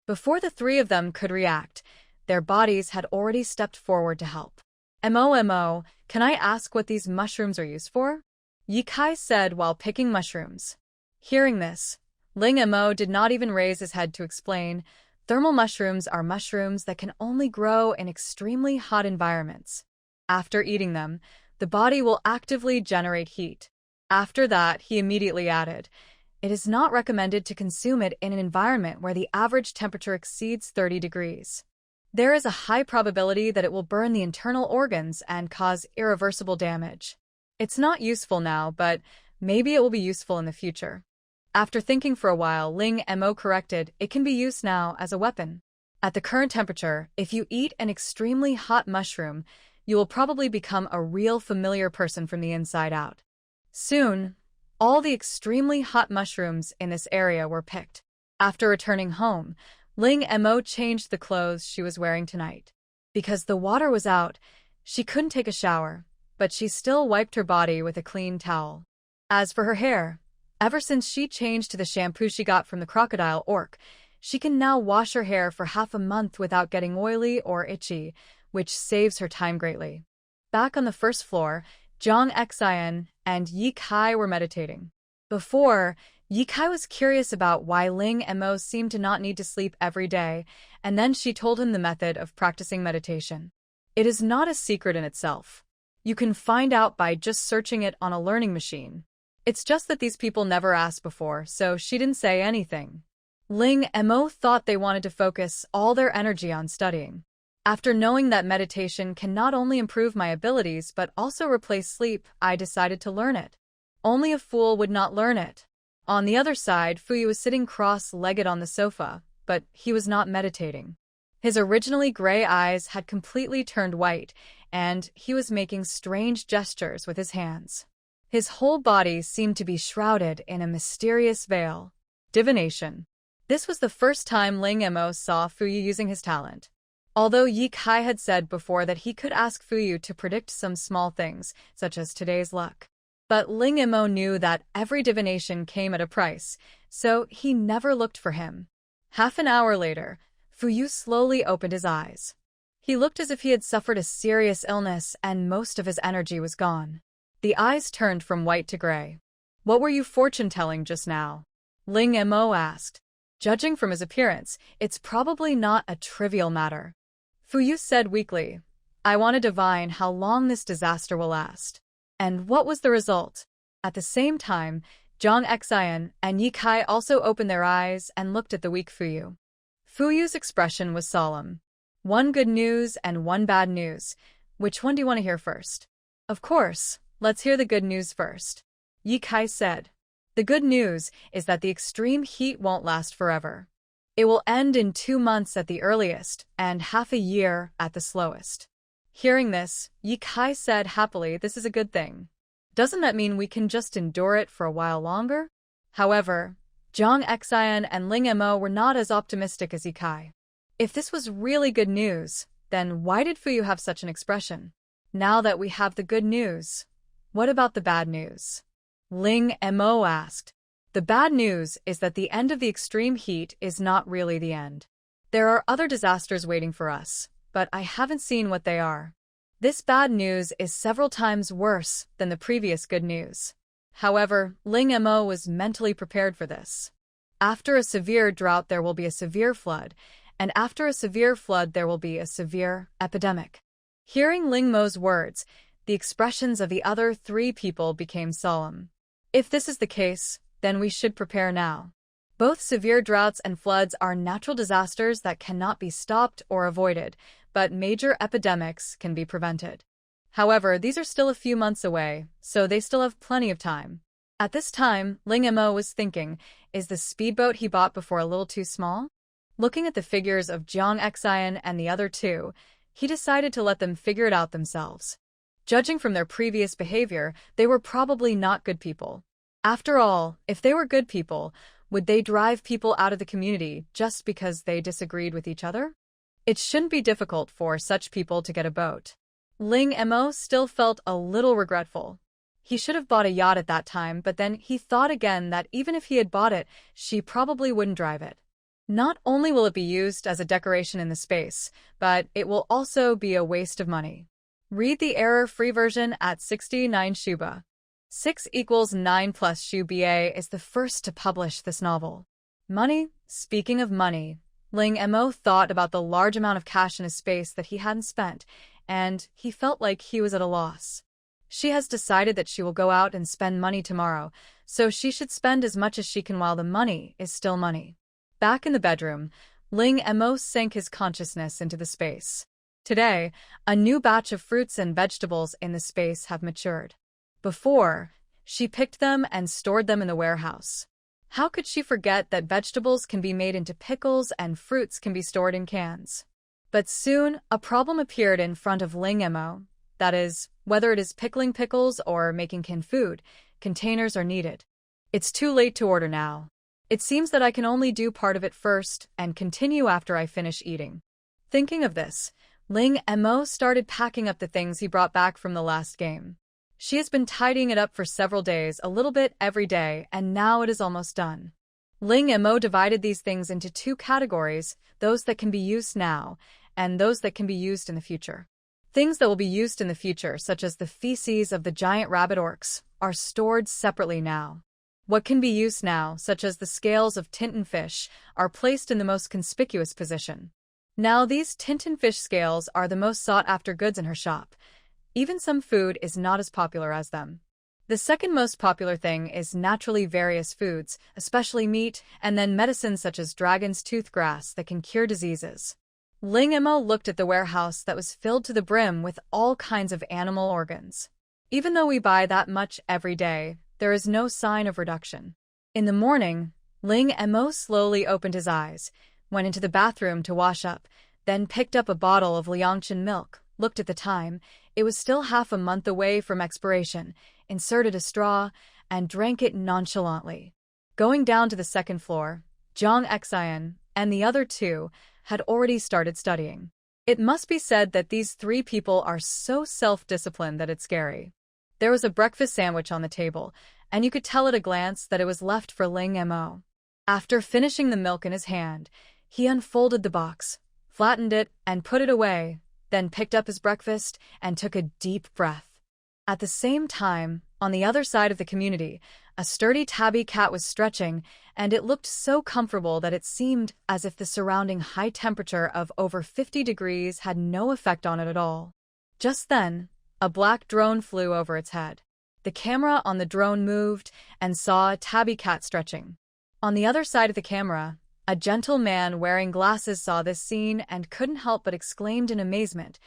Before the three of them could react, their bodies had already stepped forward to help. "Mo, can I ask what these mushrooms are used for?" Ye Kai said while picking mushrooms. Hearing this, Ling Mo did not even raise his head to explain. Thermal mushrooms are mushrooms that can only grow in extremely hot environments. After eating them, the body will actively generate heat. After that, he immediately added, "It is not recommended to consume it in an environment where the average temperature exceeds 30 degrees. There is a high probability that it will burn the internal organs and cause irreversible damage. It's not useful now, but maybe it will be useful in the future." After thinking for a while, Ling Mo corrected, "It can be used now as a weapon. At the current temperature, if you eat an extremely hot mushroom, you will probably become a real familiar person from the inside out." Soon, all the extremely hot mushrooms in this area were picked. After returning home, Ling Mo changed the clothes she was wearing tonight. Because the water was out, she couldn't take a shower, but she still wiped her body with a clean towel. As for her hair, ever since she changed to the shampoo she got from the crocodile orc, she can now wash her hair for half a month without getting oily or itchy, which saves her time greatly. Back on the first floor, Zhang Xian and Ye Kai were meditating. Before, Ye Kai was curious about why Ling Mo seemed to not need to sleep every day, and then she told him the method of practicing meditation. It is not a secret in itself. You can find out by just searching it on a learning machine. It's just that these people never asked before, so she didn't say anything. Ling Mo thought they wanted to focus all their energy on studying. After knowing that meditation can not only improve my abilities but also replace sleep, I decided to learn it. Only a fool would not learn it. On the other side, Fuyu was sitting cross-legged on the sofa, but he was not meditating. His originally gray eyes had completely turned white, and he was making strange gestures with his hands. His whole body seemed to be shrouded in a mysterious veil. Divination. This was the first time Ling Mo saw Fuyu using his talent. Although Ye Kai had said before that he could ask Fuyu to predict some small things, such as today's luck. But Ling Mo knew that every divination came at a price, so he never looked for him. Half an hour later, Fuyu slowly opened his eyes. He looked as if he had suffered a serious illness and most of his energy was gone. The eyes turned from white to gray. "What were you fortune-telling just now?" Ling Mo asked. Judging from his appearance, it's probably not a trivial matter. Fuyu said weakly, "I want to divine how long this disaster will last." And what was the result? At the same time, Zhang Xian and Ye Kai also opened their eyes and looked at the weak Fuyu. Fuyu's expression was solemn. "One good news and one bad news. Which one do you want to hear first?" "Of course, let's hear the good news first," Ye Kai said. "The good news is that the extreme heat won't last forever. It will end in 2 months at the earliest and half a year at the slowest." Hearing this, Ye Kai said happily, "This is a good thing. Doesn't that mean we can just endure it for a while longer?" However, Zhang Xian and Ling Mo were not as optimistic as Ye Kai. If this was really good news, then why did Fuyu have such an expression? Now that we have the good news, what about the bad news? Ling Mo asked. "The bad news is that the end of the extreme heat is not really the end. There are other disasters waiting for us, but I haven't seen what they are. This bad news is several times worse than the previous good news." However, Ling Mo was mentally prepared for this. After a severe drought there will be a severe flood, and after a severe flood there will be a severe epidemic. Hearing Ling Mo's words, the expressions of the other 3 people became solemn. If this is the case, then we should prepare now. Both severe droughts and floods are natural disasters that cannot be stopped or avoided, but major epidemics can be prevented. However, these are still a few months away, so they still have plenty of time. At this time, Ling Mo was thinking, is the speedboat he bought before a little too small? Looking at the figures of Zhang Xian and the other 2, he decided to let them figure it out themselves. Judging from their previous behavior, they were probably not good people. After all, if they were good people, would they drive people out of the community just because they disagreed with each other? It shouldn't be difficult for such people to get a boat. Ling Mo still felt a little regretful. He should have bought a yacht at that time, but then he thought again that even if he had bought it, she probably wouldn't drive it. Not only will it be used as a decoration in the space, but it will also be a waste of money. Read the error-free version at 69 Shuba. 6 equals 9 plus Shuba is the first to publish this novel. Money? Speaking of money, Ling Mo thought about the large amount of cash in his space that he hadn't spent, and he felt like he was at a loss. She has decided that she will go out and spend money tomorrow, so she should spend as much as she can while the money is still money. Back in the bedroom, Ling Mo sank his consciousness into the space. Today, a new batch of fruits and vegetables in the space have matured. Before, she picked them and stored them in the warehouse. How could she forget that vegetables can be made into pickles and fruits can be stored in cans? But soon, a problem appeared in front of Ling Mo. That is, whether it is pickling pickles or making canned food, containers are needed. It's too late to order now. It seems that I can only do part of it first and continue after I finish eating. Thinking of this, Ling Mo started packing up the things he brought back from the last game. She has been tidying it up for several days, a little bit every day, and now it is almost done. Ling Mo divided these things into 2 categories, those that can be used now, and those that can be used in the future. Things that will be used in the future, such as the feces of the giant rabbit orcs, are stored separately now. What can be used now, such as the scales of tintinfish, are placed in the most conspicuous position. Now these tintinfish scales are the most sought-after goods in her shop. Even some food is not as popular as them. The second most popular thing is naturally various foods, especially meat, and then medicines such as dragon's tooth grass that can cure diseases. Ling Mo looked at the warehouse that was filled to the brim with all kinds of animal organs. Even though we buy that much every day, there is no sign of reduction. In the morning, Ling Mo slowly opened his eyes, went into the bathroom to wash up, then picked up a bottle of Liangchen milk, looked at the time. It was still half a month away from expiration, inserted a straw, and drank it nonchalantly. Going down to the second floor, Zhang Xian and the other 2 had already started studying. It must be said that these 3 people are so self-disciplined that it's scary. There was a breakfast sandwich on the table, and you could tell at a glance that it was left for Ling Mo. After finishing the milk in his hand, he unfolded the box, flattened it, and put it away, then picked up his breakfast and took a deep breath. At the same time, on the other side of the community, a sturdy tabby cat was stretching, and it looked so comfortable that it seemed as if the surrounding high temperature of over 50 degrees had no effect on it at all. Just then, a black drone flew over its head. The camera on the drone moved and saw a tabby cat stretching. On the other side of the camera, a gentle man wearing glasses saw this scene and couldn't help but exclaimed in amazement,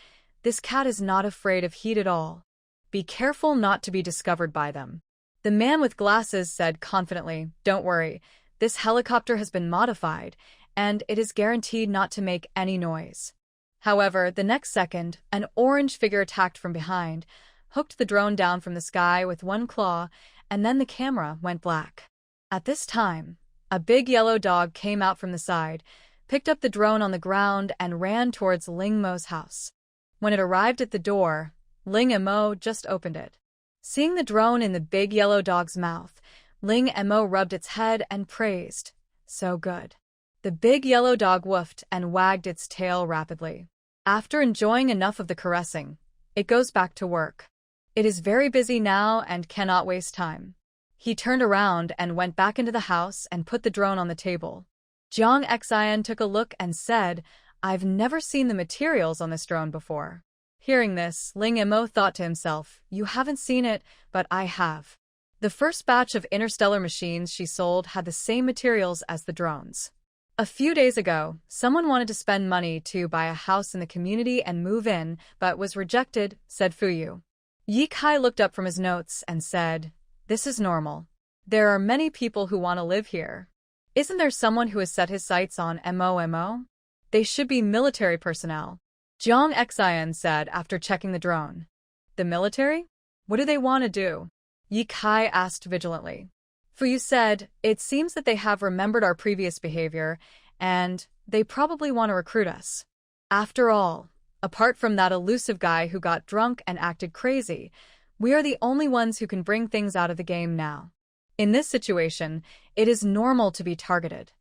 "This cat is not afraid of heat at all. Be careful not to be discovered by them." The man with glasses said confidently, "Don't worry, this helicopter has been modified, and it is guaranteed not to make any noise." However, the next second, an orange figure attacked from behind, hooked the drone down from the sky with one claw, and then the camera went black. At this time, a big yellow dog came out from the side, picked up the drone on the ground, and ran towards Ling Mo's house. When it arrived at the door, Ling Mo just opened it. Seeing the drone in the big yellow dog's mouth, Ling Mo rubbed its head and praised, "So good." The big yellow dog woofed and wagged its tail rapidly. After enjoying enough of the caressing, it goes back to work. It is very busy now and cannot waste time. He turned around and went back into the house and put the drone on the table. Zhang Xian took a look and said, "I've never seen the materials on this drone before." Hearing this, Ling Mo thought to himself, "You haven't seen it, but I have." The first batch of interstellar machines she sold had the same materials as the drones. A few days ago, someone wanted to spend money to buy a house in the community and move in, but was rejected, said Fuyu. Yi Kai looked up from his notes and said, "This is normal. There are many people who want to live here. Isn't there someone who has set his sights on MOMO? They should be military personnel." Zhang Xian said after checking the drone. "The military? What do they want to do?" Yi Kai asked vigilantly. Fuyu said, "It seems that they have remembered our previous behavior, and they probably want to recruit us. After all, apart from that elusive guy who got drunk and acted crazy, we are the only ones who can bring things out of the game now. In this situation, it is normal to be targeted."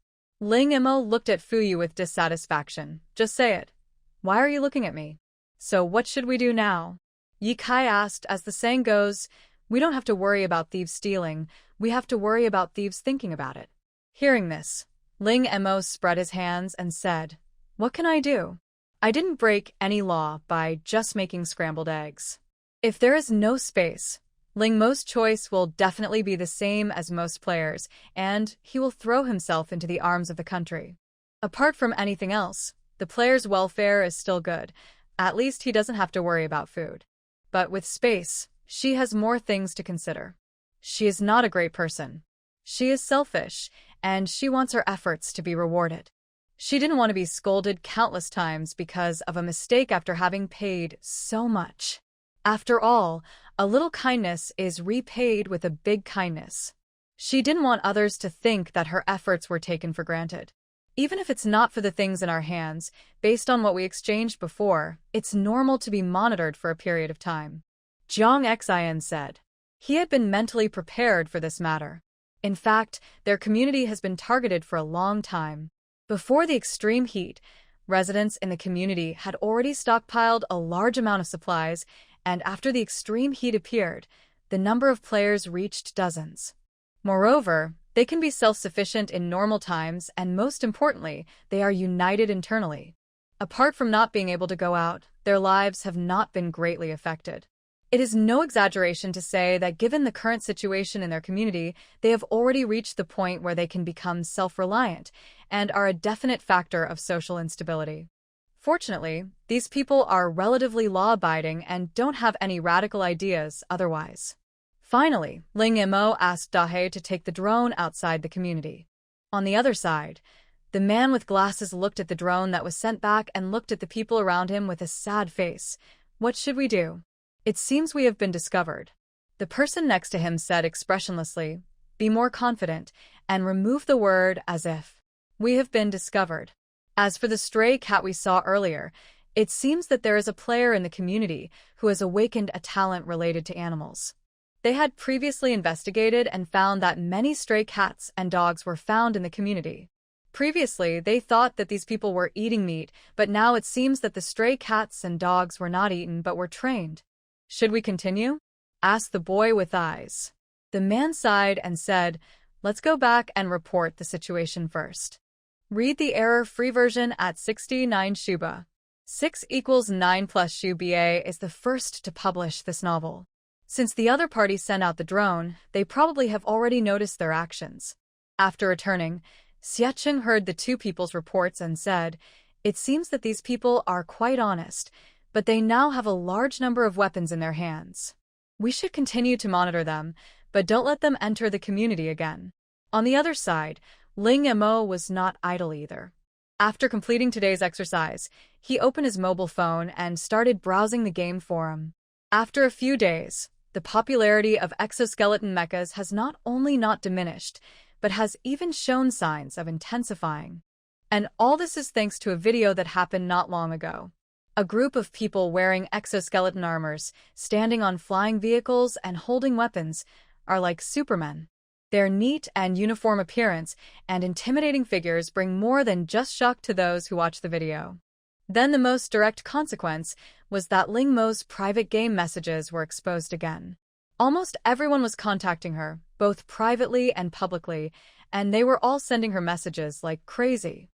Ling Imo looked at Fuyu with dissatisfaction. Just say it. Why are you looking at me? So what should we do now? Ye Kai asked. As the saying goes, we don't have to worry about thieves stealing, we have to worry about thieves thinking about it. Hearing this, Ling Imo spread his hands and said, what can I do? I didn't break any law by just making scrambled eggs. If there is no space, Ling Mo's choice will definitely be the same as most players, and he will throw himself into the arms of the country. Apart from anything else, the player's welfare is still good. At least he doesn't have to worry about food. But with space, she has more things to consider. She is not a great person. She is selfish, and she wants her efforts to be rewarded. She didn't want to be scolded countless times because of a mistake after having paid so much. After all, a little kindness is repaid with a big kindness. She didn't want others to think that her efforts were taken for granted. Even if it's not for the things in our hands, based on what we exchanged before, it's normal to be monitored for a period of time. Jiang Xian said. He had been mentally prepared for this matter. In fact, their community has been targeted for a long time. Before the extreme heat, residents in the community had already stockpiled a large amount of supplies, and after the extreme heat appeared, the number of players reached dozens. Moreover, they can be self-sufficient in normal times, and most importantly, they are united internally. Apart from not being able to go out, their lives have not been greatly affected. It is no exaggeration to say that given the current situation in their community, they have already reached the point where they can become self-reliant and are a definite factor of social instability. Fortunately, these people are relatively law-abiding and don't have any radical ideas otherwise. Finally, Ling Imo asked Dahe to take the drone outside the community. On the other side, the man with glasses looked at the drone that was sent back and looked at the people around him with a sad face. What should we do? It seems we have been discovered. The person next to him said expressionlessly, be more confident, and remove the word as if. We have been discovered. As for the stray cat we saw earlier, it seems that there is a player in the community who has awakened a talent related to animals. They had previously investigated and found that many stray cats and dogs were found in the community. Previously, they thought that these people were eating meat, but now it seems that the stray cats and dogs were not eaten but were trained. Should we continue? Asked the boy with eyes. The man sighed and said, let's go back and report the situation first. Read the error-free version at 69 Shuba. 6 equals 9 plus Shuba is the first to publish this novel. Since the other party sent out the drone, they probably have already noticed their actions. After returning, Xiacheng heard the two people's reports and said, it seems that these people are quite honest, but they now have a large number of weapons in their hands. We should continue to monitor them, but don't let them enter the community again. On the other side, Ling Imo was not idle either. After completing today's exercise, he opened his mobile phone and started browsing the game forum. After a few days, the popularity of exoskeleton mechas has not only not diminished, but has even shown signs of intensifying. And all this is thanks to a video that happened not long ago. A group of people wearing exoskeleton armors, standing on flying vehicles and holding weapons, are like supermen. Their neat and uniform appearance and intimidating figures bring more than just shock to those who watch the video. Then the most direct consequence was that Ling Mo's private game messages were exposed again. Almost everyone was contacting her, both privately and publicly, and they were all sending her messages like crazy.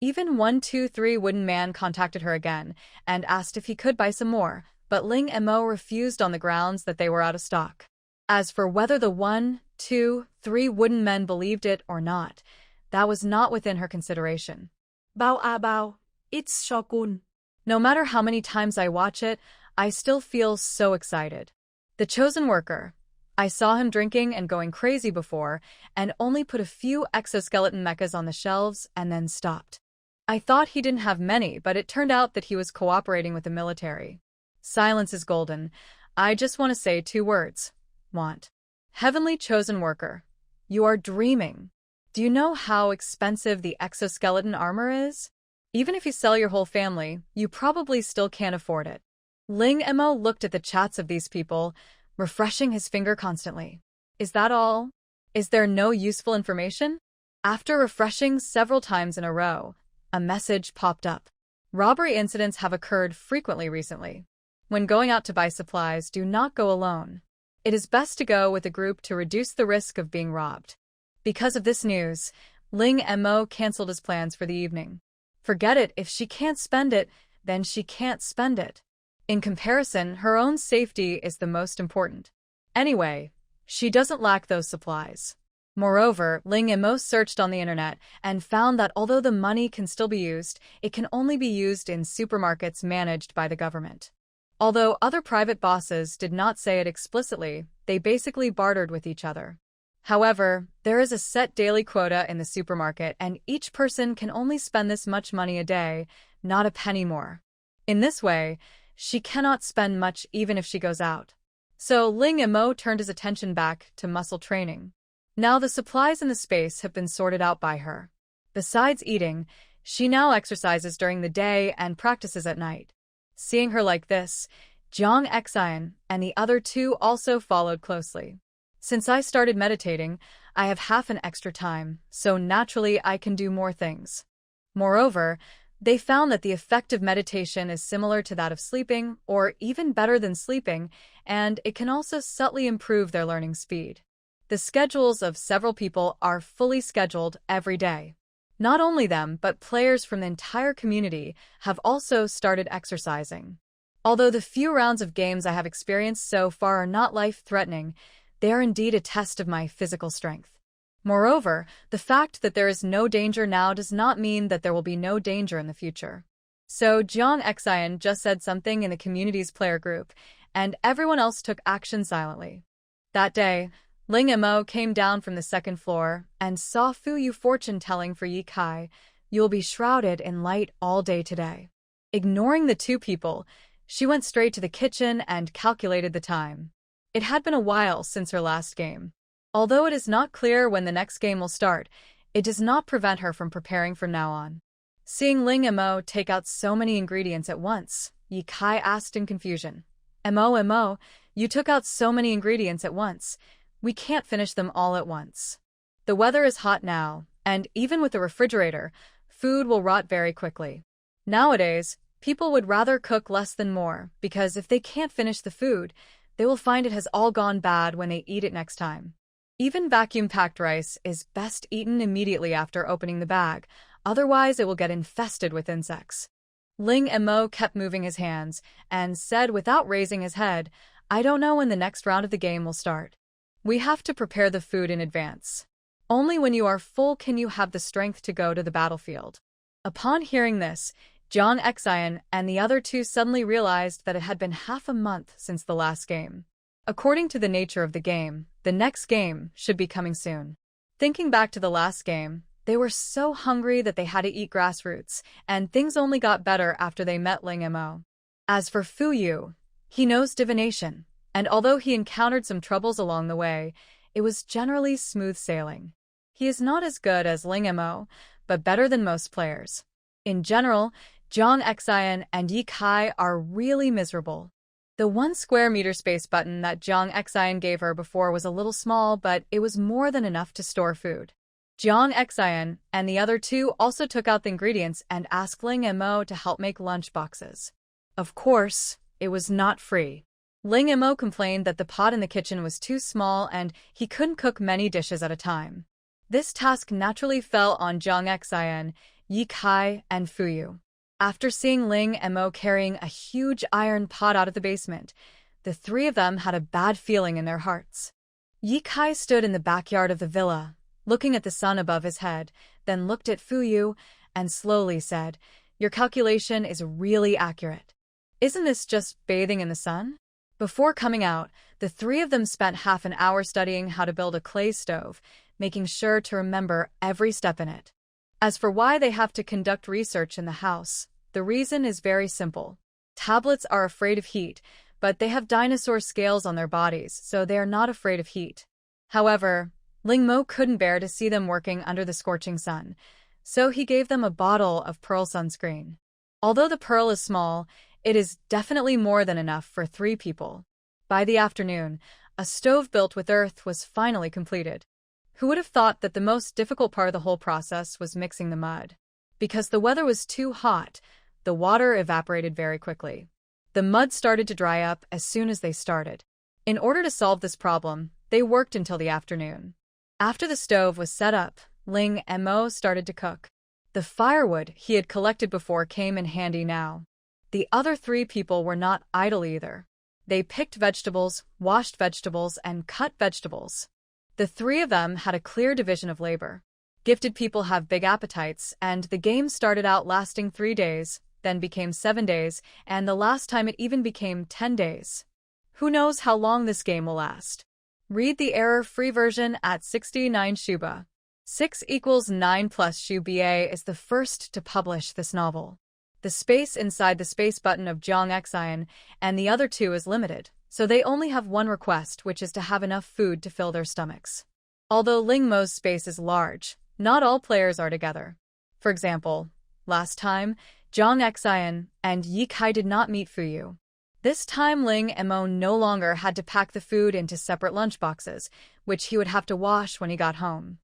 Even 123 Wooden Man contacted her again and asked if he could buy some more, but Ling Imo refused on the grounds that they were out of stock. As for whether the 123 Wooden Men believed it or not, that was not within her consideration. Bao a bao, it's Shogun. No matter how many times I watch it, I still feel so excited. The Chosen Worker. I saw him drinking and going crazy before, and only put a few exoskeleton mechas on the shelves and then stopped. I thought he didn't have many, but it turned out that he was cooperating with the military. Silence is golden. I just want to say 2 words. Want. Heavenly Chosen Worker. You are dreaming. Do you know how expensive the exoskeleton armor is? Even if you sell your whole family, you probably still can't afford it. Ling Imo looked at the chats of these people, refreshing his finger constantly. Is that all? Is there no useful information? After refreshing several times in a row, a message popped up. Robbery incidents have occurred frequently recently. When going out to buy supplies, do not go alone. It is best to go with a group to reduce the risk of being robbed. Because of this news, Ling Mo canceled his plans for the evening. Forget it, if she can't spend it, then she can't spend it. In comparison, her own safety is the most important. Anyway, she doesn't lack those supplies. Moreover, Ling Mo searched on the internet and found that although the money can still be used, it can only be used in supermarkets managed by the government. Although other private bosses did not say it explicitly, they basically bartered with each other. However, there is a set daily quota in the supermarket and each person can only spend this much money a day, not a penny more. In this way, she cannot spend much even if she goes out. So Ling Mo turned his attention back to muscle training. Now the supplies in the space have been sorted out by her. Besides eating, she now exercises during the day and practices at night. Seeing her like this, Jiang Xian and the other two also followed closely. Since I started meditating, I have half an extra time, so naturally I can do more things. Moreover, they found that the effect of meditation is similar to that of sleeping, or even better than sleeping, and it can also subtly improve their learning speed. The schedules of several people are fully scheduled every day. Not only them, but players from the entire community have also started exercising. Although the few rounds of games I have experienced so far are not life-threatening, they are indeed a test of my physical strength. Moreover, the fact that there is no danger now does not mean that there will be no danger in the future. So Jiang Xian just said something in the community's player group, and everyone else took action silently. That day, Ling Mo came down from the second floor and saw Fu Yu fortune-telling for Yi Kai. You will be shrouded in light all day today. Ignoring the two people, she went straight to the kitchen and calculated the time. It had been a while since her last game. Although it is not clear when the next game will start, it does not prevent her from preparing from now on. Seeing Ling Mo take out so many ingredients at once, Yi Kai asked in confusion. Mo, you took out so many ingredients at once. We can't finish them all at once. The weather is hot now, and even with the refrigerator, food will rot very quickly. Nowadays, people would rather cook less than more, because if they can't finish the food, they will find it has all gone bad when they eat it next time. Even vacuum-packed rice is best eaten immediately after opening the bag, otherwise it will get infested with insects. Ling Mo kept moving his hands and said without raising his head, I don't know when the next round of the game will start. We have to prepare the food in advance. Only when you are full can you have the strength to go to the battlefield. Upon hearing this, Jiang Xian and the other two suddenly realized that it had been half a month since the last game. According to the nature of the game, the next game should be coming soon. Thinking back to the last game, they were so hungry that they had to eat grass roots, and things only got better after they met Ling Mo. As for Fu Yu, he knows divination, and although he encountered some troubles along the way, it was generally smooth sailing. He is not as good as Ling Mo, but better than most players. In general, Jiang Xian and Yi Kai are really miserable. The 1 square meter space button that Jiang Xian gave her before was a little small, but it was more than enough to store food. Jiang Xian and the other two also took out the ingredients and asked Ling Mo to help make lunch boxes. Of course, it was not free. Ling Mo complained that the pot in the kitchen was too small and he couldn't cook many dishes at a time. This task naturally fell on Jiang Xian, Yi Kai, and Fu Yu. After seeing Ling Mo carrying a huge iron pot out of the basement, the three of them had a bad feeling in their hearts. Yi Kai stood in the backyard of the villa, looking at the sun above his head, then looked at Fu Yu and slowly said, Your calculation is really accurate. Isn't this just bathing in the sun? Before coming out, the three of them spent half an hour studying how to build a clay stove, making sure to remember every step in it. As for why they have to conduct research in the house, the reason is very simple. Tablets are afraid of heat, but they have dinosaur scales on their bodies, so they are not afraid of heat. However, Ling Mo couldn't bear to see them working under the scorching sun, so he gave them a bottle of pearl sunscreen. Although the pearl is small, it is definitely more than enough for 3 people. By the afternoon, a stove built with earth was finally completed. Who would have thought that the most difficult part of the whole process was mixing the mud? Because the weather was too hot, the water evaporated very quickly. The mud started to dry up as soon as they started. In order to solve this problem, they worked until the afternoon. After the stove was set up, Ling and Mo started to cook. The firewood he had collected before came in handy now. The other three people were not idle either. They picked vegetables, washed vegetables, and cut vegetables. The three of them had a clear division of labor. Gifted people have big appetites, and the game started out lasting 3 days, then became 7 days, and the last time it even became 10 days. Who knows how long this game will last? Read the error-free version at 69 Shuba. 6 equals 9 plus Shuba is the first to publish this novel. The space inside the space button of Jiang Xian and the other two is limited, so they only have one request, which is to have enough food to fill their stomachs. Although Ling Mo's space is large, not all players are together. For example, last time, Jiang Xian and Yi Kai did not meet Fuyu. This time Ling and Mo no longer had to pack the food into separate lunchboxes, which he would have to wash when he got home.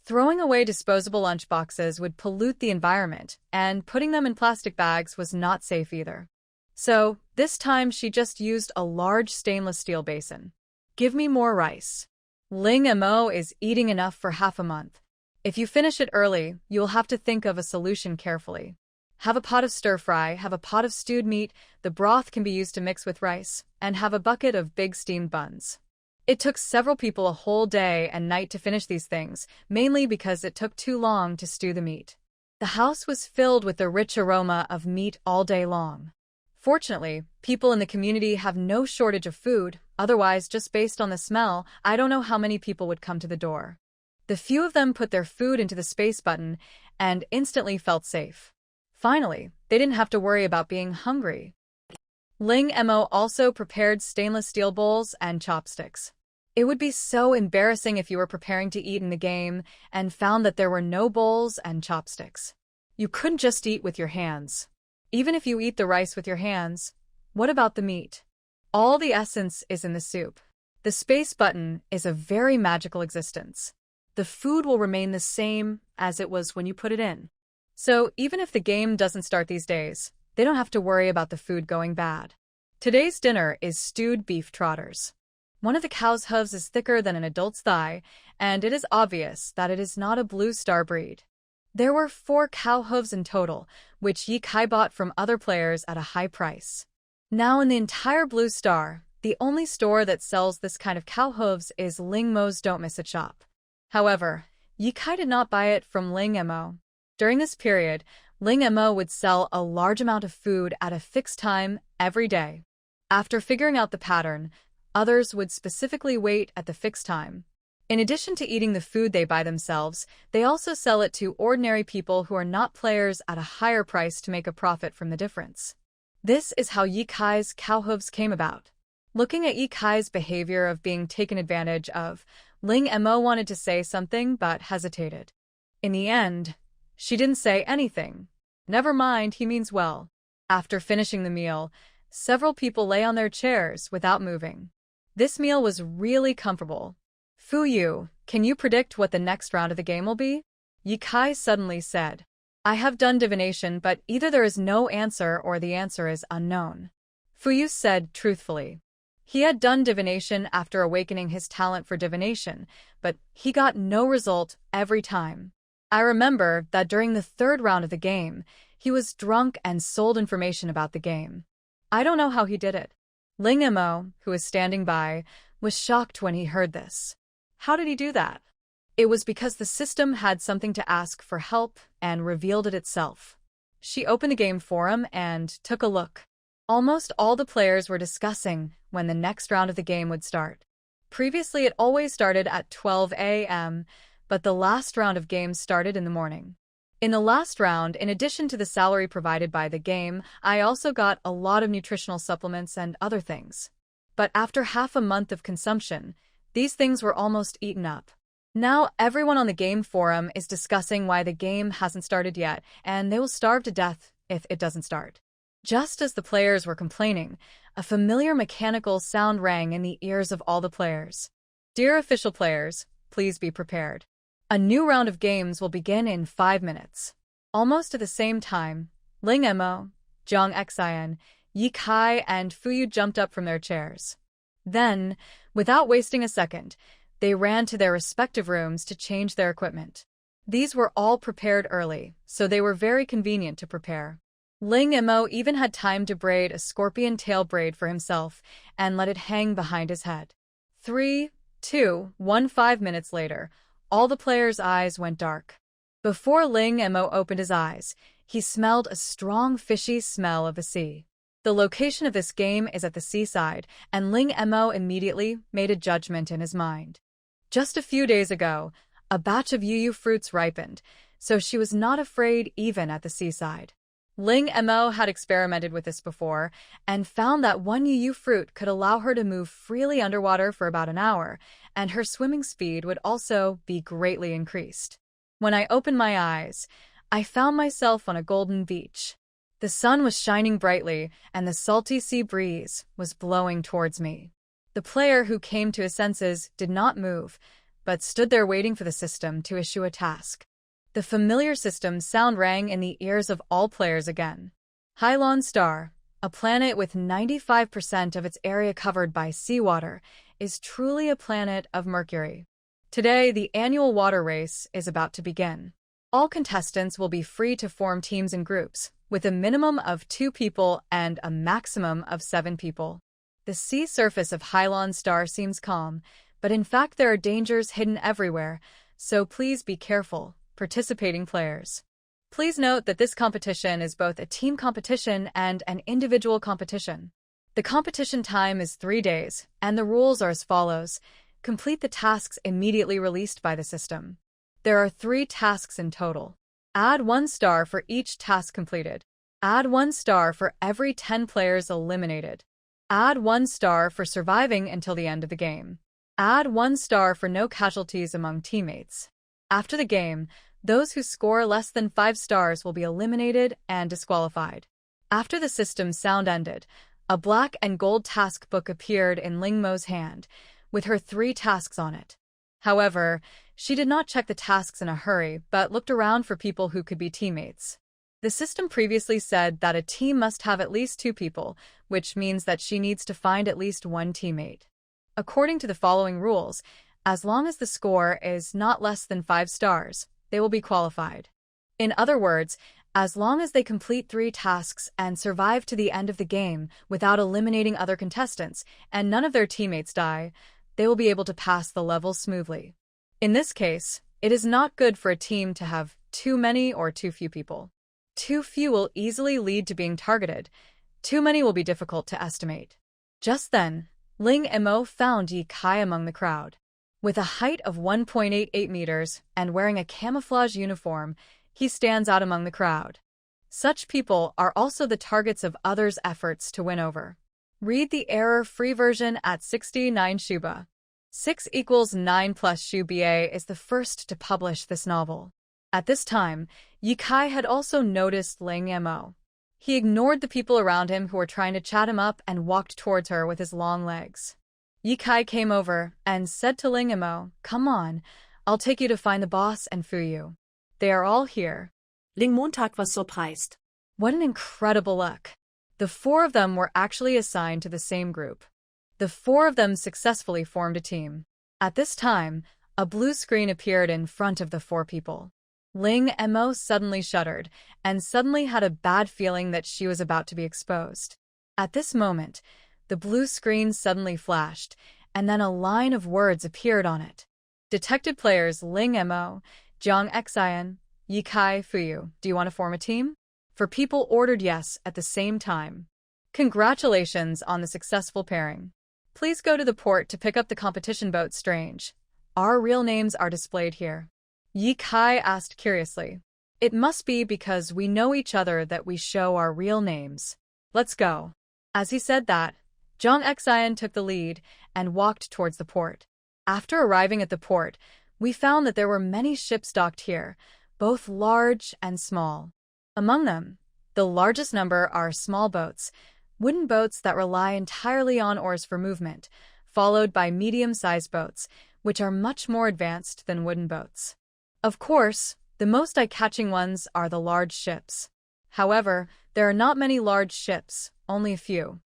Throwing away disposable lunchboxes would pollute the environment, and putting them in plastic bags was not safe either. So, this time she just used a large stainless steel basin. Give me more rice. Ling and Mo is eating enough for half a month. If you finish it early, you'll have to think of a solution carefully. Have a pot of stir-fry, have a pot of stewed meat, the broth can be used to mix with rice, and have a bucket of big steamed buns. It took several people a whole day and night to finish these things, mainly because it took too long to stew the meat. The house was filled with the rich aroma of meat all day long. Fortunately, people in the community have no shortage of food, otherwise just based on the smell, I don't know how many people would come to the door. The few of them put their food into the space button and instantly felt safe. Finally, they didn't have to worry about being hungry. Ling and Mo also prepared stainless steel bowls and chopsticks. It would be so embarrassing if you were preparing to eat in the game and found that there were no bowls and chopsticks. You couldn't just eat with your hands. Even if you eat the rice with your hands, what about the meat? All the essence is in the soup. The space button is a very magical existence. The food will remain the same as it was when you put it in. So even if the game doesn't start these days, they don't have to worry about the food going bad. Today's dinner is stewed beef trotters. One of the cow's hooves is thicker than an adult's thigh, and it is obvious that it is not a blue star breed. There were 4 cow hooves in total, which Yi Kai bought from other players at a high price. Now in the entire Blue Star, the only store that sells this kind of cow hooves is Ling Mo's Don't Miss It shop. However, Yi Kai did not buy it from Ling and Mo. During this period, Ling and Mo would sell a large amount of food at a fixed time every day. After figuring out the pattern, others would specifically wait at the fixed time. In addition to eating the food they buy themselves, they also sell it to ordinary people who are not players at a higher price to make a profit from the difference. This is how Yi Kai's cow hooves came about. Looking at Yi Kai's behavior of being taken advantage of, Ling and Mo wanted to say something but hesitated. In the end, she didn't say anything. Never mind, he means well. After finishing the meal, several people lay on their chairs without moving. This meal was really comfortable. Fuyu, can you predict what the next round of the game will be? Yi Kai suddenly said. I have done divination, but either there is no answer or the answer is unknown. Fuyu said truthfully. He had done divination after awakening his talent for divination, but he got no result every time. I remember that during the 3rd round of the game, he was drunk and sold information about the game. I don't know how he did it. Ling and Mo, who was standing by, was shocked when he heard this. How did he do that? It was because the system had something to ask for help and revealed it itself. She opened the game forum and took a look. Almost all the players were discussing when the next round of the game would start. Previously, it always started at 12 a.m., but the last round of games started in the morning. In the last round, in addition to the salary provided by the game, I also got a lot of nutritional supplements and other things. But after half a month of consumption, these things were almost eaten up. Now everyone on the game forum is discussing why the game hasn't started yet, and they will starve to death if it doesn't start. Just as the players were complaining, a familiar mechanical sound rang in the ears of all the players. Dear official players, Please be prepared. A new round of games will begin in 5 minutes. Almost at the same time, Ling Mo, Zhang Xian, Yi Kai, and Fuyu jumped up from their chairs. Then, without wasting a second, they ran to their respective rooms to change their equipment. These were all prepared early, so they were very convenient to prepare. Ling Mo even had time to braid a scorpion tail braid for himself and let it hang behind his head. 3, 2, 1 5 minutes later, all the players' eyes went dark. Before Ling Mo opened his eyes, he smelled a strong fishy smell of the sea. The location of this game is at the seaside, and Ling Mo immediately made a judgment in his mind. Just a few days ago, a batch of yuyu fruits ripened, so she was not afraid even at the seaside. Ling Mo had experimented with this before and found that one yuyu fruit could allow her to move freely underwater for about an hour, and her swimming speed would also be greatly increased. When I opened my eyes, I found myself on a golden beach. The sun was shining brightly, and the salty sea breeze was blowing towards me. The player who came to his senses did not move, but stood there waiting for the system to issue a task. The familiar system sound rang in the ears of all players again. Hylon Star, a planet with 95% of its area covered by seawater, is truly a planet of Mercury. Today, the annual water race is about to begin. All contestants will be free to form teams and groups, with a minimum of 2 people and a maximum of 7 people. The sea surface of Hylon Star seems calm, but in fact there are dangers hidden everywhere, so please be careful, participating players. Please note that this competition is both a team competition and an individual competition. The competition time is 3 days, and the rules are as follows. Complete the tasks immediately released by the system. There are 3 tasks in total. Add 1 star for each task completed. Add 1 star for every 10 players eliminated. Add 1 star for surviving until the end of the game. Add 1 star for no casualties among teammates. After the game, those who score less than 5 stars will be eliminated and disqualified. After the system's sound ended, a black and gold task book appeared in Ling Mo's hand, with her 3 tasks on it. However, she did not check the tasks in a hurry, but looked around for people who could be teammates. The system previously said that a team must have at least 2 people, which means that she needs to find at least 1 teammate. According to the following rules, as long as the score is not less than 5 stars, they will be qualified. In other words, as long as they complete 3 tasks and survive to the end of the game without eliminating other contestants and none of their teammates die, they will be able to pass the level smoothly. In this case, it is not good for a team to have too many or too few people. Too few will easily lead to being targeted. Too many will be difficult to estimate. Just then, Ling Mo found Yi Kai among the crowd. With a height of 1.88 meters and wearing a camouflage uniform, he stands out among the crowd. Such people are also the targets of others' efforts to win over. Read the error-free version at 69 Shuba. 6 = 9 plus Shuba is the first to publish this novel. At this time, Yi Kai had also noticed Ling Mo. He ignored the people around him who were trying to chat him up and walked towards her with his long legs. Yi Kai came over and said to Ling Mo, "Come on, I'll take you to find the boss and Fuyu. They are all here." Ling Montag was surprised. What an incredible luck. The 4 of them were actually assigned to the same group. The 4 of them successfully formed a team. At this time, a blue screen appeared in front of the 4 people. Ling Mo suddenly shuddered and suddenly had a bad feeling that she was about to be exposed. At this moment, the blue screen suddenly flashed, and then a line of words appeared on it. Detected players Ling Mo, Zhang Xian, Yi Kai, Fuyu, do you want to form a team? For people ordered yes at the same time. Congratulations on the successful pairing. Please go to the port to pick up the competition boat Strange. Our real names are displayed here. Yi Kai asked curiously. It must be because we know each other that we show our real names. Let's go. As he said that, Zhang Xian took the lead and walked towards the port. After arriving at the port, we found that there were many ships docked here, both large and small. Among them, the largest number are small boats, wooden boats that rely entirely on oars for movement, followed by medium-sized boats, which are much more advanced than wooden boats. Of course, the most eye-catching ones are the large ships. However, there are not many large ships, only a few.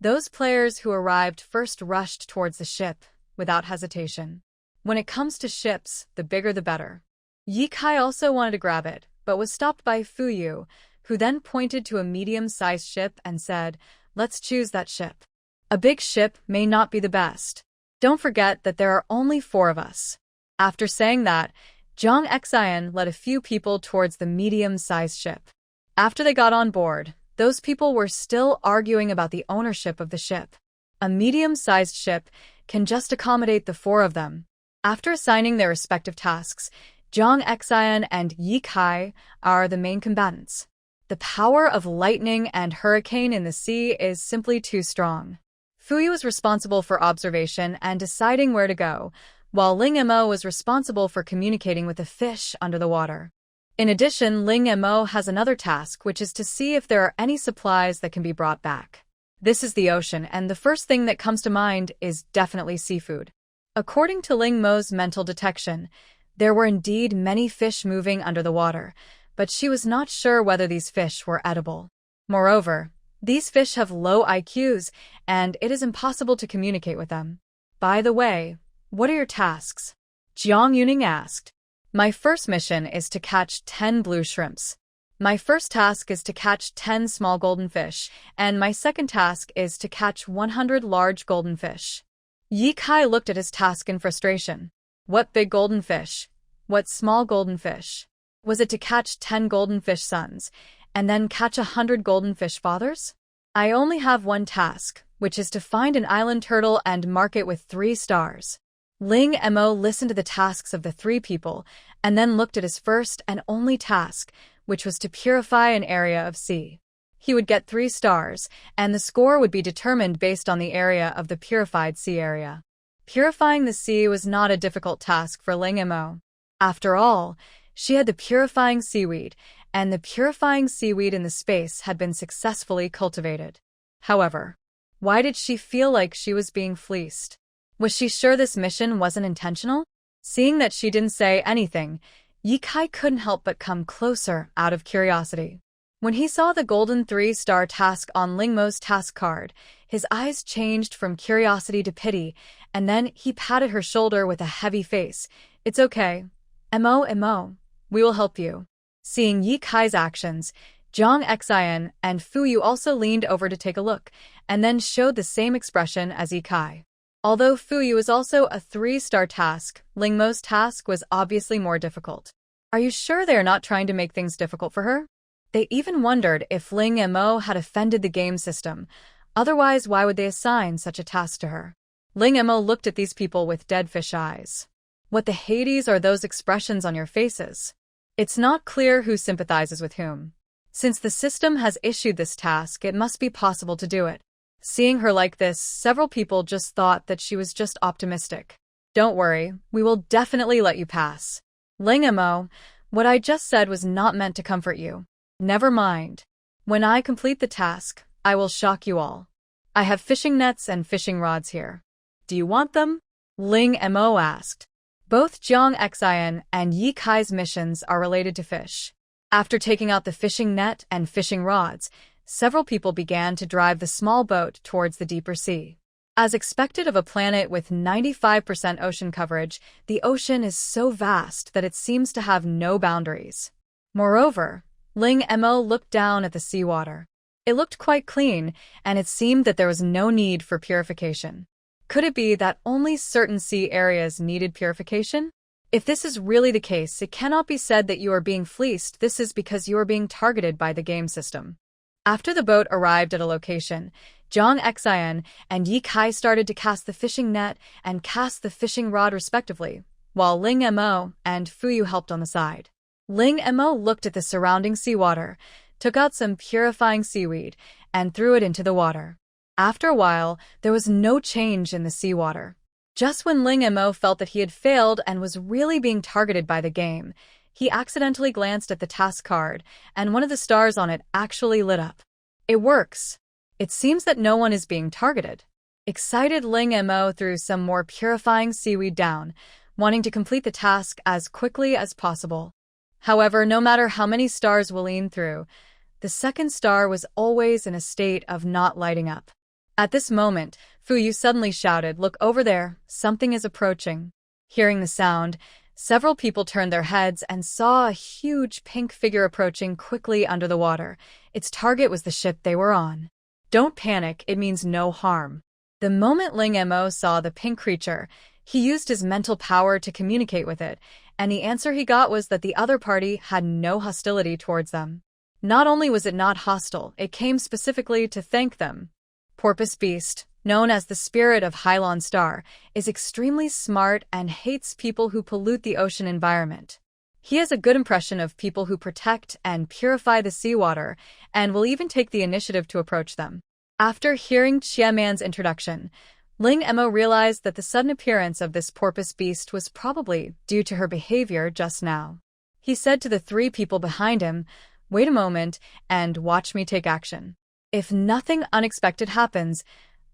Those players who arrived first rushed towards the ship, without hesitation. When it comes to ships, the bigger the better. Ye Kai also wanted to grab it, but was stopped by Fuyu, who then pointed to a medium-sized ship and said, "Let's choose that ship. A big ship may not be the best. Don't forget that there are only 4 of us." After saying that, Jong Xian led a few people towards the medium-sized ship. After they got on board, those people were still arguing about the ownership of the ship. A medium-sized ship can just accommodate the 4 of them. After assigning their respective tasks, Jong Xian and Ye Kai are the main combatants. The power of lightning and hurricane in the sea is simply too strong. Fuyu was responsible for observation and deciding where to go, while Ling Mo was responsible for communicating with the fish under the water. In addition, Ling Mo has another task, which is to see if there are any supplies that can be brought back. This is the ocean, and the first thing that comes to mind is definitely seafood. According to Ling Mo's mental detection, there were indeed many fish moving under the water, but she was not sure whether these fish were edible. Moreover, these fish have low IQs, and it is impossible to communicate with them. By the way, what are your tasks? Jiang Yuning asked. My first mission is to catch 10 blue shrimps. My first task is to catch 10 small golden fish, and my second task is to catch 100 large golden fish. Ye Kai looked at his task in frustration. What big golden fish? What small golden fish? Was it to catch 10 golden fish sons, and then catch 100 golden fish fathers? I only have one task, which is to find an island turtle and mark it with 3 stars. Ling Mo listened to the tasks of the 3 people, and then looked at his first and only task, which was to purify an area of sea. He would get 3 stars, and the score would be determined based on the area of the purified sea area. Purifying the sea was not a difficult task for Ling Mo. After all, she had the purifying seaweed, and the purifying seaweed in the space had been successfully cultivated. However, why did she feel like she was being fleeced? Was she sure this mission wasn't intentional? Seeing that she didn't say anything, Ye Kai couldn't help but come closer out of curiosity. When he saw the golden 3-star task on Ling Mo's task card, his eyes changed from curiosity to pity, and then he patted her shoulder with a heavy face. It's okay. Mo, we will help you. Seeing Ye Kai's actions, Jong Xian and Fuyu also leaned over to take a look, and then showed the same expression as Ye Kai. Although Fuyu is also a 3-star task, Ling Mo's task was obviously more difficult. Are you sure they are not trying to make things difficult for her? They even wondered if Ling Mo had offended the game system. Otherwise, why would they assign such a task to her? Ling Mo looked at these people with dead fish eyes. What the Hades are those expressions on your faces? It's not clear who sympathizes with whom. Since the system has issued this task, it must be possible to do it. Seeing her like this, several people just thought that she was just optimistic. Don't worry, we will definitely let you pass. Ling Mo, what I just said was not meant to comfort you. Never mind. When I complete the task, I will shock you all. I have fishing nets and fishing rods here. Do you want them? Ling Mo asked. Both Jiang Xian and Ye Kai's missions are related to fish. After taking out the fishing net and fishing rods, several people began to drive the small boat towards the deeper sea. As expected of a planet with 95% ocean coverage, the ocean is so vast that it seems to have no boundaries. Moreover, Ling Mo looked down at the seawater. It looked quite clean, and it seemed that there was no need for purification. Could it be that only certain sea areas needed purification? If this is really the case, it cannot be said that you are being fleeced. This is because you are being targeted by the game system. After the boat arrived at a location, Jong Xian and Ye Kai started to cast the fishing net and cast the fishing rod respectively, while Ling Mo and Fuyu helped on the side. Ling Mo looked at the surrounding seawater, took out some purifying seaweed, and threw it into the water. After a while, there was no change in the seawater. Just when Ling Mo felt that he had failed and was really being targeted by the game, he accidentally glanced at the task card, and one of the stars on it actually lit up. It works. It seems that no one is being targeted. Excited, Ling Mo threw some more purifying seaweed down, wanting to complete the task as quickly as possible. However, no matter how many stars Wallin threw, the second star was always in a state of not lighting up. At this moment, Fuyu suddenly shouted, "Look over there, something is approaching." Hearing the sound, several people turned their heads and saw a huge pink figure approaching quickly under the water. Its target was the ship they were on. Don't panic, it means no harm. The moment Ling Mo saw the pink creature, he used his mental power to communicate with it, and the answer he got was that the other party had no hostility towards them. Not only was it not hostile, it came specifically to thank them. Porpoise Beast, known as the spirit of Hylon Star, is extremely smart and hates people who pollute the ocean environment. He has a good impression of people who protect and purify the seawater, and will even take the initiative to approach them. After hearing Qiaman's introduction, Ling Mo realized that the sudden appearance of this porpoise beast was probably due to her behavior just now. He said to the three people behind him, "Wait a moment and watch me take action. If nothing unexpected happens,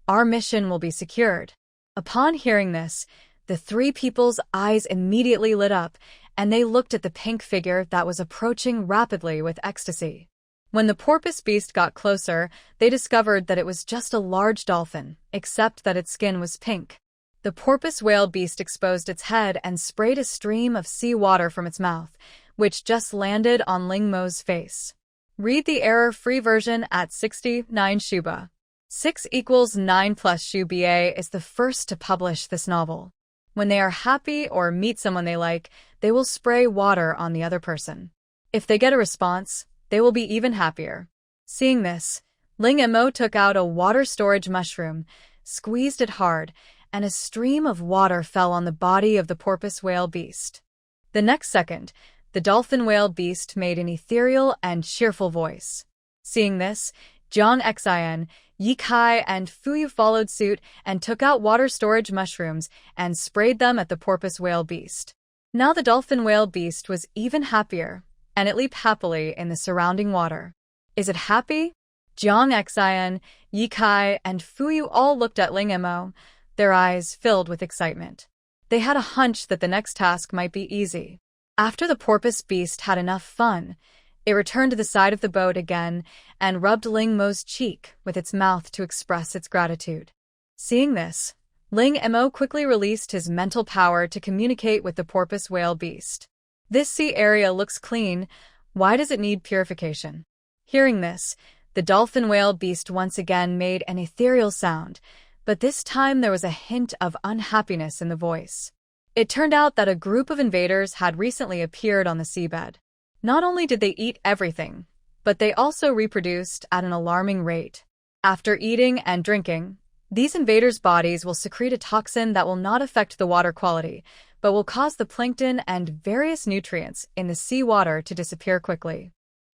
our mission will be secured." Upon hearing this, the three people's eyes immediately lit up, and they looked at the pink figure that was approaching rapidly with ecstasy. When the porpoise beast got closer, they discovered that it was just a large dolphin, except that its skin was pink. The porpoise whale beast exposed its head and sprayed a stream of sea water from its mouth, which just landed on Ling Mo's face. Read the error-free version at 69 Shuba. 6 = 9 plus Shuba is the first to publish this novel. When they are happy or meet someone they like, they will spray water on the other person. If they get a response, they will be even happier. Seeing this, Ling Mo took out a water storage mushroom, squeezed it hard, and a stream of water fell on the body of the porpoise whale beast. The next second, the dolphin whale beast made an ethereal and cheerful voice. Seeing this, Jiang Xin, Yi Kai, and Fuyu followed suit and took out water storage mushrooms and sprayed them at the porpoise whale beast. Now the dolphin whale beast was even happier, and it leaped happily in the surrounding water. Is it happy? Jiang Xin, Yi Kai, and Fuyu all looked at Ling Mo, their eyes filled with excitement. They had a hunch that the next task might be easy. After the porpoise beast had enough fun, it returned to the side of the boat again and rubbed Ling Mo's cheek with its mouth to express its gratitude. Seeing this, Ling Mo quickly released his mental power to communicate with the porpoise whale beast. This sea area looks clean. Why does it need purification? Hearing this, the dolphin whale beast once again made an ethereal sound, but this time there was a hint of unhappiness in the voice. It turned out that a group of invaders had recently appeared on the seabed. Not only did they eat everything, but they also reproduced at an alarming rate. After eating and drinking, these invaders' bodies will secrete a toxin that will not affect the water quality, but will cause the plankton and various nutrients in the seawater to disappear quickly.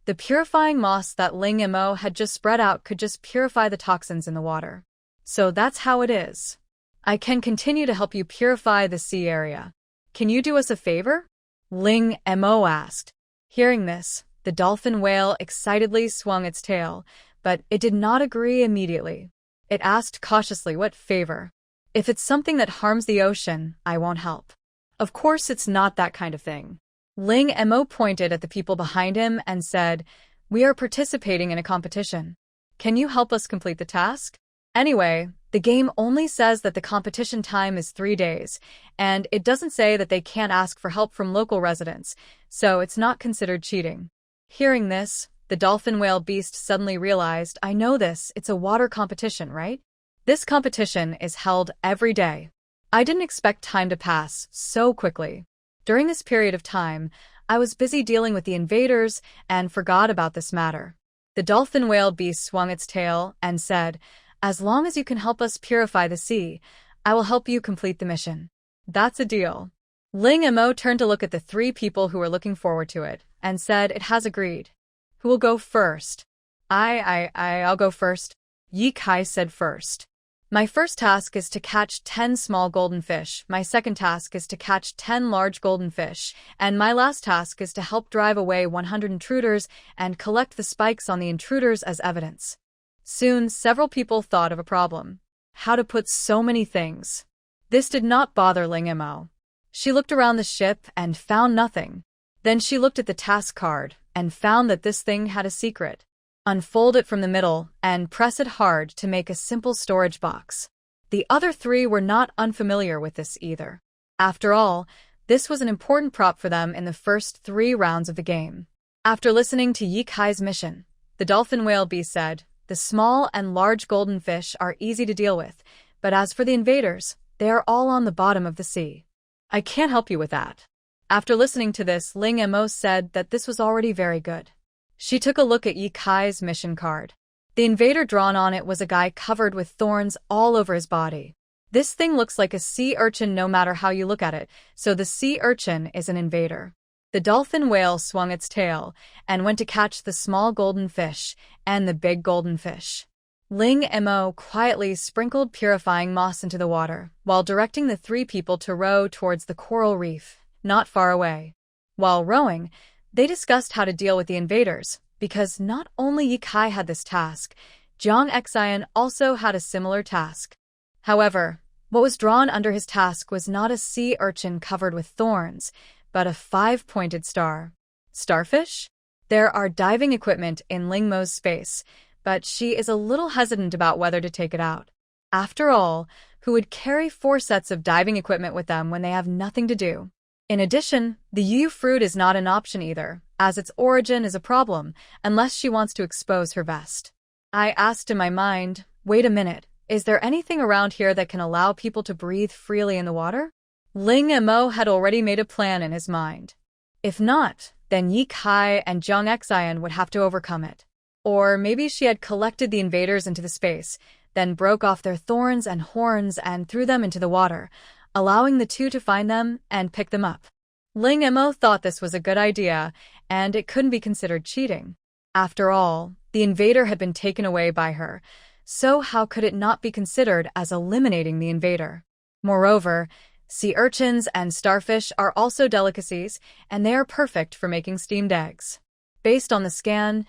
The purifying moss that Ling Mo had just spread out could just purify the toxins in the water. So that's how it is. I can continue to help you purify the sea area. Can you do us a favor? Ling Mo asked. Hearing this, the dolphin whale excitedly swung its tail, but it did not agree immediately. It asked cautiously, "What favor? If it's something that harms the ocean, I won't help." Of course it's not that kind of thing. Ling Mo pointed at the people behind him and said, "We are participating in a competition. Can you help us complete the task?" Anyway, the game only says that the competition time is 3 days, and it doesn't say that they can't ask for help from local residents, so it's not considered cheating. Hearing this, the dolphin whale beast suddenly realized, "I know this, it's a water competition, right? This competition is held every day." I didn't expect time to pass so quickly. During this period of time, I was busy dealing with the invaders and forgot about this matter. The dolphin whale beast swung its tail and said, "As long as you can help us purify the sea, I will help you complete the mission." That's a deal. Ling Mo turned to look at the three people who were looking forward to it and said, "It has agreed. Who will go first?" I'll go first. Yi Kai said first. "My first task is to catch 10 small golden fish, my second task is to catch 10 large golden fish, and my last task is to help drive away 100 intruders and collect the spikes on the intruders as evidence." Soon, several people thought of a problem. How to put so many things. This did not bother Ling Mo. She looked around the ship and found nothing. Then she looked at the task card and found that this thing had a secret. Unfold it from the middle and press it hard to make a simple storage box. The other three were not unfamiliar with this either. After all, this was an important prop for them in the first 3 rounds of the game. After listening to Yi Kai's mission, the dolphin whale beast said, "The small and large golden fish are easy to deal with, but as for the invaders, they are all on the bottom of the sea. I can't help you with that." After listening to this, Ling Mo said that this was already very good. She took a look at Yi Kai's mission card. The invader drawn on it was a guy covered with thorns all over his body. This thing looks like a sea urchin no matter how you look at it, so the sea urchin is an invader. The dolphin whale swung its tail and went to catch the small golden fish and the big golden fish. Ling Mo quietly sprinkled purifying moss into the water while directing the 3 people to row towards the coral reef, not far away. While rowing, they discussed how to deal with the invaders, because not only Yi Kai had this task, Jiang Xian also had a similar task. However, what was drawn under his task was not a sea urchin covered with thorns, but a 5-pointed star. Starfish? There are diving equipment in Ling Mo's space, but she is a little hesitant about whether to take it out. After all, who would carry 4 sets of diving equipment with them when they have nothing to do? In addition, the yu fruit is not an option either, as its origin is a problem, unless she wants to expose her vest. I asked in my mind, wait a minute, is there anything around here that can allow people to breathe freely in the water? Ling Mo had already made a plan in his mind. If not, then Yi Kai and Jiang Xian would have to overcome it. Or maybe she had collected the invaders into the space, then broke off their thorns and horns and threw them into the water, allowing the 2 to find them and pick them up. Ling Mo thought this was a good idea, and it couldn't be considered cheating. After all, the invader had been taken away by her, so how could it not be considered as eliminating the invader? Moreover, sea urchins and starfish are also delicacies, and they are perfect for making steamed eggs. Based on the scan,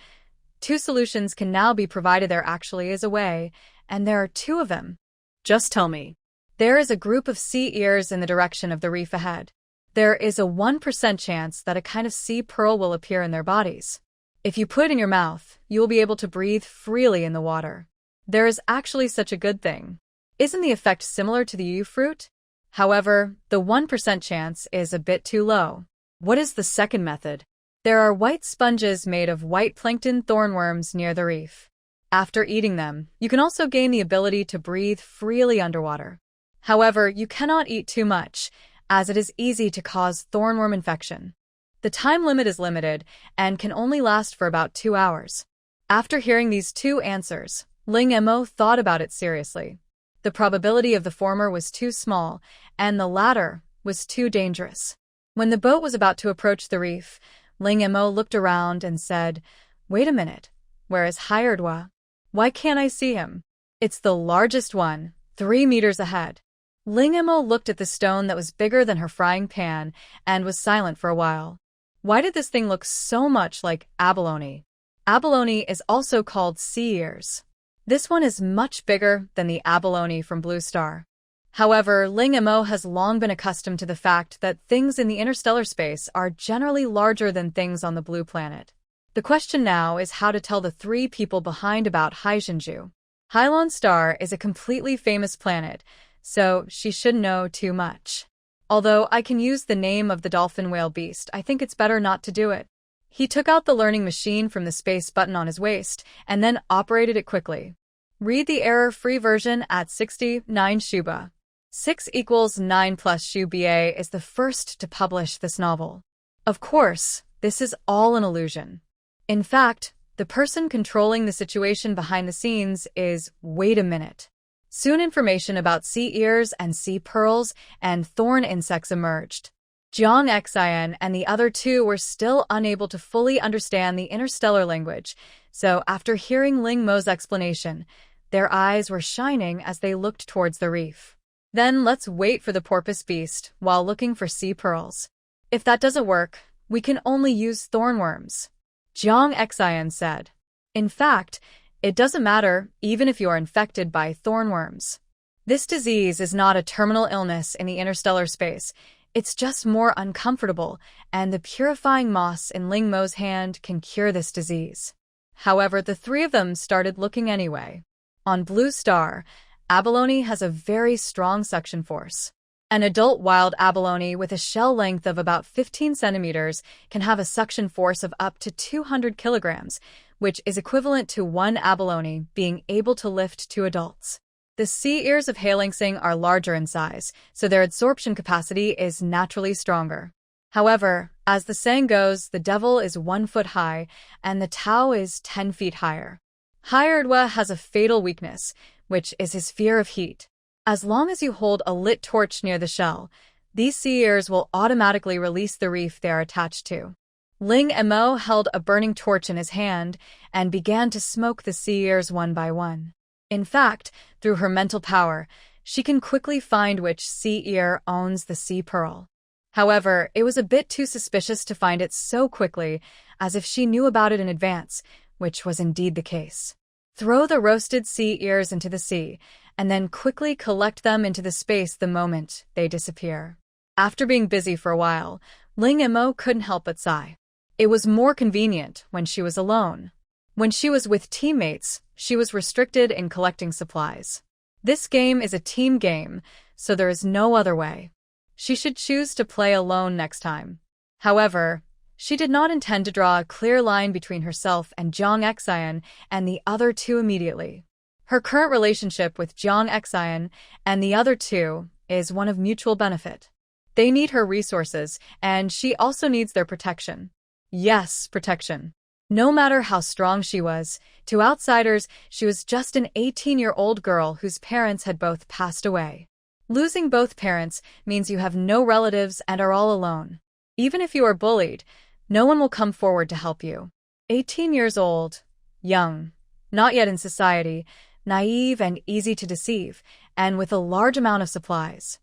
2 solutions can now be provided. There actually is a way, and there are 2 of them. Just tell me. There is a group of sea ears in the direction of the reef ahead. There is a 1% chance that a kind of sea pearl will appear in their bodies. If you put it in your mouth, you will be able to breathe freely in the water. There is actually such a good thing. Isn't the effect similar to the yu fruit? However, the 1% chance is a bit too low. What is the second method? There are white sponges made of white plankton thornworms near the reef. After eating them, you can also gain the ability to breathe freely underwater. However, you cannot eat too much, as it is easy to cause thornworm infection. The time limit is limited and can only last for about 2 hours. After hearing these 2 answers, Ling Mo thought about it seriously. The probability of the former was too small, and the latter was too dangerous. When the boat was about to approach the reef, Ling Mo looked around and said, "Wait a minute, where is Hyerdwa? Why can't I see him? It's the largest one, 3 meters ahead." Ling Mo looked at the stone that was bigger than her frying pan and was silent for a while. Why did this thing look so much like abalone? Abalone is also called sea ears. This one is much bigger than the abalone from Blue Star. However, Ling Mo has long been accustomed to the fact that things in the interstellar space are generally larger than things on the blue planet. The question now is how to tell the 3 people behind about Haijinju. Hylon Star is a completely famous planet, so she should know too much. Although I can use the name of the dolphin whale beast, I think it's better not to do it. He took out the learning machine from the space button on his waist and then operated it quickly. Read the error-free version at 69 Shuba. 6 equals 9 plus Shuba is the first to publish this novel. Of course, this is all an illusion. In fact, the person controlling the situation behind the scenes is, wait a minute. Soon information about sea ears and sea pearls and thorn insects emerged. Jiang Xian and the other 2 were still unable to fully understand the interstellar language, so after hearing Ling Mo's explanation, their eyes were shining as they looked towards the reef. Then let's wait for the porpoise beast while looking for sea pearls. If that doesn't work, we can only use thornworms, Jiang Xian said. In fact, it doesn't matter even if you are infected by thornworms. This disease is not a terminal illness in the interstellar space. It's just more uncomfortable, and the purifying moss in Ling Mo's hand can cure this disease. However, the three of them started looking anyway. On Blue Star, abalone has a very strong suction force. An adult wild abalone with a shell length of about 15 centimeters can have a suction force of up to 200 kilograms, which is equivalent to one abalone being able to lift two adults. The sea ears of Hailingsing are larger in size, so their absorption capacity is naturally stronger. However, as the saying goes, the devil is 1 foot high, and the Tao is 10 feet higher. Hyerdwa has a fatal weakness, which is his fear of heat. As long as you hold a lit torch near the shell, these sea ears will automatically release the reef they are attached to. Ling Mo held a burning torch in his hand and began to smoke the sea ears one by one. In fact, through her mental power, she can quickly find which sea ear owns the sea pearl. However, it was a bit too suspicious to find it so quickly, as if she knew about it in advance, which was indeed the case. Throw the roasted sea ears into the sea, and then quickly collect them into the space the moment they disappear. After being busy for a while, Ling Mo couldn't help but sigh. It was more convenient when she was alone. When she was with teammates, she was restricted in collecting supplies. This game is a team game, so there is no other way. She should choose to play alone next time. However, she did not intend to draw a clear line between herself and Jiang Xian and the other two immediately. Her current relationship with Jiang Xian and the other two is one of mutual benefit. They need her resources, and she also needs their protection. Yes, protection. No matter how strong she was, to outsiders, she was just an 18-year-old girl whose parents had both passed away. Losing both parents means you have no relatives and are all alone. Even if you are bullied, no one will come forward to help you. 18 years old, young, not yet in society, naive and easy to deceive, and with a large amount of supplies.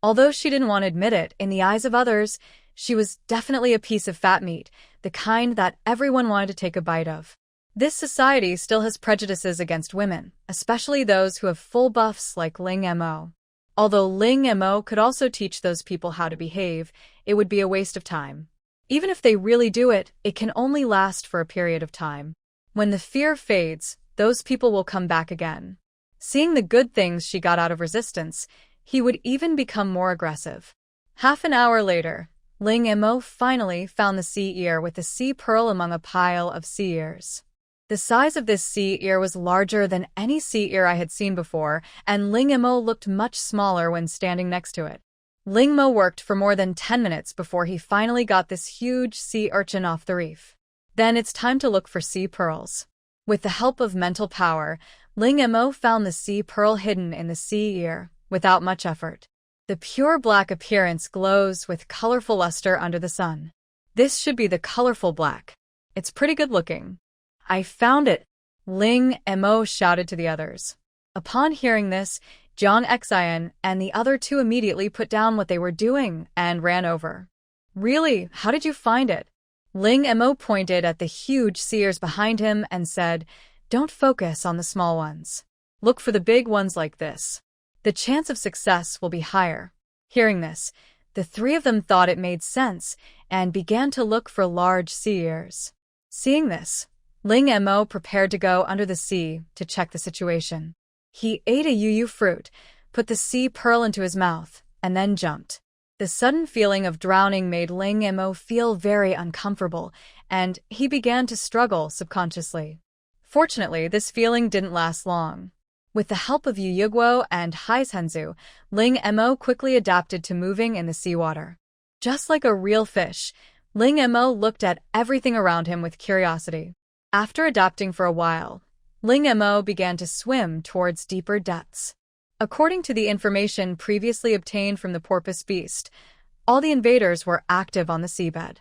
Although she didn't want to admit it, in the eyes of others, she was definitely a piece of fat meat, the kind that everyone wanted to take a bite of. This society still has prejudices against women, especially those who have full buffs like Ling Mo. Although Ling Mo could also teach those people how to behave, it would be a waste of time. Even if they really do it, it can only last for a period of time. When the fear fades, those people will come back again. Seeing the good things she got out of resistance, he would even become more aggressive. Half an hour later, Ling Mo finally found the sea ear with the sea pearl among a pile of sea ears. The size of this sea ear was larger than any sea ear I had seen before, and Ling Mo looked much smaller when standing next to it. Ling Mo worked for more than 10 minutes before he finally got this huge sea urchin off the reef. Then it's time to look for sea pearls. With the help of mental power, Ling Mo found the sea pearl hidden in the sea ear, without much effort. The pure black appearance glows with colorful luster under the sun. This should be the colorful black. It's pretty good looking. I found it! Ling Mo shouted to the others. Upon hearing this, Jiang Xian and the other two immediately put down what they were doing and ran over. Really? How did you find it? Ling Mo pointed at the huge sea ears behind him and said, "Don't focus on the small ones. Look for the big ones like this. The chance of success will be higher." Hearing this, the three of them thought it made sense and began to look for large sea ears. Seeing this, Ling Mo prepared to go under the sea to check the situation. He ate a yuyu fruit, put the sea pearl into his mouth, and then jumped. The sudden feeling of drowning made Ling Mo feel very uncomfortable, and he began to struggle subconsciously. Fortunately, this feeling didn't last long. With the help of Yu Yiguo and Haizenzu, Ling Mo quickly adapted to moving in the seawater. Just like a real fish, Ling Mo looked at everything around him with curiosity. After adapting for a while, Ling Mo began to swim towards deeper depths. According to the information previously obtained from the porpoise beast, all the invaders were active on the seabed.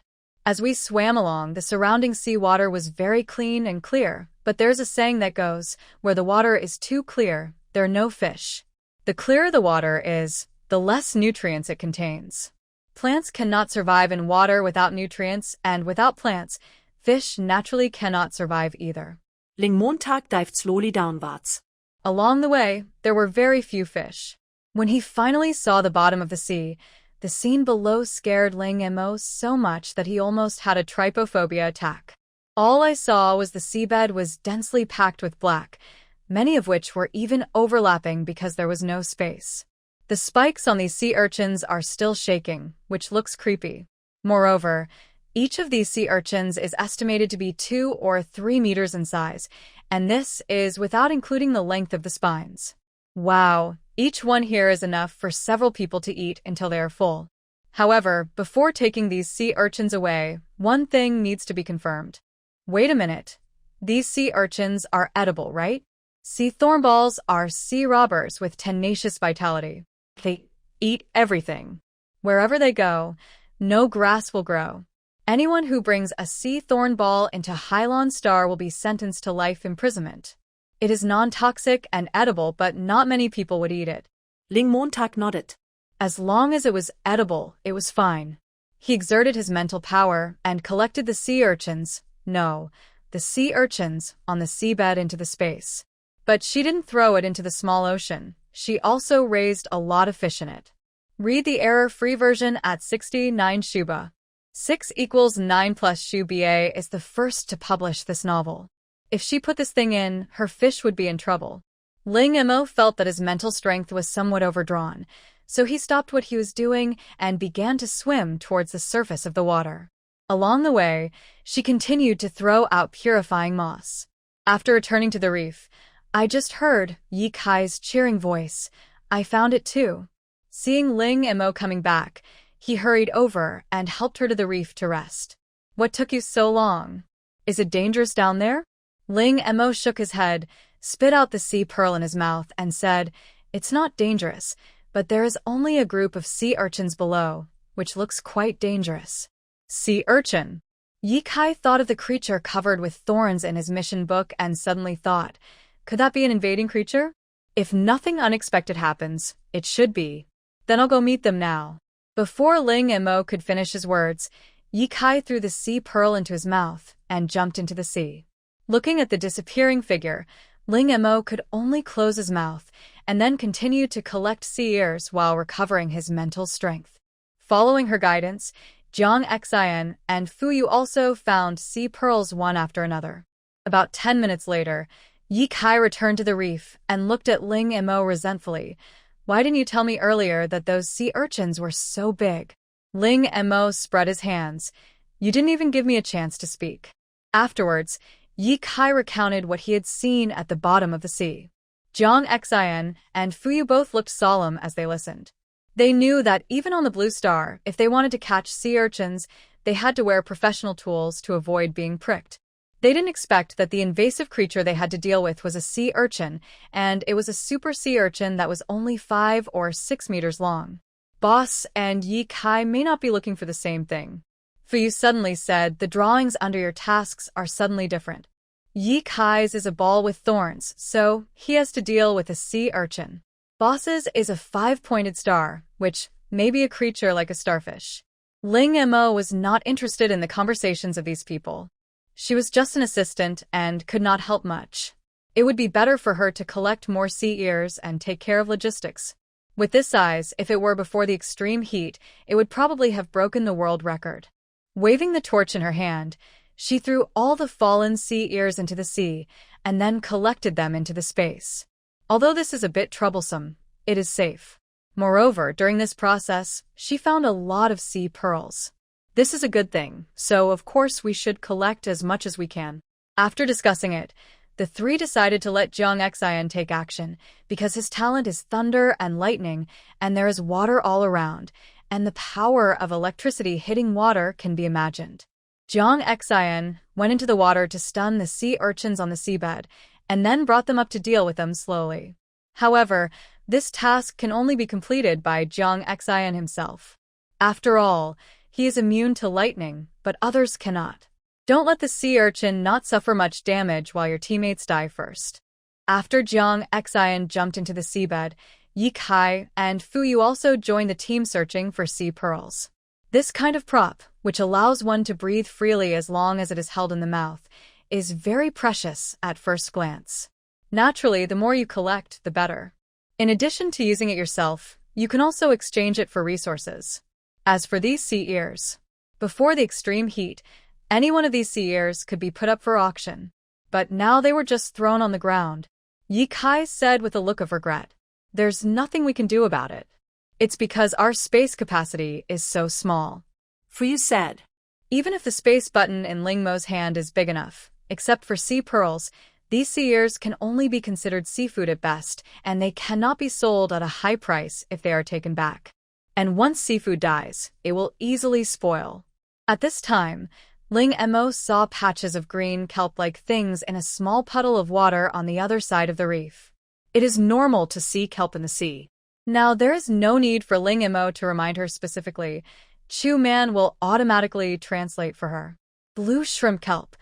As we swam along, the surrounding seawater was very clean and clear, but there's a saying that goes, where the water is too clear, there are no fish. The clearer the water is, the less nutrients it contains. Plants cannot survive in water without nutrients, and without plants, fish naturally cannot survive either. Ling Montag dived slowly downwards. Along the way, there were very few fish. When he finally saw the bottom of the sea, the scene below scared Ling Mo so much that he almost had a trypophobia attack. All I saw was the seabed was densely packed with black, many of which were even overlapping because there was no space. The spikes on these sea urchins are still shaking, which looks creepy. Moreover, each of these sea urchins is estimated to be 2 or 3 meters in size, and this is without including the length of the spines. Wow, each one here is enough for several people to eat until they are full. However, before taking these sea urchins away, one thing needs to be confirmed. Wait a minute. These sea urchins are edible, right? Sea thornballs are sea robbers with tenacious vitality. They eat everything. Wherever they go, no grass will grow. Anyone who brings a sea thornball into Hylon Star will be sentenced to life imprisonment. It is non-toxic and edible, but not many people would eat it. Ling Montag nodded. As long as it was edible, it was fine. He exerted his mental power and collected the sea urchins, the sea urchins, on the seabed into the space. But she didn't throw it into the small ocean. She also raised a lot of fish in it. Read the error-free version at 69 Shuba. 6 equals 9 plus Shuba is the first to publish this novel. If she put this thing in, her fish would be in trouble. Ling Mo felt that his mental strength was somewhat overdrawn, so he stopped what he was doing and began to swim towards the surface of the water. Along the way, she continued to throw out purifying moss. After returning to the reef, I just heard Yi Kai's cheering voice. I found it too. Seeing Ling Mo coming back, he hurried over and helped her to the reef to rest. What took you so long? Is it dangerous down there? Ling Mo shook his head, spit out the sea pearl in his mouth, and said, It's not dangerous, but there is only a group of sea urchins below, which looks quite dangerous. Sea urchin. Yi Kai thought of the creature covered with thorns in his mission book and suddenly thought, could that be an invading creature? If nothing unexpected happens, it should be. Then I'll go meet them now. Before Ling Mo could finish his words, Yi Kai threw the sea pearl into his mouth and jumped into the sea. Looking at the disappearing figure, Ling Mo could only close his mouth and then continue to collect sea ears while recovering his mental strength. Following her guidance, Jiang Xian and Fu Yu also found sea pearls one after another. About 10 minutes later, Yi Kai returned to the reef and looked at Ling Mo resentfully. Why didn't you tell me earlier that those sea urchins were so big? Ling Mo spread his hands. You didn't even give me a chance to speak. Afterwards, Yi Kai recounted what he had seen at the bottom of the sea. Jiang Xian and Fu Yu both looked solemn as they listened. They knew that even on the Blue Star, if they wanted to catch sea urchins, they had to wear professional tools to avoid being pricked. They didn't expect that the invasive creature they had to deal with was a sea urchin, and it was a super sea urchin that was only 5 or 6 meters long. Boss and Yi Kai may not be looking for the same thing. Fu Yu suddenly said, the drawings under your tasks are suddenly different. Yi Kai's is a ball with thorns, so he has to deal with a sea urchin. Boss's is a 5-pointed star, which may be a creature like a starfish. Ling Mo was not interested in the conversations of these people. She was just an assistant and could not help much. It would be better for her to collect more sea ears and take care of logistics. With this size, if it were before the extreme heat, it would probably have broken the world record. Waving the torch in her hand, she threw all the fallen sea ears into the sea and then collected them into the space. Although this is a bit troublesome, it is safe. Moreover, during this process, she found a lot of sea pearls. This is a good thing, so of course we should collect as much as we can. After discussing it, the three decided to let Jiang Xian take action, because his talent is thunder and lightning, and there is water all around, and the power of electricity hitting water can be imagined. Jiang Xian went into the water to stun the sea urchins on the seabed, and then brought them up to deal with them slowly. However, this task can only be completed by Jiang Xian himself. After all, he is immune to lightning, but others cannot. Don't let the sea urchin not suffer much damage while your teammates die first. After Jiang Xian jumped into the seabed, Yi Kai and Fu Yu also joined the team searching for sea pearls. This kind of prop, which allows one to breathe freely as long as it is held in the mouth, is very precious at first glance. Naturally, the more you collect, the better. In addition to using it yourself, you can also exchange it for resources. As for these sea ears, before the extreme heat, any one of these sea ears could be put up for auction. But now they were just thrown on the ground. Ye Kai said with a look of regret. There's nothing we can do about it. It's because our space capacity is so small. Fu said. Even if the space button in Ling Mo's hand is big enough, except for sea pearls, these sea ears can only be considered seafood at best, and they cannot be sold at a high price if they are taken back. And once seafood dies, it will easily spoil. At this time, Ling Mo saw patches of green kelp-like things in a small puddle of water on the other side of the reef. It is normal to see kelp in the sea. Now, there is no need for Ling Mo to remind her specifically. Chu Man will automatically translate for her. Blue shrimp kelp.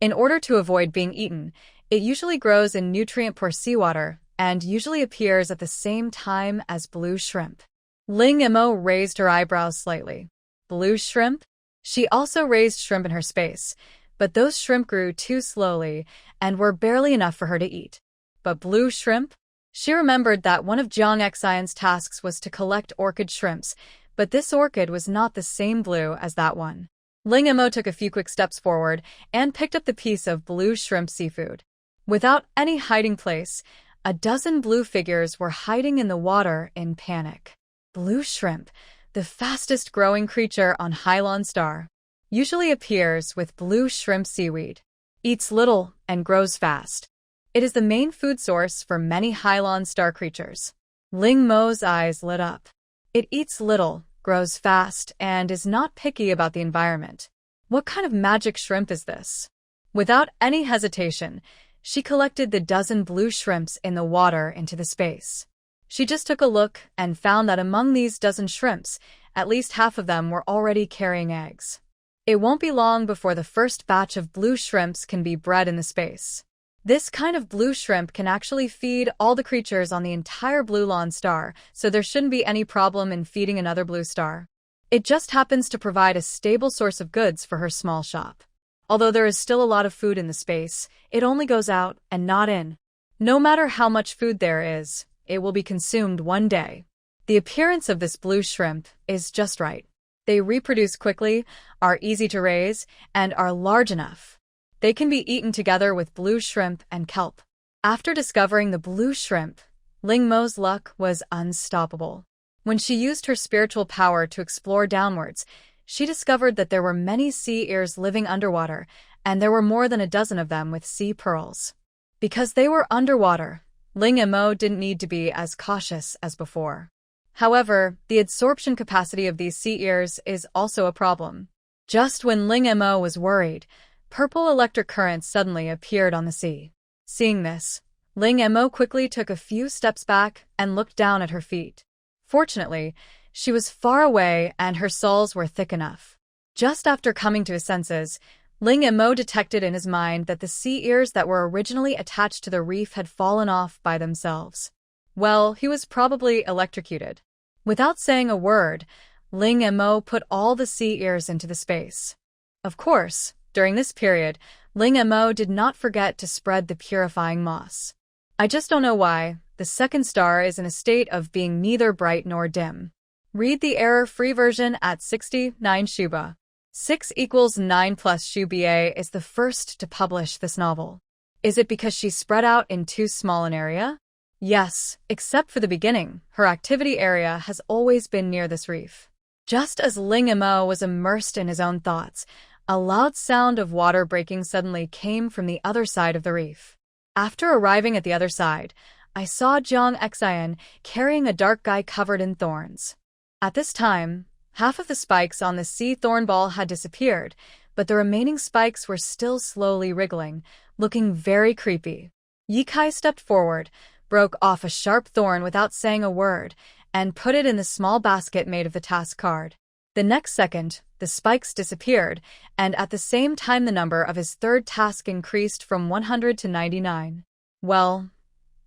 In order to avoid being eaten, it usually grows in nutrient-poor seawater and usually appears at the same time as blue shrimp. Ling Mo raised her eyebrows slightly. Blue shrimp? She also raised shrimp in her space, but those shrimp grew too slowly and were barely enough for her to eat. But blue shrimp? She remembered that one of Jiang Xian's tasks was to collect orchid shrimps, but this orchid was not the same blue as that one. Ling Mo took a few quick steps forward and picked up the piece of blue shrimp seafood. Without any hiding place, a dozen blue figures were hiding in the water in panic. Blue shrimp, the fastest growing creature on Hylon Star, usually appears with blue shrimp seaweed, eats little and grows fast. It is the main food source for many Hylon Star creatures. Ling Mo's eyes lit up. It eats little, grows fast, and is not picky about the environment. What kind of magic shrimp is this? Without any hesitation, she collected the dozen blue shrimps in the water into the space. She just took a look and found that among these dozen shrimps, at least half of them were already carrying eggs. It won't be long before the first batch of blue shrimps can be bred in the space. This kind of blue shrimp can actually feed all the creatures on the entire Blue Lawn Star, so there shouldn't be any problem in feeding another blue star. It just happens to provide a stable source of goods for her small shop. Although there is still a lot of food in the space, it only goes out and not in. No matter how much food there is, it will be consumed one day. The appearance of this blue shrimp is just right. They reproduce quickly, are easy to raise, and are large enough. They can be eaten together with blue shrimp and kelp. After discovering the blue shrimp, Ling Mo's luck was unstoppable. When she used her spiritual power to explore downwards, she discovered that there were many sea ears living underwater, and there were more than a dozen of them with sea pearls. Because they were underwater, Ling Mo didn't need to be as cautious as before. However, the absorption capacity of these sea ears is also a problem. Just when Ling Mo was worried, purple electric currents suddenly appeared on the sea. Seeing this, Ling Mo quickly took a few steps back and looked down at her feet. Fortunately, she was far away and her soles were thick enough. Just after coming to his senses, Ling Mo detected in his mind that the sea ears that were originally attached to the reef had fallen off by themselves. Well, he was probably electrocuted. Without saying a word, Ling Mo put all the sea ears into the space. Of course, during this period, Ling Mo did not forget to spread the purifying moss. I just don't know why, the second star is in a state of being neither bright nor dim. Read the error-free version at 69 Shuba. 6 = 9 plus Shuba is the first to publish this novel. Is it because she spread out in too small an area? Yes, except for the beginning, her activity area has always been near this reef. Just as Ling Mo was immersed in his own thoughts, a loud sound of water breaking suddenly came from the other side of the reef. After arriving at the other side, I saw Jiang Xian carrying a dark guy covered in thorns. At this time, half of the spikes on the sea thorn ball had disappeared, but the remaining spikes were still slowly wriggling, looking very creepy. Ye Kai stepped forward, broke off a sharp thorn without saying a word, and put it in the small basket made of the task card. The next second, the spikes disappeared, and at the same time the number of his third task increased from 100 to 99. Well,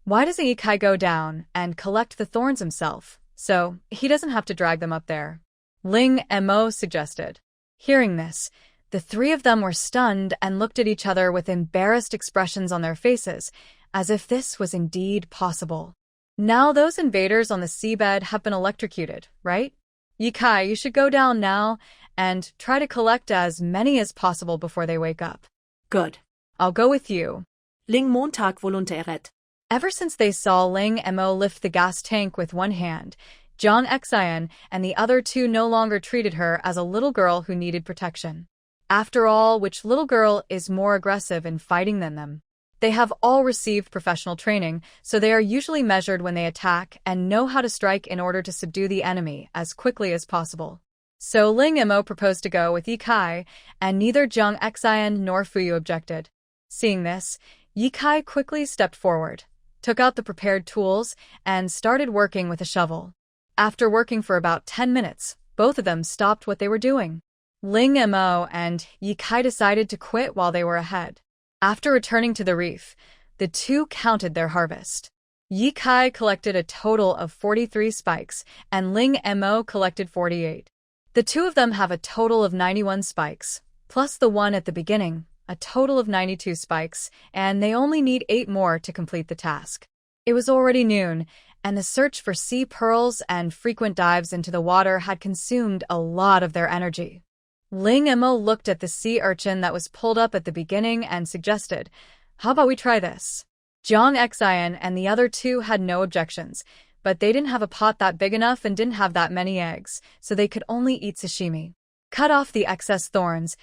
why doesn't Ye Kai go down and collect the thorns himself, so he doesn't have to drag them up there? Ling Mo suggested. Hearing this, The three of them were stunned and looked at each other with embarrassed expressions on their faces, as if this was indeed possible. Now those invaders on the seabed have been electrocuted, right? Yikai, you should go down now and try to collect as many as possible before they wake up. Good. I'll go with you. Ling Montag volontäret. Ever since they saw Ling Mo lift the gas tank with one hand, Jiang Xian and the other two no longer treated her as a little girl who needed protection. After all, which little girl is more aggressive in fighting than them? They have all received professional training, so they are usually measured when they attack and know how to strike in order to subdue the enemy as quickly as possible. So Ling Mo proposed to go with Yikai, and neither Jiang Xian nor Fuyu objected. Seeing this, Yikai quickly stepped forward, took out the prepared tools, and started working with a shovel. After working for about 10 minutes, both of them stopped what they were doing. Ling Mo and Yikai decided to quit while they were ahead. After returning to the reef, the two counted their harvest. Yikai collected a total of 43 spikes, and Ling Mo collected 48. The two of them have a total of 91 spikes, plus the one at the beginning, a total of 92 spikes, and they only need 8 more to complete the task. It was already noon, and the search for sea pearls and frequent dives into the water had consumed a lot of their energy. Ling Mo looked at the sea urchin that was pulled up at the beginning and suggested, "How about we try this?" Jiang Xian and the other two had no objections, but they didn't have a pot that big enough and didn't have that many eggs, so they could only eat sashimi. Cut off the excess thorns,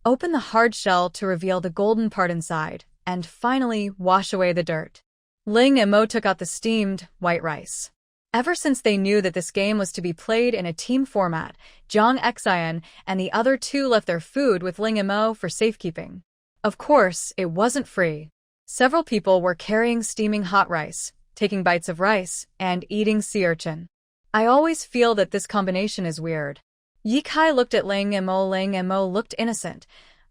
open the hard shell to reveal the golden part inside, and finally wash away the dirt. Ling Mo took out the steamed white rice. Ever since they knew that this game was to be played in a team format, Jiang Xian and the other two left their food with Ling Mo for safekeeping. Of course, it wasn't free. Several people were carrying steaming hot rice, taking bites of rice, and eating sea urchin. I always feel that this combination is weird. Yikai looked at Ling Mo. Ling Mo looked innocent.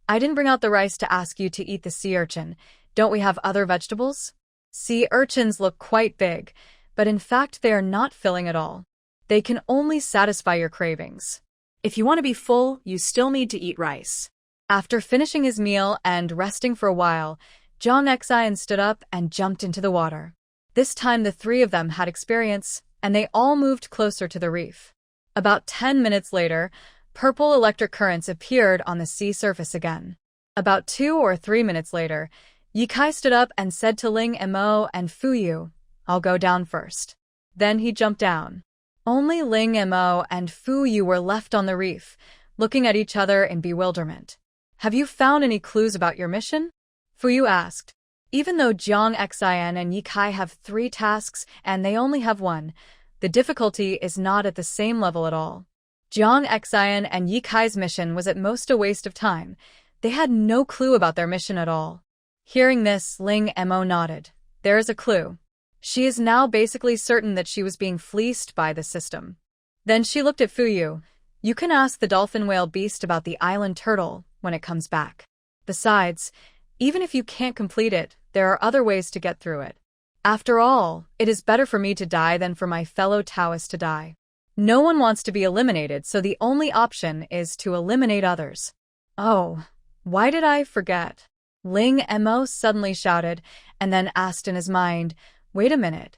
"I didn't bring out the rice to ask you to eat the sea urchin. Don't we have other vegetables?" Sea urchins look quite big, but in fact they are not filling at all. They can only satisfy your cravings. If you want to be full, you still need to eat rice. After finishing his meal and resting for a while, Jiang Xian stood up and jumped into the water. This time the three of them had experience, and they all moved closer to the reef. About 10 minutes later, purple electric currents appeared on the sea surface again. About 2 or 3 minutes later, Yikai stood up and said to Ling Mo and Fuyu, "I'll go down first." Then he jumped down. Only Ling Mo and Fuyu were left on the reef, looking at each other in bewilderment. "Have you found any clues about your mission?" Fuyu asked. Even though Jiang Xian and Yikai have 3 tasks and they only have 1, the difficulty is not at the same level at all. Jiang Xian and Yikai's mission was at most a waste of time. They had no clue about their mission at all. Hearing this, Ling Mo nodded. There is a clue. She is now basically certain that she was being fleeced by the system. Then she looked at Fuyu. "You can ask the dolphin whale beast about the island turtle when it comes back. Besides, even if you can't complete it, there are other ways to get through it. After all, it is better for me to die than for my fellow Taoists to die. No one wants to be eliminated, so the only option is to eliminate others." "Oh, why did I forget?" Ling Mo suddenly shouted, and then asked in his mind, "Wait a minute.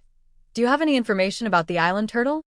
Do you have any information about the island turtle?"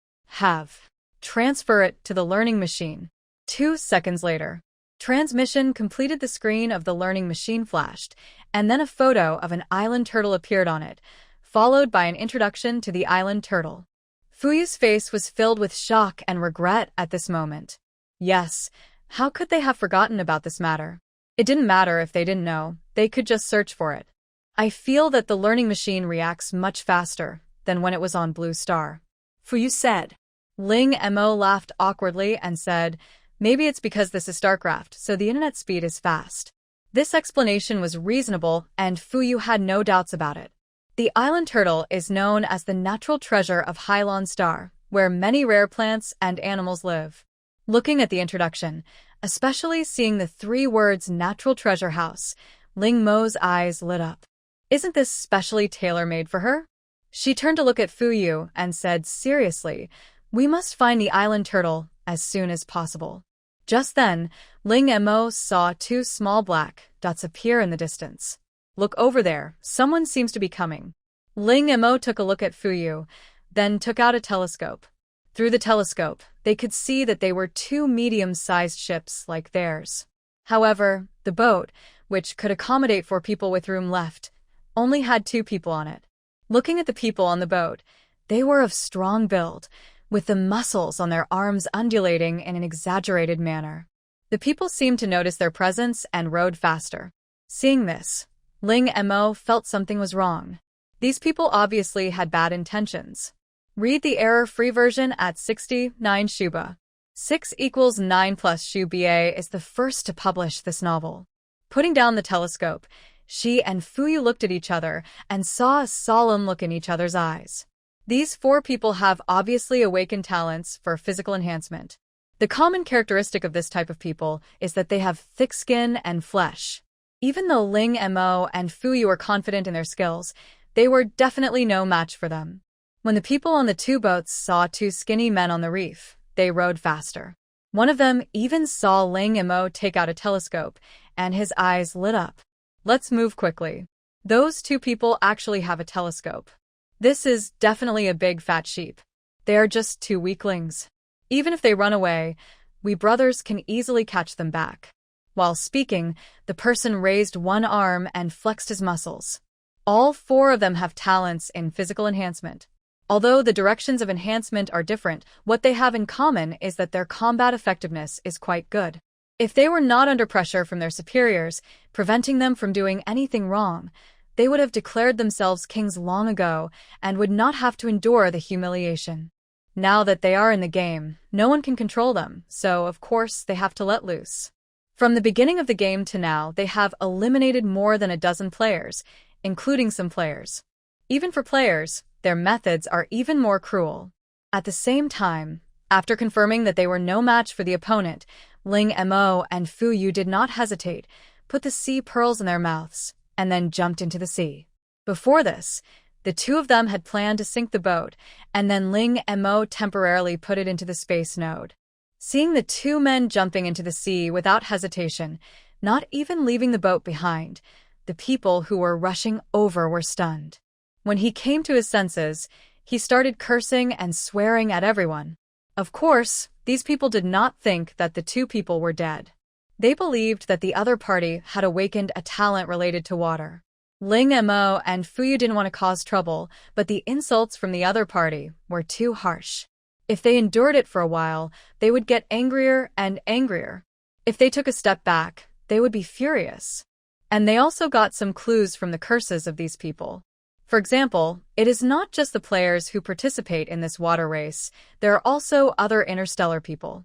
"Have." "Transfer it to the learning machine." 2 seconds later, transmission completed. The screen of the learning machine flashed, and then a photo of an island turtle appeared on it, followed by an introduction to the island turtle. Fuyu's face was filled with shock and regret at this moment. Yes, how could they have forgotten about this matter? It didn't matter if they didn't know, they could just search for it. "I feel that the learning machine reacts much faster than when it was on Blue Star," Fuyu said. Ling Mo laughed awkwardly and said, "Maybe it's because this is StarCraft, so the internet speed is fast." This explanation was reasonable, and Fuyu had no doubts about it. The island turtle is known as the natural treasure of Hylon Star, where many rare plants and animals live. Looking at the introduction, especially seeing the 3 words Natural Treasure House, Ling Mo's eyes lit up. Isn't this specially tailor-made for her? She turned to look at Fuyu and said seriously, "We must find the island turtle as soon as possible." Just then, Ling Mo saw two small black dots appear in the distance. Look over there, someone seems to be coming. Ling Mo took a look at Fuyu, then took out a telescope. Through the telescope, they could see that they were two medium-sized ships like theirs. However, the boat, which could accommodate 4 people with room left, only had 2 people on it. Looking at the people on the boat, they were of strong build, with the muscles on their arms undulating in an exaggerated manner. The people seemed to notice their presence and rowed faster. Seeing this, Ling Mo felt something was wrong. These people obviously had bad intentions. Read the error-free version at 69 Shuba. 6 = 9 plus Shuba is the first to publish this novel. Putting down the telescope, she and Fuyu looked at each other and saw a solemn look in each other's eyes. These 4 people have obviously awakened talents for physical enhancement. The common characteristic of this type of people is that they have thick skin and flesh. Even though Ling Mo and Fuyu are confident in their skills, they were definitely no match for them. When the people on the 2 boats saw 2 skinny men on the reef, they rowed faster. One of them even saw Ling Mo take out a telescope, and his eyes lit up. Let's move quickly. Those 2 people actually have a telescope. This is definitely a big fat sheep. They are just 2 weaklings. Even if they run away, we brothers can easily catch them back. While speaking, the person raised one arm and flexed his muscles. All 4 of them have talents in physical enhancement. Although the directions of enhancement are different, what they have in common is that their combat effectiveness is quite good. If they were not under pressure from their superiors, preventing them from doing anything wrong, they would have declared themselves kings long ago and would not have to endure the humiliation. Now that they are in the game, no one can control them, so of course they have to let loose. From the beginning of the game to now, they have eliminated more than a dozen players, including some players. Even for players, their methods are even more cruel. At the same time, after confirming that they were no match for the opponent, Ling Mo and Fuyu did not hesitate, put the sea pearls in their mouths, and then jumped into the sea. Before this, the 2 of them had planned to sink the boat, and then Ling Mo temporarily put it into the space node. Seeing the 2 men jumping into the sea without hesitation, not even leaving the boat behind, the people who were rushing over were stunned. When he came to his senses, he started cursing and swearing at everyone. Of course, these people did not think that the 2 people were dead. They believed that the other party had awakened a talent related to water. Ling Mo and Fuyu didn't want to cause trouble, but the insults from the other party were too harsh. If they endured it for a while, they would get angrier and angrier. If they took a step back, they would be furious. And they also got some clues from the curses of these people. For example, it is not just the players who participate in this water race, there are also other interstellar people.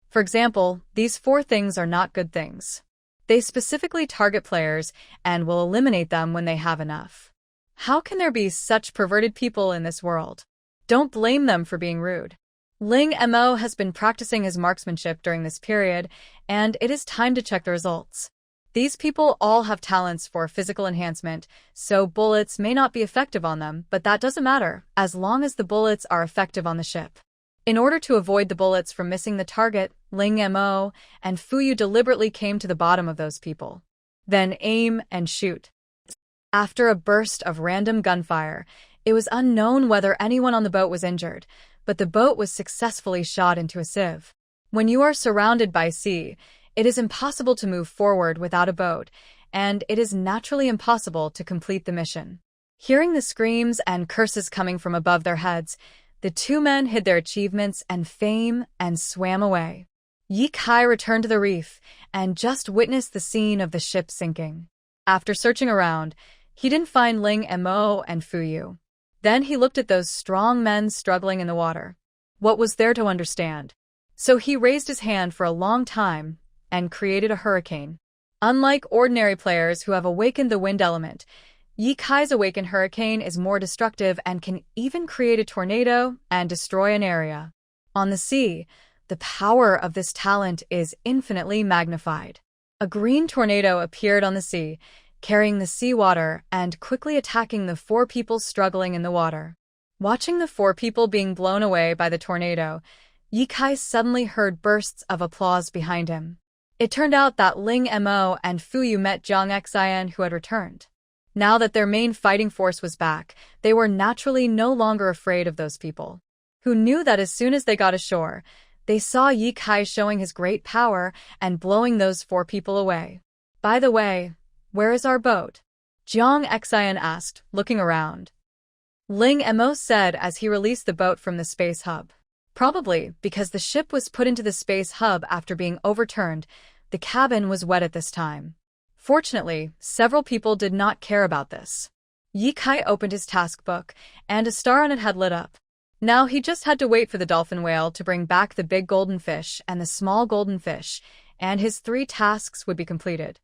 For example, these 4 things are not good things. They specifically target players and will eliminate them when they have enough. How can there be such perverted people in this world? Don't blame them for being rude. Ling Mo has been practicing his marksmanship during this period, and it is time to check the results. These people all have talents for physical enhancement, so bullets may not be effective on them, but that doesn't matter, as long as the bullets are effective on the ship. In order to avoid the bullets from missing the target, Ling Mo and Fuyu deliberately came to the bottom of those people. Then aim and shoot. After a burst of random gunfire, it was unknown whether anyone on the boat was injured, but the boat was successfully shot into a sieve. When you are surrounded by sea, it is impossible to move forward without a boat, and it is naturally impossible to complete the mission. Hearing the screams and curses coming from above their heads, the 2 men hid their achievements and fame and swam away. Yi Kai returned to the reef and just witnessed the scene of the ship sinking. After searching around, he didn't find Ling Mo and Fuyu. Then he looked at those strong men struggling in the water. What was there to understand? So he raised his hand for a long time and created a hurricane. Unlike ordinary players who have awakened the wind element, Yi Kai's awakened hurricane is more destructive and can even create a tornado and destroy an area. On the sea, the power of this talent is infinitely magnified. A green tornado appeared on the sea, carrying the seawater and quickly attacking the 4 people struggling in the water. Watching the 4 people being blown away by the tornado, Ye Kai suddenly heard bursts of applause behind him. It turned out that Ling Mo and Fu Yu met Jiang Xian, who had returned. Now that their main fighting force was back, they were naturally no longer afraid of those people, who knew that as soon as they got ashore, they saw Ye Kai showing his great power and blowing those 4 people away. By the way, where is our boat? Jiang Xian asked, looking around. Ling Mo said as he released the boat from the space hub. Probably because the ship was put into the space hub after being overturned, the cabin was wet at this time. Fortunately, several people did not care about this. Ye Kai opened his task book, and a star on it had lit up. Now he just had to wait for the dolphin whale to bring back the big golden fish and the small golden fish, and his 3 tasks would be completed.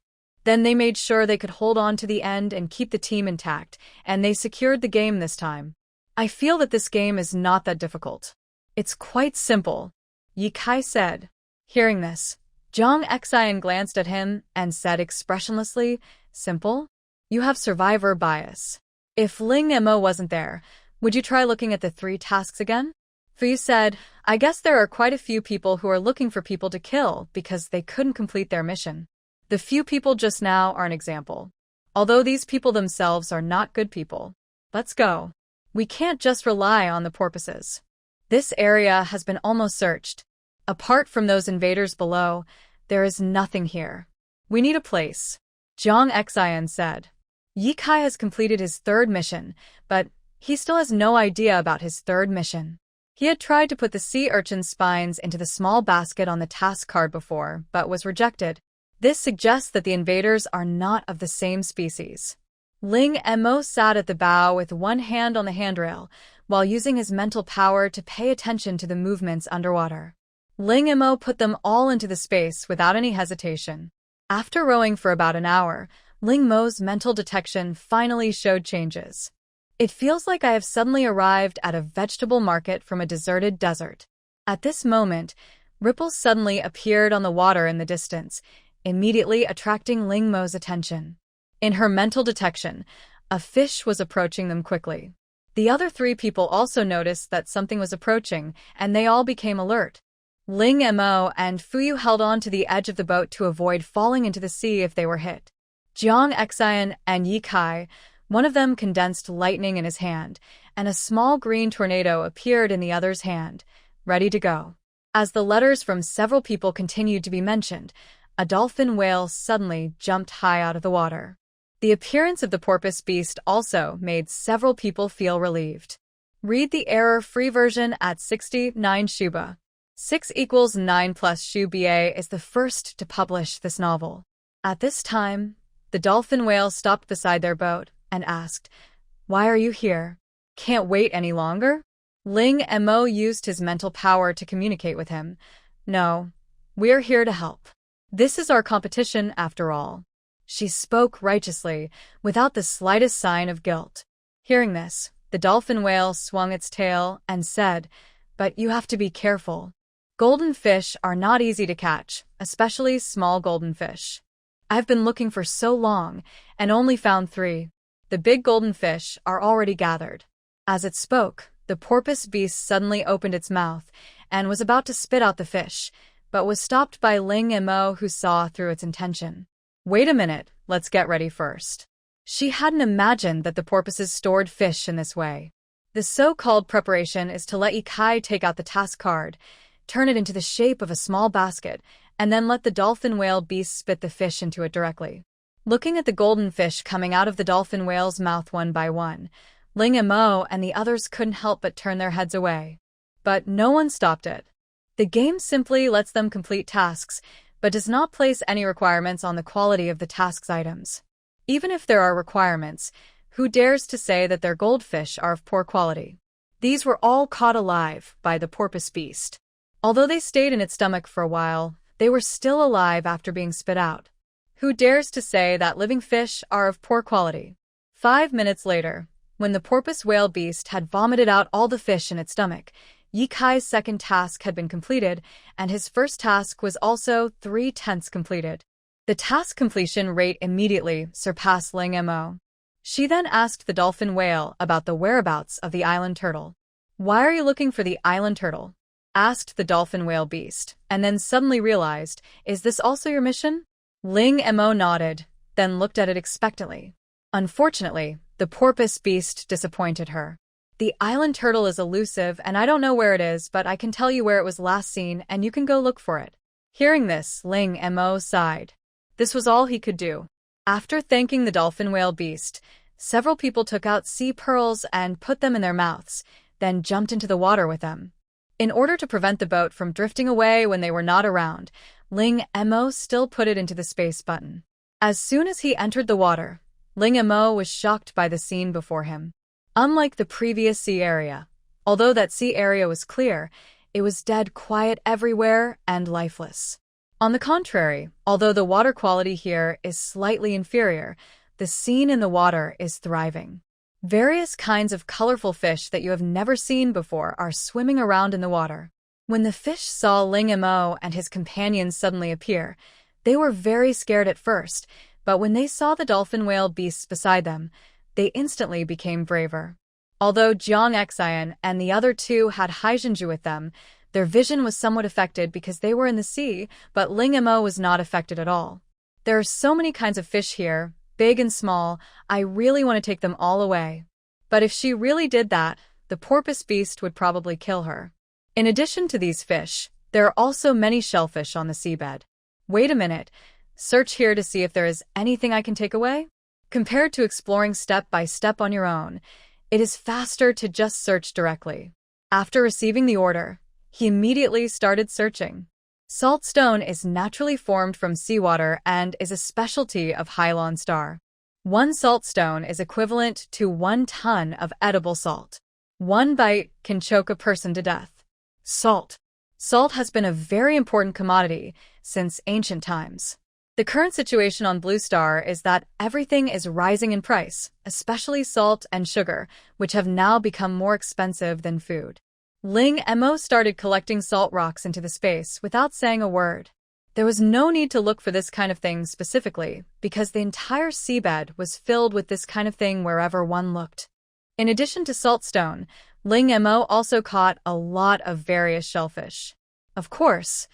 Then they made sure they could hold on to the end and keep the team intact, and they secured the game this time. I feel that this game is not that difficult. It's quite simple, Ye Kai said. Hearing this, Jiang Xian glanced at him and said expressionlessly, simple? You have survivor bias. If Ling Mo wasn't there, would you try looking at the 3 tasks again? Fu Yu said, I guess there are quite a few people who are looking for people to kill because they couldn't complete their mission. The few people just now are an example. Although these people themselves are not good people. Let's go. We can't just rely on the porpoises. This area has been almost searched. Apart from those invaders below, there is nothing here. We need a place, Jiang Xian said. Ye Kai has completed his 3rd mission, but he still has no idea about his 3rd mission. He had tried to put the sea urchin's spines into the small basket on the task card before, but was rejected. This suggests that the invaders are not of the same species. Ling Mo sat at the bow with one hand on the handrail, while using his mental power to pay attention to the movements underwater. Ling Mo put them all into the space without any hesitation. After rowing for about an hour, Ling Mo's mental detection finally showed changes. It feels like I have suddenly arrived at a vegetable market from a deserted desert. At this moment, ripples suddenly appeared on the water in the distance, immediately attracting Ling Mo's attention. In her mental detection, a fish was approaching them quickly. The other 3 people also noticed that something was approaching, and they all became alert. Ling Mo and Fu Yu held on to the edge of the boat to avoid falling into the sea if they were hit. Jiang Xian and Ye Kai, one of them condensed lightning in his hand, and a small green tornado appeared in the other's hand, ready to go. As the letters from several people continued to be mentioned, a dolphin whale suddenly jumped high out of the water. The appearance of the porpoise beast also made several people feel relieved. Read the error-free version at 69 Shuba. 6 = 9 plus Shu Ba is the first to publish this novel. At this time, the dolphin whale stopped beside their boat and asked, Why are you here? Can't wait any longer? Ling Mo used his mental power to communicate with him. No, we're here to help. This is our competition after all. She spoke righteously, without the slightest sign of guilt. Hearing this, the dolphin whale swung its tail and said, But you have to be careful. Golden fish are not easy to catch, especially small golden fish. I've been looking for so long, and only found 3. The big golden fish are already gathered. As it spoke, the porpoise beast suddenly opened its mouth, and was about to spit out the fish, but was stopped by Ling Mo, who saw through its intention. Wait a minute, let's get ready first. She hadn't imagined that the porpoises stored fish in this way. The so-called preparation is to let Ye Kai take out the task card, turn it into the shape of a small basket, and then let the dolphin whale beast spit the fish into it directly. Looking at the golden fish coming out of the dolphin whale's mouth one by one, Ling Mo and the others couldn't help but turn their heads away. But no one stopped it. The game simply lets them complete tasks, but does not place any requirements on the quality of the task's items. Even if there are requirements, who dares to say that their goldfish are of poor quality? These were all caught alive by the porpoise beast. Although they stayed in its stomach for a while, they were still alive after being spit out. Who dares to say that living fish are of poor quality? 5 minutes later, when the porpoise whale beast had vomited out all the fish in its stomach, Ye Kai's 2nd task had been completed, and his 1st task was also 3/10 completed. The task completion rate immediately surpassed Ling Mo. She then asked the dolphin whale about the whereabouts of the island turtle. Why are you looking for the island turtle? asked the dolphin whale beast, and then suddenly realized, is this also your mission? Ling Mo nodded, then looked at it expectantly. Unfortunately, the porpoise beast disappointed her. The island turtle is elusive, and I don't know where it is, but I can tell you where it was last seen, and you can go look for it. Hearing this, Ling Mo sighed. This was all he could do. After thanking the dolphin whale beast, several people took out sea pearls and put them in their mouths, then jumped into the water with them. In order to prevent the boat from drifting away when they were not around, Ling Mo still put it into the space button. As soon as he entered the water, Ling Mo was shocked by the scene before him. Unlike the previous sea area, although that sea area was clear, it was dead quiet everywhere and lifeless. On the contrary, although the water quality here is slightly inferior, the scene in the water is thriving. Various kinds of colorful fish that you have never seen before are swimming around in the water. When the fish saw Ling Mo and his companions suddenly appear, they were very scared at first, but when they saw the dolphin whale beasts beside them, they instantly became braver. Although Jiang Xian and the other two had Haijinju with them, their vision was somewhat affected because they were in the sea, but Ling Mo was not affected at all. There are so many kinds of fish here, big and small, I really want to take them all away. But if she really did that, the porpoise beast would probably kill her. In addition to these fish, there are also many shellfish on the seabed. Wait a minute, search here to see if there is anything I can take away? Compared to exploring step by step on your own, it is faster to just search directly. After receiving the order, he immediately started searching. Saltstone is naturally formed from seawater and is a specialty of Hylon Star. One saltstone is equivalent to 1 ton of edible salt. One bite can choke a person to death. Salt. Salt has been a very important commodity since ancient times. The current situation on Blue Star is that everything is rising in price, especially salt and sugar, which have now become more expensive than food. Ling Mo started collecting salt rocks into the space without saying a word. There was no need to look for this kind of thing specifically, because the entire seabed was filled with this kind of thing wherever one looked. In addition to saltstone, Ling Mo also caught a lot of various shellfish. Of course,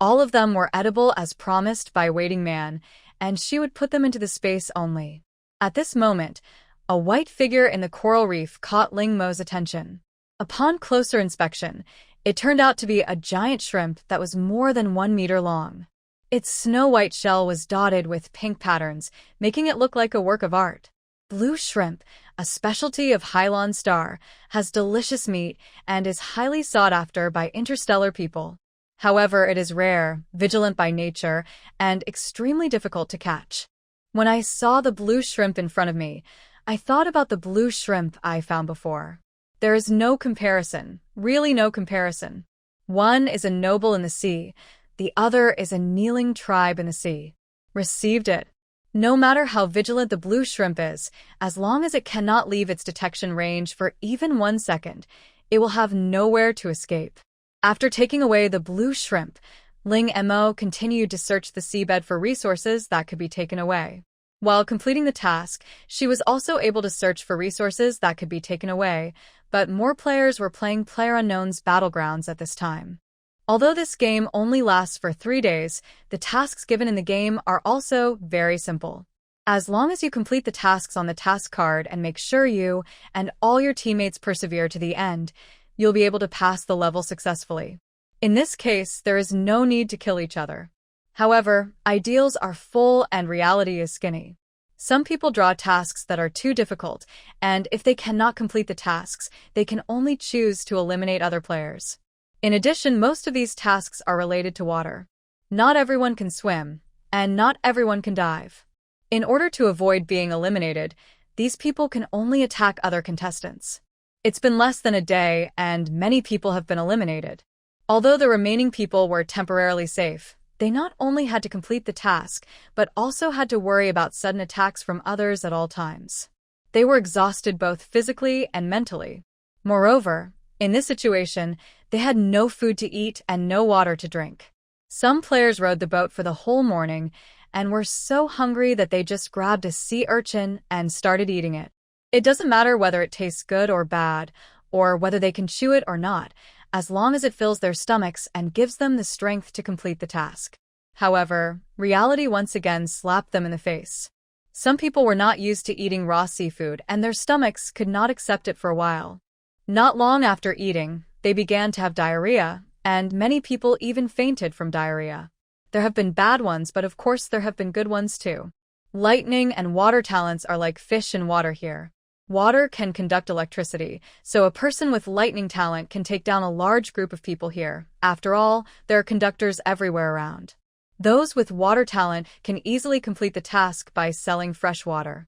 all of them were edible as promised by Waiting Man, and she would put them into the space only. At this moment, a white figure in the coral reef caught Ling Mo's attention. Upon closer inspection, it turned out to be a giant shrimp that was more than 1 meter long. Its snow-white shell was dotted with pink patterns, making it look like a work of art. Blue shrimp, a specialty of Hylon Star, has delicious meat and is highly sought after by interstellar people. However, it is rare, vigilant by nature, and extremely difficult to catch. When I saw the blue shrimp in front of me, I thought about the blue shrimp I found before. There is no comparison, really no comparison. One is a noble in the sea, the other is a kneeling tribe in the sea. Received it. No matter how vigilant the blue shrimp is, as long as it cannot leave its detection range for even 1 second, it will have nowhere to escape. After taking away the blue shrimp, Ling Mo continued to search the seabed for resources that could be taken away. While completing the task, she was also able to search for resources that could be taken away, but more players were playing PlayerUnknown's Battlegrounds at this time. Although this game only lasts for 3 days, the tasks given in the game are also very simple. As long as you complete the tasks on the task card and make sure you and all your teammates persevere to the end, you'll be able to pass the level successfully. In this case, there is no need to kill each other. However, ideals are full and reality is skinny. Some people draw tasks that are too difficult, and if they cannot complete the tasks, they can only choose to eliminate other players. In addition, most of these tasks are related to water. Not everyone can swim, and not everyone can dive. In order to avoid being eliminated, these people can only attack other contestants. It's been less than a day, and many people have been eliminated. Although the remaining people were temporarily safe, they not only had to complete the task, but also had to worry about sudden attacks from others at all times. They were exhausted both physically and mentally. Moreover, in this situation, they had no food to eat and no water to drink. Some players rowed the boat for the whole morning and were so hungry that they just grabbed a sea urchin and started eating it. It doesn't matter whether it tastes good or bad, or whether they can chew it or not, as long as it fills their stomachs and gives them the strength to complete the task. However, reality once again slapped them in the face. Some people were not used to eating raw seafood, and their stomachs could not accept it for a while. Not long after eating, they began to have diarrhea, and many people even fainted from diarrhea. There have been bad ones, but of course there have been good ones too. Lightning and water talents are like fish in water here. Water can conduct electricity, so a person with lightning talent can take down a large group of people here. After all, there are conductors everywhere around. Those with water talent can easily complete the task by selling fresh water.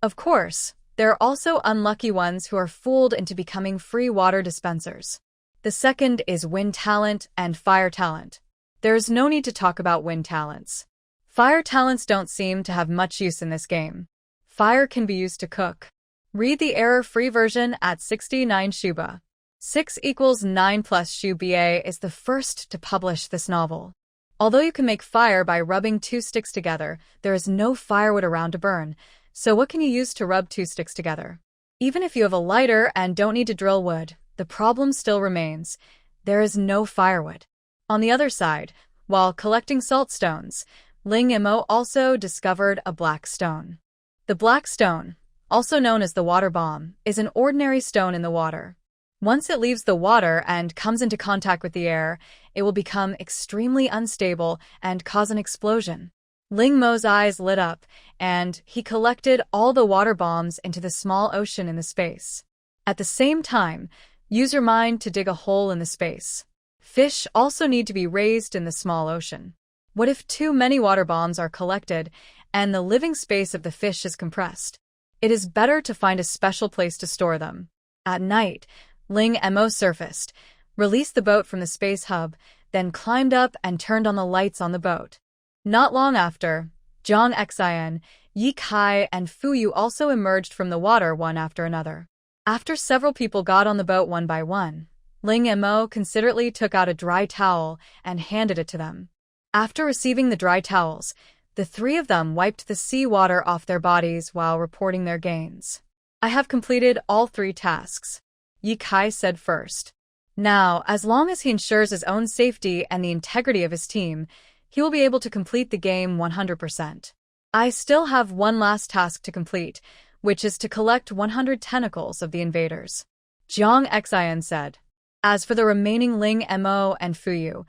Of course, there are also unlucky ones who are fooled into becoming free water dispensers. The second is wind talent and fire talent. There is no need to talk about wind talents. Fire talents don't seem to have much use in this game. Fire can be used to cook. Read the error-free version at 69 Shuba. 6 equals 9 plus Shuba is the first to publish this novel. Although you can make fire by rubbing 2 sticks together, there is no firewood around to burn, so what can you use to rub 2 sticks together? Even if you have a lighter and don't need to drill wood, the problem still remains. There is no firewood. On the other side, while collecting salt stones, Ling Mo also discovered a black stone. The black stone, also known as the water bomb, is an ordinary stone in the water. Once it leaves the water and comes into contact with the air, it will become extremely unstable and cause an explosion. Ling Mo's eyes lit up, and he collected all the water bombs into the small ocean in the space. At the same time, use your mind to dig a hole in the space. Fish also need to be raised in the small ocean. What if too many water bombs are collected and the living space of the fish is compressed? It is better to find a special place to store them. At night, Ling Mo surfaced, released the boat from the space hub, then climbed up and turned on the lights on the boat. Not long after, Zhang Xian, Yi Kai, and Fu Yu also emerged from the water one after another. After several people got on the boat one by one, Ling Mo considerately took out a dry towel and handed it to them. After receiving the dry towels, the 3 of them wiped the sea water off their bodies while reporting their gains. I have completed all 3 tasks, Yi Kai said first. Now, as long as he ensures his own safety and the integrity of his team, he will be able to complete the game 100%. I still have one last task to complete, which is to collect 100 tentacles of the invaders, Zhang Xian said. As for the remaining Ling Mo and Fu Yu,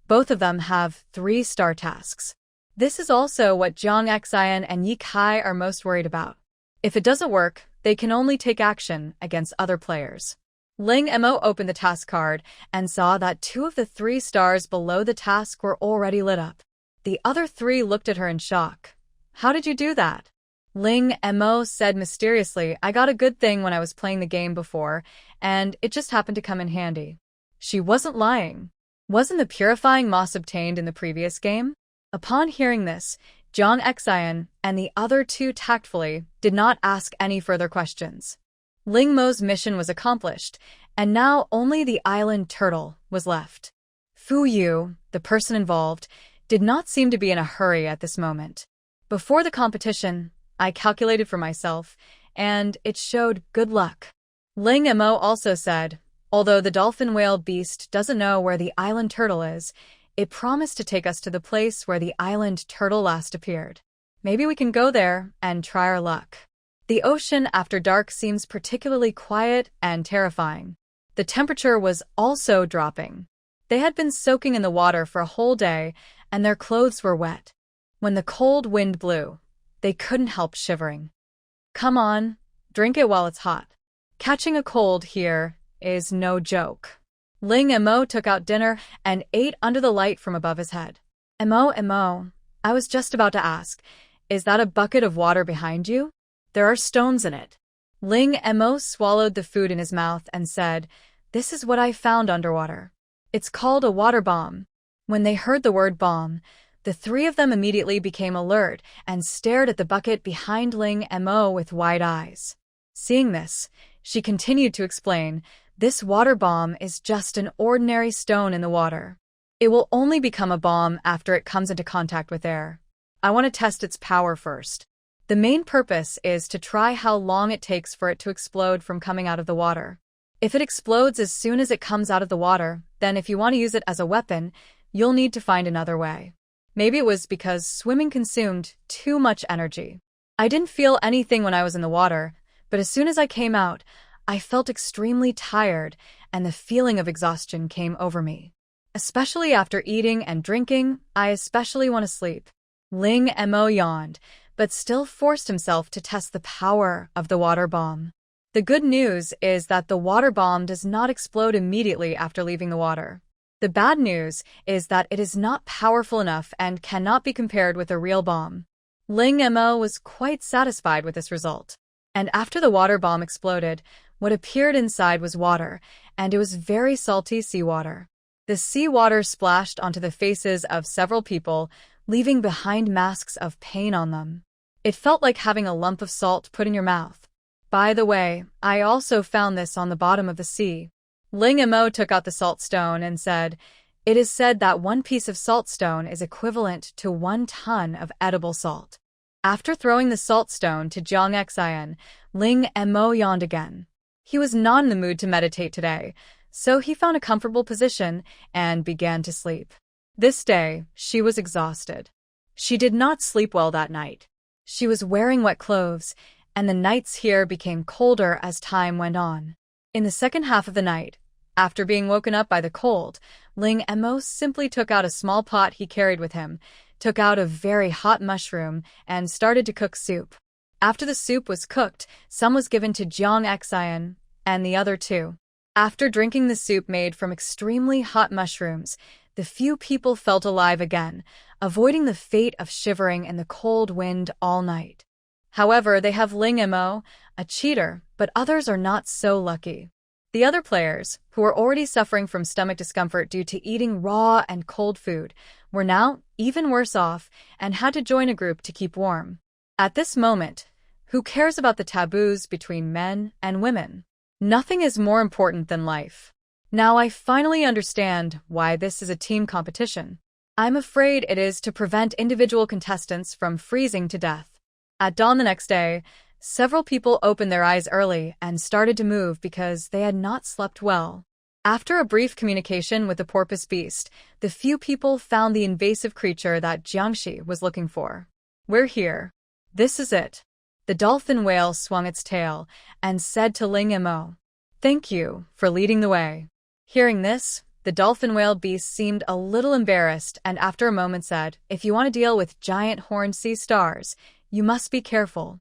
both of them have 3-star tasks. This is also what Zhang Xian and Yi Kai are most worried about. If it doesn't work, they can only take action against other players. Ling Mo opened the task card and saw that 2 of the 3 stars below the task were already lit up. The other 3 looked at her in shock. How did you do that? Ling Mo said mysteriously, I got a good thing when I was playing the game before, and it just happened to come in handy. She wasn't lying. Wasn't the purifying moss obtained in the previous game? Upon hearing this, Zhang Xian and the other 2 tactfully did not ask any further questions. Ling Mo's mission was accomplished, and now only the island turtle was left. Fu Yu, the person involved, did not seem to be in a hurry at this moment. Before the competition, I calculated for myself, and it showed good luck. Ling Mo also said, although the dolphin whale beast doesn't know where the island turtle is, it promised to take us to the place where the island turtle last appeared. Maybe we can go there and try our luck. The ocean after dark seems particularly quiet and terrifying. The temperature was also dropping. They had been soaking in the water for a whole day, and their clothes were wet. When the cold wind blew, they couldn't help shivering. Come on, drink it while it's hot. Catching a cold here is no joke. Ling Mo took out dinner and ate under the light from above his head. Mo, I was just about to ask, is that a bucket of water behind you? There are stones in it. Ling Mo swallowed the food in his mouth and said, this is what I found underwater. It's called a water bomb. When they heard the word bomb, the 3 of them immediately became alert and stared at the bucket behind Ling Mo with wide eyes. Seeing this, she continued to explain, this water bomb is just an ordinary stone in the water. It will only become a bomb after it comes into contact with air. I want to test its power first. The main purpose is to try how long it takes for it to explode from coming out of the water. If it explodes as soon as it comes out of the water, then if you want to use it as a weapon, you'll need to find another way. Maybe it was because swimming consumed too much energy. I didn't feel anything when I was in the water, but as soon as I came out, I felt extremely tired and the feeling of exhaustion came over me. Especially after eating and drinking, I especially want to sleep. Ling Mo yawned, but still forced himself to test the power of the water bomb. The good news is that the water bomb does not explode immediately after leaving the water. The bad news is that it is not powerful enough and cannot be compared with a real bomb. Ling Mo was quite satisfied with this result. And after the water bomb exploded, what appeared inside was water, and it was very salty seawater. The seawater splashed onto the faces of several people, leaving behind masks of pain on them. It felt like having a lump of salt put in your mouth. By the way, I also found this on the bottom of the sea. Ling Mo took out the salt stone and said, "It is said that one piece of salt stone is equivalent to 1 ton of edible salt." After throwing the salt stone to Jiang Xian, Ling Mo yawned again. He was not in the mood to meditate today, so he found a comfortable position and began to sleep. This day, she was exhausted. She did not sleep well that night. She was wearing wet clothes, and the nights here became colder as time went on. In the second half of the night, after being woken up by the cold, Ling Mo simply took out a small pot he carried with him, took out a very hot mushroom, and started to cook soup. After the soup was cooked, some was given to Jiang Xian, and the other two. After drinking the soup made from extremely hot mushrooms, the few people felt alive again, avoiding the fate of shivering in the cold wind all night. However, they have Ling Mo, a cheater, but others are not so lucky. The other players, who were already suffering from stomach discomfort due to eating raw and cold food, were now even worse off and had to join a group to keep warm. At this moment, who cares about the taboos between men and women? Nothing is more important than life. Now I finally understand why this is a team competition. I'm afraid it is to prevent individual contestants from freezing to death. At dawn the next day, several people opened their eyes early and started to move because they had not slept well. After a brief communication with the porpoise beast, the few people found the invasive creature that Jiangxi was looking for. "We're here. This is it." The dolphin whale swung its tail and said to Ling Mo, "Thank you for leading the way." Hearing this, the dolphin whale beast seemed a little embarrassed and after a moment said, "If you want to deal with giant horned sea stars, you must be careful.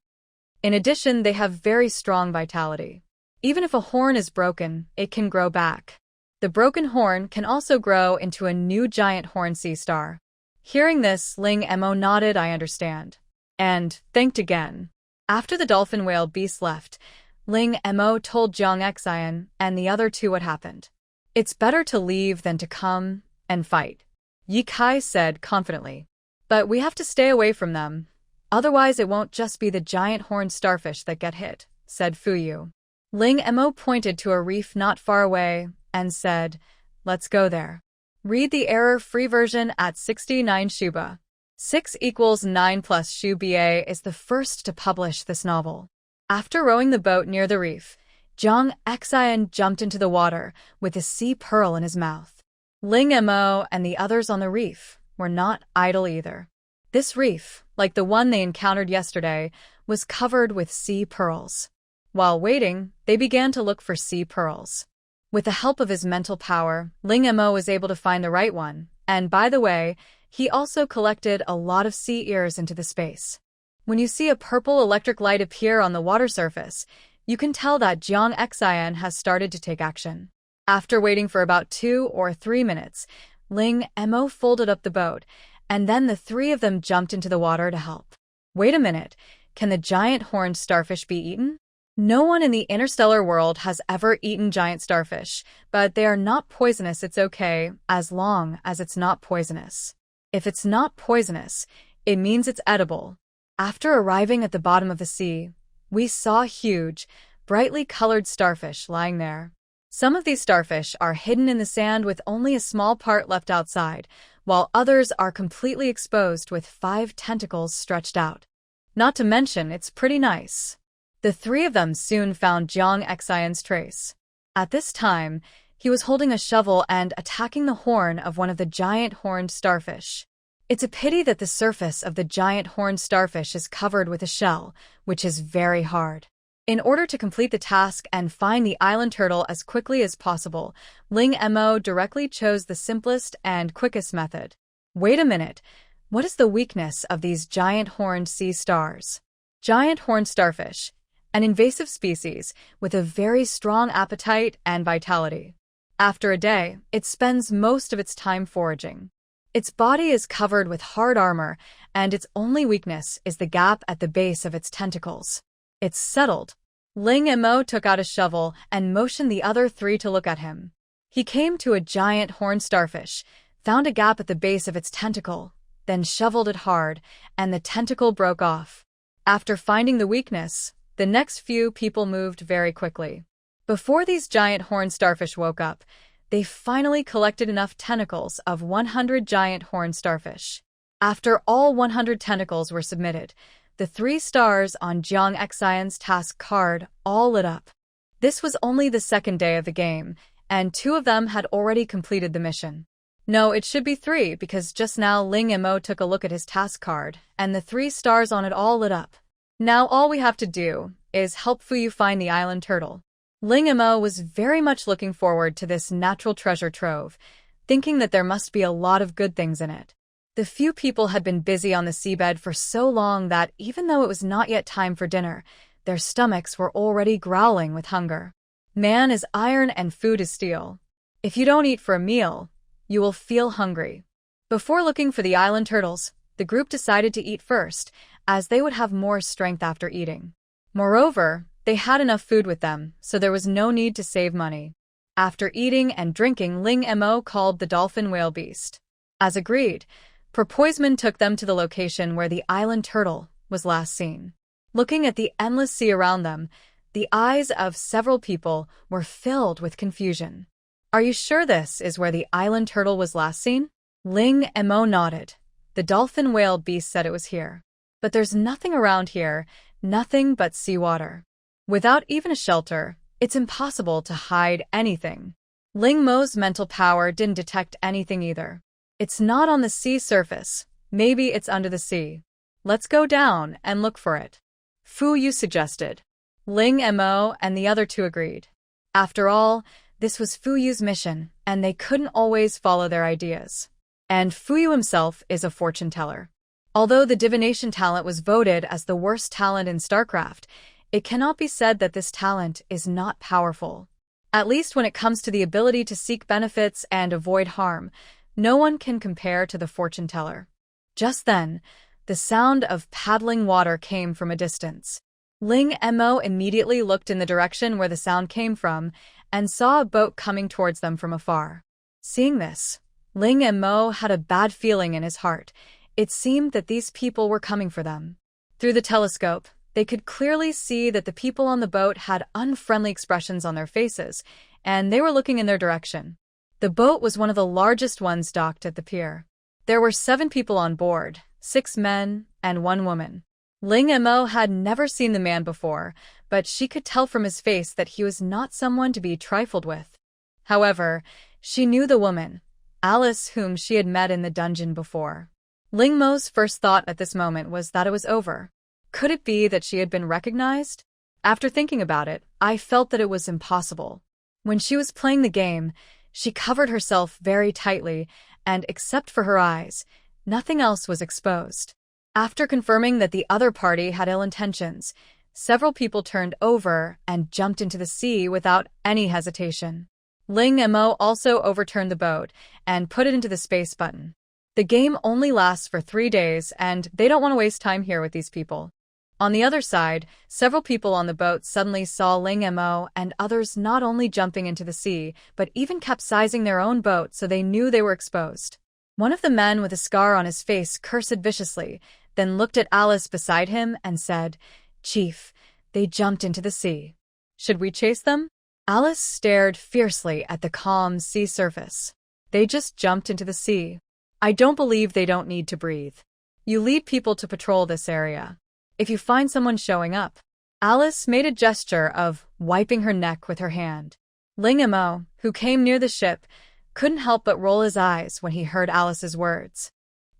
In addition, they have very strong vitality. Even if a horn is broken, it can grow back. The broken horn can also grow into a new giant horned sea star." Hearing this, Ling Mo nodded, "I understand," and thanked again. After the dolphin whale beast left, Ling Mo told Jiang Xian and the other two what happened. "It's better to leave than to come and fight," Yi Kai said confidently. "But we have to stay away from them. Otherwise it won't just be the giant horned starfish that get hit," said Fu Yu. Ling Mo pointed to a reef not far away and said, "Let's go there." Read the error-free version at 69 Shuba. 6 = 9 plus Shu Ba is the first to publish this novel. After rowing the boat near the reef, Jiang Xian jumped into the water with a sea pearl in his mouth. Ling Mo and the others on the reef were not idle either. This reef, like the one they encountered yesterday, was covered with sea pearls. While waiting, they began to look for sea pearls. With the help of his mental power, Ling Mo was able to find the right one, and by the way, he also collected a lot of sea ears into the space. When you see a purple electric light appear on the water surface, you can tell that Jiang Xian has started to take action. After waiting for about 2 or 3 minutes, Ling Mo folded up the boat, and then the three of them jumped into the water to help. Wait a minute, can the giant horned starfish be eaten? No one in the interstellar world has ever eaten giant starfish, but they are not poisonous. It's okay, as long as it's not poisonous. If it's not poisonous, it means it's edible. After arriving at the bottom of the sea, we saw huge, brightly colored starfish lying there. Some of these starfish are hidden in the sand with only a small part left outside, while others are completely exposed with 5 tentacles stretched out. Not to mention, it's pretty nice. The three of them soon found Jiang Xian's trace. At this time, he was holding a shovel and attacking the horn of one of the giant horned starfish. It's a pity that the surface of the giant horned starfish is covered with a shell, which is very hard. In order to complete the task and find the island turtle as quickly as possible, Ling Mo directly chose the simplest and quickest method. Wait a minute, what is the weakness of these giant horned sea stars? Giant horned starfish, an invasive species with a very strong appetite and vitality. After a day, it spends most of its time foraging. Its body is covered with hard armor, and its only weakness is the gap at the base of its tentacles. It's settled. Ling Mo took out a shovel and motioned the other three to look at him. He came to a giant horned starfish, found a gap at the base of its tentacle, then shoveled it hard, and the tentacle broke off. After finding the weakness, the next few people moved very quickly. Before these giant horned starfish woke up, they finally collected enough tentacles of 100 giant horned starfish. After all 100 tentacles were submitted, the 3 stars on Jiang Xian's task card all lit up. This was only the second day of the game, and 2 of them had already completed the mission. No, it should be 3 because just now Ling Mo took a look at his task card, and the 3 stars on it all lit up. Now all we have to do is help Fuyu find the island turtle. Ling Mo was very much looking forward to this natural treasure trove, thinking that there must be a lot of good things in it. The few people had been busy on the seabed for so long that even though it was not yet time for dinner, their stomachs were already growling with hunger. Man is iron and food is steel. If you don't eat for a meal, you will feel hungry. Before looking for the island turtles, the group decided to eat first, as they would have more strength after eating. Moreover, they had enough food with them, so there was no need to save money. After eating and drinking, Ling Mo called the dolphin whale beast. As agreed, Porpoiseman took them to the location where the island turtle was last seen. Looking at the endless sea around them, the eyes of several people were filled with confusion. Are you sure this is where the island turtle was last seen? Ling Mo nodded. The dolphin whale beast said it was here. But there's nothing around here, nothing but seawater. Without even a shelter, it's impossible to hide anything. Ling Mo's mental power didn't detect anything either. It's not on the sea surface. Maybe it's under the sea. Let's go down and look for it. Fuyu suggested. Ling Mo and the other 2 agreed. After all, this was Fuyu's mission, and they couldn't always follow their ideas. And Fuyu himself is a fortune teller. Although the divination talent was voted as the worst talent in StarCraft, it cannot be said that this talent is not powerful. At least when it comes to the ability to seek benefits and avoid harm, no one can compare to the fortune teller. Just then, the sound of paddling water came from a distance. Ling Mo immediately looked in the direction where the sound came from and saw a boat coming towards them from afar. Seeing this, Ling Mo had a bad feeling in his heart. It seemed that these people were coming for them. Through the telescope, they could clearly see that the people on the boat had unfriendly expressions on their faces, and they were looking in their direction. The boat was one of the largest ones docked at the pier. There were 7 people on board, 6 men and 1 woman. Ling Mo had never seen the man before, but she could tell from his face that he was not someone to be trifled with. However, she knew the woman, Alice, whom she had met in the dungeon before. Ling Mo's first thought at this moment was that it was over. Could it be that she had been recognized? After thinking about it, I felt that it was impossible. When she was playing the game, she covered herself very tightly, and except for her eyes, nothing else was exposed. After confirming that the other party had ill intentions, several people turned over and jumped into the sea without any hesitation. Ling Mo also overturned the boat and put it into the space button. The game only lasts for 3 days, and they don't want to waste time here with these people. On the other side, several people on the boat suddenly saw Ling Mo and others not only jumping into the sea, but even capsizing their own boat, so they knew they were exposed. One of the men with a scar on his face cursed viciously, then looked at Alice beside him and said, "Chief, they jumped into the sea. Should we chase them?" Alice stared fiercely at the calm sea surface. They just jumped into the sea. I don't believe they don't need to breathe. You lead people to patrol this area. If you find someone showing up. Alice made a gesture of wiping her neck with her hand. Ling Mo, who came near the ship, couldn't help but roll his eyes when he heard Alice's words.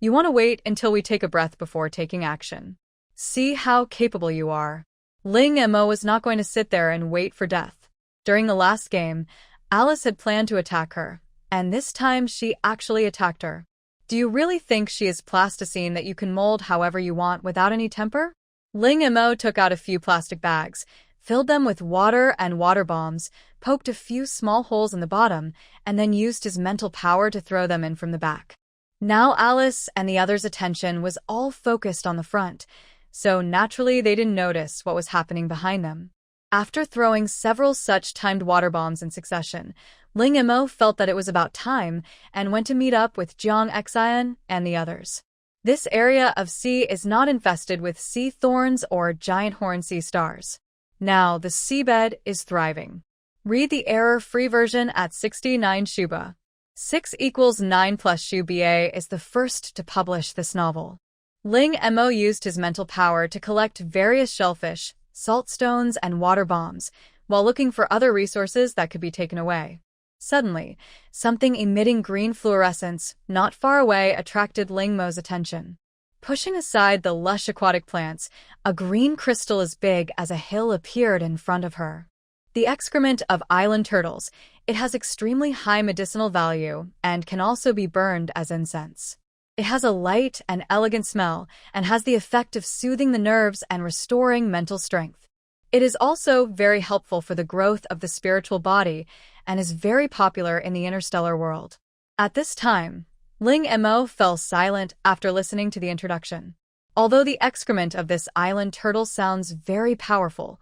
You want to wait until we take a breath before taking action. See how capable you are. Ling Mo was not going to sit there and wait for death. During the last game, Alice had planned to attack her, and this time she actually attacked her. Do you really think she is plasticine that you can mold however you want without any temper? Ling Mo took out a few plastic bags, filled them with water and water bombs, poked a few small holes in the bottom, and then used his mental power to throw them in from the back. Now Alice and the others' attention was all focused on the front, so naturally they didn't notice what was happening behind them. After throwing several such timed water bombs in succession, Ling Mo felt that it was about time and went to meet up with Jiang Xian and the others. This area of sea is not infested with sea thorns or giant horn sea stars. Now the seabed is thriving. Read the error-free version at 69 Shuba. 6 equals 9 plus Shuba is the first to publish this novel. Ling Mo used his mental power to collect various shellfish, salt stones, and water bombs, while looking for other resources that could be taken away. Suddenly, something emitting green fluorescence not far away attracted Ling Mo's attention. Pushing aside the lush aquatic plants, a green crystal as big as a hill appeared in front of her. The excrement of island turtles, it has extremely high medicinal value and can also be burned as incense. It has a light and elegant smell and has the effect of soothing the nerves and restoring mental strength. It is also very helpful for the growth of the spiritual body and is very popular in the interstellar world. At this time, Ling Mo fell silent after listening to the introduction. Although the excrement of this island turtle sounds very powerful,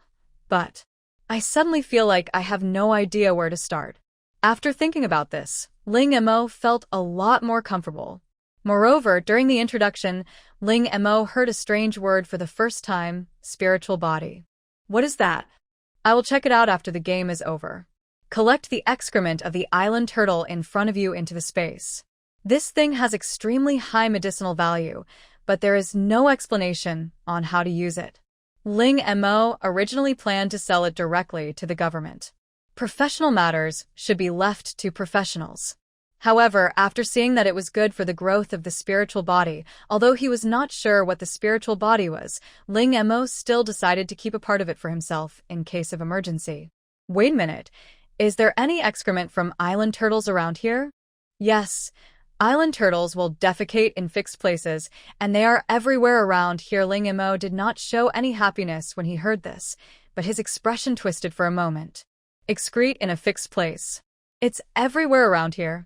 but I suddenly feel like I have no idea where to start. After thinking about this, Ling Mo felt a lot more comfortable. Moreover, during the introduction, Ling Mo heard a strange word for the first time, spiritual body. What is that? I will check it out after the game is over. Collect the excrement of the island turtle in front of you into the space. This thing has extremely high medicinal value, but there is no explanation on how to use it. Ling Mo originally planned to sell it directly to the government. Professional matters should be left to professionals. However, after seeing that it was good for the growth of the spiritual body, although he was not sure what the spiritual body was, Ling Mo still decided to keep a part of it for himself in case of emergency. Wait a minute, is there any excrement from island turtles around here? Yes, island turtles will defecate in fixed places, and they are everywhere around here. Ling Mo did not show any happiness when he heard this, but his expression twisted for a moment. Excrete in a fixed place. It's everywhere around here.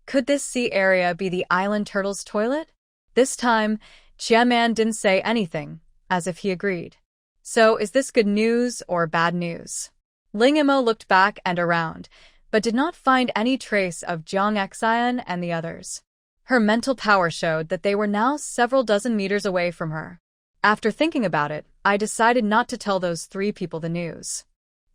Could this sea area be the island turtle's toilet? This time, Chia-man didn't say anything, as if he agreed. So, is this good news or bad news? Ling Mo looked back and around, but did not find any trace of Jiang Xian and the others. Her mental power showed that they were now several dozen meters away from her. After thinking about it, I decided not to tell those 3 people the news.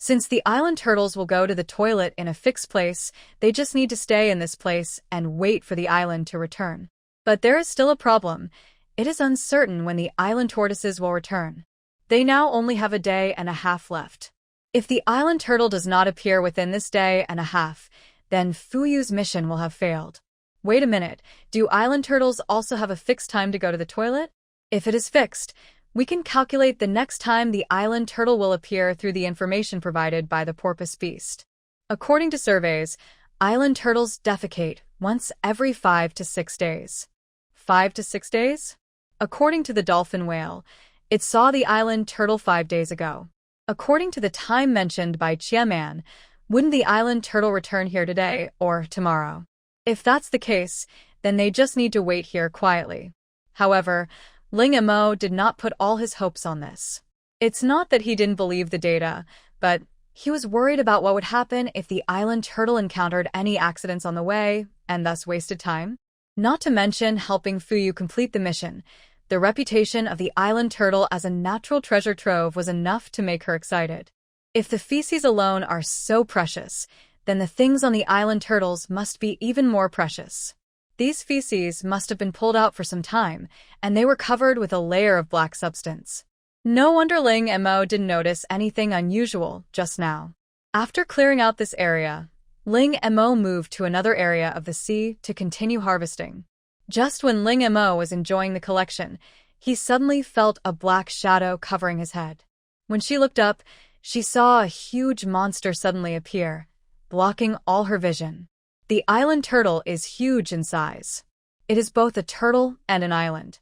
Since the island turtles will go to the toilet in a fixed place, they just need to stay in this place and wait for the island to return. But there is still a problem. It is uncertain when the island tortoises will return. They now only have a day and a half left. If the island turtle does not appear within this day and a half, then Fuyu's mission will have failed. Wait a minute, do island turtles also have a fixed time to go to the toilet? If it is fixed, we can calculate the next time the island turtle will appear through the information provided by the porpoise beast. According to surveys, island turtles defecate once every 5 to 6 days. 5 to 6 days? According to the dolphin whale, it saw the island turtle 5 days ago. According to the time mentioned by Chia-man, wouldn't the island turtle return here today or tomorrow? If that's the case, then they just need to wait here quietly. However, Ling Mo did not put all his hopes on this. It's not that he didn't believe the data, but he was worried about what would happen if the island turtle encountered any accidents on the way and thus wasted time. Not to mention helping Fuyu complete the mission. The reputation of the island turtle as a natural treasure trove was enough to make her excited. If the feces alone are so precious, then the things on the island turtles must be even more precious. These feces must have been pulled out for some time, and they were covered with a layer of black substance. No wonder Ling Mo didn't notice anything unusual just now. After clearing out this area, Ling Mo moved to another area of the sea to continue harvesting. Just when Ling Mo was enjoying the collection, he suddenly felt a black shadow covering his head. When she looked up, she saw a huge monster suddenly appear, blocking all her vision. The island turtle is huge in size. It is both a turtle and an island.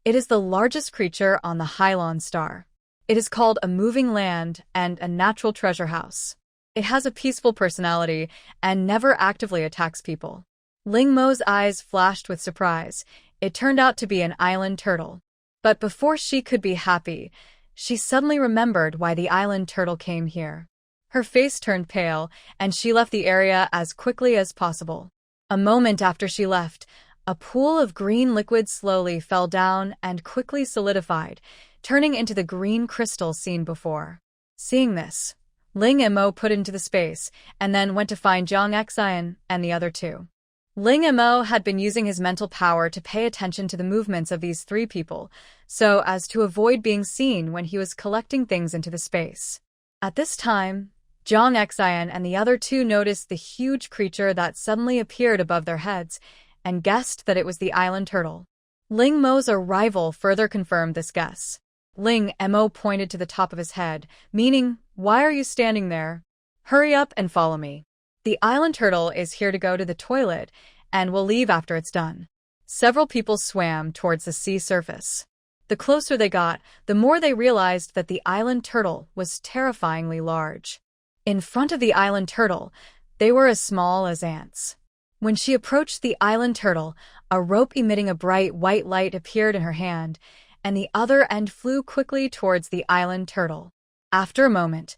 It is the largest creature on the Hylon star. It is called a moving land and a natural treasure house. It has a peaceful personality and never actively attacks people. Ling Mo's eyes flashed with surprise. It turned out to be an island turtle. But before she could be happy, she suddenly remembered why the island turtle came here. Her face turned pale, and she left the area as quickly as possible. A moment after she left, a pool of green liquid slowly fell down and quickly solidified, turning into the green crystal seen before. Seeing this, Ling Mo put into the space and then went to find Jiang Xian and the other two. Ling Mo had been using his mental power to pay attention to the movements of these three people, so as to avoid being seen when he was collecting things into the space. At this time, Jiang Xian and the other two noticed the huge creature that suddenly appeared above their heads and guessed that it was the island turtle. Ling Mo's arrival further confirmed this guess. Ling Mo pointed to the top of his head, meaning, "Why are you standing there? Hurry up and follow me. The island turtle is here to go to the toilet and will leave after it's done." Several people swam towards the sea surface. The closer they got, the more they realized that the island turtle was terrifyingly large. In front of the island turtle, they were as small as ants. When she approached the island turtle, a rope emitting a bright white light appeared in her hand, and the other end flew quickly towards the island turtle. After a moment,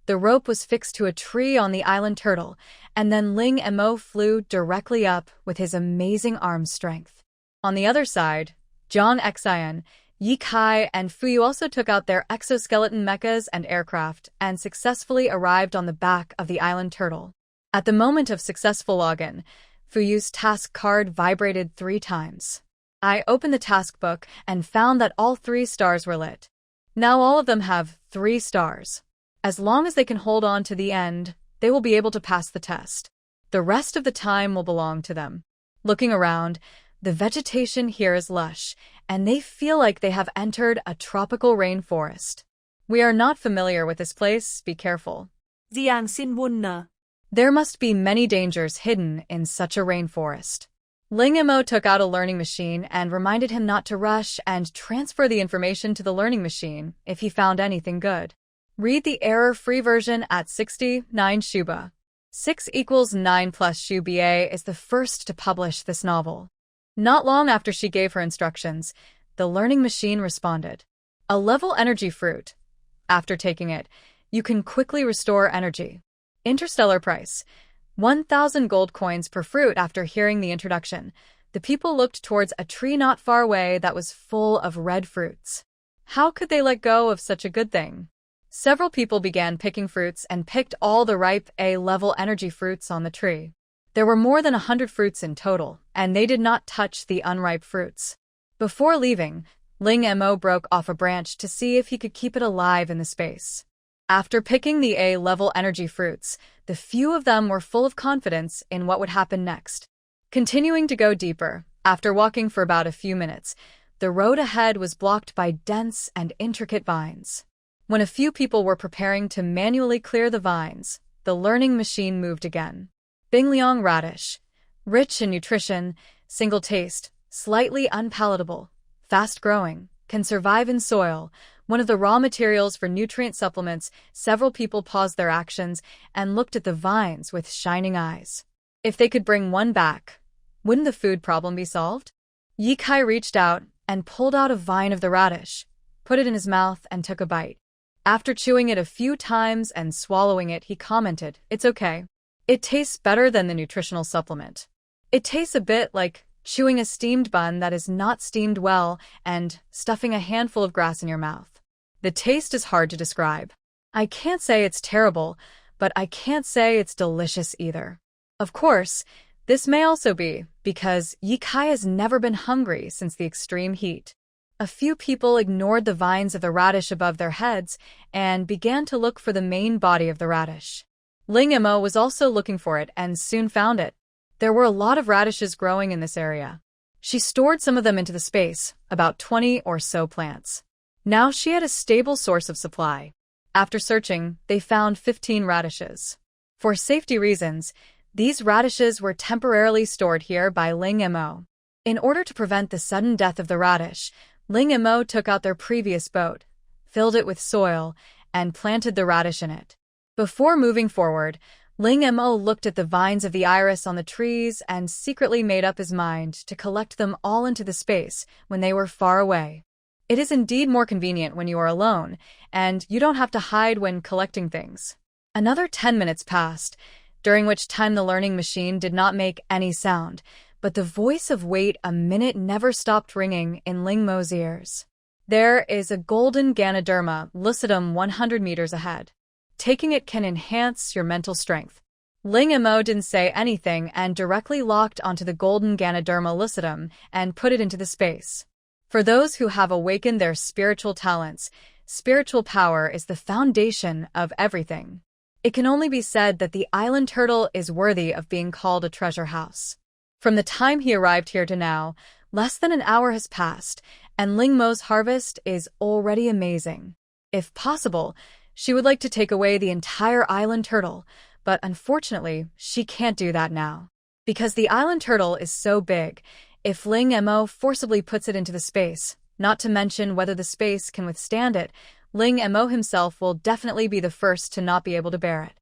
the rope was fixed to a tree on the island turtle, and then Ling Mo flew directly up with his amazing arm strength. On the other side, Jiang Xian, Yi Kai, and Fuyu also took out their exoskeleton mechas and aircraft and successfully arrived on the back of the island turtle. At the moment of successful login, Fuyu's task card vibrated 3 times. I opened the task book and found that all 3 stars were lit. Now all of them have 3 stars. As long as they can hold on to the end, they will be able to pass the test. The rest of the time will belong to them. Looking around, the vegetation here is lush, and they feel like they have entered a tropical rainforest. We are not familiar with this place, be careful. Siang sin Wunder. There must be many dangers hidden in such a rainforest. Ling Mo took out a learning machine and reminded him not to rush and transfer the information to the learning machine if he found anything good. Read the error-free version at 69 Shuba. 6 = 9 plus Shuba is the first to publish this novel. Not long after she gave her instructions, the learning machine responded. A level energy fruit. After taking it, you can quickly restore energy. Interstellar price. 1,000 gold coins per fruit. After hearing the introduction, the people looked towards a tree not far away that was full of red fruits. How could they let go of such a good thing? Several people began picking fruits and picked all the ripe A-level energy fruits on the tree. There were more than 100 fruits in total, and they did not touch the unripe fruits. Before leaving, Ling Mo broke off a branch to see if he could keep it alive in the space. After picking the A-level energy fruits, the few of them were full of confidence in what would happen next. Continuing to go deeper, after walking for about a few minutes, the road ahead was blocked by dense and intricate vines. When a few people were preparing to manually clear the vines, the learning machine moved again. Bingliang radish. Rich in nutrition, single taste, slightly unpalatable, fast-growing, can survive in soil, one of the raw materials for nutrient supplements. Several people paused their actions and looked at the vines with shining eyes. If they could bring one back, wouldn't the food problem be solved? Yi Kai reached out and pulled out a vine of the radish, put it in his mouth and took a bite. After chewing it a few times and swallowing it, he commented, "It's okay. It tastes better than the nutritional supplement. It tastes a bit like chewing a steamed bun that is not steamed well and stuffing a handful of grass in your mouth. The taste is hard to describe. I can't say it's terrible, but I can't say it's delicious either." Of course, this may also be because Yi Kai has never been hungry since the extreme heat. A few people ignored the vines of the radish above their heads and began to look for the main body of the radish. Ling Mo was also looking for it and soon found it. There were a lot of radishes growing in this area. She stored some of them into the space, about 20 or so plants. Now she had a stable source of supply. After searching, they found 15 radishes. For safety reasons, these radishes were temporarily stored here by Ling Mo. In order to prevent the sudden death of the radish, Ling Mo took out their previous boat, filled it with soil, and planted the radish in it. Before moving forward, Ling Mo looked at the vines of the iris on the trees and secretly made up his mind to collect them all into the space when they were far away. It is indeed more convenient when you are alone, and you don't have to hide when collecting things. Another 10 minutes passed, during which time the learning machine did not make any sound, but the voice of "wait a minute" never stopped ringing in Ling Mo's ears. There is a golden Ganoderma lucidum 100 meters ahead. Taking it can enhance your mental strength. Ling Mo didn't say anything and directly locked onto the golden Ganoderma lucidum and put it into the space. For those who have awakened their spiritual talents, spiritual power is the foundation of everything. It can only be said that the island turtle is worthy of being called a treasure house. From the time he arrived here to now, less than an hour has passed, and Ling Mo's harvest is already amazing. If possible, she would like to take away the entire island turtle, but unfortunately, she can't do that now. Because the island turtle is so big, if Ling Mo forcibly puts it into the space, not to mention whether the space can withstand it, Ling Mo himself will definitely be the first to not be able to bear it.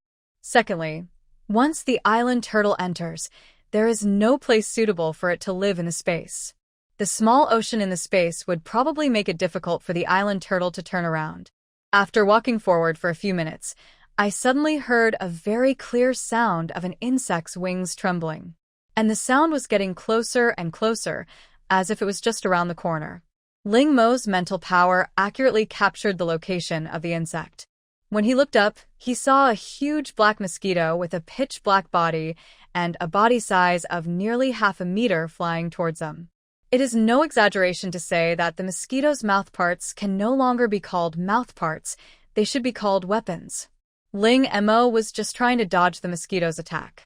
Secondly, once the island turtle enters, there is no place suitable for it to live in the space. The small ocean in the space would probably make it difficult for the island turtle to turn around. After walking forward for a few minutes, I suddenly heard a very clear sound of an insect's wings trembling. And the sound was getting closer and closer, as if it was just around the corner. Ling Mo's mental power accurately captured the location of the insect. When he looked up, he saw a huge black mosquito with a pitch-black body and a body size of nearly half a meter flying towards him. It is no exaggeration to say that the mosquito's mouthparts can no longer be called mouthparts, they should be called weapons. Ling Mo was just trying to dodge the mosquito's attack.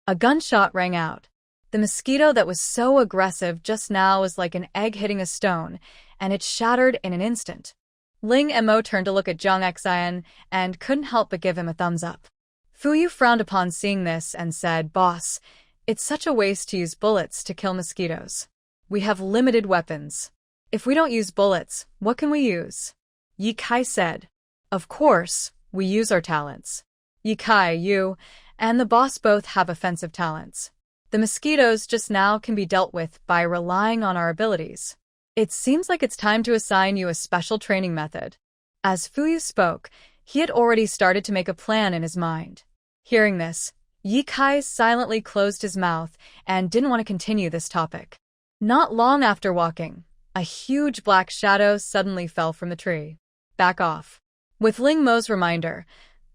A gunshot rang out. The mosquito that was so aggressive just now was like an egg hitting a stone, and it shattered in an instant. Ling Mo turned to look at Zhang Xian and couldn't help but give him a thumbs up. Fuyu frowned upon seeing this and said, "Boss, it's such a waste to use bullets to kill mosquitoes. We have limited weapons. If we don't use bullets, what can we use?" Ye Kai said, "Of course, we use our talents. Ye Kai, you, and the boss both have offensive talents. The mosquitoes just now can be dealt with by relying on our abilities. It seems like it's time to assign you a special training method." As Fuyu spoke, he had already started to make a plan in his mind. Hearing this, Ye Kai silently closed his mouth and didn't want to continue this topic. Not long after walking, a huge black shadow suddenly fell from the tree. "Back off." With Ling Mo's reminder,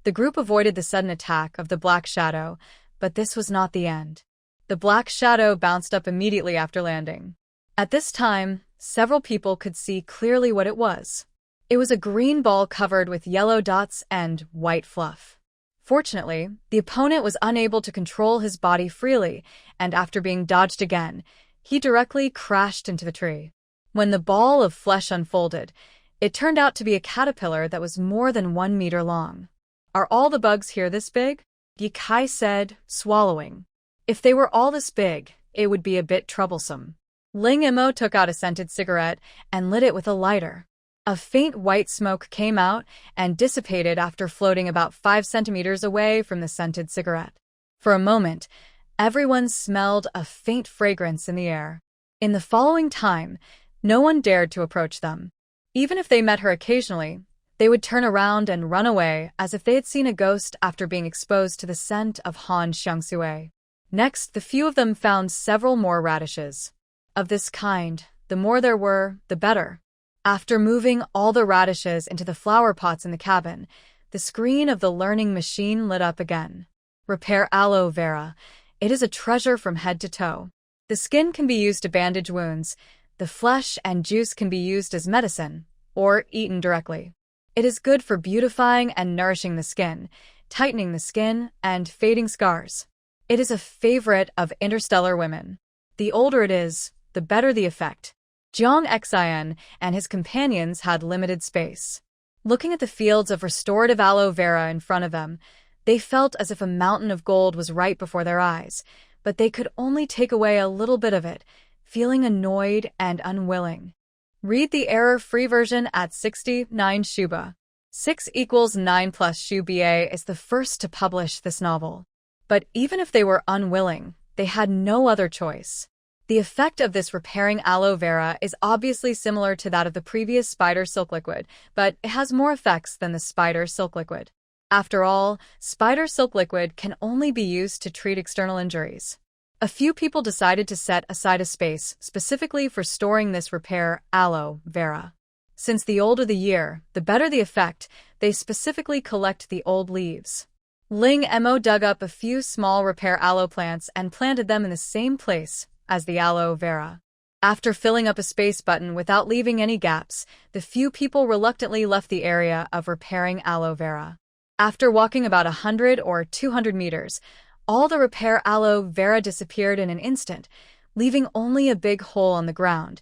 the group avoided the sudden attack of the black shadow, but this was not the end. The black shadow bounced up immediately after landing. At this time, several people could see clearly what it was. It was a green ball covered with yellow dots and white fluff. Fortunately, the opponent was unable to control his body freely, and after being dodged again, he directly crashed into the tree. When the ball of flesh unfolded, it turned out to be a caterpillar that was more than 1 meter long. "Are all the bugs here this big?" Ye Kai said, swallowing. "If they were all this big, it would be a bit troublesome." Ling Mo took out a scented cigarette and lit it with a lighter. A faint white smoke came out and dissipated after floating about 5 centimeters away from the scented cigarette. For a moment, everyone smelled a faint fragrance in the air. In the following time, no one dared to approach them. Even if they met her occasionally, they would turn around and run away as if they had seen a ghost after being exposed to the scent of Han Xiangsue. Next, the few of them found several more radishes. Of this kind, the more there were, the better. After moving all the radishes into the flower pots in the cabin, the screen of the learning machine lit up again. Repair aloe vera. It is a treasure from head to toe. The skin can be used to bandage wounds. The flesh and juice can be used as medicine, or eaten directly. It is good for beautifying and nourishing the skin, tightening the skin and fading scars. It is a favorite of interstellar women. The older it is, the better the effect. Jong Xian and his companions had limited space. Looking at the fields of restorative aloe vera in front of them, they felt as if a mountain of gold was right before their eyes, but they could only take away a little bit of it, feeling annoyed and unwilling. Read the error-free version at 69 Shuba. 6 equals 9 plus Shuba is the first to publish this novel. But even if they were unwilling, they had no other choice. The effect of this repairing aloe vera is obviously similar to that of the previous spider silk liquid, but it has more effects than the spider silk liquid. After all, spider silk liquid can only be used to treat external injuries. A few people decided to set aside a space specifically for storing this repair aloe vera. Since the older the year, the better the effect, they specifically collect the old leaves. Ling Mo dug up a few small repair aloe plants and planted them in the same place as the aloe vera. After filling up a space button without leaving any gaps, the few people reluctantly left the area of repairing aloe vera. After walking about 100 or 200 meters, all the repair aloe vera disappeared in an instant, leaving only a big hole on the ground,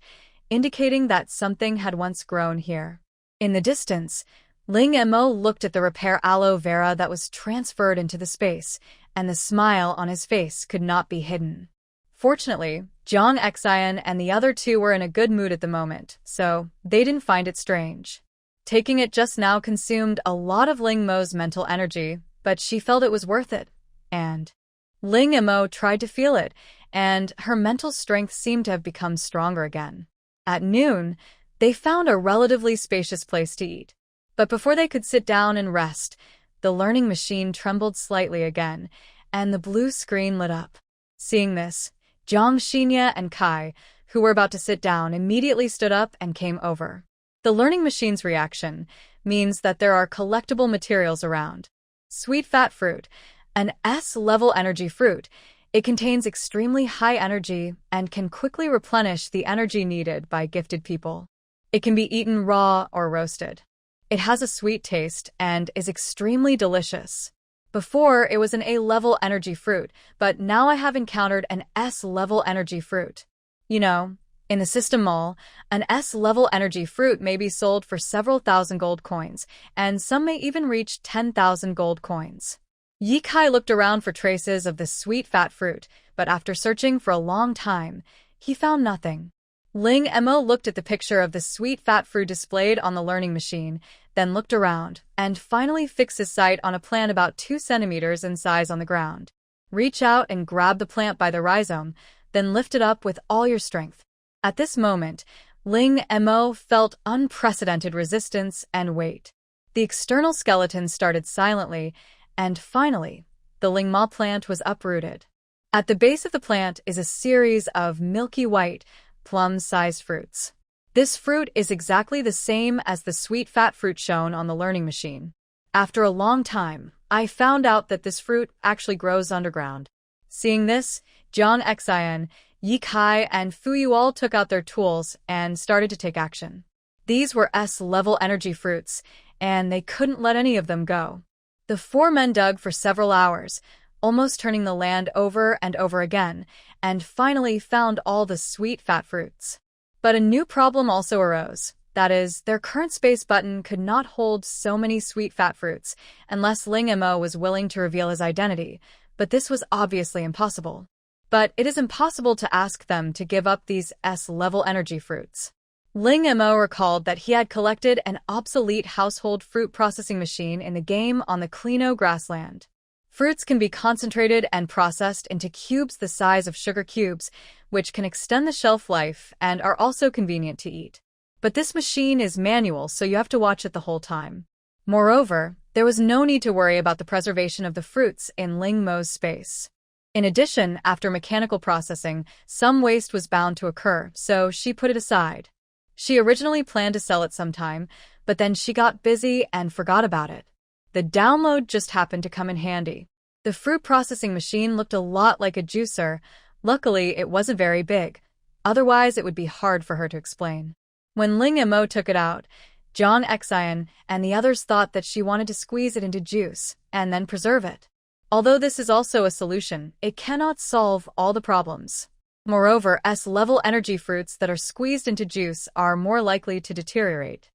indicating that something had once grown here. In the distance, Ling Mo looked at the repair aloe vera that was transferred into the space, and the smile on his face could not be hidden. Fortunately, Jong Xian and the other two were in a good mood at the moment, so they didn't find it strange. Taking it just now consumed a lot of Ling Mo's mental energy, but she felt it was worth it. And Ling Mo tried to feel it, and her mental strength seemed to have become stronger again. At noon, they found a relatively spacious place to eat. But before they could sit down and rest, the learning machine trembled slightly again, and the blue screen lit up. Seeing this, Zhang Xinya and Kai, who were about to sit down, immediately stood up and came over. The learning machine's reaction means that there are collectible materials around. Sweet fat fruit, an S-level energy fruit. It contains extremely high energy and can quickly replenish the energy needed by gifted people. It can be eaten raw or roasted. It has a sweet taste and is extremely delicious. Before, it was an A-level energy fruit, but now I have encountered an S-level energy fruit. You know, in the system mall, an S-level energy fruit may be sold for several thousand gold coins, and some may even reach 10,000 gold coins. Yi Kai looked around for traces of the sweet fat fruit, but after searching for a long time, he found nothing. Ling Mo looked at the picture of the sweet fat fruit displayed on the learning machine, then looked around, and finally fixed his sight on a plant about 2 centimeters in size on the ground. Reach out and grab the plant by the rhizome, then lift it up with all your strength. At this moment, Ling Mo felt unprecedented resistance and weight. The external skeleton started silently, and finally, the Ling Ma plant was uprooted. At the base of the plant is a series of milky white, plum-sized fruits. This fruit is exactly the same as the sweet fat fruit shown on the learning machine. After a long time, I found out that this fruit actually grows underground. Seeing this, Zhang Xian, Yi Kai, and Fu Yu all took out their tools and started to take action. These were S-level energy fruits, and they couldn't let any of them go. The 4 men dug for several hours, almost turning the land over and over again, and finally found all the sweet fat fruits. But a new problem also arose. That is, their current space button could not hold so many sweet fat fruits unless Ling Mo was willing to reveal his identity, but this was obviously impossible. But it is impossible to ask them to give up these S-level energy fruits. Ling Mo recalled that he had collected an obsolete household fruit processing machine in the game on the Clino grassland. Fruits can be concentrated and processed into cubes the size of sugar cubes, which can extend the shelf life and are also convenient to eat. But this machine is manual, so you have to watch it the whole time. Moreover, there was no need to worry about the preservation of the fruits in Ling Mo's space. In addition, after mechanical processing, some waste was bound to occur, so she put it aside. She originally planned to sell it sometime, but then she got busy and forgot about it. The download just happened to come in handy. The fruit processing machine looked a lot like a juicer. Luckily, it wasn't very big. Otherwise, it would be hard for her to explain. When Ling Mo took it out, Jong Exian and the others thought that she wanted to squeeze it into juice and then preserve it. Although this is also a solution, it cannot solve all the problems. Moreover, S-level energy fruits that are squeezed into juice are more likely to deteriorate.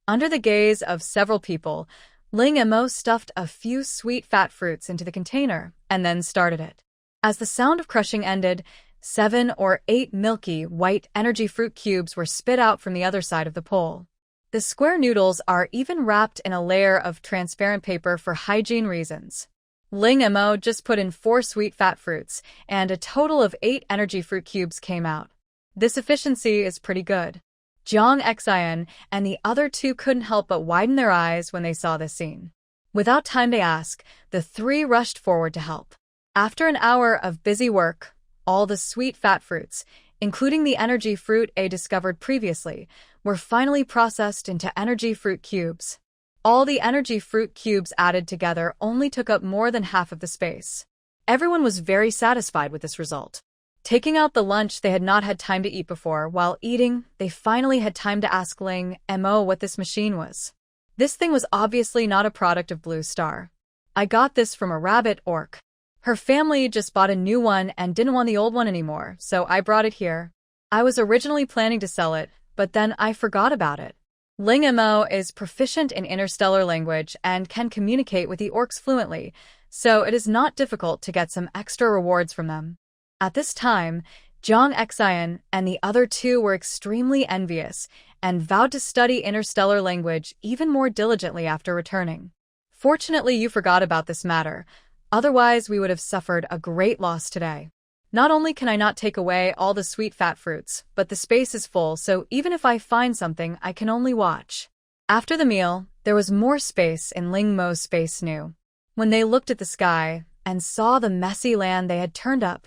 Under the gaze of several people, Ling Mo stuffed a few sweet fat fruits into the container and then started it. As the sound of crushing ended, 7 or 8 milky, white energy fruit cubes were spit out from the other side of the pole. The square noodles are even wrapped in a layer of transparent paper for hygiene reasons. Ling Mo just put in 4 sweet fat fruits, and a total of 8 energy fruit cubes came out. This efficiency is pretty good. Jong Exian and the other 2 couldn't help but widen their eyes when they saw this scene. Without time to ask, the 3 rushed forward to help. After an hour of busy work, all the sweet fat fruits, including the energy fruit A discovered previously, were finally processed into energy fruit cubes. All the energy fruit cubes added together only took up more than half of the space. Everyone was very satisfied with this result. Taking out the lunch they had not had time to eat before, while eating, they finally had time to ask Ling Mo what this machine was. This thing was obviously not a product of Blue Star. I got this from a rabbit orc. Her family just bought a new one and didn't want the old one anymore, so I brought it here. I was originally planning to sell it, but then I forgot about it. Ling Mo is proficient in interstellar language and can communicate with the orcs fluently, so it is not difficult to get some extra rewards from them. At this time, Jong Exian and the other 2 were extremely envious and vowed to study interstellar language even more diligently after returning. Fortunately, you forgot about this matter. Otherwise, we would have suffered a great loss today. Not only can I not take away all the sweet fat fruits, but the space is full, so even if I find something, I can only watch. After the meal, there was more space in Ling Mo's space new. When they looked at the sky and saw the messy land they had turned up,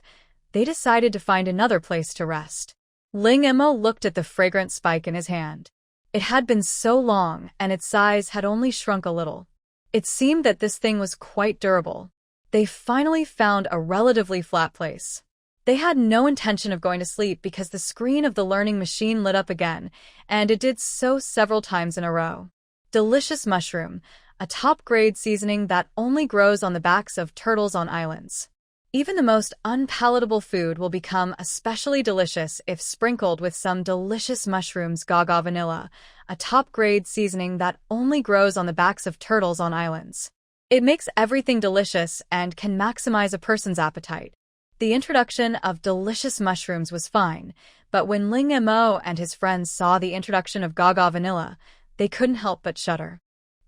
they decided to find another place to rest. Ling Mo looked at the fragrant spike in his hand. It had been so long, and its size had only shrunk a little. It seemed that this thing was quite durable. They finally found a relatively flat place. They had no intention of going to sleep because the screen of the learning machine lit up again, and it did so several times in a row. Delicious mushroom, a top-grade seasoning that only grows on the backs of turtles on islands. Even the most unpalatable food will become especially delicious if sprinkled with some delicious mushrooms. Gaga vanilla, a top-grade seasoning that only grows on the backs of turtles on islands. It makes everything delicious and can maximize a person's appetite. The introduction of delicious mushrooms was fine, but when Ling Mo and his friends saw the introduction of Gaga vanilla, they couldn't help but shudder.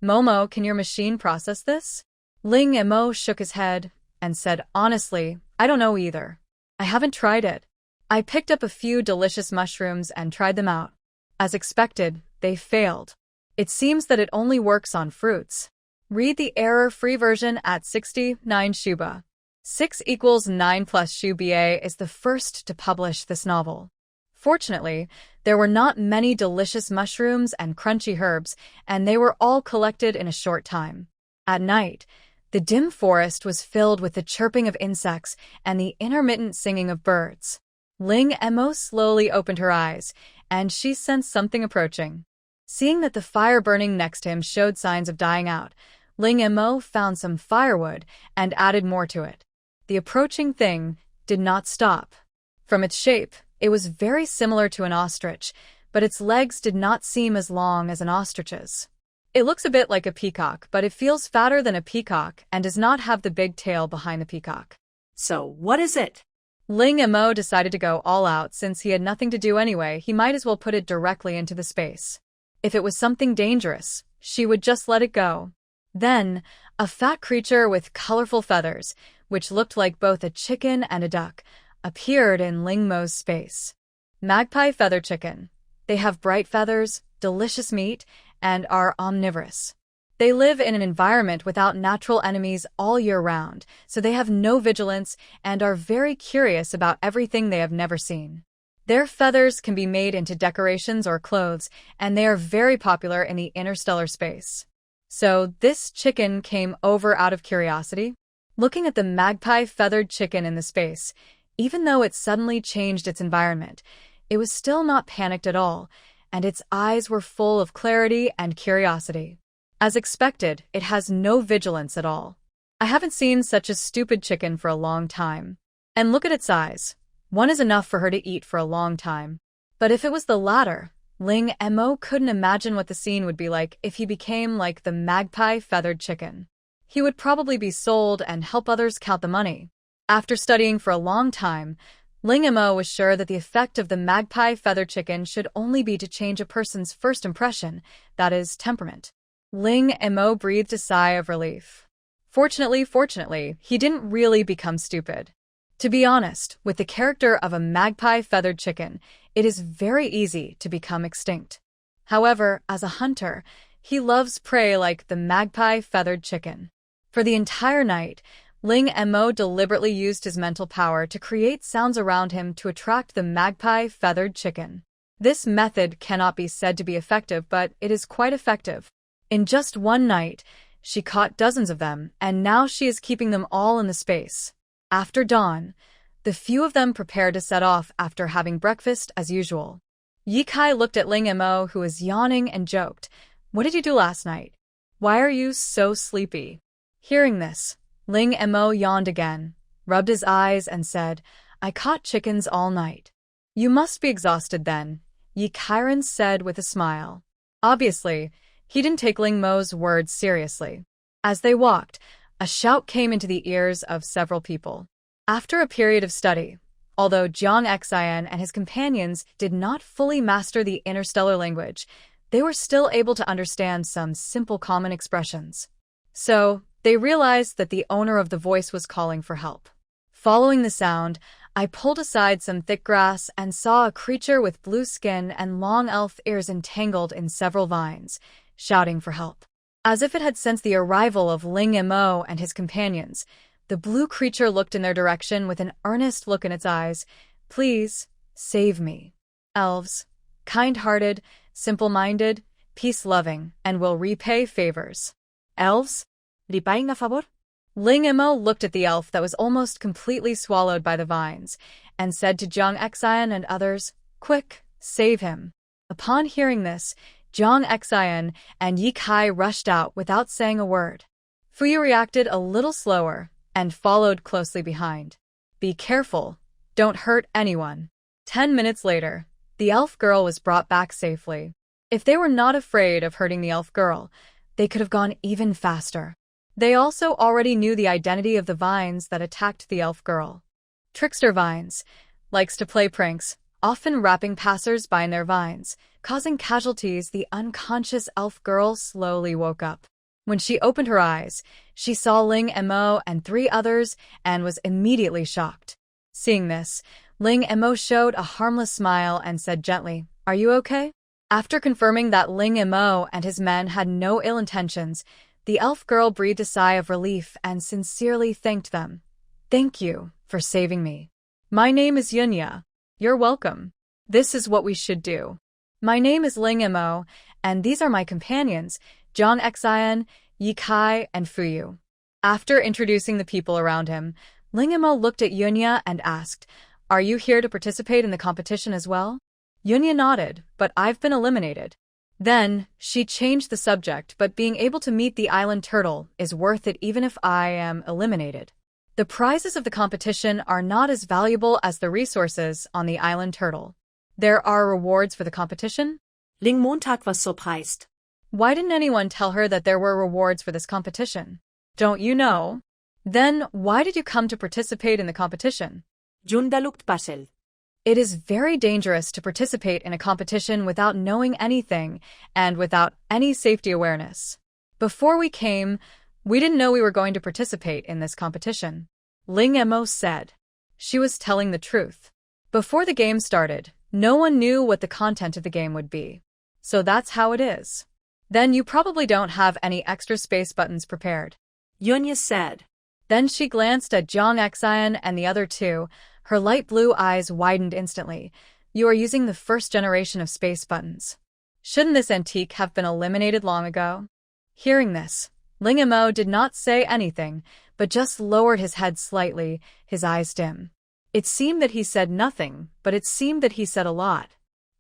Momo, can your machine process this? Ling Mo shook his head and said, honestly, I don't know either. I haven't tried it. I picked up a few delicious mushrooms and tried them out. As expected, they failed. It seems that it only works on fruits. Read the error-free version at 69 Shuba. 6 = 9 plus Shuba is the first to publish this novel. Fortunately, there were not many delicious mushrooms and crunchy herbs, and they were all collected in a short time. At night, the dim forest was filled with the chirping of insects and the intermittent singing of birds. Ling Mo slowly opened her eyes, and she sensed something approaching. Seeing that the fire burning next to him showed signs of dying out, Ling Mo found some firewood and added more to it. The approaching thing did not stop. From its shape, it was very similar to an ostrich, but its legs did not seem as long as an ostrich's. It looks a bit like a peacock, but it feels fatter than a peacock and does not have the big tail behind the peacock. So, what is it? Ling Mo decided to go all out. Since he had nothing to do anyway, he might as well put it directly into the space. If it was something dangerous, she would just let it go. Then, a fat creature with colorful feathers, which looked like both a chicken and a duck, appeared in Ling Mo's space. Magpie feather chicken. They have bright feathers, delicious meat, and are omnivorous. They live in an environment without natural enemies all year round, so they have no vigilance and are very curious about everything they have never seen. Their feathers can be made into decorations or clothes, and they are very popular in the interstellar space. So this chicken came over out of curiosity? Looking at the magpie feathered chicken in the space, even though it suddenly changed its environment, it was still not panicked at all, and its eyes were full of clarity and curiosity. As expected, it has no vigilance at all. I haven't seen such a stupid chicken for a long time. And look at its eyes. One is enough for her to eat for a long time. But if it was the latter, Ling Mo couldn't imagine what the scene would be like if he became like the magpie feathered chicken. He would probably be sold and help others count the money. After studying for a long time, Ling Mo was sure that the effect of the magpie feathered chicken should only be to change a person's first impression, that is, temperament. Ling Mo breathed a sigh of relief. Fortunately, he didn't really become stupid. To be honest, with the character of a magpie feathered chicken, it is very easy to become extinct. However, as a hunter, he loves prey like the magpie feathered chicken. For the entire night, Ling Mo deliberately used his mental power to create sounds around him to attract the magpie feathered chicken. This method cannot be said to be effective, but it is quite effective. In just one night, she caught dozens of them, and now she is keeping them all in the space. After dawn, the few of them prepared to set off after having breakfast as usual. Ye Kai looked at Ling Mo, who was yawning, and joked, "What did you do last night? Why are you so sleepy?" Hearing this, Ling Mo yawned again, rubbed his eyes, and said, "I caught chickens all night." "You must be exhausted then," Ye Kairen said with a smile. Obviously, he didn't take Ling Mo's words seriously. As they walked, a shout came into the ears of several people. After a period of study, although Jiang Xian and his companions did not fully master the interstellar language, they were still able to understand some simple common expressions. So, they realized that the owner of the voice was calling for help. Following the sound, I pulled aside some thick grass and saw a creature with blue skin and long elf ears entangled in several vines, shouting for help. As if it had sensed the arrival of Ling Mo and his companions, the blue creature looked in their direction with an earnest look in its eyes. "Please, save me. Elves, kind-hearted, simple-minded, peace-loving, and will repay favors." Elves? Ripaing a favor? Ling Mo looked at the elf that was almost completely swallowed by the vines, and said to Jiang Xian and others, "Quick, save him." Upon hearing this, Jiang Xian and Ye Kai rushed out without saying a word. Fuyu reacted a little slower and followed closely behind. "Be careful, don't hurt anyone." 10 minutes later, the elf girl was brought back safely. If they were not afraid of hurting the elf girl, they could have gone even faster. They also already knew the identity of the vines that attacked the elf girl. Trickster Vines likes to play pranks, often wrapping passers-by in their vines, causing casualties. The unconscious elf girl slowly woke up. When she opened her eyes, she saw Ling Mo and 3 others and was immediately shocked. Seeing this, Ling Mo showed a harmless smile and said gently, "Are you okay?" After confirming that Ling Mo and his men had no ill intentions, the elf girl breathed a sigh of relief and sincerely thanked them. "Thank you for saving me. My name is Yunya. You're welcome. This is what we should do. My name is Ling Mo, and these are my companions, Jiang Xian, Ye Kai, and Fuyu." After introducing the people around him, Ling Mo looked at Yunya and asked, "Are you here to participate in the competition as well?" Yunya nodded, "But I've been eliminated." Then, she changed the subject, "But being able to meet the island turtle is worth it even if I am eliminated. The prizes of the competition are not as valuable as the resources on the island turtle. There are rewards for the competition?" Ling Montag was surprised. Why didn't anyone tell her that there were rewards for this competition? Don't you know? Then, why did you come to participate in the competition? Junda looked puzzled. It is very dangerous to participate in a competition without knowing anything and without any safety awareness. Before we came, we didn't know we were going to participate in this competition. Ling Mo said. She was telling the truth. Before the game started, no one knew what the content of the game would be. So that's how it is. Then you probably don't have any extra space buttons prepared. Yunya said. Then she glanced at Jiang Xian and the other 2. Her light blue eyes widened instantly. "You are using the first generation of space buttons. Shouldn't this antique have been eliminated long ago?" Hearing this, Ling Mo did not say anything, but just lowered his head slightly, his eyes dim. It seemed that he said nothing, but it seemed that he said a lot.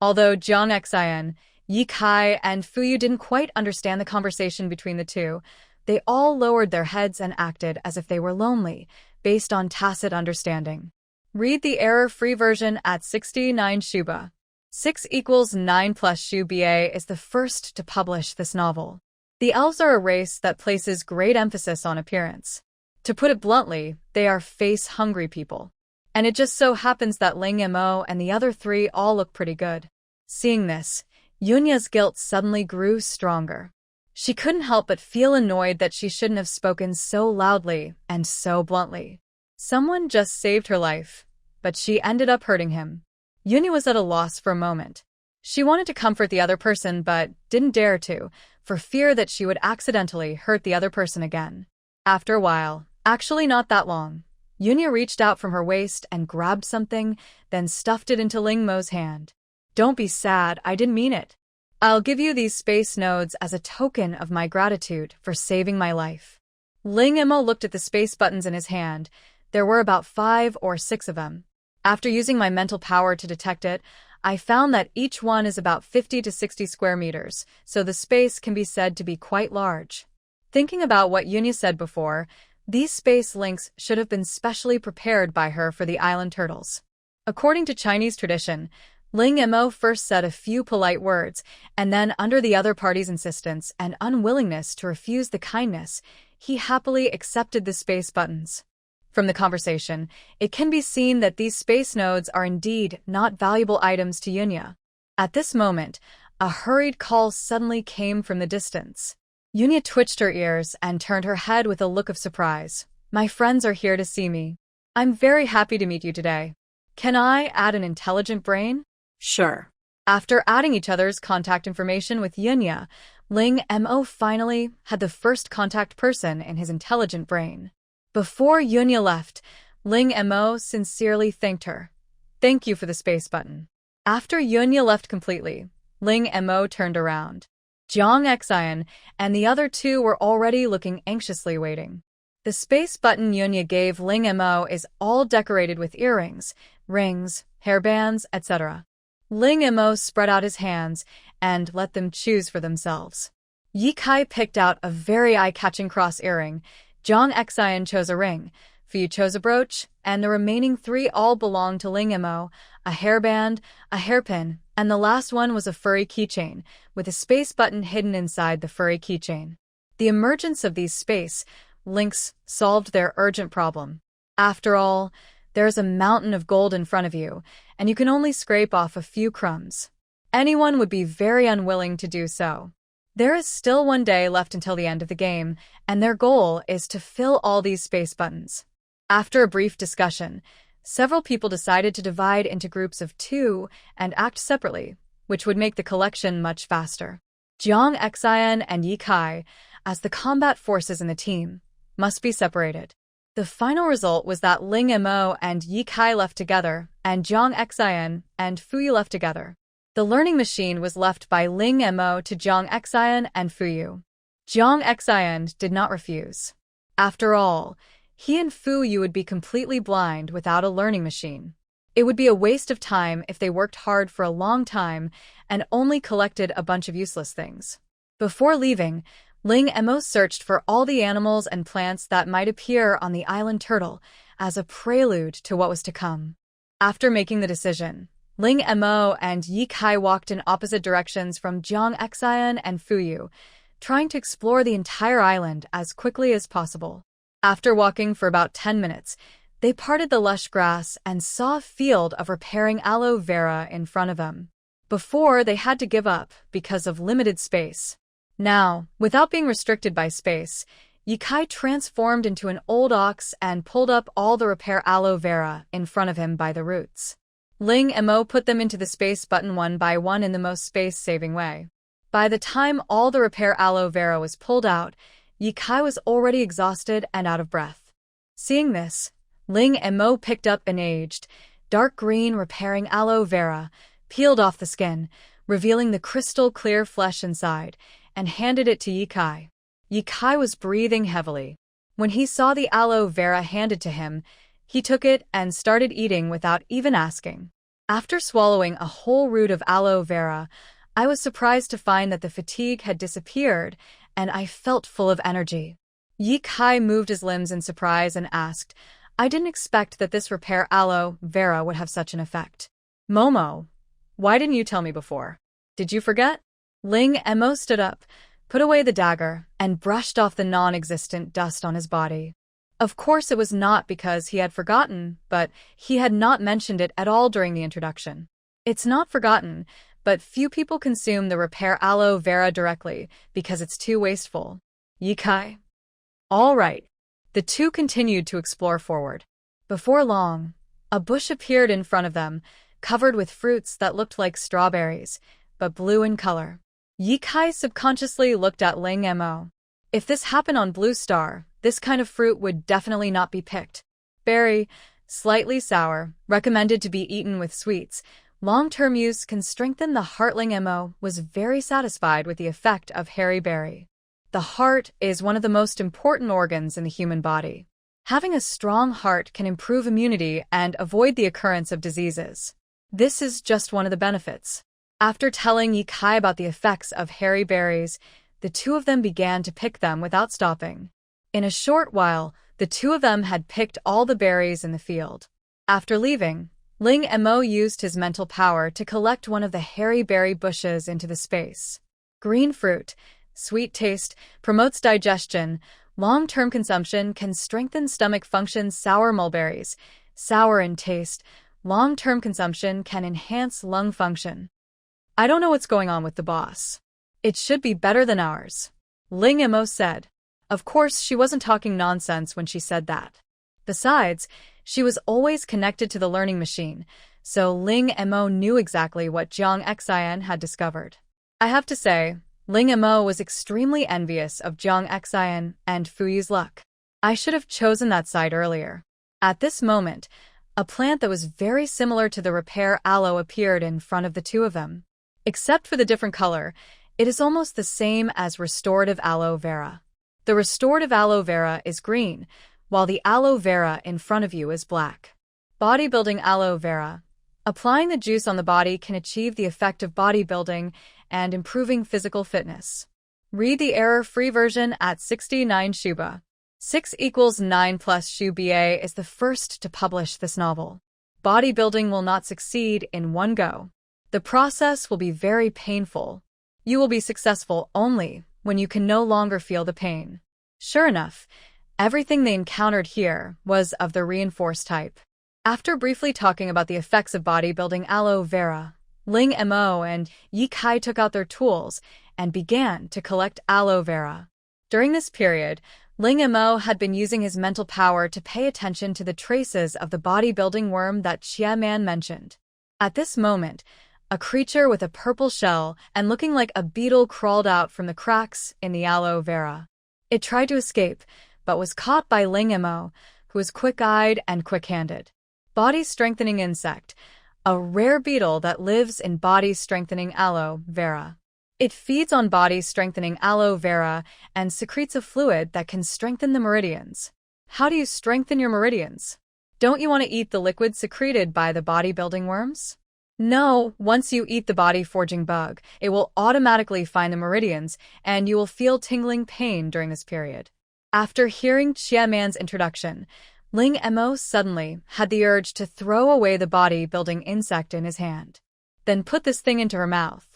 Although Jiang Xian, Yi Kai, and Fuyu didn't quite understand the conversation between the two, they all lowered their heads and acted as if they were lonely, based on tacit understanding. Read the error-free version at 69 Shuba. 6 equals 9 plus Shu Ba is the first to publish this novel. The elves are a race that places great emphasis on appearance. To put it bluntly, they are face-hungry people. And it just so happens that Ling Mo and the other three all look pretty good. Seeing this, Yunya's guilt suddenly grew stronger. She couldn't help but feel annoyed that she shouldn't have spoken so loudly and so bluntly. Someone just saved her life, but she ended up hurting him. Yunya was at a loss for a moment. She wanted to comfort the other person but didn't dare to, for fear that she would accidentally hurt the other person again. After a while, actually not that long, Yunya reached out from her waist and grabbed something, then stuffed it into Ling Mo's hand. Don't be sad, I didn't mean it. I'll give you these space nodes as a token of my gratitude for saving my life. Ling Mo looked at the space buttons in his hand. There were about 5 or 6 of them. After using my mental power to detect it, I found that each one is about 50 to 60 square meters, so the space can be said to be quite large. Thinking about what Yunya said before, these space links should have been specially prepared by her for the island turtles. According to Chinese tradition, Ling Mo first said a few polite words, and then, under the other party's insistence and unwillingness to refuse the kindness, he happily accepted the space buttons. From the conversation, it can be seen that these space nodes are indeed not valuable items to Yunya. At this moment, a hurried call suddenly came from the distance. Yunya twitched her ears and turned her head with a look of surprise. My friends are here to see me. I'm very happy to meet you today. Can I add an intelligent brain? Sure. After adding each other's contact information with Yunya, Ling Mo finally had the first contact person in his intelligent brain. Before Yunya left, Ling Mo sincerely thanked her. Thank you for the space button. After Yunya left completely, Ling Mo turned around. Jiang Xian and the other two were already looking anxiously waiting. The space button Yunya gave Ling Mo is all decorated with earrings, rings, hairbands, etc. Ling Mo spread out his hands and let them choose for themselves. Yi Kai picked out a very eye-catching cross earring, Jiang Xian chose a ring, Fu chose a brooch, and the remaining 3 all belonged to Ling Mo, a hairband, a hairpin, and the last one was a furry keychain, with a space button hidden inside the furry keychain. The emergence of these space links solved their urgent problem. After all, there's a mountain of gold in front of you, and you can only scrape off a few crumbs. Anyone would be very unwilling to do so. There is still 1 day left until the end of the game, and their goal is to fill all these space buttons. After a brief discussion, several people decided to divide into groups of 2 and act separately, which would make the collection much faster. Jiang Xian and Yi Kai, as the combat forces in the team, must be separated. The final result was that Ling Mo and Yi Kai left together, and Jiang Xian and Fuyu left together. The learning machine was left by Ling Mo to Jiang Xian and Fuyu. Jiang Xian did not refuse. After all, he and Fuyu would be completely blind without a learning machine. It would be a waste of time if they worked hard for a long time and only collected a bunch of useless things. Before leaving, Ling Mo searched for all the animals and plants that might appear on the island turtle as a prelude to what was to come. After making the decision, Ling Mo and Yi Kai walked in opposite directions from Jiang Xian and Fuyu, trying to explore the entire island as quickly as possible. After walking for about 10 minutes, they parted the lush grass and saw a field of repairing aloe vera in front of them. Before, they had to give up because of limited space. Now, without being restricted by space, Yi Kai transformed into an old ox and pulled up all the repair aloe vera in front of him by the roots. Ling Mo put them into the space button one by one in the most space-saving way. By the time all the repair aloe vera was pulled out, Yi Kai was already exhausted and out of breath. Seeing this, Ling Mo picked up an aged, dark green repairing aloe vera, peeled off the skin, revealing the crystal-clear flesh inside, and handed it to Yi Kai. Yi Kai was breathing heavily. When he saw the aloe vera handed to him, he took it and started eating without even asking. After swallowing a whole root of aloe vera, I was surprised to find that the fatigue had disappeared, and I felt full of energy. Yi Kai moved his limbs in surprise and asked, I didn't expect that this repair aloe vera would have such an effect. Momo, why didn't you tell me before? Did you forget? Ling Mo stood up, put away the dagger, and brushed off the non-existent dust on his body. Of course it was not because he had forgotten, but he had not mentioned it at all during the introduction. It's not forgotten, but few people consume the repair aloe vera directly because it's too wasteful. Yi Kai. All right. The two continued to explore forward. Before long, a bush appeared in front of them, covered with fruits that looked like strawberries, but blue in color. Yi Kai subconsciously looked at Ling Mo. If this happened on Blue Star, this kind of fruit would definitely not be picked. Berry, slightly sour, recommended to be eaten with sweets. Long-term use can strengthen the heart. Ling Mo was very satisfied with the effect of hairy berry. The heart is one of the most important organs in the human body. Having a strong heart can improve immunity and avoid the occurrence of diseases. This is just one of the benefits. After telling Yi Kai about the effects of hairy berries, the two of them began to pick them without stopping. In a short while, the two of them had picked all the berries in the field. After leaving, Ling Mo used his mental power to collect one of the hairy berry bushes into the space. Green fruit, sweet taste, promotes digestion. Long-term consumption can strengthen stomach function. Sour mulberries, sour in taste. Long-term consumption can enhance lung function. I don't know what's going on with the boss. It should be better than ours, Ling Mo said. Of course, she wasn't talking nonsense when she said that. Besides, she was always connected to the learning machine, so Ling Mo knew exactly what Jiang Xian had discovered. I have to say, Ling Mo was extremely envious of Jiang Xian and Fuyi's luck. I should have chosen that side earlier. At this moment, a plant that was very similar to the repair aloe appeared in front of the two of them. Except for the different color, it is almost the same as restorative aloe vera. The restorative aloe vera is green, while the aloe vera in front of you is black. Bodybuilding aloe vera. Applying the juice on the body can achieve the effect of bodybuilding and improving physical fitness. Read the error-free version at 69 Shuba. 6 = 9 plus Shuba is the first to publish this novel. Bodybuilding will not succeed in one go. The process will be very painful. You will be successful only when you can no longer feel the pain. Sure enough, everything they encountered here was of the reinforced type. After briefly talking about the effects of bodybuilding aloe vera, Ling Mo and Yi Kai took out their tools and began to collect aloe vera. During this period, Ling Mo had been using his mental power to pay attention to the traces of the bodybuilding worm that Xia Man mentioned. At this moment, a creature with a purple shell and looking like a beetle crawled out from the cracks in the aloe vera. It tried to escape, but was caught by Ling Mo, who was quick-eyed and quick-handed. Body-strengthening insect, a rare beetle that lives in body-strengthening aloe vera. It feeds on body-strengthening aloe vera and secretes a fluid that can strengthen the meridians. How do you strengthen your meridians? Don't you want to eat the liquid secreted by the bodybuilding worms? No, once you eat the body-forging bug, it will automatically find the meridians, and you will feel tingling pain during this period. After hearing Xia Man's introduction, Ling Mo suddenly had the urge to throw away the body-building insect in his hand. Then put this thing into her mouth.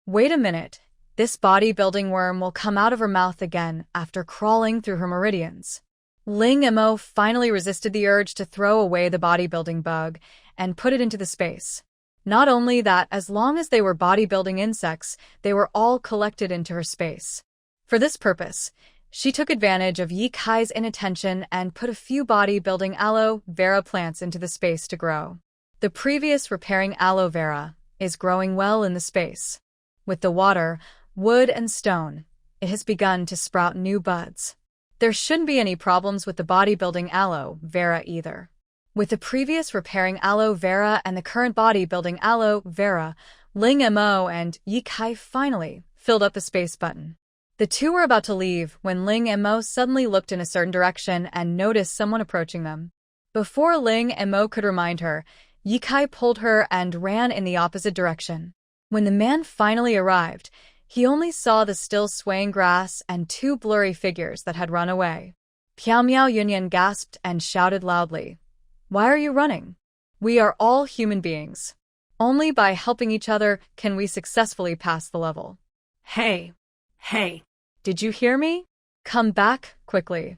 Wait a minute, this body-building worm will come out of her mouth again after crawling through her meridians. Ling Mo finally resisted the urge to throw away the bodybuilding bug and put it into the space. Not only that, as long as they were bodybuilding insects, they were all collected into her space. For this purpose, she took advantage of Yi Kai's inattention and put a few bodybuilding aloe vera plants into the space to grow. The previous repairing aloe vera is growing well in the space. With the water, wood, and stone, it has begun to sprout new buds. There shouldn't be any problems with the bodybuilding aloe vera either. With the previous repairing aloe vera and the current bodybuilding aloe vera, Ling Mo and Yi Kai finally filled up the space button. The two were about to leave when Ling Mo suddenly looked in a certain direction and noticed someone approaching them. Before Ling Mo could remind her, Yikai pulled her and ran in the opposite direction. When the man finally arrived, he only saw the still swaying grass and two blurry figures that had run away. Piao Miao Yunyan gasped and shouted loudly, "Why are you running? We are all human beings. Only by helping each other can we successfully pass the level." Hey! Hey! Did you hear me? Come back, quickly.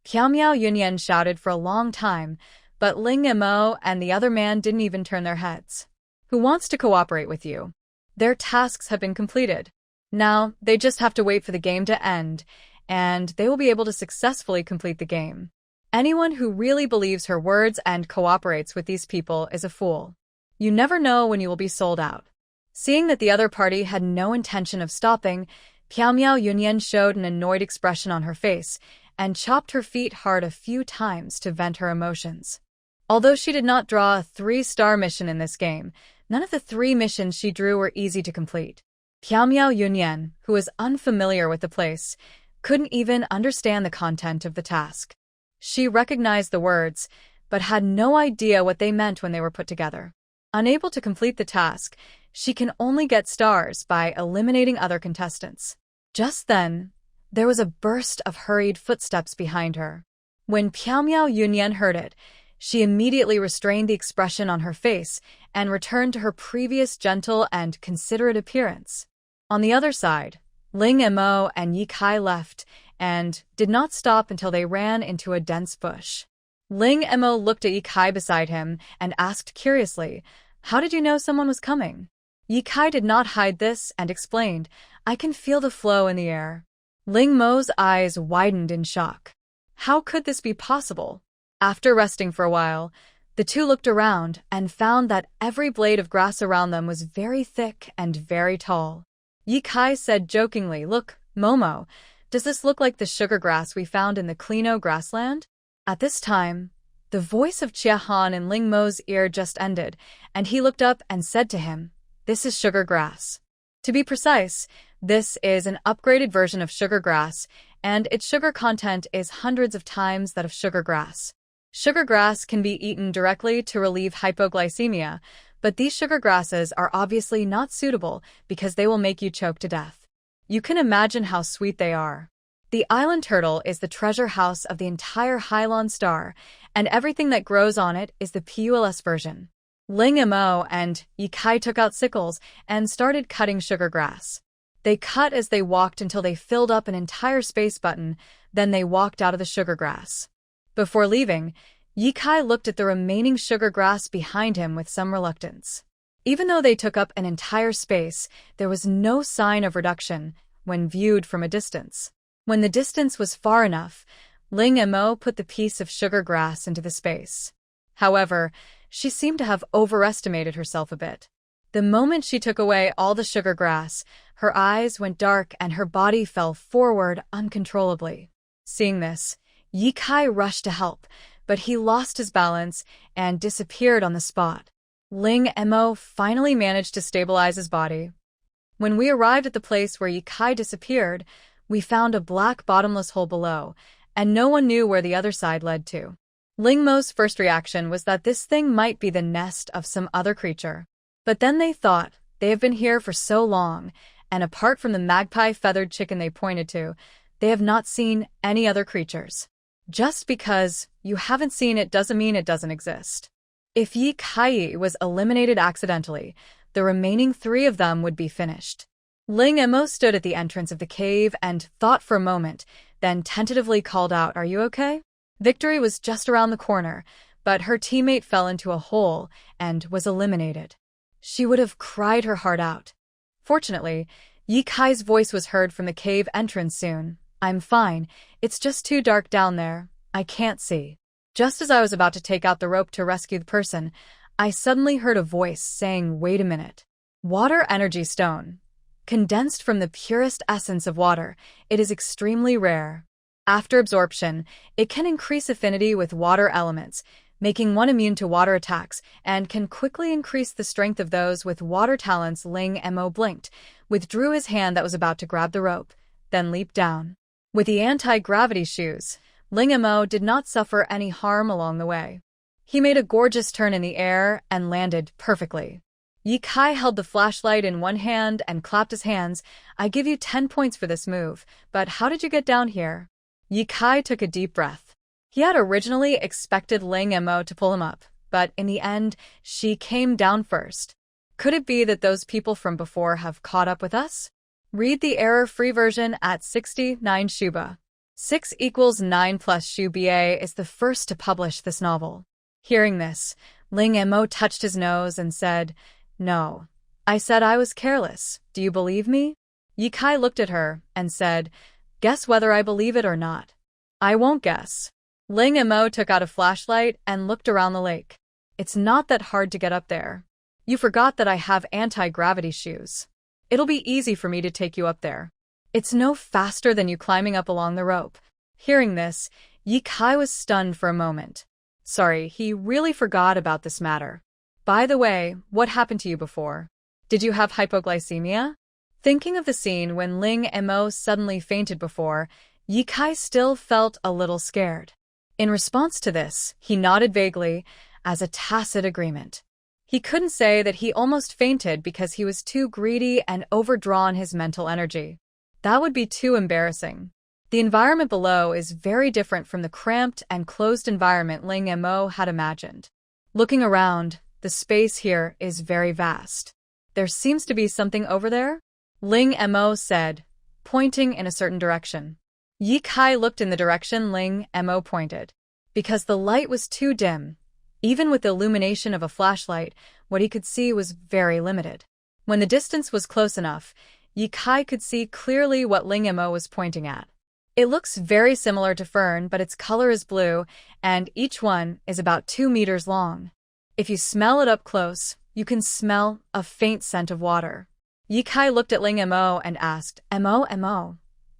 Piao Miao Yunyan shouted for a long time, but Ling Mo and the other man didn't even turn their heads. Who wants to cooperate with you? Their tasks have been completed. Now, they just have to wait for the game to end, and they will be able to successfully complete the game. Anyone who really believes her words and cooperates with these people is a fool. You never know when you will be sold out. Seeing that the other party had no intention of stopping, Piao Miao Yunyan showed an annoyed expression on her face and chopped her feet hard a few times to vent her emotions. Although she did not draw a 3-star mission in this game, none of the 3 missions she drew were easy to complete. Piao Miao Yunyan, who was unfamiliar with the place, couldn't even understand the content of the task. She recognized the words, but had no idea what they meant when they were put together. Unable to complete the task, she can only get stars by eliminating other contestants. Just then, there was a burst of hurried footsteps behind her. When Piao Miao Yunyan heard it, she immediately restrained the expression on her face and returned to her previous gentle and considerate appearance. On the other side, Ling Mo and Yikai left and did not stop until they ran into a dense bush. Ling Mo looked at Yikai beside him and asked curiously, "How did you know someone was coming?" Yikai did not hide this and explained, "I can feel the flow in the air." Ling Mo's eyes widened in shock. How could this be possible? After resting for a while, the two looked around and found that every blade of grass around them was very thick and very tall. Yikai said jokingly, "Look, Momo, does this look like the sugar grass we found in the Klino grassland?" At this time, the voice of Chia Han in Ling Mo's ear just ended, and he looked up and said to him, "This is sugar grass. To be precise, this is an upgraded version of sugar grass, and its sugar content is hundreds of times that of sugar grass. Sugar grass can be eaten directly to relieve hypoglycemia, but these sugar grasses are obviously not suitable because they will make you choke to death. You can imagine how sweet they are. The island turtle is the treasure house of the entire Hylon star, and everything that grows on it is the PULS version." Ling Mo and Yikai took out sickles and started cutting sugar grass. They cut as they walked until they filled up an entire space button, then they walked out of the sugar grass. Before leaving, Yikai looked at the remaining sugar grass behind him with some reluctance. Even though they took up an entire space, there was no sign of reduction when viewed from a distance. When the distance was far enough, Ling Mo put the piece of sugar grass into the space. However, she seemed to have overestimated herself a bit. The moment she took away all the sugar grass, her eyes went dark and her body fell forward uncontrollably. Seeing this, Yikai rushed to help, but he lost his balance and disappeared on the spot. Ling Mo finally managed to stabilize his body. When we arrived at the place where Yikai disappeared, we found a black bottomless hole below, and no one knew where the other side led to. Ling Mo's first reaction was that this thing might be the nest of some other creature. But then they thought, they have been here for so long, and apart from the magpie feathered chicken they pointed to, they have not seen any other creatures. Just because you haven't seen it doesn't mean it doesn't exist. If Yikai was eliminated accidentally, the remaining 3 of them would be finished. Ling Mo stood at the entrance of the cave and thought for a moment, then tentatively called out, "Are you okay?" Victory was just around the corner, but her teammate fell into a hole and was eliminated. She would have cried her heart out. Fortunately, Yikai's voice was heard from the cave entrance soon. "I'm fine, it's just too dark down there, I can't see." Just as I was about to take out the rope to rescue the person, I suddenly heard a voice saying, "Wait a minute. Water energy stone. Condensed from the purest essence of water, it is extremely rare. After absorption, it can increase affinity with water elements, making one immune to water attacks, and can quickly increase the strength of those with water talents." Ling Mo blinked, withdrew his hand that was about to grab the rope, then leaped down. With the anti-gravity shoes, Ling Mo did not suffer any harm along the way. He made a gorgeous turn in the air and landed perfectly. Ye Kai held the flashlight in one hand and clapped his hands. I give you 10 points for this move, but how did you get down here? Ye Kai took a deep breath. He had originally expected Ling Mo to pull him up, but in the end, she came down first. Could it be that those people from before have caught up with us? Read the error-free version at 69 Shuba. 6 equals 9 plus Shuba is the first to publish this novel. Hearing this, Ling Mo touched his nose and said, "No. I said I was careless. Do you believe me?" Ye Kai looked at her and said, "Guess whether I believe it or not." "I won't guess." Ling Mo took out a flashlight and looked around the lake. "It's not that hard to get up there. You forgot that I have anti-gravity shoes. It'll be easy for me to take you up there. It's no faster than you climbing up along the rope." Hearing this, Ye Kai was stunned for a moment. Sorry, he really forgot about this matter. By the way, what happened to you before? Did you have hypoglycemia? Thinking of the scene when Ling Mo suddenly fainted before, Ye Kai still felt a little scared. In response to this, he nodded vaguely, as a tacit agreement. He couldn't say that he almost fainted because he was too greedy and overdrawn his mental energy. That would be too embarrassing. The environment below is very different from the cramped and closed environment Ling Mo had imagined. Looking around, the space here is very vast. There seems to be something over there? Ling Mo said, pointing in a certain direction. Ye Kai looked in the direction Ling Mo pointed. Because the light was too dim, even with the illumination of a flashlight, what he could see was very limited. When the distance was close enough, Ye Kai could see clearly what Ling Mo was pointing at. It looks very similar to fern, but its color is blue, and each one is about 2 meters long. If you smell it up close, you can smell a faint scent of water. Ye Kai looked at Ling Mo and asked, Mo,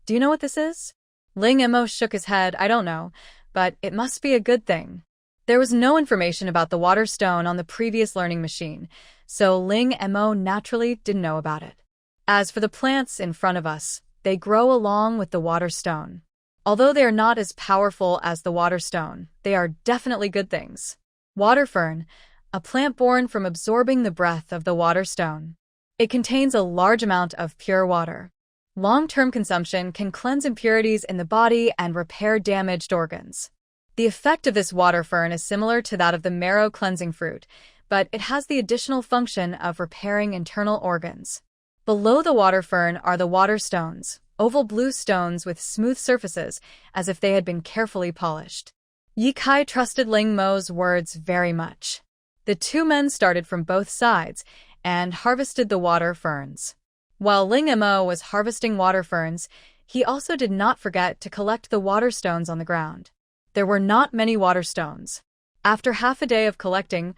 do you know what this is? Ling Mo shook his head. I don't know, but it must be a good thing. There was no information about the water stone on the previous learning machine, so Ling Mo naturally didn't know about it. As for the plants in front of us, they grow along with the water stone. Although they are not as powerful as the water stone, they are definitely good things. Water fern, a plant born from absorbing the breath of the water stone. It contains a large amount of pure water. Long-term consumption can cleanse impurities in the body and repair damaged organs. The effect of this water fern is similar to that of the marrow cleansing fruit, but it has the additional function of repairing internal organs. Below the water fern are the water stones, oval blue stones with smooth surfaces, as if they had been carefully polished. Ye Kai trusted Ling Mo's words very much. The two men started from both sides and harvested the water ferns. While Ling Mo was harvesting water ferns, he also did not forget to collect the water stones on the ground. There were not many water stones. After half a day of collecting,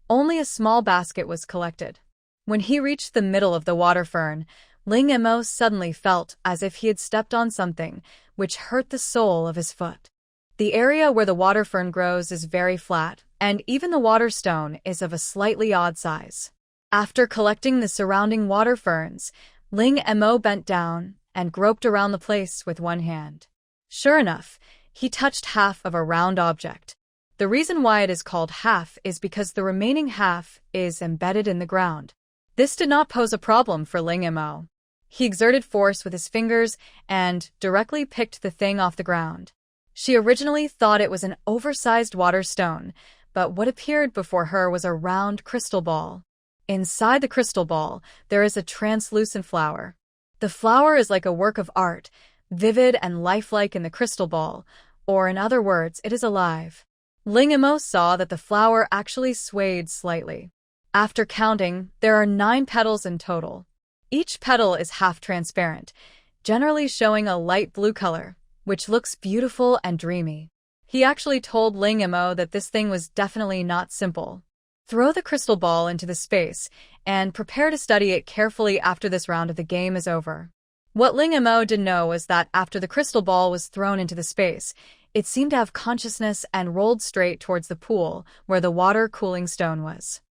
only a small basket was collected. When he reached the middle of the water fern, Ling Mo suddenly felt as if he had stepped on something, which hurt the sole of his foot. The area where the water fern grows is very flat, and even the water stone is of a slightly odd size. After collecting the surrounding water ferns, Ling Mo bent down and groped around the place with one hand. Sure enough, he touched half of a round object. The reason why it is called half is because the remaining half is embedded in the ground. This did not pose a problem for Ling Mo. He exerted force with his fingers and directly picked the thing off the ground. She originally thought it was an oversized water stone, but what appeared before her was a round crystal ball. Inside the crystal ball, there is a translucent flower. The flower is like a work of art, vivid and lifelike in the crystal ball, or in other words, it is alive. Ling Mo saw that the flower actually swayed slightly. After counting, there are 9 petals in total. Each petal is half transparent, generally showing a light blue color, which looks beautiful and dreamy. He actually told Ling Mo that this thing was definitely not simple. Throw the crystal ball into the space and prepare to study it carefully after this round of the game is over. What Ling Mo didn't know was that after the crystal ball was thrown into the space, it seemed to have consciousness and rolled straight towards the pool where the water cooling stone was.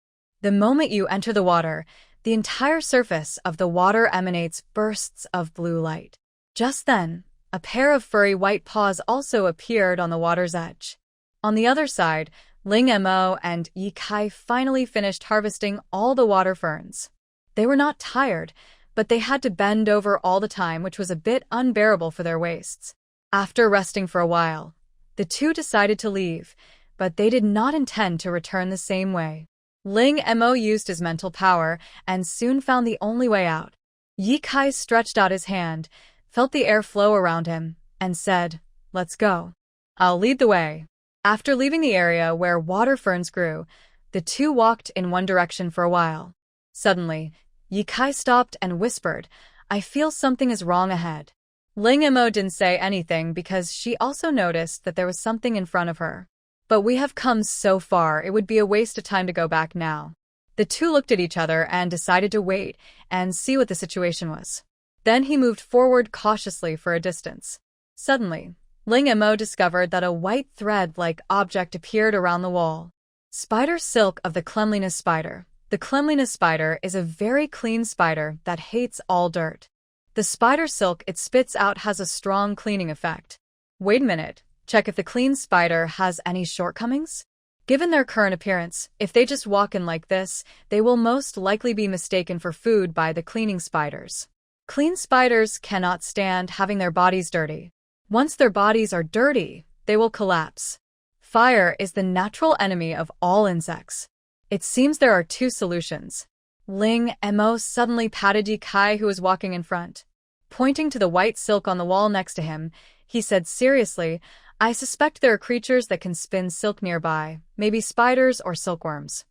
The moment you enter the water, the entire surface of the water emanates bursts of blue light. Just then, a pair of furry white paws also appeared on the water's edge. On the other side, Ling Mo and Yi Kai finally finished harvesting all the water ferns. They were not tired, but they had to bend over all the time, which was a bit unbearable for their waists. After resting for a while, the two decided to leave, but they did not intend to return the same way. Ling Mo used his mental power and soon found the only way out. Yi Kai stretched out his hand, felt the air flow around him, and said, "Let's go. I'll lead the way." After leaving the area where water ferns grew, the two walked in one direction for a while. Suddenly, Yi Kai stopped and whispered, "I feel something is wrong ahead." Ling Mo didn't say anything because she also noticed that there was something in front of her. "But we have come so far, it would be a waste of time to go back now." The two looked at each other and decided to wait and see what the situation was. Then he moved forward cautiously for a distance. Suddenly, Ling Mo discovered that a white thread-like object appeared around the wall. Spider silk of the cleanliness spider. The cleanliness spider is a very clean spider that hates all dirt. The spider silk it spits out has a strong cleaning effect. Wait a minute, check if the clean spider has any shortcomings? Given their current appearance, if they just walk in like this, they will most likely be mistaken for food by the cleaning spiders. Clean spiders cannot stand having their bodies dirty. Once their bodies are dirty, they will collapse. Fire is the natural enemy of all insects. It seems there are two solutions. Ling Mo suddenly patted Yi Kai, who was walking in front. Pointing to the white silk on the wall next to him, he said seriously, "I suspect there are creatures that can spin silk nearby, maybe spiders or silkworms.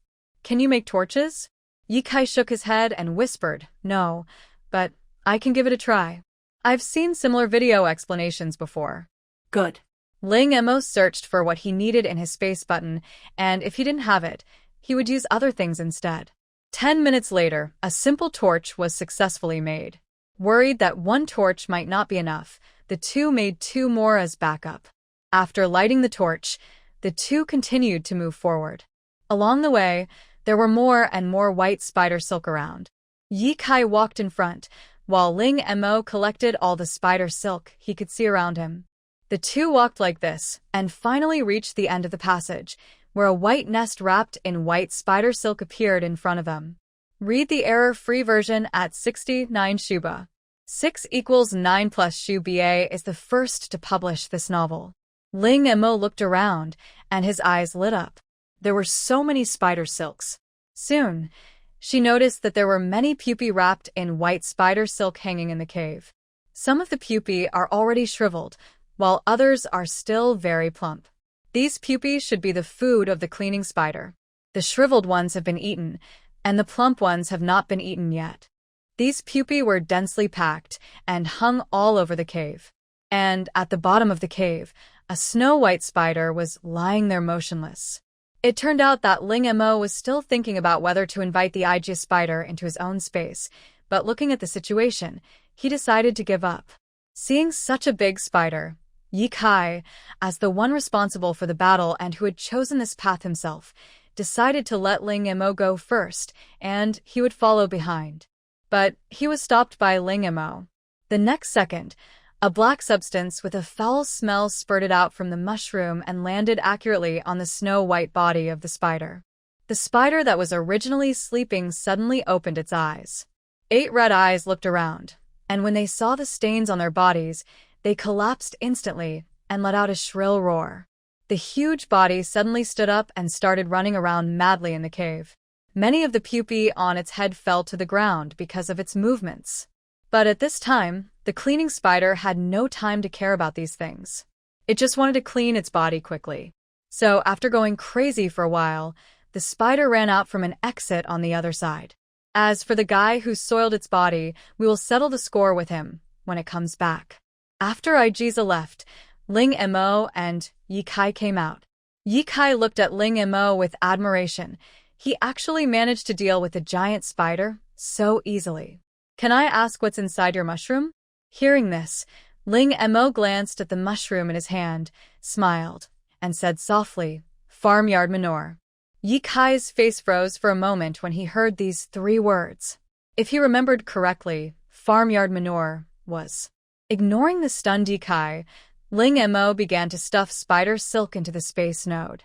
Can you make torches?" Yi Kai shook his head and whispered, "No, but I can give it a try. I've seen similar video explanations before." Good. Ling Mo searched for what he needed in his space button, and if he didn't have it, he would use other things instead. 10 minutes later, a simple torch was successfully made. Worried that one torch might not be enough, the two made two more as backup. After lighting the torch, the two continued to move forward. Along the way, there were more and more white spider silk around. Yi Kai walked in front, while Ling Mo collected all the spider silk he could see around him. The two walked like this, and finally reached the end of the passage, where a white nest wrapped in white spider silk appeared in front of them. Read the error-free version at 69 Shuba. 6 = 9 plus Shuba is the first to publish this novel. Ling Mo looked around, and his eyes lit up. There were so many spider silks. Soon, she noticed that there were many pupae wrapped in white spider silk hanging in the cave. Some of the pupae are already shriveled, while others are still very plump. These pupae should be the food of the cleaning spider. The shriveled ones have been eaten, and the plump ones have not been eaten yet. These pupae were densely packed and hung all over the cave. And at the bottom of the cave, a snow-white spider was lying there motionless. It turned out that Ling Mo was still thinking about whether to invite the Aegis spider into his own space, but looking at the situation, he decided to give up. Seeing such a big spider, Yi Kai, as the one responsible for the battle and who had chosen this path himself, decided to let Ling Mo go first, and he would follow behind. But he was stopped by Ling Mo. The next second, a black substance with a foul smell spurted out from the mushroom and landed accurately on the snow-white body of the spider. The spider that was originally sleeping suddenly opened its eyes. 8 red eyes looked around, and when they saw the stains on their bodies, they collapsed instantly and let out a shrill roar. The huge body suddenly stood up and started running around madly in the cave. Many of the pupae on its head fell to the ground because of its movements. But at this time, the cleaning spider had no time to care about these things. It just wanted to clean its body quickly. So after going crazy for a while, the spider ran out from an exit on the other side. As for the guy who soiled its body, we will settle the score with him when it comes back. After Aijiza left, Ling Mo and Yi Kai came out. Yi Kai looked at Ling Mo with admiration. He actually managed to deal with a giant spider so easily. "Can I ask what's inside your mushroom?" Hearing this, Ling Mo glanced at the mushroom in his hand, smiled, and said softly, "Farmyard manure." Yi Kai's face froze for a moment when he heard these 3 words. If he remembered correctly, farmyard manure was. Ignoring the stunned Yi Kai, Ling Mo began to stuff spider silk into the space node.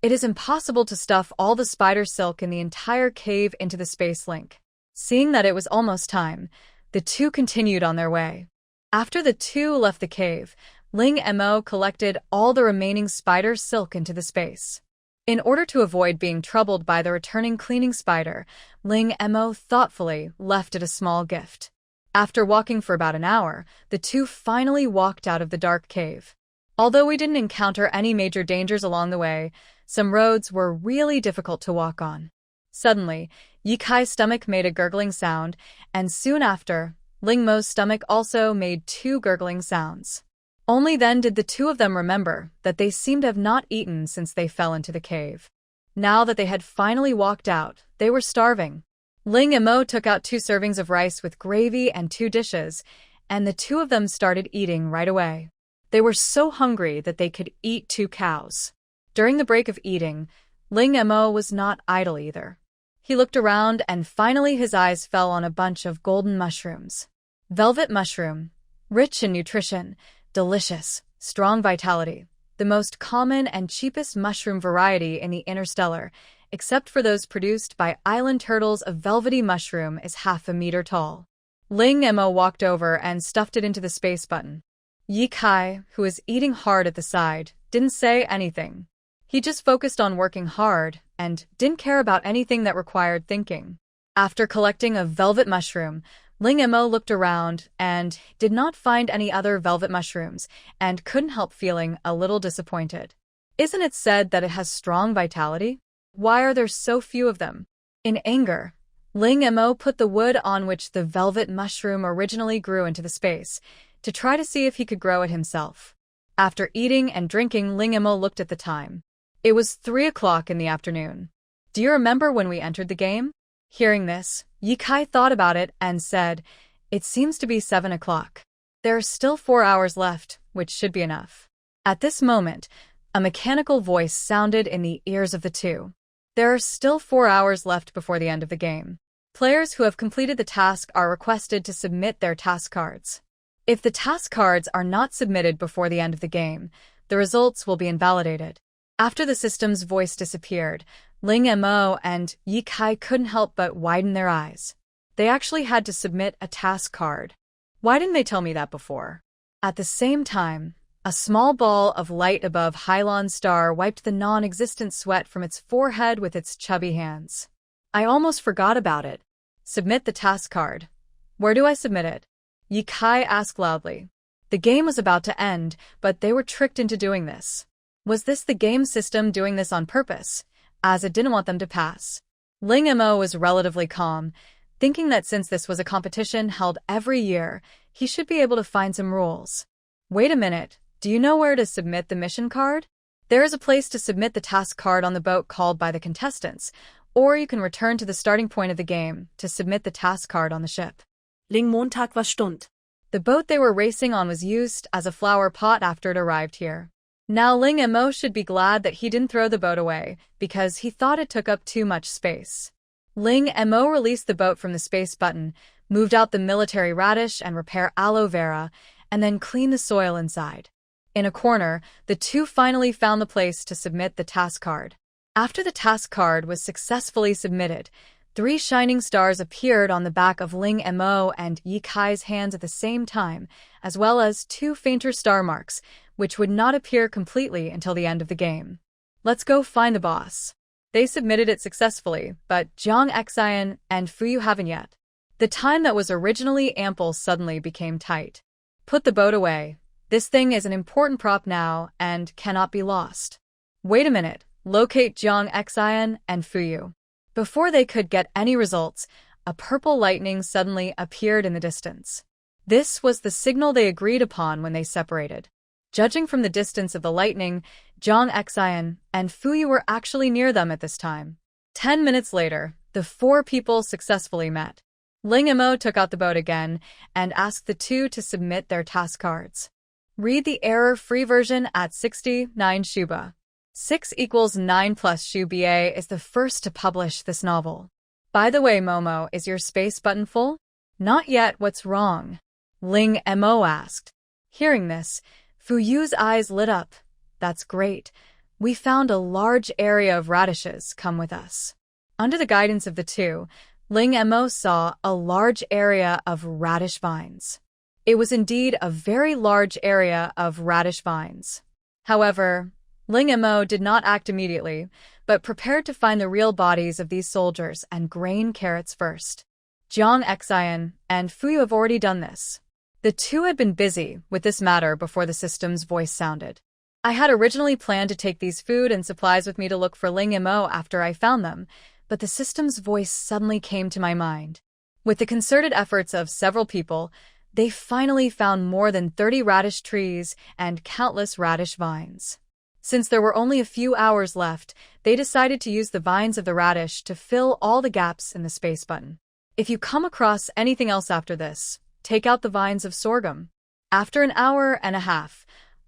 It is impossible to stuff all the spider silk in the entire cave into the space link. Seeing that it was almost time, the two continued on their way. After the two left the cave, Ling Mo collected all the remaining spider silk into the space. In order to avoid being troubled by the returning cleaning spider, Ling Mo thoughtfully left it a small gift. After walking for about an hour, the two finally walked out of the dark cave. Although we didn't encounter any major dangers along the way, some roads were really difficult to walk on. Suddenly, Yikai's stomach made a gurgling sound, and soon after, Ling Mo's stomach also made two gurgling sounds. Only then did the two of them remember that they seemed to have not eaten since they fell into the cave. Now that they had finally walked out, they were starving. Ling Mo took out 2 servings of rice with gravy and 2 dishes, and the two of them started eating right away. They were so hungry that they could eat 2 cows. During the break of eating, Ling Mo was not idle either. He looked around and finally his eyes fell on a bunch of golden mushrooms. Velvet mushroom, rich in nutrition, delicious, strong vitality, the most common and cheapest mushroom variety in the interstellar, except for those produced by island turtles. A velvety mushroom is half a meter tall. Ling Mo walked over and stuffed it into the space button. Yikai, who was eating hard at the side, didn't say anything. He just focused on working hard and didn't care about anything that required thinking. After collecting a velvet mushroom, Ling Mo looked around and did not find any other velvet mushrooms and couldn't help feeling a little disappointed. Isn't it said that it has strong vitality? Why are there so few of them? In anger, Ling Mo put the wood on which the velvet mushroom originally grew into the space to try to see if he could grow it himself. After eating and drinking, Ling Mo looked at the time. It was 3 o'clock in the afternoon. Do you remember when we entered the game? Hearing this, Yikai thought about it and said, "It seems to be 7 o'clock. There are still 4 hours left, which should be enough." At this moment, a mechanical voice sounded in the ears of the two. There are still 4 hours left before the end of the game. Players who have completed the task are requested to submit their task cards. If the task cards are not submitted before the end of the game, the results will be invalidated. After the system's voice disappeared, Ling Mo and Yikai couldn't help but widen their eyes. They actually had to submit a task card. Why didn't they tell me that before? At the same time, a small ball of light above Hylon's star wiped the non-existent sweat from its forehead with its chubby hands. I almost forgot about it. Submit the task card. Where do I submit it? Yikai asked loudly. The game was about to end, but they were tricked into doing this. Was this the game system doing this on purpose, as it didn't want them to pass? Ling Mo was relatively calm, thinking that since this was a competition held every year, he should be able to find some rules. Wait a minute, do you know where to submit the mission card? There is a place to submit the task card on the boat called by the contestants, or you can return to the starting point of the game to submit the task card on the ship. Ling Montag war Stund. The boat they were racing on was used as a flower pot after it arrived here. Now Ling Mo should be glad that he didn't throw the boat away, because he thought it took up too much space. Ling Mo released the boat from the space button, moved out the military radish and repair aloe vera, and then cleaned the soil inside. In a corner, the two finally found the place to submit the task card. After the task card was successfully submitted, 3 shining stars appeared on the back of Ling Mo and Yikai's hands at the same time, as well as 2 fainter star marks, which would not appear completely until the end of the game. Let's go find the boss. They submitted it successfully, but Jiang Xian and Fuyu haven't yet. The time that was originally ample suddenly became tight. Put the boat away. This thing is an important prop now and cannot be lost. Wait a minute. Locate Jiang Xian and Fuyu. Before they could get any results, a purple lightning suddenly appeared in the distance. This was the signal they agreed upon when they separated. Judging from the distance of the lightning, Jiang Xian and Fuyu were actually near them at this time. 10 minutes later, the 4 people successfully met. Ling Mo took out the boat again and asked the two to submit their task cards. Read the error-free version at 69 Shuba. 6 equals 9 plus Shuba is the first to publish this novel. By the way, Momo, is your space button full? Not yet, what's wrong? Ling Mo asked. Hearing this, Fuyu's eyes lit up. That's great. We found a large area of radishes. Come with us. Under the guidance of the two, Ling Mo saw a large area of radish vines. It was indeed a very large area of radish vines. However, Ling Mo did not act immediately, but prepared to find the real bodies of these soldiers and grain carrots first. Jiang Xian and Fuyu have already done this. The two had been busy with this matter before the system's voice sounded. I had originally planned to take these food and supplies with me to look for Ling Mo after I found them, but the system's voice suddenly came to my mind. With the concerted efforts of several people, they finally found more than 30 radish trees and countless radish vines. Since there were only a few hours left, they decided to use the vines of the radish to fill all the gaps in the space button. If you come across anything else after this, take out the vines of sorghum. After an hour and a half,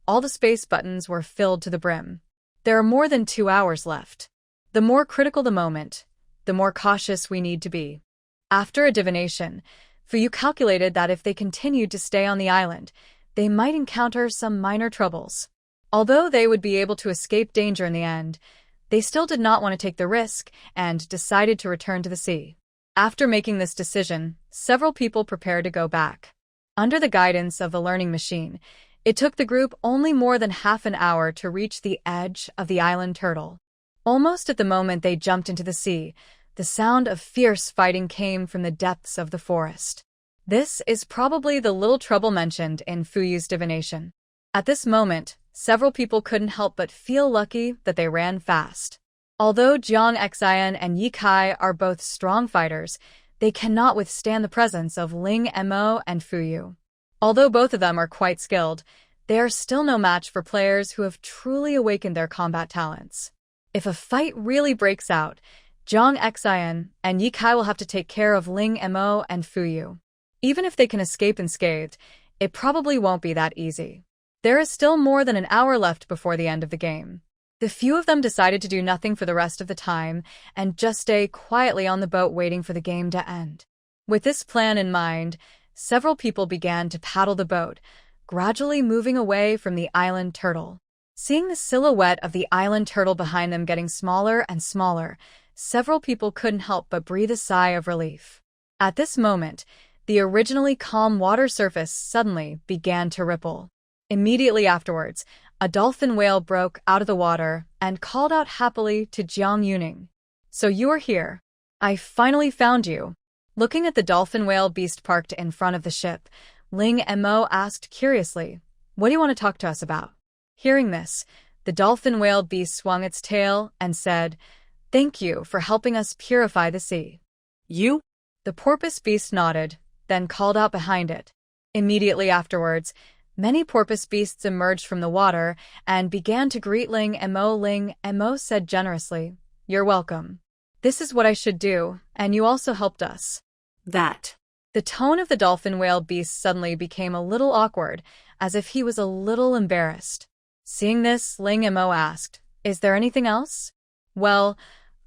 all the space buttons were filled to the brim. There are more than 2 hours left. The more critical the moment, the more cautious we need to be. After a divination, Fuyu calculated that if they continued to stay on the island, they might encounter some minor troubles. Although they would be able to escape danger in the end, they still did not want to take the risk and decided to return to the sea. After making this decision, several people prepared to go back. Under the guidance of the learning machine, it took the group only more than half an hour to reach the edge of the island turtle. Almost at the moment they jumped into the sea, the sound of fierce fighting came from the depths of the forest. This is probably the little trouble mentioned in Fuyu's divination. At this moment, several people couldn't help but feel lucky that they ran fast. Although Jiang Xian and Yi Kai are both strong fighters, they cannot withstand the presence of Ling Mo and Fuyu. Although both of them are quite skilled, they are still no match for players who have truly awakened their combat talents. If a fight really breaks out, Jiang Xian and Yi Kai will have to take care of Ling Mo and Fuyu. Even if they can escape unscathed, it probably won't be that easy. There is still more than an hour left before the end of the game. The few of them decided to do nothing for the rest of the time and just stay quietly on the boat waiting for the game to end. With this plan in mind, several people began to paddle the boat, gradually moving away from the island turtle. Seeing the silhouette of the island turtle behind them getting smaller and smaller, several people couldn't help but breathe a sigh of relief. At this moment, the originally calm water surface suddenly began to ripple. Immediately afterwards, a dolphin whale broke out of the water and called out happily to Jiang Yuning. "So you are here. I finally found you." Looking at the dolphin whale beast parked in front of the ship, Ling Mo asked curiously, "What do you want to talk to us about?" Hearing this, the dolphin whale beast swung its tail and said, "Thank you for helping us purify the sea." You? The porpoise beast nodded, then called out behind it. Immediately afterwards, many porpoise beasts emerged from the water and began to greet Ling Mo. Ling Mo said generously, "You're welcome. This is what I should do, and you also helped us." That. The tone of the dolphin whale beast suddenly became a little awkward, as if he was a little embarrassed. Seeing this, Ling Mo asked, "Is there anything else?" "Well,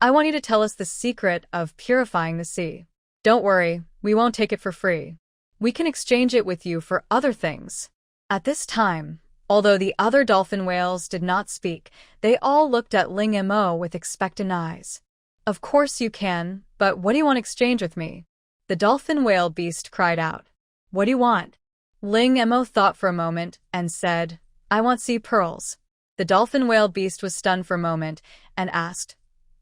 I want you to tell us the secret of purifying the sea. Don't worry, we won't take it for free. We can exchange it with you for other things." At this time, although the other dolphin whales did not speak, they all looked at Ling Mo with expectant eyes. "Of course you can, but what do you want to exchange with me?" The dolphin whale beast cried out. "What do you want?" Ling Mo thought for a moment and said, "I want sea pearls." The dolphin whale beast was stunned for a moment and asked,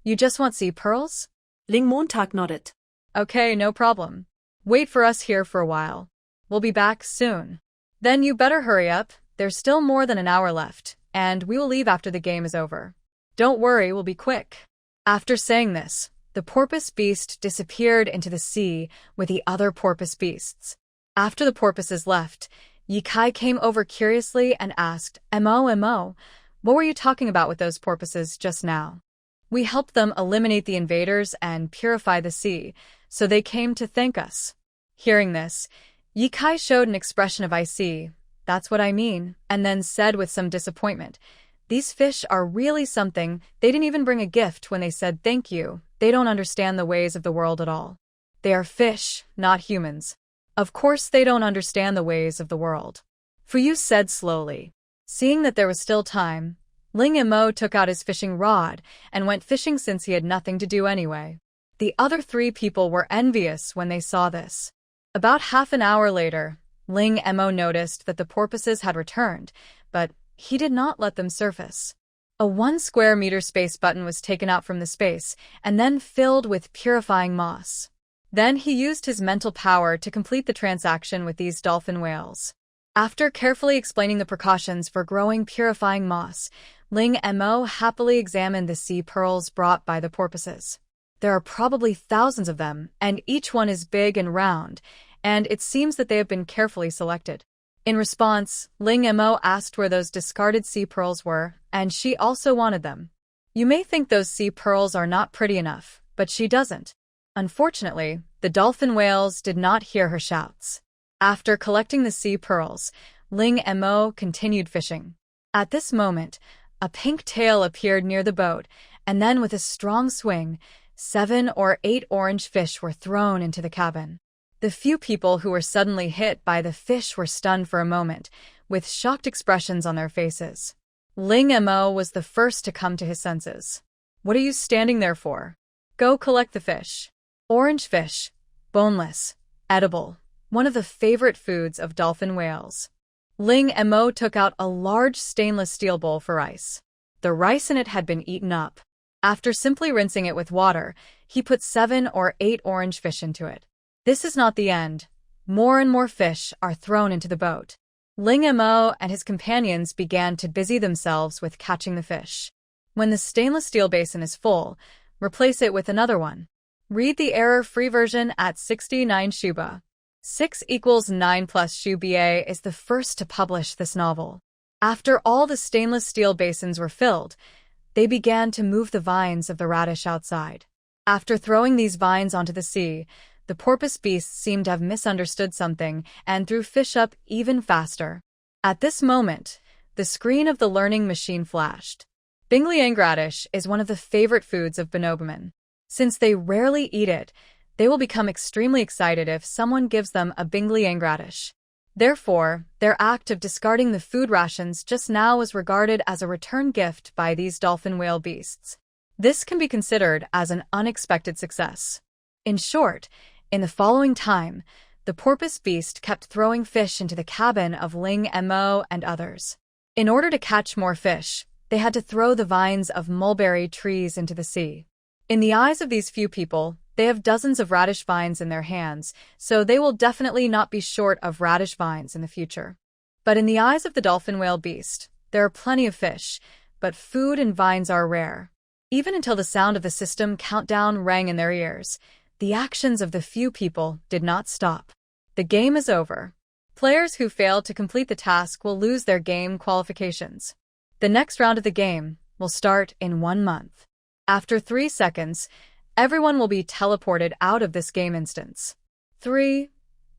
"You just want sea pearls?" Ling Montag nodded. "Okay, no problem. Wait for us here for a while. We'll be back soon. Then you better hurry up, there's still more than an hour left, and we will leave after the game is over. Don't worry, we'll be quick." After saying this, the porpoise beast disappeared into the sea with the other porpoise beasts. After the porpoises left, Yi Kai came over curiously and asked, Mo, what were you talking about with those porpoises just now?" "We helped them eliminate the invaders and purify the sea, so they came to thank us." Hearing this, Yi Kai showed an expression of "I see, that's what I mean," and then said with some disappointment, "These fish are really something. They didn't even bring a gift when they said thank you. They don't understand the ways of the world at all. They are fish, not humans. Of course they don't understand the ways of the world." Fuyu said slowly. Seeing that there was still time, Ling Mo took out his fishing rod and went fishing since he had nothing to do anyway. The other three people were envious when they saw this. About half an hour later, Ling Mo noticed that the porpoises had returned, but he did not let them surface. A 1 square meter space button was taken out from the space and then filled with purifying moss. Then he used his mental power to complete the transaction with these dolphin whales. After carefully explaining the precautions for growing purifying moss, Ling Mo happily examined the sea pearls brought by the porpoises. There are probably thousands of them, and each one is big and round, and it seems that they have been carefully selected. In response, Ling Mo asked where those discarded sea pearls were, and she also wanted them. You may think those sea pearls are not pretty enough, but she doesn't. Unfortunately, the dolphin whales did not hear her shouts. After collecting the sea pearls, Ling Mo continued fishing. At this moment, a pink tail appeared near the boat, and then with a strong swing, 7 or 8 orange fish were thrown into the cabin. The few people who were suddenly hit by the fish were stunned for a moment, with shocked expressions on their faces. Ling Mo was the first to come to his senses. What are you standing there for? Go collect the fish. Orange fish, boneless, edible, one of the favorite foods of dolphin whales. Ling Mo took out a large stainless steel bowl for rice. The rice in it had been eaten up. After simply rinsing it with water, he put 7 or 8 orange fish into it. This is not the end. More and more fish are thrown into the boat. Ling Mo and his companions began to busy themselves with catching the fish. When the stainless steel basin is full, replace it with another one. Read the error-free version at 69 Shuba. 6 = 9 plus Shuba is the first to publish this novel. After all the stainless steel basins were filled, they began to move the vines of the radish outside. After throwing these vines onto the sea, the porpoise beasts seemed to have misunderstood something and threw fish up even faster. At this moment, the screen of the learning machine flashed. Bingliang radish is one of the favorite foods of bonobomen. Since they rarely eat it, they will become extremely excited if someone gives them a Bingliang radish. Therefore, their act of discarding the food rations just now was regarded as a return gift by these dolphin whale beasts. This can be considered as an unexpected success. In short, in the following time, the porpoise beast kept throwing fish into the cabin of Ling Mo and others. In order to catch more fish, they had to throw the vines of mulberry trees into the sea. In the eyes of these few people, they have dozens of radish vines in their hands, so they will definitely not be short of radish vines in the future. But in the eyes of the dolphin whale beast, there are plenty of fish, but food and vines are rare. Even until the sound of the system countdown rang in their ears, the actions of the few people did not stop. The game is over. Players who fail to complete the task will lose their game qualifications. The next round of the game will start in 1 month. After 3 seconds, everyone will be teleported out of this game instance. 3,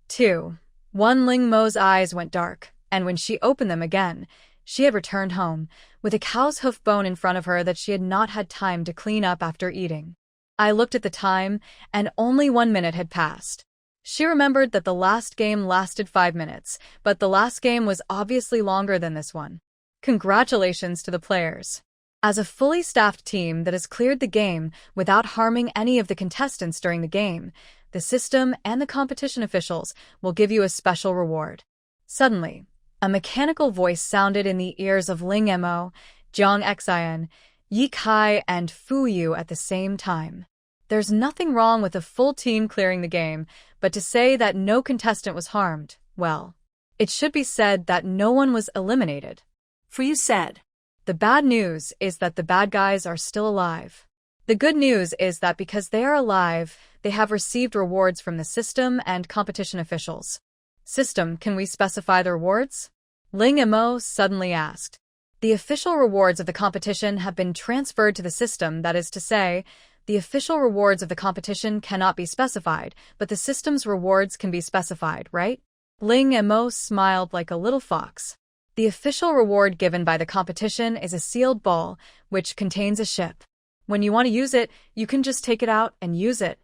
2, 1. Ling Mo's eyes went dark, and when she opened them again, she had returned home, with a cow's hoof bone in front of her that she had not had time to clean up after eating. I looked at the time, and only 1 minute had passed. She remembered that the last game lasted 5 minutes, but the last game was obviously longer than this one. Congratulations to the players. As a fully staffed team that has cleared the game without harming any of the contestants during the game, the system and the competition officials will give you a special reward. Suddenly, a mechanical voice sounded in the ears of Ling Mo, Jiang Xian, Yi Kai, and Fu Yu at the same time. There's nothing wrong with a full team clearing the game, but to say that no contestant was harmed, well, it should be said that no one was eliminated. For you said. The bad news is that the bad guys are still alive. The good news is that because they are alive, they have received rewards from the system and competition officials. System, can we specify the rewards? Ling Mo suddenly asked. The official rewards of the competition have been transferred to the system, that is to say, the official rewards of the competition cannot be specified, but the system's rewards can be specified, right? Ling Mo smiled like a little fox. The official reward given by the competition is a sealed ball, which contains a ship. When you want to use it, you can just take it out and use it.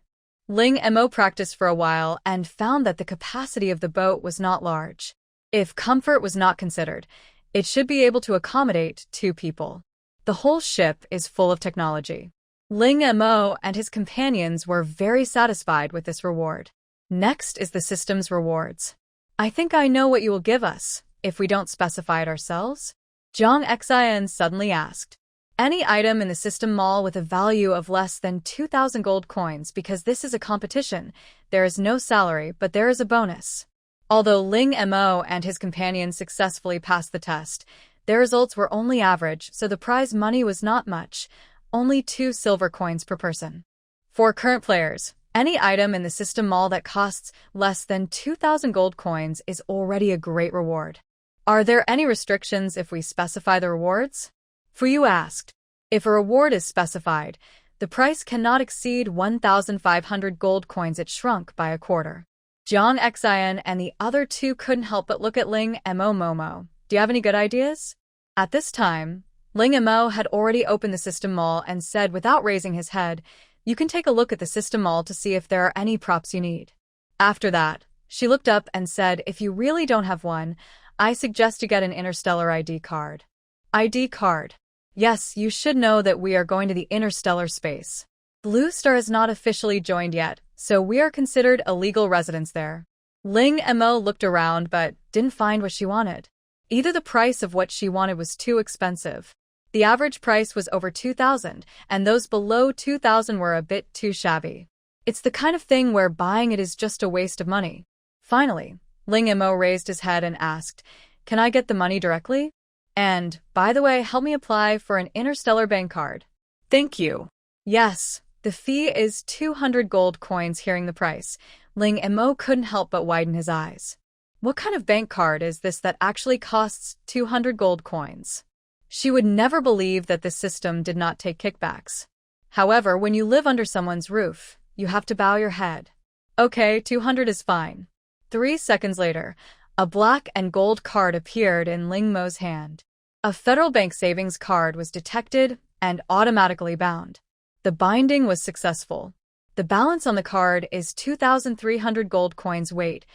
Ling Mo practiced for a while and found that the capacity of the boat was not large. If comfort was not considered, it should be able to accommodate 2 people. The whole ship is full of technology. Ling Mo and his companions were very satisfied with this reward. Next is the system's rewards. I think I know what you will give us, if we don't specify it ourselves? Jiang Xian suddenly asked. Any item in the system mall with a value of less than 2,000 gold coins, because this is a competition. There is no salary, but there is a bonus. Although Ling Mo and his companions successfully passed the test, their results were only average, so the prize money was not much, only 2 silver coins per person. For current players, any item in the system mall that costs less than 2,000 gold coins is already a great reward. Are there any restrictions if we specify the rewards? Fuyu asked. If a reward is specified, the price cannot exceed 1,500 gold coins. It shrunk by a quarter. Jiang Xian and the other 2 couldn't help but look at Ling Mo. Do you have any good ideas? At this time, Ling Mo had already opened the system mall and said without raising his head, "You can take a look at the system mall to see if there are any props you need." After that, she looked up and said, "If you really don't have one, I suggest you get an interstellar ID card." ID card. Yes, you should know that we are going to the interstellar space. Blue Star is not officially joined yet, so we are considered a legal residents there. Ling Mo looked around but didn't find what she wanted. Either the price of what she wanted was too expensive. The average price was over 2,000, and those below 2,000 were a bit too shabby. It's the kind of thing where buying it is just a waste of money. Finally, Ling Mo raised his head and asked, "Can I get the money directly? And, by the way, help me apply for an interstellar bank card." Thank you. Yes, the fee is 200 gold coins. Hearing the price, Ling Mo couldn't help but widen his eyes. What kind of bank card is this that actually costs 200 gold coins? She would never believe that this system did not take kickbacks. However, when you live under someone's roof, you have to bow your head. Okay, 200 is fine. 3 seconds later, a black and gold card appeared in Ling Mo's hand. A federal bank savings card was detected and automatically bound. The binding was successful. The balance on the card is 2,300 gold coins. Wait,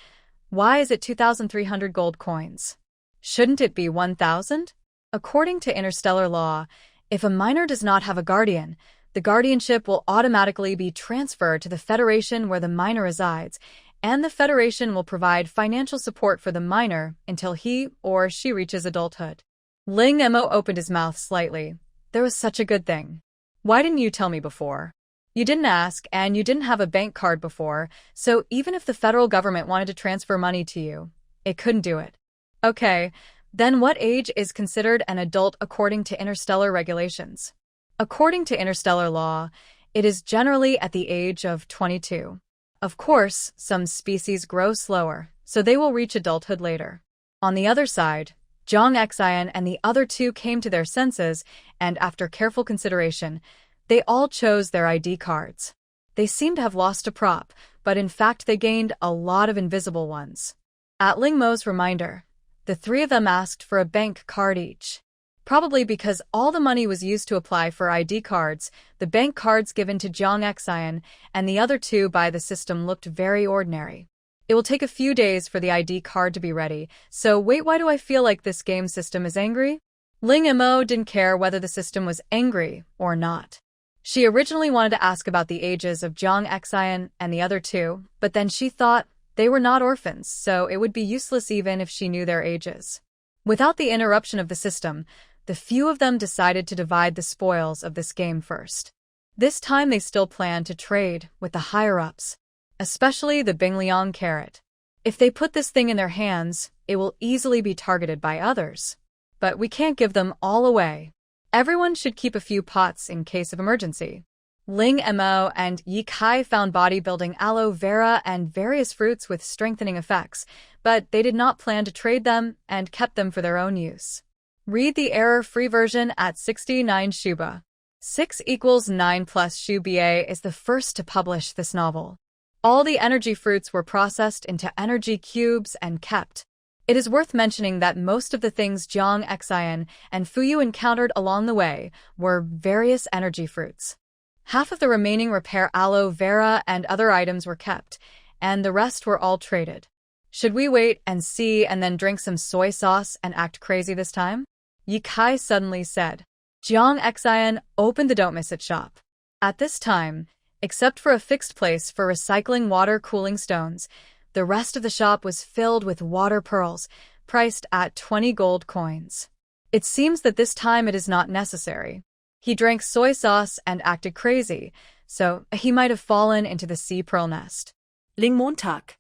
why is it 2,300 gold coins? Shouldn't it be 1,000? According to interstellar law, if a minor does not have a guardian, the guardianship will automatically be transferred to the Federation where the minor resides, and the Federation will provide financial support for the minor until he or she reaches adulthood. Ling Mo opened his mouth slightly. There was such a good thing. Why didn't you tell me before? You didn't ask, and you didn't have a bank card before, so even if the federal government wanted to transfer money to you, it couldn't do it. Okay. Then what age is considered an adult according to interstellar regulations? According to interstellar law, it is generally at the age of 22. Of course, some species grow slower, so they will reach adulthood later. On the other side, Jiang Xian and the other 2 came to their senses, and after careful consideration, they all chose their ID cards. They seemed to have lost a prop, but in fact they gained a lot of invisible ones. At Ling Mo's reminder, the 3 of them asked for a bank card each. Probably because all the money was used to apply for ID cards, the bank cards given to Jiang Xian and the other 2 by the system looked very ordinary. It will take a few days for the ID card to be ready, so wait, why do I feel like this game system is angry? Ling Mo didn't care whether the system was angry or not. She originally wanted to ask about the ages of Jiang Xian and the other 2, but then she thought they were not orphans, so it would be useless even if she knew their ages. Without the interruption of the system, the few of them decided to divide the spoils of this game first. This time they still planned to trade with the higher-ups, especially the Bingliang carrot. If they put this thing in their hands, it will easily be targeted by others. But we can't give them all away. Everyone should keep a few pots in case of emergency. Ling Mo and Yi Kai found bodybuilding aloe vera and various fruits with strengthening effects, but they did not plan to trade them and kept them for their own use. Read the error-free version at 69 Shuba. 6 = 9 plus Shuba is the first to publish this novel. All the energy fruits were processed into energy cubes and kept. It is worth mentioning that most of the things Jiang Xian and Fuyu encountered along the way were various energy fruits. Half of the remaining repair aloe vera and other items were kept, and the rest were all traded. Should we wait and see and then drink some soy sauce and act crazy this time? Yi Kai suddenly said. Jiang Xian opened the Don't Miss It shop. At this time, except for a fixed place for recycling water cooling stones, the rest of the shop was filled with water pearls, priced at 20 gold coins. It seems that this time it is not necessary. He drank soy sauce and acted crazy, so he might have fallen into the sea pearl nest. Ling Montag.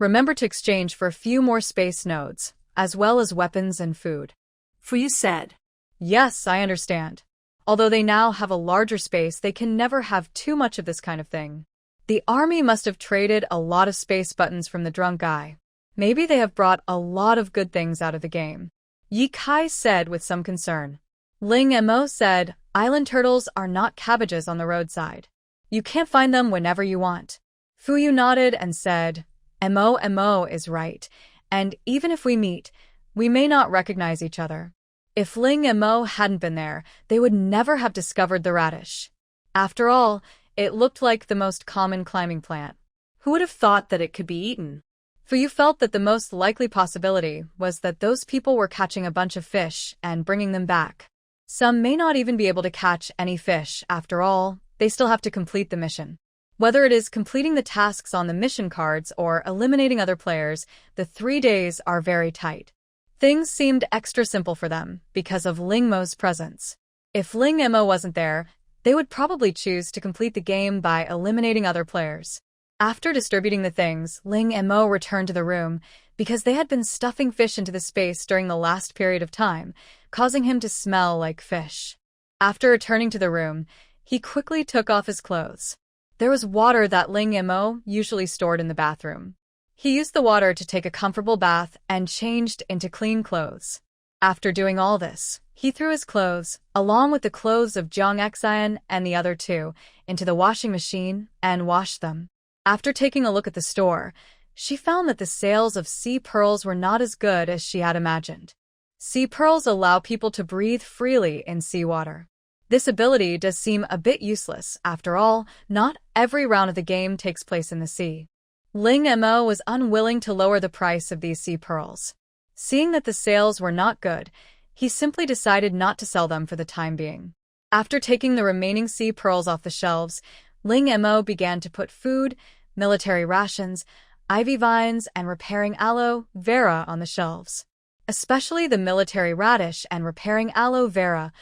Remember to exchange for a few more space nodes, as well as weapons and food. For you said. Yes, I understand. Although they now have a larger space, they can never have too much of this kind of thing. The army must have traded a lot of space buttons from the drunk guy. Maybe they have brought a lot of good things out of the game. Yi Kai said with some concern. Ling Mo said, island turtles are not cabbages on the roadside. You can't find them whenever you want. Fu Yu nodded and said, Mo is right, and even if we meet, we may not recognize each other. If Ling Mo hadn't been there, they would never have discovered the radish. After all, it looked like the most common climbing plant. Who would have thought that it could be eaten? Fu Yu felt that the most likely possibility was that those people were catching a bunch of fish and bringing them back. Some may not even be able to catch any fish. After all, they still have to complete the mission. Whether it is completing the tasks on the mission cards or eliminating other players, the 3 days are very tight. Things seemed extra simple for them because of Ling Mo's presence. If Ling Mo wasn't there, they would probably choose to complete the game by eliminating other players. After distributing the things, Ling Mo returned to the room because they had been stuffing fish into the space during the last period of time, causing him to smell like fish. After returning to the room, he quickly took off his clothes. There was water that Ling Mo usually stored in the bathroom. He used the water to take a comfortable bath and changed into clean clothes. After doing all this, he threw his clothes, along with the clothes of Jiang Xian and the other two, into the washing machine and washed them. After taking a look at the store, she found that the sales of sea pearls were not as good as she had imagined. Sea pearls allow people to breathe freely in seawater. This ability does seem a bit useless. After all, not every round of the game takes place in the sea. Ling Mo was unwilling to lower the price of these sea pearls. Seeing that the sales were not good, he simply decided not to sell them for the time being. After taking the remaining sea pearls off the shelves, Ling Mo began to put food, military rations, ivy vines, and repairing aloe vera on the shelves. Especially the military radish and repairing aloe vera,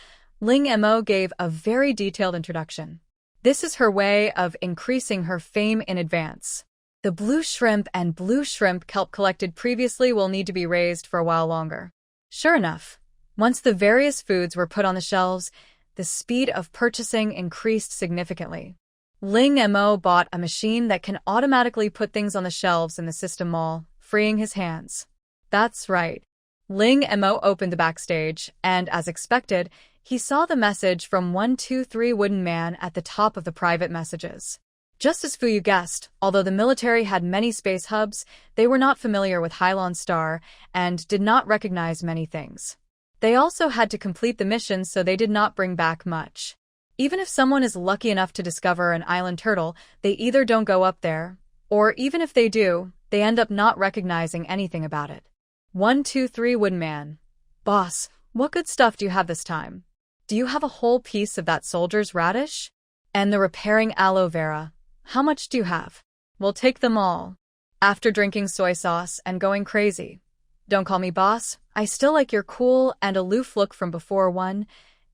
Ling Mo gave a very detailed introduction. This is her way of increasing her fame in advance. The blue shrimp and blue shrimp kelp collected previously will need to be raised for a while longer. Sure enough, once the various foods were put on the shelves, the speed of purchasing increased significantly. Ling Mo bought a machine that can automatically put things on the shelves in the system mall, freeing his hands. That's right. Ling Mo opened the backstage, and as expected, he saw the message from 123 Wooden Man at the top of the private messages. Just as Fu Yu guessed, although the military had many space hubs, they were not familiar with Hylon Star and did not recognize many things. They also had to complete the mission, so they did not bring back much. Even if someone is lucky enough to discover an island turtle, they either don't go up there, or even if they do, they end up not recognizing anything about it. 123 Wooden Man. Boss, what good stuff do you have this time? Do you have a whole piece of that soldier's radish? And the repairing aloe vera. How much do you have? We'll take them all. After drinking soy sauce and going crazy. Don't call me boss, I still like your cool and aloof look from before. 1,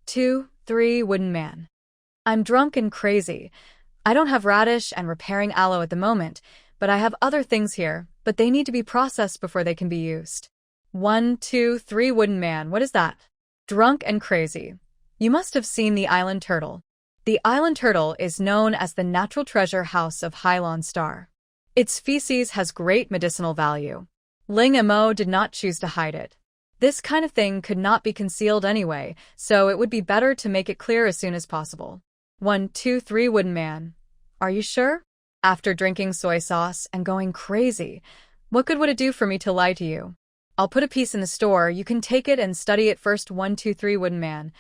2, 3 Wooden Man. I'm drunk and crazy. I don't have radish and repairing aloe at the moment, but I have other things here, but they need to be processed before they can be used. 1, 2, 3 Wooden Man, what is that? Drunk and crazy. You must have seen the island turtle. The island turtle is known as the natural treasure house of Hylon Star. Its feces has great medicinal value. Ling Mo did not choose to hide it. This kind of thing could not be concealed anyway, so it would be better to make it clear as soon as possible. 1, 2, 3 Wooden Man. Are you sure? After drinking soy sauce and going crazy, what good would it do for me to lie to you? I'll put a piece in the store, you can take it and study it first. 1, 2, 3 Wooden Man.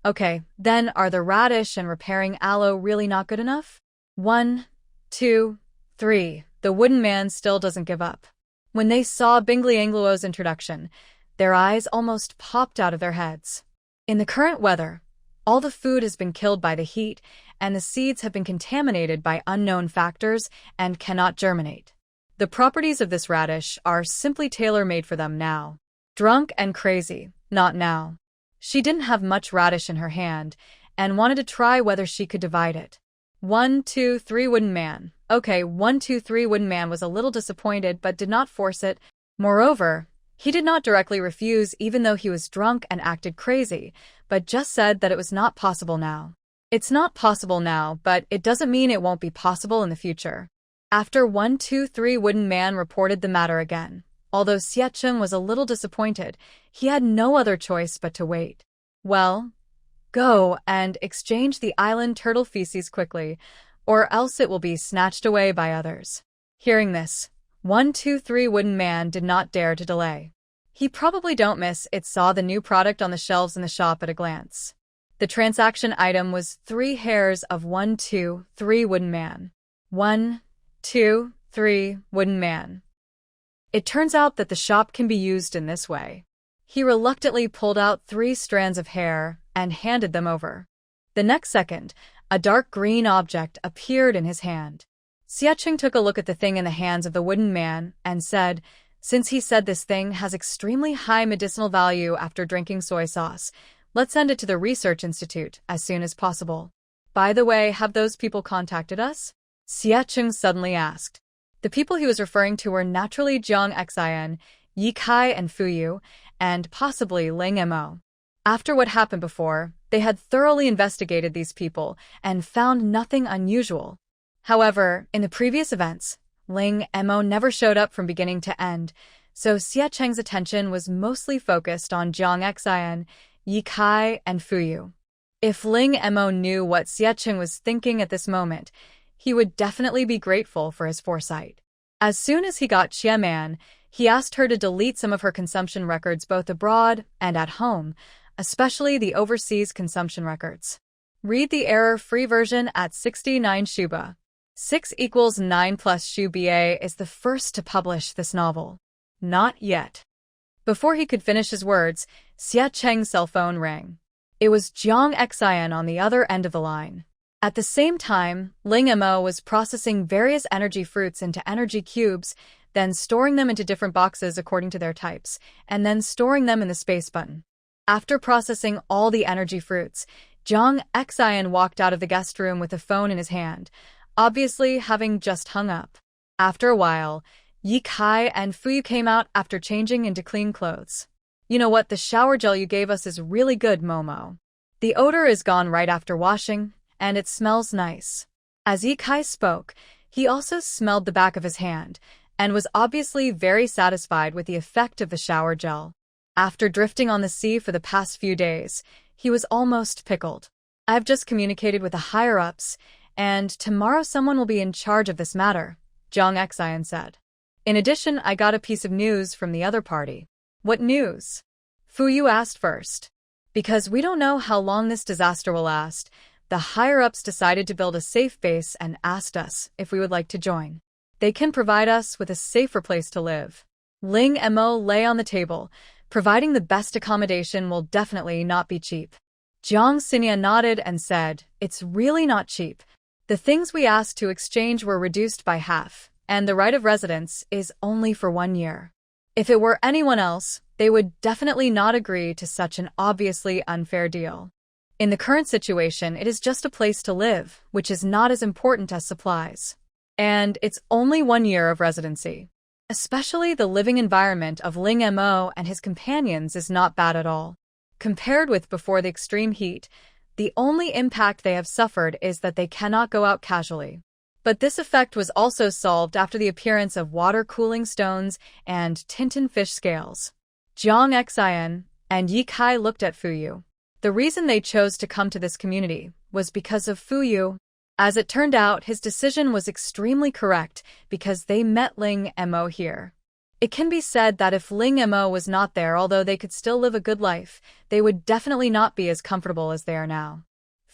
Okay, then are the radish and repairing aloe really not good enough? 1, 2, 3. The Wooden Man still doesn't give up. When they saw Bingley Angluo's introduction, their eyes almost popped out of their heads. In the current weather, All the food has been killed by the heat, and the seeds have been contaminated by unknown factors and cannot germinate. The properties of this radish are simply tailor-made for them now. Drunk and crazy, not now. She didn't have much radish in her hand, and wanted to try whether she could divide it. 1, 2, 3 Wooden Man. Okay, 1, 2, 3 Wooden Man was a little disappointed but did not force it. Moreover, he did not directly refuse even though he was drunk and acted crazy, but just said that it was not possible now. It's not possible now, but it doesn't mean it won't be possible in the future. After 1, 2, 3 Wooden Man reported the matter again. Although Xiecheng was a little disappointed, he had no other choice but to wait. Well, go and exchange the island turtle feces quickly, or else it will be snatched away by others. Hearing this, 1, 2, 3 Wooden Man did not dare to delay. He probably don't miss it saw the new product on the shelves in the shop at a glance. The transaction item was 3 hairs of 1, 2, 3 Wooden Man. 1, 2, 3 Wooden Man. It turns out that the shop can be used in this way. He reluctantly pulled out 3 strands of hair and handed them over. The next second, a dark green object appeared in his hand. Xiecheng took a look at the thing in the hands of the Wooden Man and said, since he said this thing has extremely high medicinal value after drinking soy sauce, let's send it to the research institute as soon as possible. By the way, have those people contacted us? Xiecheng suddenly asked. The people he was referring to were naturally Jiang Xian, Yi Kai and Fuyu, and possibly Ling Mo. After what happened before, they had thoroughly investigated these people and found nothing unusual. However, in the previous events, Ling Mo never showed up from beginning to end, so Xiecheng's attention was mostly focused on Jiang Xian, Yi Kai, and Fuyu. If Ling Mo knew what Xiecheng was thinking at this moment, he would definitely be grateful for his foresight. As soon as he got Xiaman, he asked her to delete some of her consumption records both abroad and at home, especially the overseas consumption records. Read the error-free version at 69 Shuba. 6 equals 9 plus Shu BA is the first to publish this novel. Not yet. Before he could finish his words, Xiecheng's cell phone rang. It was Jiang Xian on the other end of the line. At the same time, Ling Mo was processing various energy fruits into energy cubes, then storing them into different boxes according to their types, and then storing them in the space button. After processing all the energy fruits, Jiang Xian walked out of the guest room with the phone in his hand, obviously having just hung up. After a while, Yi Kai and Fuyu came out after changing into clean clothes. You know what, the shower gel you gave us is really good, Momo. The odor is gone right after washing, and it smells nice. As Yi Kai spoke, he also smelled the back of his hand, and was obviously very satisfied with the effect of the shower gel. After drifting on the sea for the past few days, he was almost pickled. I've just communicated with the higher-ups, and tomorrow someone will be in charge of this matter, Jiang Xian said. In addition, I got a piece of news from the other party. What news? Fuyu asked first. Because we don't know how long this disaster will last, the higher-ups decided to build a safe base and asked us if we would like to join. They can provide us with a safer place to live. Ling Mo lay on the table. Providing the best accommodation will definitely not be cheap. Jiang Xinya nodded and said, it's really not cheap. The things we asked to exchange were reduced by half, and the right of residence is only for 1 year. If it were anyone else, they would definitely not agree to such an obviously unfair deal. In the current situation, it is just a place to live, which is not as important as supplies. And it's only 1 year of residency. Especially the living environment of Ling Mo and his companions is not bad at all. Compared with before the extreme heat, the only impact they have suffered is that they cannot go out casually. But this effect was also solved after the appearance of water cooling stones and Tintin fish scales. Jiang Xian and Yi Kai looked at Fuyu. The reason they chose to come to this community was because of Fuyu. As it turned out, his decision was extremely correct because they met Ling Mo here. It can be said that if Ling Mo was not there, although they could still live a good life, they would definitely not be as comfortable as they are now.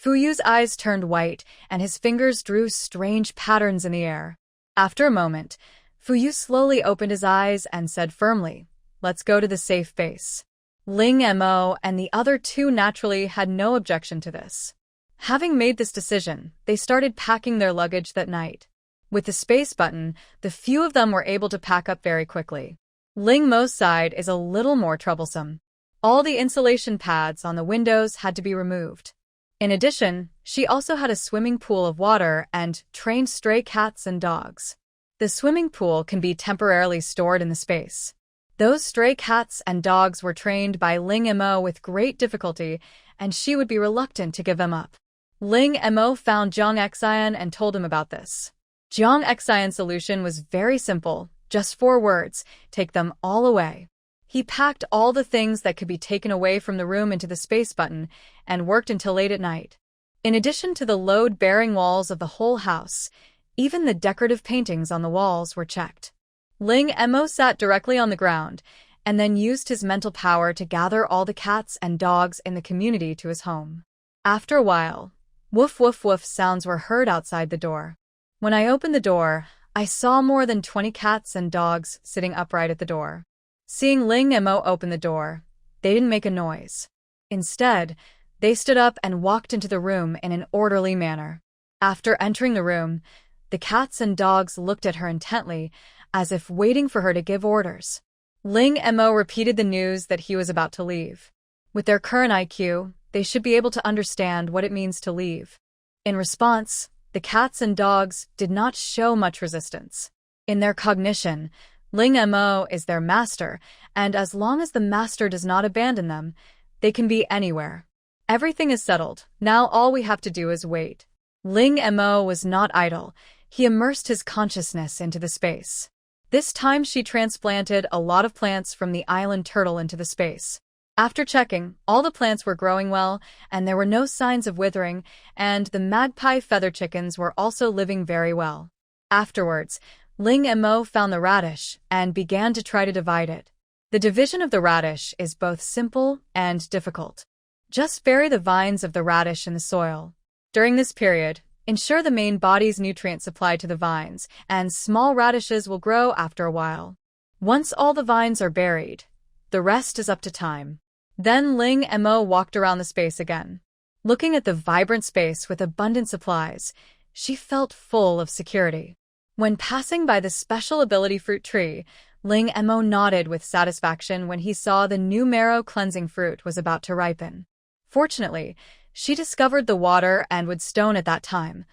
Fuyu's eyes turned white, and his fingers drew strange patterns in the air. After a moment, Fuyu slowly opened his eyes and said firmly, let's go to the safe base. Ling Mo and the other two naturally had no objection to this. Having made this decision, they started packing their luggage that night. With the space button, the few of them were able to pack up very quickly. Ling Mo's side is a little more troublesome. All the insulation pads on the windows had to be removed. In addition, she also had a swimming pool of water and trained stray cats and dogs. The swimming pool can be temporarily stored in the space. Those stray cats and dogs were trained by Ling Mo with great difficulty, and she would be reluctant to give them up. Ling Mo found Jiang Xian and told him about this. Jiang Xian's solution was very simple, just 4 words: take them all away. He packed all the things that could be taken away from the room into the space button and worked until late at night. In addition to the load-bearing walls of the whole house, even the decorative paintings on the walls were checked. Ling Mo sat directly on the ground and then used his mental power to gather all the cats and dogs in the community to his home. After a while, woof woof woof sounds were heard outside the door. When I opened the door, I saw more than 20 cats and dogs sitting upright at the door. Seeing Ling Mo open the door, they didn't make a noise. Instead, they stood up and walked into the room in an orderly manner. After entering the room, the cats and dogs looked at her intently, as if waiting for her to give orders. Ling Mo repeated the news that he was about to leave. With their current IQ, they should be able to understand what it means to leave. In response, the cats and dogs did not show much resistance. In their cognition, Ling Mo is their master, and as long as the master does not abandon them, they can be anywhere. Everything is settled. Now all we have to do is wait. Ling Mo was not idle. He immersed his consciousness into the space. This time she transplanted a lot of plants from the island turtle into the space. After checking, all the plants were growing well, and there were no signs of withering, and the magpie feather chickens were also living very well. Afterwards, Ling Mo found the radish and began to try to divide it. The division of the radish is both simple and difficult. Just bury the vines of the radish in the soil. During this period, ensure the main body's nutrient supply to the vines, and small radishes will grow after a while. Once all the vines are buried, the rest is up to time. Then Ling Mo walked around the space again. Looking at the vibrant space with abundant supplies, she felt full of security. When passing by the special ability fruit tree, Ling Mo nodded with satisfaction when he saw the new marrow cleansing fruit was about to ripen. Fortunately, she discovered the water and wood stone at that time.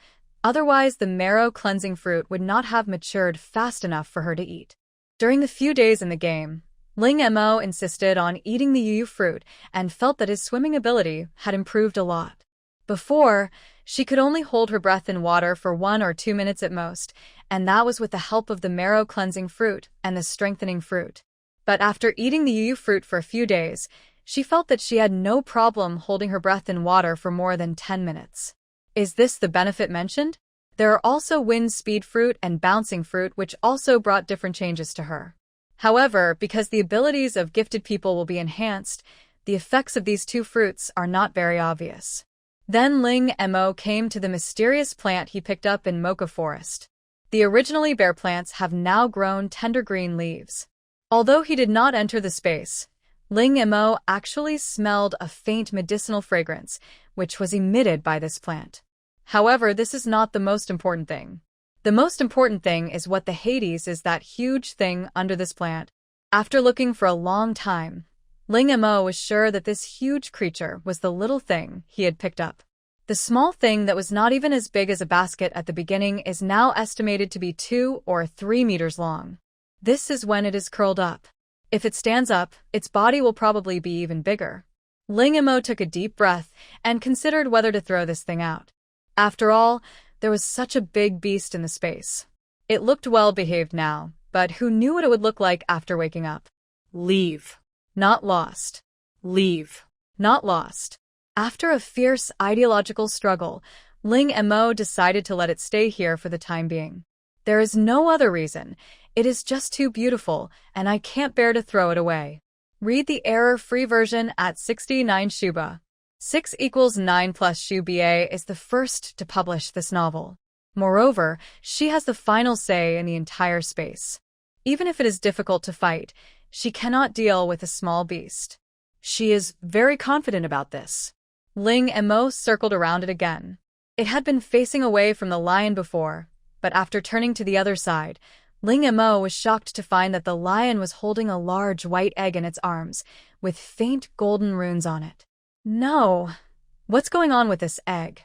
Otherwise, the marrow cleansing fruit would not have matured fast enough for her to eat. During the few days in the game, Ling Mo insisted on eating the yu fruit and felt that his swimming ability had improved a lot. Before, she could only hold her breath in water for 1 or 2 minutes at most, and that was with the help of the marrow cleansing fruit and the strengthening fruit. But after eating the yu fruit for a few days, she felt that she had no problem holding her breath in water for more than 10 minutes. Is this the benefit mentioned? There are also wind speed fruit and bouncing fruit, which also brought different changes to her. However, because the abilities of gifted people will be enhanced, the effects of these 2 fruits are not very obvious. Then Ling Mo came to the mysterious plant he picked up in Mocha Forest. The originally bare plants have now grown tender green leaves. Although he did not enter the space, Ling Mo actually smelled a faint medicinal fragrance, which was emitted by this plant. However, this is not the most important thing. The most important thing is what the Hades is, that huge thing under this plant. After looking for a long time, Ling Mo was sure that this huge creature was the little thing he had picked up. The small thing that was not even as big as a basket at the beginning is now estimated to be 2 or 3 meters long. This is when it is curled up. If it stands up, its body will probably be even bigger. Ling Mo took a deep breath and considered whether to throw this thing out. After all, there was such a big beast in the space. It looked well behaved now, but who knew what it would look like after waking up? Leave. Not lost. Leave. Not lost. After a fierce ideological struggle, Ling Mo decided to let it stay here for the time being. There is no other reason. It is just too beautiful, and I can't bear to throw it away. Read the error-free version at 69 Shuba. 6 = 9 plus Shuba is the first to publish this novel. Moreover, she has the final say in the entire space. Even if it is difficult to fight, she cannot deal with a small beast. She is very confident about this. Ling Mo circled around it again. It had been facing away from the lion before, but after turning to the other side, Ling Mo was shocked to find that the lion was holding a large white egg in its arms, with faint golden runes on it. No. What's going on with this egg?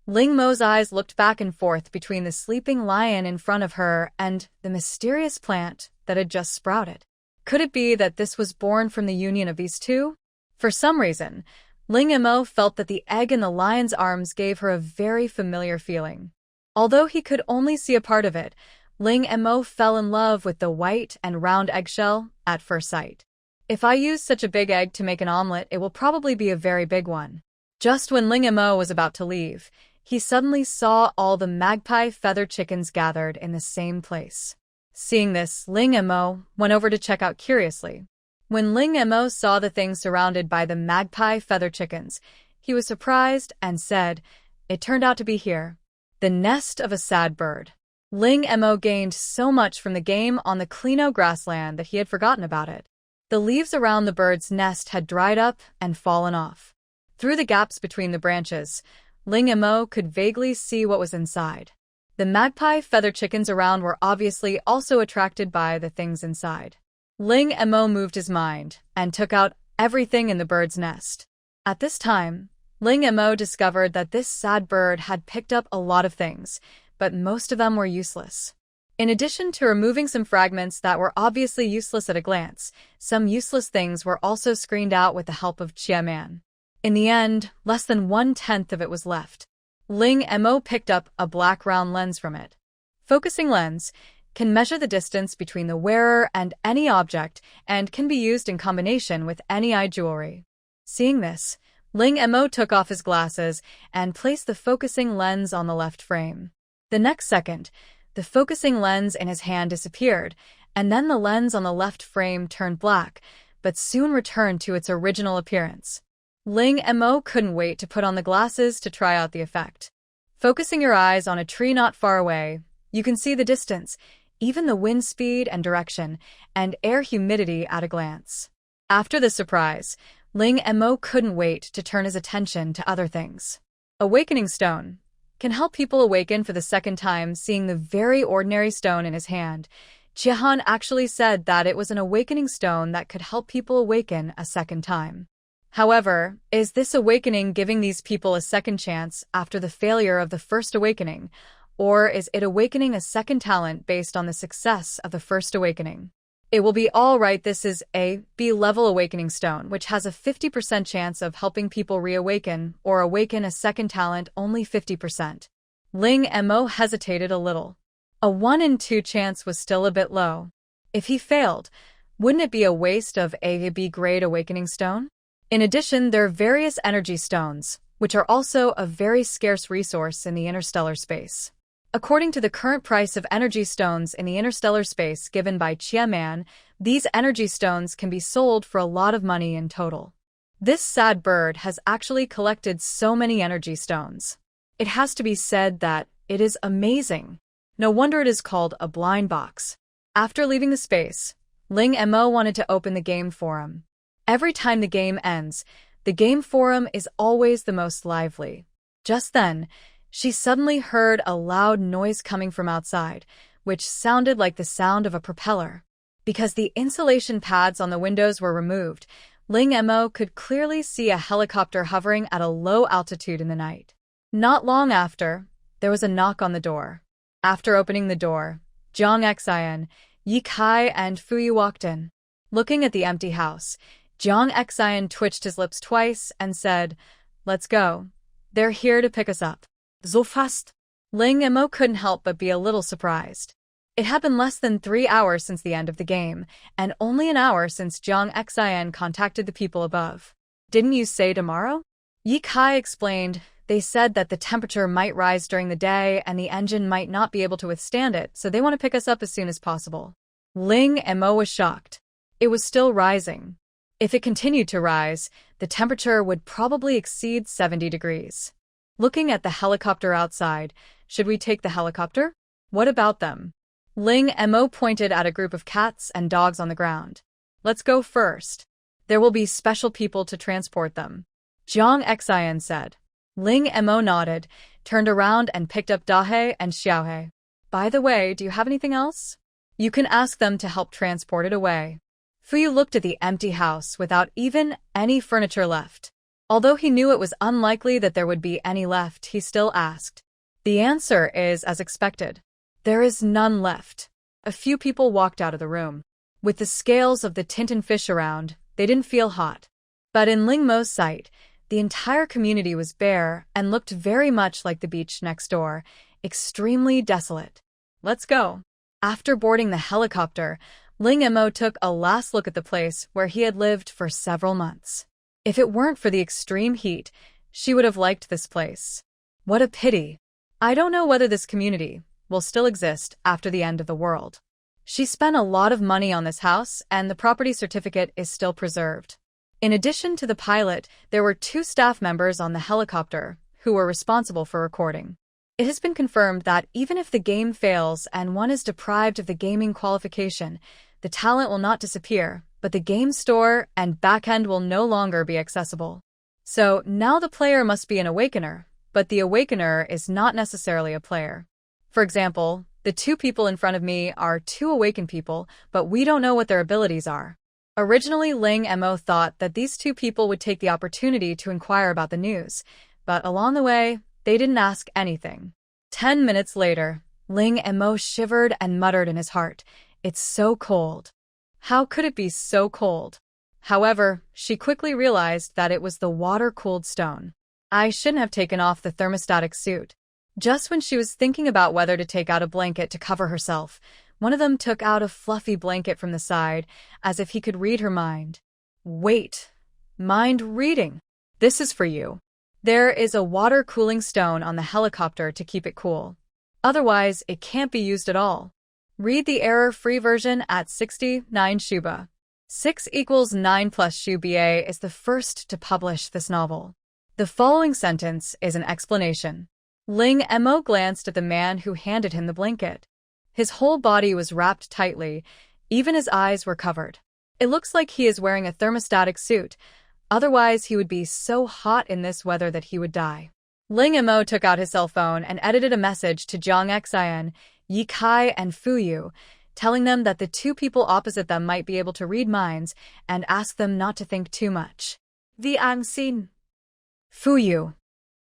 Ling Mo's eyes looked back and forth between the sleeping lion in front of her and the mysterious plant that had just sprouted. Could it be that this was born from the union of these two? For some reason, Ling Mo felt that the egg in the lion's arms gave her a very familiar feeling. Although he could only see a part of it, Ling Mo fell in love with the white and round eggshell at first sight. If I use such a big egg to make an omelet, it will probably be a very big one. Just when Ling Mo was about to leave, he suddenly saw all the magpie feather chickens gathered in the same place. Seeing this, Ling Mo went over to check out curiously. When Ling Mo saw the thing surrounded by the magpie feather chickens, he was surprised and said, "It turned out to be here. The nest of a sad bird." Ling Mo gained so much from the game on the Clino grassland that he had forgotten about it. The leaves around the bird's nest had dried up and fallen off. Through the gaps between the branches, Ling Mo could vaguely see what was inside. The magpie feather chickens around were obviously also attracted by the things inside. Ling Mo moved his mind and took out everything in the bird's nest. At this time, Ling Mo discovered that this sad bird had picked up a lot of things, but most of them were useless. In addition to removing some fragments that were obviously useless at a glance, some useless things were also screened out with the help of Chia Man. In the end, less than 1/10 of it was left. Ling Mo picked up a black round lens from it. Focusing lens can measure the distance between the wearer and any object and can be used in combination with any eye jewelry. Seeing this, Ling Mo took off his glasses and placed the focusing lens on the left frame. The next second, the focusing lens in his hand disappeared, and then the lens on the left frame turned black, but soon returned to its original appearance. Ling Mo couldn't wait to put on the glasses to try out the effect. Focusing your eyes on a tree not far away, you can see the distance, even the wind speed and direction, and air humidity at a glance. After the surprise, Ling Mo couldn't wait to turn his attention to other things. Awakening Stone can help people awaken for the second time. Seeing the very ordinary stone in his hand, Jihan actually said that it was an awakening stone that could help people awaken a second time. However, is this awakening giving these people a second chance after the failure of the first awakening, or is it awakening a second talent based on the success of the first awakening? It will be all right. This is a B-level awakening stone, which has a 50% chance of helping people reawaken or awaken a second talent, only 50%. Ling Mo hesitated a little. A 1 in 2 chance was still a bit low. If he failed, wouldn't it be a waste of a B-grade awakening stone? In addition, there are various energy stones, which are also a very scarce resource in the interstellar space. According to the current price of energy stones in the interstellar space given by Chia Man, these energy stones can be sold for a lot of money in total. This sad bird has actually collected so many energy stones. It has to be said that it is amazing. No wonder it is called a blind box. After leaving the space, Ling Mo wanted to open the game forum. Every time the game ends, the game forum is always the most lively. Just then, she suddenly heard a loud noise coming from outside, which sounded like the sound of a propeller. Because the insulation pads on the windows were removed, Ling Mo could clearly see a helicopter hovering at a low altitude in the night. Not long after, there was a knock on the door. After opening the door, Jiang Xian, Yi Kai, and Fu Yu walked in. Looking at the empty house, Jiang Xian twitched his lips twice and said, "Let's go. They're here to pick us up." So fast? Ling Mo couldn't help but be a little surprised. It had been less than 3 hours since the end of the game, and only an hour since Jiang Xian contacted the people above. "Didn't you say tomorrow?" Yi Kai explained. "They said that the temperature might rise during the day and the engine might not be able to withstand it, so they want to pick us up as soon as possible." Ling Mo was shocked. It was still rising. If it continued to rise, the temperature would probably exceed 70 degrees. Looking at the helicopter outside, should we take the helicopter? What about them? Ling Mo pointed at a group of cats and dogs on the ground. "Let's go first." There will be special people to transport them. Jiang Xian said. Ling Mo nodded, turned around and picked up Dahe and Xiaohe. By the way, do you have anything else? You can ask them to help transport it away. Fuyu looked at the empty house without even any furniture left. Although he knew it was unlikely that there would be any left, he still asked. The answer is as expected. There is none left. A few people walked out of the room. With the scales of the Tintin fish around, they didn't feel hot. But in Ling Mo's sight, the entire community was bare and looked very much like the beach next door, extremely desolate. Let's go. After boarding the helicopter, Ling Mo took a last look at the place where he had lived for several months. If it weren't for the extreme heat, she would have liked this place. What a pity. I don't know whether this community will still exist after the end of the world. She spent a lot of money on this house, and the property certificate is still preserved. In addition to the pilot, there were 2 staff members on the helicopter who were responsible for recording. It has been confirmed that even if the game fails and one is deprived of the gaming qualification, the talent will not disappear, but the game store and backend will no longer be accessible. So now the player must be an awakener, but the awakener is not necessarily a player. For example, the 2 people in front of me are 2 awakened people, but we don't know what their abilities are. Originally, Ling Mo thought that these 2 people would take the opportunity to inquire about the news, but along the way, they didn't ask anything. 10 minutes later, Ling Mo shivered and muttered in his heart, "It's so cold." How could it be so cold? However, she quickly realized that it was the water-cooled stone. I shouldn't have taken off the thermostatic suit. Just when she was thinking about whether to take out a blanket to cover herself, one of them took out a fluffy blanket from the side, as if he could read her mind. Wait. Mind reading. This is for you. There is a water-cooling stone on the helicopter to keep it cool. Otherwise, it can't be used at all. Read the error-free version at 69 Shuba. 6 equals 9 plus Shuba is the first to publish this novel. The following sentence is an explanation. Ling Mo glanced at the man who handed him the blanket. His whole body was wrapped tightly, even his eyes were covered. It looks like he is wearing a thermostatic suit, otherwise he would be so hot in this weather that he would die. Ling Mo took out his cell phone and edited a message to Jiang Xian, Yi Kai, and Fuyu, telling them that the 2 people opposite them might be able to read minds and ask them not to think too much. The unseen. Fuyu.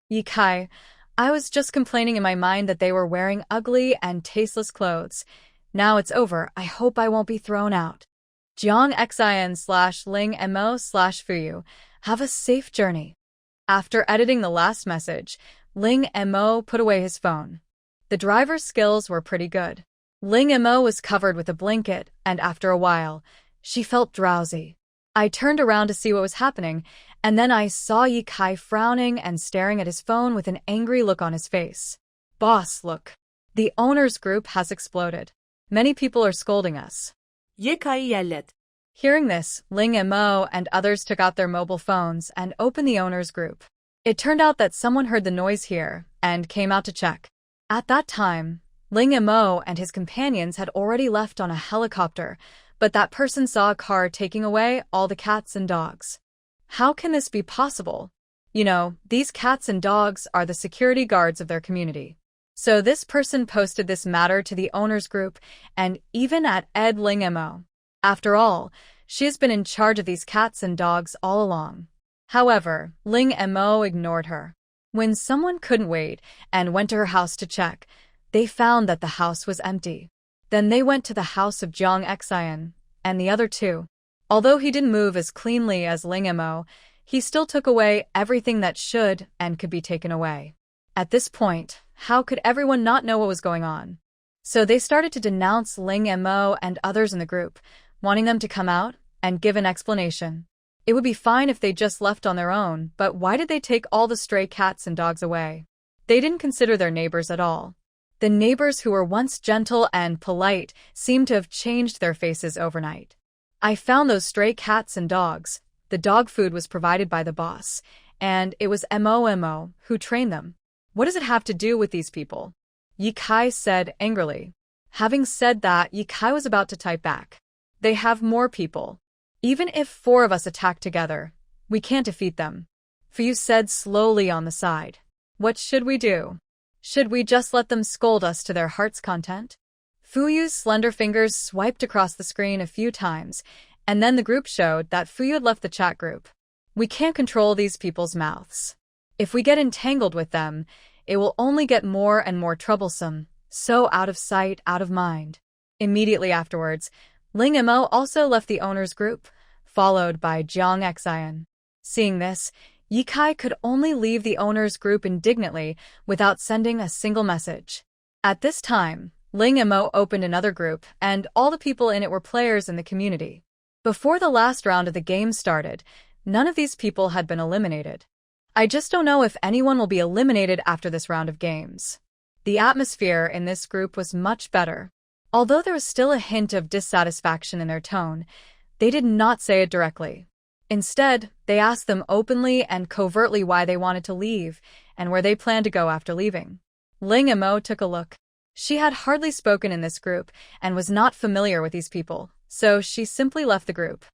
Yi Kai. I was just complaining in my mind that they were wearing ugly and tasteless clothes. Now it's over. I hope I won't be thrown out. Jiang Xian/Ling Mo/Fuyu. Have a safe journey. After editing the last message, Ling Mo put away his phone. The driver's skills were pretty good. Ling Mo was covered with a blanket, and after a while, she felt drowsy. I turned around to see what was happening, and then I saw Yi Kai frowning and staring at his phone with an angry look on his face. Boss, look. The owner's group has exploded. Many people are scolding us. Yi Kai yelled. Hearing this, Ling Mo and others took out their mobile phones and opened the owner's group. It turned out that someone heard the noise here and came out to check. At that time, Ling Mo and his companions had already left on a helicopter, but that person saw a car taking away all the cats and dogs. How can this be possible? You know, these cats and dogs are the security guards of their community. So this person posted this matter to the owner's group and even at Ling Mo. After all, she has been in charge of these cats and dogs all along. However, Ling Mo ignored her. When someone couldn't wait and went to her house to check, they found that the house was empty. Then they went to the house of Jiang Xian and the other 2. Although he didn't move as cleanly as Ling Mo, he still took away everything that should and could be taken away. At this point, how could everyone not know what was going on? So they started to denounce Ling Mo and others in the group, wanting them to come out and give an explanation. It would be fine if they just left on their own, but why did they take all the stray cats and dogs away? They didn't consider their neighbors at all. The neighbors who were once gentle and polite seemed to have changed their faces overnight. I found those stray cats and dogs. The dog food was provided by the boss, and it was Mo who trained them. What does it have to do with these people? Yi Kai said angrily. Having said that, Yi Kai was about to type back. They have more people. Even if 4 of us attack together, we can't defeat them. Fu said slowly on the side. What should we do? Should we just let them scold us to their heart's content? Fuyu's slender fingers swiped across the screen a few times, and then the group showed that Fuyu had left the chat group. We can't control these people's mouths. If we get entangled with them, it will only get more and more troublesome, so out of sight, out of mind. Immediately afterwards, Ling Mo also left the owner's group, followed by Jiang Xian. Seeing this, Ye Kai could only leave the owner's group indignantly without sending a single message. At this time, Ling Mo opened another group, and all the people in it were players in the community. Before the last round of the game started, none of these people had been eliminated. I just don't know if anyone will be eliminated after this round of games. The atmosphere in this group was much better. Although there was still a hint of dissatisfaction in their tone, they did not say it directly. Instead, they asked them openly and covertly why they wanted to leave and where they planned to go after leaving. Ling Mo took a look. She had hardly spoken in this group and was not familiar with these people, so she simply left the group.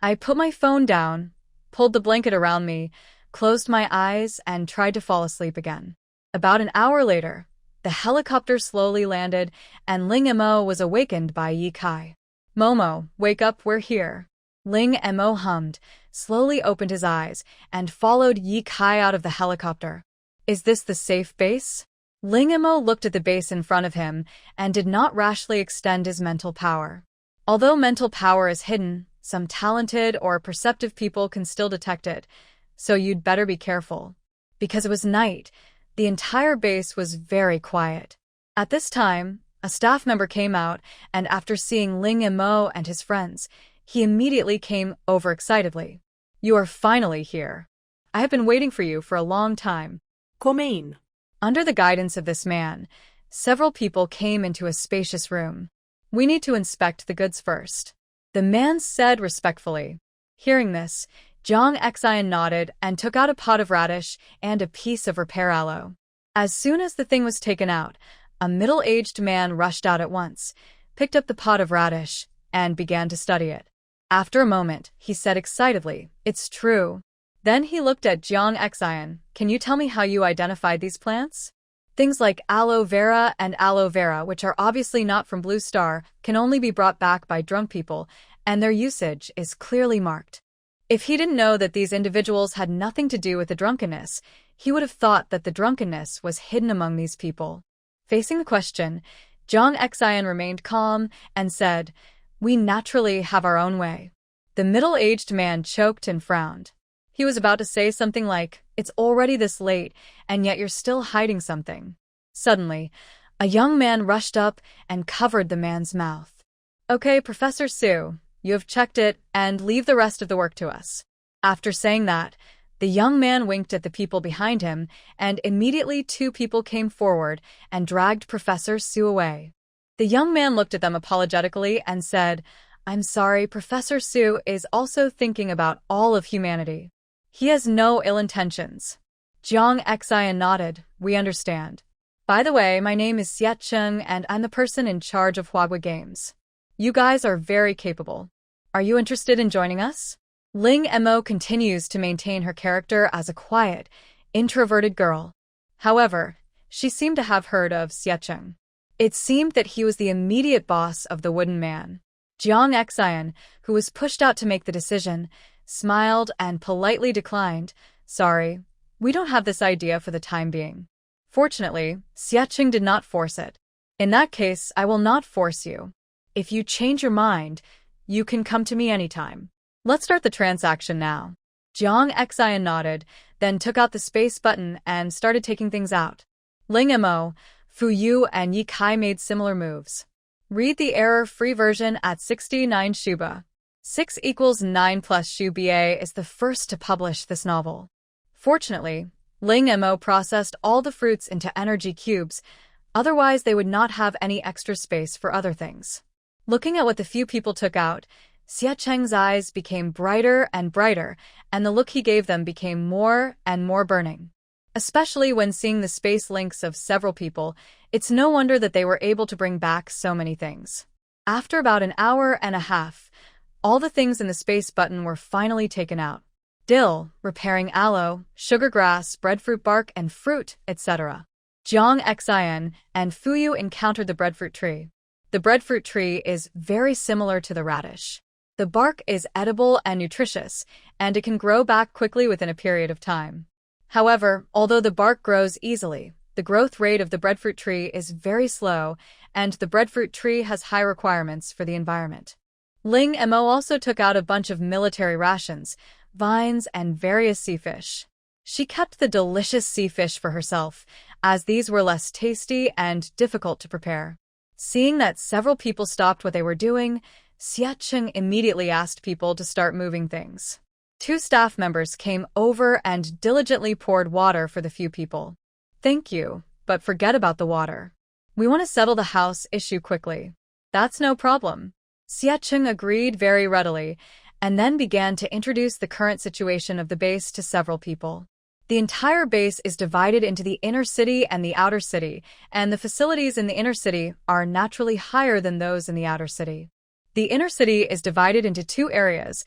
I put my phone down, pulled the blanket around me, closed my eyes, and tried to fall asleep again. About an hour later, the helicopter slowly landed, and Ling Mo was awakened by Ye Kai. Momo, wake up, we're here. Ling Mo hummed, slowly opened his eyes, and followed Ye Kai out of the helicopter. Is this the safe base? Ling Mo looked at the base in front of him and did not rashly extend his mental power. Although mental power is hidden, some talented or perceptive people can still detect it, so you'd better be careful. Because it was night, the entire base was very quiet. At this time, a staff member came out, and after seeing Ling Mo and his friends, he immediately came overexcitedly. You are finally here. I have been waiting for you for a long time. Come in. Under the guidance of this man, several people came into a spacious room. We need to inspect the goods first, the man said respectfully. Hearing this, Jiang Xian nodded and took out a pot of radish and a piece of repair aloe. As soon as the thing was taken out, a middle-aged man rushed out at once, picked up the pot of radish, and began to study it. After a moment, he said excitedly, "It's true." Then he looked at Jiang Xian. Can you tell me how you identified these plants? Things like aloe vera and aloe vera, which are obviously not from Blue Star, can only be brought back by drunk people, and their usage is clearly marked. If he didn't know that these individuals had nothing to do with the drunkenness, he would have thought that the drunkenness was hidden among these people. Facing the question, Jiang Xian remained calm and said, "We naturally have our own way." The middle-aged man choked and frowned. He was about to say something like, "It's already this late, and yet you're still hiding something." Suddenly, a young man rushed up and covered the man's mouth. "Okay, Professor Su, you have checked it, and leave the rest of the work to us." After saying that, the young man winked at the people behind him, and immediately 2 people came forward and dragged Professor Su away. The young man looked at them apologetically and said, "I'm sorry, Professor Su is also thinking about all of humanity. He has no ill intentions." Jiang Xian nodded. "We understand. By the way, my name is Xie Cheng, and I'm the person in charge of Huagua Games. You guys are very capable. Are you interested in joining us?" Ling Mo continues to maintain her character as a quiet, introverted girl. However, she seemed to have heard of Xie Cheng. It seemed that he was the immediate boss of the wooden man. Jiang Xian, who was pushed out to make the decision, smiled and politely declined. "Sorry, we don't have this idea for the time being." Fortunately, Xie Cheng did not force it. "In that case, I will not force you. If you change your mind, you can come to me anytime. Let's start the transaction now." Jiang Xian nodded, then took out the space button and started taking things out. Ling Mo, Fu Yu, and Ye Kai made similar moves. Read the error-free version at 69 Shuba. 6 = 9 plus Shu BA is the first to publish this novel. Fortunately, Ling Mo processed all the fruits into energy cubes, otherwise they would not have any extra space for other things. Looking at what the few people took out, Xie Cheng's eyes became brighter and brighter, and the look he gave them became more and more burning. Especially when seeing the space links of several people, it's no wonder that they were able to bring back so many things. After about an hour and a half, all the things in the space button were finally taken out. Dill, repairing aloe, sugar grass, breadfruit bark, and fruit, etc. Jiang Xin and Fuyu encountered the breadfruit tree. The breadfruit tree is very similar to the radish. The bark is edible and nutritious, and it can grow back quickly within a period of time. However, although the bark grows easily, the growth rate of the breadfruit tree is very slow, and the breadfruit tree has high requirements for the environment. Ling Mo also took out a bunch of military rations, vines, and various sea fish. She kept the delicious sea fish for herself, as these were less tasty and difficult to prepare. Seeing that several people stopped what they were doing, Xiacheng immediately asked people to start moving things. 2 staff members came over and diligently poured water for the few people. Thank you, but forget about the water. We want to settle the house issue quickly. That's no problem. Xiacheng agreed very readily, and then began to introduce the current situation of the base to several people. The entire base is divided into the inner city and the outer city, and the facilities in the inner city are naturally higher than those in the outer city. The inner city is divided into 2 areas,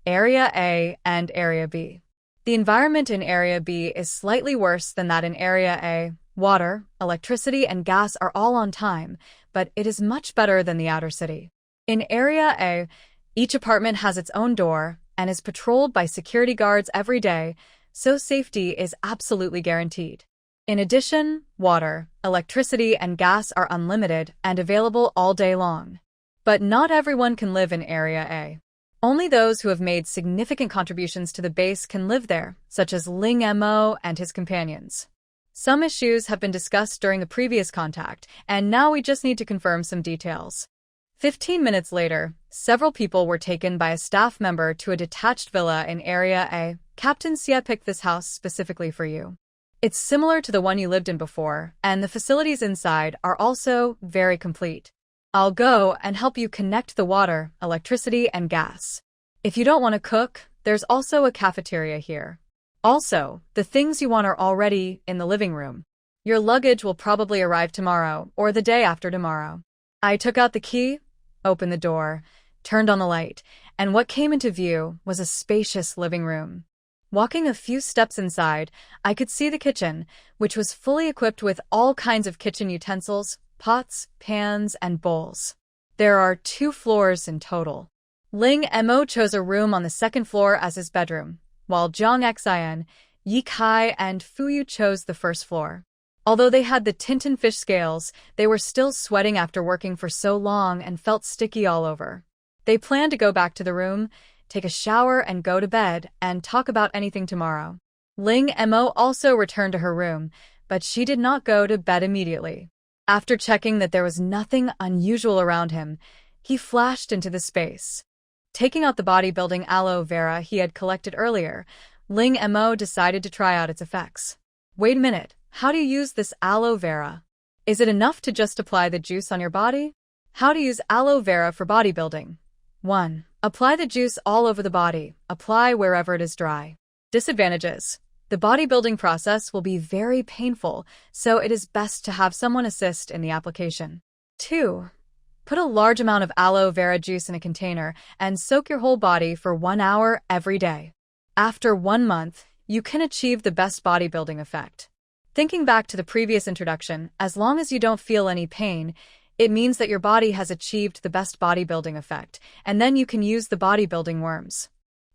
Area A and Area B. The environment in Area B is slightly worse than that in Area A. Water, electricity, and gas are all on time, but it is much better than the outer city. In Area A, each apartment has its own door and is patrolled by security guards every day, so safety is absolutely guaranteed. In addition, water, electricity, and gas are unlimited and available all day long. But not everyone can live in Area A. Only those who have made significant contributions to the base can live there, such as Ling Mo and his companions. Some issues have been discussed during the previous contact, and now we just need to confirm some details. 15 minutes later, several people were taken by a staff member to a detached villa in Area A. Captain Xia picked this house specifically for you. It's similar to the one you lived in before, and the facilities inside are also very complete. I'll go and help you connect the water, electricity, and gas. If you don't want to cook, there's also a cafeteria here. Also, the things you want are already in the living room. Your luggage will probably arrive tomorrow or the day after tomorrow. I took out the key, opened the door, turned on the light, and what came into view was a spacious living room. Walking a few steps inside, I could see the kitchen, which was fully equipped with all kinds of kitchen utensils, pots, pans, and bowls. There are 2 floors in total. Ling Mo chose a room on the 2nd floor as his bedroom, while Jiang Xin, Yi Kai, and Fuyu chose the 1st floor. Although they had the Tintin fish scales, they were still sweating after working for so long and felt sticky all over. They planned to go back to the room, take a shower, and go to bed, and talk about anything tomorrow. Ling Mo also returned to her room, but she did not go to bed immediately. After checking that there was nothing unusual around him, he flashed into the space. Taking out the bodybuilding aloe vera he had collected earlier, Ling Mo decided to try out its effects. Wait a minute, how do you use this aloe vera? Is it enough to just apply the juice on your body? How to use aloe vera for bodybuilding? 1. Apply the juice all over the body, apply wherever it is dry. Disadvantages. The bodybuilding process will be very painful, so it is best to have someone assist in the application. 2. Put a large amount of aloe vera juice in a container and soak your whole body for 1 hour every day. After 1 month, you can achieve the best bodybuilding effect. Thinking back to the previous introduction, as long as you don't feel any pain, it means that your body has achieved the best bodybuilding effect, and then you can use the bodybuilding worms.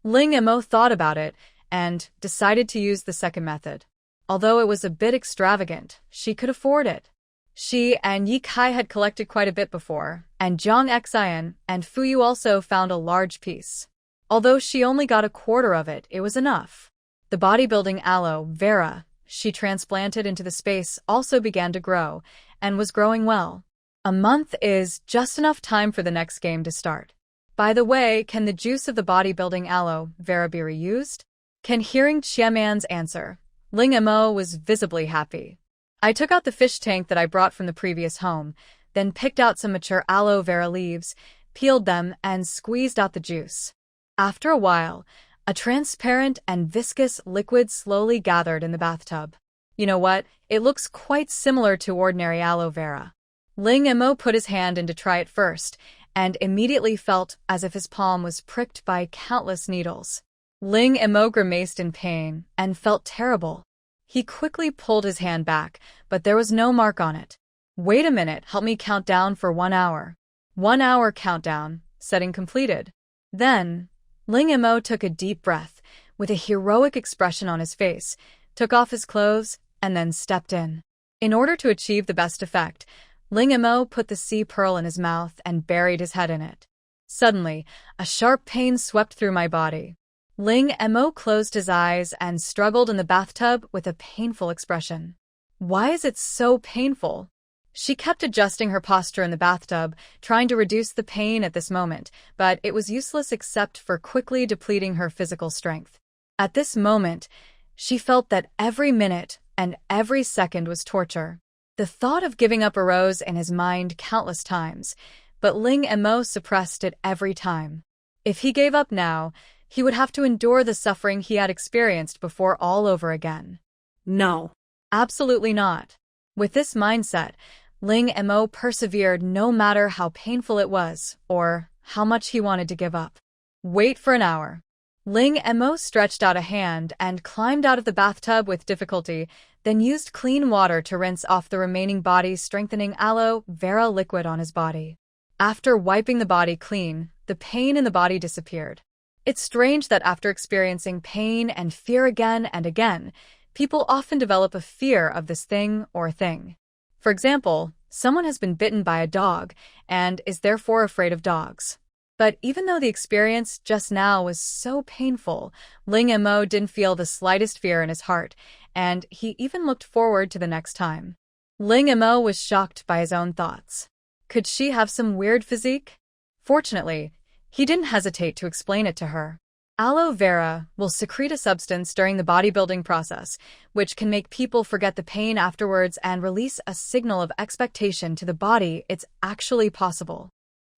Ling Mo thought about it and decided to use the second method. Although it was a bit extravagant, she could afford it. She and Yi Kai had collected quite a bit before, and Jiang Xin and Fuyu also found a large piece. Although she only got 1/4 of it, it was enough. The bodybuilding aloe vera she transplanted into the space also began to grow, and was growing well. A month is just enough time for the next game to start. By the way, can the juice of the bodybuilding aloe vera be reused? Can hearing Qiaman's answer, Ling Mo was visibly happy. I took out the fish tank that I brought from the previous home, then picked out some mature aloe vera leaves, peeled them, and squeezed out the juice. After a while, a transparent and viscous liquid slowly gathered in the bathtub. You know what? It looks quite similar to ordinary aloe vera. Ling Mo put his hand in to try it first, and immediately felt as if his palm was pricked by countless needles. Ling Emo grimaced in pain and felt terrible. He quickly pulled his hand back, but there was no mark on it. "Wait a minute, help me count down for 1 hour. 1 hour countdown, setting completed." Then, Ling Emo took a deep breath, with a heroic expression on his face, took off his clothes, and then stepped in. In order to achieve the best effect, Ling Emo put the sea pearl in his mouth and buried his head in it. Suddenly, a sharp pain swept through my body. Ling Emo closed his eyes and struggled in the bathtub with a painful expression. "Why is it so painful?" She kept adjusting her posture in the bathtub, trying to reduce the pain at this moment, but it was useless except for quickly depleting her physical strength. At this moment, she felt that every minute and every second was torture. The thought of giving up arose in his mind countless times, but Ling Emo suppressed it every time. If he gave up now, he would have to endure the suffering he had experienced before all over again. No. Absolutely not. With this mindset, Ling Emo persevered no matter how painful it was or how much he wanted to give up. Wait for an hour. Ling Emo stretched out a hand and climbed out of the bathtub with difficulty, then used clean water to rinse off the remaining body-strengthening aloe vera liquid on his body. After wiping the body clean, the pain in the body disappeared. It's strange that after experiencing pain and fear again and again, people often develop a fear of this thing or thing. For example, someone has been bitten by a dog and is therefore afraid of dogs. But even though the experience just now was so painful, Ling Emo didn't feel the slightest fear in his heart, and he even looked forward to the next time. Ling Emo was shocked by his own thoughts. Could she have some weird physique? Fortunately, he didn't hesitate to explain it to her. Aloe vera will secrete a substance during the bodybuilding process, which can make people forget the pain afterwards and release a signal of expectation to the body it's actually possible.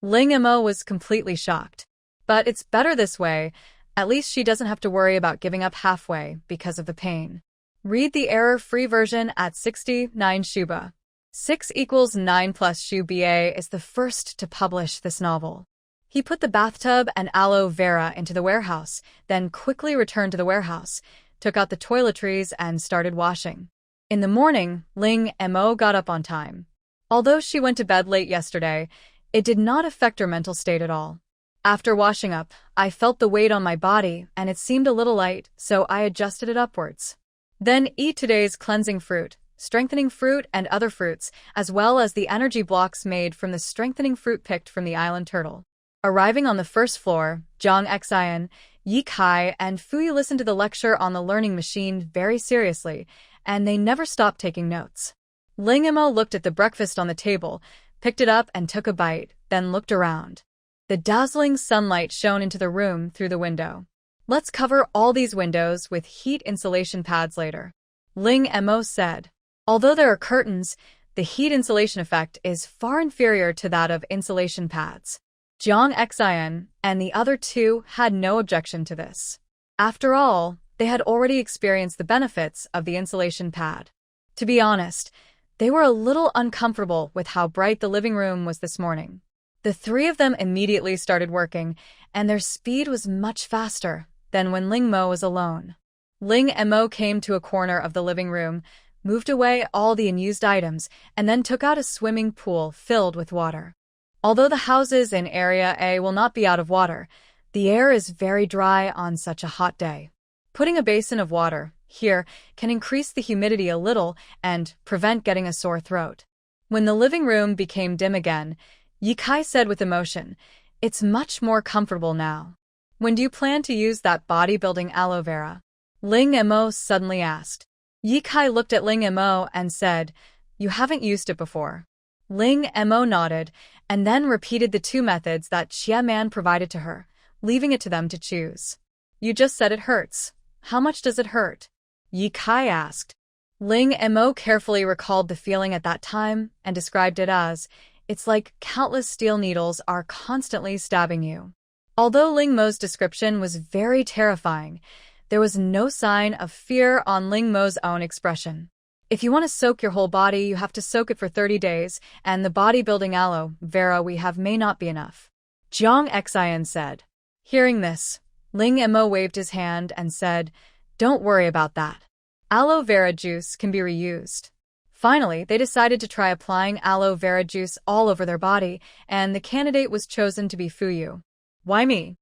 Ling Emo was completely shocked. But it's better this way. At least she doesn't have to worry about giving up halfway because of the pain. Read the error-free version at 69 Shuba. 6 = 9 plus Shu BA is the first to publish this novel. He put the bathtub and aloe vera into the warehouse, then quickly returned to the warehouse, took out the toiletries, and started washing. In the morning, Ling Emo got up on time. Although she went to bed late yesterday, it did not affect her mental state at all. After washing up, I felt the weight on my body, and it seemed a little light, so I adjusted it upwards. Then eat today's cleansing fruit, strengthening fruit, and other fruits, as well as the energy blocks made from the strengthening fruit picked from the island turtle. Arriving on the first floor, Zhang Xian, Yi Kai, and Fui listened to the lecture on the learning machine very seriously, and they never stopped taking notes. Ling Emo looked at the breakfast on the table, picked it up and took a bite, then looked around. The dazzling sunlight shone into the room through the window. "Let's cover all these windows with heat insulation pads later," Ling Emo said. Although there are curtains, the heat insulation effect is far inferior to that of insulation pads. Zhang Xian and the other two had no objection to this. After all, they had already experienced the benefits of the insulation pad. To be honest, they were a little uncomfortable with how bright the living room was this morning. The three of them immediately started working, and their speed was much faster than when Ling Mo was alone. Ling Emo came to a corner of the living room, moved away all the unused items, and then took out a swimming pool filled with water. Although the houses in Area A will not be out of water, the air is very dry on such a hot day. Putting a basin of water here can increase the humidity a little and prevent getting a sore throat. When the living room became dim again, Yi Kai said with emotion, "It's much more comfortable now. When do you plan to use that bodybuilding aloe vera?" Ling Emo suddenly asked. Yi Kai looked at Ling Emo and said, "You haven't used it before." Ling Emo nodded and then repeated the two methods that Xia Man provided to her, leaving it to them to choose. "You just said it hurts. How much does it hurt?" Yi Kai asked. Ling Emo carefully recalled the feeling at that time and described it as, "It's like countless steel needles are constantly stabbing you." Although Ling Mo's description was very terrifying, there was no sign of fear on Ling Mo's own expression. If you want to soak your whole body, you have to soak it for 30 days, and the bodybuilding aloe vera we have may not be enough. Jiang Xian said. Hearing this, Ling Mo waved his hand and said, Don't worry about that. Aloe vera juice can be reused. Finally, they decided to try applying aloe vera juice all over their body, and the candidate was chosen to be Fuyu. Why me?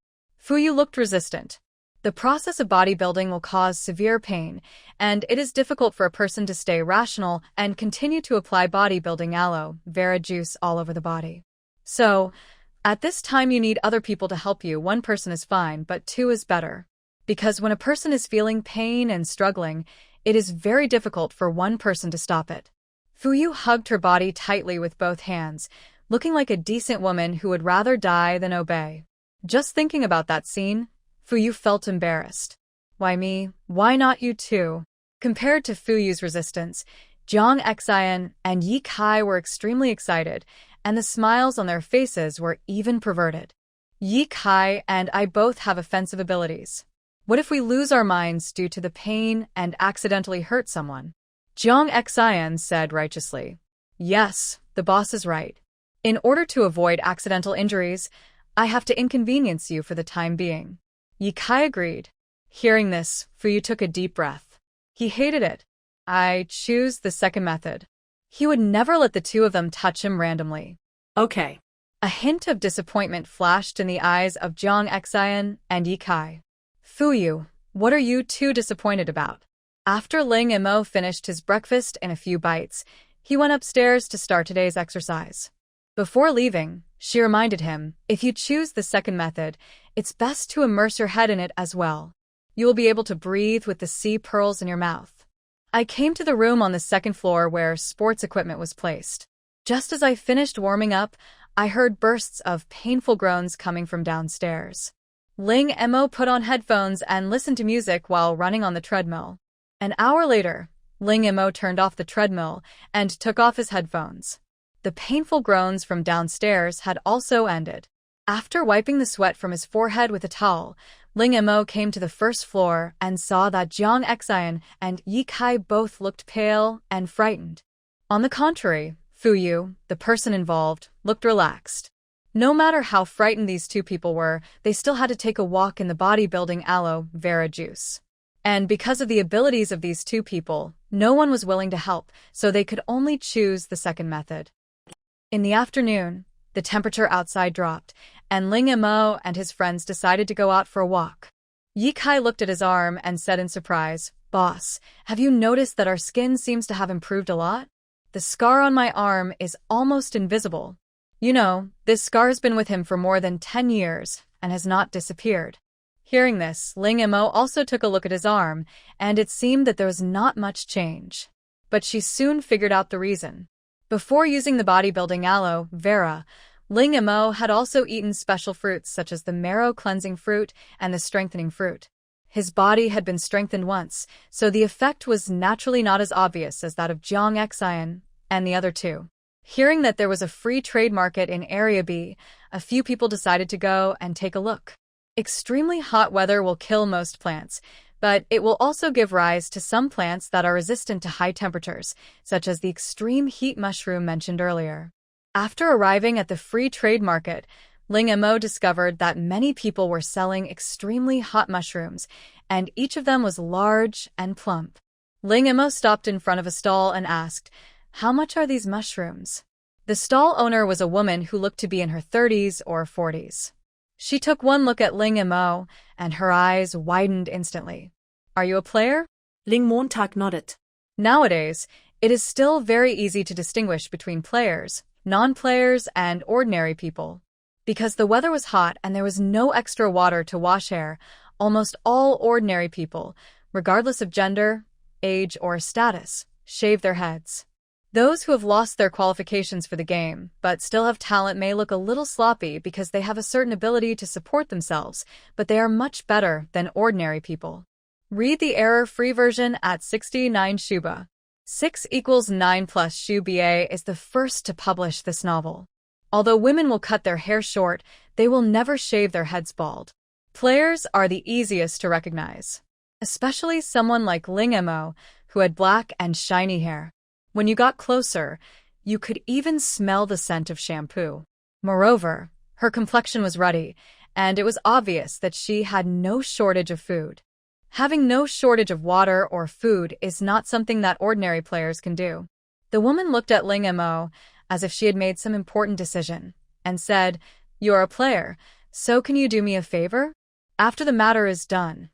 Fuyu looked resistant. The process of bodybuilding will cause severe pain, and it is difficult for a person to stay rational and continue to apply bodybuilding aloe vera juice all over the body. So, at this time you need other people to help you. One person is fine, but two is better. Because when a person is feeling pain and struggling, it is very difficult for one person to stop it. Fuyu hugged her body tightly with both hands, looking like a decent woman who would rather die than obey. Just thinking about that scene, Fuyu felt embarrassed. Why me? Why not you too? Compared to Fuyu's resistance, Jiang Xian and Yi Kai were extremely excited, and the smiles on their faces were even perverted. Yi Kai and I both have offensive abilities. What if we lose our minds due to the pain and accidentally hurt someone? Jiang Xian said righteously. Yes, the boss is right. In order to avoid accidental injuries, I have to inconvenience you for the time being. Yi Kai agreed. Hearing this, Fuyu took a deep breath. He hated it. I choose the second method. He would never let the two of them touch him randomly. Okay. A hint of disappointment flashed in the eyes of Jiang Xian and Yi Kai. Fuyu, what are you two disappointed about? After Ling Mo finished his breakfast in a few bites, he went upstairs to start today's exercise. Before leaving, she reminded him, if you choose the second method, it's best to immerse your head in it as well. You will be able to breathe with the sea pearls in your mouth. I came to the room on the second floor where sports equipment was placed. Just as I finished warming up, I heard bursts of painful groans coming from downstairs. Ling Mo put on headphones and listened to music while running on the treadmill. An hour later, Ling Mo turned off the treadmill and took off his headphones. The painful groans from downstairs had also ended. After wiping the sweat from his forehead with a towel, Ling Mo came to the first floor and saw that Jiang Xian and Yi Kai both looked pale and frightened. On the contrary, Fuyu, the person involved, looked relaxed. No matter how frightened these two people were, they still had to take a walk in the bodybuilding aloe vera juice. And because of the abilities of these two people, no one was willing to help, so they could only choose the second method. In the afternoon, the temperature outside dropped, and Ling Mo and his friends decided to go out for a walk. Yi Kai looked at his arm and said in surprise, Boss, have you noticed that our skin seems to have improved a lot? The scar on my arm is almost invisible. You know, this scar has been with him for more than 10 years and has not disappeared. Hearing this, Ling Mo also took a look at his arm, and it seemed that there was not much change. But she soon figured out the reason. Before using the bodybuilding aloe vera, Ling Mo had also eaten special fruits such as the marrow-cleansing fruit and the strengthening fruit. His body had been strengthened once, so the effect was naturally not as obvious as that of Jiang Xian and the other two. Hearing that there was a free trade market in Area B, a few people decided to go and take a look. Extremely hot weather will kill most plants, but it will also give rise to some plants that are resistant to high temperatures, such as the extreme heat mushroom mentioned earlier. After arriving at the free trade market, Ling Mo discovered that many people were selling extremely hot mushrooms, and each of them was large and plump. Ling Mo stopped in front of a stall and asked, How much are these mushrooms? The stall owner was a woman who looked to be in her 30s or 40s. She took one look at Ling Mo, and her eyes widened instantly. Are you a player? Ling Montag nodded. Nowadays, it is still very easy to distinguish between players, non-players, and ordinary people. Because the weather was hot and there was no extra water to wash hair, almost all ordinary people, regardless of gender, age, or status, shave their heads. Those who have lost their qualifications for the game, but still have talent may look a little sloppy because they have a certain ability to support themselves, but they are much better than ordinary people. Read the error-free version at 69 Shuba. 6 equals 9 plus Shuba is the first to publish this novel. Although women will cut their hair short, they will never shave their heads bald. Players are the easiest to recognize. Especially someone like Ling Mo, who had black and shiny hair. When you got closer, you could even smell the scent of shampoo. Moreover, her complexion was ruddy, and it was obvious that she had no shortage of food. Having no shortage of water or food is not something that ordinary players can do. The woman looked at Ling Mo as if she had made some important decision, and said, "You're a player, so can you do me a favor? After the matter is done,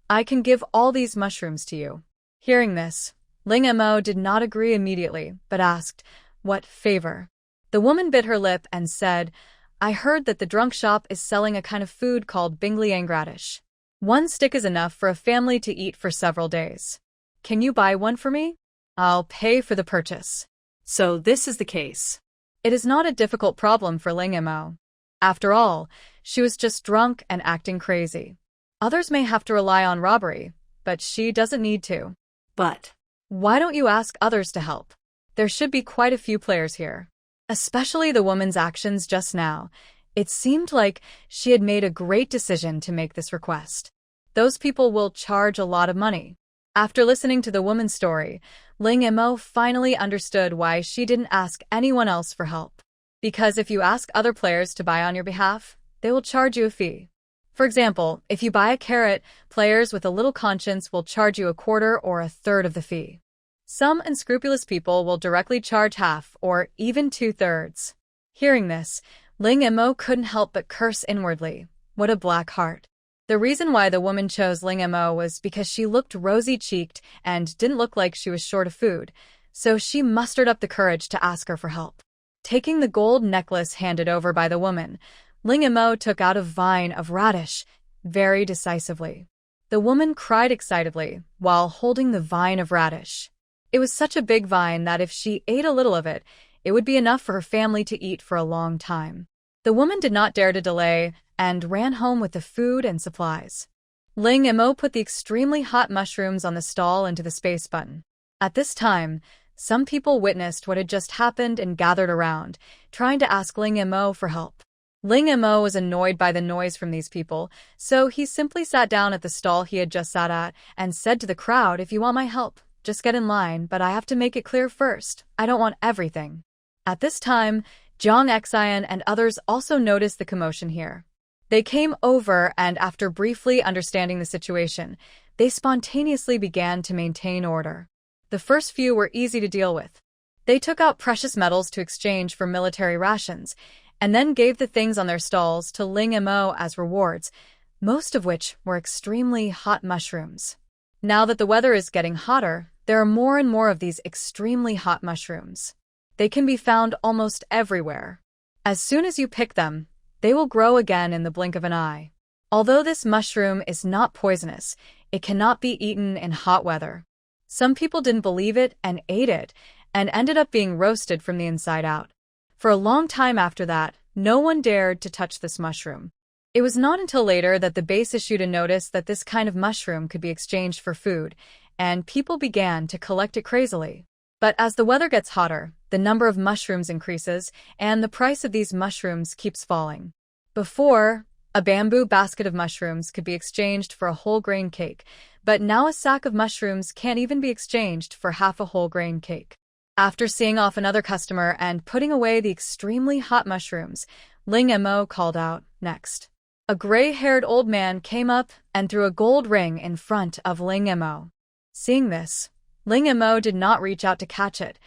I can give all these mushrooms to you." Hearing this, Ling Mo did not agree immediately, but asked, "What favor?" The woman bit her lip and said, "I heard that the drunk shop is selling a kind of food called bingliang radish. 1 stick is enough for a family to eat for several days. Can you buy one for me? I'll pay for the purchase." So this is the case. It is not a difficult problem for Ling Mo. After all, she was just drunk and acting crazy. Others may have to rely on robbery, but she doesn't need to. But Why don't you ask others to help? There should be quite a few players here. Especially the woman's actions just now. It seemed like she had made a great decision to make this request. Those people will charge a lot of money. After listening to the woman's story, Ling Mo finally understood why she didn't ask anyone else for help. Because if you ask other players to buy on your behalf, they will charge you a fee. For example, if you buy a carrot, players with a little conscience will charge you 1/4 or 1/3 of the fee. Some unscrupulous people will directly charge half or even 2/3. Hearing this, Ling Mo couldn't help but curse inwardly. What a black heart. The reason why the woman chose Ling Mo was because she looked rosy-cheeked and didn't look like she was short of food, so she mustered up the courage to ask her for help. Taking the gold necklace handed over by the woman, Ling Mo took out a vine of radish very decisively. The woman cried excitedly while holding the vine of radish. It was such a big vine that if she ate a little of it, it would be enough for her family to eat for a long time. The woman did not dare to delay and ran home with the food and supplies. Ling Mo put the extremely hot mushrooms on the stall into the space button. At this time, some people witnessed what had just happened and gathered around, trying to ask Ling Mo for help. Ling Mo was annoyed by the noise from these people, so he simply sat down at the stall he had just sat at and said to the crowd, "If you want my help, just get in line, but I have to make it clear first, I don't want everything." At this time, Zhang Xian and others also noticed the commotion here. They came over and after briefly understanding the situation, they spontaneously began to maintain order. The first few were easy to deal with. They took out precious metals to exchange for military rations, and then gave the things on their stalls to Ling Mo as rewards, most of which were extremely hot mushrooms. Now that the weather is getting hotter, there are more and more of these extremely hot mushrooms. They can be found almost everywhere. As soon as you pick them, they will grow again in the blink of an eye. Although this mushroom is not poisonous, it cannot be eaten in hot weather. Some people didn't believe it and ate it, and ended up being roasted from the inside out. For a long time after that, no one dared to touch this mushroom. It was not until later that the base issued a notice that this kind of mushroom could be exchanged for food, and people began to collect it crazily. But as the weather gets hotter, the number of mushrooms increases, and the price of these mushrooms keeps falling. Before, a bamboo basket of mushrooms could be exchanged for a whole grain cake, but now a sack of mushrooms can't even be exchanged for half a whole grain cake. After seeing off another customer and putting away the extremely hot mushrooms, Ling Mo called out, "Next." A gray-haired old man came up and threw a gold ring in front of Ling Mo. Seeing this, Ling Mo did not reach out to catch it,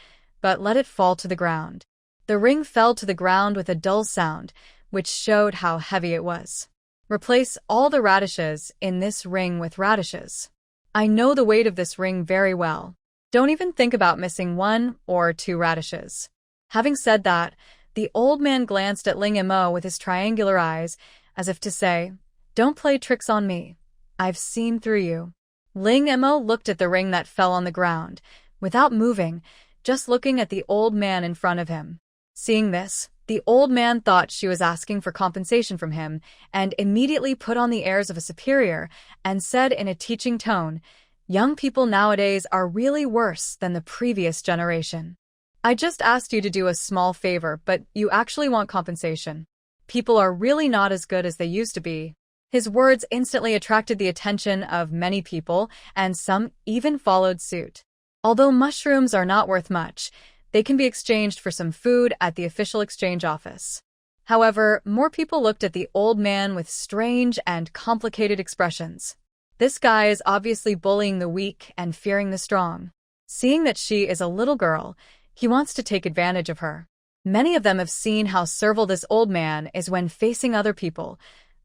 but let it fall to the ground. The ring fell to the ground with a dull sound, which showed how heavy it was. Replace all the radishes in this ring with radishes. I know the weight of this ring very well. Don't even think about missing 1 or 2 radishes. Having said that, the old man glanced at Ling Mo with his triangular eyes, as if to say, "Don't play tricks on me. I've seen through you." Ling Mo looked at the ring that fell on the ground, without moving, just looking at the old man in front of him. Seeing this, the old man thought she was asking for compensation from him, and immediately put on the airs of a superior and said in a teaching tone, "Young people nowadays are really worse than the previous generation. I just asked you to do a small favor, but you actually want compensation. People are really not as good as they used to be." His words instantly attracted the attention of many people, and some even followed suit. Although mushrooms are not worth much, they can be exchanged for some food at the official exchange office. However, more people looked at the old man with strange and complicated expressions. This guy is obviously bullying the weak and fearing the strong. Seeing that she is a little girl, he wants to take advantage of her. Many of them have seen how servile this old man is when facing other people,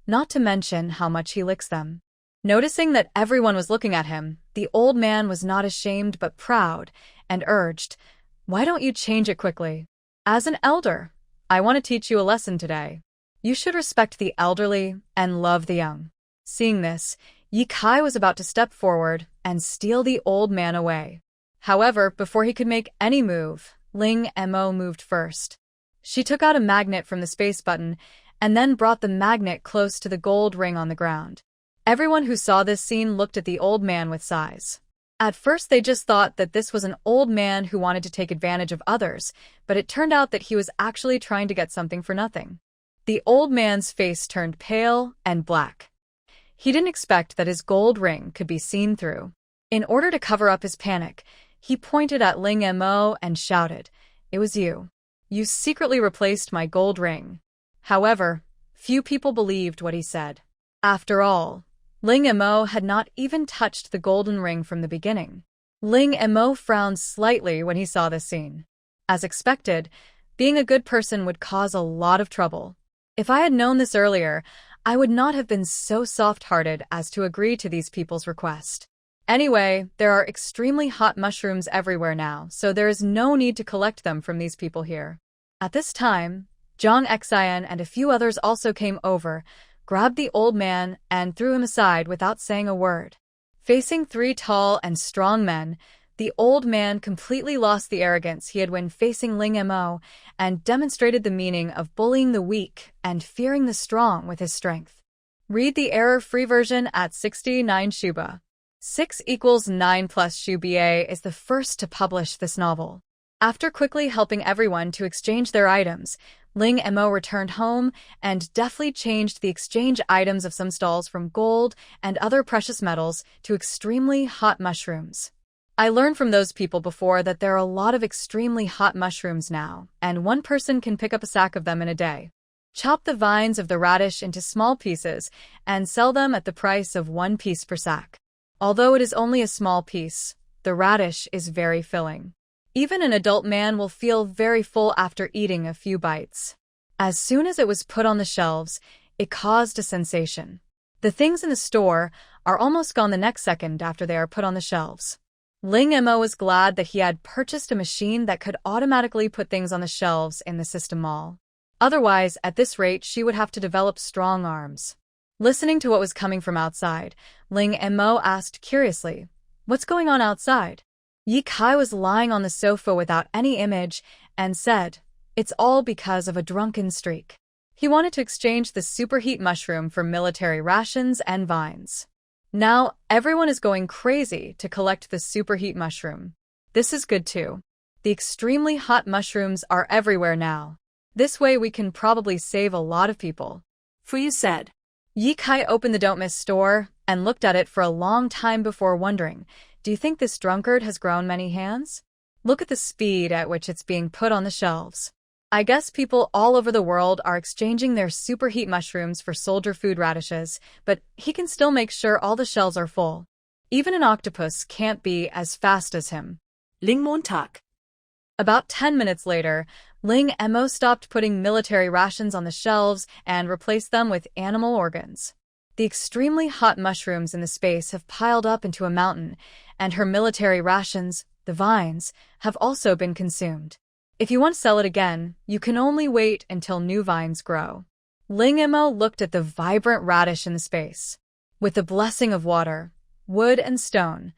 not to mention how much he licks them. Noticing that everyone was looking at him, the old man was not ashamed but proud and urged, "Why don't you change it quickly? As an elder, I want to teach you a lesson today. You should respect the elderly and love the young." Seeing this, Ye Kai was about to step forward and steal the old man away. However, before he could make any move, Ling Mo moved first. She took out a magnet from the space button and then brought the magnet close to the gold ring on the ground. Everyone who saw this scene looked at the old man with sighs. At first they just thought that this was an old man who wanted to take advantage of others, but it turned out that he was actually trying to get something for nothing. The old man's face turned pale and black. He didn't expect that his gold ring could be seen through. In order to cover up his panic, he pointed at Ling Mo and shouted, "It was you. You secretly replaced my gold ring." However, few people believed what he said. After all, Ling Mo had not even touched the golden ring from the beginning. Ling Mo frowned slightly when he saw this scene. As expected, being a good person would cause a lot of trouble. If I had known this earlier, I would not have been so soft-hearted as to agree to these people's request. Anyway, there are extremely hot mushrooms everywhere now, so there is no need to collect them from these people here. At this time, Zhang Xian and a few others also came over, grabbed the old man, and threw him aside without saying a word. Facing three tall and strong men, the old man completely lost the arrogance he had when facing Ling Mo and demonstrated the meaning of bullying the weak and fearing the strong with his strength. Read the error-free version at 69 Shuba. 6 = 9 plus Shuba is the first to publish this novel. After quickly helping everyone to exchange their items, Ling Mo returned home and deftly changed the exchange items of some stalls from gold and other precious metals to extremely hot mushrooms. I learned from those people before that there are a lot of extremely hot mushrooms now, and one person can pick up a sack of them in a day. Chop the vines of the radish into small pieces and sell them at the price of 1 piece per sack. Although it is only a small piece, the radish is very filling. Even an adult man will feel very full after eating a few bites. As soon as it was put on the shelves, it caused a sensation. The things in the store are almost gone the next second after they are put on the shelves. Ling Mo was glad that he had purchased a machine that could automatically put things on the shelves in the system mall. Otherwise, at this rate, she would have to develop strong arms. Listening to what was coming from outside, Ling Mo asked curiously, "What's going on outside?" Ye Kai was lying on the sofa without any image and said, "It's all because of a drunken streak." He wanted to exchange the superheat mushroom for military rations and vines. Now, everyone is going crazy to collect the superheat mushroom. This is good too. The extremely hot mushrooms are everywhere now. This way we can probably save a lot of people. Fuyu said. Ye Kai opened the Don't Miss store and looked at it for a long time before wondering, "Do you think this drunkard has grown many hands? Look at the speed at which it's being put on the shelves." I guess people all over the world are exchanging their superheat mushrooms for soldier food radishes, but he can still make sure all the shelves are full. Even an octopus can't be as fast as him. Ling Montak. About 10 minutes later, Ling Mo stopped putting military rations on the shelves and replaced them with animal organs. The extremely hot mushrooms in the space have piled up into a mountain, and her military rations, the vines, have also been consumed. If you want to sell it again, you can only wait until new vines grow. Ling Mo looked at the vibrant radish in the space. With the blessing of water, wood, and stone,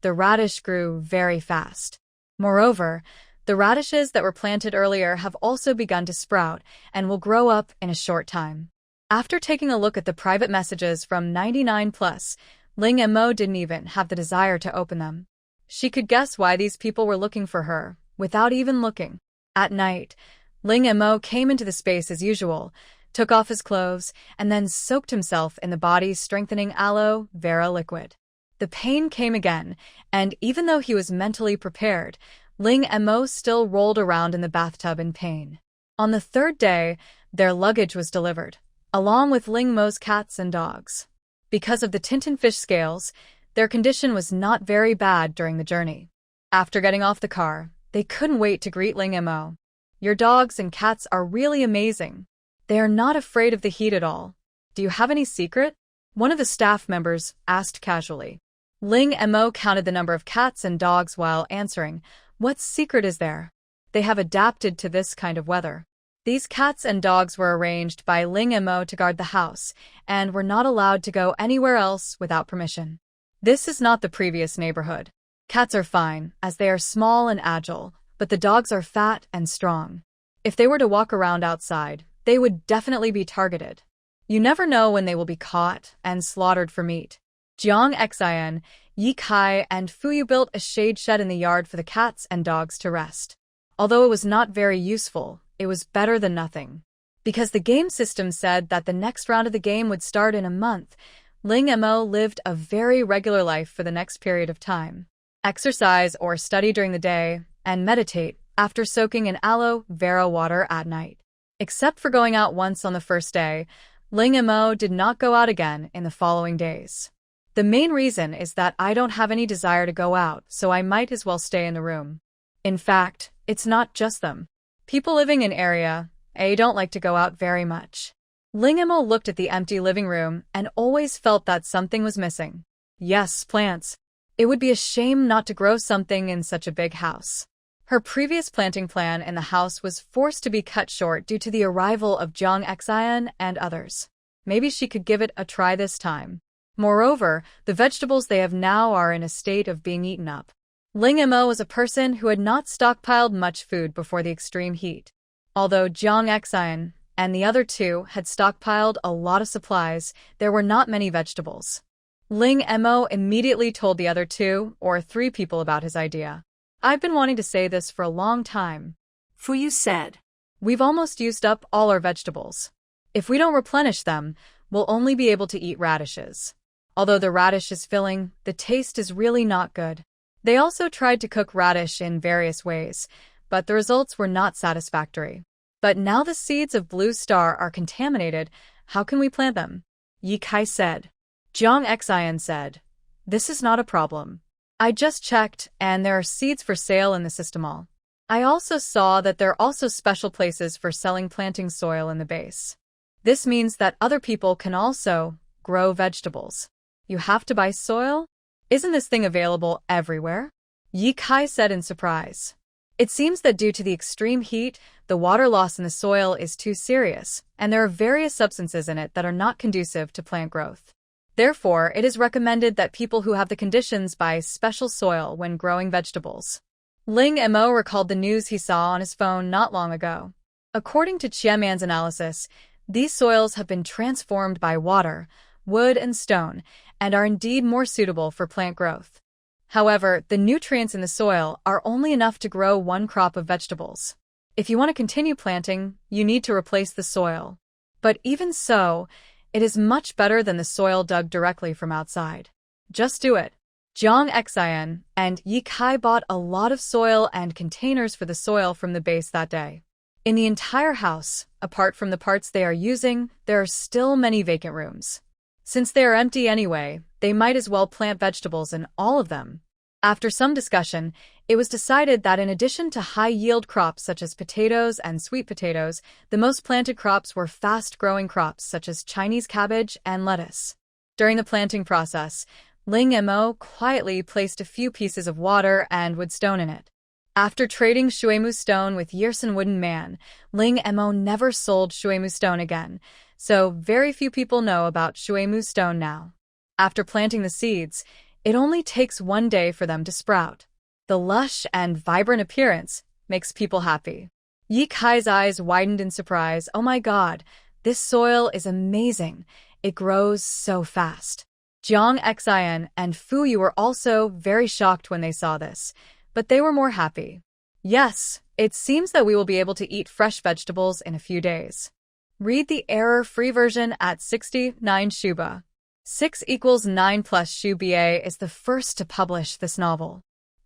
the radish grew very fast. Moreover, the radishes that were planted earlier have also begun to sprout and will grow up in a short time. After taking a look at the private messages from 99+, Ling Mo didn't even have the desire to open them. She could guess why these people were looking for her, without even looking. At night, Ling Mo came into the space as usual, took off his clothes, and then soaked himself in the body's strengthening aloe vera liquid. The The pain came again, and even though he was mentally prepared, Ling Mo still rolled around in the bathtub in pain. On the third day, their luggage was delivered, along with Ling Mo's cats and dogs. Because of the Tintinfish scales, their condition was not very bad during the journey. After getting off the car, they couldn't wait to greet Ling Mo. Your dogs and cats are really amazing. They are not afraid of the heat at all. Do you have any secret? One of the staff members asked casually. Ling Mo counted the number of cats and dogs while answering, "What secret is there?" They have adapted to this kind of weather. These cats and dogs were arranged by Ling Mo to guard the house, and were not allowed to go anywhere else without permission. This is not the previous neighborhood. Cats are fine, as they are small and agile, but the dogs are fat and strong. If they were to walk around outside, they would definitely be targeted. You never know when they will be caught and slaughtered for meat. Jiang Xian, Yi Kai, and Fuyu built a shade shed in the yard for the cats and dogs to rest. Although it was not very useful, it was better than nothing. Because the game system said that the next round of the game would start in a month, Ling Mo lived a very regular life for the next period of time. Exercise or study during the day, and meditate after soaking in aloe vera water at night. Except for going out once on the first day, Ling Mo did not go out again in the following days. The main reason is that I don't have any desire to go out, so I might as well stay in the room. In fact, it's not just them. People living in Area A don't like to go out very much. Ling Mo looked at the empty living room and always felt that something was missing. Yes, plants. It would be a shame not to grow something in such a big house. Her previous planting plan in the house was forced to be cut short due to the arrival of Jiang Xian and others. Maybe she could give it a try this time. Moreover, the vegetables they have now are in a state of being eaten up. Ling Mo was a person who had not stockpiled much food before the extreme heat. Although Jiang Xian and the other two had stockpiled a lot of supplies, there were not many vegetables. Ling Mo immediately told the other 2 or 3 people about his idea. I've been wanting to say this for a long time. Fuyu said. We've almost used up all our vegetables. If we don't replenish them, we'll only be able to eat radishes. Although the radish is filling, the taste is really not good. They also tried to cook radish in various ways, but the results were not satisfactory. But now the seeds of Blue Star are contaminated, how can we plant them? Yi Kai said. Jiang Xian said, this is not a problem. I just checked, and there are seeds for sale in the system mall. I also saw that there are also special places for selling planting soil in the base. This means that other people can also grow vegetables. You have to buy soil? Isn't this thing available everywhere? Yi Kai said in surprise. It seems that due to the extreme heat, the water loss in the soil is too serious, and there are various substances in it that are not conducive to plant growth. Therefore, it is recommended that people who have the conditions buy special soil when growing vegetables. Ling Mo recalled the news he saw on his phone not long ago. According to Chiaman's analysis, these soils have been transformed by water, wood, and stone, and are indeed more suitable for plant growth. However, the nutrients in the soil are only enough to grow one crop of vegetables. If you want to continue planting, you need to replace the soil. But even so, it is much better than the soil dug directly from outside. Just do it. Jiang Xian and Yi Kai bought a lot of soil and containers for the soil from the base that day. In the entire house, apart from the parts they are using, there are still many vacant rooms. Since they are empty anyway, they might as well plant vegetables in all of them. After some discussion, it was decided that in addition to high-yield crops such as potatoes and sweet potatoes, the most planted crops were fast-growing crops such as Chinese cabbage and lettuce. During the planting process, Ling Mo quietly placed a few pieces of water and wood stone in it. After trading Shuemu stone with Yersin Wooden Man, Ling Mo never sold Shuemu stone again, so very few people know about Shuemu stone now. After planting the seeds, it only takes 1 day for them to sprout. The lush and vibrant appearance makes people happy. Yi Kai's eyes widened in surprise. Oh my god, this soil is amazing. It grows so fast. Jiang Xian and Fuyu were also very shocked when they saw this, but they were more happy. Yes, it seems that we will be able to eat fresh vegetables in a few days. Read the error-free version at 69 Shuba. 6 equals 9 plus Shu Bie is the first to publish this novel.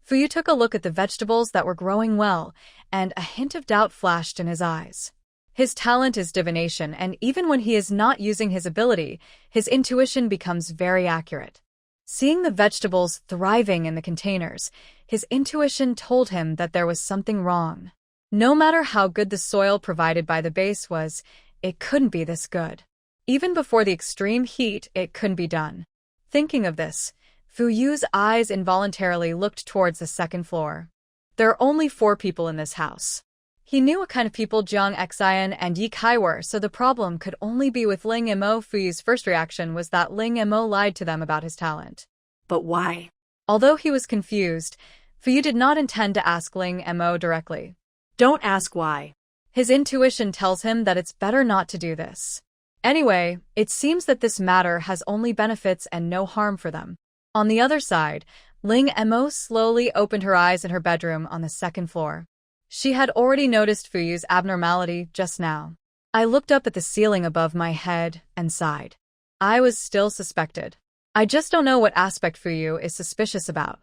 Fuyu took a look at the vegetables that were growing well, and a hint of doubt flashed in his eyes. His talent is divination, and even when he is not using his ability, his intuition becomes very accurate. Seeing the vegetables thriving in the containers, his intuition told him that there was something wrong. No matter how good the soil provided by the base was, it couldn't be this good. Even before the extreme heat, it couldn't be done. Thinking of this, Fuyu's eyes involuntarily looked towards the second floor. There are only 4 people in this house. He knew what kind of people Jiang Xian and Yi Kai were, so the problem could only be with Ling Mo. Fuyu's first reaction was that Ling Mo lied to them about his talent. But why? Although he was confused, Fuyu did not intend to ask Ling Mo directly. Don't ask why. His intuition tells him that it's better not to do this. Anyway, it seems that this matter has only benefits and no harm for them. On the other side, Ling Mo slowly opened her eyes in her bedroom on the second floor. She had already noticed Fuyu's abnormality just now. I looked up at the ceiling above my head and sighed. I was still suspected. I just don't know what aspect Fuyu is suspicious about.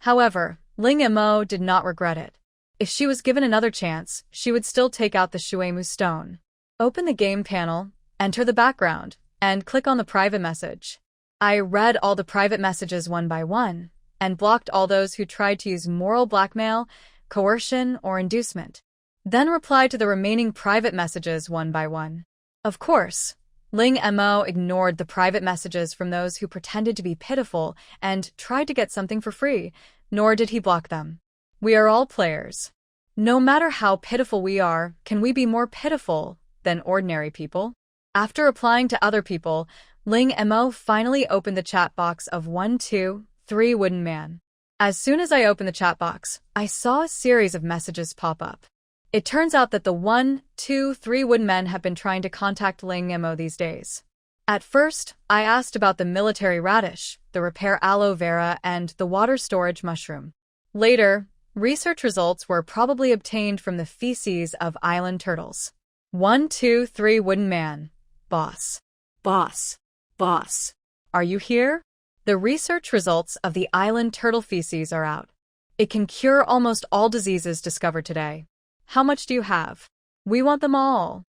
However, Ling Mo did not regret it. If she was given another chance, she would still take out the Shuemu stone. Open the game panel, enter the background, and click on the private message. I read all the private messages one by one, and blocked all those who tried to use moral blackmail, coercion, or inducement. Then replied to the remaining private messages one by one. Of course, Ling Mo ignored the private messages from those who pretended to be pitiful and tried to get something for free, nor did he block them. We are all players. No matter how pitiful we are, can we be more pitiful than ordinary people? After replying to other people, Ling Mo finally opened the chat box of 123 Wooden Man. As soon as I opened the chat box, I saw a series of messages pop up. It turns out that the 123 Wooden Men have been trying to contact Ling Mo these days. At first, I asked about the military radish, the repair aloe vera, and the water storage mushroom. Later, research results were probably obtained from the feces of island turtles. 123 Wooden Man. Boss. Boss. Boss. Are you here? The research results of the island turtle feces are out. It can cure almost all diseases discovered today. How much do you have? We want them all.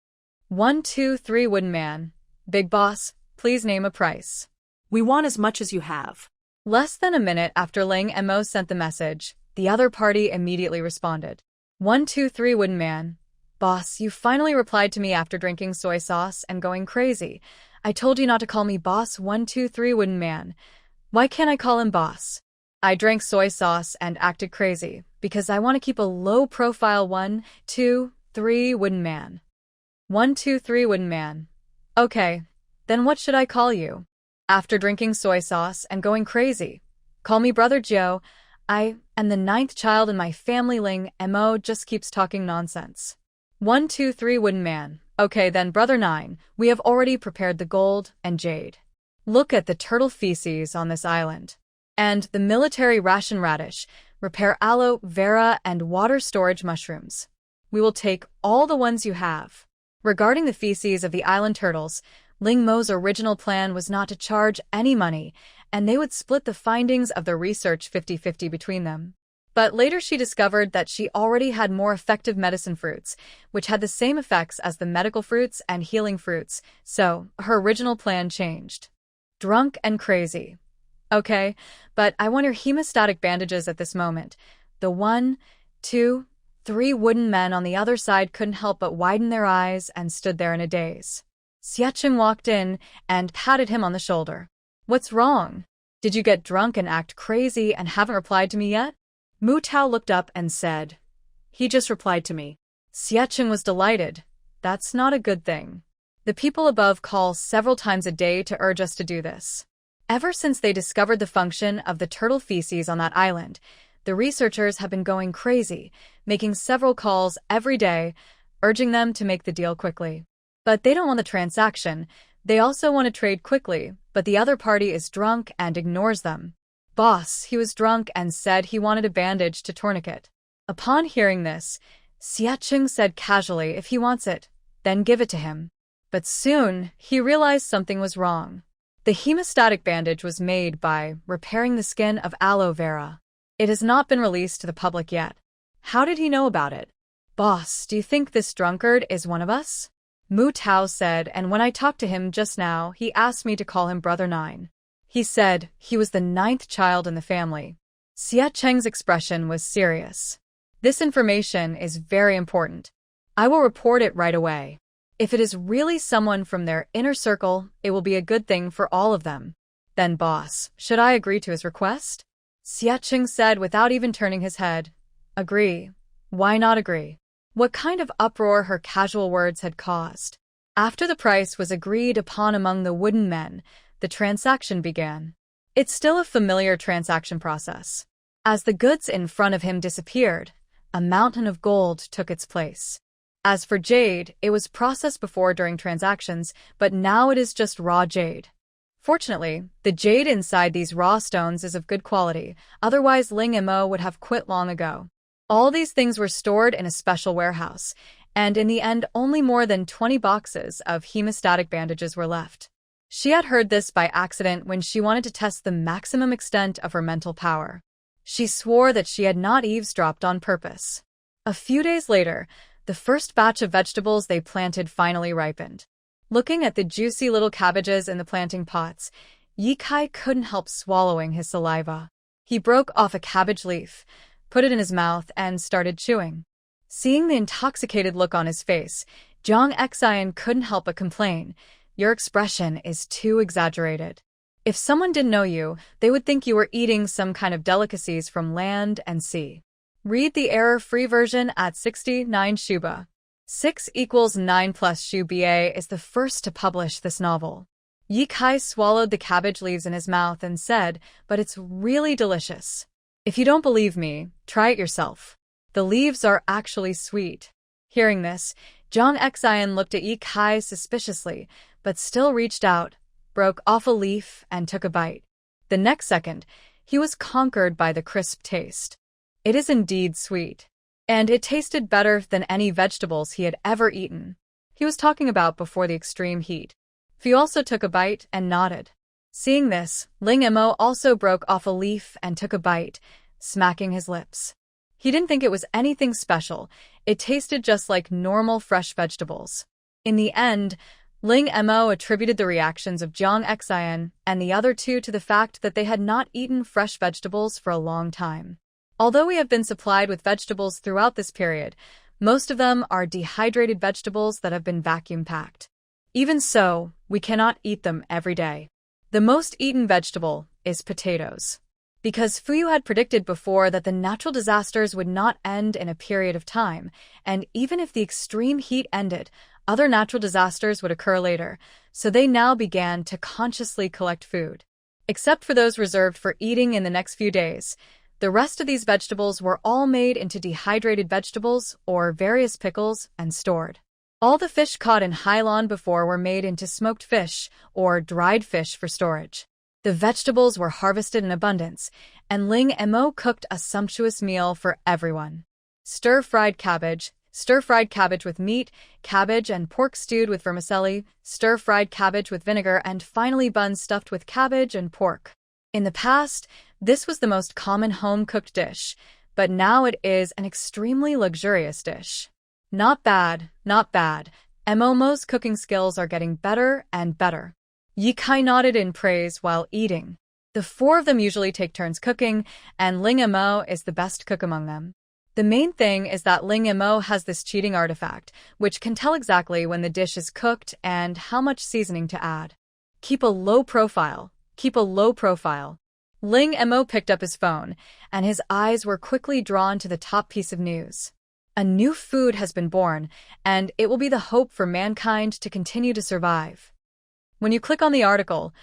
123 Wooden Man. Big boss, please name a price. We want as much as you have. Less than a minute after Ling Mo sent the message, the other party immediately responded. 123 Wooden Man. Boss, you finally replied to me after drinking soy sauce and going crazy. I told you not to call me Boss 123 Wooden Man. Why can't I call him Boss? I drank soy sauce and acted crazy because I want to keep a low profile 123 Wooden Man. 123 Wooden Man. Okay, then what should I call you? After drinking soy sauce and going crazy, call me Brother Joe. I am the 9th child in my family. Ling Mo just keeps talking nonsense. 123 Wooden Man. Okay then, Brother 9, we have already prepared the gold and jade. Look at the turtle feces on this island. And the military ration radish, repair aloe vera, and water storage mushrooms. We will take all the ones you have. Regarding the feces of the island turtles, Ling Mo's original plan was not to charge any money, and they would split the findings of the research 50-50 between them. But later she discovered that she already had more effective medicine fruits, which had the same effects as the medical fruits and healing fruits, so her original plan changed. Drunk and crazy. Okay, but I want your hemostatic bandages at this moment. The 1, 2, 3 wooden men on the other side couldn't help but widen their eyes and stood there in a daze. Xiecheng walked in and patted him on the shoulder. What's wrong? Did you get drunk and act crazy and haven't replied to me yet? Mu Tao looked up and said, He just replied to me. Xiecheng was delighted. That's not a good thing. The people above call several times a day to urge us to do this. Ever since they discovered the function of the turtle feces on that island, the researchers have been going crazy, making several calls every day, urging them to make the deal quickly. But they don't want the transaction. They also want to trade quickly, but the other party is drunk and ignores them. Boss, he was drunk and said he wanted a bandage to tourniquet. Upon hearing this, Xiecheng said casually if he wants it, then give it to him. But soon, he realized something was wrong. The hemostatic bandage was made by repairing the skin of aloe vera. It has not been released to the public yet. How did he know about it? Boss, do you think this drunkard is one of us? Mu Tao said, and when I talked to him just now, he asked me to call him Brother Nine. He said he was the 9th child in the family. Xie Cheng's expression was serious. This information is very important. I will report it right away. If it is really someone from their inner circle, it will be a good thing for all of them. Then, boss, should I agree to his request? Xie Cheng said without even turning his head. Agree. Why not agree? What kind of uproar her casual words had caused. After the price was agreed upon among the wooden men, the transaction began. It's still a familiar transaction process. As the goods in front of him disappeared, a mountain of gold took its place. As for jade, it was processed before during transactions, but now it is just raw jade. Fortunately, the jade inside these raw stones is of good quality, otherwise Ling Mo would have quit long ago. All these things were stored in a special warehouse, and in the end only more than 20 boxes of hemostatic bandages were left. She had heard this by accident when she wanted to test the maximum extent of her mental power. She swore that she had not eavesdropped on purpose. A few days later, the first batch of vegetables they planted finally ripened. Looking at the juicy little cabbages in the planting pots, Ye Kai couldn't help swallowing his saliva. He broke off a cabbage leaf, put it in his mouth, and started chewing. Seeing the intoxicated look on his face, Jiang Xian couldn't help but complain, "Your expression is too exaggerated. If someone didn't know you, they would think you were eating some kind of delicacies from land and sea." Read the error-free version at 69 Shuba. 6 = 9 plus Shuba is the first to publish this novel. Ye Kai swallowed the cabbage leaves in his mouth and said, "But it's really delicious. If you don't believe me, try it yourself. The leaves are actually sweet." Hearing this, Jiang Xian looked at Ye Kai suspiciously, but still reached out, broke off a leaf, and took a bite. The next second, he was conquered by the crisp taste. It is indeed sweet. And it tasted better than any vegetables he had ever eaten. He was talking about before the extreme heat. He also took a bite and nodded. Seeing this, Ling Mo also broke off a leaf and took a bite, smacking his lips. He didn't think it was anything special. It tasted just like normal fresh vegetables. In the end, Ling Mo attributed the reactions of Jiang Xian and the other two to the fact that they had not eaten fresh vegetables for a long time. Although we have been supplied with vegetables throughout this period, most of them are dehydrated vegetables that have been vacuum-packed. Even so, we cannot eat them every day. The most eaten vegetable is potatoes. Because Fuyu had predicted before that the natural disasters would not end in a period of time, and even if the extreme heat ended, other natural disasters would occur later, so they now began to consciously collect food. Except for those reserved for eating in the next few days, the rest of these vegetables were all made into dehydrated vegetables or various pickles and stored. All the fish caught in Hailan before were made into smoked fish or dried fish for storage. The vegetables were harvested in abundance, and Ling Mo cooked a sumptuous meal for everyone. Stir-fried cabbage with meat, cabbage and pork stewed with vermicelli, stir-fried cabbage with vinegar, and finally buns stuffed with cabbage and pork. In the past, this was the most common home-cooked dish, but now it is an extremely luxurious dish. Not bad, not bad. Mo's cooking skills are getting better and better. Ye Kai nodded in praise while eating. The four of them usually take turns cooking, and Ling Mo is the best cook among them. The main thing is that Ling Mo has this cheating artifact, which can tell exactly when the dish is cooked and how much seasoning to add. Keep a low profile. Keep a low profile. Ling Mo picked up his phone, and his eyes were quickly drawn to the top piece of news. A new food has been born, and it will be the hope for mankind to continue to survive. When you click on the article,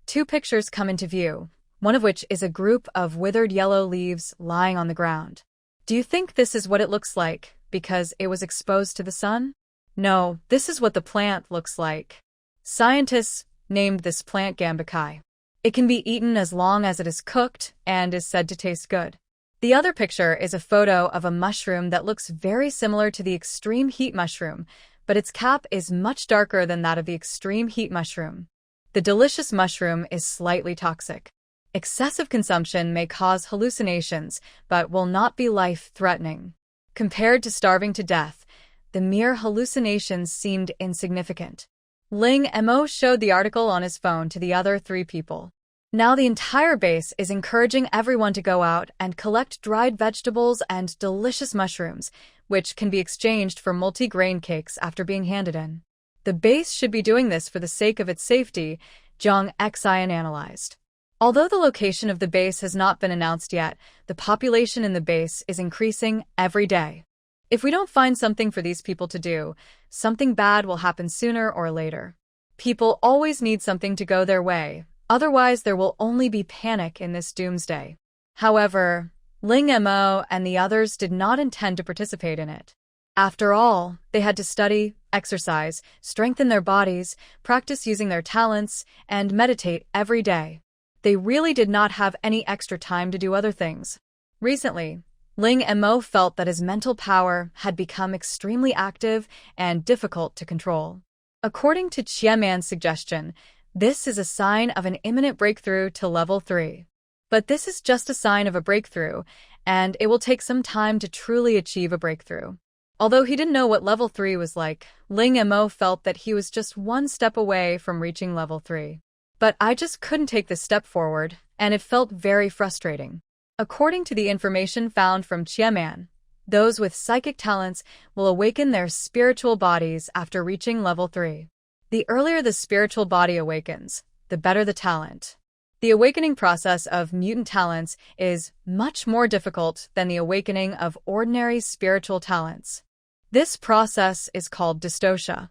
2 pictures come into view, one of which is a group of withered yellow leaves lying on the ground. Do you think this is what it looks like because it was exposed to the sun? No, this is what the plant looks like. Scientists named this plant Gambakai. It can be eaten as long as it is cooked and is said to taste good. The other picture is a photo of a mushroom that looks very similar to the extreme heat mushroom, but its cap is much darker than that of the extreme heat mushroom. The delicious mushroom is slightly toxic. Excessive consumption may cause hallucinations, but will not be life-threatening. Compared to starving to death, the mere hallucinations seemed insignificant. Ling Mo showed the article on his phone to the other 3 people. Now the entire base is encouraging everyone to go out and collect dried vegetables and delicious mushrooms, which can be exchanged for multi-grain cakes after being handed in. The base should be doing this for the sake of its safety, Zhang Xian analyzed. Although the location of the base has not been announced yet, the population in the base is increasing every day. If we don't find something for these people to do, something bad will happen sooner or later. People always need something to go their way, otherwise there will only be panic in this doomsday. However, Ling Mo and the others did not intend to participate in it. After all, they had to study, exercise, strengthen their bodies, practice using their talents, and meditate every day. They really did not have any extra time to do other things. Recently, Ling Mo felt that his mental power had become extremely active and difficult to control. According to Qiaman's suggestion, this is a sign of an imminent breakthrough to level 3. But this is just a sign of a breakthrough, and it will take some time to truly achieve a breakthrough. Although he didn't know what level 3 was like, Ling Mo felt that he was just one step away from reaching level 3. But I just couldn't take this step forward, and it felt very frustrating. According to the information found from Qiaman, those with psychic talents will awaken their spiritual bodies after reaching level 3. The earlier the spiritual body awakens, the better the talent. The awakening process of mutant talents is much more difficult than the awakening of ordinary spiritual talents. This process is called dystocia.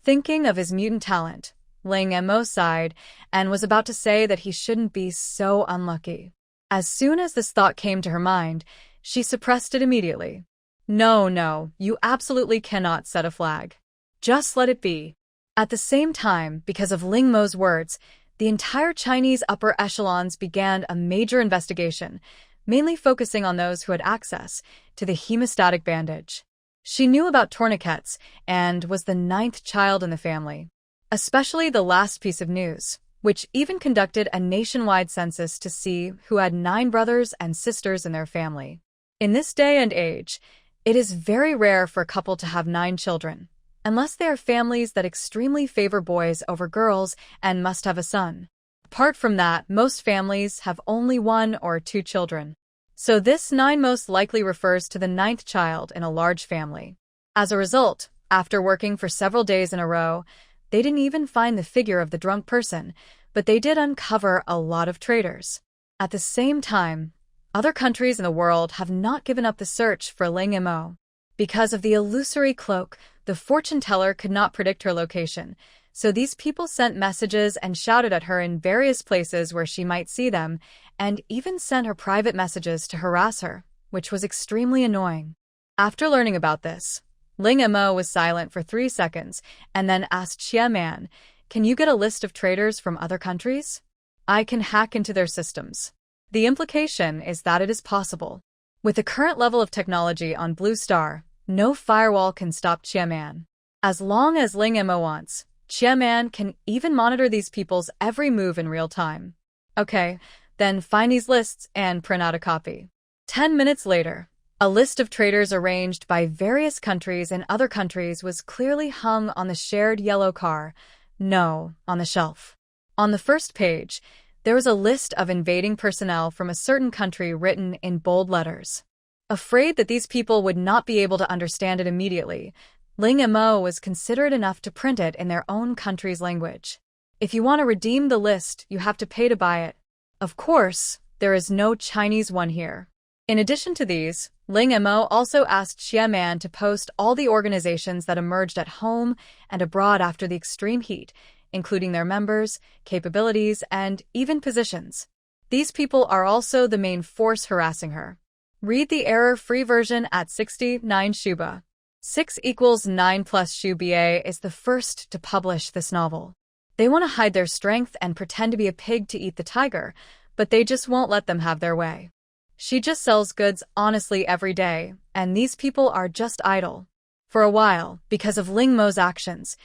Thinking of his mutant talent, Ling Mo sighed and was about to say that he shouldn't be so unlucky. As soon as this thought came to her mind, she suppressed it immediately. No, you absolutely cannot set a flag. Just let it be. At the same time, because of Ling Mo's words, the entire Chinese upper echelons began a major investigation, mainly focusing on those who had access to the hemostatic bandage. She knew about tourniquets and was the 9th child in the family. Especially the last piece of news, which even conducted a nationwide census to see who had 9 brothers and sisters in their family. In this day and age, it is very rare for a couple to have 9 children, unless they are families that extremely favor boys over girls and must have a son. Apart from that, most families have only 1 or 2 children. So this 9 most likely refers to the 9th child in a large family. As a result, after working for several days in a row, they didn't even find the figure of the drunk person, but they did uncover a lot of traitors. At the same time, other countries in the world have not given up the search for Ling Mo. Because of the illusory cloak, the fortune teller could not predict her location, so these people sent messages and shouted at her in various places where she might see them, and even sent her private messages to harass her, which was extremely annoying. After learning about this, Ling Mo was silent for 3 seconds and then asked Qiaman, "Can you get a list of traitors from other countries? I can hack into their systems." The implication is that it is possible. With the current level of technology on Blue Star, no firewall can stop Qiaman. As long as Ling Mo wants, Qiaman can even monitor these people's every move in real time. Okay, then find these lists and print out a copy. 10 minutes later, a list of traitors arranged by various countries and other countries was clearly hung on the shared yellow car, on the shelf. On the first page, there was a list of invading personnel from a certain country written in bold letters. Afraid that these people would not be able to understand it immediately, Ling Mo was considerate enough to print it in their own country's language. If you want to redeem the list, you have to pay to buy it. Of course, there is no Chinese one here. In addition to these, Ling Mo also asked Qiaman to post all the organizations that emerged at home and abroad after the extreme heat, including their members, capabilities, and even positions. These people are also the main force harassing her. Read the error-free version at 69 Shuba. 6 = 9 plus Shuba is the first to publish this novel. They want to hide their strength and pretend to be a pig to eat the tiger, but they just won't let them have their way. She just sells goods honestly every day, and these people are just idle. For a while, because of Ling Mo's actions,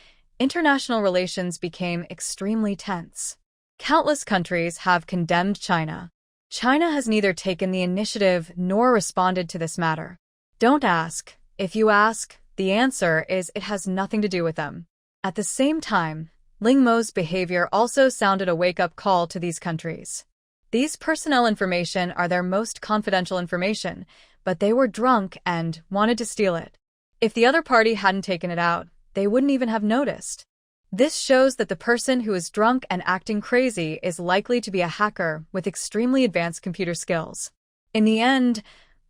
international relations became extremely tense. Countless countries have condemned China. China has neither taken the initiative nor responded to this matter. Don't ask. If you ask, the answer is it has nothing to do with them. At the same time, Ling Mo's behavior also sounded a wake-up call to these countries. These personnel information are their most confidential information, but they were drunk and wanted to steal it. If the other party hadn't taken it out, they wouldn't even have noticed. This shows that the person who is drunk and acting crazy is likely to be a hacker with extremely advanced computer skills. In the end,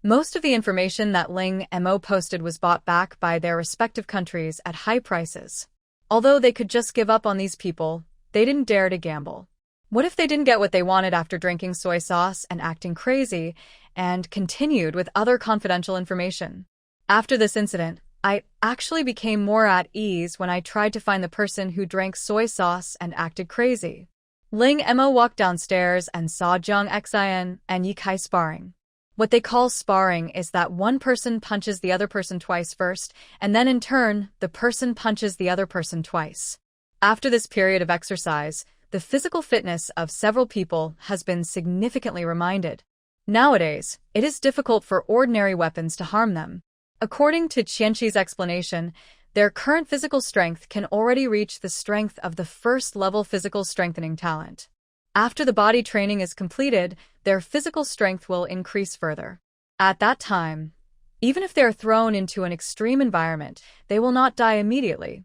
most of the information that Ling Mo posted was bought back by their respective countries at high prices. Although they could just give up on these people, they didn't dare to gamble. What if they didn't get what they wanted after drinking soy sauce and acting crazy, and continued with other confidential information? After this incident, I actually became more at ease when I tried to find the person who drank soy sauce and acted crazy. Ling Mo walked downstairs and saw Jiang Xin and Yi Kai sparring. What they call sparring is that one person punches the other person twice first, and then in turn, the person punches the other person twice. After this period of exercise, the physical fitness of several people has been significantly reminded. Nowadays, it is difficult for ordinary weapons to harm them. According to Qianqi's explanation, their current physical strength can already reach the strength of the first-level physical strengthening talent. After the body training is completed, their physical strength will increase further. At that time, even if they are thrown into an extreme environment, they will not die immediately.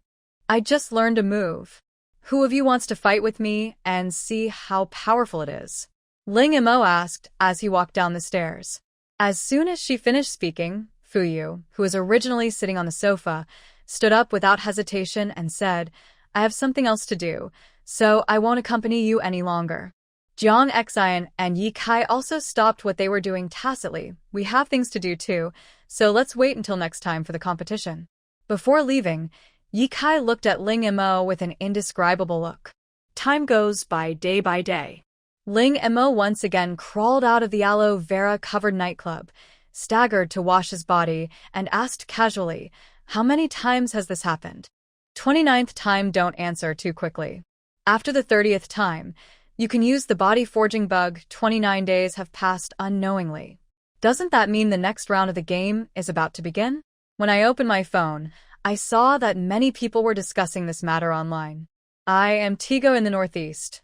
I just learned a move. Who of you wants to fight with me and see how powerful it is? Ling Mo asked as he walked down the stairs. As soon as she finished speaking, Fu Yu, who was originally sitting on the sofa, stood up without hesitation and said, I have something else to do, so I won't accompany you any longer. Jiang Xin and Yi Kai also stopped what they were doing tacitly. We have things to do too, so let's wait until next time for the competition. Before leaving, Yi Kai looked at Ling Mo with an indescribable look. Time goes by day. Ling Mo once again crawled out of the aloe vera-covered nightclub, staggered to wash his body, and asked casually, how many times has this happened? 29th time. Don't answer too quickly. After the 30th time, you can use the body forging bug. 29 days have passed unknowingly. Doesn't that mean the next round of the game is about to begin? When I opened my phone, I saw that many people were discussing this matter online. I am Tigo in the Northeast.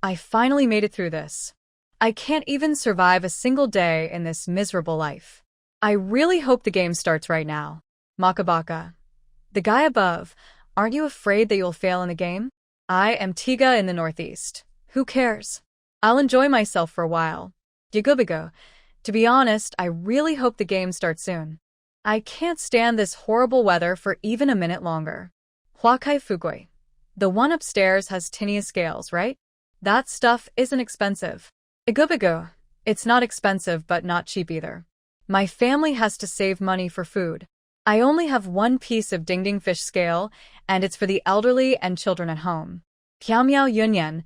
I finally made it through this. I can't even survive a single day in this miserable life. I really hope the game starts right now. Makabaka. The guy above, aren't you afraid that you'll fail in the game? I am Tiga in the Northeast. Who cares? I'll enjoy myself for a while. Yagubigo. To be honest, I really hope the game starts soon. I can't stand this horrible weather for even a minute longer. Huakai Fugui. The one upstairs has tinea scales, right? That stuff isn't expensive. Igubigo. It's not expensive but not cheap either. My family has to save money for food. I only have one piece of ding-ding fish scale, and it's for the elderly and children at home. Piao Yunyan.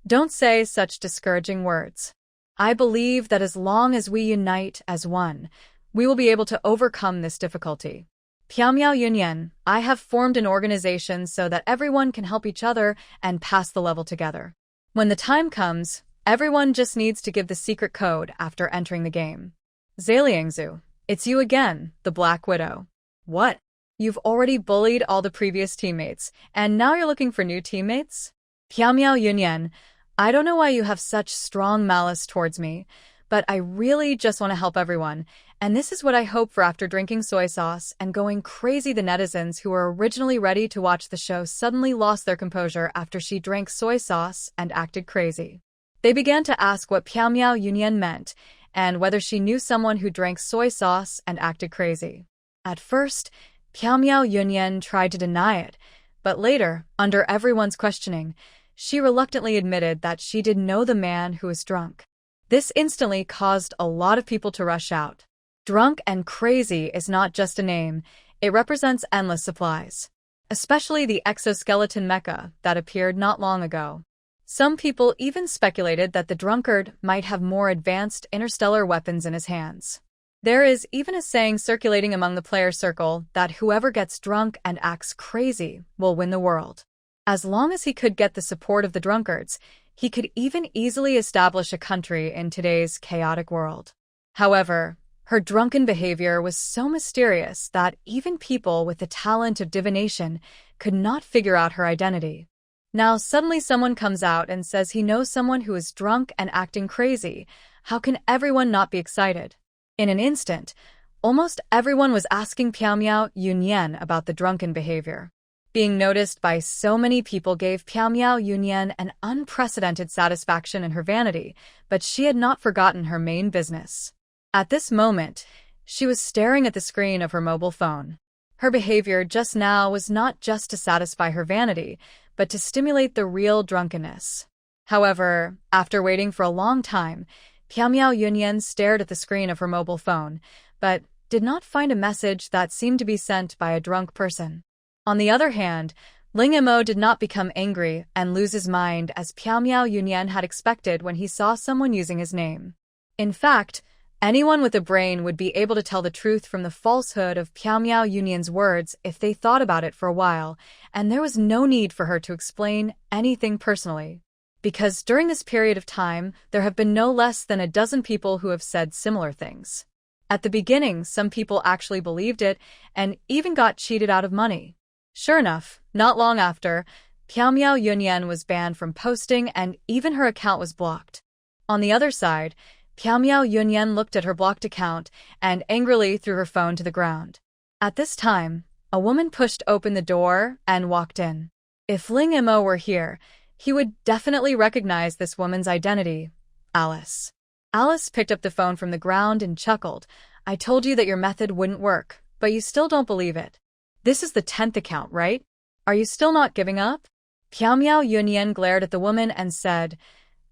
Don't say such discouraging words. I believe that as long as we unite as one, we will be able to overcome this difficulty. Piao Yunyan, I have formed an organization so that everyone can help each other and pass the level together. When the time comes, everyone just needs to give the secret code after entering the game. Zaliangzu, it's you again, the Black Widow. What? You've already bullied all the previous teammates, and now you're looking for new teammates? Piao Yunyan, I don't know why you have such strong malice towards me, but I really just want to help everyone, and this is what I hope for after drinking soy sauce and going crazy. The netizens who were originally ready to watch the show suddenly lost their composure after she drank soy sauce and acted crazy. They began to ask what Piao Yunyan meant, and whether she knew someone who drank soy sauce and acted crazy. At first, Piao Yunyan tried to deny it, but later, under everyone's questioning, she reluctantly admitted that she did know the man who was drunk. This instantly caused a lot of people to rush out. Drunk and crazy is not just a name, it represents endless supplies. Especially the exoskeleton mecha that appeared not long ago. Some people even speculated that the drunkard might have more advanced interstellar weapons in his hands. There is even a saying circulating among the player circle that whoever gets drunk and acts crazy will win the world. As long as he could get the support of the drunkards, he could even easily establish a country in today's chaotic world. However, her drunken behavior was so mysterious that even people with the talent of divination could not figure out her identity. Now suddenly someone comes out and says he knows someone who is drunk and acting crazy. How can everyone not be excited? In an instant, almost everyone was asking Piao Miao Yunyan about the drunken behavior. Being noticed by so many people gave Piao Miao Yunyan an unprecedented satisfaction in her vanity, but she had not forgotten her main business. At this moment, she was staring at the screen of her mobile phone. Her behavior just now was not just to satisfy her vanity, but to stimulate the real drunkenness. However, after waiting for a long time, Piao Miao Yunyan stared at the screen of her mobile phone, but did not find a message that seemed to be sent by a drunk person. On the other hand, Ling Mo did not become angry and lose his mind as Piao Miao Yunyan had expected when he saw someone using his name. In fact, anyone with a brain would be able to tell the truth from the falsehood of Piao Miao Yunyan's words if they thought about it for a while, and there was no need for her to explain anything personally. Because during this period of time, there have been no less than a dozen people who have said similar things. At the beginning, some people actually believed it and even got cheated out of money. Sure enough, not long after, Piao Miao Yunyan was banned from posting and even her account was blocked. On the other side, Piao Miao Yunyan looked at her blocked account and angrily threw her phone to the ground. At this time, a woman pushed open the door and walked in. If Ling Mo were here, he would definitely recognize this woman's identity, Alice. Alice picked up the phone from the ground and chuckled. I told you that your method wouldn't work, but you still don't believe it. This is the 10th account, right? Are you still not giving up? Piao Miao Yunyan glared at the woman and said,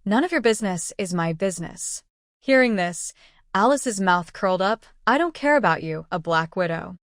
None of your business is my business. Hearing this, Alice's mouth curled up. I don't care about you, a black widow.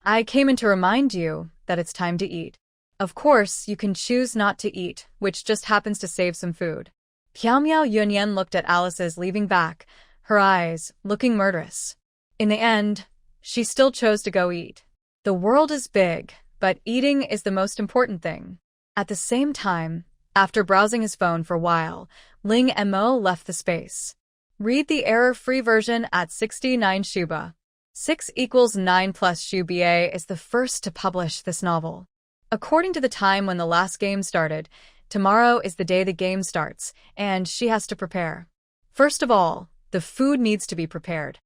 I came in to remind you that it's time to eat. Of course, you can choose not to eat, which just happens to save some food. Piao Miao Yunyan looked at Alice's leaving back, her eyes looking murderous. In the end, she still chose to go eat. The world is big, but eating is the most important thing. At the same time, after browsing his phone for a while, Ling Mo left the space. Read the error-free version at 69 Shuba. 6 equals 9 plus Shuba is the first to publish this novel. According to the time when the last game started, tomorrow is the day the game starts, and she has to prepare. First of all, the food needs to be prepared.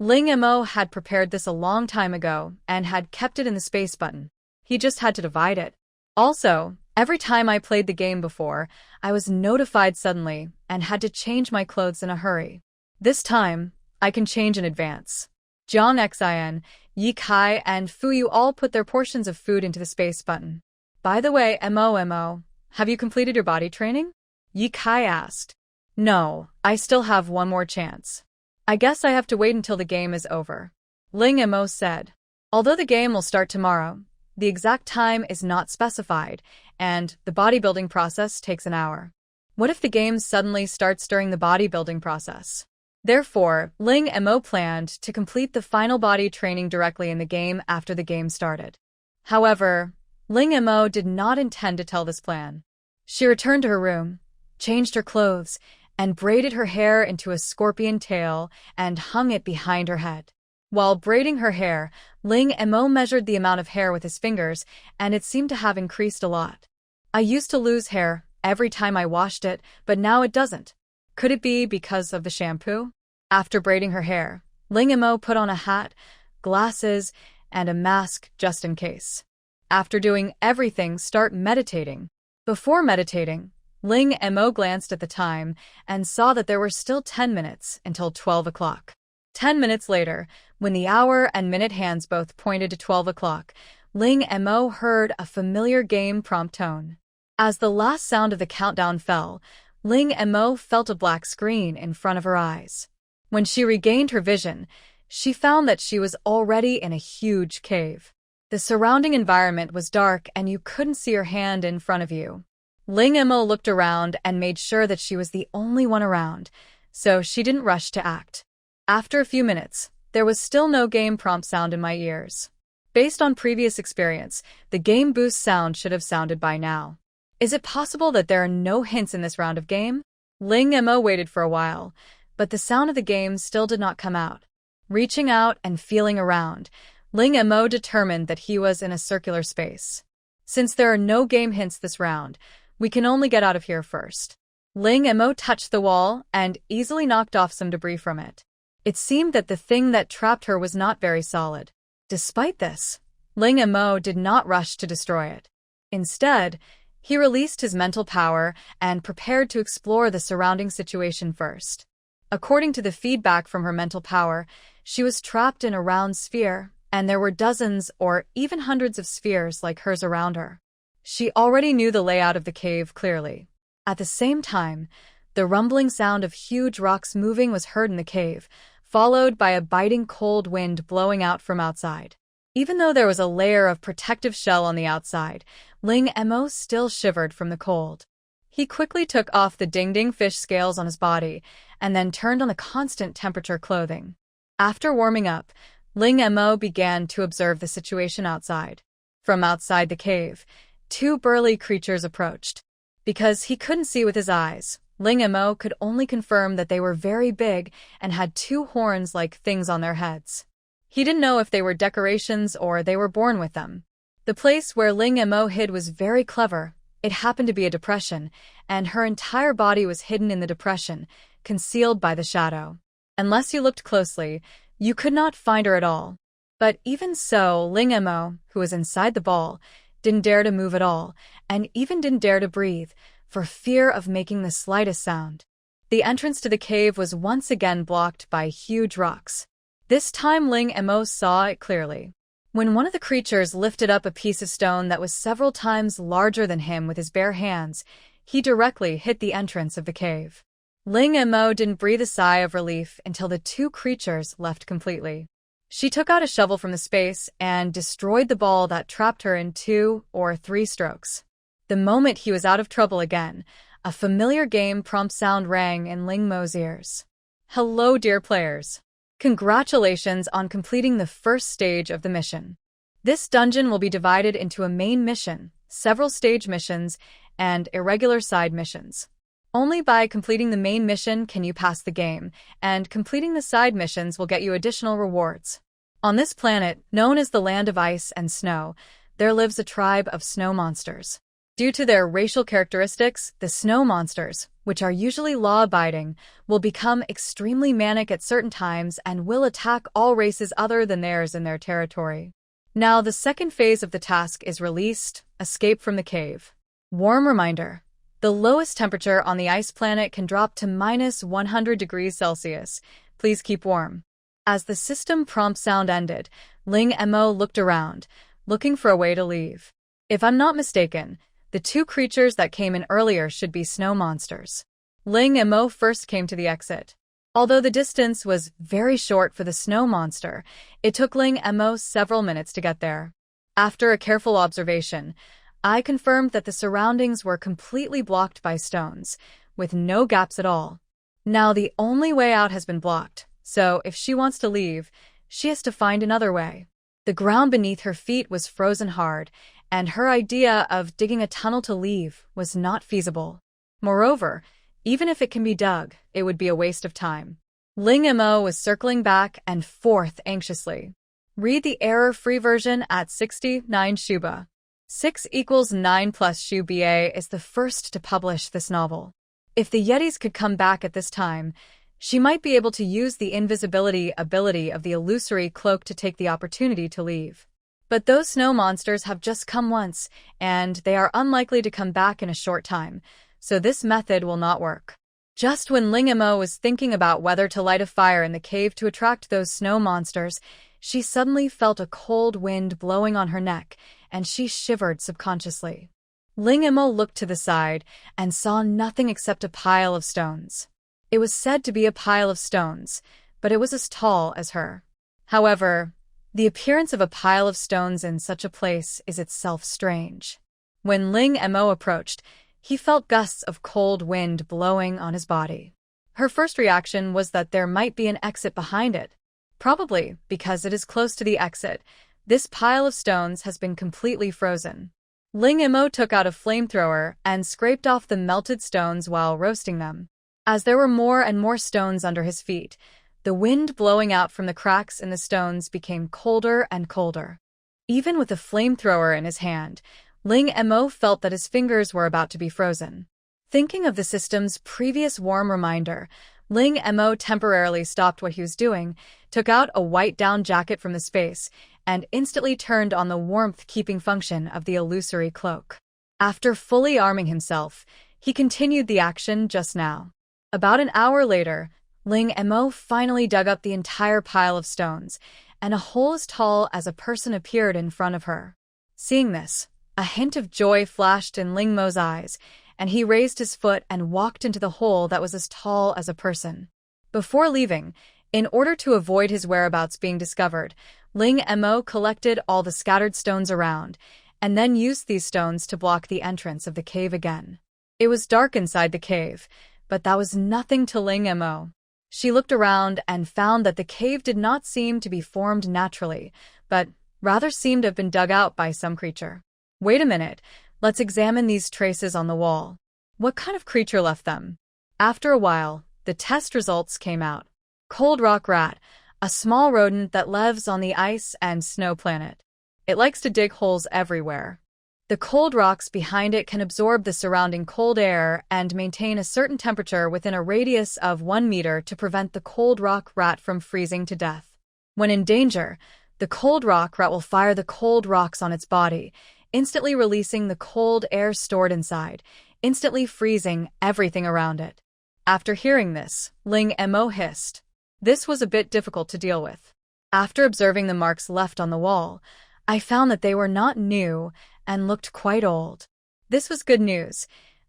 Ling Mo had prepared this a long time ago and had kept it in the space button. He just had to divide it. Also, every time I played the game before, I was notified suddenly and had to change my clothes in a hurry. This time, I can change in advance. Jiang Xin, Yi Kai, and Fu Yu all put their portions of food into the space button. By the way, Mo, have you completed your body training? Yi Kai asked. No, I still have one more chance. I guess I have to wait until the game is over. Ling Mo said. Although the game will start tomorrow, the exact time is not specified, and the bodybuilding process takes an hour. What if the game suddenly starts during the bodybuilding process? Therefore, Ling Mo planned to complete the final body training directly in the game after the game started. However, Ling Mo did not intend to tell this plan. She returned to her room, changed her clothes, and braided her hair into a scorpion tail and hung it behind her head. While braiding her hair, Ling Mo measured the amount of hair with his fingers, and it seemed to have increased a lot. I used to lose hair every time I washed it, but now it doesn't. Could it be because of the shampoo? After braiding her hair, Ling Mo put on a hat, glasses, and a mask just in case. After doing everything, start meditating. Before meditating, Ling Mo glanced at the time and saw that there were still 10 minutes until 12 o'clock. 10 minutes later, when the hour and minute hands both pointed to 12 o'clock, Ling Mo heard a familiar game prompt tone. As the last sound of the countdown fell, Ling Mo felt a black screen in front of her eyes. When she regained her vision, she found that she was already in a huge cave. The surrounding environment was dark and you couldn't see her hand in front of you. Ling Mo looked around and made sure that she was the only one around, so she didn't rush to act. After a few minutes, there was still no game prompt sound in my ears. Based on previous experience, the game boost sound should have sounded by now. Is it possible that there are no hints in this round of game? Ling Mo waited for a while, but the sound of the game still did not come out. Reaching out and feeling around, Ling Mo determined that he was in a circular space. Since there are no game hints this round, we can only get out of here first. Ling Mo touched the wall and easily knocked off some debris from it. It seemed that the thing that trapped her was not very solid. Despite this, Ling Mo did not rush to destroy it. Instead, he released his mental power and prepared to explore the surrounding situation first. According to the feedback from her mental power, she was trapped in a round sphere, and there were dozens or even hundreds of spheres like hers around her. She already knew the layout of the cave clearly. At the same time, the rumbling sound of huge rocks moving was heard in the cave, followed by a biting cold wind blowing out from outside. Even though there was a layer of protective shell on the outside, Ling Mo still shivered from the cold. He quickly took off the ding-ding fish scales on his body and then turned on the constant temperature clothing. After warming up, Ling Mo began to observe the situation outside. From outside the cave, two burly creatures approached. Because he couldn't see with his eyes, Ling Mo could only confirm that they were very big and had two horns-like things on their heads. He didn't know if they were decorations or they were born with them. The place where Ling Mo hid was very clever. It happened to be a depression, and her entire body was hidden in the depression, concealed by the shadow. Unless you looked closely, you could not find her at all. But even so, Ling Mo, who was inside the ball, didn't dare to move at all, and even didn't dare to breathe, for fear of making the slightest sound. The entrance to the cave was once again blocked by huge rocks. This time Ling Mo saw it clearly. When one of the creatures lifted up a piece of stone that was several times larger than him with his bare hands, he directly hit the entrance of the cave. Ling Mo didn't breathe a sigh of relief until the two creatures left completely. She took out a shovel from the space and destroyed the ball that trapped her in 2 or 3 strokes. The moment he was out of trouble again, a familiar game prompt sound rang in Ling Mo's ears. Hello, dear players. Congratulations on completing the first stage of the mission. This dungeon will be divided into a main mission, several stage missions, and irregular side missions. Only by completing the main mission can you pass the game, and completing the side missions will get you additional rewards. On this planet, known as the Land of Ice and Snow, there lives a tribe of snow monsters. Due to their racial characteristics, the snow monsters, which are usually law-abiding, will become extremely manic at certain times and will attack all races other than theirs in their territory. Now, the second phase of the task is released, escape from the cave. Warm reminder. The lowest temperature on the ice planet can drop to -100 degrees Celsius. Please keep warm. As the system prompt sound ended, Ling Mo looked around, looking for a way to leave. If I'm not mistaken, the two creatures that came in earlier should be snow monsters. Ling Mo first came to the exit. Although the distance was very short for the snow monster, it took Ling Mo several minutes to get there. After a careful observation, I confirmed that the surroundings were completely blocked by stones, with no gaps at all. Now the only way out has been blocked, so if she wants to leave, she has to find another way. The ground beneath her feet was frozen hard, and her idea of digging a tunnel to leave was not feasible. Moreover, even if it can be dug, it would be a waste of time. Ling Mo was circling back and forth anxiously. Read the error-free version at 69 Shuba. 6 = 9 plus Shu BA is the first to publish this novel. If the Yetis could come back at this time, she might be able to use the invisibility ability of the illusory cloak to take the opportunity to leave. But those snow monsters have just come once, and they are unlikely to come back in a short time, so this method will not work. Just when Ling Mo was thinking about whether to light a fire in the cave to attract those snow monsters, she suddenly felt a cold wind blowing on her neck, and she shivered subconsciously. Ling Mo looked to the side and saw nothing except a pile of stones. It was said to be a pile of stones, but it was as tall as her. However, the appearance of a pile of stones in such a place is itself strange. When Ling Mo approached, he felt gusts of cold wind blowing on his body. Her first reaction was that there might be an exit behind it. Probably because it is close to the exit, this pile of stones has been completely frozen. Ling Mo took out a flamethrower and scraped off the melted stones while roasting them. As there were more and more stones under his feet, the wind blowing out from the cracks in the stones became colder and colder. Even with the flamethrower in his hand, Ling Mo felt that his fingers were about to be frozen. Thinking of the system's previous warm reminder, Ling Mo temporarily stopped what he was doing, took out a white down jacket from the space, and instantly turned on the warmth-keeping function of the illusory cloak. After fully arming himself, he continued the action just now. About an hour later, Ling Mo finally dug up the entire pile of stones, and a hole as tall as a person appeared in front of her. Seeing this, a hint of joy flashed in Ling Mo's eyes, and he raised his foot and walked into the hole that was as tall as a person. Before leaving, in order to avoid his whereabouts being discovered, Ling Mo collected all the scattered stones around, and then used these stones to block the entrance of the cave again. It was dark inside the cave, but that was nothing to Ling Mo. She looked around and found that the cave did not seem to be formed naturally, but rather seemed to have been dug out by some creature. Wait a minute, let's examine these traces on the wall. What kind of creature left them? After a while, the test results came out. Cold rock rat, a small rodent that lives on the ice and snow planet. It likes to dig holes everywhere. The cold rocks behind it can absorb the surrounding cold air and maintain a certain temperature within a radius of 1 meter to prevent the cold rock rat from freezing to death. When in danger, the cold rock rat will fire the cold rocks on its body, instantly releasing the cold air stored inside, instantly freezing everything around it. After hearing this, Ling Mo hissed. This was a bit difficult to deal with. After observing the marks left on the wall, I found that they were not new and looked quite old. This was good news,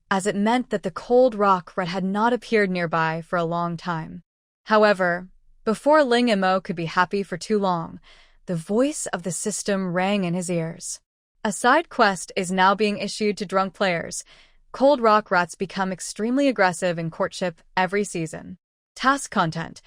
as it meant that the cold rock rat had not appeared nearby for a long time. However, before Ling Mo could be happy for too long, the voice of the system rang in his ears. A side quest is now being issued to drunk players. Cold rock rats become extremely aggressive in courtship every season. Task content: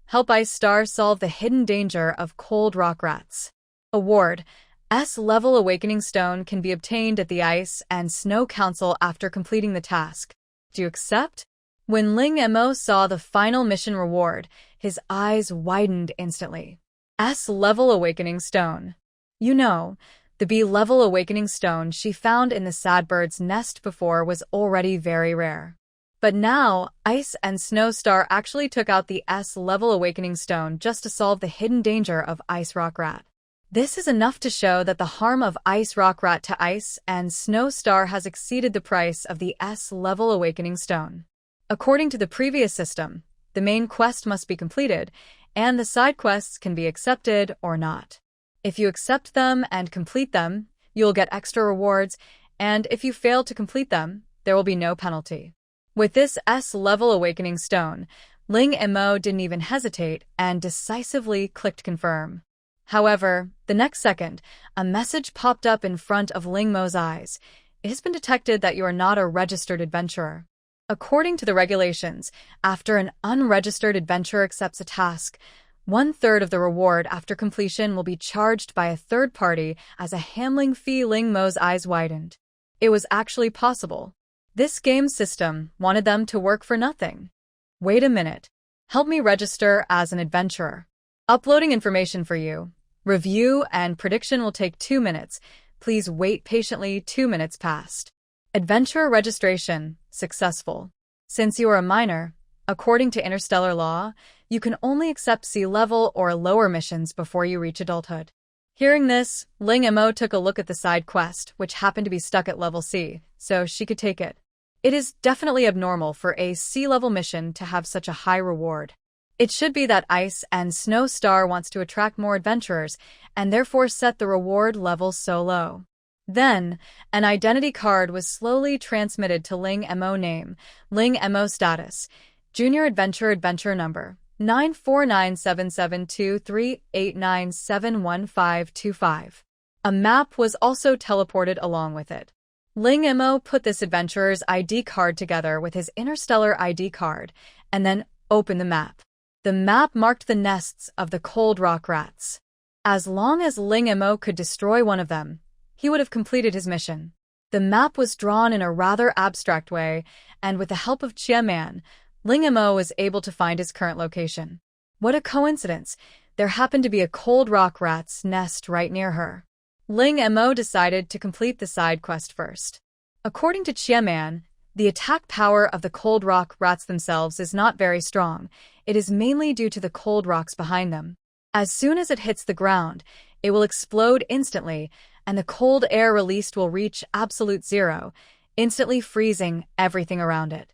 help Ice Star solve the hidden danger of cold rock rats. Award: S-level Awakening Stone can be obtained at the Ice and Snow Council after completing the task. Do you accept? When Ling Mo saw the final mission reward, his eyes widened instantly. S-level Awakening Stone. You know, the B-level Awakening Stone she found in the sad bird's nest before was already very rare. But now, Ice and Snow Star actually took out the S-level Awakening Stone just to solve the hidden danger of Ice Rock Rat. This is enough to show that the harm of Ice Rock Rat to Ice and Snow Star has exceeded the price of the S-level Awakening Stone. According to the previous system, the main quest must be completed, and the side quests can be accepted or not. If you accept them and complete them, you'll get extra rewards, and if you fail to complete them, there will be no penalty. With this S-level Awakening Stone, Ling Mo didn't even hesitate and decisively clicked confirm. However, the next second, a message popped up in front of Ling Mo's eyes. It has been detected that you are not a registered adventurer. According to the regulations, after an unregistered adventurer accepts a task, 1/3 of the reward after completion will be charged by a third party as a handling fee. Ling Mo's eyes widened. It was actually possible. This game system wanted them to work for nothing. Wait a minute. Help me register as an adventurer. Uploading information for you. Review and prediction will take 2 minutes. Please wait patiently. 2 minutes passed. Adventurer registration successful. Since you are a minor, according to interstellar law, you can only accept C-level or lower missions before you reach adulthood. Hearing this, Ling Mo took a look at the side quest, which happened to be stuck at level C, so she could take it. It is definitely abnormal for a C-level mission to have such a high reward. It should be that Ice and Snow Star wants to attract more adventurers and therefore set the reward level so low. Then, an identity card was slowly transmitted to Ling Mo name, Ling Mo status, Junior Adventure number, 949772389715525. A map was also teleported along with it. Ling Mo put this adventurer's ID card together with his interstellar ID card, and then opened the map. The map marked the nests of the cold rock rats. As long as Ling Mo could destroy one of them, he would have completed his mission. The map was drawn in a rather abstract way, and with the help of Chia Man, Ling Mo was able to find his current location. What a coincidence! There happened to be a cold rock rat's nest right near her. Ling Mo decided to complete the side quest first. According to Chia Man, the attack power of the cold rock rats themselves is not very strong. It is mainly due to the cold rocks behind them. As soon as it hits the ground, it will explode instantly, and the cold air released will reach absolute zero, instantly freezing everything around it.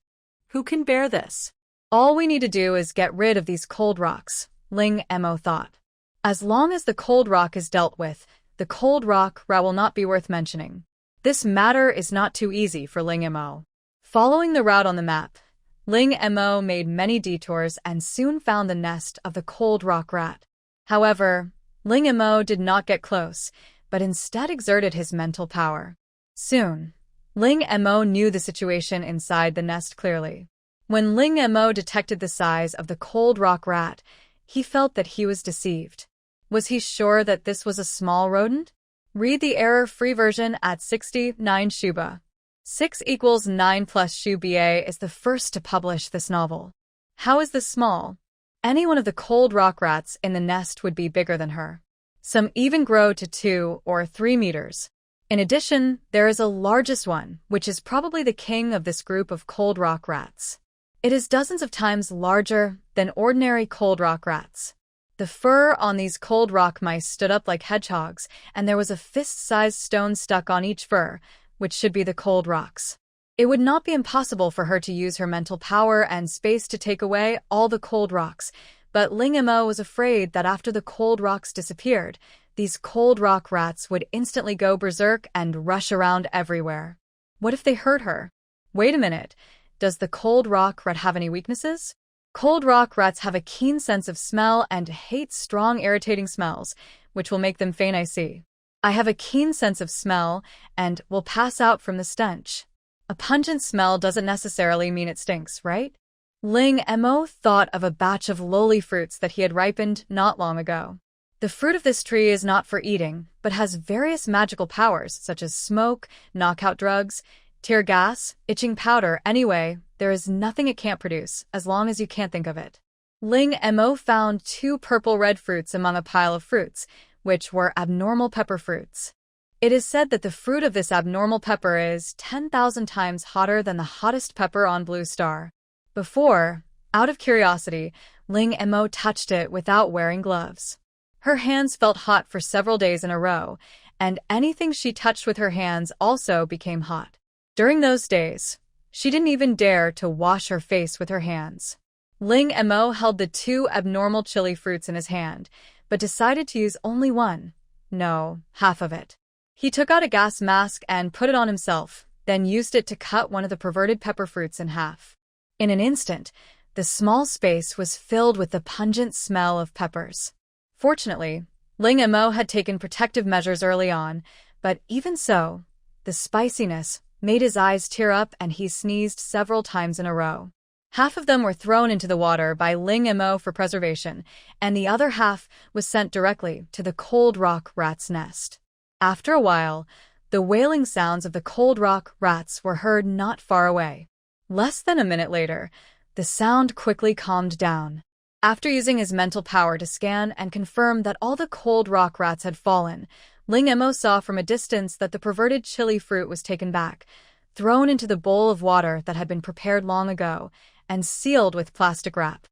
Who can bear this? All we need to do is get rid of these cold rocks, Ling Mo thought. As long as the cold rock is dealt with, the cold rock rat will not be worth mentioning. This matter is not too easy for Ling Mo. Following the route on the map, Ling Mo made many detours and soon found the nest of the cold rock rat. However, Ling Mo did not get close, but instead exerted his mental power. Soon, Ling Mo knew the situation inside the nest clearly. When Ling Mo detected the size of the cold rock rat, he felt that he was deceived. Was he sure that this was a small rodent? Read the error-free version at 69 Shuba. 6 equals 9 plus Shu BA is the first to publish this novel. How is this small? Any one of the cold rock rats in the nest would be bigger than her. Some even grow to 2 or 3 meters. In addition, there is a largest one, which is probably the king of this group of cold rock rats. It is dozens of times larger than ordinary cold rock rats. The fur on these cold rock mice stood up like hedgehogs, and there was a fist-sized stone stuck on each fur, which should be the cold rocks. It would not be impossible for her to use her mental power and space to take away all the cold rocks, but Ling Mo was afraid that after the cold rocks disappeared, these cold rock rats would instantly go berserk and rush around everywhere. What if they hurt her? Wait a minute, does the cold rock rat have any weaknesses? Cold rock rats have a keen sense of smell and hate strong, irritating smells, which will make them faint. I see. I have a keen sense of smell and will pass out from the stench. A pungent smell doesn't necessarily mean it stinks, right? Ling Mo thought of a batch of loli fruits that he had ripened not long ago. The fruit of this tree is not for eating, but has various magical powers, such as smoke, knockout drugs, tear gas, itching powder. Anyway, there is nothing it can't produce, as long as you can't think of it. Ling Mo found 2 purple-red fruits among a pile of fruits, which were abnormal pepper fruits. It is said that the fruit of this abnormal pepper is 10,000 times hotter than the hottest pepper on Blue Star. Before, out of curiosity, Ling Mo touched it without wearing gloves. Her hands felt hot for several days in a row, and anything she touched with her hands also became hot. During those days, she didn't even dare to wash her face with her hands. Ling Mo held the 2 abnormal chili fruits in his hand, but decided to use only one. No, half of it. He took out a gas mask and put it on himself, then used it to cut one of the perverted pepper fruits in half. In an instant, the small space was filled with the pungent smell of peppers. Fortunately, Ling Mo had taken protective measures early on, but even so, the spiciness made his eyes tear up and he sneezed several times in a row. Half of them were thrown into the water by Ling Mo for preservation, and the other half was sent directly to the cold rock rat's nest. After a while, the wailing sounds of the cold rock rats were heard not far away. Less than a minute later, the sound quickly calmed down. After using his mental power to scan and confirm that all the cold rock rats had fallen, Ling Mo saw from a distance that the perverted chili fruit was taken back, thrown into the bowl of water that had been prepared long ago, and sealed with plastic wrap.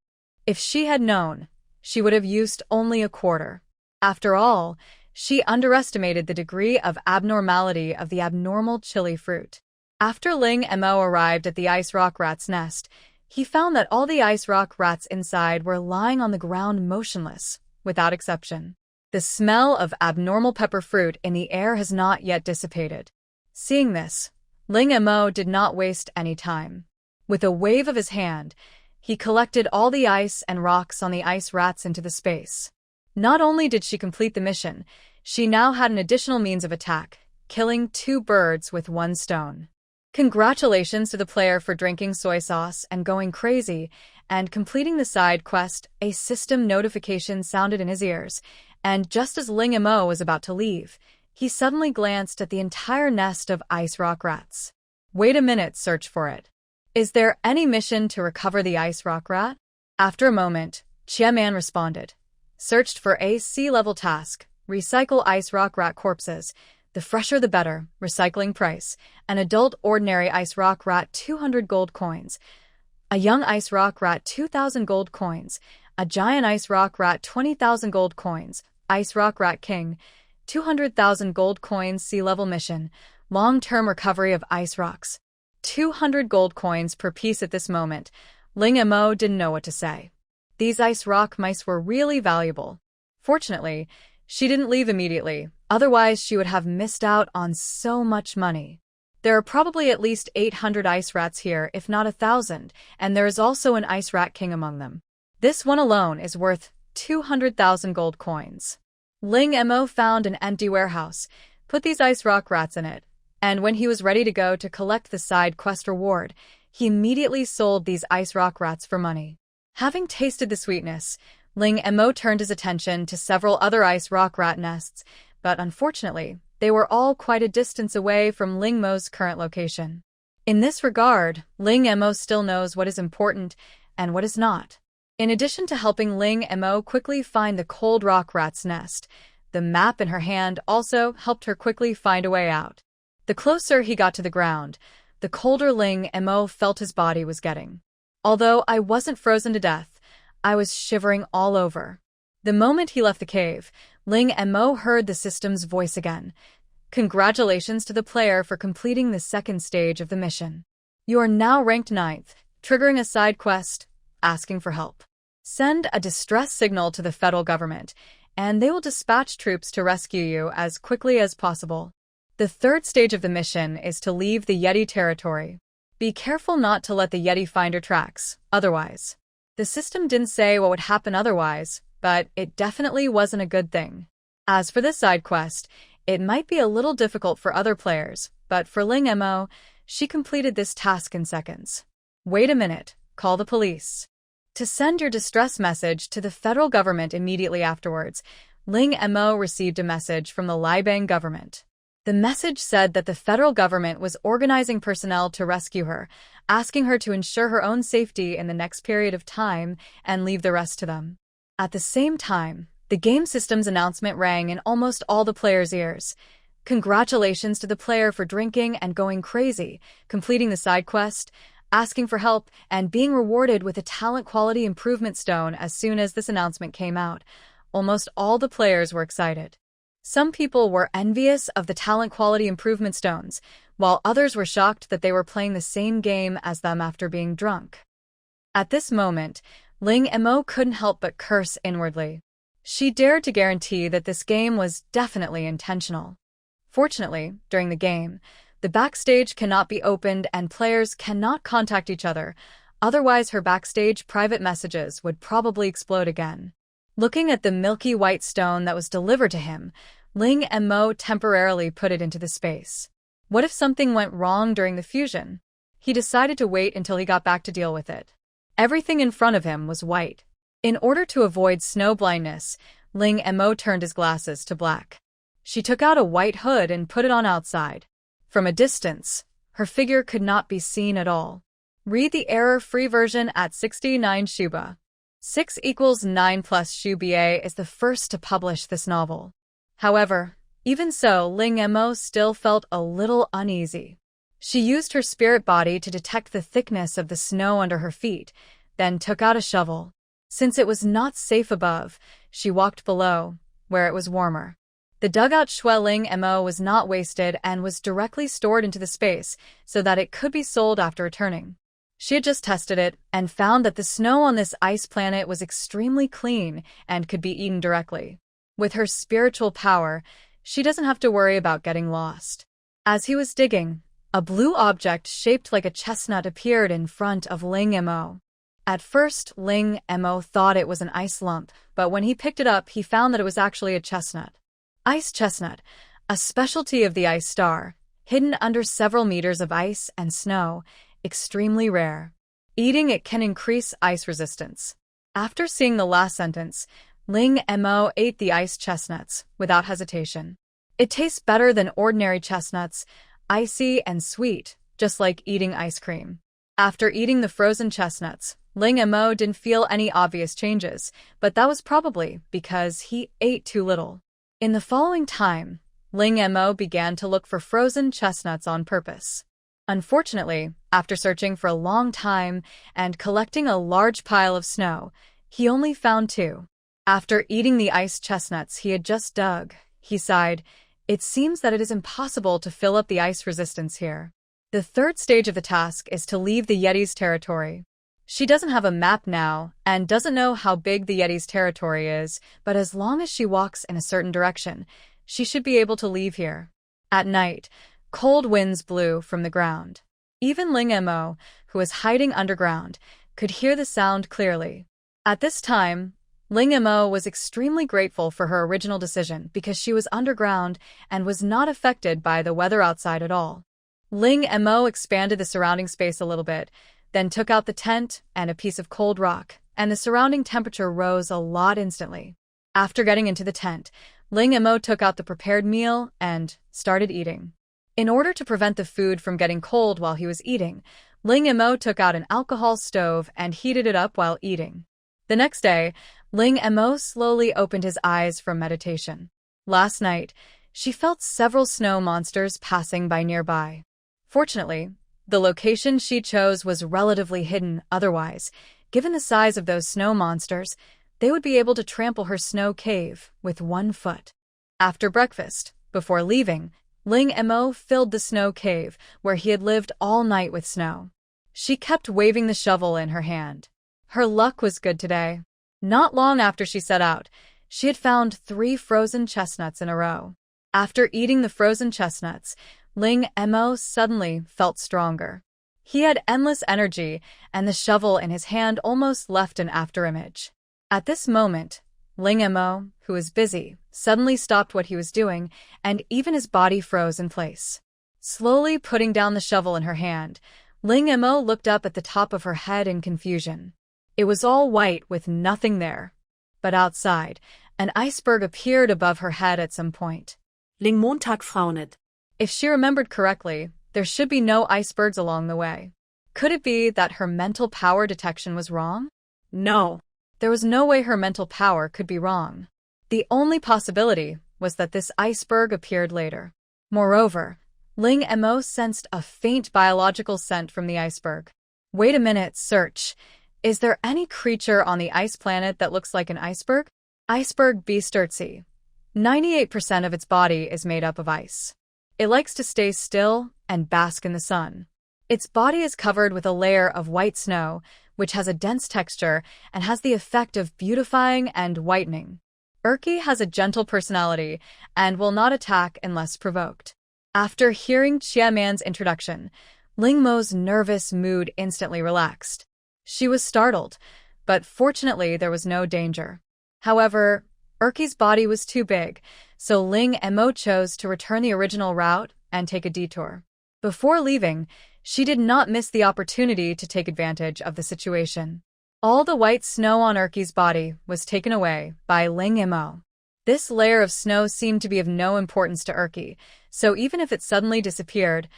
If she had known, she would have used only a quarter. After all, she underestimated the degree of abnormality of the abnormal chili fruit. After Ling Mo arrived at the ice rock rat's nest, he found that all the ice rock rats inside were lying on the ground motionless, without exception. The smell of abnormal pepper fruit in the air has not yet dissipated. Seeing this, Ling Mo did not waste any time. With a wave of his hand, he collected all the ice and rocks on the ice rats into the space. Not only did she complete the mission, she now had an additional means of attack, killing 2 birds with 1 stone. Congratulations to the player for drinking soy sauce and going crazy and completing the side quest. A system notification sounded in his ears, and just as Ling Mo was about to leave, he suddenly glanced at the entire nest of ice rock rats. Wait a minute, search for it. Is there any mission to recover the ice rock rat? After a moment, Chia-man responded. Searched for a sea-level task. Recycle ice rock rat corpses. The fresher the better. Recycling price. An adult ordinary ice rock rat 200 gold coins. A young ice rock rat 2,000 gold coins. A giant ice rock rat 20,000 gold coins. Ice rock rat king 200,000 gold coins. Sea-level mission. Long-term recovery of ice rocks. 200 gold coins per piece. At this moment, Ling Mo didn't know what to say. These ice rock mice were really valuable. Fortunately, she didn't leave immediately, otherwise she would have missed out on so much money. There are probably at least 800 ice rats here, if not 1,000, and there is also an ice rat king among them. This one alone is worth 200,000 gold coins. Ling Mo found an empty warehouse, put these ice rock rats in it, and when he was ready to go to collect the side quest reward, he immediately sold these ice rock rats for money. Having tasted the sweetness, Ling Mo turned his attention to several other ice rock rat nests, but unfortunately, they were all quite a distance away from Ling Mo's current location. In this regard, Ling Mo still knows what is important and what is not. In addition to helping Ling Mo quickly find the cold rock rat's nest, the map in her hand also helped her quickly find a way out. The closer he got to the ground, the colder Ling Mo felt his body was getting. Although I wasn't frozen to death, I was shivering all over. The moment he left the cave, Ling Mo heard the system's voice again. Congratulations to the player for completing the second stage of the mission. You are now ranked 9th, triggering a side quest, asking for help. Send a distress signal to the federal government, and they will dispatch troops to rescue you as quickly as possible. The third stage of the mission is to leave the Yeti territory. Be careful not to let the Yeti find your tracks, otherwise. The system didn't say what would happen otherwise, but it definitely wasn't a good thing. As for this side quest, it might be a little difficult for other players, but for Ling Mo, she completed this task in seconds. Wait a minute, call the police. To send your distress message to the federal government immediately afterwards, Ling Mo received a message from the Liebang government. The message said that the federal government was organizing personnel to rescue her, asking her to ensure her own safety in the next period of time and leave the rest to them. At the same time, the game system's announcement rang in almost all the players' ears. Congratulations to the player for drinking and going crazy, completing the side quest, asking for help, and being rewarded with a talent quality improvement stone. As soon as this announcement came out, almost all the players were excited. Some people were envious of the talent quality improvement stones, while others were shocked that they were playing the same game as them after being drunk. At this moment, Ling Mo couldn't help but curse inwardly. She dared to guarantee that this game was definitely intentional. Fortunately, during the game, the backstage cannot be opened and players cannot contact each other, otherwise her backstage private messages would probably explode again. Looking at the milky white stone that was delivered to him, Ling Mo temporarily put it into the space. What if something went wrong during the fusion? He decided to wait until he got back to deal with it. Everything in front of him was white. In order to avoid snow blindness, Ling Mo turned his glasses to black. She took out a white hood and put it on outside. From a distance, her figure could not be seen at all. Read the error-free version at 69 Shuba. 6 = 9 plus Shuba is the first to publish this novel. However, even so, Ling Mo still felt a little uneasy. She used her spirit body to detect the thickness of the snow under her feet, then took out a shovel. Since it was not safe above, she walked below, where it was warmer. The dugout Shui Ling Mo was not wasted and was directly stored into the space so that it could be sold after returning. She had just tested it and found that the snow on this ice planet was extremely clean and could be eaten directly. With her spiritual power, she doesn't have to worry about getting lost. As he was digging, a blue object shaped like a chestnut appeared in front of Ling Mo. At first, Ling Mo thought it was an ice lump, but when he picked it up, he found that it was actually a chestnut. Ice chestnut, a specialty of the ice star, hidden under several meters of ice and snow, extremely rare. Eating it can increase ice resistance. After seeing the last sentence, Ling Mo ate the ice chestnuts without hesitation. It tastes better than ordinary chestnuts, icy and sweet, just like eating ice cream. After eating the frozen chestnuts, Ling Mo didn't feel any obvious changes, but that was probably because he ate too little. In the following time, Ling Mo began to look for frozen chestnuts on purpose. Unfortunately, after searching for a long time and collecting a large pile of snow, he only found 2. After eating the iced chestnuts he had just dug, he sighed, "It seems that it is impossible to fill up the ice resistance here." The third stage of the task is to leave the Yeti's territory. She doesn't have a map now and doesn't know how big the Yeti's territory is, but as long as she walks in a certain direction, she should be able to leave here. At night, cold winds blew from the ground. Even Ling Mo, who was hiding underground, could hear the sound clearly. At this time, Ling Mo was extremely grateful for her original decision because she was underground and was not affected by the weather outside at all. Ling Mo expanded the surrounding space a little bit, then took out the tent and a piece of cold rock, and the surrounding temperature rose a lot instantly. After getting into the tent, Ling Mo took out the prepared meal and started eating. In order to prevent the food from getting cold while he was eating, Ling Mo took out an alcohol stove and heated it up while eating. The next day, Ling Mo slowly opened his eyes from meditation. Last night, she felt several snow monsters passing by nearby. Fortunately, the location she chose was relatively hidden otherwise. Given the size of those snow monsters, they would be able to trample her snow cave with 1 foot. After breakfast, before leaving, Ling Mo filled the snow cave where he had lived all night with snow. She kept waving the shovel in her hand. Her luck was good today. Not long after she set out, she had found 3 frozen chestnuts in a row. After eating the frozen chestnuts, Ling Mo suddenly felt stronger. He had endless energy, and the shovel in his hand almost left an afterimage. At this moment, Ling Mo, who was busy, suddenly stopped what he was doing, and even his body froze in place. Slowly putting down the shovel in her hand, Ling Mo looked up at the top of her head in confusion. It was all white with nothing there. But outside, an iceberg appeared above her head at some point. Ling Montag frownet. If she remembered correctly, there should be no icebergs along the way. Could it be that her mental power detection was wrong? No. There was no way her mental power could be wrong. The only possibility was that this iceberg appeared later. Moreover, Ling Mo sensed a faint biological scent from the iceberg. Wait a minute, search. Is there any creature on the ice planet that looks like an iceberg? Iceberg Beasturtzy. 98% of its body is made up of ice. It likes to stay still and bask in the sun. Its body is covered with a layer of white snow, which has a dense texture and has the effect of beautifying and whitening. Urki has a gentle personality and will not attack unless provoked. After hearing Qiaman's introduction, Ling Mo's nervous mood instantly relaxed. She was startled, but fortunately there was no danger. However, Urki's body was too big, so Ling Mo chose to return the original route and take a detour. Before leaving, she did not miss the opportunity to take advantage of the situation. All the white snow on Urki's body was taken away by Ling Mo. This layer of snow seemed to be of no importance to Urki, so even if it suddenly disappeared,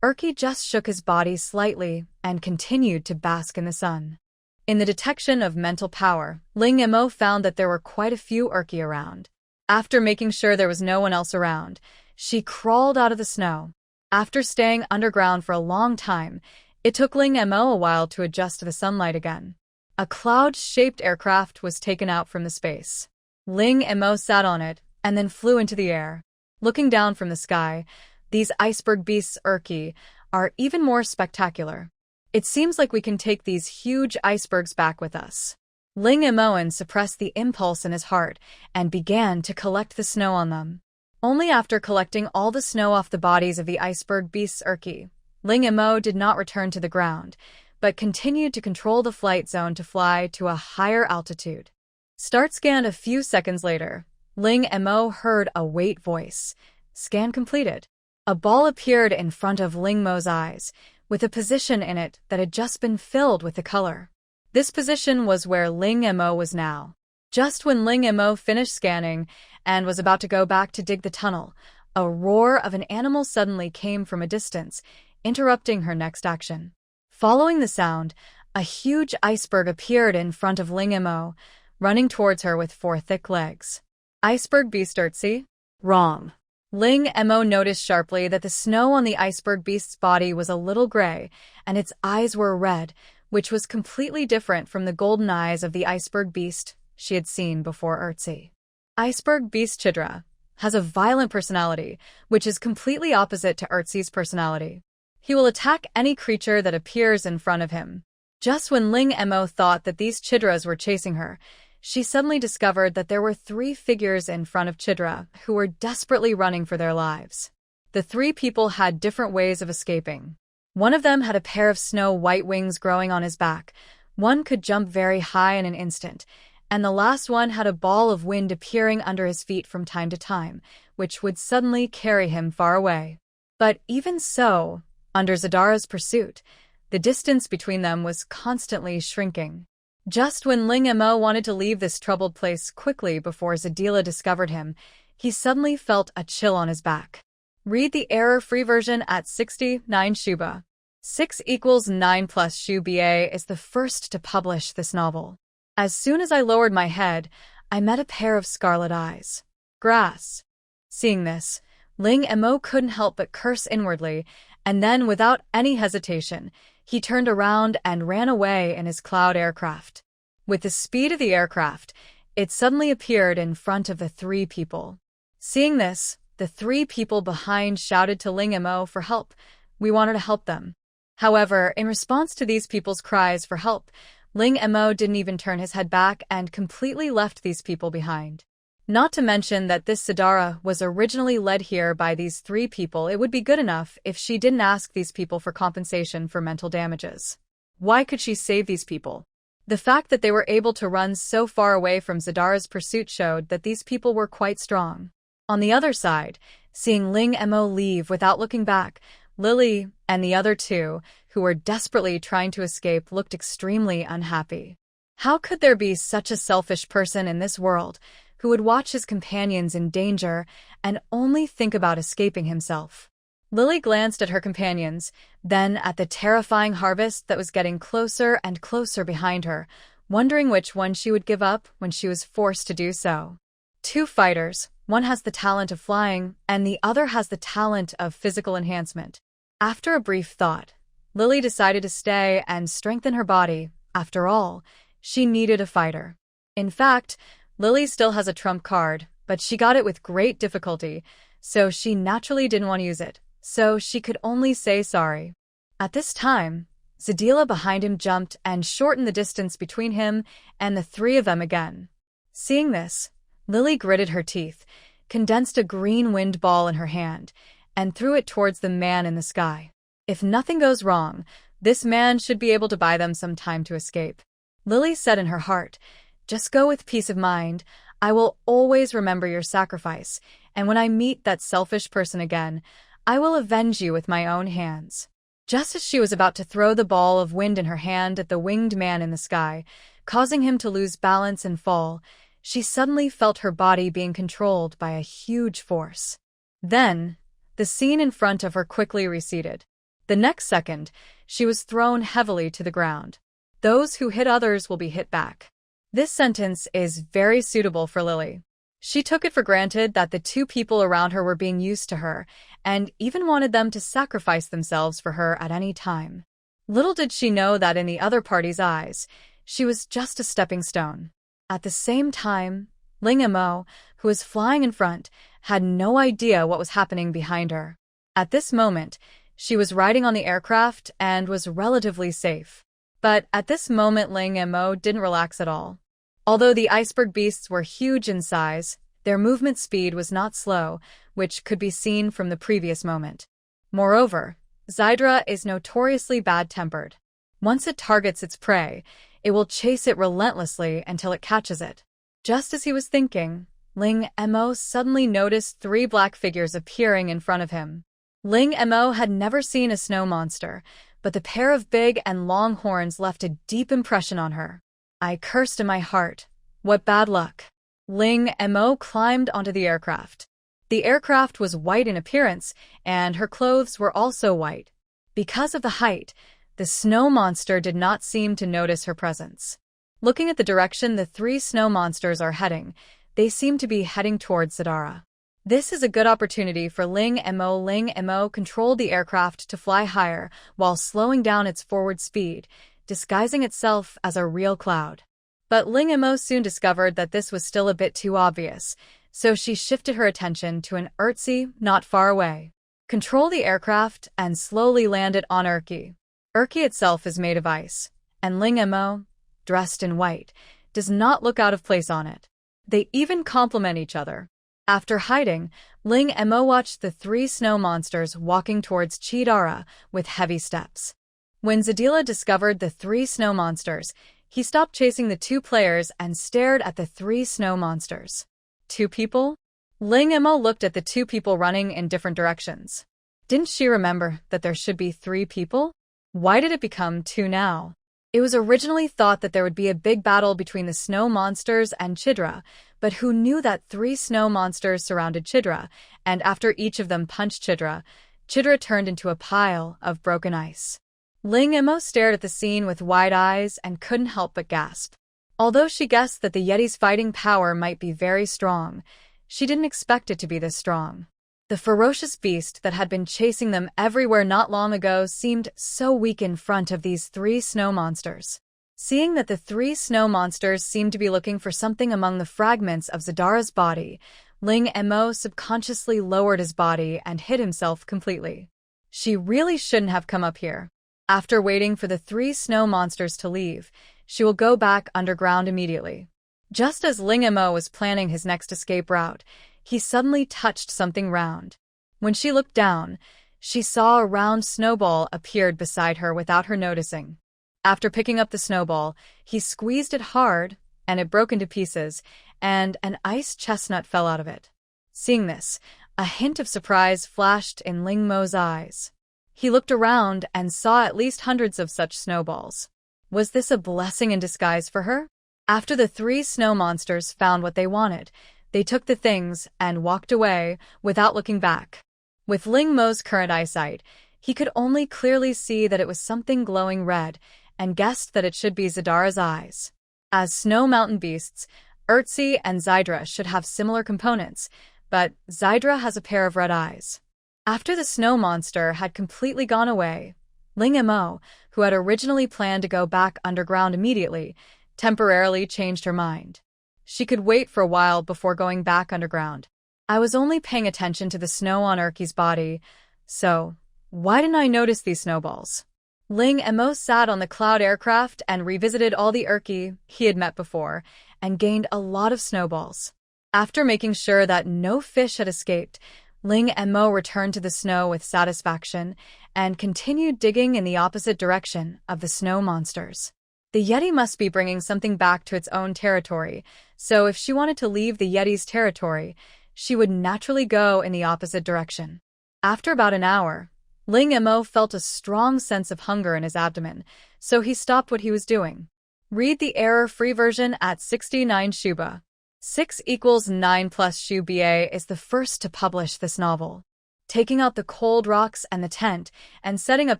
Urki just shook his body slightly and continued to bask in the sun. In the detection of mental power, Ling Mo found that there were quite a few Urki around. After making sure there was no one else around, she crawled out of the snow. After staying underground for a long time, it took Ling Mo a while to adjust to the sunlight again. A cloud-shaped aircraft was taken out from the space. Ling Mo sat on it and then flew into the air. Looking down from the sky, these iceberg beasts Urki are even more spectacular. It seems like we can take these huge icebergs back with us. Ling Moan suppressed the impulse in his heart and began to collect the snow on them. Only after collecting all the snow off the bodies of the iceberg beasts Urki, Ling Mo did not return to the ground, but continued to control the flight zone to fly to a higher altitude. Start scan a few seconds later, Ling Mo heard a wait voice. Scan completed. A ball appeared in front of Ling Mo's eyes, with a position in it that had just been filled with the color. This position was where Ling Mo was now. Just when Ling Mo finished scanning and was about to go back to dig the tunnel, A roar of an animal suddenly came from a distance, interrupting her next action. Following the sound, a huge iceberg appeared in front of Ling Mo, running towards her with 4 thick legs. Iceberg beast Urtzi? Wrong. Ling Mo noticed sharply that the snow on the iceberg beast's body was a little gray, and its eyes were red, which was completely different from the golden eyes of the iceberg beast she had seen before Urtzi. Iceberg beast Chidra has a violent personality, which is completely opposite to Urtzi's personality. He will attack any creature that appears in front of him. Just when Ling Mo thought that these Chidras were chasing her, she suddenly discovered that there were 3 figures in front of Chidra who were desperately running for their lives. The 3 people had different ways of escaping. One of them had a pair of snow-white wings growing on his back. One could jump very high in an instant, and the last one had a ball of wind appearing under his feet from time to time, which would suddenly carry him far away. But even so, under Zadara's pursuit, the distance between them was constantly shrinking. Just when Ling Mo wanted to leave this troubled place quickly before Zadila discovered him, he suddenly felt a chill on his back. Read the error-free version at 69 Shuba. 6 = 9 plus Shuba is the first to publish this novel. As soon as I lowered my head, I met a pair of scarlet eyes. Grass. Seeing this, Ling Mo couldn't help but curse inwardly, and then, without any hesitation, he turned around and ran away in his cloud aircraft. With the speed of the aircraft, it suddenly appeared in front of the 3 people. Seeing this, the 3 people behind shouted to Ling Mo for help. We wanted to help them. However, in response to these people's cries for help, Ling Mo didn't even turn his head back and completely left these people behind. Not to mention that this Zadara was originally led here by these 3 people. It would be good enough if she didn't ask these people for compensation for mental damages. Why could she save these people? The fact that they were able to run so far away from Zadara's pursuit showed that these people were quite strong. On the other side, seeing Ling Mo leave without looking back, Lily and the other 2, who were desperately trying to escape, looked extremely unhappy. How could there be such a selfish person in this world who would watch his companions in danger and only think about escaping himself? Lily glanced at her companions, then at the terrifying harvest that was getting closer and closer behind her, wondering which one she would give up when she was forced to do so. 2 fighters, one has the talent of flying, and the other has the talent of physical enhancement. After a brief thought, Lily decided to stay and strengthen her body. After all, she needed a fighter. In fact, Lily still has a trump card, but she got it with great difficulty, so she naturally didn't want to use it, so she could only say sorry. At this time, Zadila behind him jumped and shortened the distance between him and the 3 of them again. Seeing this, Lily gritted her teeth, condensed a green wind ball in her hand, and threw it towards the man in the sky. If nothing goes wrong, this man should be able to buy them some time to escape. Lily said in her heart, "Just go with peace of mind. I will always remember your sacrifice, and when I meet that selfish person again, I will avenge you with my own hands." Just as she was about to throw the ball of wind in her hand at the winged man in the sky, causing him to lose balance and fall, she suddenly felt her body being controlled by a huge force. Then, the scene in front of her quickly receded. The next second, she was thrown heavily to the ground. Those who hit others will be hit back. This sentence is very suitable for Lily. She took it for granted that the 2 people around her were being used to her, and even wanted them to sacrifice themselves for her at any time. Little did she know that in the other party's eyes, she was just a stepping stone. At the same time, Ling Mo, who was flying in front, had no idea what was happening behind her. At this moment, she was riding on the aircraft and was relatively safe. But at this moment, Ling Mo didn't relax at all. Although the iceberg beasts were huge in size, their movement speed was not slow, which could be seen from the previous moment. Moreover, Zydra is notoriously bad-tempered. Once it targets its prey, it will chase it relentlessly until it catches it. Just as he was thinking, Ling Mo suddenly noticed 3 black figures appearing in front of him. Ling Mo had never seen a snow monster, but the pair of big and long horns left a deep impression on her. I cursed in my heart. What bad luck. Ling Mo climbed onto the aircraft. The aircraft was white in appearance, and her clothes were also white. Because of the height, the snow monster did not seem to notice her presence. Looking at the direction the three snow monsters are heading, they seem to be heading towards Zadara. This is a good opportunity for Ling Mo. Ling Mo controlled the aircraft to fly higher while slowing down its forward speed, disguising itself as a real cloud. But Ling Mo soon discovered that this was still a bit too obvious, so she shifted her attention to an Urtzi not far away. Control the aircraft and slowly land it on Urki. Urki itself is made of ice, and Ling Mo, dressed in white, does not look out of place on it. They even complement each other. After hiding, Ling Mo watched the three snow monsters walking towards Chidara with heavy steps. When Zadila discovered the three snow monsters, he stopped chasing the two players and stared at the three snow monsters. Two people? Ling Mo looked at the two people running in different directions. Didn't she remember that there should be three people? Why did it become two now? It was originally thought that there would be a big battle between the snow monsters and Chidra, but who knew that three snow monsters surrounded Chidra, and after each of them punched Chidra, Chidra turned into a pile of broken ice. Ling Mo stared at the scene with wide eyes and couldn't help but gasp. Although she guessed that the Yeti's fighting power might be very strong, she didn't expect it to be this strong. The ferocious beast that had been chasing them everywhere not long ago seemed so weak in front of these three snow monsters. Seeing that the three snow monsters seemed to be looking for something among the fragments of Zadara's body, Ling Mo subconsciously lowered his body and hid himself completely. She really shouldn't have come up here. After waiting for the three snow monsters to leave, she will go back underground immediately. Just as Ling Mo was planning his next escape route, he suddenly touched something round. When she looked down, she saw a round snowball appeared beside her without her noticing. After picking up the snowball, he squeezed it hard, and it broke into pieces, and an ice chestnut fell out of it. Seeing this, a hint of surprise flashed in Ling Mo's eyes. He looked around and saw at least hundreds of such snowballs. Was this a blessing in disguise for her? After the three snow monsters found what they wanted, they took the things and walked away without looking back. With Ling Mo's current eyesight, he could only clearly see that it was something glowing red and guessed that it should be Zadara's eyes. As snow mountain beasts, Urtzi and Zydra should have similar components, but Zydra has a pair of red eyes. After the snow monster had completely gone away, Ling Mo, who had originally planned to go back underground immediately, temporarily changed her mind. She could wait for a while before going back underground. I was only paying attention to the snow on Urki's body, so why didn't I notice these snowballs? Ling Mo sat on the cloud aircraft and revisited all the Urki he had met before, and gained a lot of snowballs. After making sure that no fish had escaped, Ling Mo returned to the snow with satisfaction and continued digging in the opposite direction of the snow monsters. The Yeti must be bringing something back to its own territory, so if she wanted to leave the Yeti's territory, she would naturally go in the opposite direction. After about an hour, Ling Mo felt a strong sense of hunger in his abdomen, so he stopped what he was doing. Read the error-free version at 69 Shuba. 6 = 9 plus Shuba is the first to publish this novel. Taking out the cold rocks and the tent and setting up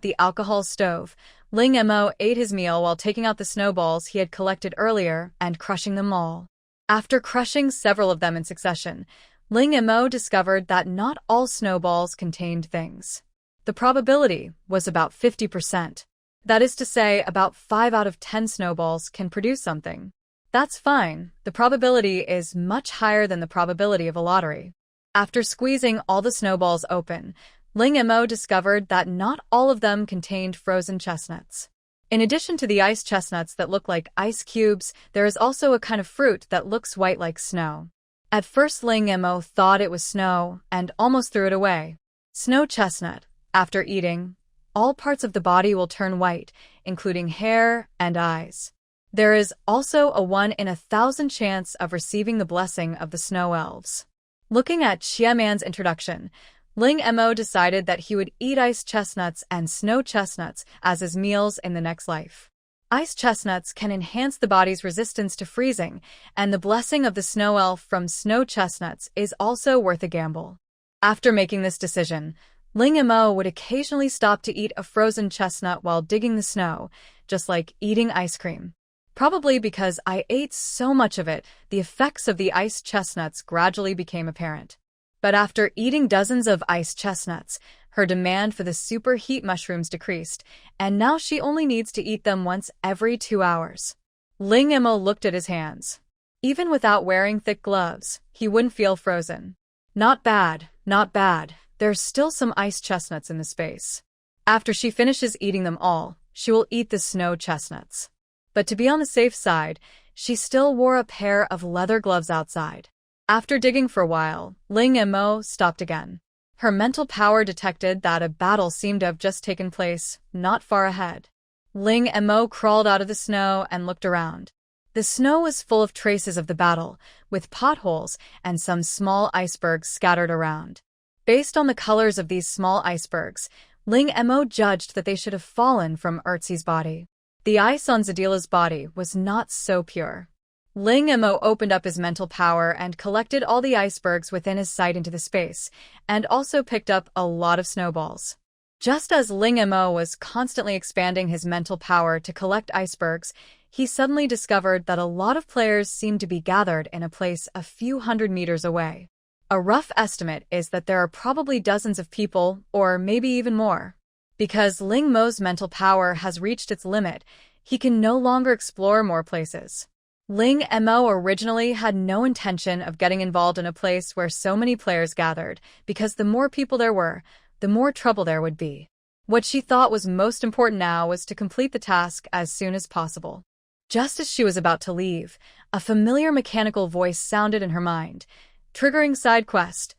the alcohol stove, Ling Mo ate his meal while taking out the snowballs he had collected earlier and crushing them all. After crushing several of them in succession, Ling Mo discovered that not all snowballs contained things. The probability was about 50%. That is to say, about 5 out of 10 snowballs can produce something. That's fine. The probability is much higher than the probability of a lottery. After squeezing all the snowballs open, Ling Mo discovered that not all of them contained frozen chestnuts. In addition to the ice chestnuts that look like ice cubes, there is also a kind of fruit that looks white like snow. At first Ling Mo thought it was snow and almost threw it away. Snow chestnut. After eating, all parts of the body will turn white, including hair and eyes. There is also a 1 in 1,000 chance of receiving the blessing of the snow elves. Looking at Xiaoman's introduction, Ling Mo decided that he would eat ice chestnuts and snow chestnuts as his meals in the next life. Ice chestnuts can enhance the body's resistance to freezing, and the blessing of the snow elf from snow chestnuts is also worth a gamble. After making this decision, Ling Mo would occasionally stop to eat a frozen chestnut while digging the snow, just like eating ice cream. Probably because I ate so much of it, the effects of the ice chestnuts gradually became apparent. But after eating dozens of ice chestnuts, her demand for the superheat mushrooms decreased, and now she only needs to eat them once every 2 hours. Ling Mo looked at his hands. Even without wearing thick gloves, he wouldn't feel frozen. Not bad, not bad. There's still some ice chestnuts in the space. After she finishes eating them all, she will eat the snow chestnuts. But to be on the safe side, she still wore a pair of leather gloves outside. After digging for a while, Ling Mo stopped again. Her mental power detected that a battle seemed to have just taken place, not far ahead. Ling Mo crawled out of the snow and looked around. The snow was full of traces of the battle, with potholes and some small icebergs scattered around. Based on the colors of these small icebergs, Ling Mo judged that they should have fallen from Ertzi's body. The ice on Zadila's body was not so pure. Ling Mo opened up his mental power and collected all the icebergs within his sight into the space, and also picked up a lot of snowballs. Just as Ling Mo was constantly expanding his mental power to collect icebergs, he suddenly discovered that a lot of players seemed to be gathered in a place a few hundred meters away. A rough estimate is that there are probably dozens of people, or maybe even more. Because Ling Mo's mental power has reached its limit, he can no longer explore more places. Ling Mo originally had no intention of getting involved in a place where so many players gathered, because the more people there were, the more trouble there would be. What she thought was most important now was to complete the task as soon as possible. Just as she was about to leave, a familiar mechanical voice sounded in her mind, triggering side quest.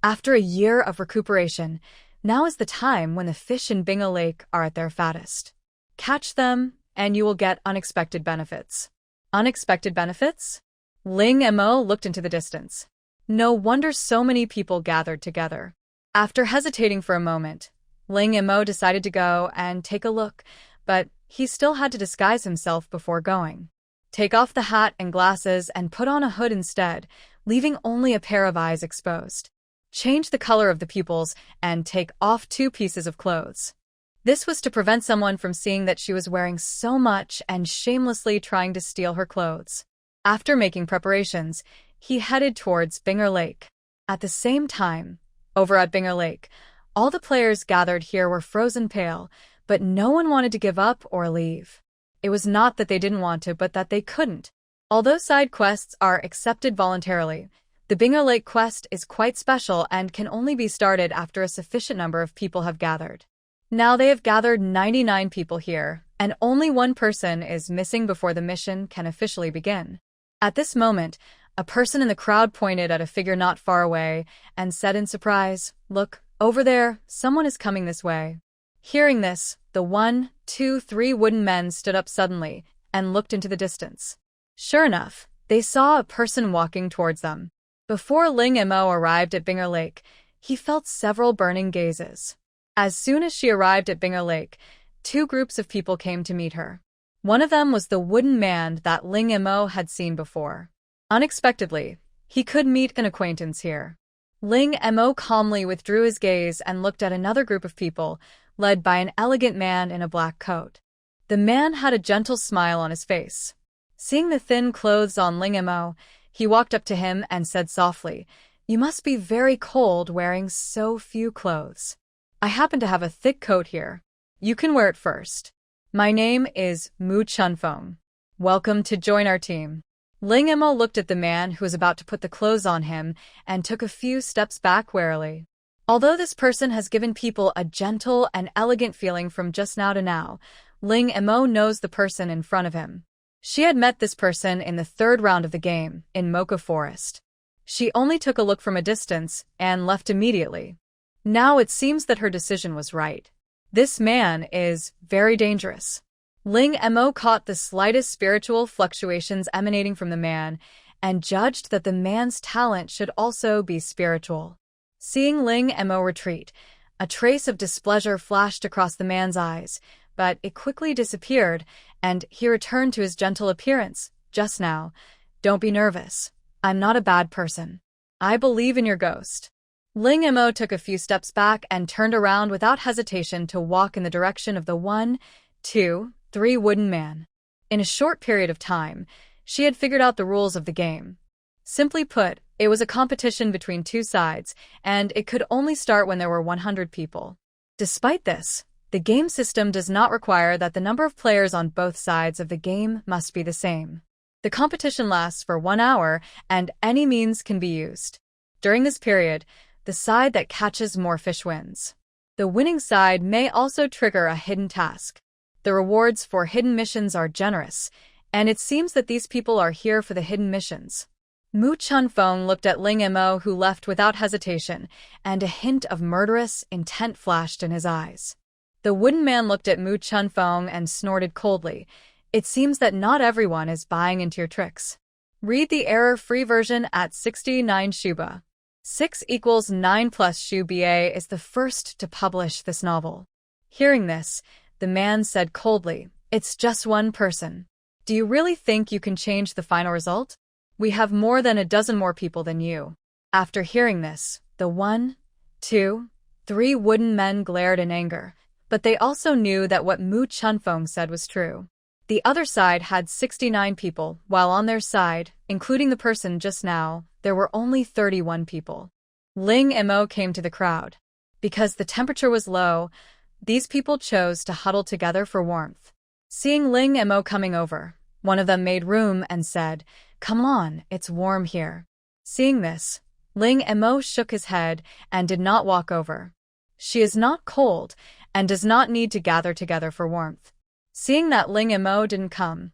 After a year of recuperation, now is the time when the fish in Binga Lake are at their fattest. Catch them, and you will get unexpected benefits. Unexpected benefits? Ling Mo looked into the distance. No wonder so many people gathered together. After hesitating for a moment, Ling Mo decided to go and take a look, but he still had to disguise himself before going. Take off the hat and glasses and put on a hood instead, leaving only a pair of eyes exposed. Change the color of the pupils and take off 2 pieces of clothes. This was to prevent someone from seeing that she was wearing so much and shamelessly trying to steal her clothes. After making preparations, he headed towards Binger Lake. At the same time, over at Binger Lake, all the players gathered here were frozen pale, but no one wanted to give up or leave. It was not that they didn't want to, but that they couldn't. Although side quests are accepted voluntarily, the Binger Lake quest is quite special and can only be started after a sufficient number of people have gathered. Now they have gathered 99 people here, and only one person is missing before the mission can officially begin. At this moment, a person in the crowd pointed at a figure not far away and said in surprise, "Look, over there, someone is coming this way." Hearing this, the 1, 2, 3 wooden men stood up suddenly and looked into the distance. Sure enough, they saw a person walking towards them. Before Ling Mo arrived at Binger Lake, he felt several burning gazes. As soon as she arrived at Binger Lake, 2 groups of people came to meet her. One of them was the wooden man that Ling Mo had seen before. Unexpectedly, he could meet an acquaintance here. Ling Mo calmly withdrew his gaze and looked at another group of people, led by an elegant man in a black coat. The man had a gentle smile on his face. Seeing the thin clothes on Ling Mo, he walked up to him and said softly, "You must be very cold wearing so few clothes. I happen to have a thick coat here. You can wear it first. My name is Mu Chunfeng. Welcome to join our team." Ling Mo looked at the man who was about to put the clothes on him and took a few steps back warily. Although this person has given people a gentle and elegant feeling from just now to now, Ling Mo knows the person in front of him. She had met this person in the 3rd round of the game, in Mocha Forest. She only took a look from a distance and left immediately. Now it seems that her decision was right. This man is very dangerous. Ling Mo caught the slightest spiritual fluctuations emanating from the man and judged that the man's talent should also be spiritual. Seeing Ling Mo retreat, a trace of displeasure flashed across the man's eyes, but it quickly disappeared, and he returned to his gentle appearance. Just now. Don't be nervous. I'm not a bad person. I believe in your ghost. Ling Mo took a few steps back and turned around without hesitation to walk in the direction of the 1, 2, 3 wooden man. In a short period of time, she had figured out the rules of the game. Simply put, it was a competition between two sides, and it could only start when there were 100 people. Despite this, the game system does not require that the number of players on both sides of the game must be the same. The competition lasts for 1 hour, and any means can be used. During this period, the side that catches more fish wins. The winning side may also trigger a hidden task. The rewards for hidden missions are generous, and it seems that these people are here for the hidden missions. Mu Chunfeng looked at Ling Mo, who left without hesitation, and a hint of murderous intent flashed in his eyes. The wooden man looked at Mu Chunfeng and snorted coldly. It seems that not everyone is buying into your tricks. Read the error-free version at 69 Shuba. 6 = 9 plus Shu Ba is the first to publish this novel. Hearing this, the man said coldly, "It's just one person. Do you really think you can change the final result? We have more than a dozen more people than you." After hearing this, the 1, 2, 3 wooden men glared in anger, but they also knew that what Mu Chunfeng said was true. The other side had 69 people, while on their side, including the person just now, there were only 31 people. Ling Mo came to the crowd. Because the temperature was low, these people chose to huddle together for warmth. Seeing Ling Mo coming over, one of them made room and said, "Come on, it's warm here." Seeing this, Ling Mo shook his head and did not walk over. She is not cold and does not need to gather together for warmth. Seeing that Ling Mo didn't come,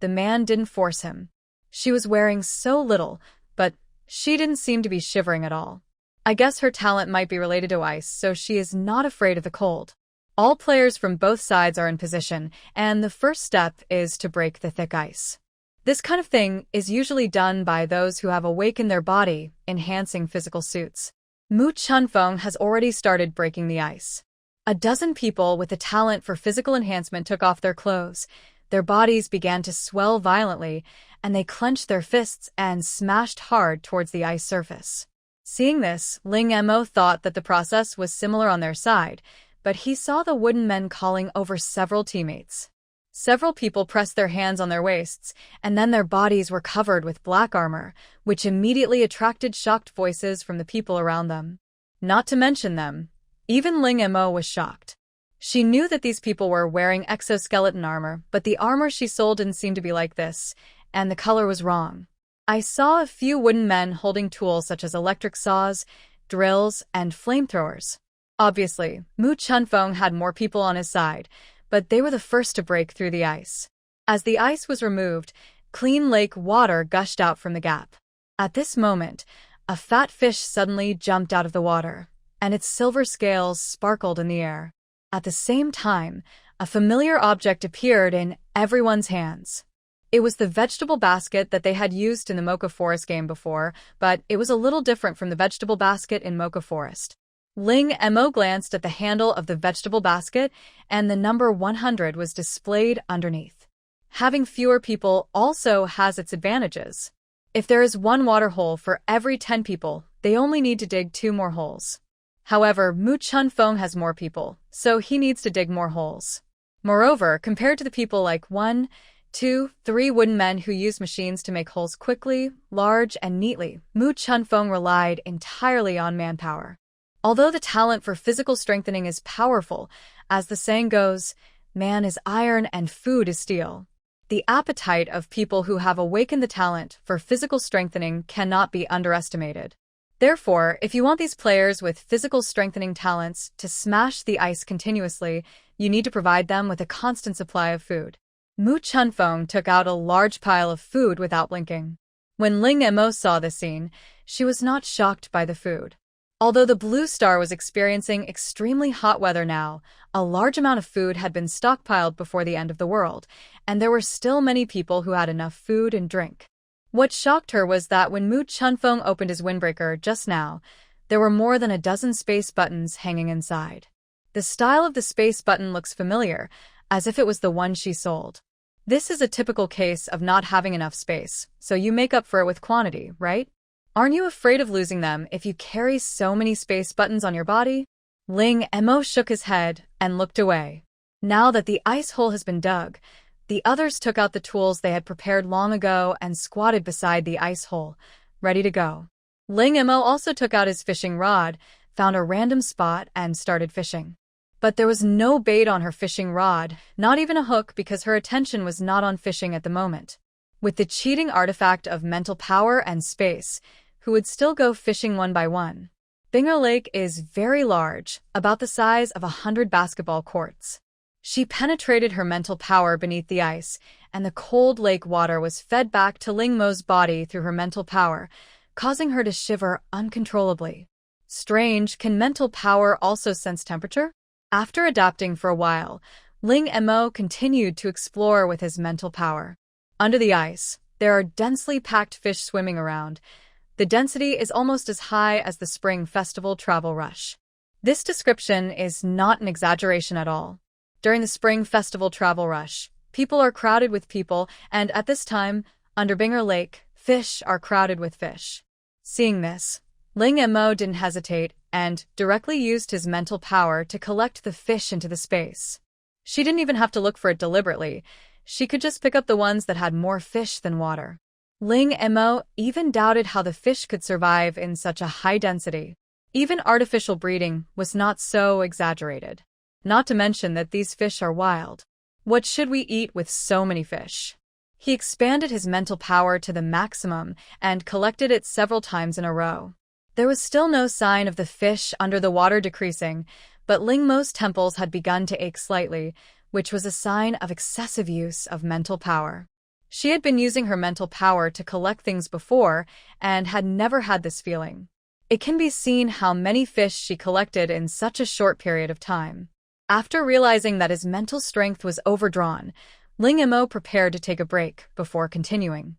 the man didn't force him. She was wearing so little, but she didn't seem to be shivering at all. I guess her talent might be related to ice, so she is not afraid of the cold. All players from both sides are in position, and the first step is to break the thick ice. This kind of thing is usually done by those who have awakened their body, enhancing physical suits. Mu Chunfeng has already started breaking the ice. A dozen people with a talent for physical enhancement took off their clothes. Their bodies began to swell violently, and they clenched their fists and smashed hard towards the ice surface. Seeing this, Ling Mo thought that the process was similar on their side, but he saw the wooden men calling over several teammates. Several people pressed their hands on their waists, and then their bodies were covered with black armor, which immediately attracted shocked voices from the people around them. Not to mention them, even Ling Mo was shocked. She knew that these people were wearing exoskeleton armor, but the armor she sold didn't seem to be like this, and the color was wrong. I saw a few wooden men holding tools such as electric saws, drills, and flamethrowers. Obviously, Mu Chunfeng had more people on his side, but they were the first to break through the ice. As the ice was removed, clean lake water gushed out from the gap. At this moment, a fat fish suddenly jumped out of the water, and its silver scales sparkled in the air. At the same time, a familiar object appeared in everyone's hands. It was the vegetable basket that they had used in the Mocha Forest game before, but it was a little different from the vegetable basket in Mocha Forest. Ling Mo glanced at the handle of the vegetable basket, and the number 100 was displayed underneath. Having fewer people also has its advantages. If there is one water hole for every 10 people, they only need to dig 2 more holes. However, Mu Chunfeng has more people, so he needs to dig more holes. Moreover, compared to the people like 1, 2, 3 wooden men who use machines to make holes quickly, large, and neatly, Mu Chunfeng relied entirely on manpower. Although the talent for physical strengthening is powerful, as the saying goes, man is iron and food is steel. The appetite of people who have awakened the talent for physical strengthening cannot be underestimated. Therefore, if you want these players with physical strengthening talents to smash the ice continuously, you need to provide them with a constant supply of food. Mu Chunfeng took out a large pile of food without blinking. When Ling Mo saw this scene, she was not shocked by the food. Although the Blue Star was experiencing extremely hot weather now, a large amount of food had been stockpiled before the end of the world, and there were still many people who had enough food and drink. What shocked her was that when Mu Chunfeng opened his windbreaker just now, there were more than a dozen space buttons hanging inside. The style of the space button looks familiar, as if it was the one she sold. This is a typical case of not having enough space, so you make up for it with quantity, right? Aren't you afraid of losing them if you carry so many space buttons on your body? Ling Mo shook his head and looked away. Now that the ice hole has been dug, the others took out the tools they had prepared long ago and squatted beside the ice hole, ready to go. Ling Mo also took out his fishing rod, found a random spot, and started fishing. But there was no bait on her fishing rod, not even a hook, because her attention was not on fishing at the moment. With the cheating artifact of mental power and space, who would still go fishing one by one? Binger Lake is very large, about the size of 100 basketball courts. She penetrated her mental power beneath the ice, and the cold lake water was fed back to Ling Mo's body through her mental power, causing her to shiver uncontrollably. Strange, can mental power also sense temperature? After adapting for a while, Ling Mo continued to explore with his mental power. Under the ice, there are densely packed fish swimming around. The density is almost as high as the Spring Festival travel rush. This description is not an exaggeration at all. During the Spring Festival travel rush, people are crowded with people, and at this time, under Binger Lake, fish are crowded with fish. Seeing this, Ling Mo didn't hesitate and directly used his mental power to collect the fish into the space. She didn't even have to look for it deliberately. She could just pick up the ones that had more fish than water. Ling Mo even doubted how the fish could survive in such a high density. Even artificial breeding was not so exaggerated. Not to mention that these fish are wild. What should we eat with so many fish? He expanded his mental power to the maximum and collected it several times in a row. There was still no sign of the fish under the water decreasing, but Ling Mo's temples had begun to ache slightly, which was a sign of excessive use of mental power. She had been using her mental power to collect things before and had never had this feeling. It can be seen how many fish she collected in such a short period of time. After realizing that his mental strength was overdrawn, Ling Mo prepared to take a break before continuing.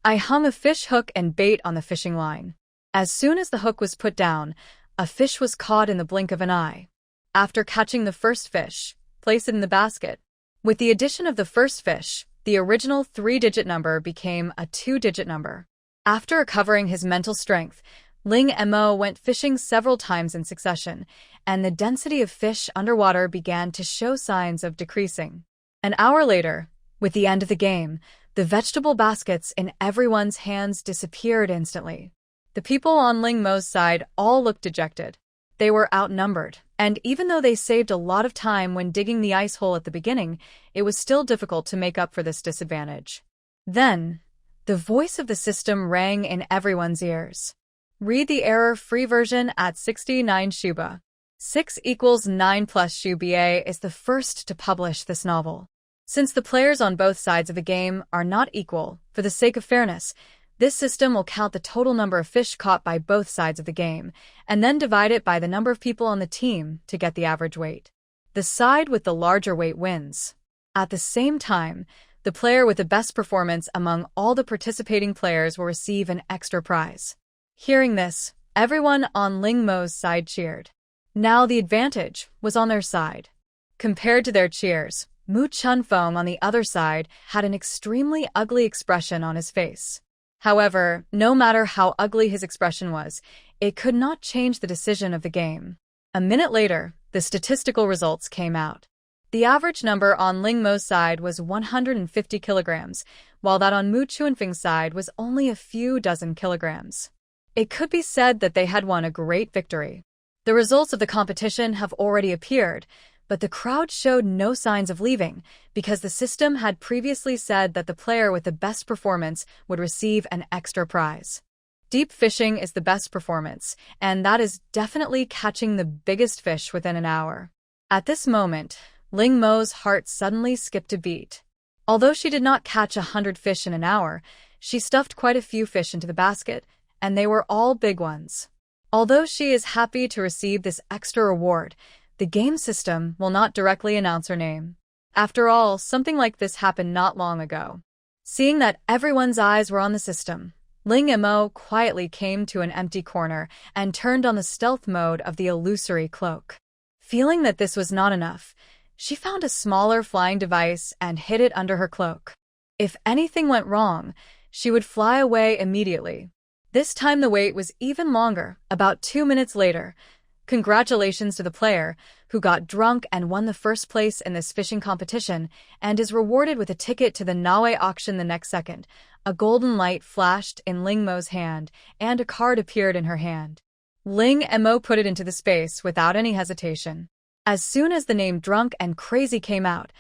I hung a fish hook and bait on the fishing line. As soon as the hook was put down, a fish was caught in the blink of an eye. After catching the first fish, place it in the basket. With the addition of the first fish, the original 3-digit number became a 2-digit number. After recovering his mental strength, Ling Mo went fishing several times in succession, and the density of fish underwater began to show signs of decreasing. An hour later, with the end of the game, the vegetable baskets in everyone's hands disappeared instantly. The people on Ling Mo's side all looked dejected. They were outnumbered, and even though they saved a lot of time when digging the ice hole at the beginning, it was still difficult to make up for this disadvantage. Then, the voice of the system rang in everyone's ears. Read the error-free version at 69 Shuba. 6 equals 9 plus Shuba is the first to publish this novel. Since the players on both sides of the game are not equal, for the sake of fairness, this system will count the total number of fish caught by both sides of the game, and then divide it by the number of people on the team to get the average weight. The side with the larger weight wins. At the same time, the player with the best performance among all the participating players will receive an extra prize. Hearing this, everyone on Ling Mo's side cheered. Now the advantage was on their side. Compared to their cheers, Mu Chunfeng on the other side had an extremely ugly expression on his face. However, no matter how ugly his expression was, it could not change the decision of the game. A minute later, the statistical results came out. The average number on Ling Mo's side was 150 kilograms, while that on Mu Chunfeng's side was only a few dozen kilograms. It could be said that they had won a great victory. The results of the competition have already appeared, but the crowd showed no signs of leaving because the system had previously said that the player with the best performance would receive an extra prize. Deep fishing is the best performance, and that is definitely catching the biggest fish within an hour. At this moment, Ling Mo's heart suddenly skipped a beat. Although she did not catch 100 fish in an hour, she stuffed quite a few fish into the basket, and they were all big ones. Although she is happy to receive this extra reward, the game system will not directly announce her name. After all, something like this happened not long ago. Seeing that everyone's eyes were on the system, Ling Mo quietly came to an empty corner and turned on the stealth mode of the illusory cloak. Feeling that this was not enough, She found a smaller flying device and hid it under her cloak. If anything went wrong, she would fly away immediately. This time the wait was even longer, about 2 minutes later. Congratulations to the player, who got drunk and won the first place in this fishing competition, and is rewarded with a ticket to the Nawe auction the next second. A golden light flashed in Ling Mo's hand, and a card appeared in her hand. Ling Mo put it into the space without any hesitation. As soon as the name Drunk and Crazy came out,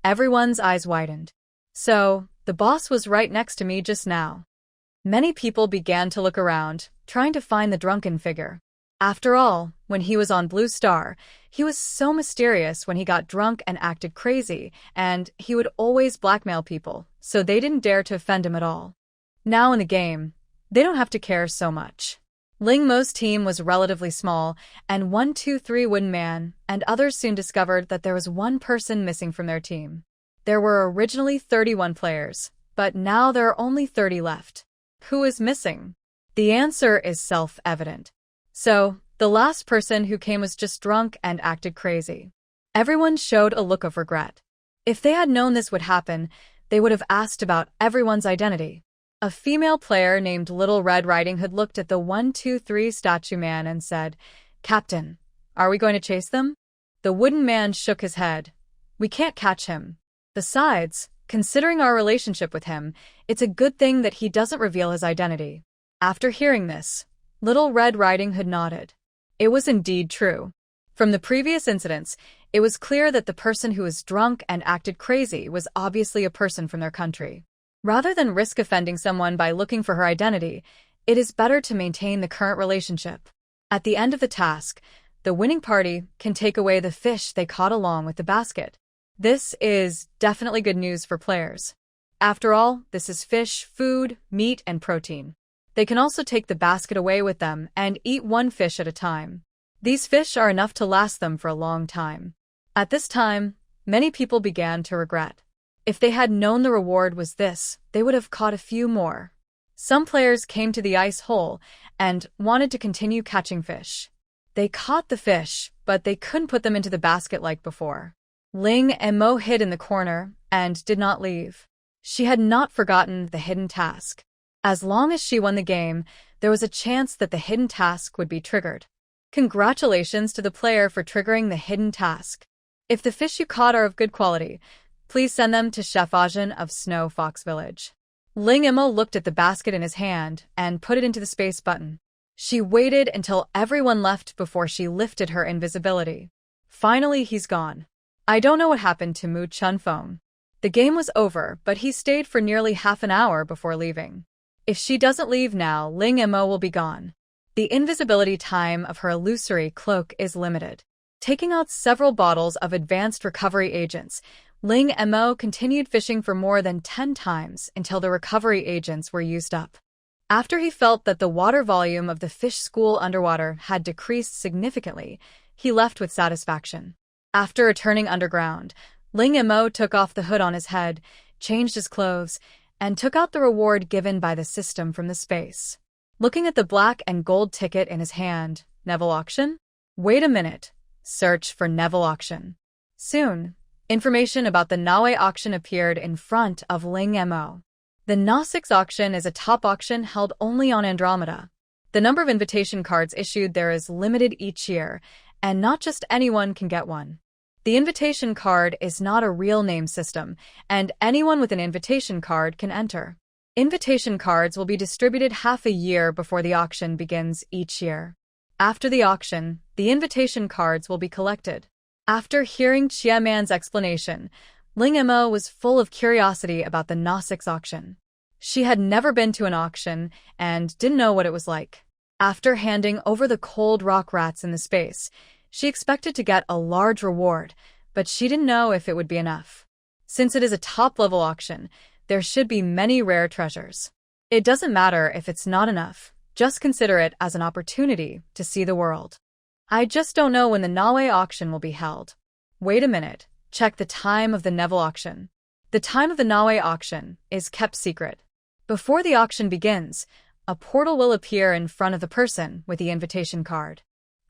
everyone's eyes widened. So, the boss was right next to me just now. Many people began to look around, trying to find the drunken figure. After all, when he was on Blue Star, he was so mysterious when he got drunk and acted crazy, and he would always blackmail people, so they didn't dare to offend him at all. Now in the game, they don't have to care so much. Ling Mo's team was relatively small, and 1-2-3 Wooden Man and others soon discovered that there was one person missing from their team. There were originally 31 players, but now there are only 30 left. Who is missing? The answer is self-evident. So, the last person who came was just drunk and acted crazy. Everyone showed a look of regret. If they had known this would happen, they would have asked about everyone's identity. A female player named Little Red Riding Hood looked at the 1-2-3 statue man and said, "Captain, are we going to chase them?" The wooden man shook his head. "We can't catch him. Besides, considering our relationship with him, it's a good thing that he doesn't reveal his identity." After hearing this, Little Red Riding Hood nodded. It was indeed true. From the previous incidents, it was clear that the person who was drunk and acted crazy was obviously a person from their country. Rather than risk offending someone by looking for her identity, it is better to maintain the current relationship. At the end of the task, the winning party can take away the fish they caught along with the basket. This is definitely good news for players. After all, this is fish, food, meat, and protein. They can also take the basket away with them and eat one fish at a time. These fish are enough to last them for a long time. At this time, many people began to regret. If they had known the reward was this, they would have caught a few more. Some players came to the ice hole and wanted to continue catching fish. They caught the fish, but they couldn't put them into the basket like before. Ling Mo hid in the corner and did not leave. She had not forgotten the hidden task. As long as she won the game, there was a chance that the hidden task would be triggered. Congratulations to the player for triggering the hidden task. If the fish you caught are of good quality, please send them to Chef Ajin of Snow Fox Village. Ling Mo looked at the basket in his hand and put it into the space button. She waited until everyone left before she lifted her invisibility. Finally, he's gone. I don't know what happened to Mu Chunfeng. The game was over, but he stayed for nearly half an hour before leaving. If she doesn't leave now, Ling Mo will be gone. The invisibility time of her illusory cloak is limited. Taking out several bottles of advanced recovery agents, Ling Mo continued fishing for more than 10 times until the recovery agents were used up. After he felt that the water volume of the fish school underwater had decreased significantly, he left with satisfaction. After returning underground, Ling Mo took off the hood on his head, changed his clothes, and took out the reward given by the system from the space. Looking at the black and gold ticket in his hand, Neville Auction? Wait a minute. Search for Neville Auction. Soon, information about the Nawe auction appeared in front of Ling Mo. The Na6 auction is a top auction held only on Andromeda. The number of invitation cards issued there is limited each year, and not just anyone can get one. The invitation card is not a real name system, and anyone with an invitation card can enter. Invitation cards will be distributed half a year before the auction begins each year. After the auction, the invitation cards will be collected. After hearing Chia Man's explanation, Ling Mo was full of curiosity about the Na6 auction. She had never been to an auction and didn't know what it was like. After handing over the cold rock rats in the space, she expected to get a large reward, but she didn't know if it would be enough. Since it is a top-level auction, there should be many rare treasures. It doesn't matter if it's not enough, just consider it as an opportunity to see the world. I just don't know when the Nawe auction will be held. Wait a minute, check the time of the Neville auction. The time of the Nawe auction is kept secret. Before the auction begins, a portal will appear in front of the person with the invitation card.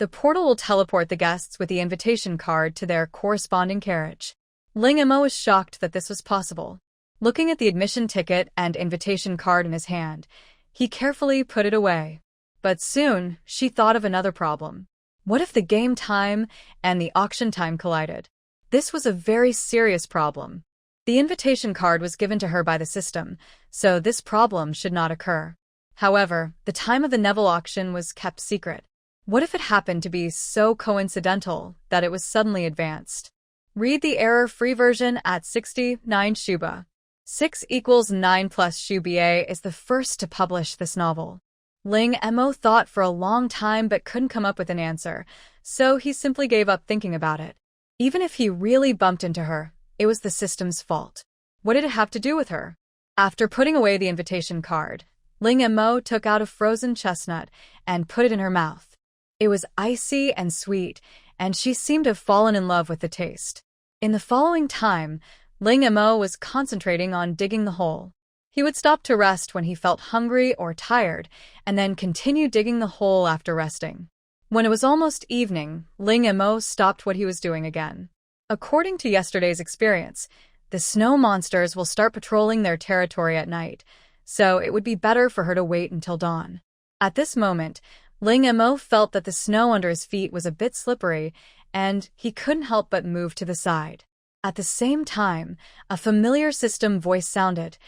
The portal will teleport the guests with the invitation card to their corresponding carriage. Ling Mo was shocked that this was possible. Looking at the admission ticket and invitation card in his hand, he carefully put it away. But soon, she thought of another problem. What if the game time and the auction time collided? This was a very serious problem. The invitation card was given to her by the system, so this problem should not occur. However, the time of the Neville auction was kept secret. What if it happened to be so coincidental that it was suddenly advanced? Read the error-free version at 69 Shuba. 6 equals 9 plus Shuba is the first to publish this novel. Ling Mo thought for a long time but couldn't come up with an answer, so he simply gave up thinking about it. Even if he really bumped into her, it was the system's fault. What did it have to do with her? After putting away the invitation card, Ling Mo took out a frozen chestnut and put it in her mouth. It was icy and sweet, and she seemed to have fallen in love with the taste. In the following time, Ling Mo was concentrating on digging the hole. He would stop to rest when he felt hungry or tired, and then continue digging the hole after resting. When it was almost evening, Ling Mo stopped what he was doing again. According to yesterday's experience, the snow monsters will start patrolling their territory at night, so it would be better for her to wait until dawn. At this moment, Ling Mo felt that the snow under his feet was a bit slippery, and he couldn't help but move to the side. At the same time, a familiar system voice sounded.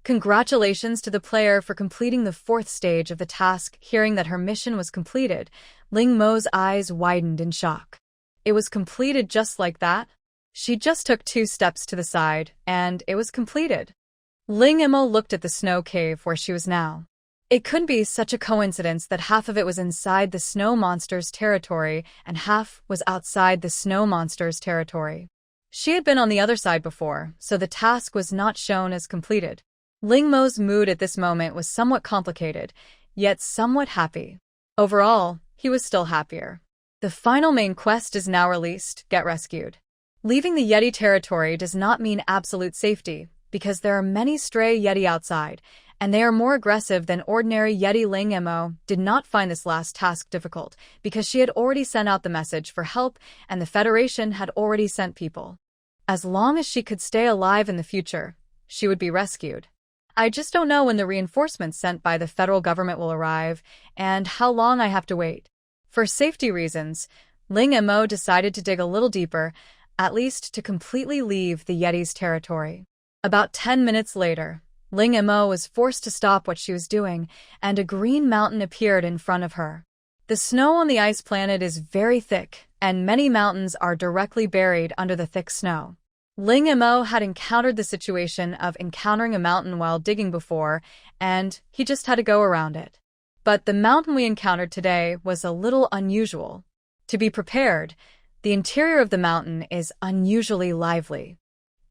Congratulations to the player for completing the 4th stage of the task. Hearing that her mission was completed, Ling Mo's eyes widened in shock. It was completed just like that? She just took 2 steps to the side, and it was completed. Ling Mo looked at the snow cave where she was now. It couldn't be such a coincidence that half of it was inside the snow monster's territory and half was outside the snow monster's territory. She had been on the other side before, so the task was not shown as completed. Ling Mo's mood at this moment was somewhat complicated, yet somewhat happy. Overall, he was still happier. The final main quest is now released, Get Rescued. Leaving the Yeti territory does not mean absolute safety, because there are many stray Yeti outside, and they are more aggressive than ordinary Yeti. Ling Mo did not find this last task difficult, because she had already sent out the message for help and the Federation had already sent people. As long as she could stay alive in the future, she would be rescued. I just don't know when the reinforcements sent by the federal government will arrive, and how long I have to wait. For safety reasons, Ling Mo decided to dig a little deeper, at least to completely leave the Yeti's territory. About 10 minutes later, Ling Mo was forced to stop what she was doing, and a green mountain appeared in front of her. The snow on the ice planet is very thick, and many mountains are directly buried under the thick snow. Ling Mo had encountered the situation of encountering a mountain while digging before, and he just had to go around it. But the mountain we encountered today was a little unusual. To be prepared, the interior of the mountain is unusually lively.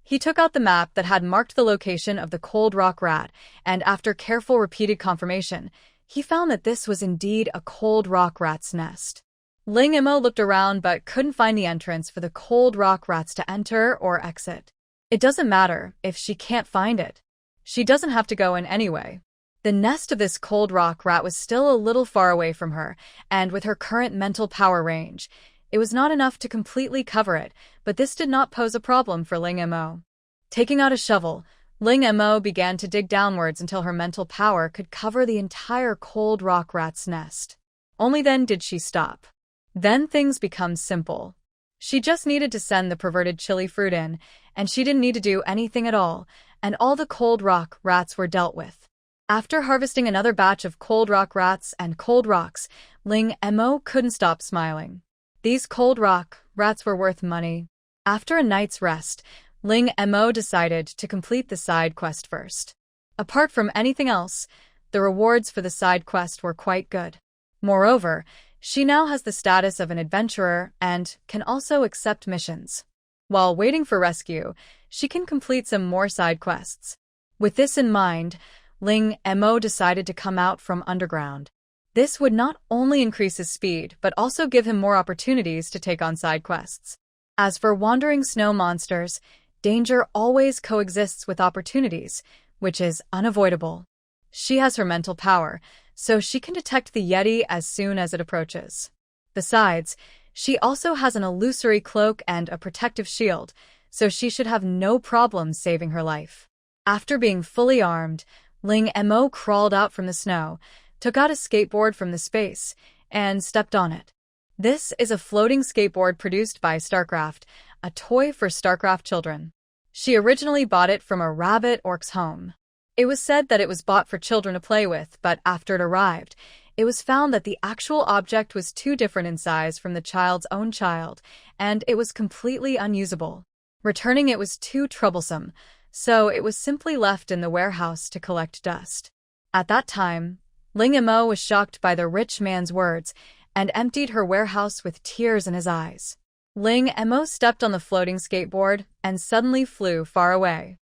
He took out the map that had marked the location of the cold rock rat, and after careful repeated confirmation, he found that this was indeed a cold rock rat's nest. Ling Mo looked around but couldn't find the entrance for the cold rock rats to enter or exit. It doesn't matter if she can't find it. She doesn't have to go in anyway. The nest of this cold rock rat was still a little far away from her, and with her current mental power range, it was not enough to completely cover it, but this did not pose a problem for Ling Mo. Taking out a shovel, Ling Mo began to dig downwards until her mental power could cover the entire cold rock rat's nest. Only then did she stop. Then things become simple. She just needed to send the perverted chili fruit in, and she didn't need to do anything at all, and all the cold rock rats were dealt with. After harvesting another batch of cold rock rats and cold rocks, Ling Mo couldn't stop smiling. These cold rock rats were worth money. After a night's rest, Ling Mo decided to complete the side quest first. Apart from anything else, the rewards for the side quest were quite good. Moreover, she now has the status of an adventurer and can also accept missions. While waiting for rescue, she can complete some more side quests. With this in mind, Ling Mo decided to come out from underground. This would not only increase his speed, but also give him more opportunities to take on side quests. As for wandering snow monsters, danger always coexists with opportunities, which is unavoidable. She has her mental power, so she can detect the Yeti as soon as it approaches. Besides, she also has an illusory cloak and a protective shield, so she should have no problem saving her life. After being fully armed, Ling Mo crawled out from the snow, took out a skateboard from the space, and stepped on it. This is a floating skateboard produced by StarCraft, a toy for StarCraft children. She originally bought it from a rabbit orc's home. It was said that it was bought for children to play with, but after it arrived, it was found that the actual object was too different in size from the child's own child, and it was completely unusable. Returning it was too troublesome, so it was simply left in the warehouse to collect dust. At that time, Ling Mo was shocked by the rich man's words and emptied her warehouse with tears in his eyes. Ling Mo stepped on the floating skateboard and suddenly flew far away.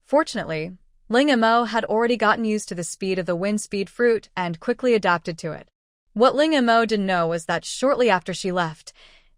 Fortunately, Ling Mo had already gotten used to the speed of the wind speed fruit and quickly adapted to it. What Ling Mo didn't know was that shortly after she left,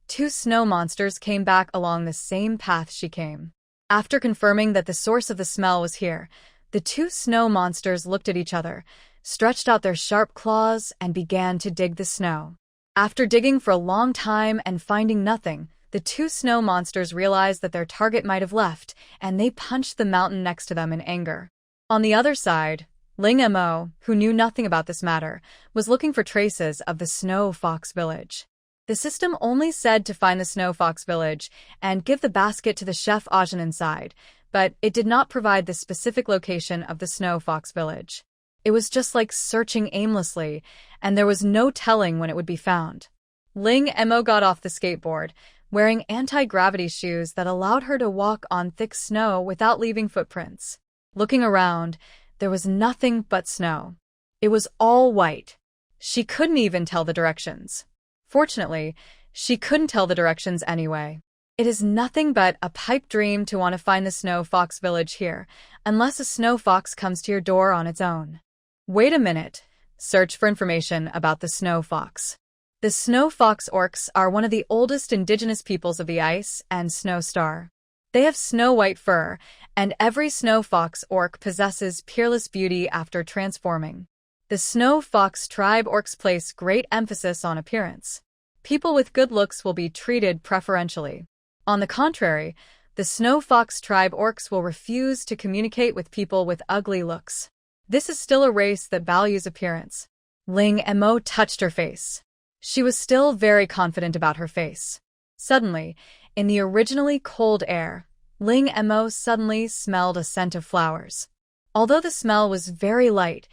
2 snow monsters came back along the same path she came. After confirming that the source of the smell was here, the 2 snow monsters looked at each other, stretched out their sharp claws, and began to dig the snow. After digging for a long time and finding nothing, the 2 snow monsters realized that their target might have left, and they punched the mountain next to them in anger. On the other side, Ling Mo, who knew nothing about this matter, was looking for traces of the Snow Fox Village. The system only said to find the Snow Fox Village and give the basket to the chef Ajin inside, but it did not provide the specific location of the Snow Fox Village. It was just like searching aimlessly, and there was no telling when it would be found. Ling Mo got off the skateboard, wearing anti-gravity shoes that allowed her to walk on thick snow without leaving footprints. Looking around, there was nothing but snow. It was all white. She couldn't even tell the directions. Fortunately, she couldn't tell the directions anyway. It is nothing but a pipe dream to want to find the Snow Fox Village here, unless a snow fox comes to your door on its own. Wait a minute. Search for information about the snow fox. The snow fox orcs are one of the oldest indigenous peoples of the ice and snow star. They have snow-white fur, and every snow fox orc possesses peerless beauty after transforming. The snow fox tribe orcs place great emphasis on appearance. People with good looks will be treated preferentially. On the contrary, the snow fox tribe orcs will refuse to communicate with people with ugly looks. This is still a race that values appearance. Ling Mo touched her face. She was still very confident about her face. Suddenly, in the originally cold air, Ling Mo suddenly smelled a scent of flowers. Although the smell was very light,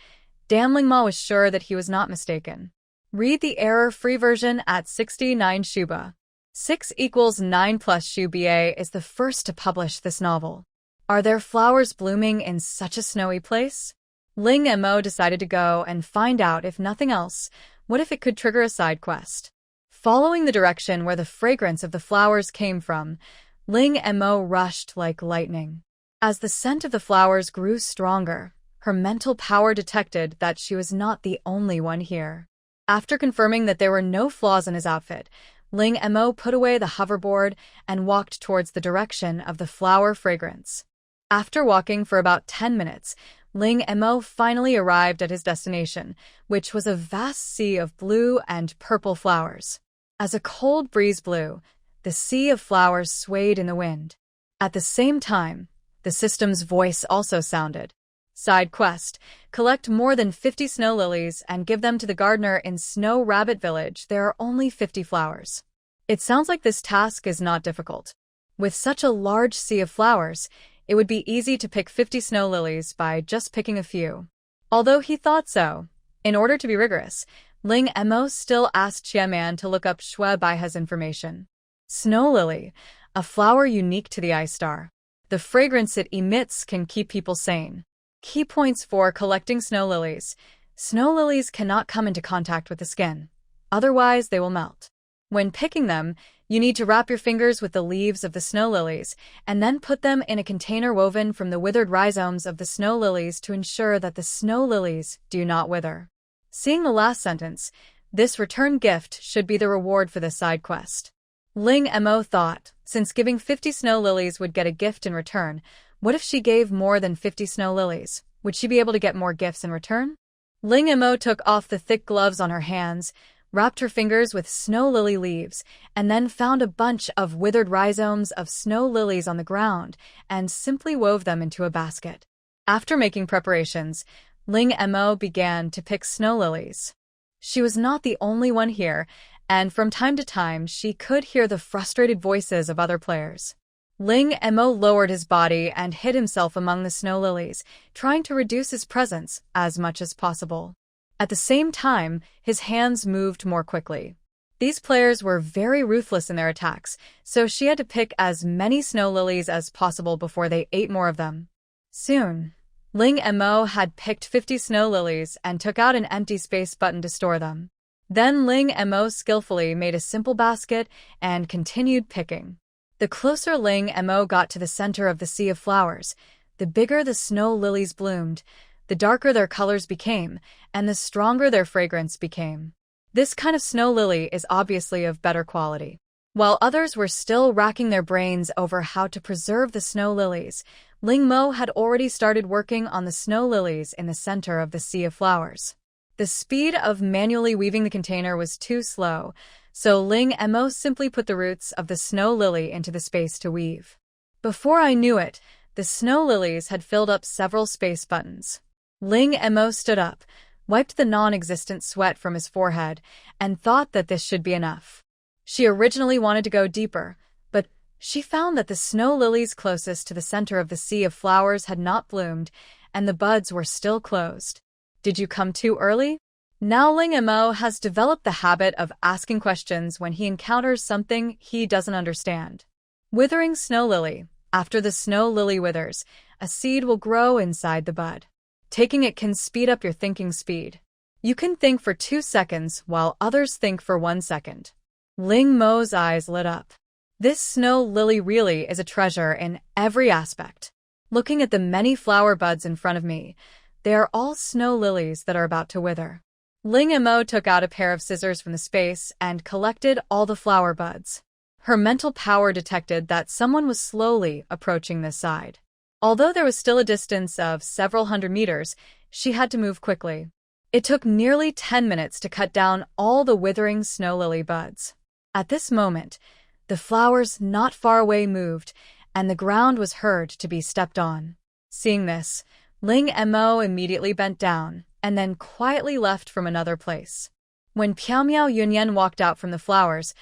Dan Lingma was sure that he was not mistaken. Read the error-free version at 69 Shuba. 6 = 9 plus Shuba is the first to publish this novel. Are there flowers blooming in such a snowy place? Ling Mo decided to go and find out. If nothing else, what if it could trigger a side quest? Following the direction where the fragrance of the flowers came from, Ling Mo rushed like lightning. As the scent of the flowers grew stronger, her mental power detected that she was not the only one here. After confirming that there were no flaws in his outfit, Ling Mo put away the hoverboard and walked towards the direction of the flower fragrance. After walking for about 10 minutes, Ling Mo finally arrived at his destination, which was a vast sea of blue and purple flowers. As a cold breeze blew, the sea of flowers swayed in the wind. At the same time, the system's voice also sounded. Side quest: collect more than 50 snow lilies and give them to the gardener in Snow Rabbit Village. There are only 50 flowers. It sounds like this task is not difficult. With such a large sea of flowers, it would be easy to pick 50 snow lilies by just picking a few. Although he thought so, in order to be rigorous, Ling Mo still asked Xiaoman to look up Shui Baihe's information. Snow lily, a flower unique to the ice star. The fragrance it emits can keep people sane. Key points for collecting snow lilies. Snow lilies cannot come into contact with the skin. Otherwise, they will melt. When picking them, you need to wrap your fingers with the leaves of the snow lilies and then put them in a container woven from the withered rhizomes of the snow lilies to ensure that the snow lilies do not wither. Seeing the last sentence, this return gift should be the reward for this side quest. Ling Mo thought, since giving 50 snow lilies would get a gift in return, what if she gave more than 50 snow lilies? Would she be able to get more gifts in return? Ling Mo took off the thick gloves on her hands, wrapped her fingers with snow lily leaves, and then found a bunch of withered rhizomes of snow lilies on the ground and simply wove them into a basket. After making preparations, Ling Mo began to pick snow lilies. She was not the only one here, and from time to time she could hear the frustrated voices of other players. Ling Mo lowered his body and hid himself among the snow lilies, trying to reduce his presence as much as possible. At the same time, his hands moved more quickly. These players were very ruthless in their attacks, so she had to pick as many snow lilies as possible before they ate more of them. Soon, Ling Mo had picked 50 snow lilies and took out an empty space button to store them. Then Ling Mo skillfully made a simple basket and continued picking. The closer Ling Mo got to the center of the sea of flowers, the bigger the snow lilies bloomed, the darker their colors became, and the stronger their fragrance became. This kind of snow lily is obviously of better quality. While others were still racking their brains over how to preserve the snow lilies, Ling Mo had already started working on the snow lilies in the center of the sea of flowers. The speed of manually weaving the container was too slow, so Ling Mo simply put the roots of the snow lily into the space to weave. Before I knew it, the snow lilies had filled up several space buttons. Ling Mo stood up, wiped the non-existent sweat from his forehead, and thought that this should be enough. She originally wanted to go deeper, but she found that the snow lilies closest to the center of the sea of flowers had not bloomed, and the buds were still closed. Did you come too early? Now Ling Mo has developed the habit of asking questions when he encounters something he doesn't understand. Withering snow lily. After the snow lily withers, a seed will grow inside the bud. Taking it can speed up your thinking speed. You can think for 2 seconds while others think for 1 second. Ling Mo's eyes lit up. This snow lily really is a treasure in every aspect. Looking at the many flower buds in front of me, they are all snow lilies that are about to wither. Ling Mo took out a pair of scissors from the space and collected all the flower buds. Her mental power detected that someone was slowly approaching this side. Although there was still a distance of several hundred meters, she had to move quickly. It took nearly 10 minutes to cut down all the withering snow lily buds. At this moment, the flowers not far away moved, and the ground was heard to be stepped on. Seeing this, Ling Mo immediately bent down, and then quietly left from another place. When Piao Miao Yunyan walked out from the flowers,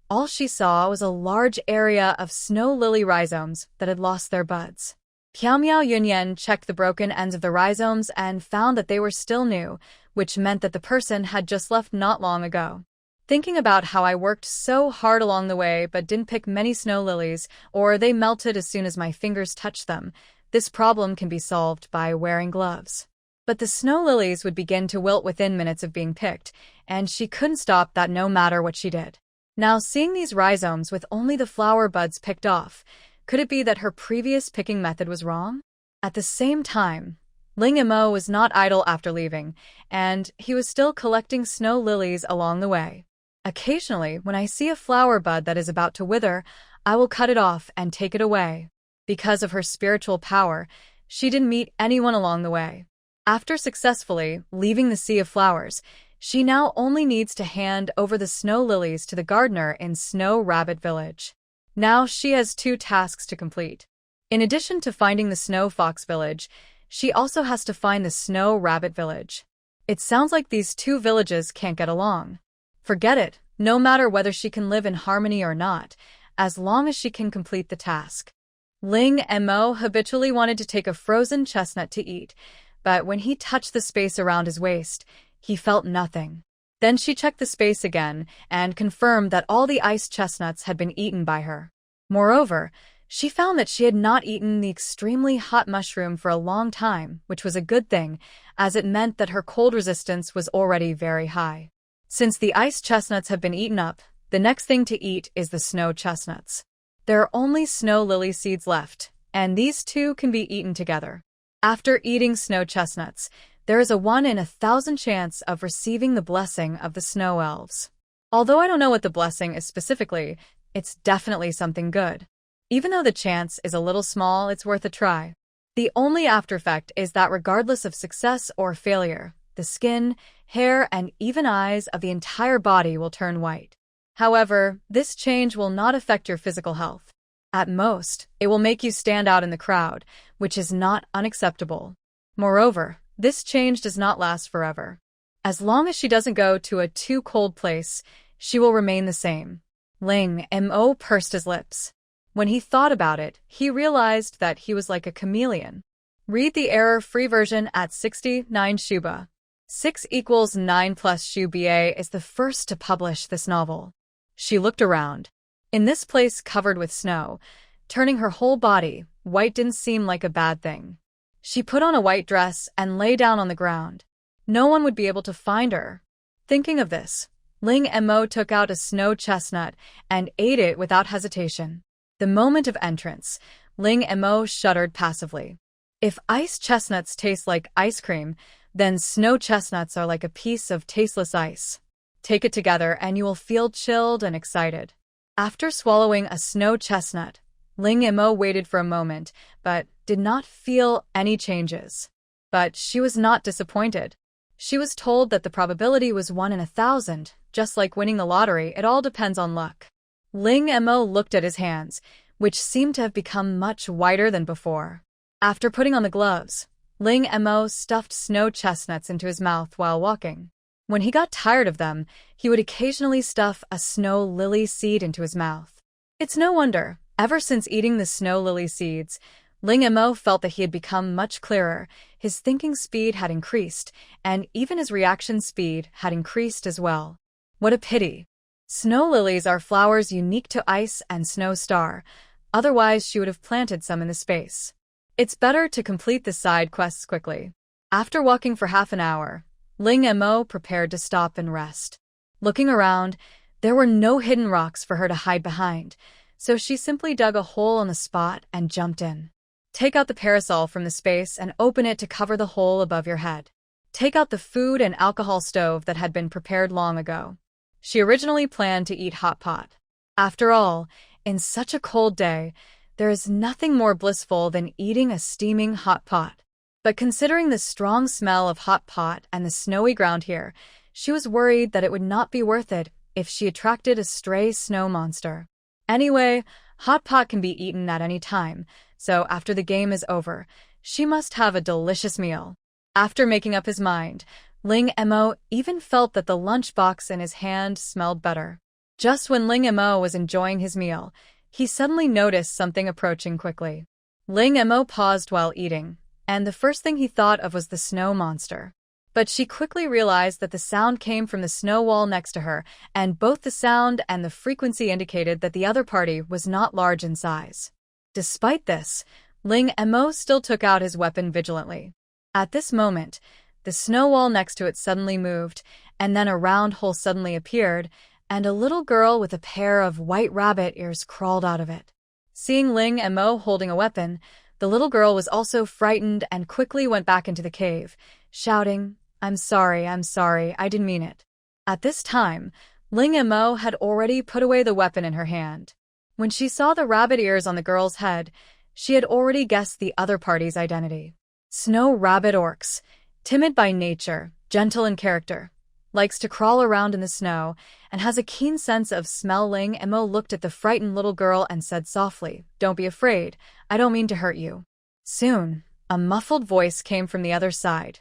all she saw was a large area of snow lily rhizomes that had lost their buds. Piao Miao Yunyan checked the broken ends of the rhizomes and found that they were still new, which meant that the person had just left not long ago. Thinking about how I worked so hard along the way but didn't pick many snow lilies, or they melted as soon as my fingers touched them, this problem can be solved by wearing gloves. But the snow lilies would begin to wilt within minutes of being picked, and she couldn't stop that no matter what she did. Now, seeing these rhizomes with only the flower buds picked off, could it be that her previous picking method was wrong? At the same time, Ling Mo was not idle after leaving, and he was still collecting snow lilies along the way. Occasionally, when I see a flower bud that is about to wither, I will cut it off and take it away. Because of her spiritual power, she didn't meet anyone along the way. After successfully leaving the sea of flowers, she now only needs to hand over the snow lilies to the gardener in Snow Rabbit Village. Now she has 2 tasks to complete. In addition to finding the Snow Fox Village, she also has to find the Snow Rabbit Village. It sounds like these 2 villages can't get along. Forget it, no matter whether she can live in harmony or not, as long as she can complete the task. Ling Mo habitually wanted to take a frozen chestnut to eat, but when he touched the space around his waist, he felt nothing. Then she checked the space again and confirmed that all the iced chestnuts had been eaten by her. Moreover, she found that she had not eaten the extremely hot mushroom for a long time, which was a good thing, as it meant that her cold resistance was already very high. Since the iced chestnuts have been eaten up, the next thing to eat is the snow chestnuts. There are only snow lily seeds left, and these 2 can be eaten together. After eating snow chestnuts, there is a 1 in 1,000 chance of receiving the blessing of the snow elves. Although I don't know what the blessing is specifically, it's definitely something good. Even though the chance is a little small, it's worth a try. The only after effect is that regardless of success or failure, the skin, hair, and even eyes of the entire body will turn white. However, this change will not affect your physical health. At most, it will make you stand out in the crowd, which is not unacceptable. Moreover, this change does not last forever. As long as she doesn't go to a too cold place, she will remain the same. Ling Mo pursed his lips. When he thought about it, he realized that he was like a chameleon. Read the error-free version at 69 Shuba. 6 equals 9 plus Shu Ba is the first to publish this novel. She looked around. In this place covered with snow, turning her whole body, white didn't seem like a bad thing. She put on a white dress and lay down on the ground. No one would be able to find her. Thinking of this, Ling Mo took out a snow chestnut and ate it without hesitation. The moment of entrance, Ling Mo shuddered passively. If ice chestnuts taste like ice cream, then snow chestnuts are like a piece of tasteless ice. Take it together and you will feel chilled and excited. After swallowing a snow chestnut, Ling Mo waited for a moment, but did not feel any changes. But she was not disappointed. She was told that the probability was 1 in 1,000, just like winning the lottery, it all depends on luck. Ling Mo looked at his hands, which seemed to have become much whiter than before. After putting on the gloves, Ling Mo stuffed snow chestnuts into his mouth while walking. When he got tired of them, he would occasionally stuff a snow lily seed into his mouth. It's no wonder, ever since eating the snow lily seeds, Ling Mo felt that he had become much clearer, his thinking speed had increased, and even his reaction speed had increased as well. What a pity. Snow lilies are flowers unique to ice and snow star, otherwise she would have planted some in the space. It's better to complete the side quests quickly. After walking for half an hour, Ling Mo prepared to stop and rest. Looking around, there were no hidden rocks for her to hide behind, so she simply dug a hole on the spot and jumped in. Take out the parasol from the space and open it to cover the hole above your head. Take out the food and alcohol stove that had been prepared long ago. She originally planned to eat hot pot. After all, in such a cold day, there is nothing more blissful than eating a steaming hot pot. But considering the strong smell of hot pot and the snowy ground here, she was worried that it would not be worth it if she attracted a stray snow monster. Anyway, hot pot can be eaten at any time, so after the game is over, she must have a delicious meal. After making up his mind, Ling Mo even felt that the lunchbox in his hand smelled better. Just when Ling Mo was enjoying his meal, he suddenly noticed something approaching quickly. Ling Mo paused while eating, and the first thing he thought of was the snow monster. But she quickly realized that the sound came from the snow wall next to her, and both the sound and the frequency indicated that the other party was not large in size. Despite this, Ling Mo still took out his weapon vigilantly. At this moment, the snow wall next to it suddenly moved, and then a round hole suddenly appeared, and a little girl with a pair of white rabbit ears crawled out of it. Seeing Ling Mo holding a weapon, the little girl was also frightened and quickly went back into the cave, shouting, I'm sorry, I didn't mean it." At this time, Ling Mo had already put away the weapon in her hand. When she saw the rabbit ears on the girl's head, she had already guessed the other party's identity. Snow rabbit orcs, timid by nature, gentle in character, likes to crawl around in the snow, and has a keen sense of smell. Ling Mo looked at the frightened little girl and said softly, "Don't be afraid, I don't mean to hurt you." Soon, a muffled voice came from the other side.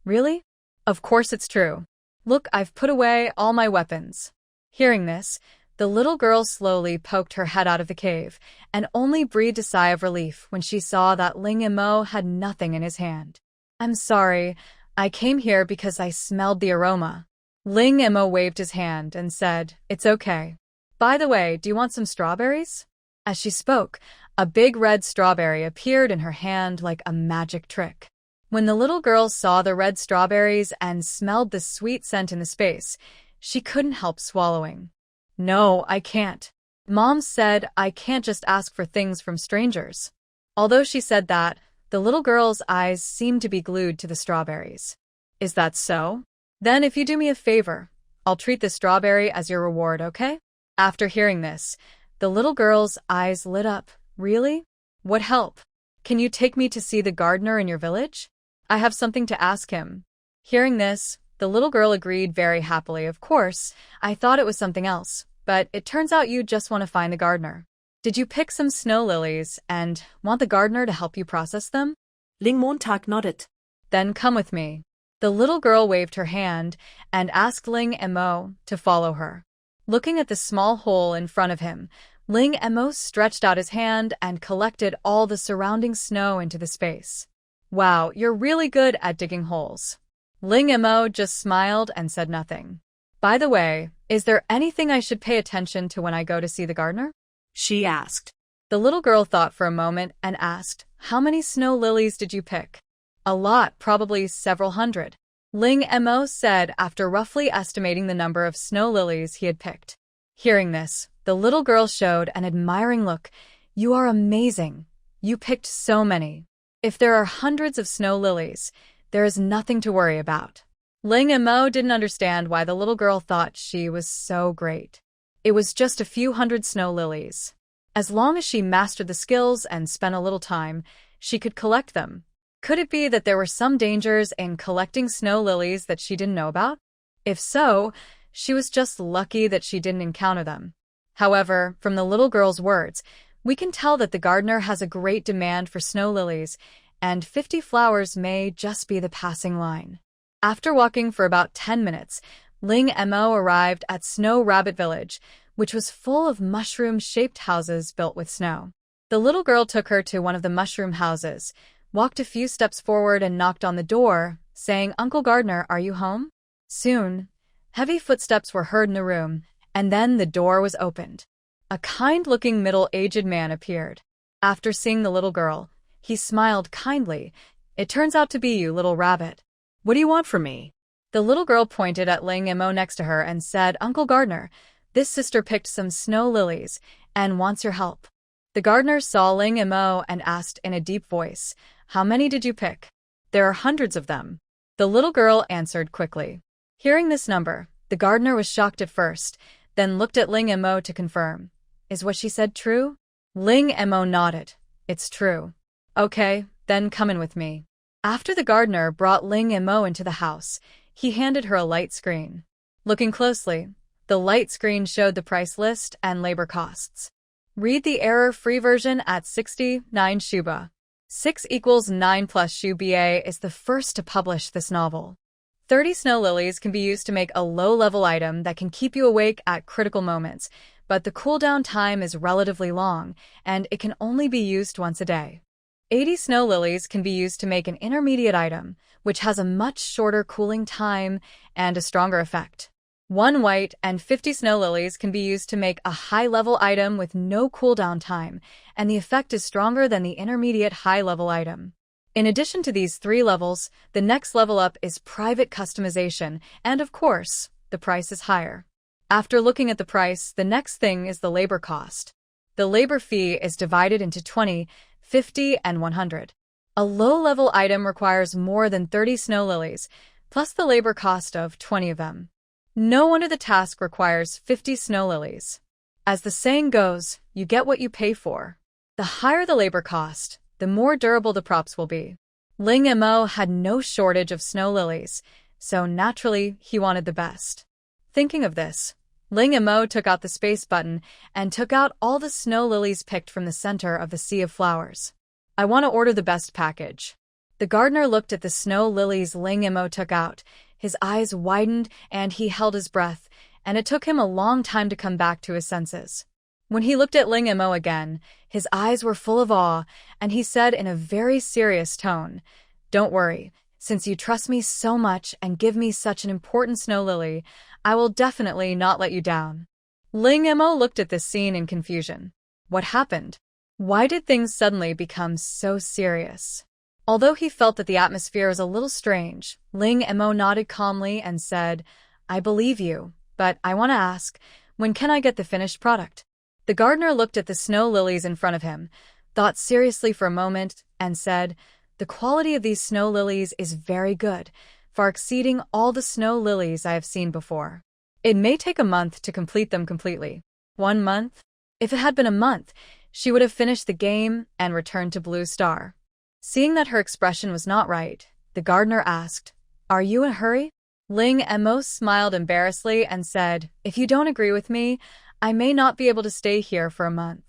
"Really? Of course it's true. Look, I've put away all my weapons." Hearing this, the little girl slowly poked her head out of the cave, and only breathed a sigh of relief when she saw that Ling Mo had nothing in his hand. "I'm sorry, I came here because I smelled the aroma." Ling Mo waved his hand and said, "It's okay. By the way, do you want some strawberries?" As she spoke, a big red strawberry appeared in her hand like a magic trick. When the little girl saw the red strawberries and smelled the sweet scent in the space, she couldn't help swallowing. "No, I can't. Mom said I can't just ask for things from strangers." Although she said that, the little girl's eyes seemed to be glued to the strawberries. "Is that so? Then if you do me a favor, I'll treat the strawberry as your reward, okay?" After hearing this, the little girl's eyes lit up. "Really? What help? Can you take me to see the gardener in your village? I have something to ask him." Hearing this, the little girl agreed very happily. Of course, I thought it was something else, but it turns out you just want to find the gardener. Did you pick some snow lilies and want the gardener to help you process them? Ling Montag nodded. Then come with me. The little girl waved her hand and asked Ling Mo to follow her. Looking at the small hole in front of him, Ling Mo stretched out his hand and collected all the surrounding snow into the space. Wow, you're really good at digging holes. Ling Mo just smiled and said nothing. By the way, is there anything I should pay attention to when I go to see the gardener? She asked. The little girl thought for a moment and asked, how many snow lilies did you pick? A lot, probably several hundred. Ling Mo said after roughly estimating the number of snow lilies he had picked. Hearing this, the little girl showed an admiring look. You are amazing. You picked so many. If there are hundreds of snow lilies, there is nothing to worry about. Ling Mo didn't understand why the little girl thought she was so great. It was just a few hundred snow lilies. As long as she mastered the skills and spent a little time, she could collect them. Could it be that there were some dangers in collecting snow lilies that she didn't know about? If so, she was just lucky that she didn't encounter them. However, from the little girl's words, we can tell that the gardener has a great demand for snow lilies, and 50 flowers may just be the passing line. After walking for about 10 minutes, Ling Mo arrived at Snow Rabbit Village, which was full of mushroom-shaped houses built with snow. The little girl took her to one of the mushroom houses, walked a few steps forward and knocked on the door, saying, Uncle Gardener, are you home? Soon, heavy footsteps were heard in the room, and then the door was opened. A kind-looking middle-aged man appeared. After seeing the little girl, he smiled kindly. It turns out to be you, little rabbit. What do you want from me? The little girl pointed at Ling Mo next to her and said, Uncle Gardener, this sister picked some snow lilies and wants your help. The gardener saw Ling Mo and asked in a deep voice, how many did you pick? There are hundreds of them. The little girl answered quickly. Hearing this number, the gardener was shocked at first, then looked at Ling Mo to confirm. Is what she said true? Ling Mo nodded. It's true. Okay, then come in with me. After the gardener brought Ling Mo into the house, he handed her a light screen. Looking closely, the light screen showed the price list and labor costs. Read the error-free version at 69 Shuba. 6 equals 9 plus Shuba is the first to publish this novel. 30 snow lilies can be used to make a low-level item that can keep you awake at critical moments, but the cooldown time is relatively long, and it can only be used once a day. 80 snow lilies can be used to make an intermediate item, which has a much shorter cooling time and a stronger effect. 1 white and 50 snow lilies can be used to make a high-level item with no cooldown time, and the effect is stronger than the intermediate high-level item. In addition to these 3 levels, the next level up is private customization, and of course, the price is higher. After looking at the price, the next thing is the labor cost. The labor fee is divided into 20, 50, and 100. A low-level item requires more than 30 snow lilies, plus the labor cost of 20 of them. No wonder the task requires 50 snow lilies. As the saying goes, you get what you pay for. The higher the labor cost, the more durable the props will be. Ling Mo had no shortage of snow lilies, so naturally he wanted the best. Thinking of this, Ling Mo took out the space button and took out all the snow lilies picked from the center of the sea of flowers. I want to order the best package. The gardener looked at the snow lilies Ling Mo took out. His eyes widened and he held his breath, and it took him a long time to come back to his senses. When he looked at Ling Mo again, his eyes were full of awe, and he said in a very serious tone, Don't worry, since you trust me so much and give me such an important snow lily, I will definitely not let you down. Ling Mo looked at this scene in confusion. What happened? Why did things suddenly become so serious? Although he felt that the atmosphere was a little strange, Ling Mo nodded calmly and said, I believe you, but I want to ask, when can I get the finished product? The gardener looked at the snow lilies in front of him, thought seriously for a moment, and said, The quality of these snow lilies is very good, far exceeding all the snow lilies I have seen before. It may take a month to complete them completely. 1 month? If it had been a month, she would have finished the game and returned to Blue Star. Seeing that her expression was not right, the gardener asked, Are you in a hurry? Ling Mo smiled embarrassedly and said, if you don't agree with me, I may not be able to stay here for a month.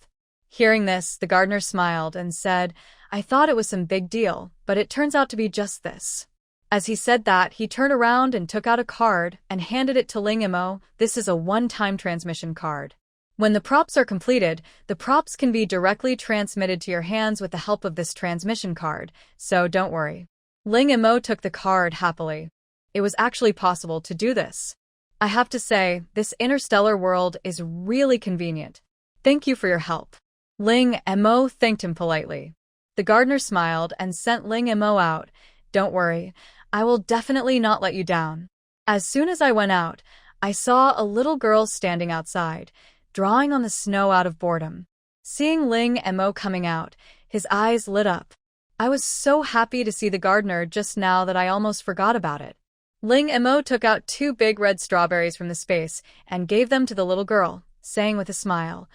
Hearing this, the gardener smiled and said, I thought it was some big deal, but it turns out to be just this. As he said that, he turned around and took out a card and handed it to Ling Mo. This is a one-time transmission card. When the props are completed, the props can be directly transmitted to your hands with the help of this transmission card, so don't worry. Ling Mo took the card happily. It was actually possible to do this. I have to say, this interstellar world is really convenient. Thank you for your help. Ling Mo thanked him politely. The gardener smiled and sent Ling Mo out. Don't worry, I will definitely not let you down. As soon as I went out, I saw a little girl standing outside, drawing on the snow out of boredom. Seeing Ling Mo coming out, his eyes lit up. I was so happy to see the gardener just now that I almost forgot about it. Ling Mo took out 2 big red strawberries from the space and gave them to the little girl, saying with a smile,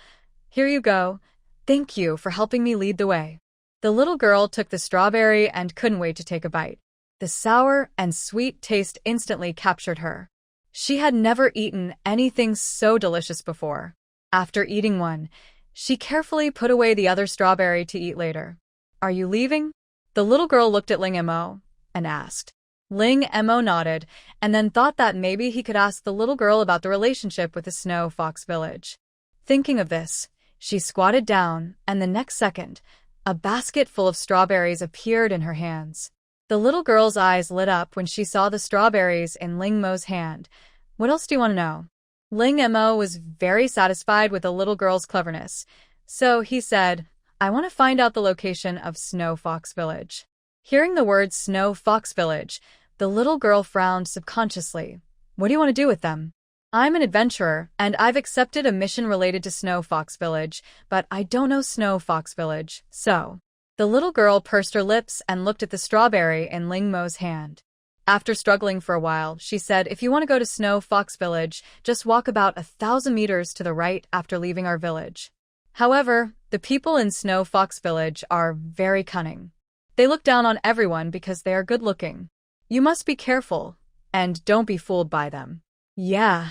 Here you go. Thank you for helping me lead the way. The little girl took the strawberry and couldn't wait to take a bite. The sour and sweet taste instantly captured her. She had never eaten anything so delicious before. After eating one, she carefully put away the other strawberry to eat later. Are you leaving? The little girl looked at Ling Mo and asked. Ling Mo nodded and then thought that maybe he could ask the little girl about the relationship with the Snow Fox Village. Thinking of this, she squatted down, and the next second, a basket full of strawberries appeared in her hands. The little girl's eyes lit up when she saw the strawberries in Ling Mo's hand. What else do you want to know? Ling Mo was very satisfied with the little girl's cleverness, so he said, I want to find out the location of Snow Fox Village. Hearing the words Snow Fox Village, the little girl frowned subconsciously. What do you want to do with them? I'm an adventurer, and I've accepted a mission related to Snow Fox Village, but I don't know Snow Fox Village, so. The little girl pursed her lips and looked at the strawberry in Ling Mo's hand. After struggling for a while, she said, if you want to go to Snow Fox Village, just walk about 1,000 meters to the right after leaving our village. However, the people in Snow Fox Village are very cunning. They look down on everyone because they are good-looking. You must be careful, and don't be fooled by them. Yeah.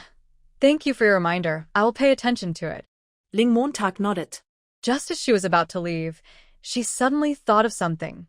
Thank you for your reminder. I will pay attention to it. Ling Montag nodded. Just as she was about to leave, she suddenly thought of something.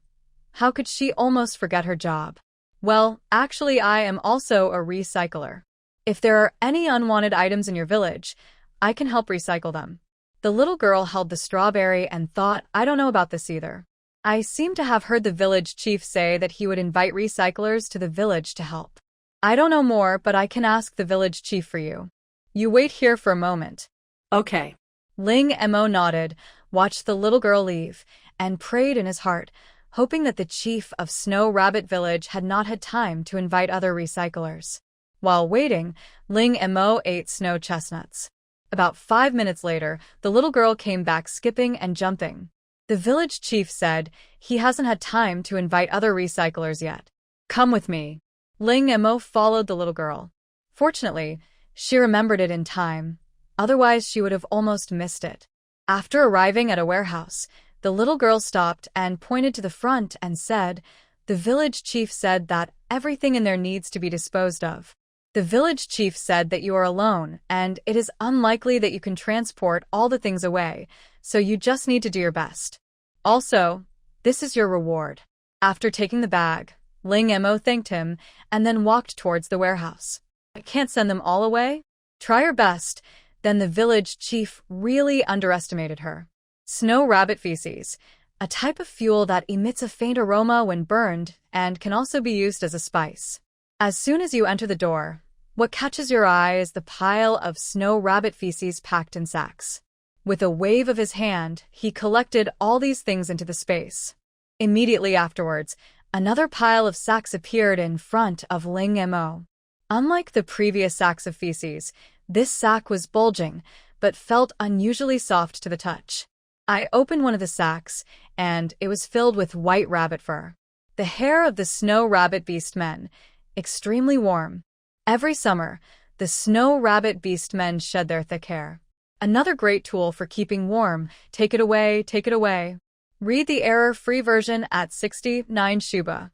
How could she almost forget her job? Well, actually, I am also a recycler. If there are any unwanted items in your village, I can help recycle them. The little girl held the strawberry and thought, I don't know about this either. I seem to have heard the village chief say that he would invite recyclers to the village to help. I don't know more, but I can ask the village chief for you. You wait here for a moment. Okay. Ling Mo nodded, watched the little girl leave, and prayed in his heart, hoping that the chief of Snow Rabbit Village had not had time to invite other recyclers. While waiting, Ling Mo ate snow chestnuts. About 5 minutes later, the little girl came back skipping and jumping. The village chief said he hasn't had time to invite other recyclers yet. Come with me. Ling Mo followed the little girl. Fortunately, she remembered it in time. Otherwise, she would have almost missed it. After arriving at a warehouse, the little girl stopped and pointed to the front and said, the village chief said that everything in there needs to be disposed of. The village chief said that you are alone, and it is unlikely that you can transport all the things away, so you just need to do your best. Also, this is your reward. After taking the bag, Ling Mo thanked him and then walked towards the warehouse. I can't send them all away? Try your best. Then the village chief really underestimated her. Snow rabbit feces, a type of fuel that emits a faint aroma when burned and can also be used as a spice. As soon as you enter the door, what catches your eye is the pile of snow rabbit feces packed in sacks. With a wave of his hand, he collected all these things into the space. Immediately afterwards, another pile of sacks appeared in front of Ling Mo. Unlike the previous sacks of feces, this sack was bulging, but felt unusually soft to the touch. I opened one of the sacks, and it was filled with white rabbit fur. The hair of the snow rabbit beast men, extremely warm. Every summer, the snow rabbit beast men shed their thick hair. Another great tool for keeping warm. Take it away, take it away. Read the error-free version at 69 Shuba.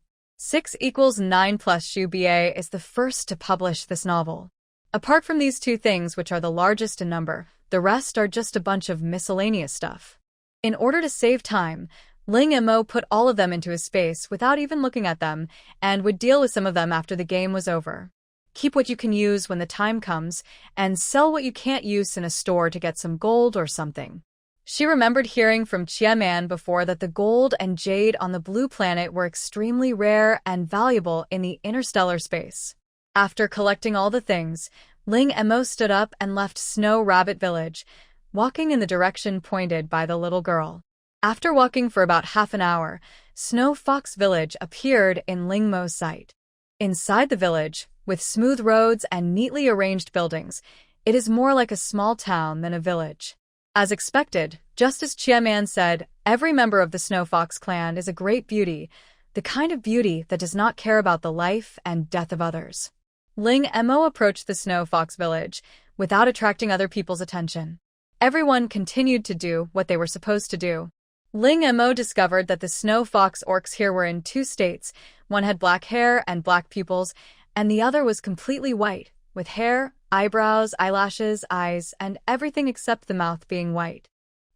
6 equals 9 plus Shu BA is the first to publish this novel. Apart from these two things, which are the largest in number, the rest are just a bunch of miscellaneous stuff. In order to save time, Ling Mo put all of them into his space without even looking at them, and would deal with some of them after the game was over. Keep what you can use when the time comes, and sell what you can't use in a store to get some gold or something. She remembered hearing from Chia Man before that the gold and jade on the blue planet were extremely rare and valuable in the interstellar space. After collecting all the things, Ling Mo stood up and left Snow Rabbit Village, walking in the direction pointed by the little girl. After walking for about half an hour, Snow Fox Village appeared in Ling Mo's sight. Inside the village, with smooth roads and neatly arranged buildings, it is more like a small town than a village. As expected, just as Chia Man said, every member of the Snow Fox clan is a great beauty, the kind of beauty that does not care about the life and death of others. Ling Mo approached the Snow Fox village without attracting other people's attention. Everyone continued to do what they were supposed to do. Ling Mo discovered that the Snow Fox orcs here were in two states. One had black hair and black pupils, and the other was completely white, with hair, eyebrows, eyelashes, eyes, and everything except the mouth being white.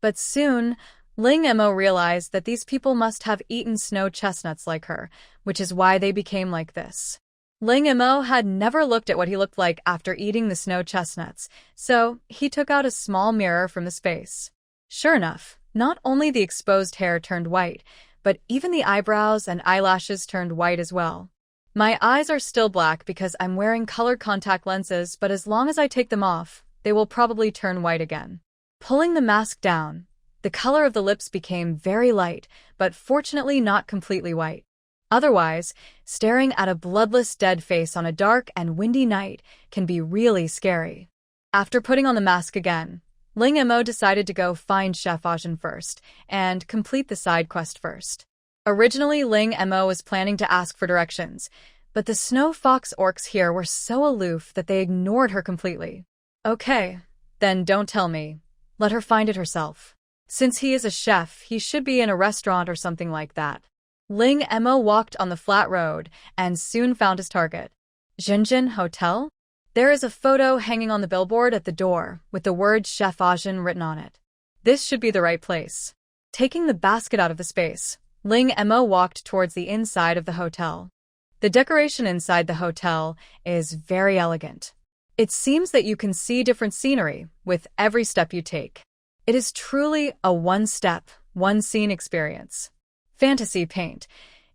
But soon, Ling Mo realized that these people must have eaten snow chestnuts like her, which is why they became like this. Ling Mo had never looked at what he looked like after eating the snow chestnuts, so he took out a small mirror from the space. Sure enough, not only the exposed hair turned white, but even the eyebrows and eyelashes turned white as well. My eyes are still black because I'm wearing color contact lenses, but as long as I take them off, they will probably turn white again. Pulling the mask down, the color of the lips became very light, but fortunately not completely white. Otherwise, staring at a bloodless dead face on a dark and windy night can be really scary. After putting on the mask again, Ling Mo decided to go find Chef Ajin first and complete the side quest first. Originally, Ling Mo was planning to ask for directions, but the Snow Fox orcs here were so aloof that they ignored her completely. Okay, then don't tell me. Let her find it herself. Since he is a chef, he should be in a restaurant or something like that. Ling Mo walked on the flat road and soon found his target. Jinjin Hotel? There is a photo hanging on the billboard at the door with the word Chef Ajin written on it. This should be the right place. Taking the basket out of the space, Ling Mo walked towards the inside of the hotel. The decoration inside the hotel is very elegant. It seems that you can see different scenery with every step you take. It is truly a one-step, one-scene experience. Fantasy paint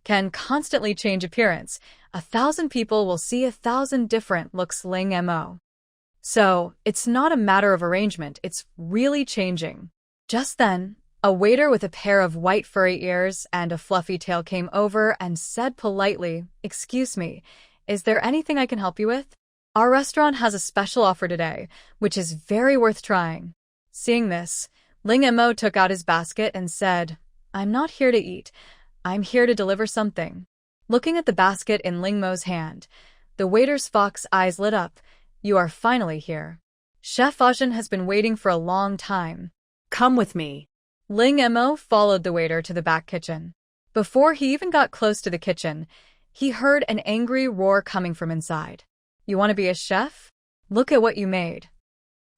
can constantly change appearance. 1,000 people will see 1,000 different looks. Ling Mo. So, it's not a matter of arrangement, it's really changing. Just then, a waiter with a pair of white furry ears and a fluffy tail came over and said politely, "Excuse me, is there anything I can help you with? Our restaurant has a special offer today, which is very worth trying." Seeing this, Ling Mo took out his basket and said, "I'm not here to eat. I'm here to deliver something." Looking at the basket in Ling Mo's hand, the waiter's fox eyes lit up. "You are finally here. Chef Ajin has been waiting for a long time. Come with me." Ling Mo followed the waiter to the back kitchen. Before he even got close to the kitchen, he heard an angry roar coming from inside. "You want to be a chef? Look at what you made.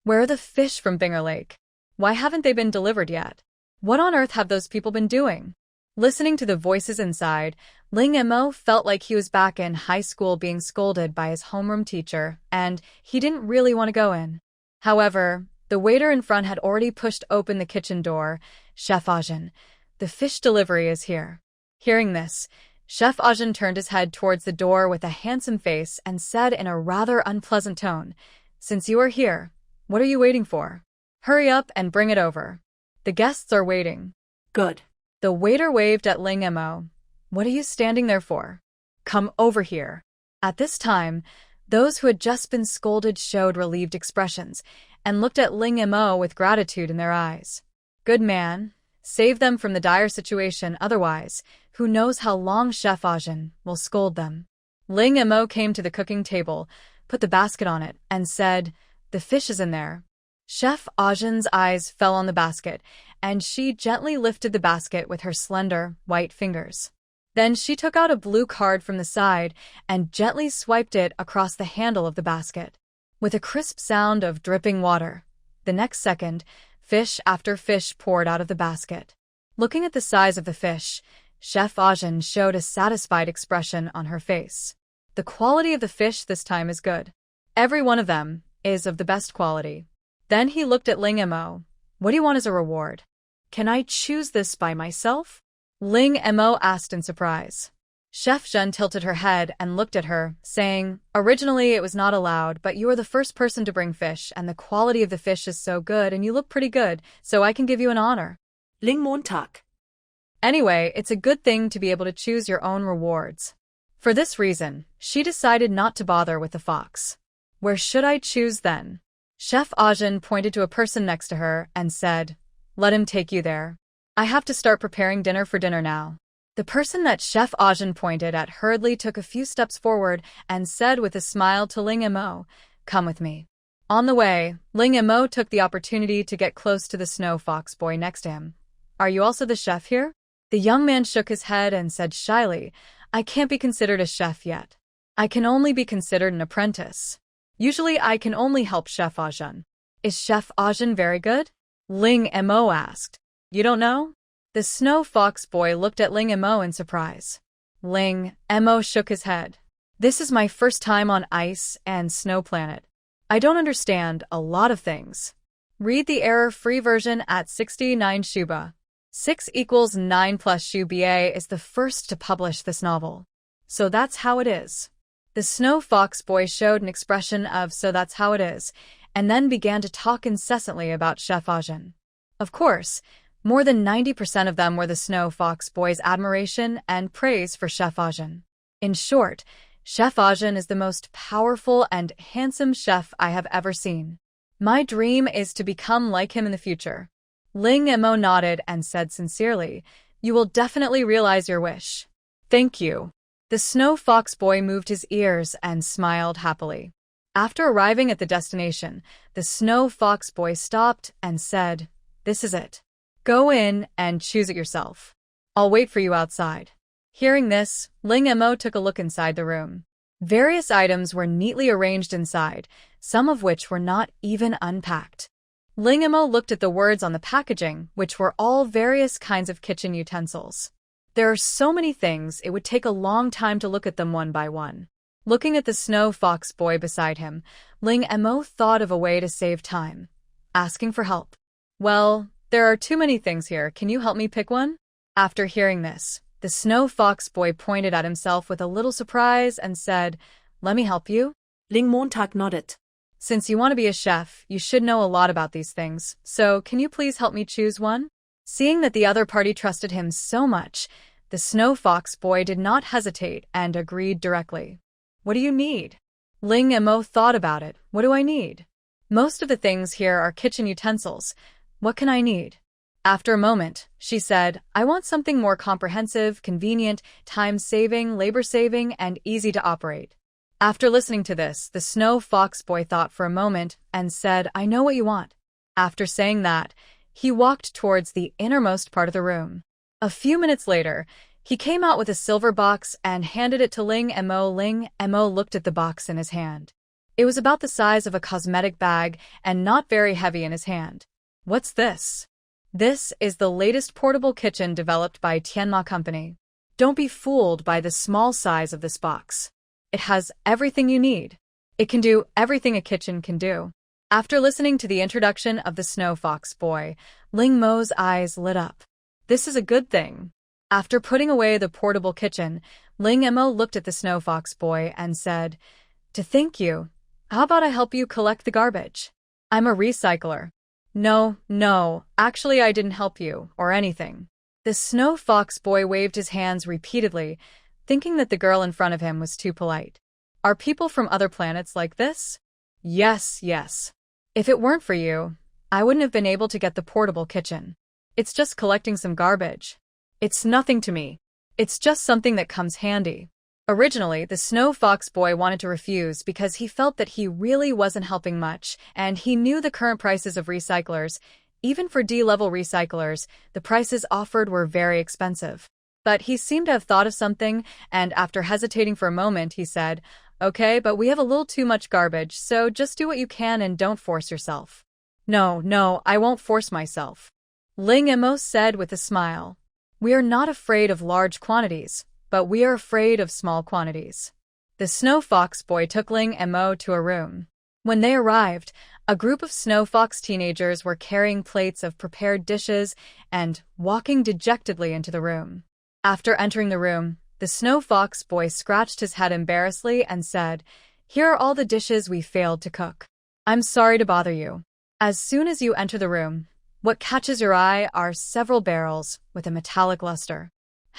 Where are the fish from Binger Lake? Why haven't they been delivered yet? What on earth have those people been doing?" Listening to the voices inside, Ling Mo felt like he was back in high school being scolded by his homeroom teacher, and he didn't really want to go in. However, the waiter in front had already pushed open the kitchen door. "Chef Ajin, the fish delivery is here." Hearing this, Chef Ajin turned his head towards the door with a handsome face and said in a rather unpleasant tone, "Since you are here, what are you waiting for? Hurry up and bring it over. The guests are waiting." Good. The waiter waved at Ling Mo. "What are you standing there for? Come over here." At this time, those who had just been scolded showed relieved expressions and looked at Ling Mo with gratitude in their eyes. "Good man, save them from the dire situation, otherwise, who knows how long Chef Ajin will scold them." Ling Mo came to the cooking table, put the basket on it, and said, "The fish is in there." Chef Ajin's eyes fell on the basket, and she gently lifted the basket with her slender, white fingers. Then she took out a blue card from the side and gently swiped it across the handle of the basket. With a crisp sound of dripping water, the next second, fish after fish poured out of the basket. Looking at the size of the fish, Chef Ajin showed a satisfied expression on her face. The quality of the fish this time is good. Every one of them is of the best quality. Then he looked at Ling Mo. What do you want as a reward? Can I choose this by myself? Ling Mo asked in surprise. Chef Zhen tilted her head and looked at her, saying, originally it was not allowed, but you are the first person to bring fish, and the quality of the fish is so good and you look pretty good, so I can give you an honor. Ling Montak. Anyway, it's a good thing to be able to choose your own rewards. For this reason, she decided not to bother with the fox. Where should I choose then? Chef Ajin pointed to a person next to her and said, let him take you there. I have to start preparing dinner for dinner now. The person that Chef Ajin pointed at hurriedly took a few steps forward and said with a smile to Ling Mo, come with me. On the way, Ling Mo took the opportunity to get close to the snow fox boy next to him. Are you also the chef here? The young man shook his head and said shyly, I can't be considered a chef yet. I can only be considered an apprentice. Usually I can only help Chef Ajin. Is Chef Ajin very good? Ling Mo asked. You don't know? The snow fox boy looked at Ling Mo in surprise. Ling Mo shook his head. This is my first time on ice and snow planet. I don't understand a lot of things. Read the error-free version at 69 Shuba. 6 equals 9 plus Shuba is the first to publish this novel. So that's how it is. The snow fox boy showed an expression of so that's how it is, and then began to talk incessantly about Chef Ajin. Of course, more than 90% of them were the snow fox boy's admiration and praise for Chef Ajin. In short, Chef Ajin is the most powerful and handsome chef I have ever seen. My dream is to become like him in the future. Ling Mo nodded and said sincerely, you will definitely realize your wish. Thank you. The snow fox boy moved his ears and smiled happily. After arriving at the destination, the snow fox boy stopped and said, this is it. Go in and choose it yourself. I'll wait for you outside. Hearing this, Ling Mo took a look inside the room. Various items were neatly arranged inside, some of which were not even unpacked. Ling Mo looked at the words on the packaging, which were all various kinds of kitchen utensils. There are so many things, it would take a long time to look at them one by one. Looking at the snow fox boy beside him, Ling Mo thought of a way to save time, asking for help. Well, there are too many things here, can you help me pick one? After hearing this, the snow fox boy pointed at himself with a little surprise and said, let me help you? Ling Montak nodded. Since you want to be a chef, you should know a lot about these things, so can you please help me choose one? Seeing that the other party trusted him so much, the snow fox boy did not hesitate and agreed directly. What do you need? Ling Mo thought about it. What do I need? Most of the things here are kitchen utensils. What can I need? After a moment, she said, I want something more comprehensive, convenient, time-saving, labor-saving, and easy to operate. After listening to this, the snow fox boy thought for a moment and said, I know what you want. After saying that, he walked towards the innermost part of the room. A few minutes later, he came out with a silver box and handed it to Ling Mo. Ling Mo looked at the box in his hand. It was about the size of a cosmetic bag and not very heavy in his hand. What's this? This is the latest portable kitchen developed by Tianma Company. Don't be fooled by the small size of this box. It has everything you need. It can do everything a kitchen can do. After listening to the introduction of the snow fox boy, Ling Mo's eyes lit up. This is a good thing. After putting away the portable kitchen, Ling Mo looked at the snow fox boy and said, to thank you, how about I help you collect the garbage? I'm a recycler. No, actually I didn't help you, or anything. The snow fox boy waved his hands repeatedly, thinking that the girl in front of him was too polite. Are people from other planets like this? Yes. If it weren't for you, I wouldn't have been able to get the portable kitchen. It's just collecting some garbage. It's nothing to me. It's just something that comes handy. Originally, the snow fox boy wanted to refuse because he felt that he really wasn't helping much, and he knew the current prices of recyclers. Even for D-level recyclers, the prices offered were very expensive. But he seemed to have thought of something, and after hesitating for a moment, he said, "Okay, but we have a little too much garbage, so just do what you can and don't force yourself." "No, no, I won't force myself," Ling Emo said with a smile. "We are not afraid of large quantities, but we are afraid of small quantities." The Snow Fox boy took Ling Emo to a room. When they arrived, a group of Snow Fox teenagers were carrying plates of prepared dishes and walking dejectedly into the room. After entering the room, the Snow Fox boy scratched his head embarrassedly and said, "Here are all the dishes we failed to cook. I'm sorry to bother you." As soon as you enter the room, what catches your eye are several barrels with a metallic luster.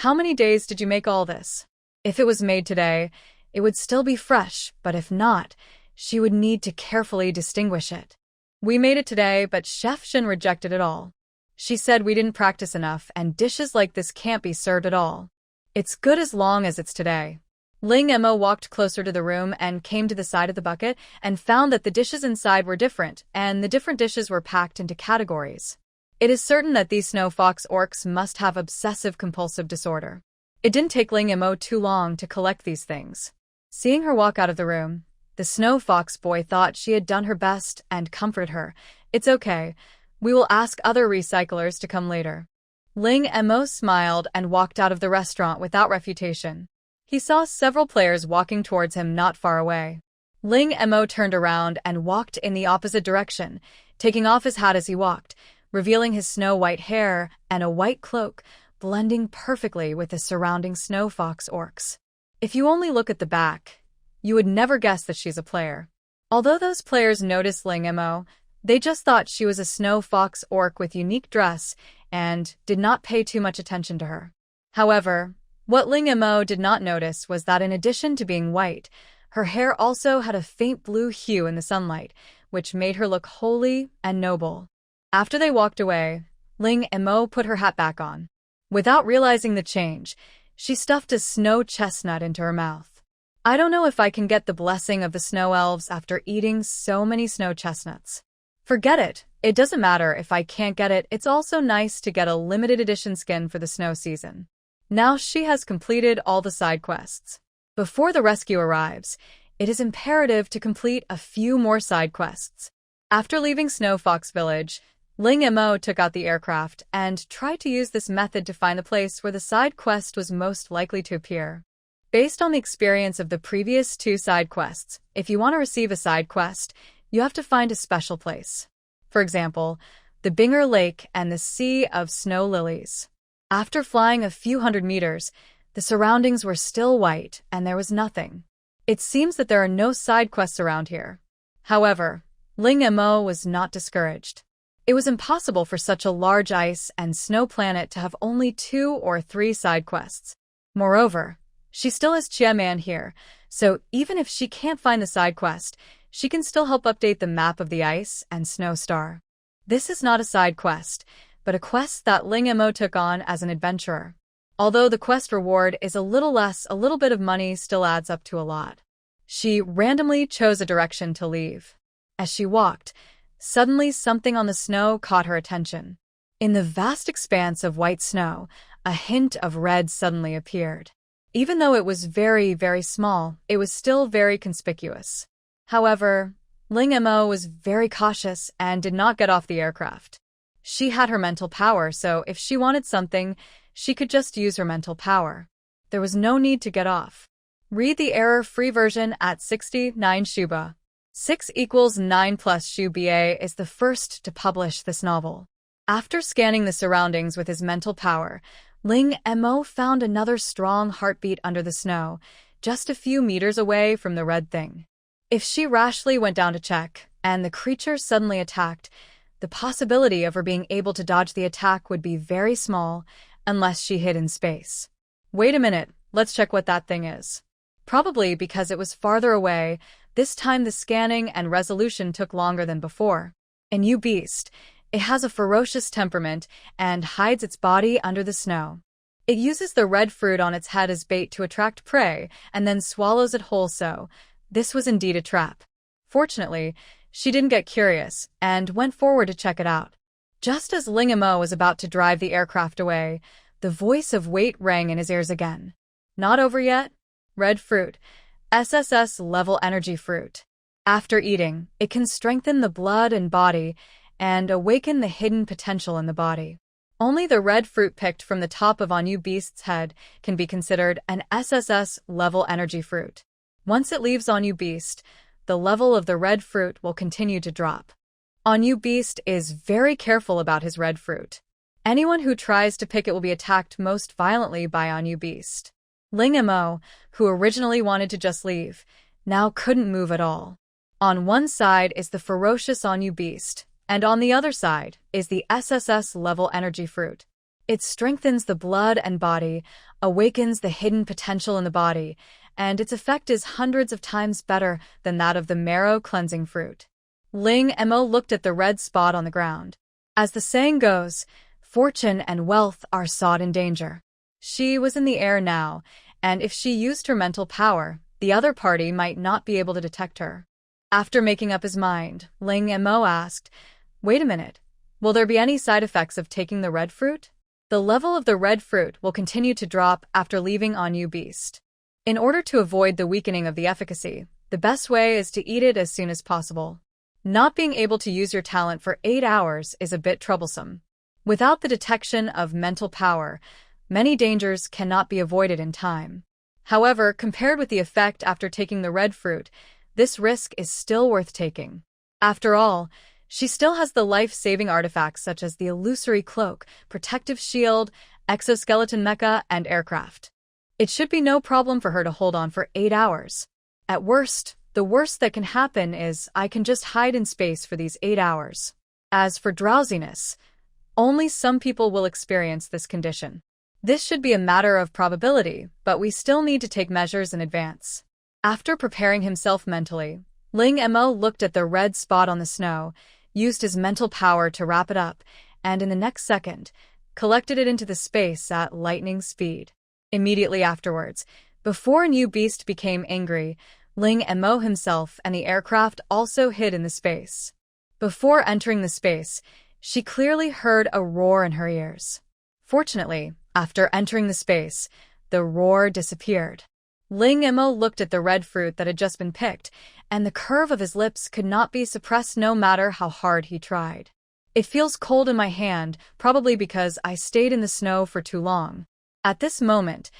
"How many days did you make all this?" If it was made today, it would still be fresh, but if not, she would need to carefully distinguish it. "We made it today, but Chef Shin rejected it all. She said we didn't practice enough and dishes like this can't be served at all. It's good as long as it's today." Ling Emo walked closer to the room and came to the side of the bucket and found that the dishes inside were different, and the different dishes were packed into categories. It is certain that these Snow Fox orcs must have obsessive-compulsive disorder. It didn't take Ling Emo too long to collect these things. Seeing her walk out of the room, the Snow Fox boy thought she had done her best and comforted her. "It's okay. We will ask other recyclers to come later." Ling Emo smiled and walked out of the restaurant without refutation. He saw several players walking towards him not far away. Ling Emo turned around and walked in the opposite direction, taking off his hat as he walked, revealing his snow-white hair and a white cloak, blending perfectly with the surrounding Snow Fox orcs. If you only look at the back, you would never guess that she's a player. Although those players noticed Ling Emo, they just thought she was a Snow Fox orc with unique dress and did not pay too much attention to her. However, what Ling Emo did not notice was that in addition to being white, her hair also had a faint blue hue in the sunlight, which made her look holy and noble. After they walked away, Ling Emo put her hat back on. Without realizing the change, she stuffed a snow chestnut into her mouth. "I don't know if I can get the blessing of the snow elves after eating so many snow chestnuts." "Forget it. It doesn't matter if I can't get it. It's also nice to get a limited edition skin for the snow season." Now she has completed all the side quests. Before the rescue arrives, it is imperative to complete a few more side quests. After leaving Snow Fox Village, Ling Emo took out the aircraft and tried to use this method to find the place where the side quest was most likely to appear. Based on the experience of the previous two side quests, if you want to receive a side quest, you have to find a special place. For example, the Binger Lake and the Sea of Snow Lilies. After flying a few hundred meters, the surroundings were still white and there was nothing. It seems that there are no side quests around here. However, Ling Emo was not discouraged. It was impossible for such a large ice and snow planet to have only 2 or 3 side quests. Moreover, she still has Chia Man here, so even if she can't find the side quest, she can still help update the map of the ice and snow star. This is not a side quest, but a quest that Ling Emo took on as an adventurer. Although the quest reward is a little less, a little bit of money still adds up to a lot. She randomly chose a direction to leave. As she walked, suddenly something on the snow caught her attention. In the vast expanse of white snow, a hint of red suddenly appeared. Even though it was very, very small, it was still very conspicuous. However, Ling Emo was very cautious and did not get off the aircraft. She had her mental power, so if she wanted something, she could just use her mental power. There was no need to get off. Read the error-free version at 69 Shuba. 6 = 9 plus Shu BA is the first to publish this novel. After scanning the surroundings with his mental power, Ling Emo found another strong heartbeat under the snow, just a few meters away from the red thing. If she rashly went down to check, and the creature suddenly attacked, the possibility of her being able to dodge the attack would be very small, unless she hid in space. Wait a minute, let's check what that thing is. Probably because it was farther away, this time the scanning and resolution took longer than before. A new beast. It has a ferocious temperament and hides its body under the snow. It uses the red fruit on its head as bait to attract prey and then swallows it whole, so this was indeed a trap. Fortunately, she didn't get curious and went forward to check it out. Just as Ling Emo was about to drive the aircraft away, the voice of Wait rang in his ears again. Not over yet? Red fruit. SSS level energy fruit. After eating, it can strengthen the blood and body and awaken the hidden potential in the body. Only the red fruit picked from the top of Anu Beast's head can be considered an SSS level energy fruit. Once it leaves Anu Beast, the level of the red fruit will continue to drop. Anu Beast is very careful about his red fruit. Anyone who tries to pick it will be attacked most violently by Anu Beast. Ling Mo, who originally wanted to just leave, now couldn't move at all. On one side is the ferocious Anu Beast, and on the other side is the SSS level energy fruit. It strengthens the blood and body, awakens the hidden potential in the body, and its effect is hundreds of times better than that of the marrow cleansing fruit. Ling Mo looked at the red spot on the ground. As the saying goes, fortune and wealth are sought in danger. She was in the air now, and if she used her mental power, the other party might not be able to detect her. After making up his mind, Ling Mo asked, "Wait a minute, will there be any side effects of taking the red fruit?" The level of the red fruit will continue to drop after leaving Anu Beast. In order to avoid the weakening of the efficacy, the best way is to eat it as soon as possible. Not being able to use your talent for 8 hours is a bit troublesome. Without the detection of mental power, many dangers cannot be avoided in time. However, compared with the effect after taking the red fruit, this risk is still worth taking. After all, she still has the life-saving artifacts such as the illusory cloak, protective shield, exoskeleton mecha, and aircraft. It should be no problem for her to hold on for 8 hours. At worst, the worst that can happen is I can just hide in space for these 8 hours. As for drowsiness, only some people will experience this condition. This should be a matter of probability, but we still need to take measures in advance. After preparing himself mentally, Ling Mo looked at the red spot on the snow, used his mental power to wrap it up, and in the next second, collected it into the space at lightning speed. Immediately afterwards, before Anu Beast became angry, Ling Mo himself and the aircraft also hid in the space. Before entering the space, she clearly heard a roar in her ears. Fortunately, after entering the space, the roar disappeared. Ling Mo looked at the red fruit that had just been picked, and the curve of his lips could not be suppressed no matter how hard he tried. It feels cold in my hand, probably because I stayed in the snow for too long. At this moment,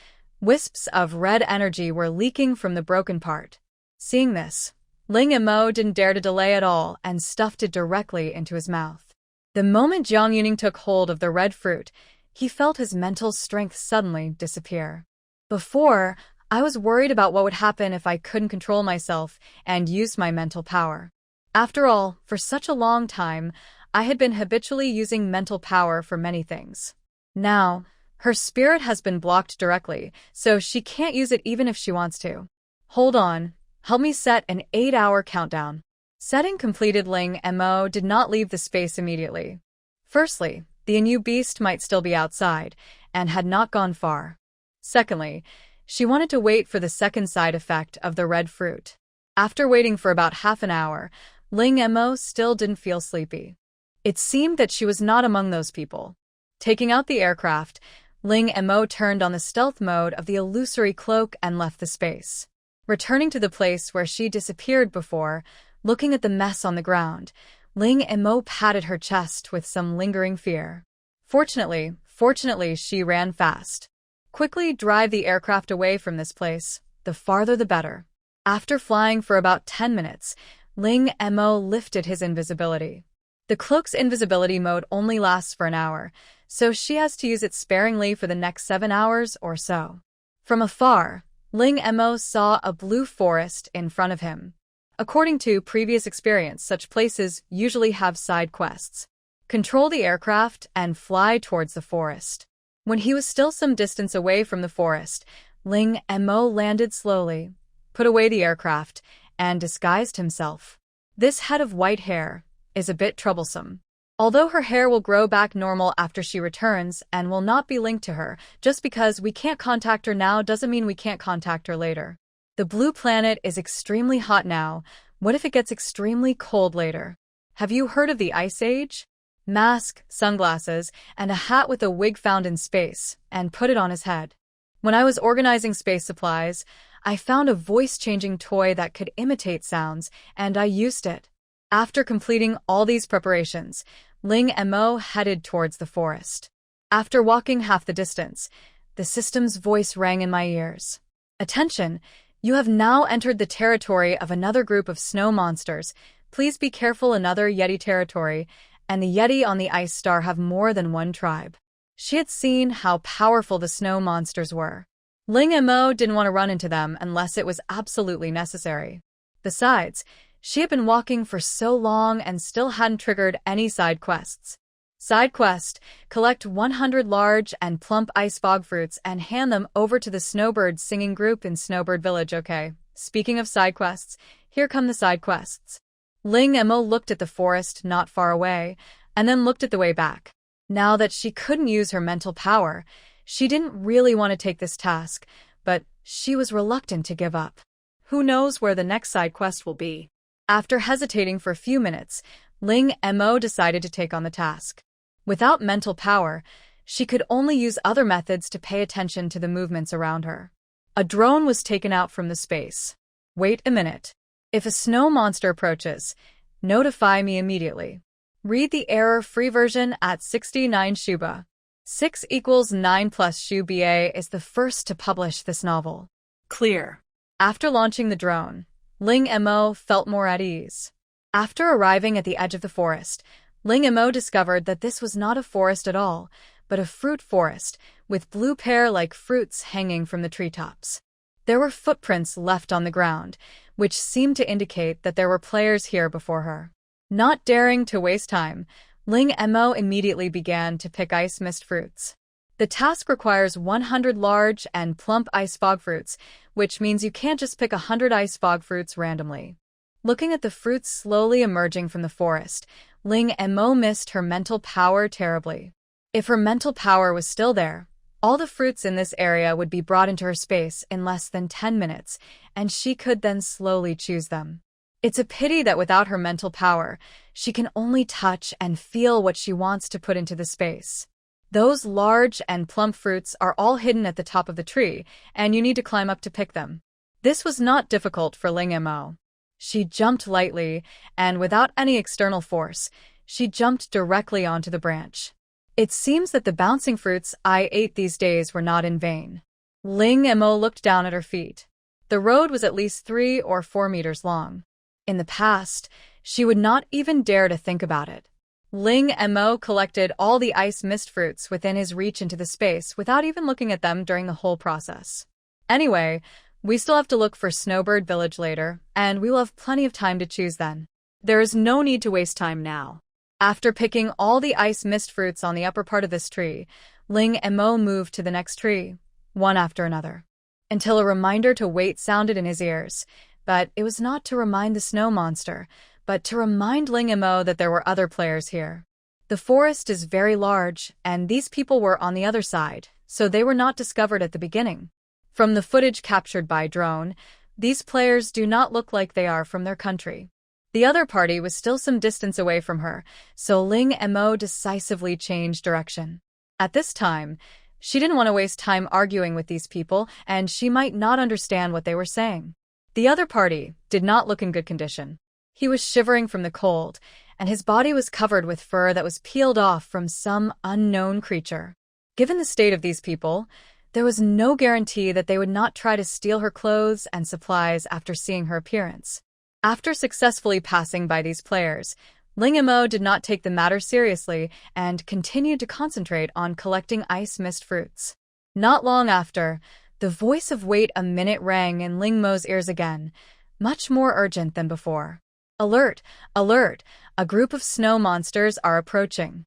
wisps of red energy were leaking from the broken part. Seeing this, Ling Mo didn't dare to delay at all and stuffed it directly into his mouth. The moment Jiang Yuning took hold of the red fruit, he felt his mental strength suddenly disappear. Before, I was worried about what would happen if I couldn't control myself and use my mental power. After all, for such a long time, I had been habitually using mental power for many things. Now, her spirit has been blocked directly, so she can't use it even if she wants to. Hold on, help me set an 8-hour countdown. Setting completed, Ling Mo did not leave the space immediately. Firstly, the Anu Beast might still be outside, and had not gone far. Secondly, she wanted to wait for the second side effect of the red fruit. After waiting for about half an hour, Ling Mo still didn't feel sleepy. It seemed that she was not among those people. Taking out the aircraft, Ling Mo turned on the stealth mode of the illusory cloak and left the space. Returning to the place where she disappeared before, looking at the mess on the ground, Ling Mo patted her chest with some lingering fear. Fortunately, she ran fast. Quickly drive the aircraft away from this place, the farther the better. After flying for about 10 minutes, Ling Mo lifted his invisibility. The cloak's invisibility mode only lasts for an hour, so she has to use it sparingly for the next 7 hours or so. From afar, Ling Mo saw a blue forest in front of him. According to previous experience, such places usually have side quests. Control the aircraft and fly towards the forest. When he was still some distance away from the forest, Ling Mo landed slowly, put away the aircraft, and disguised himself. This head of white hair is a bit troublesome. Although her hair will grow back normal after she returns and will not be linked to her, just because we can't contact her now doesn't mean we can't contact her later. The blue planet is extremely hot now. What if it gets extremely cold later? Have you heard of the Ice Age? mask, sunglasses, and a hat with a wig found in space, and put it on his head. When I was organizing space supplies, I found a voice-changing toy that could imitate sounds, and I used it. After completing all these preparations, Ling Mo headed towards the forest. After walking half the distance, the system's voice rang in my ears. Attention! You have now entered the territory of another group of snow monsters. Please be careful, another Yeti territory, and the Yeti on the ice star have more than one tribe. She had seen how powerful the snow monsters were. Ling Mo didn't want to run into them unless it was absolutely necessary. Besides, she had been walking for so long and still hadn't triggered any side quests. Side quest: collect 100 large and plump ice fog fruits and hand them over to the Snowbird singing group in Snowbird Village. Okay, speaking of side quests, here come the side quests. Ling Mo looked at the forest not far away, and then looked at the way back. Now that she couldn't use her mental power, she didn't really want to take this task, but she was reluctant to give up. Who knows where the next side quest will be? After hesitating for a few minutes, Ling Mo decided to take on the task. Without mental power, she could only use other methods to pay attention to the movements around her. A drone was taken out from the space. Wait a minute. If a snow monster approaches, notify me immediately. Read the error-free version at 69 Shuba. 6 equals 9 plus Shuba is the first to publish this novel. Clear. After launching the drone, Ling Mo felt more at ease. After arriving at the edge of the forest, Ling Mo discovered that this was not a forest at all, but a fruit forest, with blue pear-like fruits hanging from the treetops. There were footprints left on the ground, which seemed to indicate that there were players here before her. Not daring to waste time, Ling Mo immediately began to pick ice mist fruits. The task requires 100 large and plump ice fog fruits, which means you can't just pick 100 ice fog fruits randomly. Looking at the fruits slowly emerging from the forest, Ling Mo missed her mental power terribly. If her mental power was still there, all the fruits in this area would be brought into her space in less than 10 minutes, and she could then slowly choose them. It's a pity that without her mental power, she can only touch and feel what she wants to put into the space. Those large and plump fruits are all hidden at the top of the tree, and you need to climb up to pick them. This was not difficult for Ling Mo. She jumped lightly, and without any external force, she jumped directly onto the branch. It seems that the bouncing fruits I ate these days were not in vain. Ling Mo looked down at her feet. The road was at least 3 or 4 meters long. In the past, she would not even dare to think about it. Ling Mo collected all the ice mist fruits within his reach into the space without even looking at them during the whole process. Anyway, we still have to look for Snowbird Village later, and we will have plenty of time to choose then. There is no need to waste time now. After picking all the ice mist fruits on the upper part of this tree, Ling Mo moved to the next tree, one after another, until a reminder to wait sounded in his ears. But it was not to remind the snow monster, but to remind Ling Mo that there were other players here. The forest is very large, and these people were on the other side, so they were not discovered at the beginning. From the footage captured by drone, these players do not look like they are from their country. The other party was still some distance away from her, so Ling Mo decisively changed direction. At this time, she didn't want to waste time arguing with these people, and she might not understand what they were saying. The other party did not look in good condition. He was shivering from the cold, and his body was covered with fur that was peeled off from some unknown creature. Given the state of these people, there was no guarantee that they would not try to steal her clothes and supplies after seeing her appearance. After successfully passing by these players, Ling Mo did not take the matter seriously and continued to concentrate on collecting ice mist fruits. Not long after, the voice of "Wait a minute" rang in Ling Mo's ears again, much more urgent than before. Alert! Alert! A group of snow monsters are approaching.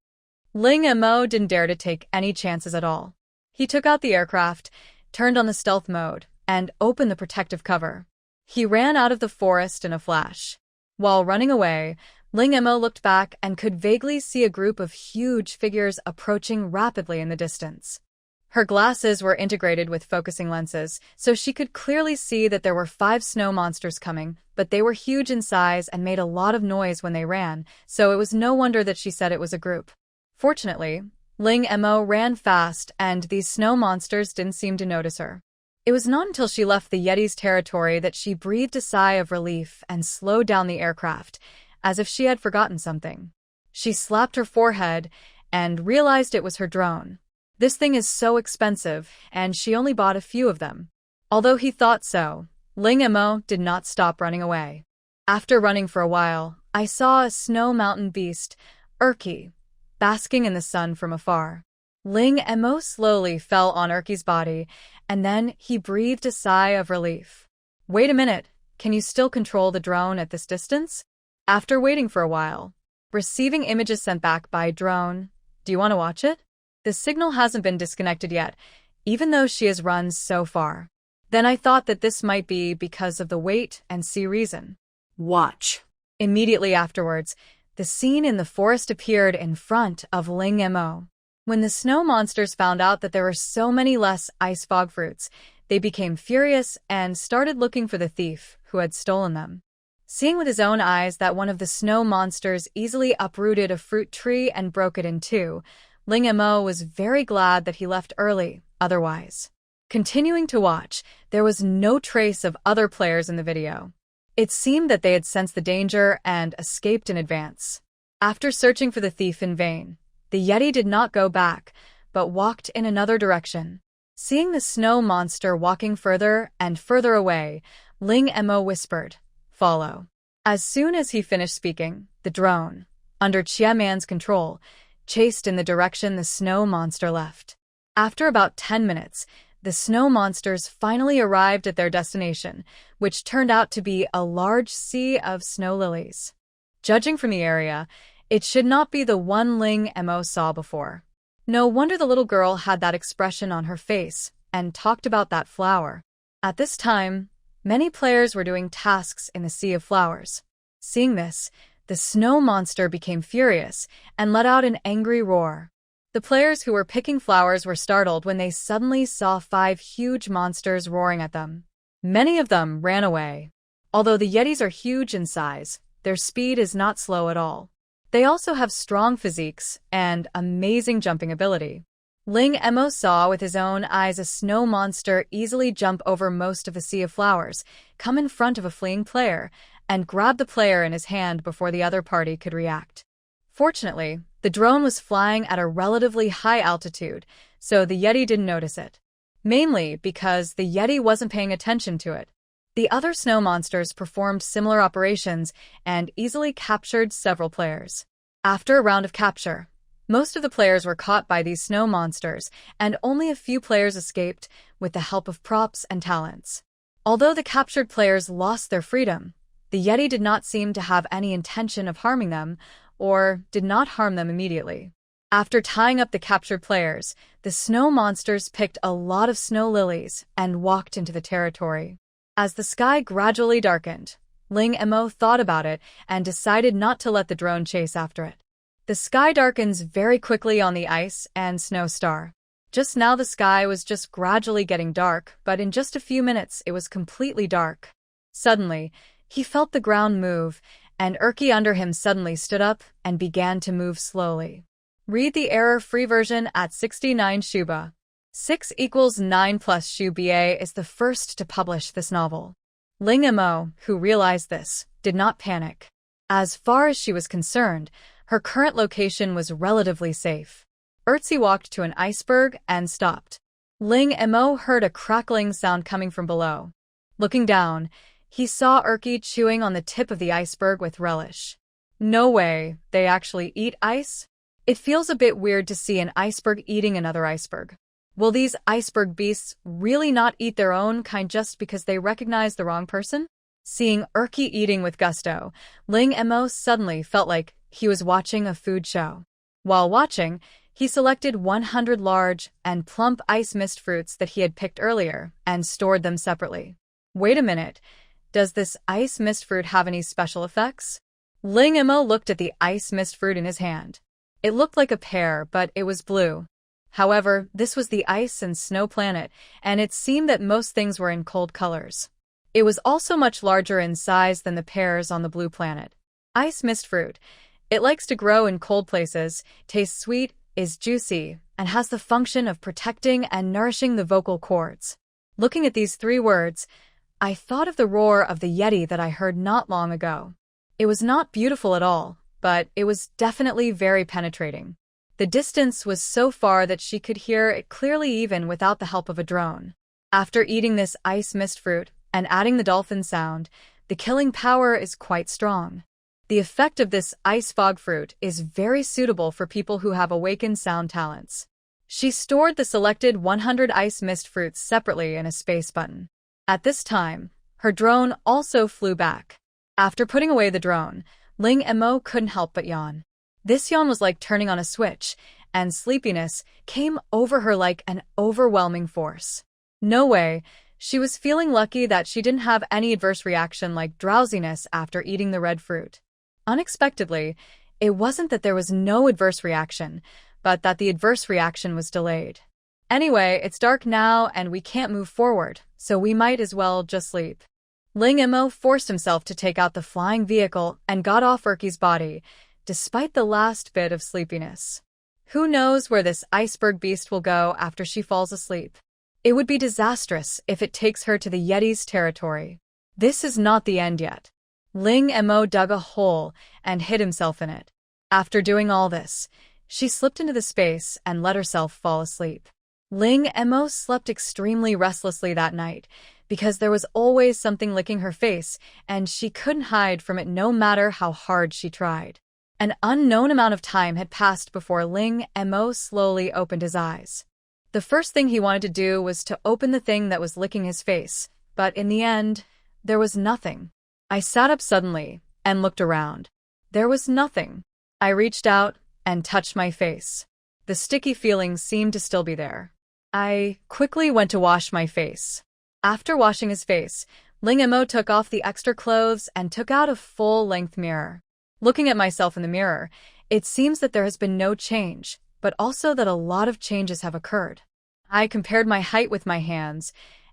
Ling Mo didn't dare to take any chances at all. He took out the aircraft, turned on the stealth mode, and opened the protective cover. He ran out of the forest in a flash. While running away, Ling Mo looked back and could vaguely see a group of huge figures approaching rapidly in the distance. Her glasses were integrated with focusing lenses, so she could clearly see that there were 5 snow monsters coming, but they were huge in size and made a lot of noise when they ran, so it was no wonder that she said it was a group. Fortunately, Ling Mo ran fast, and these snow monsters didn't seem to notice her. It was not until she left the Yeti's territory that she breathed a sigh of relief and slowed down the aircraft, as if she had forgotten something. She slapped her forehead and realized it was her drone. This thing is so expensive, and she only bought a few of them. Although he thought so, Ling Mo did not stop running away. After running for a while, I saw a snow mountain beast, Urki, basking in the sun from afar. Ling Mo slowly fell on Urki's body, and then he breathed a sigh of relief. Wait a minute, can you still control the drone at this distance? After waiting for a while, receiving images sent back by drone. Do you want to watch it? The signal hasn't been disconnected yet, even though she has run so far. Then I thought that this might be because of the wait and see reason. Watch. Immediately afterwards, the scene in the forest appeared in front of Ling Mo. When the snow monsters found out that there were so many less ice fog fruits, they became furious and started looking for the thief who had stolen them. Seeing with his own eyes that one of the snow monsters easily uprooted a fruit tree and broke it in two, Ling Mo was very glad that he left early, otherwise. Continuing to watch, there was no trace of other players in the video. It seemed that they had sensed the danger and escaped in advance. After searching for the thief in vain, the Yeti did not go back, but walked in another direction. Seeing the snow monster walking further and further away, Ling Mo whispered, "Follow." As soon as he finished speaking, the drone, under Chia Man's control, chased in the direction the snow monster left. After about 10 minutes, the snow monsters finally arrived at their destination, which turned out to be a large sea of snow lilies. Judging from the area, it should not be the one Ling Mo saw before. No wonder the little girl had that expression on her face and talked about that flower. At this time, many players were doing tasks in the sea of flowers. Seeing this, the snow monster became furious and let out an angry roar. The players who were picking flowers were startled when they suddenly saw 5 huge monsters roaring at them. Many of them ran away. Although the Yetis are huge in size, their speed is not slow at all. They also have strong physiques and amazing jumping ability. Ling Mo saw with his own eyes a snow monster easily jump over most of the sea of flowers, come in front of a fleeing player, and grab the player in his hand before the other party could react. Fortunately, the drone was flying at a relatively high altitude, so the Yeti didn't notice it. Mainly because the Yeti wasn't paying attention to it. The other snow monsters performed similar operations and easily captured several players. After a round of capture, most of the players were caught by these snow monsters, and only a few players escaped with the help of props and talents. Although the captured players lost their freedom, the Yeti did not seem to have any intention of harming them, or did not harm them immediately. After tying up the captured players, the snow monsters picked a lot of snow lilies and walked into the territory. As the sky gradually darkened, Ling Mo thought about it and decided not to let the drone chase after it. The sky darkens very quickly on the ice and snow star. Just now the sky was just gradually getting dark, but in just a few minutes it was completely dark. Suddenly, he felt the ground move, and Urki under him suddenly stood up and began to move slowly. Read the error-free version at 69 Shuba. 6 = 9 plus Shuba is the first to publish this novel. Ling Mo, who realized this, did not panic. As far as she was concerned, her current location was relatively safe. Urtzi walked to an iceberg and stopped. Ling Mo heard a crackling sound coming from below. Looking down, he saw Urki chewing on the tip of the iceberg with relish. No way, they actually eat ice? It feels a bit weird to see an iceberg eating another iceberg. Will these iceberg beasts really not eat their own kind just because they recognize the wrong person? Seeing Urki eating with gusto, Ling Mo suddenly felt like he was watching a food show. While watching, he selected 100 large and plump ice mist fruits that he had picked earlier and stored them separately. Wait a minute. Does this ice mist fruit have any special effects? Ling Mo looked at the ice mist fruit in his hand. It looked like a pear, but it was blue. However, this was the ice and snow planet, and it seemed that most things were in cold colors. It was also much larger in size than the pears on the blue planet. Ice mist fruit. It likes to grow in cold places, tastes sweet, is juicy, and has the function of protecting and nourishing the vocal cords. Looking at these 3 words, I thought of the roar of the Yeti that I heard not long ago. It was not beautiful at all, but it was definitely very penetrating. The distance was so far that she could hear it clearly even without the help of a drone. After eating this ice mist fruit and adding the dolphin sound, the killing power is quite strong. The effect of this ice fog fruit is very suitable for people who have awakened sound talents. She stored the selected 100 ice mist fruits separately in a space button. At this time, her drone also flew back. After putting away the drone, Ling Mo couldn't help but yawn. This yawn was like turning on a switch, and sleepiness came over her like an overwhelming force. No way, she was feeling lucky that she didn't have any adverse reaction like drowsiness after eating the red fruit. Unexpectedly, it wasn't that there was no adverse reaction, but that the adverse reaction was delayed. Anyway, it's dark now and we can't move forward, so we might as well just sleep. Ling Mo forced himself to take out the flying vehicle and got off Erky's body, despite the last bit of sleepiness. Who knows where this iceberg beast will go after she falls asleep? It would be disastrous if it takes her to the Yeti's territory. This is not the end yet. Ling Mo dug a hole and hid himself in it. After doing all this, she slipped into the space and let herself fall asleep. Ling Mo slept extremely restlessly that night because there was always something licking her face and she couldn't hide from it no matter how hard she tried. An unknown amount of time had passed before Ling Mo slowly opened his eyes. The first thing he wanted to do was to open the thing that was licking his face, but in the end, there was nothing. I sat up suddenly and looked around. There was nothing. I reached out and touched my face. The sticky feeling seemed to still be there. I quickly went to wash my face. After washing his face, Ling Mo took off the extra clothes and took out a full-length mirror. Looking at myself in the mirror, it seems that there has been no change, but also that a lot of changes have occurred. I compared my height with my hands,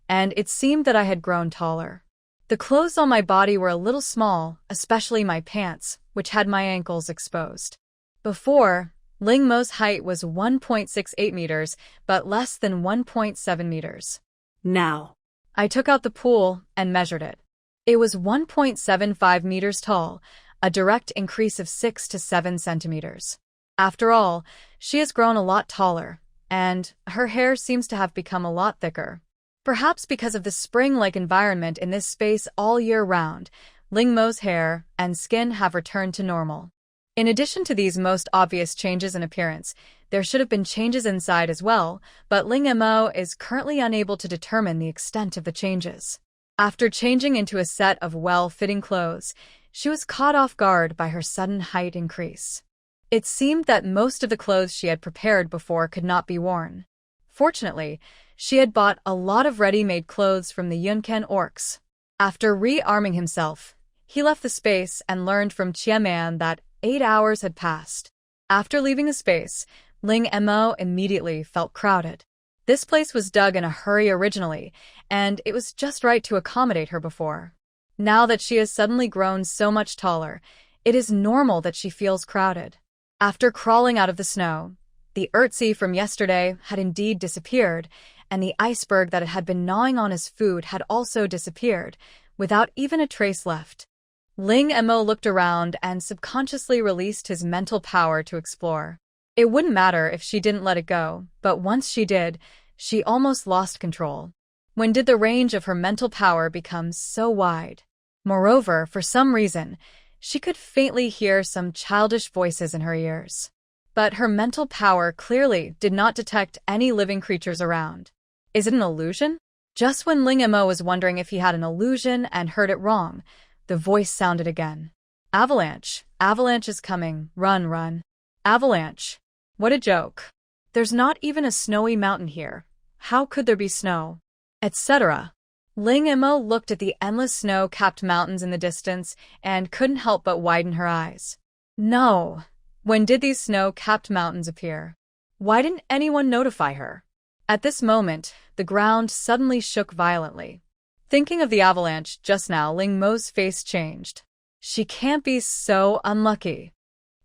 and it seemed that I had grown taller. The clothes on my body were a little small, especially my pants, which had my ankles exposed. Before, Ling Mo's height was 1.68 meters, but less than 1.7 meters. Now. I took out the pool and measured it. It was 1.75 meters tall, a direct increase of 6 to 7 centimeters. After all, she has grown a lot taller, and her hair seems to have become a lot thicker. Perhaps because of the spring-like environment in this space all year round, Ling Mo's hair and skin have returned to normal. In addition to these most obvious changes in appearance, there should have been changes inside as well, but Ling Mo is currently unable to determine the extent of the changes. After changing into a set of well-fitting clothes, she was caught off guard by her sudden height increase. It seemed that most of the clothes she had prepared before could not be worn. Fortunately, she had bought a lot of ready-made clothes from the Yunken orcs. After re-arming himself, he left the space and learned from Chiaman that 8 hours had passed. After leaving the space, Ling Mo immediately felt crowded. This place was dug in a hurry originally, and it was just right to accommodate her before. Now that she has suddenly grown so much taller, it is normal that she feels crowded. After crawling out of the snow, the Ertzi from yesterday had indeed disappeared, and the iceberg that had been gnawing on his food had also disappeared, without even a trace left. Ling Mo looked around and subconsciously released his mental power to explore. It wouldn't matter if she didn't let it go, but once she did, she almost lost control. When did the range of her mental power become so wide? Moreover, for some reason, she could faintly hear some childish voices in her ears. But her mental power clearly did not detect any living creatures around. Is it an illusion? Just when Ling Mo was wondering if he had an illusion and heard it wrong, the voice sounded again. Avalanche. Avalanche is coming. Run, run. Avalanche. What a joke. There's not even a snowy mountain here. How could there be snow? Etc. Ling Mo looked at the endless snow-capped mountains in the distance and couldn't help but widen her eyes. No. When did these snow-capped mountains appear? Why didn't anyone notify her? At this moment, the ground suddenly shook violently. Thinking of the avalanche just now, Ling Mo's face changed. She can't be so unlucky.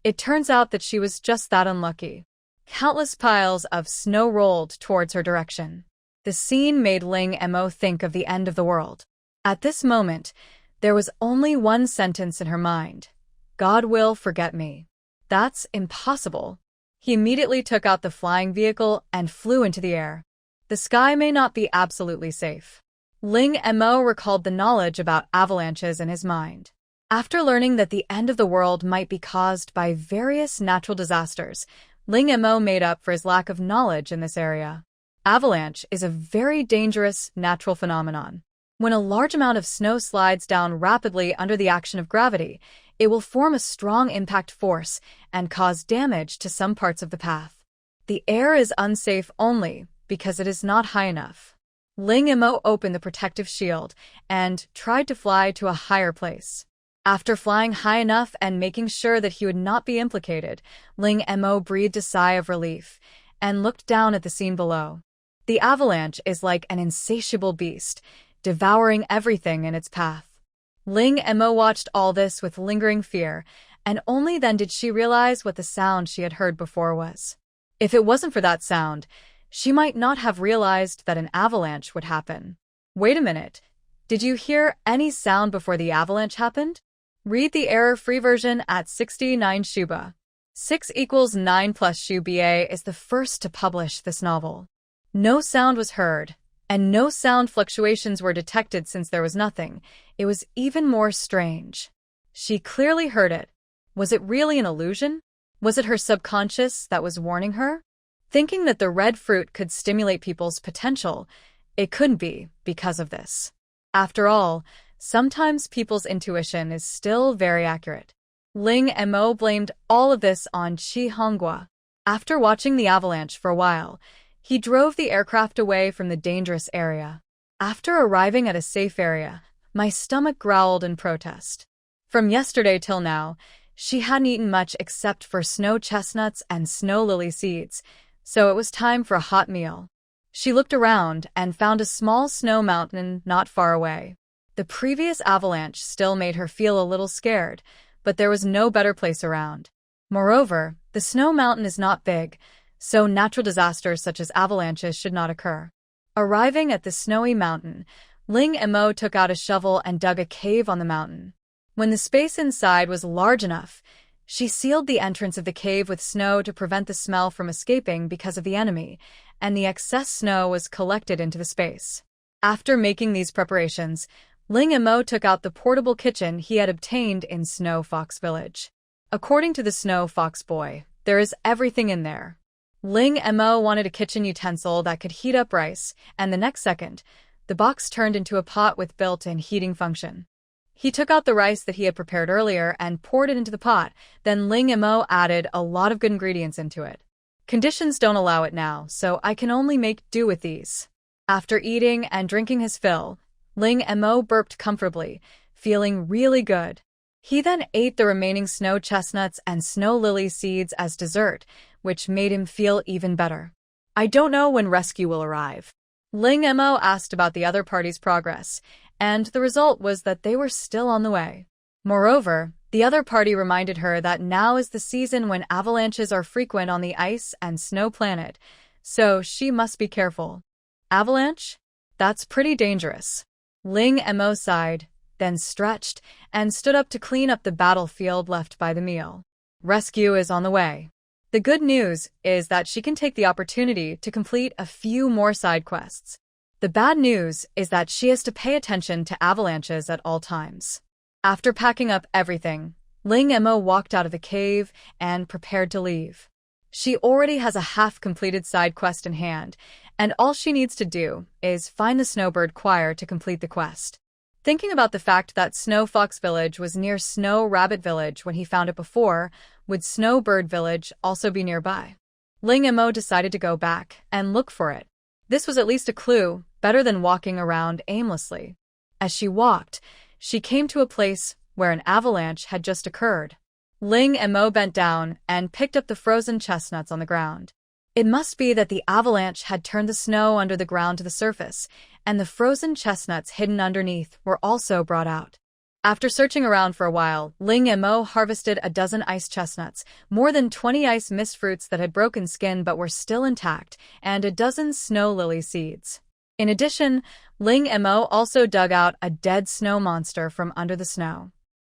It turns out that she was just that unlucky. Countless piles of snow rolled towards her direction. The scene made Ling Mo think of the end of the world. At this moment, there was only one sentence in her mind. God will forget me. That's impossible. He immediately took out the flying vehicle and flew into the air. The sky may not be absolutely safe. Ling Mo recalled the knowledge about avalanches in his mind. After learning that the end of the world might be caused by various natural disasters, Ling Mo made up for his lack of knowledge in this area. Avalanche is a very dangerous natural phenomenon. When a large amount of snow slides down rapidly under the action of gravity, it will form a strong impact force and cause damage to some parts of the path. The air is unsafe only because it is not high enough. Ling Mo opened the protective shield and tried to fly to a higher place. After flying high enough and making sure that he would not be implicated, Ling Mo breathed a sigh of relief and looked down at the scene below. The avalanche is like an insatiable beast, devouring everything in its path. Ling Mo watched all this with lingering fear, and only then did she realize what the sound she had heard before was. If it wasn't for that sound, she might not have realized that an avalanche would happen. Wait a minute. Did you hear any sound before the avalanche happened? Read the error-free version at 69 Shuba. 6 = 9 plus Shuba is the first to publish this novel. No sound was heard, and no sound fluctuations were detected since there was nothing. It was even more strange. She clearly heard it. Was it really an illusion? Was it her subconscious that was warning her? Thinking that the red fruit could stimulate people's potential, it couldn't be because of this. After all, sometimes people's intuition is still very accurate. Ling Mo blamed all of this on Chi Honghua. After watching the avalanche for a while, he drove the aircraft away from the dangerous area. After arriving at a safe area, my stomach growled in protest. From yesterday till now, she hadn't eaten much except for snow chestnuts and snow lily seeds, so it was time for a hot meal. She looked around and found a small snow mountain not far away. The previous avalanche still made her feel a little scared, but there was no better place around. Moreover, the snow mountain is not big, so natural disasters such as avalanches should not occur. Arriving at the snowy mountain, Ling Mo took out a shovel and dug a cave on the mountain. When the space inside was large enough, she sealed the entrance of the cave with snow to prevent the smell from escaping because of the enemy, and the excess snow was collected into the space. After making these preparations, Ling Mo took out the portable kitchen he had obtained in Snow Fox Village. According to the Snow Fox boy, there is everything in there. Ling Mo wanted a kitchen utensil that could heat up rice, and the next second, the box turned into a pot with built-in heating function. He took out the rice that he had prepared earlier and poured it into the pot, then Ling Mo added a lot of good ingredients into it. Conditions don't allow it now, so I can only make do with these. After eating and drinking his fill, Ling Mo burped comfortably, feeling really good. He then ate the remaining snow chestnuts and snow lily seeds as dessert, which made him feel even better. I don't know when rescue will arrive. Ling Mo asked about the other party's progress, and the result was that they were still on the way. Moreover, the other party reminded her that now is the season when avalanches are frequent on the ice and snow planet, so she must be careful. Avalanche? That's pretty dangerous. Ling Mo sighed, then stretched, and stood up to clean up the battlefield left by the meal. Rescue is on the way. The good news is that she can take the opportunity to complete a few more side quests. The bad news is that she has to pay attention to avalanches at all times. After packing up everything, Ling Mo walked out of the cave and prepared to leave. She already has a half-completed side quest in hand, and all she needs to do is find the Snowbird Choir to complete the quest. Thinking about the fact that Snow Fox Village was near Snow Rabbit Village when he found it before, would Snowbird Village also be nearby? Ling Mo decided to go back and look for it. This was at least a clue, better than walking around aimlessly. As she walked, she came to a place where an avalanche had just occurred. Ling Mo bent down and picked up the frozen chestnuts on the ground. It must be that the avalanche had turned the snow under the ground to the surface, and the frozen chestnuts hidden underneath were also brought out. After searching around for a while, Ling Mo harvested a dozen ice chestnuts, more than 20 ice mist fruits that had broken skin but were still intact, and a dozen snow lily seeds. In addition, Ling Mo also dug out a dead snow monster from under the snow.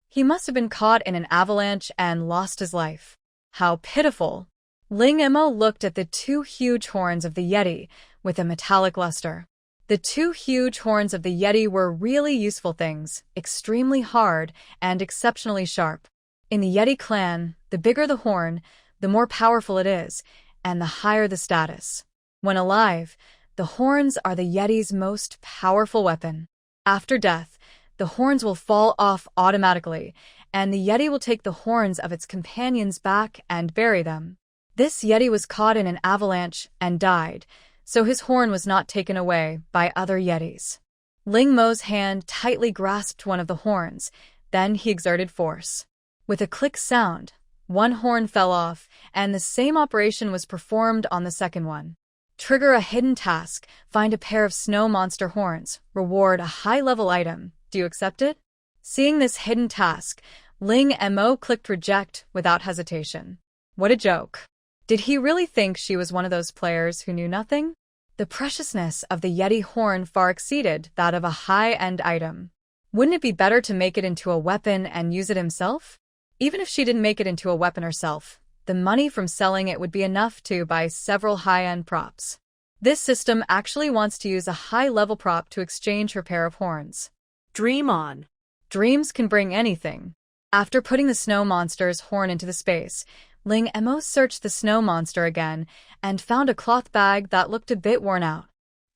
He must have been caught in an avalanche and lost his life. How pitiful! Ling Mo looked at the two huge horns of the Yeti with a metallic luster. The two huge horns of the Yeti were really useful things, extremely hard and exceptionally sharp. In the Yeti clan, the bigger the horn, the more powerful it is, and the higher the status. When alive, the horns are the Yeti's most powerful weapon. After death, the horns will fall off automatically, and the Yeti will take the horns of its companions back and bury them. This Yeti was caught in an avalanche and died, so his horn was not taken away by other Yetis. Ling Mo's hand tightly grasped one of the horns, then he exerted force. With a click sound, one horn fell off, and the same operation was performed on the second one. Trigger a hidden task, find a pair of snow monster horns, reward a high-level item. Do you accept it? Seeing this hidden task, Ling Mo clicked reject without hesitation. What a joke. Did he really think she was one of those players who knew nothing? The preciousness of the Yeti horn far exceeded that of a high-end item. Wouldn't it be better to make it into a weapon and use it himself? Even if she didn't make it into a weapon herself, the money from selling it would be enough to buy several high-end props. This system actually wants to use a high-level prop to exchange her pair of horns. Dream on. Dreams can bring anything. After putting the snow monster's horn into the space, Ling Mo searched the snow monster again and found a cloth bag that looked a bit worn out.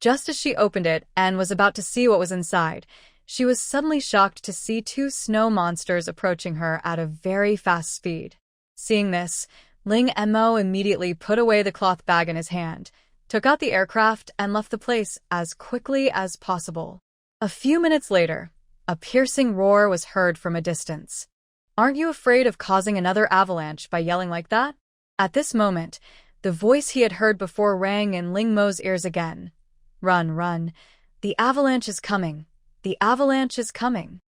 Just as she opened it and was about to see what was inside, she was suddenly shocked to see two snow monsters approaching her at a very fast speed. Seeing this, Ling Mo immediately put away the cloth bag in his hand, took out the aircraft, and left the place as quickly as possible. A few minutes later, a piercing roar was heard from a distance. Aren't you afraid of causing another avalanche by yelling like that? At this moment, the voice he had heard before rang in Ling Mo's ears again. Run, run. The avalanche is coming. The avalanche is coming.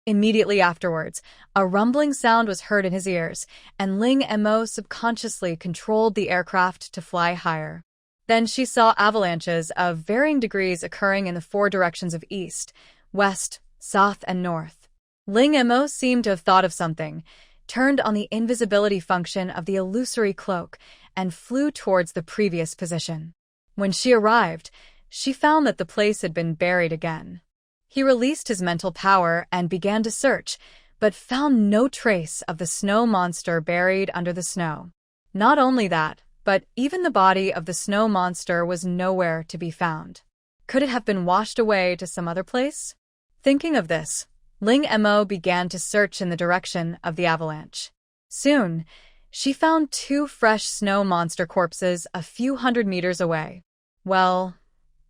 Immediately afterwards, a rumbling sound was heard in his ears, and Ling Mo subconsciously controlled the aircraft to fly higher. Then she saw avalanches of varying degrees occurring in the four directions of east, west, south, and north. Ling Mo seemed to have thought of something, turned on the invisibility function of the illusory cloak, and flew towards the previous position. When she arrived, she found that the place had been buried again. He released his mental power and began to search, but found no trace of the snow monster buried under the snow. Not only that, but even the body of the snow monster was nowhere to be found. Could it have been washed away to some other place? Thinking of this, Ling Mo began to search in the direction of the avalanche. Soon, she found two fresh snow monster corpses a few hundred meters away. Well,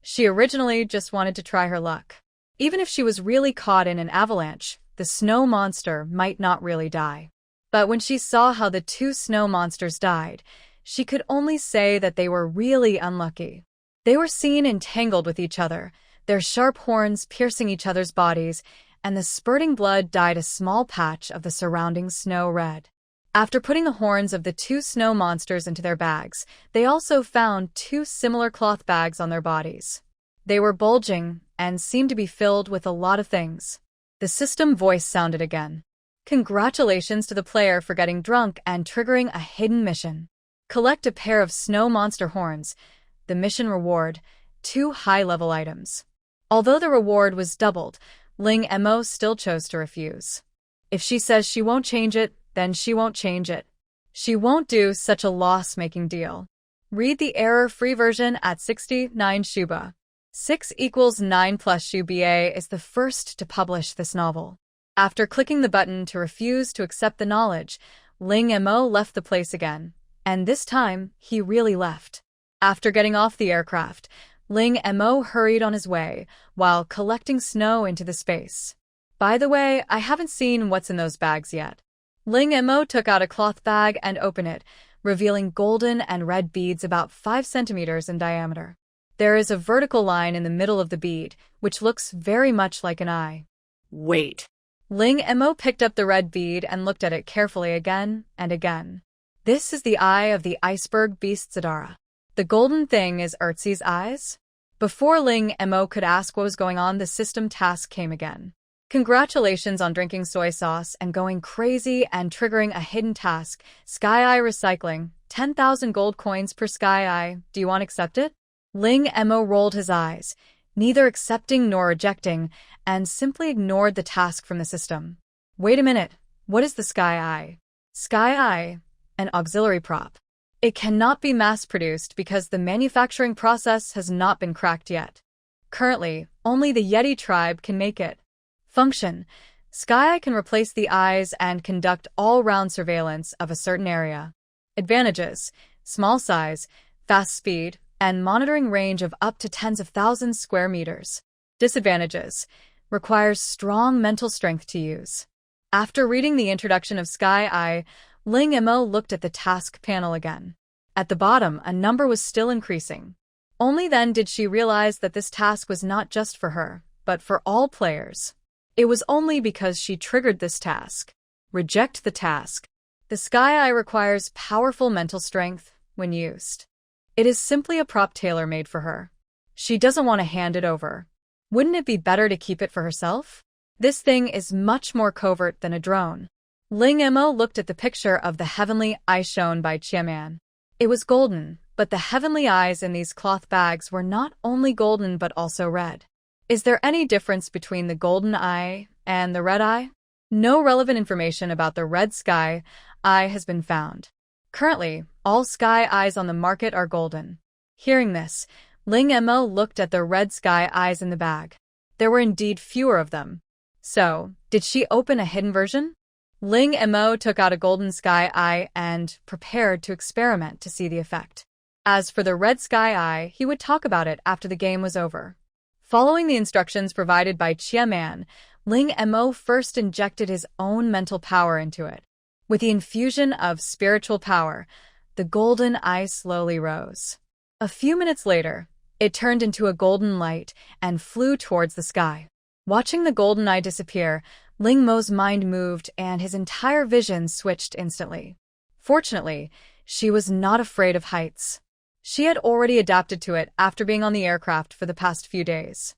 she originally just wanted to try her luck. Even if she was really caught in an avalanche, the snow monster might not really die. But when she saw how the two snow monsters died, she could only say that they were really unlucky. They were seen entangled with each other, their sharp horns piercing each other's bodies, and the spurting blood dyed a small patch of the surrounding snow red. After putting the horns of the two snow monsters into their bags, they also found two similar cloth bags on their bodies. They were bulging and seemed to be filled with a lot of things. The system voice sounded again. Congratulations to the player for getting drunk and triggering a hidden mission. Collect a pair of snow monster horns. The mission reward, 2 high-level items. Although the reward was doubled, Ling Mo still chose to refuse. If she says she won't change it, then she won't change it. She won't do such a loss-making deal. Read the error-free version at 69 Shuba. 6 equals 9 plus Shuba is the first to publish this novel. After clicking the button to refuse to accept the knowledge, Ling Mo left the place again, and this time he really left. After getting off the aircraft, Ling Mo hurried on his way while collecting snow into the space. By the way, I haven't seen what's in those bags yet. Ling Mo took out a cloth bag and opened it, revealing golden and red beads about 5 centimeters in diameter. There is a vertical line in the middle of the bead, which looks very much like an eye. Wait. Ling Mo picked up the red bead and looked at it carefully again and again. This is the eye of the iceberg beast Zadara. The golden thing is Ertzi's eyes? Before Ling Mo could ask what was going on, the system task came again. Congratulations on drinking soy sauce and going crazy and triggering a hidden task. Sky Eye Recycling, 10,000 gold coins per Sky Eye. Do you want to accept it? Ling Mo rolled his eyes, neither accepting nor rejecting, and simply ignored the task from the system. Wait a minute, what is the Sky Eye? Sky Eye, an auxiliary prop. It cannot be mass-produced because the manufacturing process has not been cracked yet. Currently, only the Yeti tribe can make it. Function: Sky Eye can replace the eyes and conduct all-round surveillance of a certain area. Advantages: small size, fast speed, and monitoring range of up to tens of thousands square meters. Disadvantages: requires strong mental strength to use. After reading the introduction of Sky Eye, Ling Mo looked at the task panel again. At the bottom, a number was still increasing. Only then did she realize that this task was not just for her, but for all players. It was only because she triggered this task. Reject the task. The Sky Eye requires powerful mental strength when used. It is simply a prop tailor-made for her. She doesn't want to hand it over. Wouldn't it be better to keep it for herself? This thing is much more covert than a drone. Ling Mo looked at the picture of the heavenly eye shown by Qiaman. It was golden, but the heavenly eyes in these cloth bags were not only golden but also red. Is there any difference between the golden eye and the red eye? No relevant information about the red sky eye has been found. Currently, all sky eyes on the market are golden. Hearing this, Ling Mo looked at the red sky eyes in the bag. There were indeed fewer of them. So, did she open a hidden version? Ling Mo took out a golden sky eye and prepared to experiment to see the effect. As for the red sky eye, he would talk about it after the game was over. Following the instructions provided by Qiaman, Ling Mo first injected his own mental power into it. With the infusion of spiritual power, the golden eye slowly rose. A few minutes later, it turned into a golden light and flew towards the sky. Watching the golden eye disappear, Ling Mo's mind moved and his entire vision switched instantly. Fortunately, she was not afraid of heights. She had already adapted to it after being on the aircraft for the past few days.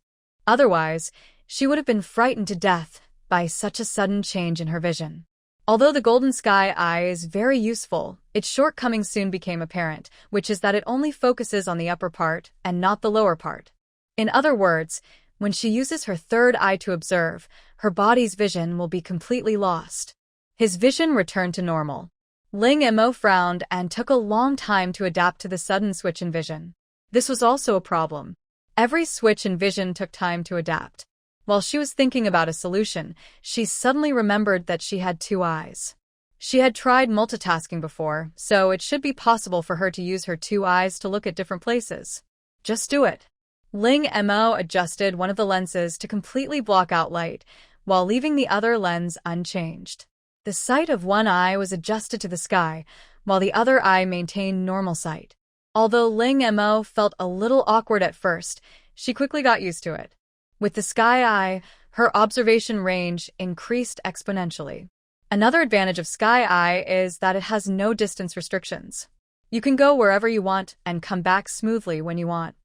Otherwise, she would have been frightened to death by such a sudden change in her vision. Although the golden sky eye is very useful, its shortcoming soon became apparent, which is that it only focuses on the upper part and not the lower part. In other words, when she uses her third eye to observe, her body's vision will be completely lost. His vision returned to normal. Ling Mo frowned and took a long time to adapt to the sudden switch in vision. This was also a problem. Every switch in vision took time to adapt. While she was thinking about a solution, she suddenly remembered that she had two eyes. She had tried multitasking before, so it should be possible for her to use her two eyes to look at different places. Just do it. Ling Mo adjusted one of the lenses to completely block out light, while leaving the other lens unchanged. The sight of one eye was adjusted to the sky, while the other eye maintained normal sight. Although Ling Mo felt a little awkward at first, she quickly got used to it. With the sky eye, her observation range increased exponentially. Another advantage of Sky Eye is that it has no distance restrictions. You can go wherever you want and come back smoothly when you want.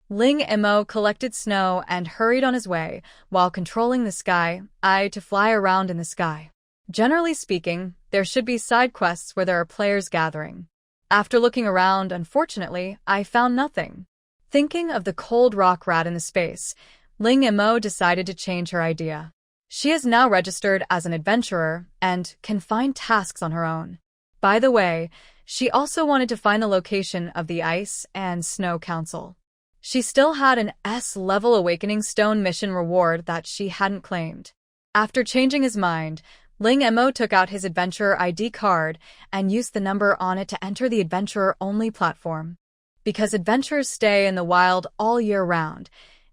Ling Mo collected snow and hurried on his way while controlling the Sky Eye to fly around in the sky. Generally speaking, there should be side quests where there are players gathering. After looking around, unfortunately, I found nothing. Thinking of the cold rock rat in the space, Ling Mo decided to change her idea. She is now registered as an adventurer and can find tasks on her own. By the way, she also wanted to find the location of the Ice and Snow Council. She still had an S-level Awakening Stone mission reward that she hadn't claimed. After changing his mind, Ling Mo took out his Adventurer ID card and used the number on it to enter the Adventurer-only platform. Because adventurers stay in the wild all year round,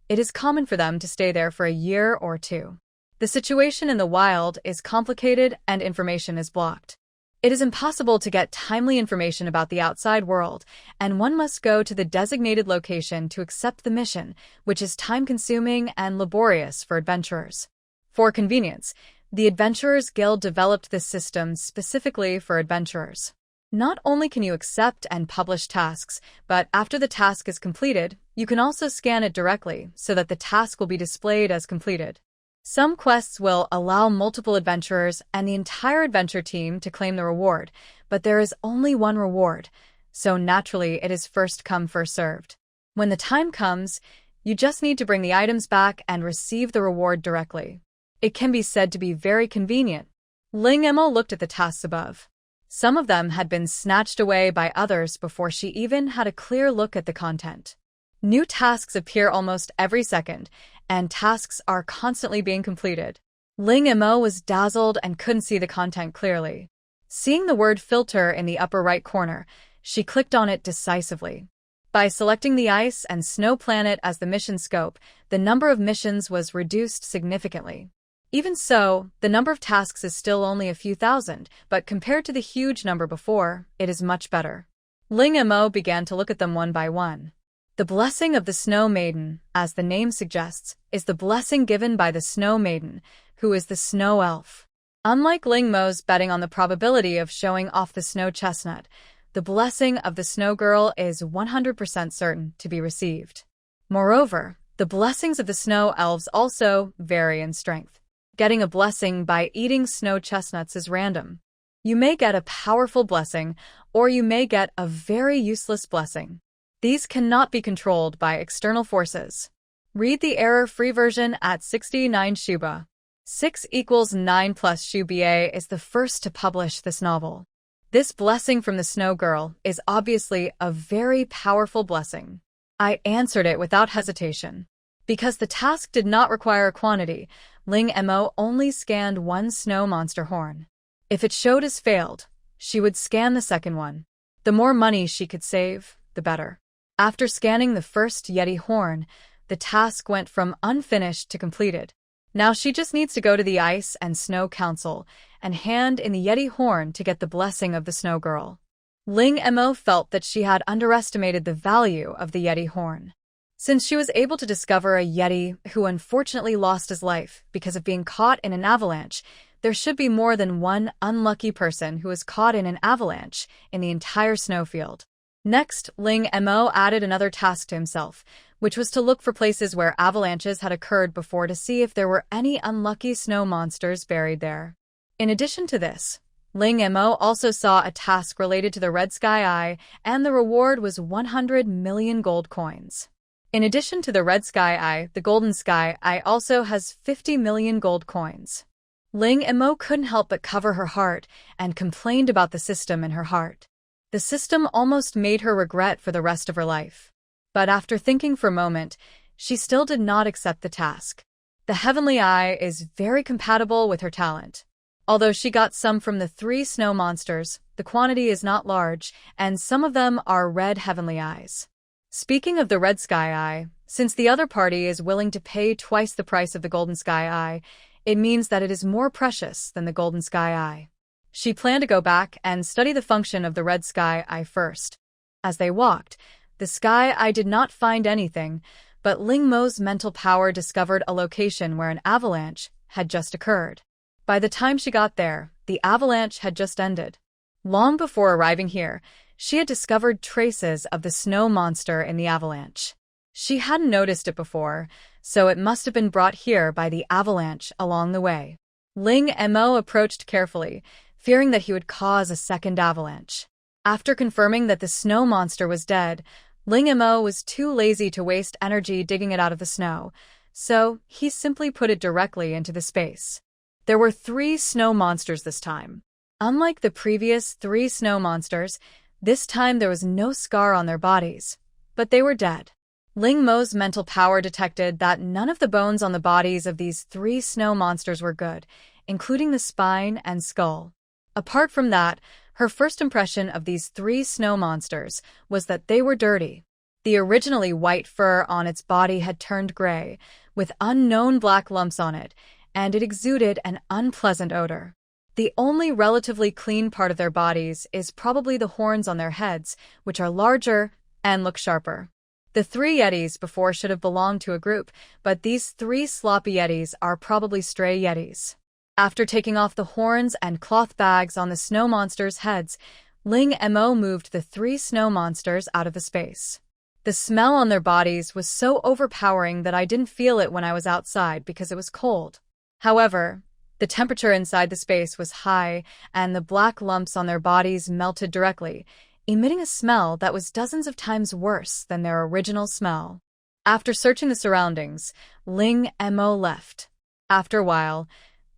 it is common for them to stay there for a year or two. The situation in the wild is complicated and information is blocked. It is impossible to get timely information about the outside world, and one must go to the designated location to accept the mission, which is time-consuming and laborious for adventurers. For convenience, the Adventurers Guild developed this system specifically for adventurers. Not only can you accept and publish tasks, but after the task is completed, you can also scan it directly so that the task will be displayed as completed. Some quests will allow multiple adventurers and the entire adventure team to claim the reward, but there is only one reward, so naturally it is first come first served. When the time comes, you just need to bring the items back and receive the reward directly. It can be said to be very convenient. Ling Emo looked at the tasks above. Some of them had been snatched away by others before she even had a clear look at the content. New tasks appear almost every second, and tasks are constantly being completed. Ling Emo was dazzled and couldn't see the content clearly. Seeing the word filter in the upper right corner, she clicked on it decisively. By selecting the ice and snow planet as the mission scope, the number of missions was reduced significantly. Even so, the number of tasks is still only a few thousand, but compared to the huge number before, it is much better. Ling Emo began to look at them one by one. The blessing of the Snow Maiden, as the name suggests, is the blessing given by the Snow Maiden, who is the Snow Elf. Unlike Ling Mo's betting on the probability of showing off the Snow Chestnut, the blessing of the Snow Girl is 100% certain to be received. Moreover, the blessings of the Snow Elves also vary in strength. Getting a blessing by eating snow chestnuts is random. You may get a powerful blessing, or you may get a very useless blessing. These cannot be controlled by external forces. Read the error-free version at 69 Shuba. 6 equals 9 plus Shuba is the first to publish this novel. This blessing from the Snow Girl is obviously a very powerful blessing. I answered it without hesitation. Because the task did not require a quantity, Ling Emo only scanned one snow monster horn. If it showed as failed, she would scan the second one. The more money she could save, the better. After scanning the first Yeti horn, the task went from unfinished to completed. Now she just needs to go to the Ice and Snow Council and hand in the Yeti horn to get the blessing of the Snow Girl. Ling Emo felt that she had underestimated the value of the Yeti horn. Since she was able to discover a Yeti who unfortunately lost his life because of being caught in an avalanche, there should be more than one unlucky person who was caught in an avalanche in the entire snowfield. Next, Ling Emo added another task to himself, which was to look for places where avalanches had occurred before to see if there were any unlucky snow monsters buried there. In addition to this, Ling Emo also saw a task related to the Red Sky Eye, and the reward was 100 million gold coins. In addition to the Red Sky Eye, the Golden Sky Eye also has 50 million gold coins. Ling Emo couldn't help but cover her heart and complained about the system in her heart. The system almost made her regret for the rest of her life. But after thinking for a moment, she still did not accept the task. The Heavenly Eye is very compatible with her talent. Although she got some from the 3 snow monsters, the quantity is not large, and some of them are red Heavenly Eyes. Speaking of the Red Sky Eye, since the other party is willing to pay twice the price of the Golden Sky Eye, it means that it is more precious than the Golden Sky Eye. She planned to go back and study the function of the Red Sky Eye first. As they walked, the Sky Eye did not find anything, but Ling Mo's mental power discovered a location where an avalanche had just occurred. By the time she got there, the avalanche had just ended. Long before arriving here, she had discovered traces of the snow monster in the avalanche. She hadn't noticed it before, so it must have been brought here by the avalanche along the way. Ling Emo approached carefully, fearing that he would cause a second avalanche. After confirming that the snow monster was dead, Ling Emo was too lazy to waste energy digging it out of the snow, so he simply put it directly into the space. There were 3 snow monsters this time. Unlike the previous 3 snow monsters, this time there was no scar on their bodies, but they were dead. Ling Mo's mental power detected that none of the bones on the bodies of these 3 snow monsters were good, including the spine and skull. Apart from that, her first impression of these 3 snow monsters was that they were dirty. The originally white fur on its body had turned gray, with unknown black lumps on it, and it exuded an unpleasant odor. The only relatively clean part of their bodies is probably the horns on their heads, which are larger and look sharper. The three Yetis before should have belonged to a group, but these three sloppy Yetis are probably stray Yetis. After taking off the horns and cloth bags on the snow monsters' heads, Ling Mo moved the three snow monsters out of the space. The smell on their bodies was so overpowering that I didn't feel it when I was outside because it was cold. However, the temperature inside the space was high, and the black lumps on their bodies melted directly, emitting a smell that was dozens of times worse than their original smell. After searching the surroundings, Ling Mo left. After a while,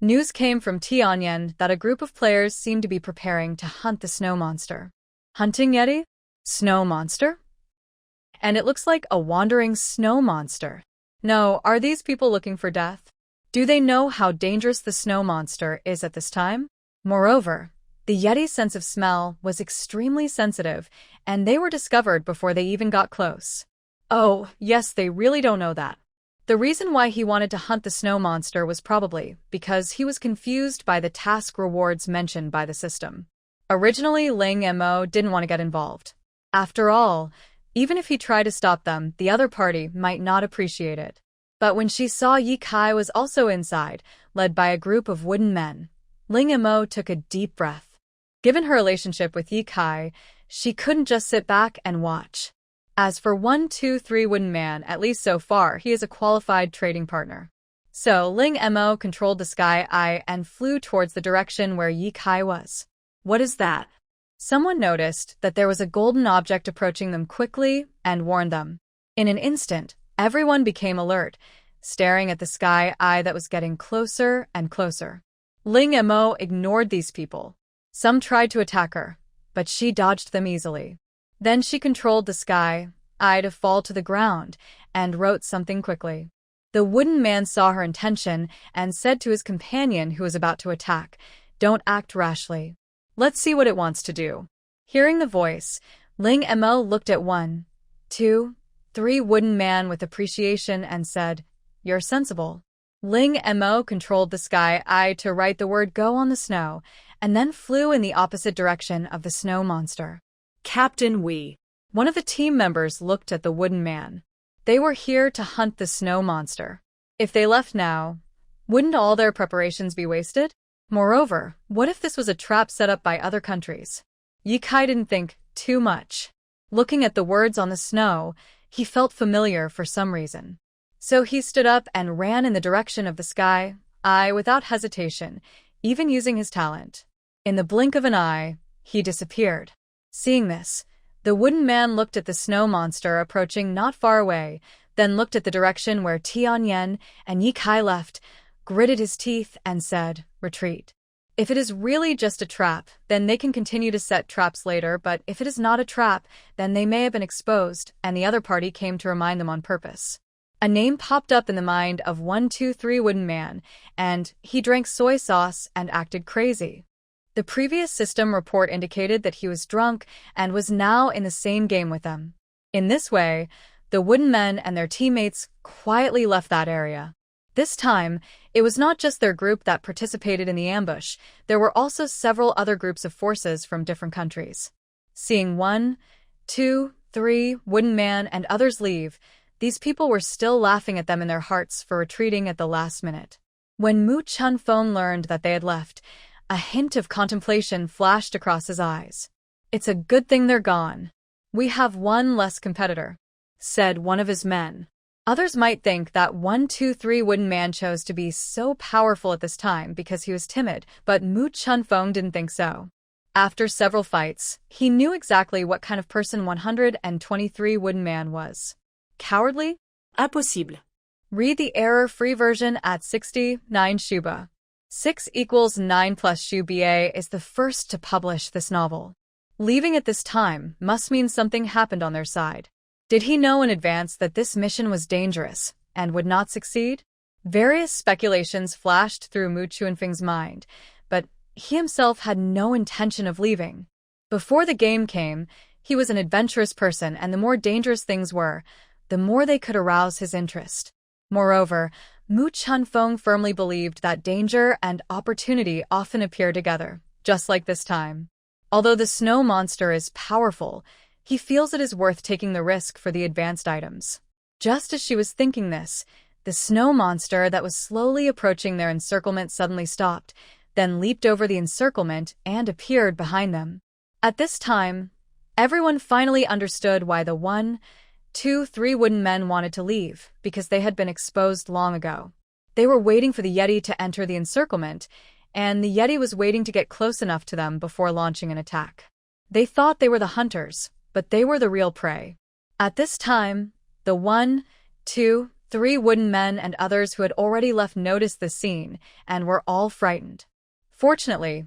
news came from Tianyan that a group of players seemed to be preparing to hunt the snow monster. Hunting Yeti? Snow monster? And it looks like a wandering snow monster. No, are these people looking for death? Do they know how dangerous the snow monster is at this time? Moreover, the Yeti's sense of smell was extremely sensitive, and they were discovered before they even got close. Oh, yes, they really don't know that. The reason why he wanted to hunt the snow monster was probably because he was confused by the task rewards mentioned by the system. Originally, Ling Mo didn't want to get involved. After all, even if he tried to stop them, the other party might not appreciate it. But when she saw Yi Kai was also inside, led by a group of wooden men, Ling Mo took a deep breath. Given her relationship with Yi Kai, she couldn't just sit back and watch. As for 123 Wooden Man, at least so far, he is a qualified trading partner. So Ling Mo controlled the sky eye and flew towards the direction where Yi Kai was. What is that? Someone noticed that there was a golden object approaching them quickly and warned them. In an instant, everyone became alert, staring at the sky eye that was getting closer and closer. Ling Mo ignored these people. Some tried to attack her, but she dodged them easily. Then she controlled the sky eye to fall to the ground and wrote something quickly. The wooden man saw her intention and said to his companion who was about to attack, "Don't act rashly. Let's see what it wants to do." Hearing the voice, Ling Mo looked at 1, 2, 3 wooden man with appreciation and said, "You're sensible." Ling Mo controlled the sky eye to write the word "go" on the snow, and then flew in the opposite direction of the snow monster. Captain Wee. One of the team members looked at the wooden man. They were here to hunt the snow monster. If they left now, wouldn't all their preparations be wasted? Moreover, what if this was a trap set up by other countries? Yi Kai didn't think too much. Looking at the words on the snow, he felt familiar for some reason. So he stood up and ran in the direction of the sky eye without hesitation, even using his talent. In the blink of an eye, he disappeared. Seeing this, the wooden man looked at the snow monster approaching not far away, then looked at the direction where Tianyan and Yi Kai left, gritted his teeth, and said, "Retreat." If it is really just a trap, then they can continue to set traps later, but if it is not a trap, then they may have been exposed, and the other party came to remind them on purpose. A name popped up in the mind of 123 Wooden Man, and he drank soy sauce and acted crazy. The previous system report indicated that he was drunk and was now in the same game with them. In this way, the wooden men and their teammates quietly left that area. This time, it was not just their group that participated in the ambush, there were also several other groups of forces from different countries. Seeing 1, 2, 3 Wooden Man and others leave, these people were still laughing at them in their hearts for retreating at the last minute. When Mu Chunfeng learned that they had left, a hint of contemplation flashed across his eyes. "It's a good thing they're gone. We have one less competitor," said one of his men. Others might think that 123 Wooden Man chose to be so powerful at this time because he was timid, but Mu Chunfeng didn't think so. After several fights, he knew exactly what kind of person 123 Wooden Man was. Cowardly? Impossible. Read the error-free version at 69 Shuba. 6 equals 9 plus Shuba is the first to publish this novel. Leaving at this time must mean something happened on their side. Did he know in advance that this mission was dangerous and would not succeed? Various speculations flashed through Mu Chunfeng's mind, but he himself had no intention of leaving. Before the game came, he was an adventurous person, and the more dangerous things were, the more they could arouse his interest. Moreover, Mu Chunfeng firmly believed that danger and opportunity often appear together, just like this time. Although the snow monster is powerful, he feels it is worth taking the risk for the advanced items. Just as she was thinking this, the snow monster that was slowly approaching their encirclement suddenly stopped, then leaped over the encirclement and appeared behind them. At this time, everyone finally understood why the 1, 2, 3 wooden men wanted to leave, because they had been exposed long ago. They were waiting for the Yeti to enter the encirclement, and the Yeti was waiting to get close enough to them before launching an attack. They thought they were the hunters, but they were the real prey. At this time, the 1, 2, 3 wooden men and others who had already left noticed the scene and were all frightened. Fortunately,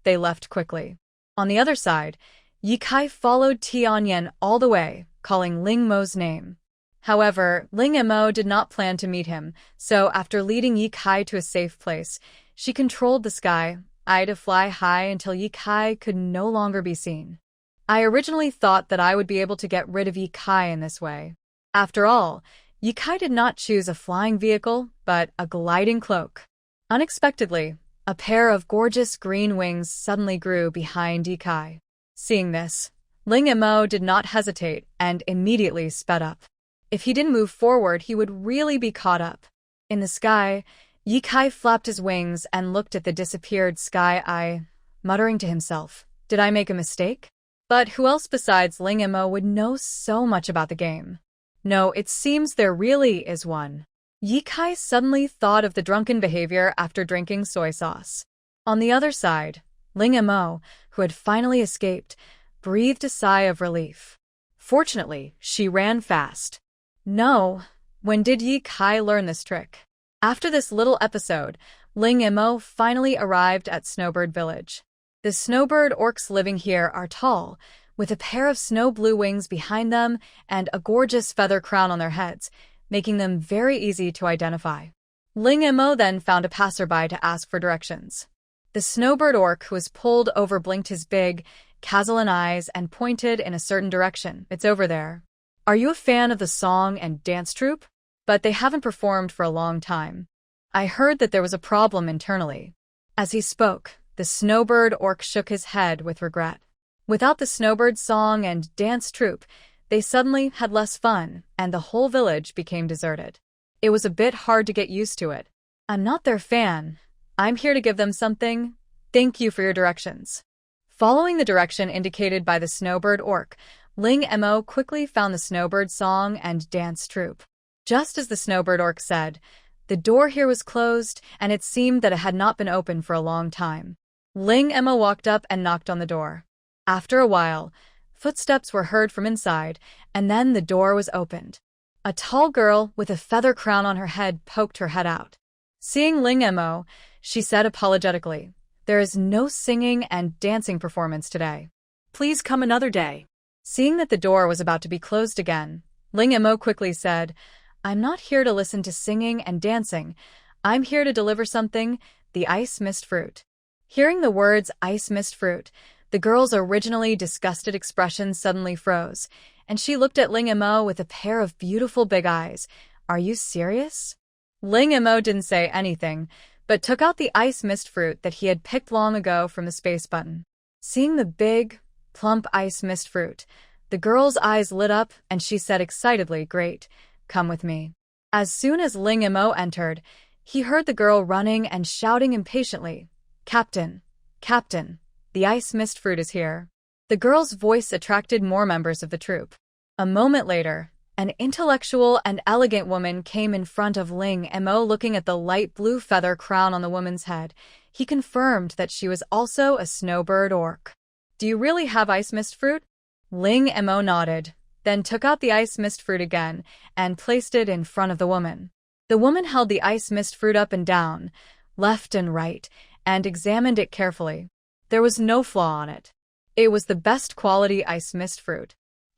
they left quickly. On the other side, Ye Kai followed Tianyan all the way, calling Ling Mo's name. However, Ling Mo did not plan to meet him, so after leading Ye Kai to a safe place, she controlled the sky, to fly high until Ye Kai could no longer be seen. I originally thought that I would be able to get rid of Ye Kai in this way. After all, Ye Kai did not choose a flying vehicle, but a gliding cloak. Unexpectedly, a pair of gorgeous green wings suddenly grew behind Ye Kai. Seeing this, Ling Mo did not hesitate and immediately sped up. If he didn't move forward, he would really be caught up. In the sky, Ye Kai flapped his wings and looked at the disappeared sky, muttering to himself, "Did I make a mistake?" But who else besides Ling Mo would know so much about the game? No, it seems there really is one. Ye Kai suddenly thought of the drunken behavior after drinking soy sauce. On the other side, Ling Mo, who had finally escaped, breathed a sigh of relief. Fortunately, she ran fast. No, when did Ye Kai learn this trick? After this little episode, Ling Mo finally arrived at Snowbird Village. The snowbird orcs living here are tall, with a pair of snow blue wings behind them and a gorgeous feather crown on their heads, making them very easy to identify. Ling Mo then found a passerby to ask for directions. The snowbird orc who was pulled over blinked his big, Kazalan eyes and pointed in a certain direction. "It's over there." "Are you a fan of the song and dance troupe?" "But they haven't performed for a long time. I heard that there was a problem internally." As he spoke, the snowbird orc shook his head with regret. Without the snowbird song and dance troupe, they suddenly had less fun, and the whole village became deserted. It was a bit hard to get used to it. "I'm not their fan. I'm here to give them something. Thank you for your directions." Following the direction indicated by the snowbird orc, Ling Mo quickly found the snowbird song and dance troupe. Just as the snowbird orc said, the door here was closed, and it seemed that it had not been open for a long time. Ling Mo walked up and knocked on the door. After a while, footsteps were heard from inside, and then the door was opened. A tall girl with a feather crown on her head poked her head out. Seeing Ling Mo, she said apologetically, "There is no singing and dancing performance today. Please come another day." Seeing that the door was about to be closed again, Ling Mo quickly said, "I'm not here to listen to singing and dancing. I'm here to deliver something, the ice mist fruit." Hearing the words ice mist fruit, the girl's originally disgusted expression suddenly froze, and she looked at Ling Mo with a pair of beautiful big eyes. "Are you serious?" Ling Mo didn't say anything, but took out the ice mist fruit that he had picked long ago from the space button. Seeing the big, plump ice mist fruit, the girl's eyes lit up and she said excitedly, "Great, come with me." As soon as Ling Mo entered, he heard the girl running and shouting impatiently, "Captain, Captain, the ice mist fruit is here." The girl's voice attracted more members of the troupe. A moment later, an intellectual and elegant woman came in front of Ling Mo looking at the light blue feather crown on the woman's head. He confirmed that she was also a snowbird orc. "Do you really have ice mist fruit?" Ling Mo nodded, then took out the ice mist fruit again and placed it in front of the woman. The woman held the ice mist fruit up and down, left and right, and examined it carefully. There was no flaw on it. It was the best quality ice mist fruit.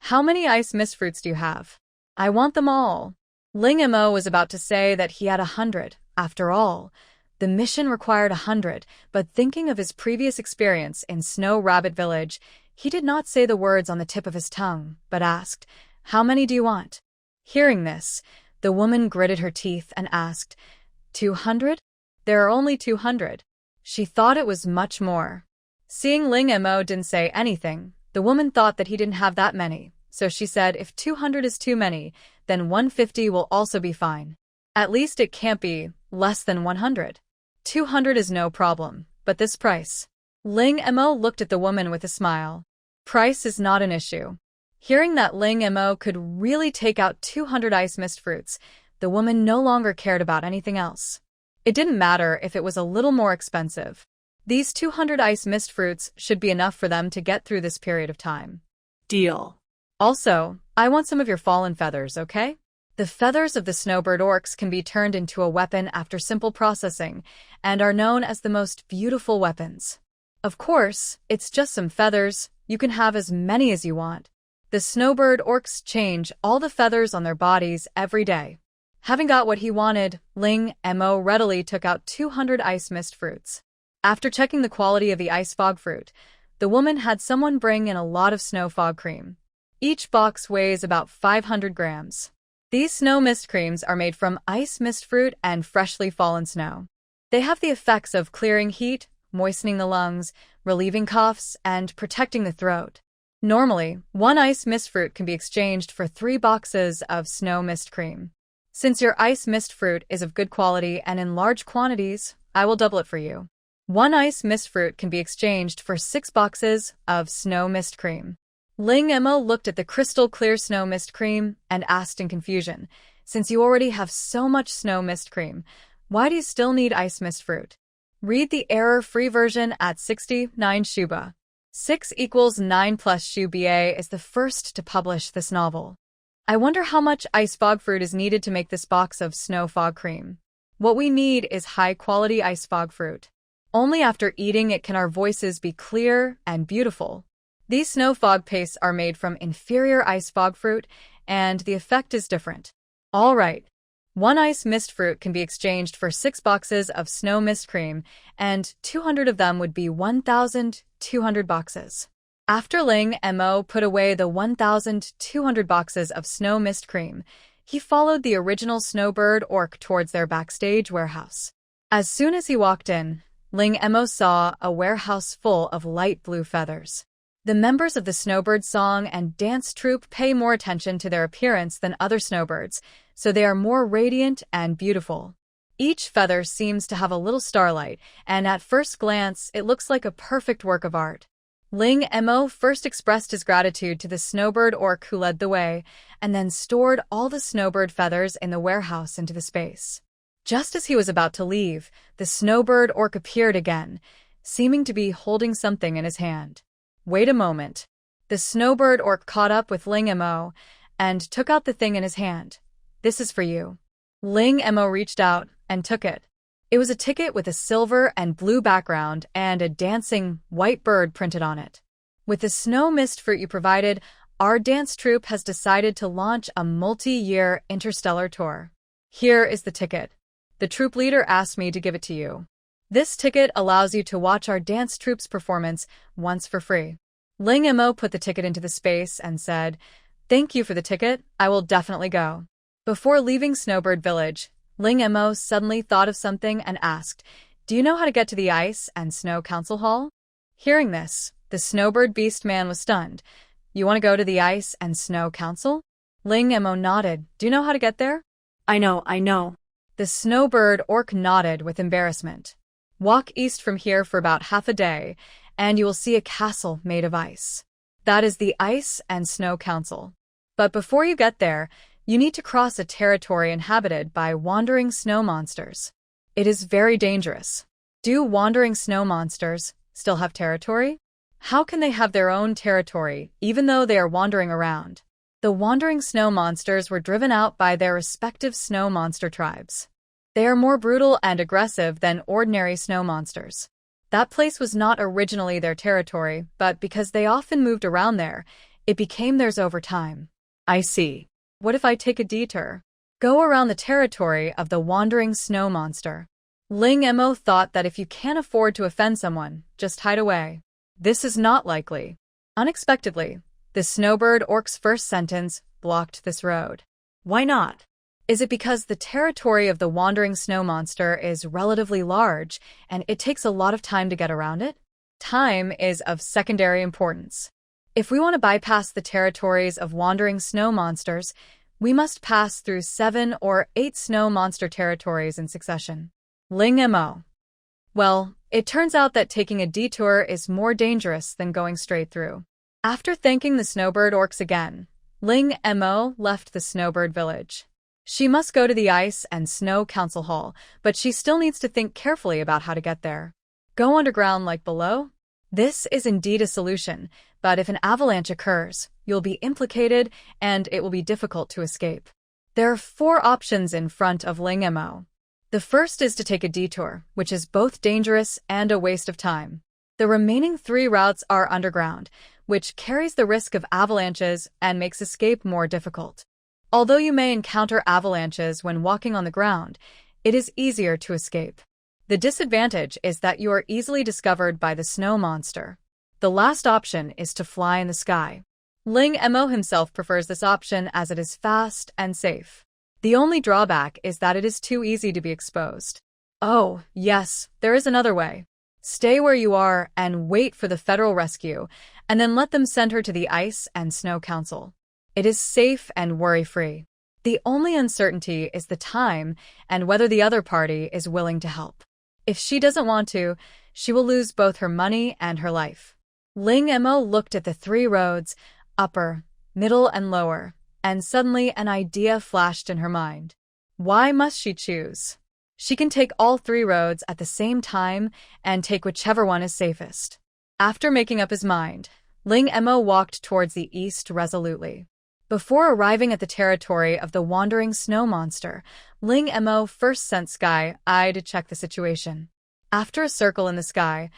"How many ice mist fruits do you have?" "I want them all." Ling Mo was about to say that he had 100. After all, the mission required 100, but thinking of his previous experience in Snow Rabbit Village, he did not say the words on the tip of his tongue, but asked, "How many do you want?" Hearing this, The woman gritted her teeth and asked, 200? There are only 200. She thought it was much more. Seeing Ling Mo didn't say anything, the woman thought that he didn't have that many, so she said if 200 is too many, then 150 will also be fine. At least it can't be less than 100. 200 is no problem, but this price. Ling Mo looked at the woman with a smile. Price is not an issue. Hearing that Ling Mo could really take out 200 ice mist fruits, the woman no longer cared about anything else. It didn't matter if it was a little more expensive. These 200 ice mist fruits should be enough for them to get through this period of time. Deal. Also, I want some of your fallen feathers, okay? The feathers of the snowbird orcs can be turned into a weapon after simple processing, and are known as the most beautiful weapons. Of course, it's just some feathers, you can have as many as you want. The snowbird orcs change all the feathers on their bodies every day. Having got what he wanted, Ling Mo readily took out 200 ice mist fruits. After checking the quality of the ice fog fruit, the woman had someone bring in a lot of snow fog cream. Each box weighs about 500 grams. These snow mist creams are made from ice mist fruit and freshly fallen snow. They have the effects of clearing heat, moistening the lungs, relieving coughs, and protecting the throat. Normally, one ice mist fruit can be exchanged for 3 boxes of snow mist cream. Since your ice mist fruit is of good quality and in large quantities, I will double it for you. 1 ice mist fruit can be exchanged for 6 boxes of snow mist cream. Ling Mo looked at the crystal clear snow mist cream and asked in confusion, since you already have so much snow mist cream, why do you still need ice mist fruit? Read the error-free version at 69 Shuba. 6 equals 9 plus Shuba is the first to publish this novel. I wonder how much ice fog fruit is needed to make this box of snow fog cream. What we need is high-quality ice fog fruit. Only after eating it can our voices be clear and beautiful. These snow fog pastes are made from inferior ice fog fruit, and the effect is different. All right. 1 ice mist fruit can be exchanged for 6 boxes of snow mist cream, and 200 of them would be 1,200 boxes. After Ling Mo put away the 1,200 boxes of snow mist cream, he followed the original snowbird orc towards their backstage warehouse. As soon as he walked in, Ling Mo saw a warehouse full of light blue feathers. The members of the snowbird song and dance troupe pay more attention to their appearance than other snowbirds, so they are more radiant and beautiful. Each feather seems to have a little starlight, and at first glance, it looks like a perfect work of art. Ling Mo first expressed his gratitude to the snowbird orc who led the way, and then stored all the snowbird feathers in the warehouse into the space. Just as he was about to leave, the snowbird orc appeared again, seeming to be holding something in his hand. Wait a moment. The snowbird orc caught up with Ling Mo and took out the thing in his hand. This is for you. Ling Mo reached out and took it. It was a ticket with a silver and blue background and a dancing white bird printed on it. With the snow mist fruit you provided, our dance troupe has decided to launch a multi-year interstellar tour. Here is the ticket. The troupe leader asked me to give it to you. This ticket allows you to watch our dance troupe's performance once for free. Ling Mo put the ticket into the space and said, "Thank you for the ticket, I will definitely go." Before leaving Snowbird Village, Ling Mo suddenly thought of something and asked, "Do you know how to get to the Ice and Snow Council Hall?" Hearing this, the Snowbird Beast Man was stunned. "You want to go to the Ice and Snow Council?" Ling Mo nodded. "Do you know how to get there?" I know. The Snowbird Orc nodded with embarrassment. "Walk east from here for about half a day, and you will see a castle made of ice. That is the Ice and Snow Council. But before you get there, you need to cross a territory inhabited by wandering snow monsters. It is very dangerous. Do wandering snow monsters still have territory? How can they have their own territory, even though they are wandering around? The wandering snow monsters were driven out by their respective snow monster tribes. They are more brutal and aggressive than ordinary snow monsters. That place was not originally their territory, but because they often moved around there, it became theirs over time." "I see. What if I take a detour? Go around the territory of the wandering snow monster." Ling Mo thought that if you can't afford to offend someone, just hide away. This is not likely. Unexpectedly, the Snowbird Orc's first sentence blocked this road. Why not? Is it because the territory of the wandering snow monster is relatively large and it takes a lot of time to get around it? Time is of secondary importance. If we want to bypass the territories of wandering snow monsters, we must pass through 7 or 8 snow monster territories in succession. Ling Mo. Well, it turns out that taking a detour is more dangerous than going straight through. After thanking the snowbird orcs again, Ling Mo left the snowbird village. She must go to the Ice and Snow Council Hall, but she still needs to think carefully about how to get there. Go underground like below? This is indeed a solution, but if an avalanche occurs, you'll be implicated and it will be difficult to escape. There are 4 options in front of Ling Mo. The first is to take a detour, which is both dangerous and a waste of time. The remaining 3 routes are underground, which carries the risk of avalanches and makes escape more difficult. Although you may encounter avalanches when walking on the ground, it is easier to escape. The disadvantage is that you are easily discovered by the snow monster. The last option is to fly in the sky. Ling Mo himself prefers this option as it is fast and safe. The only drawback is that it is too easy to be exposed. Oh, yes, there is another way. Stay where you are and wait for the federal rescue, and then let them send her to the Ice and Snow Council. It is safe and worry-free. The only uncertainty is the time and whether the other party is willing to help. If she doesn't want to, she will lose both her money and her life. Ling Mo looked at the 3 roads, upper, middle, and lower, and suddenly an idea flashed in her mind. Why must she choose? She can take all 3 roads at the same time and take whichever one is safest. After making up his mind, Ling Mo walked towards the east resolutely. Before arriving at the territory of the wandering snow monster, Ling Mo first sent Sky Eye to check the situation. After a circle in the Sky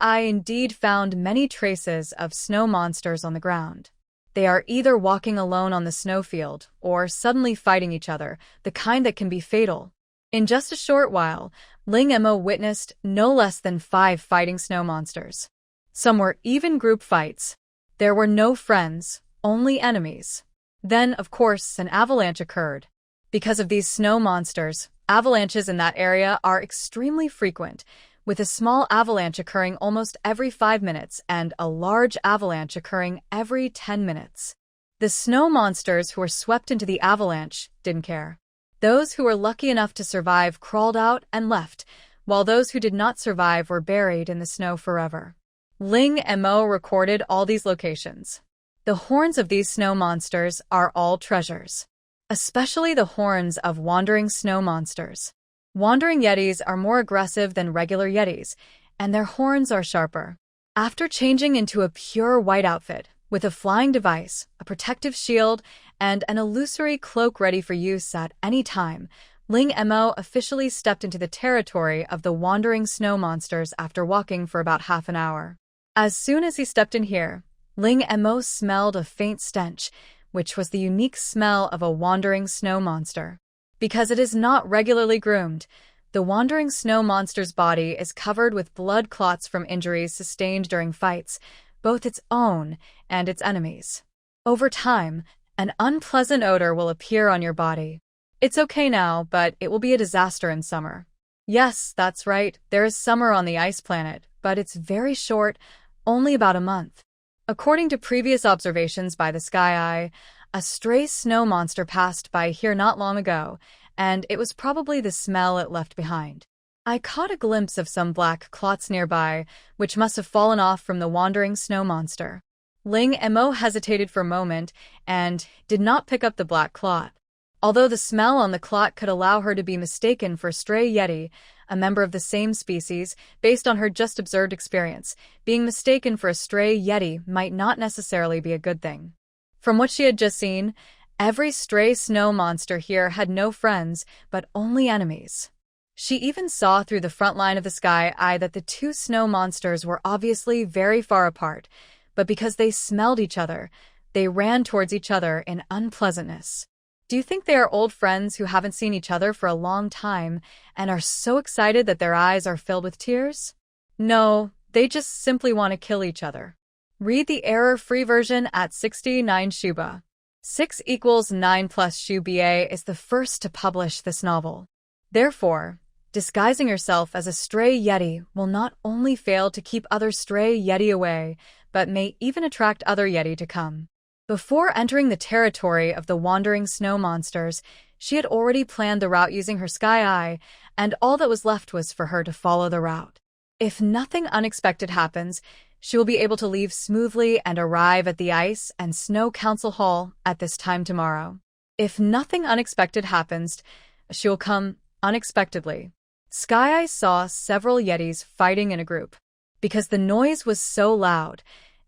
Eye indeed found many traces of snow monsters on the ground. They are either walking alone on the snowfield or suddenly fighting each other, the kind that can be fatal. In just a short while, Ling Mo witnessed no less than 5 fighting snow monsters. Some were even group fights. There were no friends, only enemies. Then, of course, an avalanche occurred. Because of these snow monsters, avalanches in that area are extremely frequent, with a small avalanche occurring almost every 5 minutes and a large avalanche occurring every 10 minutes. The snow monsters who were swept into the avalanche didn't care. Those who were lucky enough to survive crawled out and left, while those who did not survive were buried in the snow forever. Ling Mo recorded all these locations. The horns of these snow monsters are all treasures, especially the horns of wandering snow monsters. Wandering yetis are more aggressive than regular yetis, and their horns are sharper. After changing into a pure white outfit, with a flying device, a protective shield, and an illusory cloak ready for use at any time, Ling Mo officially stepped into the territory of the wandering snow monsters after walking for about half an hour. As soon as he stepped in here, Ling Mo smelled a faint stench, which was the unique smell of a wandering snow monster. Because it is not regularly groomed, the wandering snow monster's body is covered with blood clots from injuries sustained during fights, both its own and its enemies. Over time, an unpleasant odor will appear on your body. It's okay now, but it will be a disaster in summer. Yes, that's right, there is summer on the ice planet, but it's very short, only about a month. According to previous observations by the Sky Eye, a stray snow monster passed by here not long ago, and it was probably the smell it left behind. I caught a glimpse of some black clots nearby, which must have fallen off from the wandering snow monster. Ling Mo hesitated for a moment and did not pick up the black clot. Although the smell on the clot could allow her to be mistaken for a stray yeti, a member of the same species, based on her just observed experience, being mistaken for a stray yeti might not necessarily be a good thing. From what she had just seen, every stray snow monster here had no friends, but only enemies. She even saw through the front line of the Sky Eye that the 2 snow monsters were obviously very far apart, but because they smelled each other, they ran towards each other in unpleasantness. Do you think they are old friends who haven't seen each other for a long time and are so excited that their eyes are filled with tears? No, they just simply want to kill each other. Read the error-free version at 69 Shuba. 6 equals 9 plus Shu BA is the first to publish this novel. Therefore, disguising yourself as a stray Yeti will not only fail to keep other stray Yeti away, but may even attract other Yeti to come. Before entering the territory of the wandering snow monsters, she had already planned the route using her sky eye, and all that was left was for her to follow the route. If nothing unexpected happens, she will be able to leave smoothly and arrive at the Ice and Snow Council Hall at this time tomorrow. If nothing unexpected happens, she will come unexpectedly. Sky Eye saw several Yetis fighting in a group. Because the noise was so loud,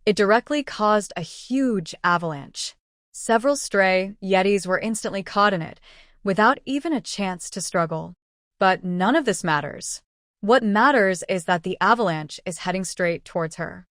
it directly caused a huge avalanche. Several stray Yetis were instantly caught in it, without even a chance to struggle. But none of this matters. What matters is that the avalanche is heading straight towards her.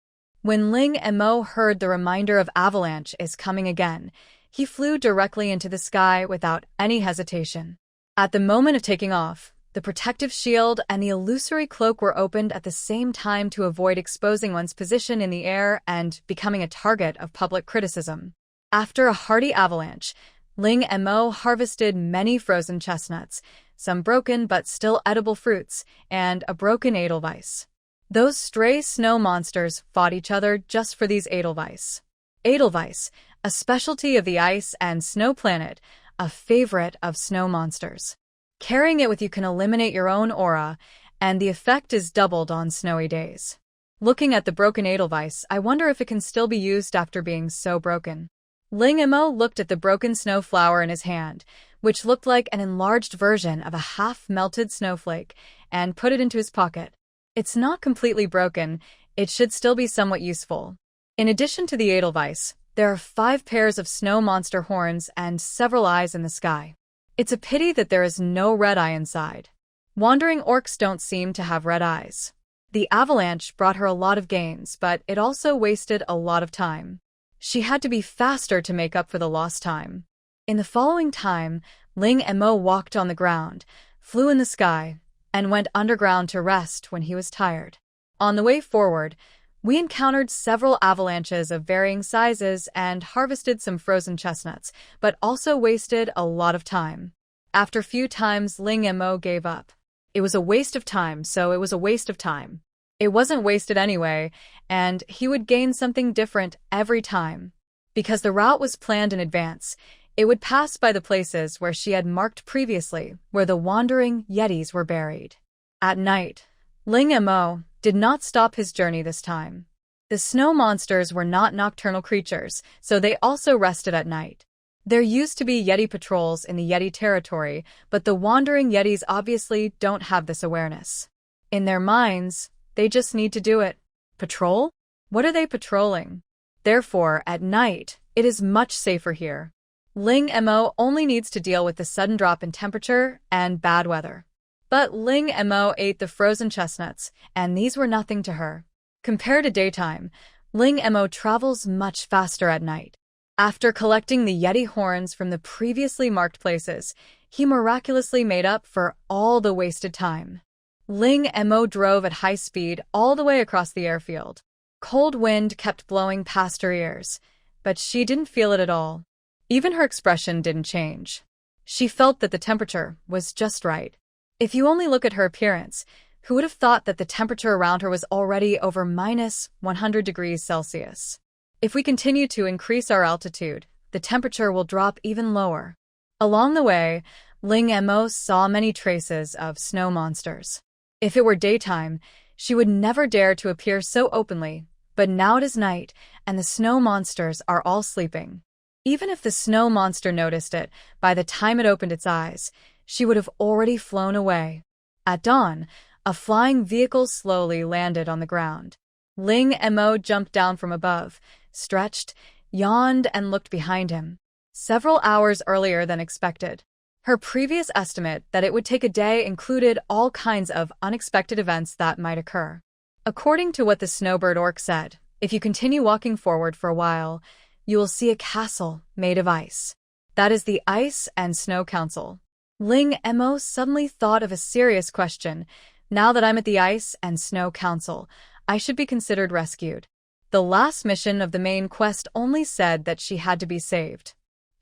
When Ling Mo heard the reminder of avalanche is coming again, he flew directly into the sky without any hesitation. At the moment of taking off, the protective shield and the illusory cloak were opened at the same time to avoid exposing one's position in the air and becoming a target of public criticism. After a hearty avalanche, Ling Mo harvested many frozen chestnuts, some broken but still edible fruits, and a broken edelweiss. Those stray snow monsters fought each other just for these edelweiss. Edelweiss, a specialty of the Ice and Snow Planet, a favorite of snow monsters. Carrying it with you can eliminate your own aura, and the effect is doubled on snowy days. Looking at the broken edelweiss, I wonder if it can still be used after being so broken. Ling Mo looked at the broken snow flower in his hand, which looked like an enlarged version of a half-melted snowflake, and put it into his pocket. It's not completely broken, it should still be somewhat useful. In addition to the edelweiss, there are 5 pairs of snow monster horns and several eyes in the sky. It's a pity that there is no red eye inside. Wandering orcs don't seem to have red eyes. The avalanche brought her a lot of gains, but it also wasted a lot of time. She had to be faster to make up for the lost time. In the following time, Ling Mo walked on the ground, flew in the sky, and went underground to rest when he was tired. On the way forward, we encountered several avalanches of varying sizes and harvested some frozen chestnuts, but also wasted a lot of time. After a few times, Ling Mo gave up. It was a waste of time, so it was a waste of time. It wasn't wasted anyway, and he would gain something different every time. Because the route was planned in advance, it would pass by the places where she had marked previously, where the wandering Yetis were buried. At night, Ling Mo did not stop his journey this time. The snow monsters were not nocturnal creatures, so they also rested at night. There used to be Yeti patrols in the Yeti territory, but the wandering Yetis obviously don't have this awareness. In their minds, they just need to do it. Patrol? What are they patrolling? Therefore, at night, it is much safer here. Ling Mo only needs to deal with the sudden drop in temperature and bad weather. But Ling Mo ate the frozen chestnuts, and these were nothing to her. Compared to daytime, Ling Mo travels much faster at night. After collecting the Yeti horns from the previously marked places, he miraculously made up for all the wasted time. Ling Mo drove at high speed all the way across the airfield. Cold wind kept blowing past her ears, but she didn't feel it at all. Even her expression didn't change. She felt that the temperature was just right. If you only look at her appearance, who would have thought that the temperature around her was already over minus 100 degrees Celsius? If we continue to increase our altitude, the temperature will drop even lower. Along the way, Ling Mo saw many traces of snow monsters. If it were daytime, she would never dare to appear so openly, but now it is night, and the snow monsters are all sleeping. Even if the snow monster noticed it, by the time it opened its eyes, she would have already flown away. At dawn, a flying vehicle slowly landed on the ground. Ling Mo jumped down from above, stretched, yawned, and looked behind him. Several hours earlier than expected. Her previous estimate that it would take a day included all kinds of unexpected events that might occur. According to what the snowbird orc said, if you continue walking forward for a while, you will see a castle made of ice. That is the Ice and Snow Council. Ling Mo suddenly thought of a serious question. Now that I'm at the Ice and Snow Council, I should be considered rescued. The last mission of the main quest only said that she had to be saved.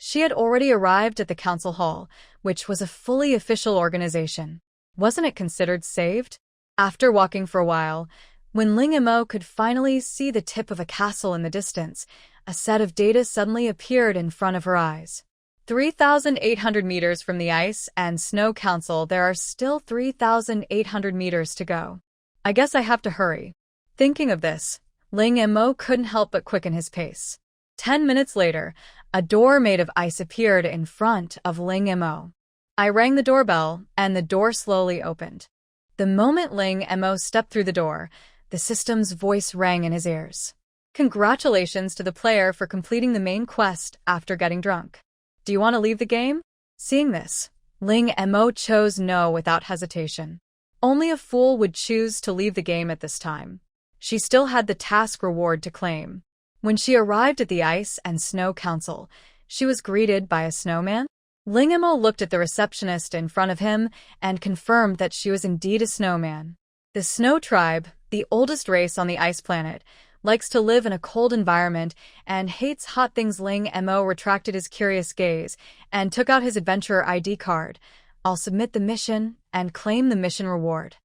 She had already arrived at the council hall, which was a fully official organization. Wasn't it considered saved? After walking for a while, when Ling Mo could finally see the tip of a castle in the distance, a set of data suddenly appeared in front of her eyes. 3,800 meters from the Ice and Snow Council, there are still 3,800 meters to go. I guess I have to hurry. Thinking of this, Ling Mo couldn't help but quicken his pace. 10 minutes later, a door made of ice appeared in front of Ling Mo. I rang the doorbell, and the door slowly opened. The moment Ling Mo stepped through the door, the system's voice rang in his ears. Congratulations to the player for completing the main quest after getting drunk. Do you want to leave the game? Seeing this, Ling Mo chose no without hesitation. Only a fool would choose to leave the game at this time. She still had the task reward to claim. When she arrived at the Ice and Snow Council, she was greeted by a snowman. Ling Mo looked at the receptionist in front of him and confirmed that she was indeed a snowman. The Snow Tribe, the oldest race on the ice planet, likes to live in a cold environment and hates hot things. Ling Mo retracted his curious gaze and took out his adventurer ID card. I'll submit the mission and claim the mission reward.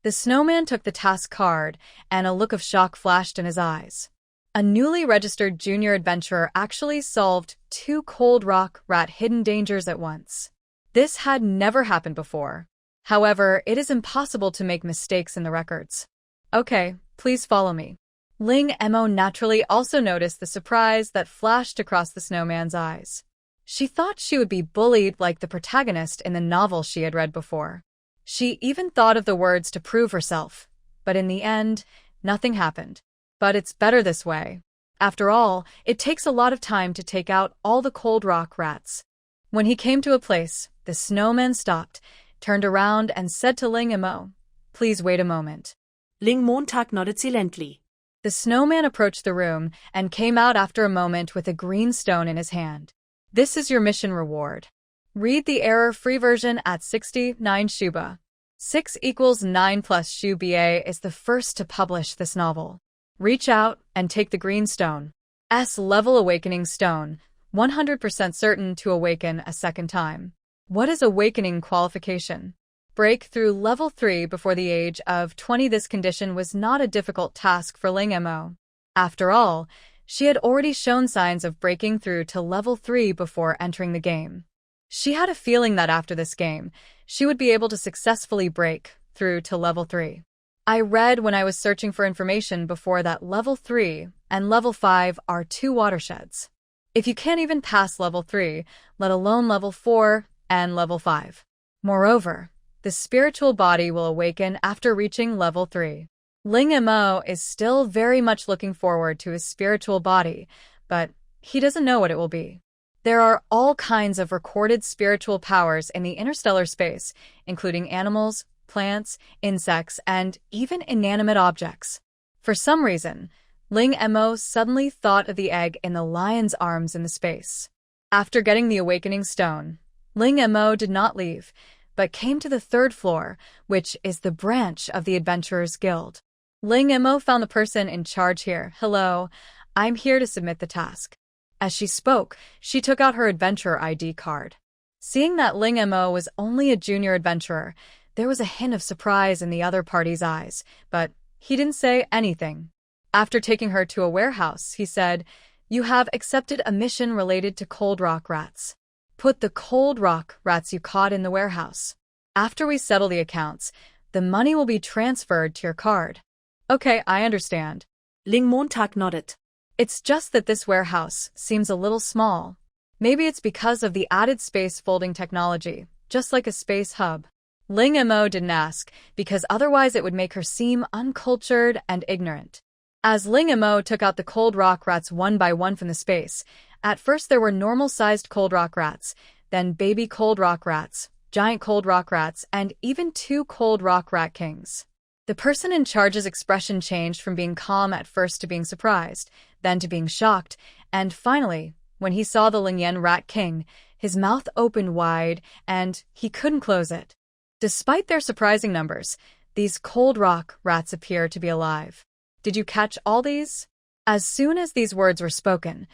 The snowman took the task card, and a look of shock flashed in his eyes. A newly registered junior adventurer actually solved 2 cold rock rat hidden dangers at once. This had never happened before. However, it is impossible to make mistakes in the records. Okay, please follow me. Ling Mo naturally also noticed the surprise that flashed across the snowman's eyes. She thought she would be bullied like the protagonist in the novel she had read before. She even thought of the words to prove herself, but in the end, nothing happened. But it's better this way. After all, it takes a lot of time to take out all the cold rock rats. When he came to a place, the snowman stopped, turned around and said to Ling Mo, "Please wait a moment." Ling Montag nodded silently. The snowman approached the room and came out after a moment with a green stone in his hand. This is your mission reward. Read the error-free version at 69 Shuba. 6 equals 9 plus Shuba is the first to publish this novel. Reach out and take the green stone. S-level awakening stone, 100% certain to awaken a second time. What is awakening qualification? Break through level 3 before the age of 20. This condition was not a difficult task for Ling Mo. After all, she had already shown signs of breaking through to level 3 before entering the game. She had a feeling that after this game, she would be able to successfully break through to level 3. I read when I was searching for information before that level 3 and level 5 are 2 watersheds. If you can't even pass level 3, let alone level 4 and level 5. Moreover, the spiritual body will awaken after reaching level 3. Ling Mo is still very much looking forward to his spiritual body, but he doesn't know what it will be. There are all kinds of recorded spiritual powers in the interstellar space, including animals, plants, insects, and even inanimate objects. For some reason, Ling Mo suddenly thought of the egg in the lion's arms in the space. After getting the awakening stone, Ling Mo did not leave, but came to the 3rd floor, which is the branch of the Adventurers Guild. Ling Mo found the person in charge here. "Hello, I'm here to submit the task." As she spoke, she took out her adventurer ID card. Seeing that Ling Mo was only a junior adventurer, there was a hint of surprise in the other party's eyes, but he didn't say anything. After taking her to a warehouse, he said, "You have accepted a mission related to cold rock rats. Put the cold rock rats you caught in the warehouse. After we settle the accounts, the money will be transferred to your card." "Okay, I understand." Ling Montag nodded. It's just that this warehouse seems a little small. Maybe it's because of the added space folding technology, just like a space hub. Ling Mo didn't ask, because otherwise it would make her seem uncultured and ignorant. As Ling Mo took out the cold rock rats one by one from the space, at first there were normal-sized cold rock rats, then baby cold rock rats, giant cold rock rats, and even 2 cold rock rat kings. The person in charge's expression changed from being calm at first to being surprised, then to being shocked, and finally, when he saw the Lingyan Rat King, his mouth opened wide and he couldn't close it. Despite their surprising numbers, these cold rock rats appear to be alive. "Did you catch all these?" As soon as these words were spoken,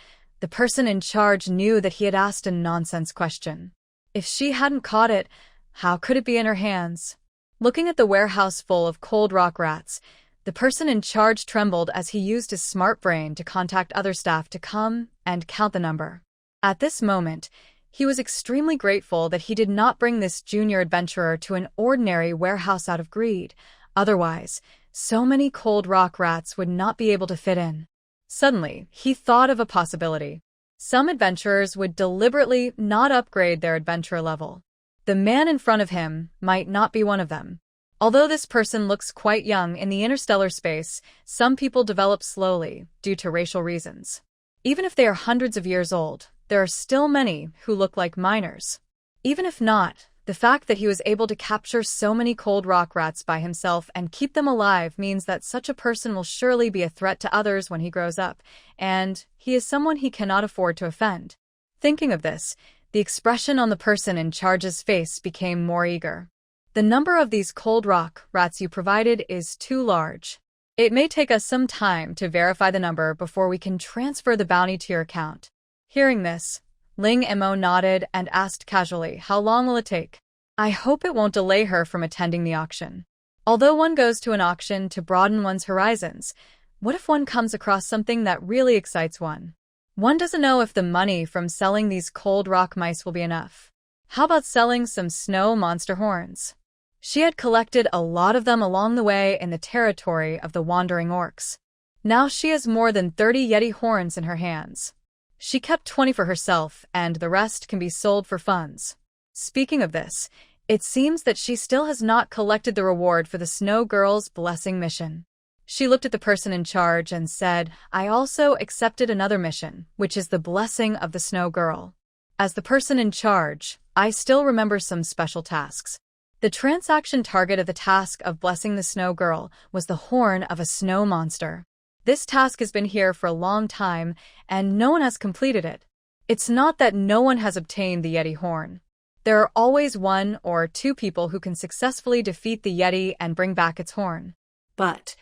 The person in charge knew that he had asked a nonsense question. If she hadn't caught it, how could it be in her hands? Looking at the warehouse full of cold rock rats, the person in charge trembled as he used his smart brain to contact other staff to come and count the number. At this moment, he was extremely grateful that he did not bring this junior adventurer to an ordinary warehouse out of greed. Otherwise, so many cold rock rats would not be able to fit in. Suddenly, he thought of a possibility. Some adventurers would deliberately not upgrade their adventure level. The man in front of him might not be one of them. Although this person looks quite young in the interstellar space, some people develop slowly due to racial reasons. Even if they are hundreds of years old, there are still many who look like minors. Even if not, the fact that he was able to capture so many cold rock rats by himself and keep them alive means that such a person will surely be a threat to others when he grows up, and he is someone he cannot afford to offend. Thinking of this, the expression on the person in charge's face became more eager. The number of these cold rock rats you provided is too large. It may take us some time to verify the number before we can transfer the bounty to your account. Hearing this, Ling Mo nodded and asked casually, how long will it take? I hope it won't delay her from attending the auction. Although one goes to an auction to broaden one's horizons, what if one comes across something that really excites one? One doesn't know if the money from selling these cold rock mice will be enough. How about selling some snow monster horns? She had collected a lot of them along the way in the territory of the wandering orcs. Now she has more than 30 Yeti horns in her hands. She kept 20 for herself, and the rest can be sold for funds. Speaking of this, it seems that she still has not collected the reward for the Snow Girl's blessing mission. She looked at the person in charge and said, I also accepted another mission, which is the blessing of the Snow Girl. As the person in charge, I still remember some special tasks. The transaction target of the task of blessing the Snow Girl was the horn of a snow monster. This task has been here for a long time, and no one has completed it. It's not that no one has obtained the Yeti horn. There are always 1 or 2 people who can successfully defeat the Yeti and bring back its horn. But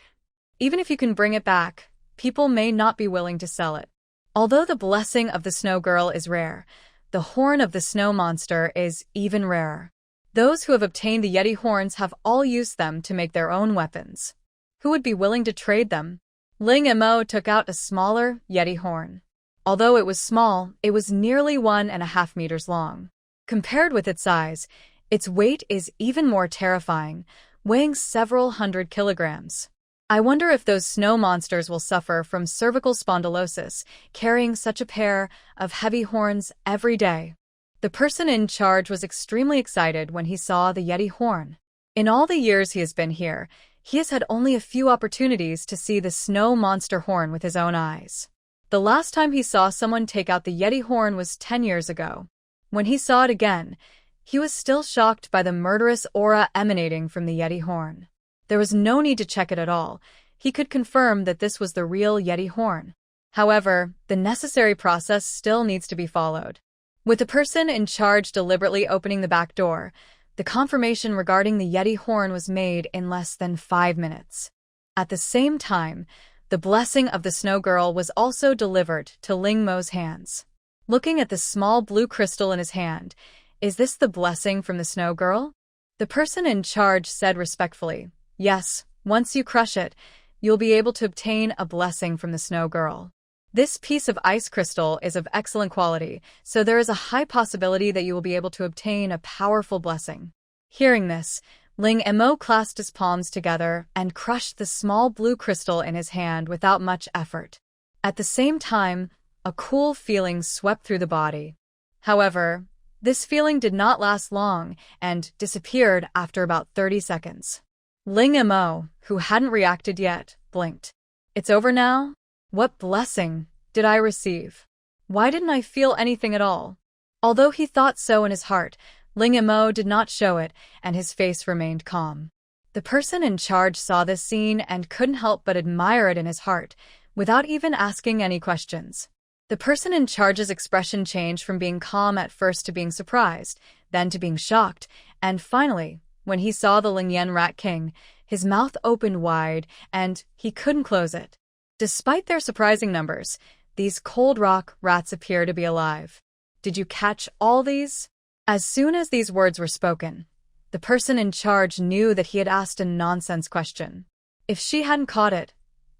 even if you can bring it back, people may not be willing to sell it. Although the blessing of the Snow Girl is rare, the horn of the snow monster is even rarer. Those who have obtained the Yeti horns have all used them to make their own weapons. Who would be willing to trade them? Ling Mo took out a smaller Yeti horn. Although it was small, it was nearly 1.5 meters long. Compared with its size, its weight is even more terrifying, weighing several hundred kilograms. I wonder if those snow monsters will suffer from cervical spondylosis, carrying such a pair of heavy horns every day. The person in charge was extremely excited when he saw the Yeti horn. In all the years he has been here, he has had only a few opportunities to see the snow monster horn with his own eyes. The last time he saw someone take out the Yeti horn was 10 years ago. When he saw it again, he was still shocked by the murderous aura emanating from the Yeti horn. There was no need to check it at all. He could confirm that this was the real Yeti horn. However, the necessary process still needs to be followed. With the person in charge deliberately opening the back door, the confirmation regarding the Yeti horn was made in less than 5 minutes. At the same time, the blessing of the Snow Girl was also delivered to Ling Mo's hands. Looking at the small blue crystal in his hand, is this the blessing from the Snow Girl? The person in charge said respectfully, yes, once you crush it, you'll be able to obtain a blessing from the Snow Girl. This piece of ice crystal is of excellent quality, so there is a high possibility that you will be able to obtain a powerful blessing. Hearing this, Ling Mo clasped his palms together and crushed the small blue crystal in his hand without much effort. At the same time, a cool feeling swept through the body. However, this feeling did not last long and disappeared after about 30 seconds. Ling Mo, who hadn't reacted yet, blinked. It's over now? What blessing did I receive? Why didn't I feel anything at all? Although he thought so in his heart, Ling Mo did not show it, and his face remained calm. The person in charge saw this scene and couldn't help but admire it in his heart, without even asking any questions. The person in charge's expression changed from being calm at first to being surprised, then to being shocked, and finally, when he saw the Lingyan Rat King, his mouth opened wide, and he couldn't close it. Despite their surprising numbers, These cold rock rats appear to be alive. Did you catch all these? As soon as these words were spoken, the person in charge knew that he had asked a nonsense question. If she hadn't caught it,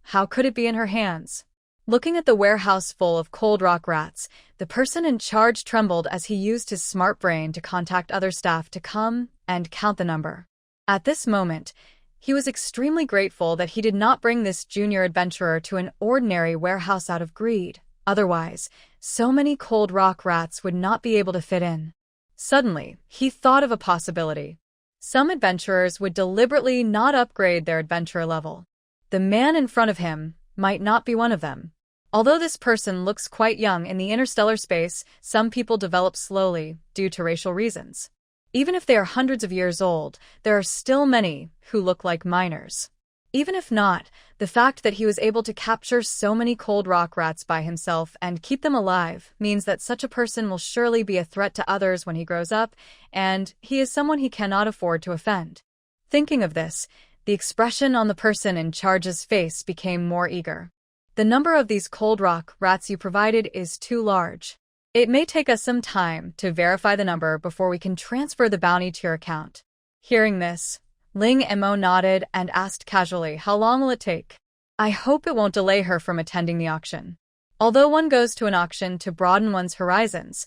how could it be in her hands? Looking at the warehouse full of cold rock rats, the person in charge trembled as he used his smart brain to contact other staff to come and count the number. At this moment, he was extremely grateful that he did not bring this junior adventurer to an ordinary warehouse out of greed. Otherwise, so many cold rock rats would not be able to fit in. Suddenly, he thought of a possibility. Some adventurers would deliberately not upgrade their adventure level. The man in front of him might not be one of them. Although this person looks quite young in the interstellar space, some people develop slowly due to racial reasons. Even if they are hundreds of years old, there are still many who look like minors. Even if not, the fact that he was able to capture so many cold rock rats by himself and keep them alive means that such a person will surely be a threat to others when he grows up, and he is someone he cannot afford to offend. Thinking of this, the expression on the person in charge's face became more eager. The number of these cold rock rats you provided is too large. It may take us some time to verify the number before we can transfer the bounty to your account. Hearing this, Ling Mo nodded and asked casually, how long will it take? I hope it won't delay her from attending the auction. Although one goes to an auction to broaden one's horizons,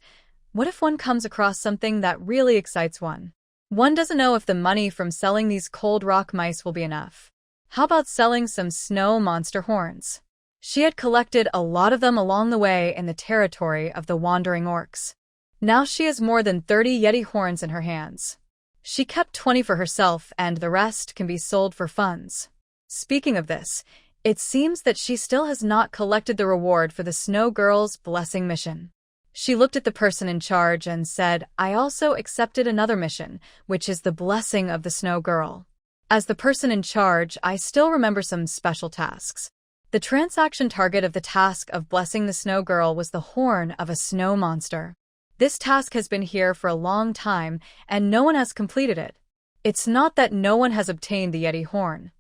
what if one comes across something that really excites one? One doesn't know if the money from selling these cold rock mice will be enough. How about selling some snow monster horns? She had collected a lot of them along the way in the territory of the wandering orcs. Now she has more than 30 Yeti horns in her hands. She kept 20 for herself, and the rest can be sold for funds. Speaking of this, it seems that she still has not collected the reward for the Snow Girl's blessing mission. She looked at the person in charge and said, I also accepted another mission, which is the blessing of the Snow Girl. As the person in charge, I still remember some special tasks. The transaction target of the task of blessing the Snow Girl was the horn of a snow monster. This task has been here for a long time, and no one has completed it. It's not that no one has obtained the Yeti horn.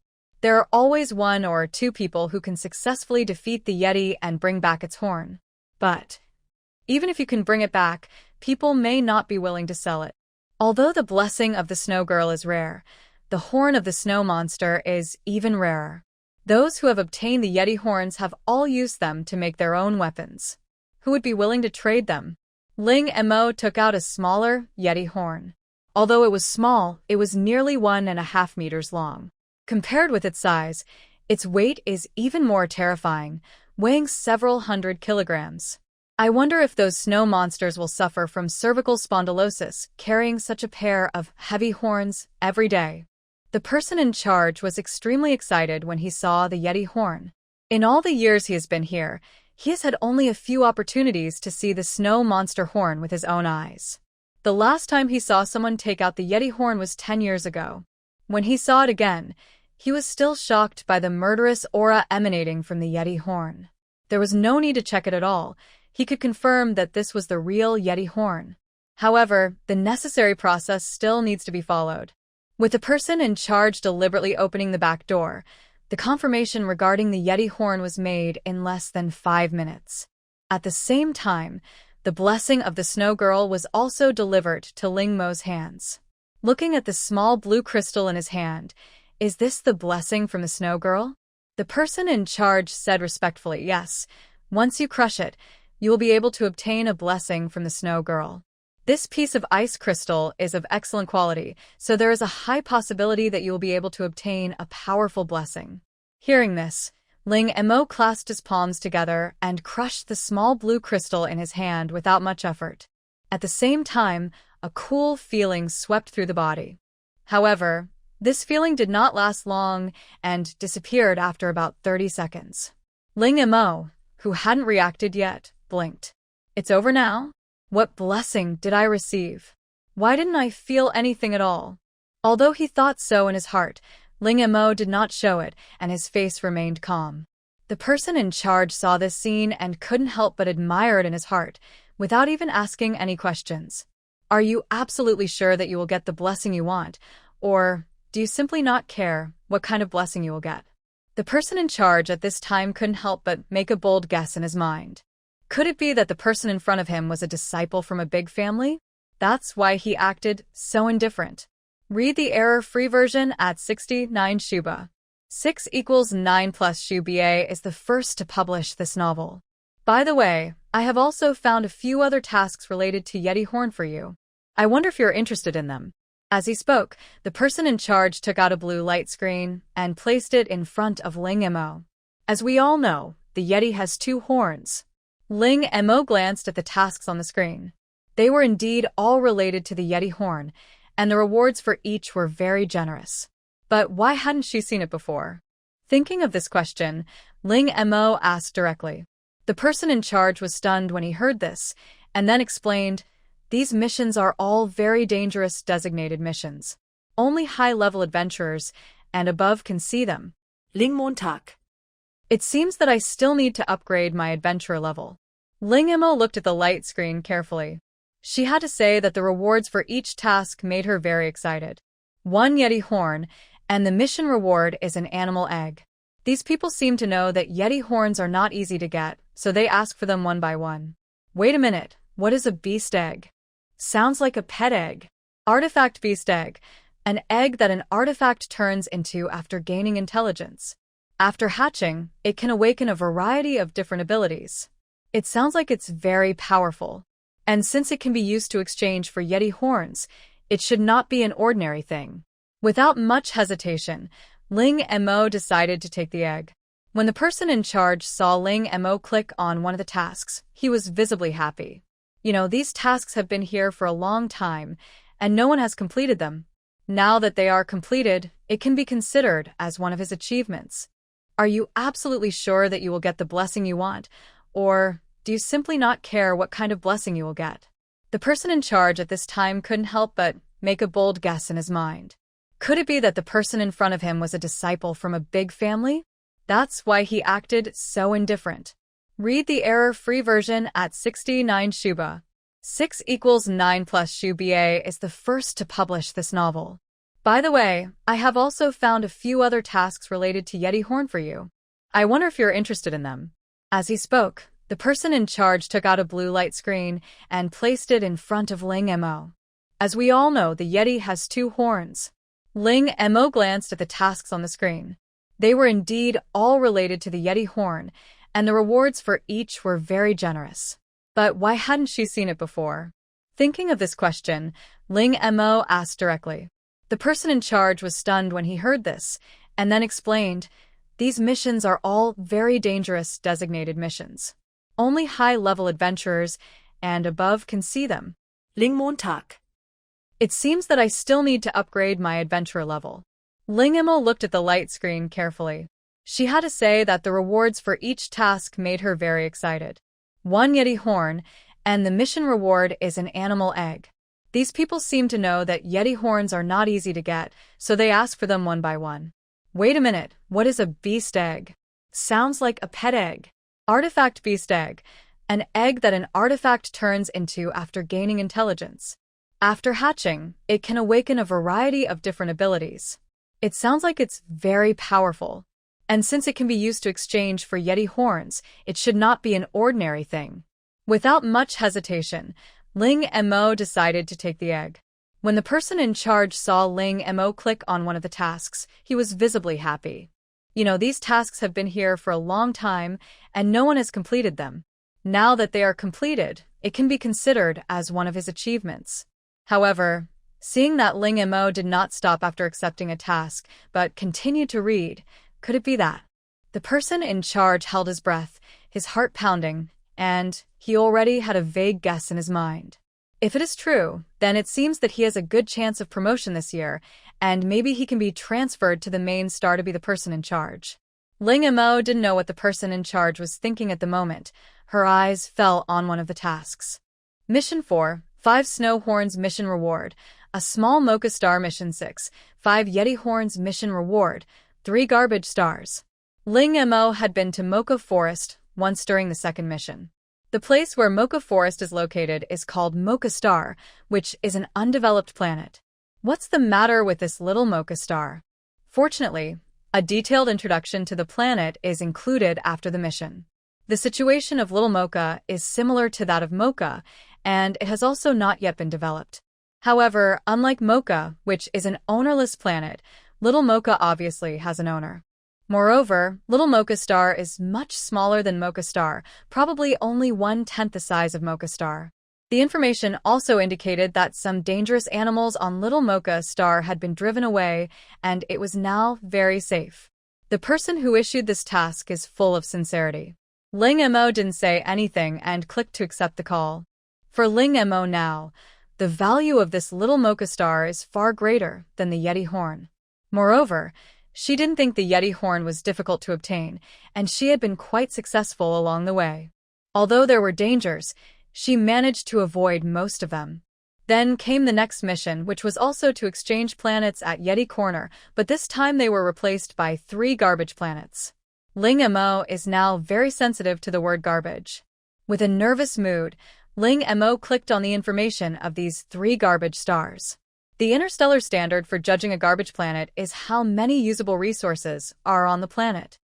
There are always one or two people who can successfully defeat the Yeti and bring back its horn. But even if you can bring it back, people may not be willing to sell it. Although the blessing of the Snow Girl is rare, the horn of the snow monster is even rarer. Those who have obtained the Yeti horns have all used them to make their own weapons. Who would be willing to trade them? Ling Mo took out a smaller Yeti horn. Although it was small, it was nearly 1.5 meters long. Compared with its size, its weight is even more terrifying, weighing several hundred kilograms. I wonder if those snow monsters will suffer from cervical spondylosis carrying such a pair of heavy horns every day. The person in charge was extremely excited when he saw the Yeti horn. In all the years he has been here, he has had only a few opportunities to see the snow monster horn with his own eyes. The last time he saw someone take out the Yeti horn was 10 years ago. When he saw it again, he was still shocked by the murderous aura emanating from the Yeti horn. There was no need to check it at all. He could confirm that this was the real Yeti horn. However, the necessary process still needs to be followed. With the person in charge deliberately opening the back door, the confirmation regarding the Yeti horn was made in less than 5 minutes. At the same time, the blessing of the Snow Girl was also delivered to Ling Mo's hands. Looking at the small blue crystal in his hand, is this the blessing from the Snow Girl? The person in charge said respectfully, yes. Once you crush it, you will be able to obtain a blessing from the Snow Girl. This piece of ice crystal is of excellent quality, so there is a high possibility that you will be able to obtain a powerful blessing. Hearing this, Ling Mo clasped his palms together and crushed the small blue crystal in his hand without much effort. At the same time, a cool feeling swept through the body. However, this feeling did not last long and disappeared after about 30 seconds. Ling Mo, who hadn't reacted yet, blinked. It's over now? What blessing did I receive? Why didn't I feel anything at all? Although he thought so in his heart, Ling Mo did not show it, and his face remained calm. The person in charge saw this scene and couldn't help but admire it in his heart, without even asking any questions. Are you absolutely sure that you will get the blessing you want, or do you simply not care what kind of blessing you will get? The person in charge at this time couldn't help but make a bold guess in his mind. Could it be that the person in front of him was a disciple from a big family? That's why he acted so indifferent. Read the error-free version at 69 Shuba. 6 equals 9 plus Shuba is the first to publish this novel. By the way, I have also found a few other tasks related to Yeti Horn for you. I wonder if you're interested in them. As he spoke, the person in charge took out a blue light screen and placed it in front of Ling Mo. As we all know, the Yeti has 2 horns. Ling Mo glanced at the tasks on the screen. They were indeed all related to the Yeti horn, and the rewards for each were very generous. But why hadn't she seen it before? Thinking of this question, Ling Mo asked directly. The person in charge was stunned when he heard this, and then explained, "These missions are all very dangerous designated missions. Only high-level adventurers and above can see them." Ling Montag. It seems that I still need to upgrade my adventurer level. Ling Mo looked at the light screen carefully. She had to say that the rewards for each task made her very excited. 1 Yeti horn, and the mission reward is an animal egg. These people seem to know that Yeti horns are not easy to get, so they ask for them one by one. Wait a minute, what is a beast egg? Sounds like a pet egg. Artifact beast egg, an egg that an artifact turns into after gaining intelligence. After hatching, it can awaken a variety of different abilities. It sounds like it's very powerful. And since it can be used to exchange for Yeti horns, it should not be an ordinary thing. Without much hesitation, Ling Mo decided to take the egg. When the person in charge saw Ling Mo click on one of the tasks, he was visibly happy. These tasks have been here for a long time, and no one has completed them. Now that they are completed, it can be considered as one of his achievements. Are you absolutely sure that you will get the blessing you want, or do you simply not care what kind of blessing you will get? The person in charge at this time couldn't help but make a bold guess in his mind. Could it be that the person in front of him was a disciple from a big family? That's why he acted so indifferent. Read the error-free version at 69 Shuba. 6 equals 9 plus Shuba is the first to publish this novel. By the way, I have also found a few other tasks related to Yeti Horn for you. I wonder if you're interested in them. As he spoke, the person in charge took out a blue light screen and placed it in front of Ling Mo. As we all know, the Yeti has 2 horns. Ling Mo glanced at the tasks on the screen. They were indeed all related to the Yeti horn, and the rewards for each were very generous. But why hadn't she seen it before? Thinking of this question, Ling Mo asked directly. The person in charge was stunned when he heard this, and then explained, "These missions are all very dangerous designated missions. Only high-level adventurers and above can see them." Ling Montag. It seems that I still need to upgrade my adventurer level. Ling Mo looked at the light screen carefully. She had to say that the rewards for each task made her very excited. 1 Yeti horn, and the mission reward is an animal egg. These people seem to know that Yeti horns are not easy to get, so they ask for them one by one. Wait a minute, what is a beast egg? Sounds like a pet egg. Artifact beast egg, an egg that an artifact turns into after gaining intelligence. After hatching, it can awaken a variety of different abilities. It sounds like it's very powerful. And since it can be used to exchange for Yeti horns, it should not be an ordinary thing. Without much hesitation, Ling Mo decided to take the egg. When the person in charge saw Ling Mo click on one of the tasks, he was visibly happy. These tasks have been here for a long time, and no one has completed them. Now that they are completed, it can be considered as one of his achievements. However, seeing that Ling Mo did not stop after accepting a task, but continued to read, could it be that? The person in charge held his breath, his heart pounding, and he already had a vague guess in his mind. If it is true, then it seems that he has a good chance of promotion this year, and maybe he can be transferred to the main star to be the person in charge. Ling Mo didn't know what the person in charge was thinking at the moment. Her eyes fell on one of the tasks. Mission 4, 5 Snow Horns Mission Reward, a small Mocha Star Mission 6, 5 Yeti Horns Mission Reward, 3 Garbage Stars. Ling Mo had been to Mocha Forest once during the second mission. The place where Mocha Forest is located is called Mocha Star, which is an undeveloped planet. What's the matter with this little Mocha Star? Fortunately, A detailed introduction to the planet is included after the mission. The situation of Little Mocha is similar to that of Mocha, and it has also not yet been developed. However, unlike Mocha, which is an ownerless planet, Little Mocha obviously has an owner. Moreover, Little Mocha Star is much smaller than Mocha Star, probably only 1/10 the size of Mocha Star. The information also indicated that some dangerous animals on Little Mocha Star had been driven away, and it was now very safe. The person who issued this task is full of sincerity. Ling Mo didn't say anything and clicked to accept the call. For Ling Mo now, the value of this Little Mocha Star is far greater than the Yeti horn. Moreover, she didn't think the Yeti horn was difficult to obtain, and she had been quite successful along the way. Although there were dangers, she managed to avoid most of them. Then came the next mission, which was also to exchange planets at Yeti Corner, but this time they were replaced by 3 garbage planets. Ling Mo is now very sensitive to the word garbage. With a nervous mood, Ling Mo clicked on the information of these 3 garbage stars. The interstellar standard for judging a garbage planet is how many usable resources are on the planet.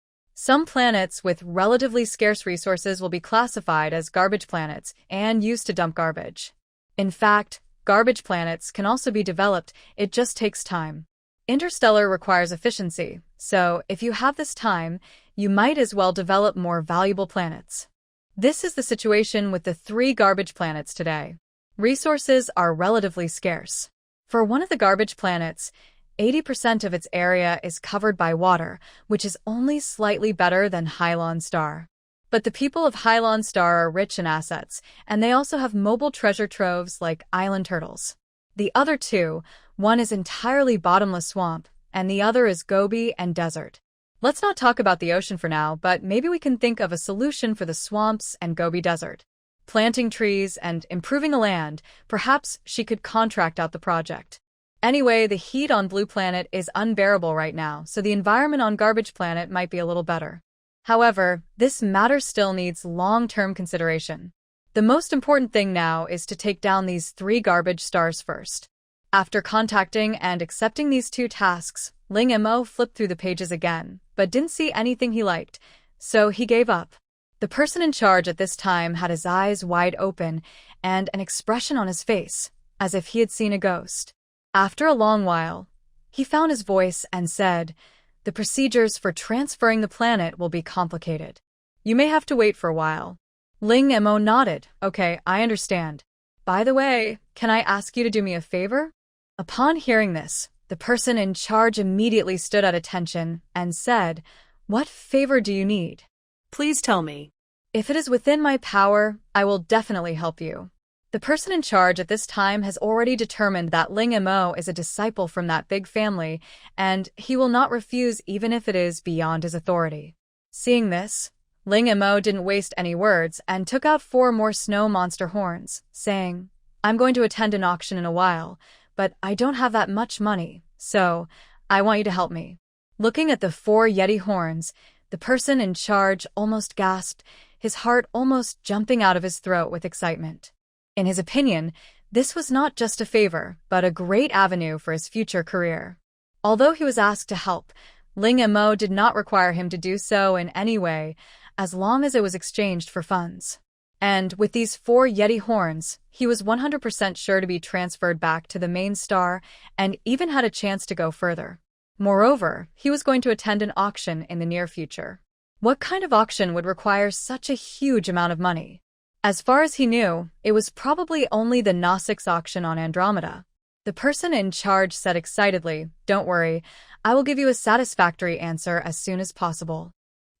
Some planets with relatively scarce resources will be classified as garbage planets and used to dump garbage. In fact, garbage planets can also be developed, it just takes time. Interstellar requires efficiency, so if you have this time, you might as well develop more valuable planets. This is the situation with the 3 garbage planets today. Resources are relatively scarce. For one of the garbage planets, 80% of its area is covered by water, which is only slightly better than Hylon Star. But the people of Hylon Star are rich in assets, and they also have mobile treasure troves like island turtles. The other 2, one is entirely bottomless swamp, and the other is Gobi and desert. Let's not talk about the ocean for now, but maybe we can think of a solution for the swamps and Gobi Desert. Planting trees and improving the land, perhaps she could contract out the project. Anyway, the heat on Blue Planet is unbearable right now, so the environment on Garbage Planet might be a little better. However, this matter still needs long-term consideration. The most important thing now is to take down these 3 garbage stars first. After contacting and accepting these 2 tasks, Ling Mo flipped through the pages again, but didn't see anything he liked, so he gave up. The person in charge at this time had his eyes wide open and an expression on his face, as if he had seen a ghost. After a long while, he found his voice and said, "The procedures for transferring the planet will be complicated. You may have to wait for a while." Ling Mo nodded. "Okay, I understand. By the way, can I ask you to do me a favor?" Upon hearing this, the person in charge immediately stood at attention and said, "What favor do you need?" Please tell me. "If it is within my power, I will definitely help you." The person in charge at this time has already determined that Ling Mo is a disciple from that big family, and he will not refuse even if it is beyond his authority. Seeing this, Ling Mo didn't waste any words and took out 4 more snow monster horns, saying, "I'm going to attend an auction in a while, but I don't have that much money, so I want you to help me." Looking at the 4 Yeti horns, the person in charge almost gasped, his heart almost jumping out of his throat with excitement. In his opinion, this was not just a favor, but a great avenue for his future career. Although he was asked to help, Ling Mo did not require him to do so in any way, as long as it was exchanged for funds. And with these 4 Yeti horns, he was 100% sure to be transferred back to the main star and even had a chance to go further. Moreover, he was going to attend an auction in the near future. What kind of auction would require such a huge amount of money? As far as he knew, it was probably only the Gnostics auction on Andromeda. The person in charge said excitedly, "Don't worry, I will give you a satisfactory answer as soon as possible."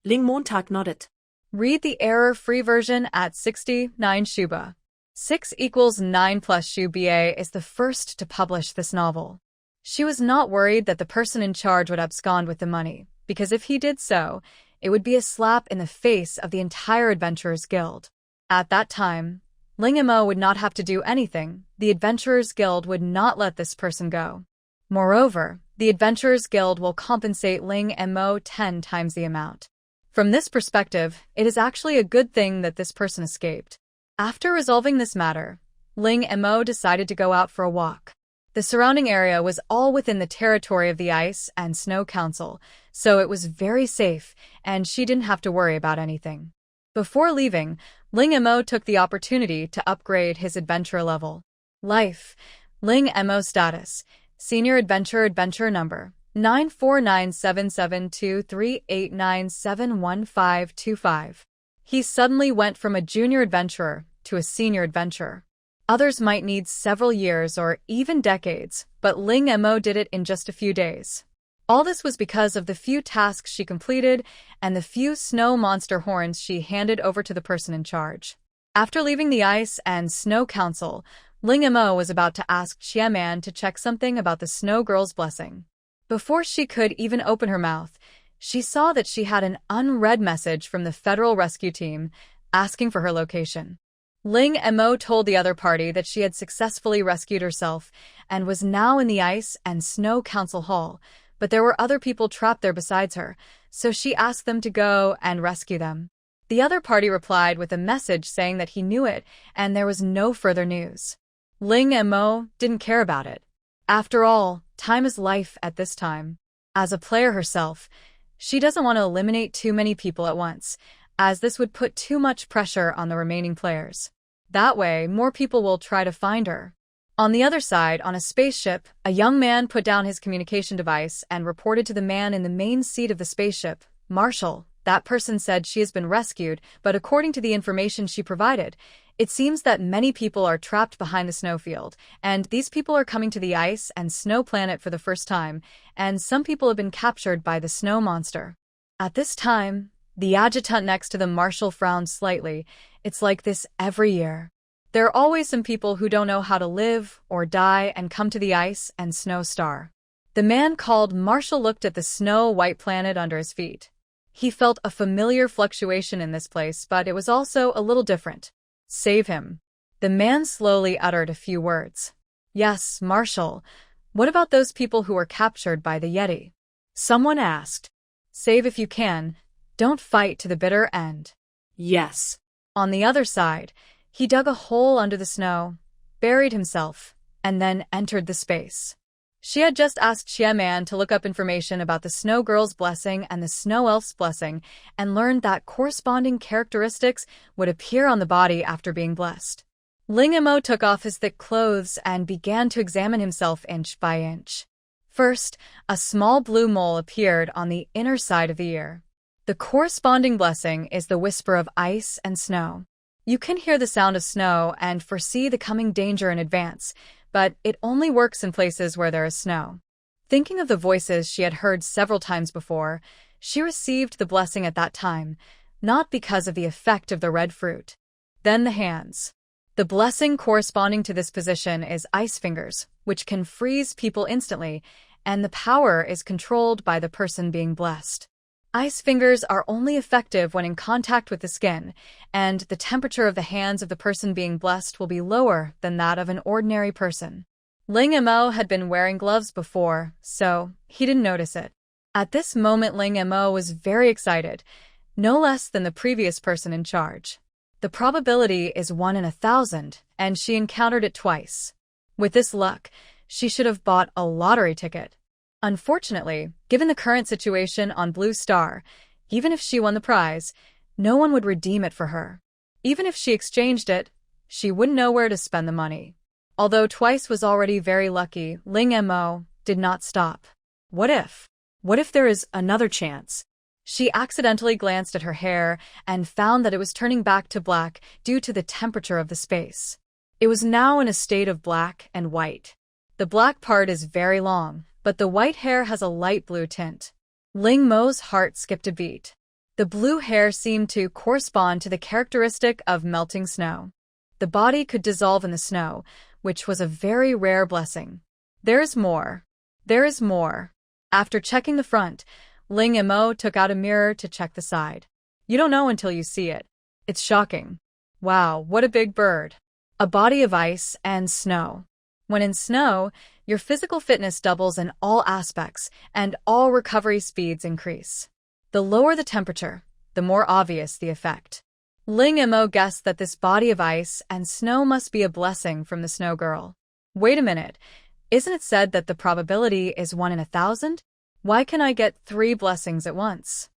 Ling Montag nodded. Read the error-free version at 69 Shuba. 6 equals 9 plus Shuba is the first to publish this novel. She was not worried that the person in charge would abscond with the money, because if he did so, it would be a slap in the face of the entire Adventurers Guild. At that time, Ling Mo would not have to do anything. The Adventurers Guild would not let this person go. Moreover, the Adventurers Guild will compensate Ling Mo 10 times the amount. From this perspective, it is actually a good thing that this person escaped. After resolving this matter, Ling Mo decided to go out for a walk. The The surrounding area was all within the territory of the Ice and Snow Council, so it was very safe, and she didn't have to worry about anything. Before leaving, Ling Mo took the opportunity to upgrade his adventure level. Life. Ling Mo status. Senior adventure number 949772389715525. He suddenly went from a junior adventurer to a senior adventurer. Others might need several years or even decades, but Ling Mo did it in just a few days. All this was because of the few tasks she completed and the few snow monster horns she handed over to the person in charge. After leaving the Ice and Snow Council, Ling Mo was about to ask Qiaman to check something about the Snow Girl's blessing. Before she could even open her mouth, she saw that she had an unread message from the Federal Rescue Team asking for her location. Ling Mo told the other party that she had successfully rescued herself and was now in the Ice and Snow Council Hall, but there were other people trapped there besides her, so she asked them to go and rescue them. The other party replied with a message saying that he knew it and there was no further news. Ling Mo didn't care about it. After all, time is life at this time. As a player herself, she doesn't want to eliminate too many people at once, as this would put too much pressure on the remaining players. That way, more people will try to find her. On the other side, on a spaceship, a young man put down his communication device and reported to the man in the main seat of the spaceship, Marshall. That person said she has been rescued, but according to the information she provided, it seems that many people are trapped behind the snowfield, and these people are coming to the Ice and Snow Planet for the first time, and some people have been captured by the snow monster. At this time, the adjutant next to the Marshal frowned slightly. It's like this every year. There are always some people who don't know how to live or die and come to the Ice and Snow Star. The man called Marshall looked at the snow-white planet under his feet. He felt a familiar fluctuation in this place, but it was also a little different. Save him. The man slowly uttered a few words. Yes, Marshall. What about those people who were captured by the Yeti? Someone asked. Save if you can. Don't fight to the bitter end. Yes. On the other side, he dug a hole under the snow, buried himself, and then entered the space. She had just asked Qiaman to look up information about the Snow Girl's blessing and the Snow Elf's blessing and learned that corresponding characteristics would appear on the body after being blessed. Ling Mo took off his thick clothes and began to examine himself inch by inch. First, a small blue mole appeared on the inner side of the ear. The corresponding blessing is the whisper of ice and snow. You can hear the sound of snow and foresee the coming danger in advance, but it only works in places where there is snow. Thinking of the voices she had heard several times before, she received the blessing at that time, not because of the effect of the red fruit. Then the hands. The blessing corresponding to this position is ice fingers, which can freeze people instantly, and the power is controlled by the person being blessed. Ice fingers are only effective when in contact with the skin, and the temperature of the hands of the person being blessed will be lower than that of an ordinary person. Ling Mo had been wearing gloves before, so he didn't notice it. At this moment, Ling Mo was very excited, no less than the previous person in charge. The probability is 1 in 1,000, and she encountered it twice. With this luck, she should have bought a lottery ticket. Unfortunately, given the current situation on Blue Star, even if she won the prize, no one would redeem it for her. Even if she exchanged it, she wouldn't know where to spend the money. Although twice was already very lucky, Ling Mo did not stop. What if? What if there is another chance? She accidentally glanced at her hair and found that it was turning back to black due to the temperature of the space. It was now in a state of black and white. The black part is very long, but the white hair has a light blue tint. Ling Mo's heart skipped a beat. The blue hair seemed to correspond to the characteristic of melting snow. The body could dissolve in the snow, which was a very rare blessing. There is more. There is more. After checking the front, Ling Mo took out a mirror to check the side. You don't know until you see it. It's shocking. Wow, what a big bird. A body of ice and snow. When in snow, your physical fitness doubles in all aspects, and all recovery speeds increase. The lower the temperature, the more obvious the effect. Ling Mo guessed that this body of ice and snow must be a blessing from the Snow Girl. Wait a minute, Isn't it said that the probability is 1 in 1,000? Why can I get 3 blessings at once?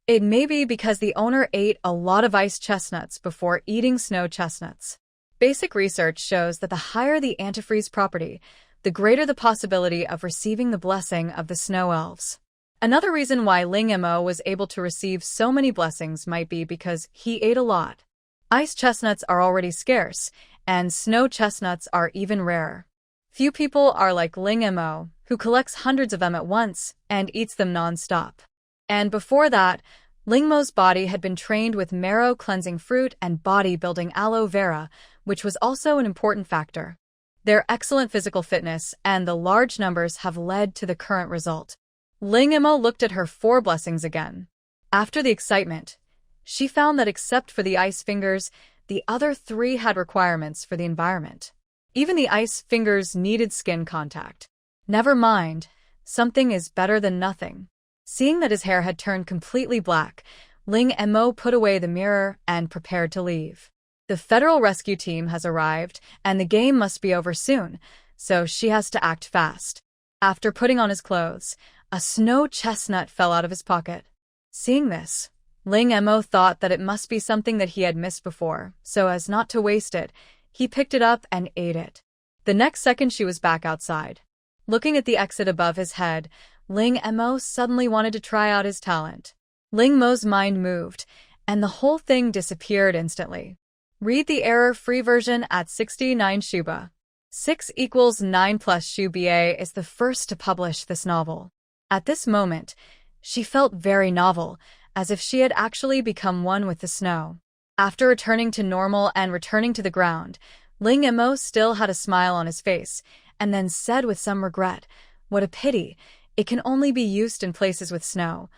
It may be because the owner ate a lot of ice chestnuts before eating snow chestnuts. Basic research shows that the higher the antifreeze property, the greater the possibility of receiving the blessing of the snow elves. Another reason why Ling Mo was able to receive so many blessings might be because he ate a lot. Ice chestnuts are already scarce, and snow chestnuts are even rarer. Few people are like Ling Mo, who collects hundreds of them at once and eats them non-stop. And before that, Ling Mo's body had been trained with marrow-cleansing fruit and body-building aloe vera, which was also an important factor. Their excellent physical fitness and the large numbers have led to the current result. Ling Mo looked at her 4 blessings again. After the excitement, she found that except for the ice fingers, the other 3 had requirements for the environment. Even the ice fingers needed skin contact. Never mind, something is better than nothing. Seeing that his hair had turned completely black, Ling Mo put away the mirror and prepared to leave. The federal rescue team has arrived, and the game must be over soon, so she has to act fast. After putting on his clothes, a snow chestnut fell out of his pocket. Seeing this, Ling Mo thought that it must be something that he had missed before, so as not to waste it, he picked it up and ate it. The next second she was back outside. Looking at the exit above his head, Ling Mo suddenly wanted to try out his talent. Ling Mo's mind moved, and the whole thing disappeared instantly. Read the error-free version at 69 Shuba. 6 = 9 plus Shuba is the first to publish this novel. At this moment, she felt very novel, as if she had actually become one with the snow. After returning to normal and returning to the ground, Ling Mo still had a smile on his face, and then said with some regret, "What a pity, it can only be used in places with snow,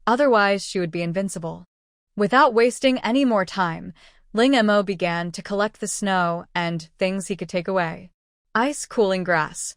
otherwise she would be invincible." Without wasting any more time, Ling Mo began to collect the snow and things he could take away. Ice cooling grass.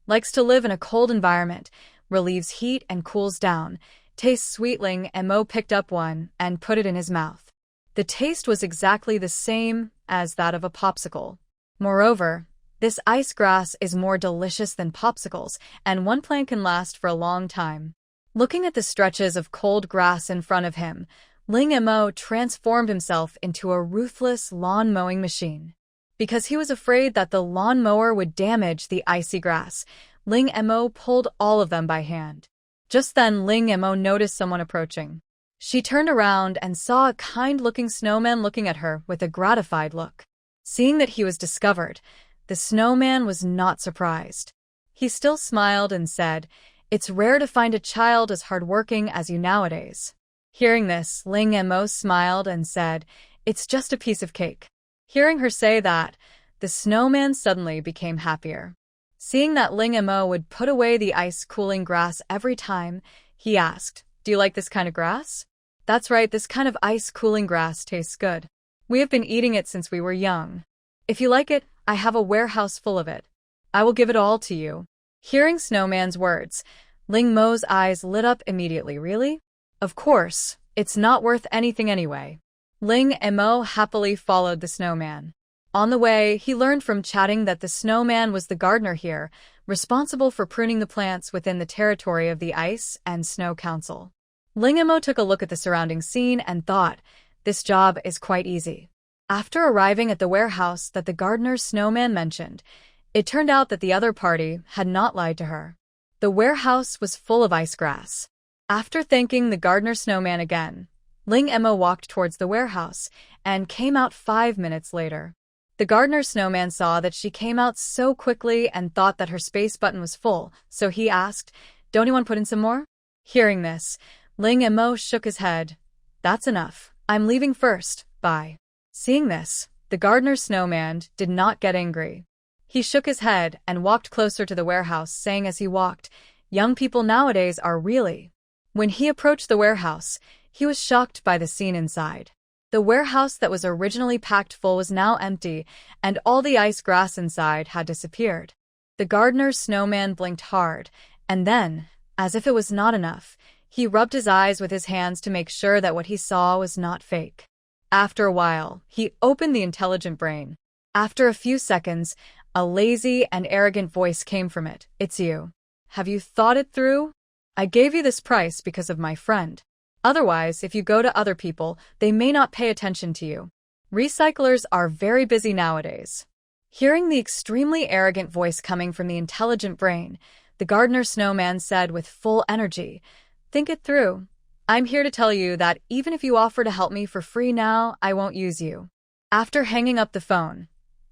Likes to live in a cold environment, relieves heat and cools down. Tastes sweet. Ling Mo picked up one and put it in his mouth. The taste was exactly the same as that of a popsicle. Moreover, this ice grass is more delicious than popsicles, and one plant can last for a long time. Looking at the stretches of cold grass in front of him, Ling Mo transformed himself into a ruthless lawn mowing machine. Because he was afraid that the lawn mower would damage the icy grass, Ling Mo pulled all of them by hand. Just then, Ling Mo noticed someone approaching. She turned around and saw a kind-looking snowman looking at her with a gratified look. Seeing that he was discovered, the snowman was not surprised. He still smiled and said, "It's rare to find a child as hardworking as you nowadays." Hearing this, Ling Mo smiled and said, "It's just a piece of cake." Hearing her say that, the snowman suddenly became happier. Seeing that Ling Mo would put away the ice-cooling grass every time, he asked, "Do you like this kind of grass?" "That's right, this kind of ice-cooling grass tastes good. We have been eating it since we were young. If you like it, I have a warehouse full of it. I will give it all to you." Hearing Snowman's words, Ling Mo's eyes lit up immediately. "Really? Of course, it's not worth anything anyway." Ling Mo happily followed the snowman. On the way, he learned from chatting that the snowman was the gardener here, responsible for pruning the plants within the territory of the Ice and Snow Council. Ling Mo took a look at the surrounding scene and thought, this job is quite easy. After arriving at the warehouse that the gardener's snowman mentioned, it turned out that the other party had not lied to her. The warehouse was full of ice grass. After thanking the gardener snowman again, Ling Mo walked towards the warehouse and came out 5 minutes later. The gardener snowman saw that she came out so quickly and thought that her space button was full, so he asked, "Don't you want to put in some more?" Hearing this, Ling Mo shook his head. "That's enough. I'm leaving first. Bye." Seeing this, the gardener snowman did not get angry. He shook his head and walked closer to the warehouse, saying as he walked, "Young people nowadays are really..." When he approached the warehouse, he was shocked by the scene inside. The warehouse that was originally packed full was now empty, and all the ice grass inside had disappeared. The gardener's snowman blinked hard, and then, as if it was not enough, he rubbed his eyes with his hands to make sure that what he saw was not fake. After a while, he opened the intelligent brain. After a few seconds, A lazy and arrogant voice came from it. It's you. Have you thought it through? I gave you this price because of my friend. Otherwise, if you go to other people, they may not pay attention to you. Recyclers are very busy nowadays. Hearing the extremely arrogant voice coming from the intelligent brain, the gardener snowman said with full energy, think it through. I'm here to tell you that even if you offer to help me for free now, I won't use you. After hanging up the phone,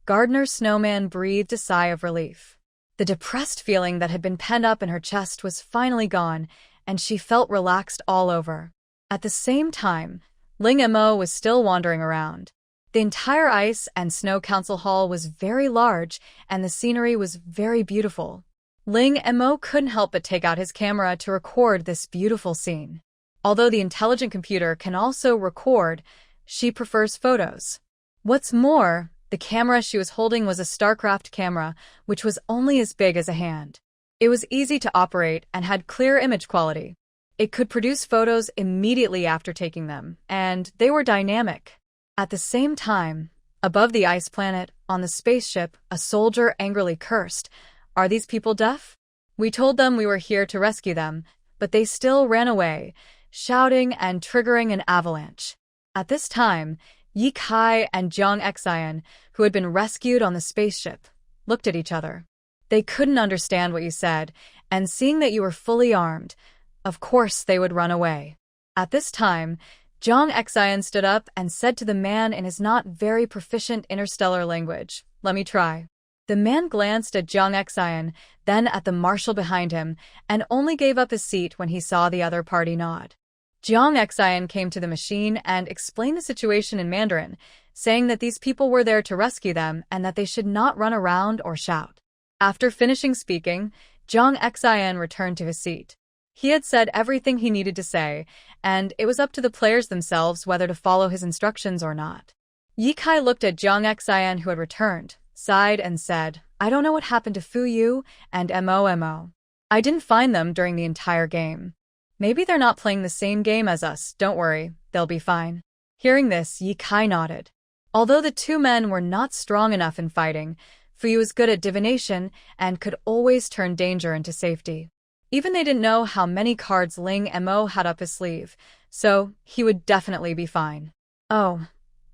Gardener Snowman breathed a sigh of relief. The depressed feeling that had been pent up in her chest was finally gone, and she felt relaxed all over. At the same time, Ling Mo was still wandering around. The entire Ice and Snow Council Hall was very large, and the scenery was very beautiful. Ling Mo couldn't help but take out his camera to record this beautiful scene. Although the intelligent computer can also record, she prefers photos. What's more, the camera she was holding was a StarCraft camera, which was only as big as a hand. It was easy to operate and had clear image quality. It could produce photos immediately after taking them, and they were dynamic. At the same time, above the ice planet, on the spaceship, a soldier angrily cursed, "Are these people deaf? We told them we were here to rescue them, but they still ran away, shouting and triggering an avalanche." At this time, Yi Kai and Jiang Xian, who had been rescued on the spaceship, looked at each other. They couldn't understand what you said, and seeing that you were fully armed, of course they would run away. At this time, Jiang Xian stood up and said to the man in his not very proficient interstellar language, "Let me try." The man glanced at Jiang Xian, then at the marshal behind him, and only gave up his seat when he saw the other party nod. Jiang Xian came to the machine and explained the situation in Mandarin, saying that these people were there to rescue them and that they should not run around or shout. After finishing speaking, Jiang Xian returned to his seat. He had said everything he needed to say, and it was up to the players themselves whether to follow his instructions or not. Yi Kai looked at Jiang Xian, who had returned, sighed and said, "I don't know what happened to Fu Yu and Mo. I didn't find them during the entire game. Maybe they're not playing the same game as us. Don't worry, they'll be fine." Hearing this, Yi Kai nodded. Although the two men were not strong enough in fighting, Fu Yu was good at divination and could always turn danger into safety. Even they didn't know how many cards Ling Mo had up his sleeve, so he would definitely be fine. "Oh,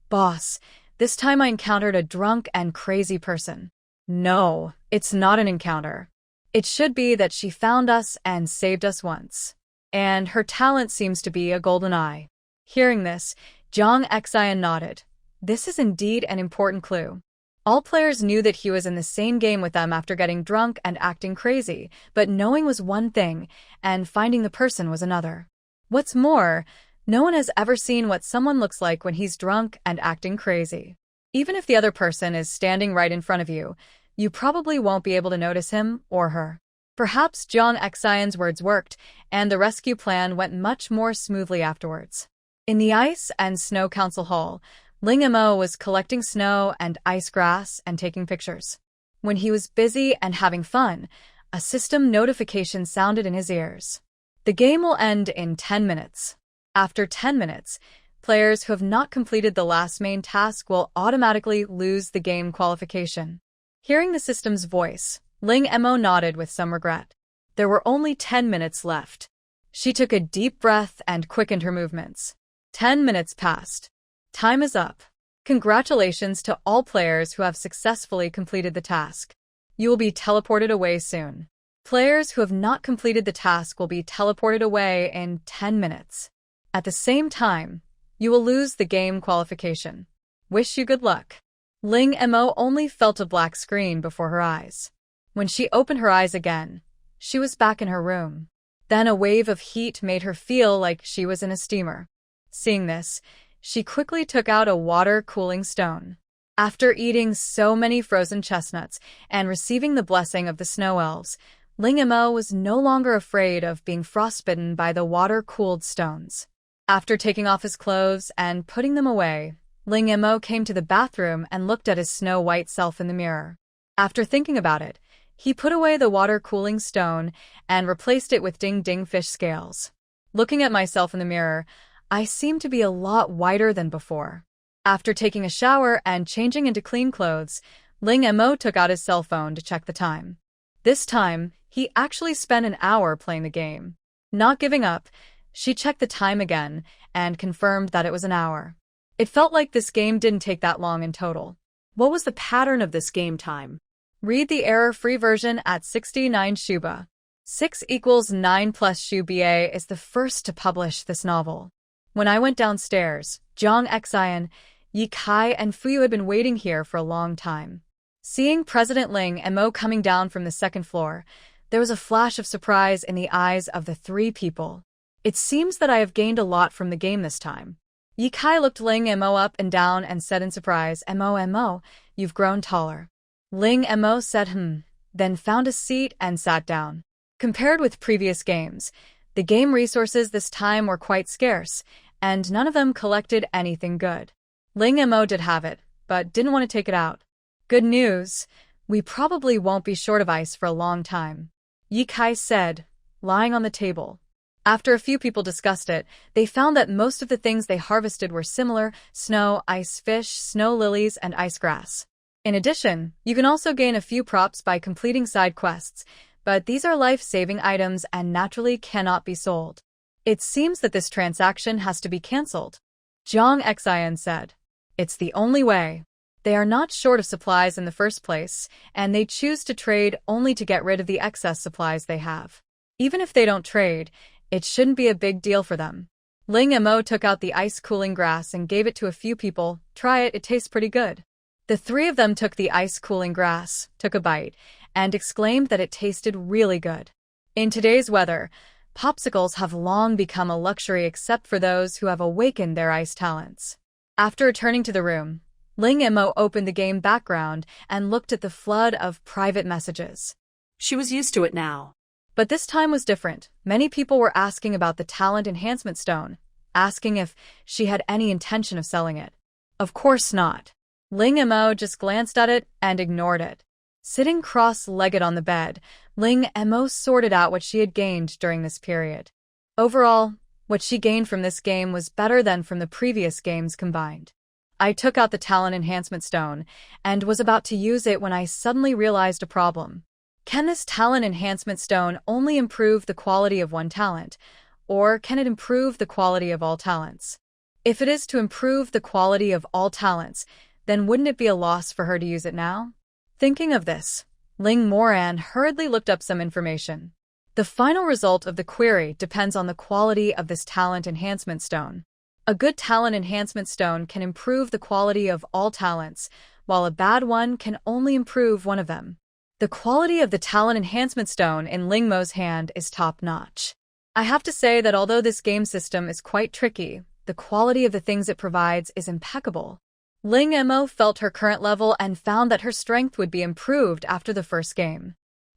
boss, this time I encountered a drunk and crazy person." "No, it's not an encounter. It should be that she found us and saved us once. And her talent seems to be a golden eye." Hearing this, Jiang Xian nodded. This is indeed an important clue. All players knew that he was in the same game with them after getting drunk and acting crazy, but knowing was one thing, and finding the person was another. What's more, no one has ever seen what someone looks like when he's drunk and acting crazy. Even if the other person is standing right in front of you, you probably won't be able to notice him or her. Perhaps Jiang Xian's words worked, and the rescue plan went much more smoothly afterwards. In the Ice and Snow Council Hall, Ling Mo was collecting snow and ice grass and taking pictures. When he was busy and having fun, a system notification sounded in his ears. The game will end in 10 minutes. After 10 minutes, players who have not completed the last main task will automatically lose the game qualification. Hearing the system's voice, Ling Mo nodded with some regret. There were only 10 minutes left. She took a deep breath and quickened her movements. 10 minutes passed. Time is up. Congratulations to all players who have successfully completed the task. You will be teleported away soon. Players who have not completed the task will be teleported away in 10 minutes. At the same time, you will lose the game qualification. Wish you good luck. Ling Mo only felt a black screen before her eyes. When she opened her eyes again, she was back in her room. Then a wave of heat made her feel like she was in a steamer. Seeing this, she quickly took out a water-cooling stone. After eating so many frozen chestnuts and receiving the blessing of the snow elves, Ling Mo was no longer afraid of being frostbitten by the water-cooled stones. After taking off his clothes and putting them away, Ling Mo came to the bathroom and looked at his snow-white self in the mirror. After thinking about it, he put away the water-cooling stone and replaced it with ding-ding fish scales. Looking at myself in the mirror, I seem to be a lot whiter than before. After taking a shower and changing into clean clothes, Ling Mo took out his cell phone to check the time. This time, he actually spent an hour playing the game. Not giving up, she checked the time again and confirmed that it was an hour. It felt like this game didn't take that long in total. What was the pattern of this game time? Read the error-free version at 69 Shuba. 6 equals 9 plus Shuba is the first to publish this novel. When I went downstairs, Zhang Xian, Yi Kai, and Fuyu had been waiting here for a long time. Seeing President Ling Mo coming down from the second floor, there was a flash of surprise in the eyes of the three people. It seems that I have gained a lot from the game this time. Yi Kai looked Ling Mo up and down and said in surprise, Mo, you've grown taller. Ling Mo said, then found a seat and sat down. Compared with previous games, the game resources this time were quite scarce, and none of them collected anything good. Ling Mo did have it, but didn't want to take it out. Good news, we probably won't be short of ice for a long time, Yi Kai said, lying on the table. After a few people discussed it, they found that most of the things they harvested were similar: snow, ice fish, snow lilies, and ice grass. In addition, you can also gain a few props by completing side quests, but these are life-saving items and naturally cannot be sold. It seems that this transaction has to be cancelled, Zhang Xian said. It's the only way. They are not short of supplies in the first place, and they choose to trade only to get rid of the excess supplies they have. Even if they don't trade, it shouldn't be a big deal for them. Ling Mo took out the ice-cooling grass and gave it to a few people. Try it, it tastes pretty good. The three of them took the ice-cooling grass, took a bite, and exclaimed that it tasted really good. In today's weather, popsicles have long become a luxury except for those who have awakened their ice talents. After returning to the room, Ling Mo opened the game background and looked at the flood of private messages. She was used to it now. But this time was different. Many people were asking about the talent enhancement stone, asking if she had any intention of selling it. Of course not. Ling Mo just glanced at it and ignored it. Sitting cross-legged on the bed, Ling Mo sorted out what she had gained during this period. Overall, what she gained from this game was better than from the previous games combined. I took out the talent enhancement stone and was about to use it when I suddenly realized a problem. Can this talent enhancement stone only improve the quality of one talent, or can it improve the quality of all talents? If it is to improve the quality of all talents, then wouldn't it be a loss for her to use it now? Thinking of this, Ling Moran hurriedly looked up some information. The final result of the query depends on the quality of this talent enhancement stone. A good talent enhancement stone can improve the quality of all talents, while a bad one can only improve one of them. The quality of the talent enhancement stone in Ling Mo's hand is top-notch. I have to say that although this game system is quite tricky, the quality of the things it provides is impeccable. Ling Mo felt her current level and found that her strength would be improved after the first game.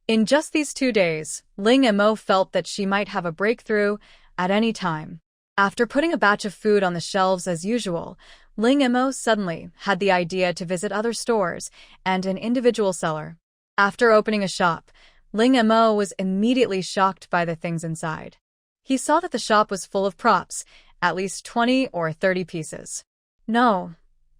In just these 2 days, Ling Mo felt that she might have a breakthrough at any time. After putting a batch of food on the shelves as usual, Ling Mo suddenly had the idea to visit other stores and an individual seller. After opening a shop, Ling Mo was immediately shocked by the things inside. He saw that the shop was full of props, at least 20 or 30 pieces. No.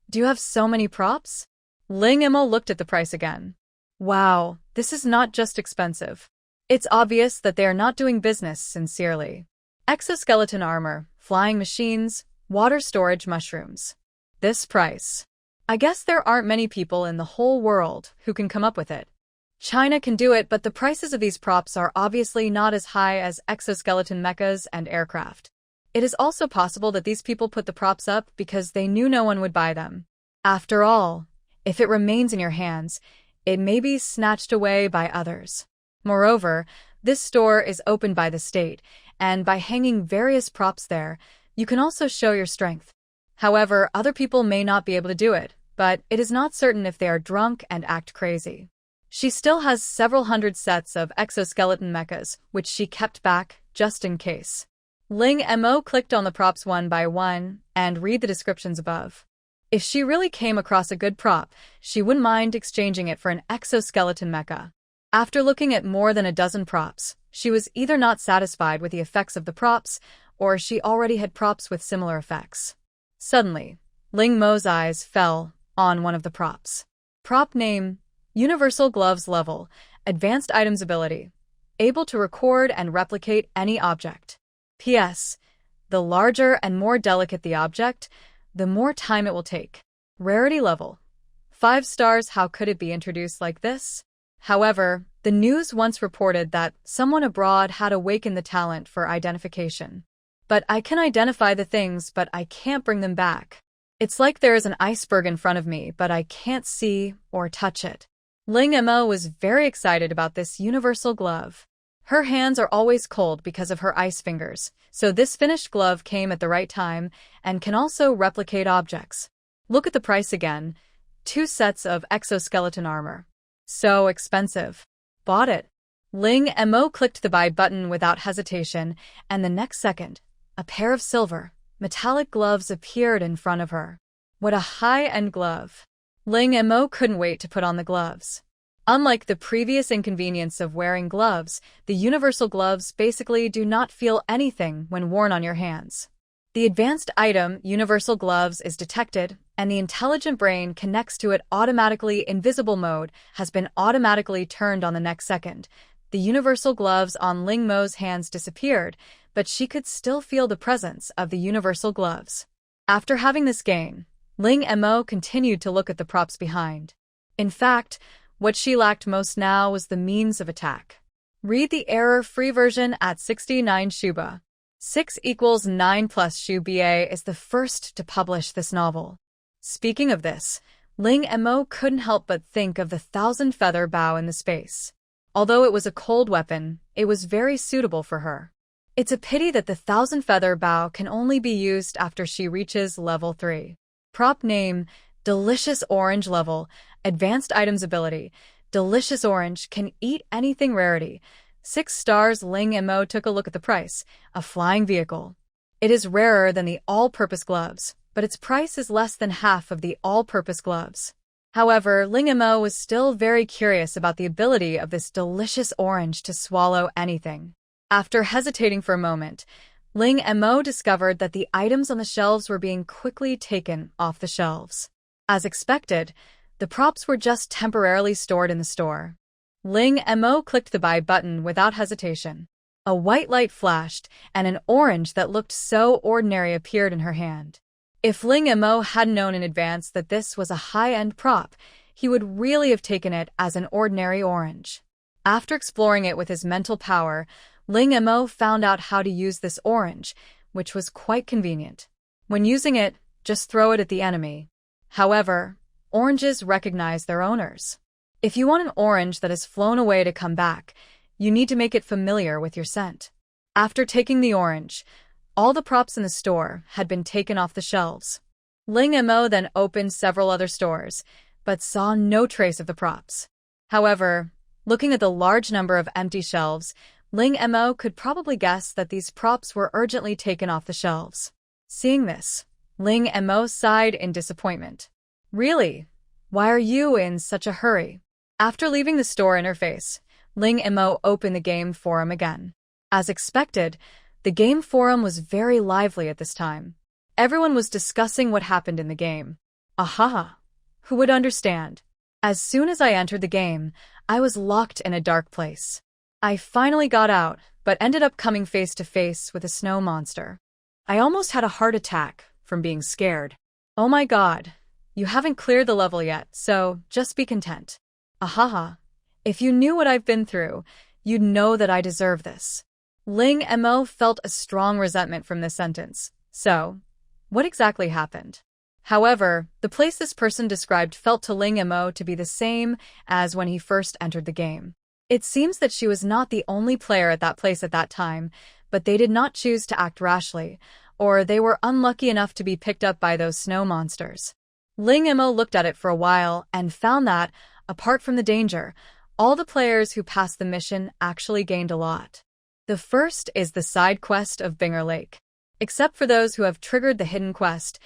Do you have so many props? Ling Mo looked at the price again. Wow, this is not just expensive. It's obvious that they are not doing business sincerely. Exoskeleton armor, flying machines, water storage mushrooms. This price. I guess there aren't many people in the whole world who can come up with it. China can do it, but the prices of these props are obviously not as high as exoskeleton mechas and aircraft. It is also possible that these people put the props up because they knew no one would buy them. After all, if it remains in your hands, it may be snatched away by others. Moreover, this store is opened by the state, and by hanging various props there, you can also show your strength. However, other people may not be able to do it, but it is not certain if they are drunk and act crazy. She still has several hundred sets of exoskeleton mechas, which she kept back, just in case. Ling Mo clicked on the props one by one and read the descriptions above. If she really came across a good prop, she wouldn't mind exchanging it for an exoskeleton mecha. After looking at more than a dozen props, she was either not satisfied with the effects of the props, or she already had props with similar effects. Suddenly, Ling Mo's eyes fell on one of the props. Prop name, Universal Gloves level, Advanced Items ability, able to record and replicate any object. PS. The larger and more delicate the object, the more time it will take. Rarity level, 5 stars. How could it be introduced like this? However, the news once reported that someone abroad had awakened the talent for identification. But I can identify the things, but I can't bring them back. It's like there is an iceberg in front of me, but I can't see or touch it. Ling Mo was very excited about this universal glove. Her hands are always cold because of her ice fingers, so this finished glove came at the right time and can also replicate objects. Look at the price again. 2 sets of exoskeleton armor. So expensive. Bought it. Ling Mo clicked the buy button without hesitation, and the next second, a pair of silver, metallic gloves appeared in front of her. What a high-end glove. Ling Mo couldn't wait to put on the gloves. Unlike the previous inconvenience of wearing gloves, the universal gloves basically do not feel anything when worn on your hands. The advanced item, Universal Gloves, is detected, and the intelligent brain connects to it automatically. Invisible mode has been automatically turned on the next second. The Universal Gloves on Ling Mo's hands disappeared, but she could still feel the presence of the Universal Gloves. After having this gain, Ling Mo continued to look at the props behind. In fact, what she lacked most now was the means of attack. Read the error-free version at 69 Shuba. 6 equals 9 plus Shuba is the first to publish this novel. Speaking of this, Ling Mo couldn't help but think of the 1,000-feather bow in the space. Although it was a cold weapon, it was very suitable for her. It's a pity that the 1,000-feather bow can only be used after she reaches level 3. Prop name, Delicious Orange level, Advanced Items ability, Delicious Orange can eat anything. Rarity, 6 stars. Ling Mo took a look at the price, a flying vehicle. It is rarer than the all-purpose gloves, but its price is less than half of the all-purpose gloves. However, Ling Mo was still very curious about the ability of this delicious orange to swallow anything. After hesitating for a moment, Ling Mo discovered that the items on the shelves were being quickly taken off the shelves. As expected, the props were just temporarily stored in the store. Ling Mo clicked the buy button without hesitation. A white light flashed, and an orange that looked so ordinary appeared in her hand. If Ling Mo hadn't known in advance that this was a high-end prop, he would really have taken it as an ordinary orange. After exploring it with his mental power, Ling Mo found out how to use this orange, which was quite convenient. When using it, just throw it at the enemy. However, oranges recognize their owners. If you want an orange that has flown away to come back, you need to make it familiar with your scent. After taking the orange, all the props in the store had been taken off the shelves. Ling Mo then opened several other stores, but saw no trace of the props. However, looking at the large number of empty shelves, Ling Mo could probably guess that these props were urgently taken off the shelves. Seeing this, Ling Mo sighed in disappointment. Really? Why are you in such a hurry? After leaving the store in her face, Ling Mo opened the game forum again. As expected, the game forum was very lively at this time. Everyone was discussing what happened in the game. Aha! Who would understand? As soon as I entered the game, I was locked in a dark place. I finally got out, but ended up coming face to face with a snow monster. I almost had a heart attack from being scared. Oh my god, you haven't cleared the level yet, so just be content. Ahaha. If you knew what I've been through, you'd know that I deserve this. Ling Mo felt a strong resentment from this sentence. So, what exactly happened? However, the place this person described felt to Ling Mo to be the same as when he first entered the game. It seems that she was not the only player at that place at that time, but they did not choose to act rashly, or they were unlucky enough to be picked up by those snow monsters. Ling Mo looked at it for a while and found that, apart from the danger, all the players who passed the mission actually gained a lot. The first is the side quest of Binger Lake. Except for those who have triggered the hidden quest,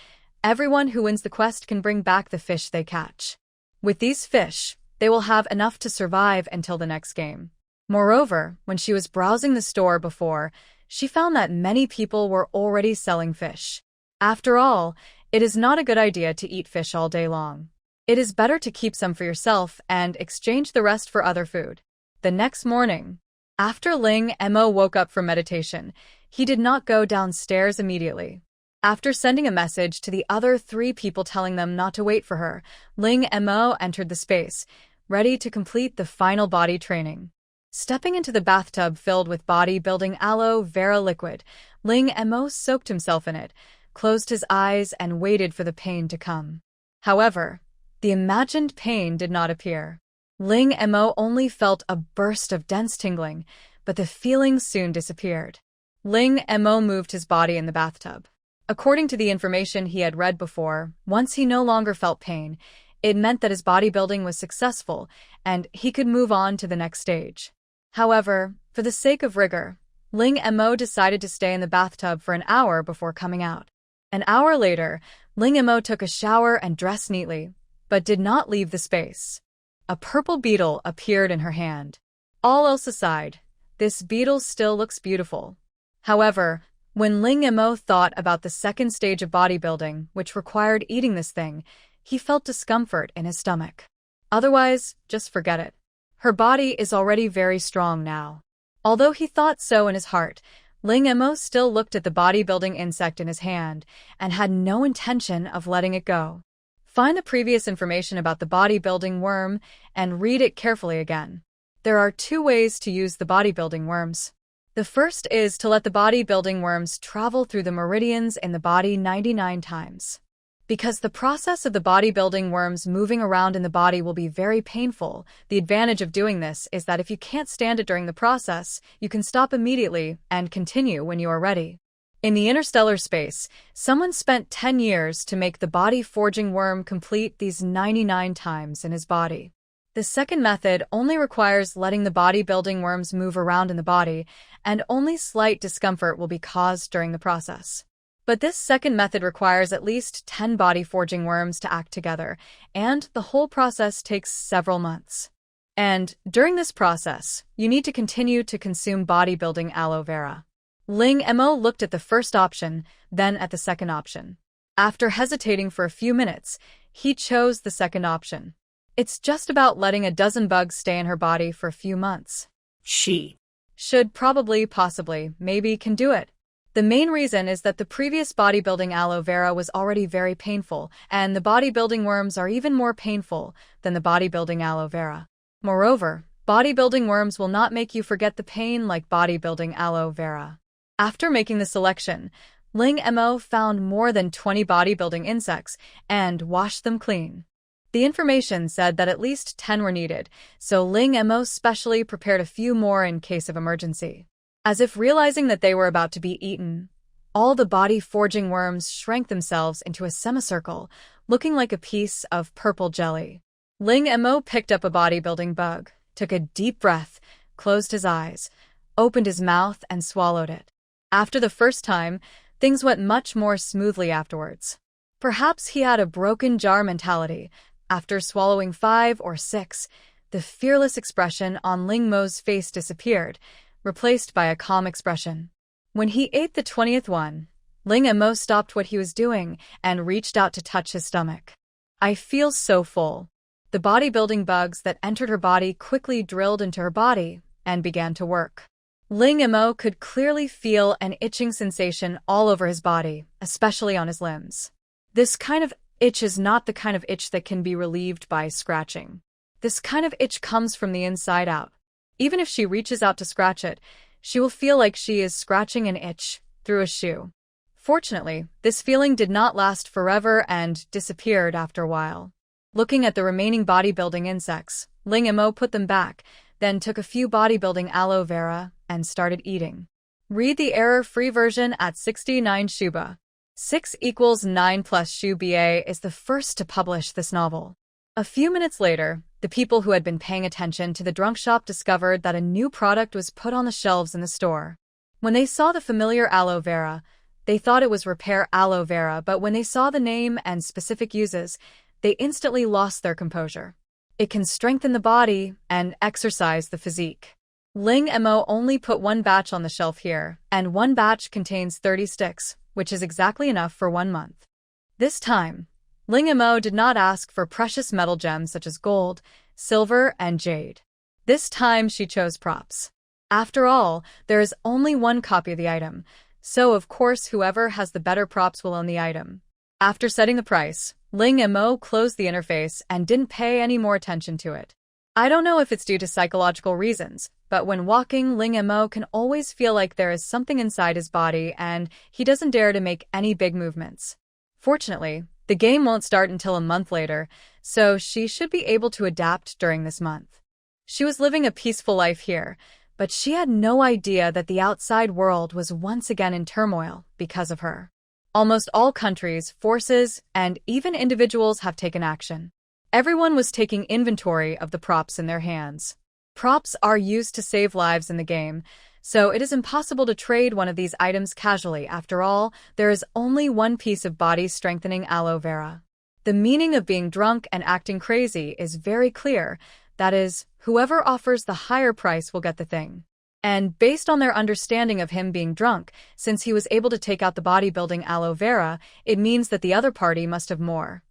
everyone who wins the quest can bring back the fish they catch. With these fish, they will have enough to survive until the next game. Moreover, when she was browsing the store before, she found that many people were already selling fish. After all, it is not a good idea to eat fish all day long. It is better to keep some for yourself and exchange the rest for other food. The next morning, after Ling Mo woke up from meditation, he did not go downstairs immediately. After sending a message to the other 3 people telling them not to wait for her, Ling Mo entered the space, ready to complete the final body training. Stepping into the bathtub filled with body-building aloe vera liquid, Ling Mo soaked himself in it, closed his eyes, and waited for the pain to come. However, the imagined pain did not appear. Ling Mo only felt a burst of dense tingling, but the feeling soon disappeared. Ling Mo moved his body in the bathtub. According to the information he had read before, once he no longer felt pain, it meant that his bodybuilding was successful and he could move on to the next stage. However, for the sake of rigor, Ling Mo decided to stay in the bathtub for an hour before coming out. An hour later, Ling Mo took a shower and dressed neatly, but did not leave the space. A purple beetle appeared in her hand. All else aside, this beetle still looks beautiful. However, when Ling Mo thought about the second stage of bodybuilding, which required eating this thing, he felt discomfort in his stomach. Otherwise, just forget it. Her body is already very strong now. Although he thought so in his heart, Ling Mo still looked at the bodybuilding insect in his hand and had no intention of letting it go. Find the previous information about the bodybuilding worm and read it carefully again. There are 2 ways to use the bodybuilding worms. The first is to let the bodybuilding worms travel through the meridians in the body 99 times. Because the process of the bodybuilding worms moving around in the body will be very painful, the advantage of doing this is that if you can't stand it during the process, you can stop immediately and continue when you are ready. In the interstellar space, someone spent 10 years to make the body-forging worm complete these 99 times in his body. The second method only requires letting the bodybuilding worms move around in the body, and only slight discomfort will be caused during the process. But this second method requires at least 10 body-forging worms to act together, and the whole process takes several months. And during this process, you need to continue to consume bodybuilding aloe vera. Ling Mo looked at the first option, then at the second option. After hesitating for a few minutes, he chose the second option. It's just about letting a dozen bugs stay in her body for a few months. She should probably, possibly, maybe can do it. The main reason is that the previous bodybuilding aloe vera was already very painful, and the bodybuilding worms are even more painful than the bodybuilding aloe vera. Moreover, bodybuilding worms will not make you forget the pain like bodybuilding aloe vera. After making the selection, Ling Mo found more than 20 bodybuilding insects and washed them clean. The information said that at least 10 were needed, so Ling Mo specially prepared a few more in case of emergency. As if realizing that they were about to be eaten, all the body-forging worms shrank themselves into a semicircle, looking like a piece of purple jelly. Ling Mo picked up a bodybuilding bug, took a deep breath, closed his eyes, opened his mouth, and swallowed it. After the first time, things went much more smoothly afterwards. Perhaps he had a broken jar mentality. After swallowing 5 or 6, the fearless expression on Ling Mo's face disappeared, replaced by a calm expression. When he ate the 20th one, Ling Mo stopped what he was doing and reached out to touch his stomach. I feel so full. The bodybuilding bugs that entered her body quickly drilled into her body and began to work. Ling Mo could clearly feel an itching sensation all over his body, especially on his limbs. This kind of itch is not the kind of itch that can be relieved by scratching. This kind of itch comes from the inside out. Even if she reaches out to scratch it, she will feel like she is scratching an itch through a shoe. Fortunately, this feeling did not last forever and disappeared after a while. Looking at the remaining bodybuilding insects, Ling Mo put them back, then took a few bodybuilding aloe vera and started eating. Read the error-free version at 69 Shuba. 6 = 9 plus Shuba is the first to publish this novel. A few minutes later, the people who had been paying attention to the drunk shop discovered that a new product was put on the shelves in the store. When they saw the familiar aloe vera, they thought it was repair aloe vera, but when they saw the name and specific uses, they instantly lost their composure. It can strengthen the body and exercise the physique. Ling Mo only put 1 batch on the shelf here, and 1 batch contains 30 sticks, which is exactly enough for 1 month. This time, Ling Mo did not ask for precious metal gems such as gold, silver, and jade. This time she chose props. After all, there is only one copy of the item, so of course whoever has the better props will own the item. After setting the price, Ling Mo closed the interface and didn't pay any more attention to it. I don't know if it's due to psychological reasons, but when walking, Ling Mo can always feel like there is something inside his body and he doesn't dare to make any big movements. Fortunately, the game won't start until a month later, so she should be able to adapt during this month. She was living a peaceful life here, but she had no idea that the outside world was once again in turmoil because of her. Almost all countries, forces, and even individuals have taken action. Everyone was taking inventory of the props in their hands. Props are used to save lives in the game, so it is impossible to trade one of these items casually. After all, there is only one piece of body-strengthening aloe vera. The meaning of being drunk and acting crazy is very clear. That is, whoever offers the higher price will get the thing. And based on their understanding of him being drunk, since he was able to take out the bodybuilding aloe vera, it means that the other party must have more.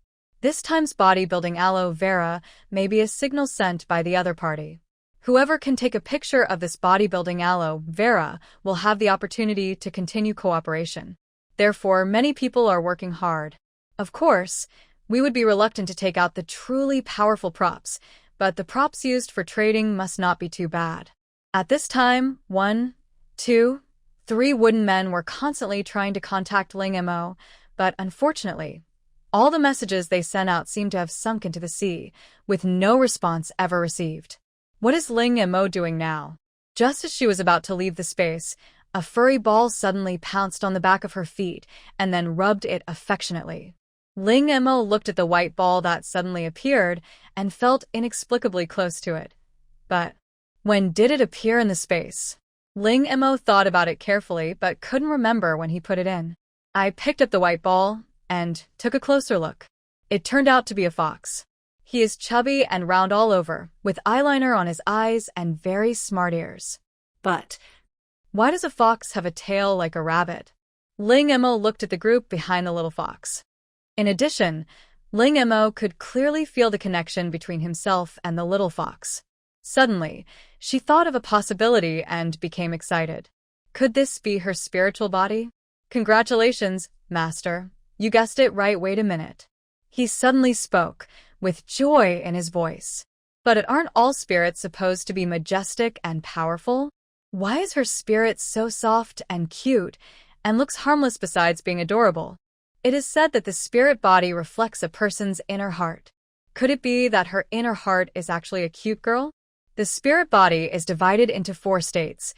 This time's bodybuilding aloe vera may be a signal sent by the other party. Whoever can take a picture of this bodybuilding aloe vera will have the opportunity to continue cooperation. Therefore, many people are working hard. Of course, we would be reluctant to take out the truly powerful props, but the props used for trading must not be too bad. At this time, 1, 2, 3 wooden men were constantly trying to contact Ling Mo, but unfortunately, all the messages they sent out seemed to have sunk into the sea, with no response ever received. What is Ling Mo doing now? Just as she was about to leave the space, a furry ball suddenly pounced on the back of her feet and then rubbed it affectionately. Ling Mo looked at the white ball that suddenly appeared and felt inexplicably close to it. But when did it appear in the space? Ling Mo thought about it carefully but couldn't remember when he put it in. I picked up the white ball and took a closer look. It turned out to be a fox. He is chubby and round all over, with eyeliner on his eyes and very smart ears. But why does a fox have a tail like a rabbit? Ling Mo looked at the group behind the little fox. In addition, Ling Mo could clearly feel the connection between himself and the little fox. Suddenly, she thought of a possibility and became excited. Could this be her spiritual body? Congratulations, Master. You guessed it right. Wait a minute. He suddenly spoke, with joy in his voice. But aren't all spirits supposed to be majestic and powerful? Why is her spirit so soft and cute, and looks harmless besides being adorable? It is said that the spirit body reflects a person's inner heart. Could it be that her inner heart is actually a cute girl? The spirit body is divided into 4 states: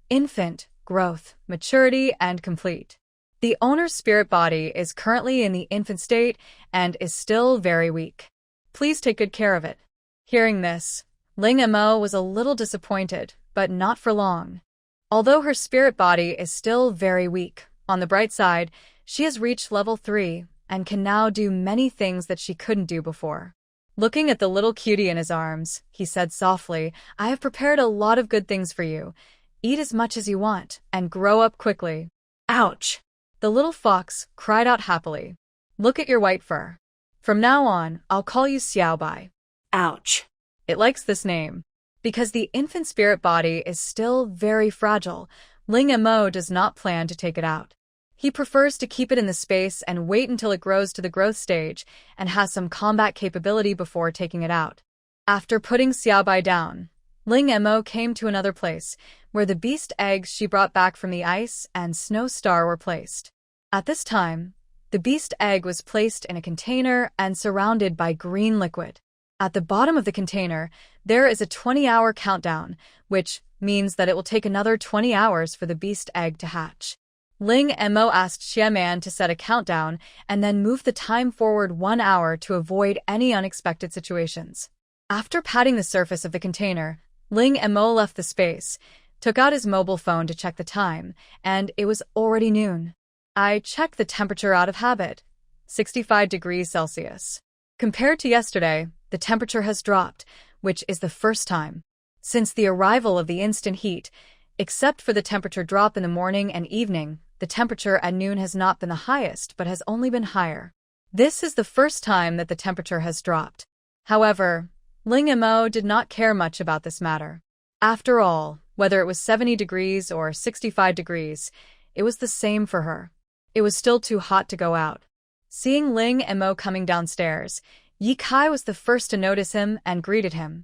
infant, growth, maturity, and complete. The owner's spirit body is currently in the infant state and is still very weak. Please take good care of it. Hearing this, Ling Mo was a little disappointed, but not for long. Although her spirit body is still very weak, on the bright side, she has reached level 3 and can now do many things that she couldn't do before. Looking at the little cutie in his arms, he said softly, I have prepared a lot of good things for you. Eat as much as you want and grow up quickly. ouch! The little fox cried out happily. Look at your white fur. From now on, I'll call you Xiaobai. Ouch! It likes this name. Because the infant spirit body is still very fragile, Ling Mo does not plan to take it out. He prefers to keep it in the space and wait until it grows to the growth stage and has some combat capability before taking it out. After putting Xiaobai down, Ling Mo came to another place, where the beast eggs she brought back from the ice and snow star were placed. At this time, the beast egg was placed in a container and surrounded by green liquid. At the bottom of the container, there is a 20-hour countdown, which means that it will take another 20 hours for the beast egg to hatch. Ling Mo asked Xiaoman to set a countdown and then move the time forward 1 hour to avoid any unexpected situations. After patting the surface of the container, Ling Mo left the space, took out his mobile phone to check the time, and it was already noon. I checked the temperature out of habit, 65 degrees Celsius. Compared to yesterday, the temperature has dropped, which is the first time since the arrival of the instant heat. Except for the temperature drop in the morning and evening, the temperature at noon has not been the highest but has only been higher. This is the first time that the temperature has dropped. However, Ling Mo did not care much about this matter. After all, whether it was 70 degrees or 65 degrees, it was the same for her. It was still too hot to go out. Seeing Ling Mo coming downstairs, Yi Kai was the first to notice him and greeted him.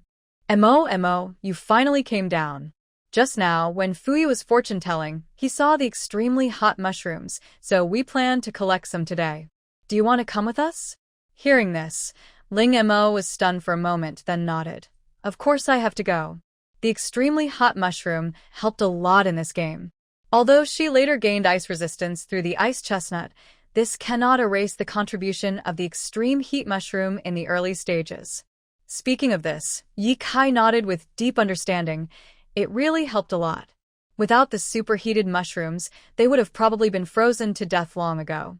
Mo, you finally came down. Just now, when Fuyu was fortune-telling, he saw the extremely hot mushrooms, so we plan to collect some today. Do you want to come with us? Hearing this, Ling Mo was stunned for a moment, then nodded. Of course I have to go. The extremely hot mushroom helped a lot in this game. Although she later gained ice resistance through the ice chestnut, this cannot erase the contribution of the extreme heat mushroom in the early stages. Speaking of this, Yi Kai nodded with deep understanding. It really helped a lot. Without the superheated mushrooms, they would have probably been frozen to death long ago.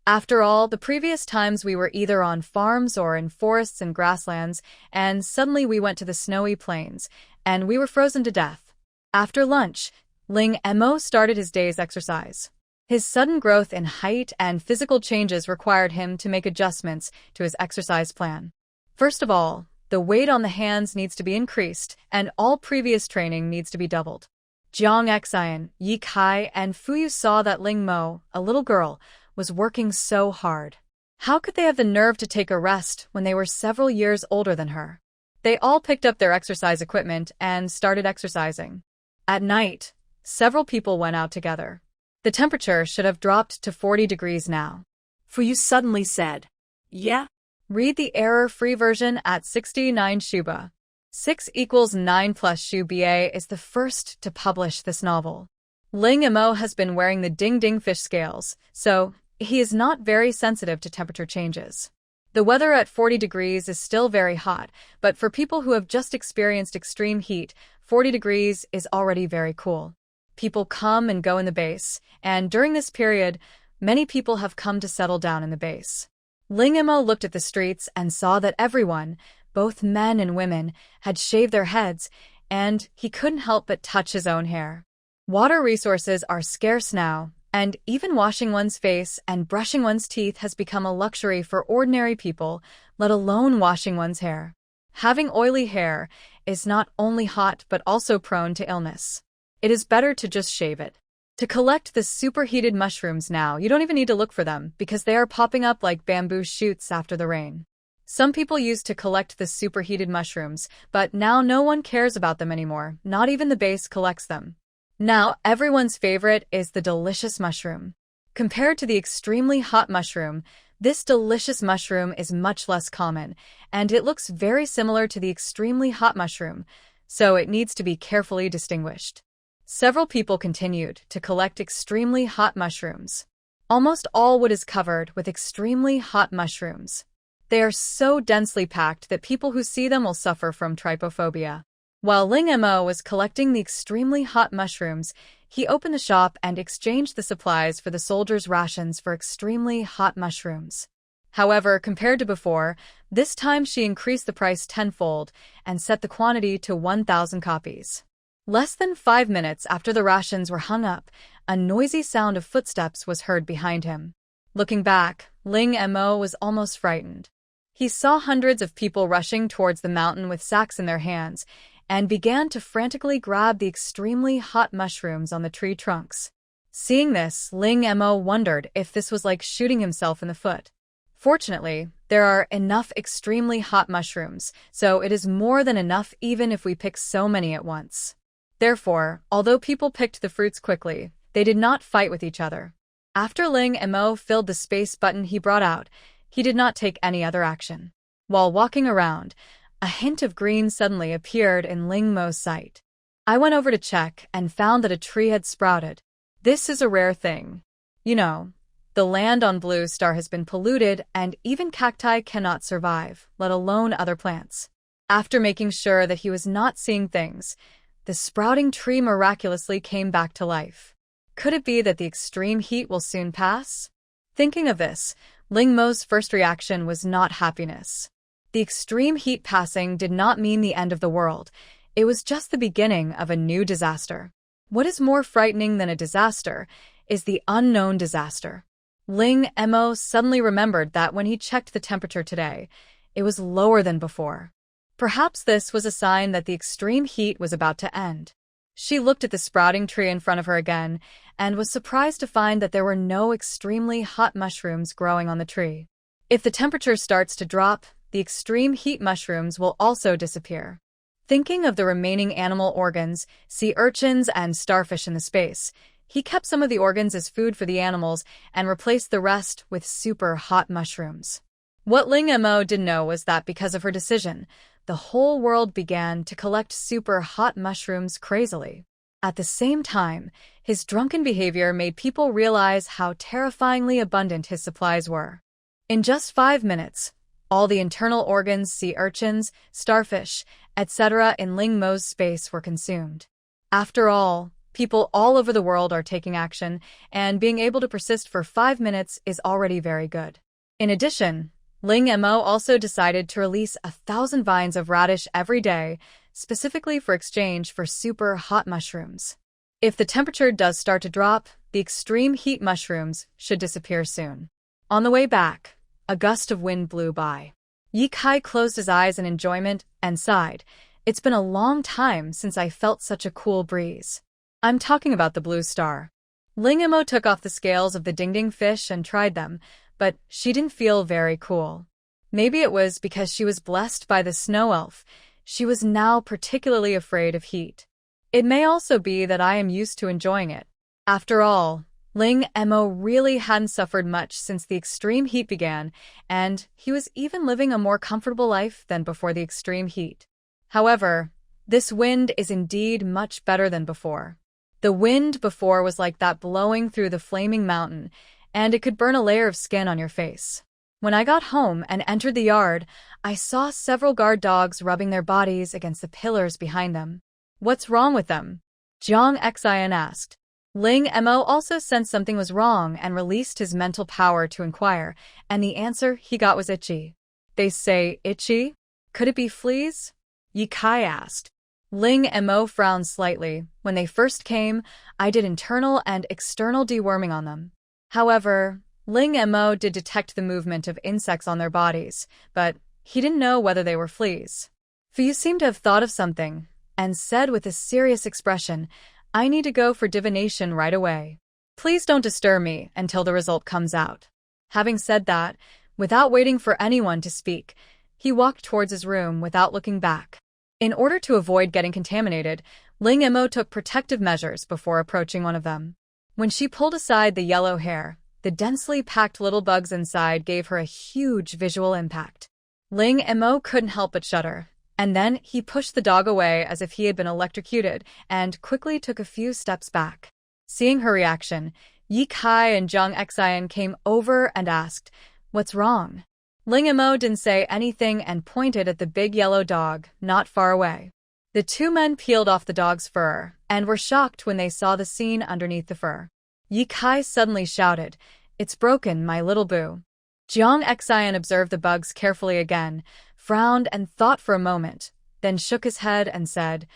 After all, the previous times we were either on farms or in forests and grasslands, and suddenly we went to the snowy plains, and we were frozen to death. After lunch, Ling Mo started his day's exercise. His sudden growth in height and physical changes required him to make adjustments to his exercise plan. First of all, the weight on the hands needs to be increased, and all previous training needs to be doubled. Jiang Xian, Yi Kai, and Fuyu saw that Ling Mo, a little girl, was working so hard. How could they have the nerve to take a rest when they were several years older than her? They all picked up their exercise equipment and started exercising. At night, several people went out together. The temperature should have dropped to 40 degrees now. Fuyu suddenly said, "Yeah?" Read the error-free version at 69 Shuba. 6 equals 9 plus Shuba is the first to publish this novel. Ling Mo has been wearing the ding-ding fish scales, so he is not very sensitive to temperature changes. The weather at 40 degrees is still very hot, but for people who have just experienced extreme heat, 40 degrees is already very cool. People come and go in the base, and during this period, many people have come to settle down in the base. Ling Mo looked at the streets and saw that everyone, both men and women, had shaved their heads, and he couldn't help but touch his own hair. Water resources are scarce now, and even washing one's face and brushing one's teeth has become a luxury for ordinary people, let alone washing one's hair. Having oily hair is not only hot but also prone to illness. It is better to just shave it. To collect the superheated mushrooms now, you don't even need to look for them because they are popping up like bamboo shoots after the rain. Some people used to collect the superheated mushrooms, but now no one cares about them anymore, not even the base collects them. Now, everyone's favorite is the delicious mushroom. Compared to the extremely hot mushroom, this delicious mushroom is much less common, and it looks very similar to the extremely hot mushroom, so it needs to be carefully distinguished. Several people continued to collect extremely hot mushrooms. Almost all wood is covered with extremely hot mushrooms. They are so densely packed that people who see them will suffer from trypophobia. While Ling Mo was collecting the extremely hot mushrooms, he opened the shop and exchanged the supplies for the soldiers' rations for extremely hot mushrooms. However, compared to before, this time she increased the price tenfold and set the quantity to 1,000 copies. Less than 5 minutes after the rations were hung up, a noisy sound of footsteps was heard behind him. Looking back, Ling Mo was almost frightened. He saw hundreds of people rushing towards the mountain with sacks in their hands, and began to frantically grab the extremely hot mushrooms on the tree trunks. Seeing this, Ling Mo wondered if this was like shooting himself in the foot. Fortunately, there are enough extremely hot mushrooms, so it is more than enough even if we pick so many at once. Therefore, although people picked the fruits quickly, they did not fight with each other. After Ling Mo filled the space button he brought out, he did not take any other action. While walking around, a hint of green suddenly appeared in Ling Mo's sight. I went over to check and found that a tree had sprouted. This is a rare thing. You know, the land on Blue Star has been polluted and even cacti cannot survive, let alone other plants. After making sure that he was not seeing things, the sprouting tree miraculously came back to life. Could it be that the extreme heat will soon pass? Thinking of this, Ling Mo's first reaction was not happiness. The extreme heat passing did not mean the end of the world. It was just the beginning of a new disaster. What is more frightening than a disaster is the unknown disaster. Ling Mo suddenly remembered that when he checked the temperature today, it was lower than before. Perhaps this was a sign that the extreme heat was about to end. She looked at the sprouting tree in front of her again and was surprised to find that there were no extremely hot mushrooms growing on the tree. If the temperature starts to drop, the extreme heat mushrooms will also disappear. Thinking of the remaining animal organs, sea urchins and starfish in the space, he kept some of the organs as food for the animals and replaced the rest with super hot mushrooms. What Ling Mo didn't know was that because of her decision, the whole world began to collect super hot mushrooms crazily. At the same time, his drunken behavior made people realize how terrifyingly abundant his supplies were. In just 5 minutes, all the internal organs, sea urchins, starfish, etc. in Ling Mo's space were consumed. After all, people all over the world are taking action, and being able to persist for 5 minutes is already very good. In addition, Ling Mo also decided to release 1,000 vines of radish every day, specifically for exchange for super hot mushrooms. If the temperature does start to drop, the extreme heat mushrooms should disappear soon. On the way back, a gust of wind blew by. Ye Kai closed his eyes in enjoyment and sighed. It's been a long time since I felt such a cool breeze. I'm talking about the blue star. Ling Mo took off the scales of the ding-ding fish and tried them, but she didn't feel very cool. Maybe it was because she was blessed by the snow elf. She was now particularly afraid of heat. It may also be that I am used to enjoying it. After all, Ling Mo really hadn't suffered much since the extreme heat began, and he was even living a more comfortable life than before the extreme heat. However, this wind is indeed much better than before. The wind before was like that blowing through the flaming mountain, and it could burn a layer of skin on your face. When I got home and entered the yard, I saw several guard dogs rubbing their bodies against the pillars behind them. What's wrong with them? Jiang Xian asked. Ling Mo also sensed something was wrong and released his mental power to inquire, and the answer he got was itchy. They say itchy? Could it be fleas? Ye Kai asked. Ling Mo frowned slightly. When they first came, I did internal and external deworming on them. However, Ling Mo did detect the movement of insects on their bodies, but he didn't know whether they were fleas. For you seem to have thought of something, and said with a serious expression, I need to go for divination right away. Please don't disturb me until the result comes out. Having said that, without waiting for anyone to speak, he walked towards his room without looking back. In order to avoid getting contaminated, Ling Mo took protective measures before approaching one of them. When she pulled aside the yellow hair, the densely packed little bugs inside gave her a huge visual impact. Ling Mo couldn't help but shudder, and then he pushed the dog away as if he had been electrocuted and quickly took a few steps back. Seeing her reaction, Ye Kai and Jiang Xian came over and asked, What's wrong? Ling Mo didn't say anything and pointed at the big yellow dog, not far away. The two men peeled off the dog's fur and were shocked when they saw the scene underneath the fur. Ye Kai suddenly shouted, It's broken, my little boo. Jiang Xian observed the bugs carefully again, frowned and thought for a moment, then shook his head and said,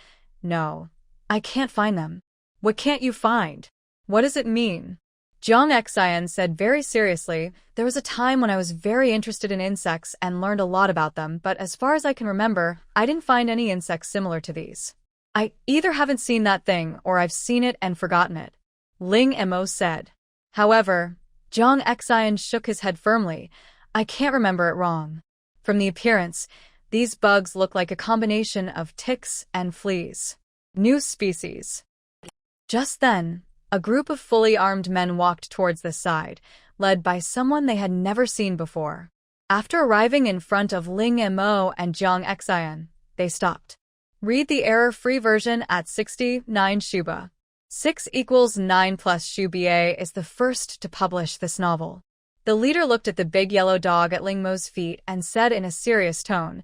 No, I can't find them. What can't you find? What does it mean? Jiang Xian said very seriously, There was a time when I was very interested in insects and learned a lot about them, but as far as I can remember, I didn't find any insects similar to these. I either haven't seen that thing or I've seen it and forgotten it. Ling Mo said. However, Jiang Xian shook his head firmly. I can't remember it wrong. From the appearance, these bugs look like a combination of ticks and fleas. New species. Just then, a group of fully armed men walked towards the side, led by someone they had never seen before. After arriving in front of Ling Mo and Jiang Xian, they stopped. Read the error-free version at 69 Shuba. 6 = 9 plus Shuba is the first to publish this novel. The leader looked at the big yellow dog at Ling Mo's feet and said in a serious tone,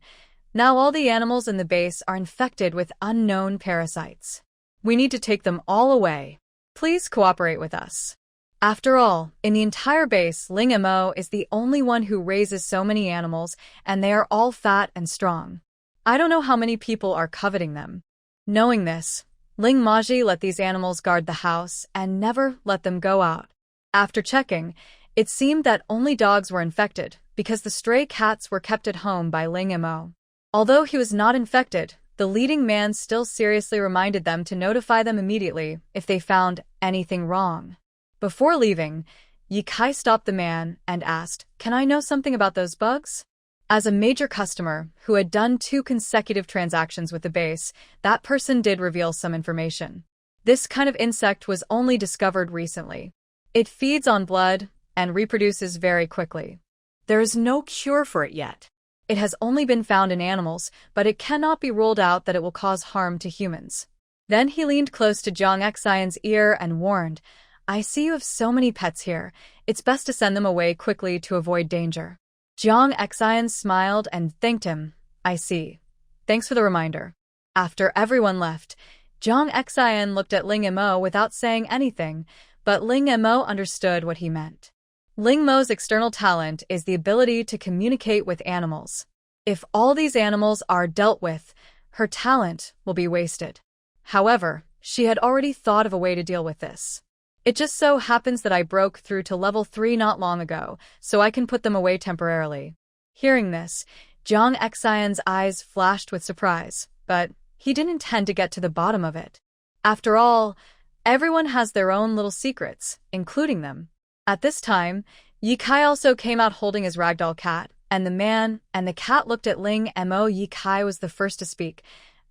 Now all the animals in the base are infected with unknown parasites. We need to take them all away. Please cooperate with us. After all, in the entire base, Ling Mo is the only one who raises so many animals, and they are all fat and strong. I don't know how many people are coveting them. Knowing this, Ling Maji let these animals guard the house and never let them go out. After checking, It seemed that only dogs were infected, because the stray cats were kept at home by Ling Mo. Although he was not infected, the leading man still seriously reminded them to notify them immediately if they found anything wrong. Before leaving, Ye Kai stopped the man and asked, "Can I know something about those bugs?" As a major customer who had done 2 consecutive transactions with the base, that person did reveal some information. This kind of insect was only discovered recently. It feeds on blood and reproduces very quickly. There is no cure for it yet. It has only been found in animals, but it cannot be ruled out that it will cause harm to humans. Then he leaned close to Jiang Xian's ear and warned, "I see you have so many pets here. It's best to send them away quickly to avoid danger." Jiang Xian smiled and thanked him. "I see. Thanks for the reminder." After everyone left, Jiang Xian looked at Ling Mo without saying anything, but Ling Mo understood what he meant. Ling Mo's external talent is the ability to communicate with animals. If all these animals are dealt with, her talent will be wasted. However, she had already thought of a way to deal with this. "It just so happens that I broke through to level 3 not long ago, so I can put them away temporarily." Hearing this, Jiang Xian's eyes flashed with surprise, but he didn't intend to get to the bottom of it. After all, everyone has their own little secrets, including them. At this time, Ye Kai also came out holding his ragdoll cat, and the man and the cat looked at Ling Mo. Ye Kai was the first to speak.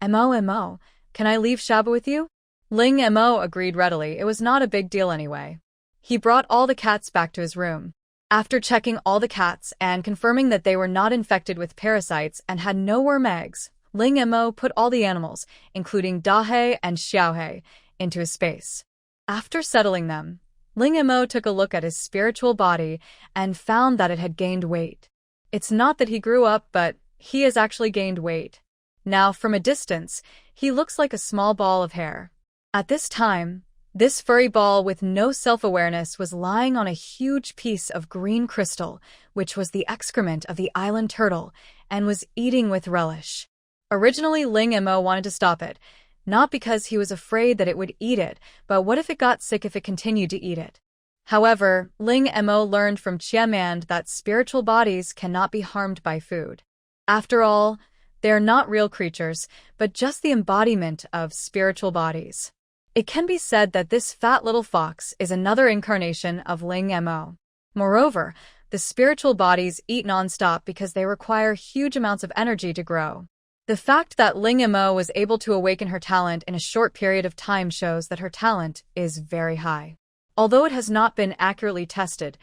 Mo, can I leave Shabu with you?" Ling Mo agreed readily. It was not a big deal anyway. He brought all the cats back to his room. After checking all the cats and confirming that they were not infected with parasites and had no worm eggs, Ling Mo put all the animals, including Dahe and Xiaohe, into his space. After settling them, Ling Mo took a look at his spiritual body and found that it had gained weight. It's not that he grew up, but he has actually gained weight. Now, from a distance, he looks like a small ball of hair. At this time, this furry ball with no self-awareness was lying on a huge piece of green crystal, which was the excrement of the island turtle, and was eating with relish. Originally, Ling Mo wanted to stop it, not because he was afraid that it would eat it, but what if it got sick if it continued to eat it? However, Ling Mo learned from Qiamand that spiritual bodies cannot be harmed by food. After all, they are not real creatures, but just the embodiment of spiritual bodies. It can be said that this fat little fox is another incarnation of Ling Mo. Moreover, the spiritual bodies eat non-stop because they require huge amounts of energy to grow. The fact that Ling Mo was able to awaken her talent in a short period of time shows that her talent is very high. Although it has not been accurately tested,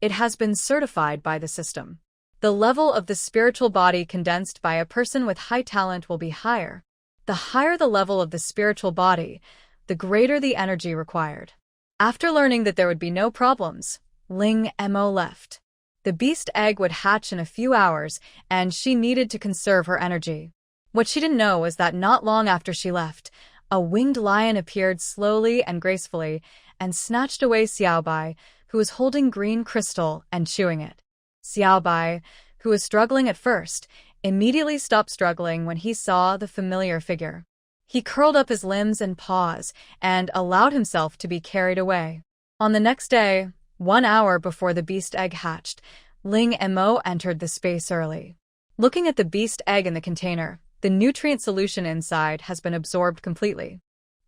it has been certified by the system. The level of the spiritual body condensed by a person with high talent will be higher. The higher the level of the spiritual body, the greater the energy required. After learning that there would be no problems, Ling Mo left. The beast egg would hatch in a few hours, and she needed to conserve her energy. What she didn't know was that not long after she left, a winged lion appeared slowly and gracefully and snatched away Xiaobai, who was holding green crystal and chewing it. Xiaobai, who was struggling at first, immediately stopped struggling when he saw the familiar figure. He curled up his limbs and paws and allowed himself to be carried away. On the next day, 1 hour before the beast egg hatched, Ling Mo entered the space early. Looking at the beast egg in the container, the nutrient solution inside has been absorbed completely.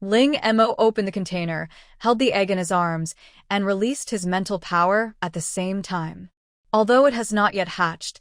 Ling Mo opened the container, held the egg in his arms, and released his mental power at the same time. Although it has not yet hatched,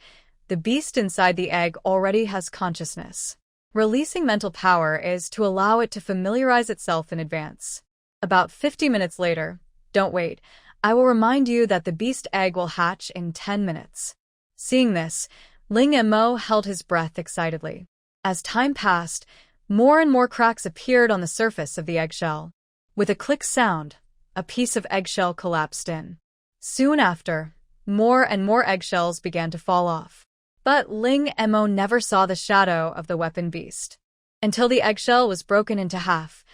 the beast inside the egg already has consciousness. Releasing mental power is to allow it to familiarize itself in advance. About 50 minutes later, don't wait, I will remind you that the beast egg will hatch in 10 minutes. Seeing this, Ling Mo held his breath excitedly. As time passed, more and more cracks appeared on the surface of the eggshell. With a click sound, a piece of eggshell collapsed in. Soon after, more and more eggshells began to fall off. But Ling Mo never saw the shadow of the weapon beast. Until the eggshell was broken into half,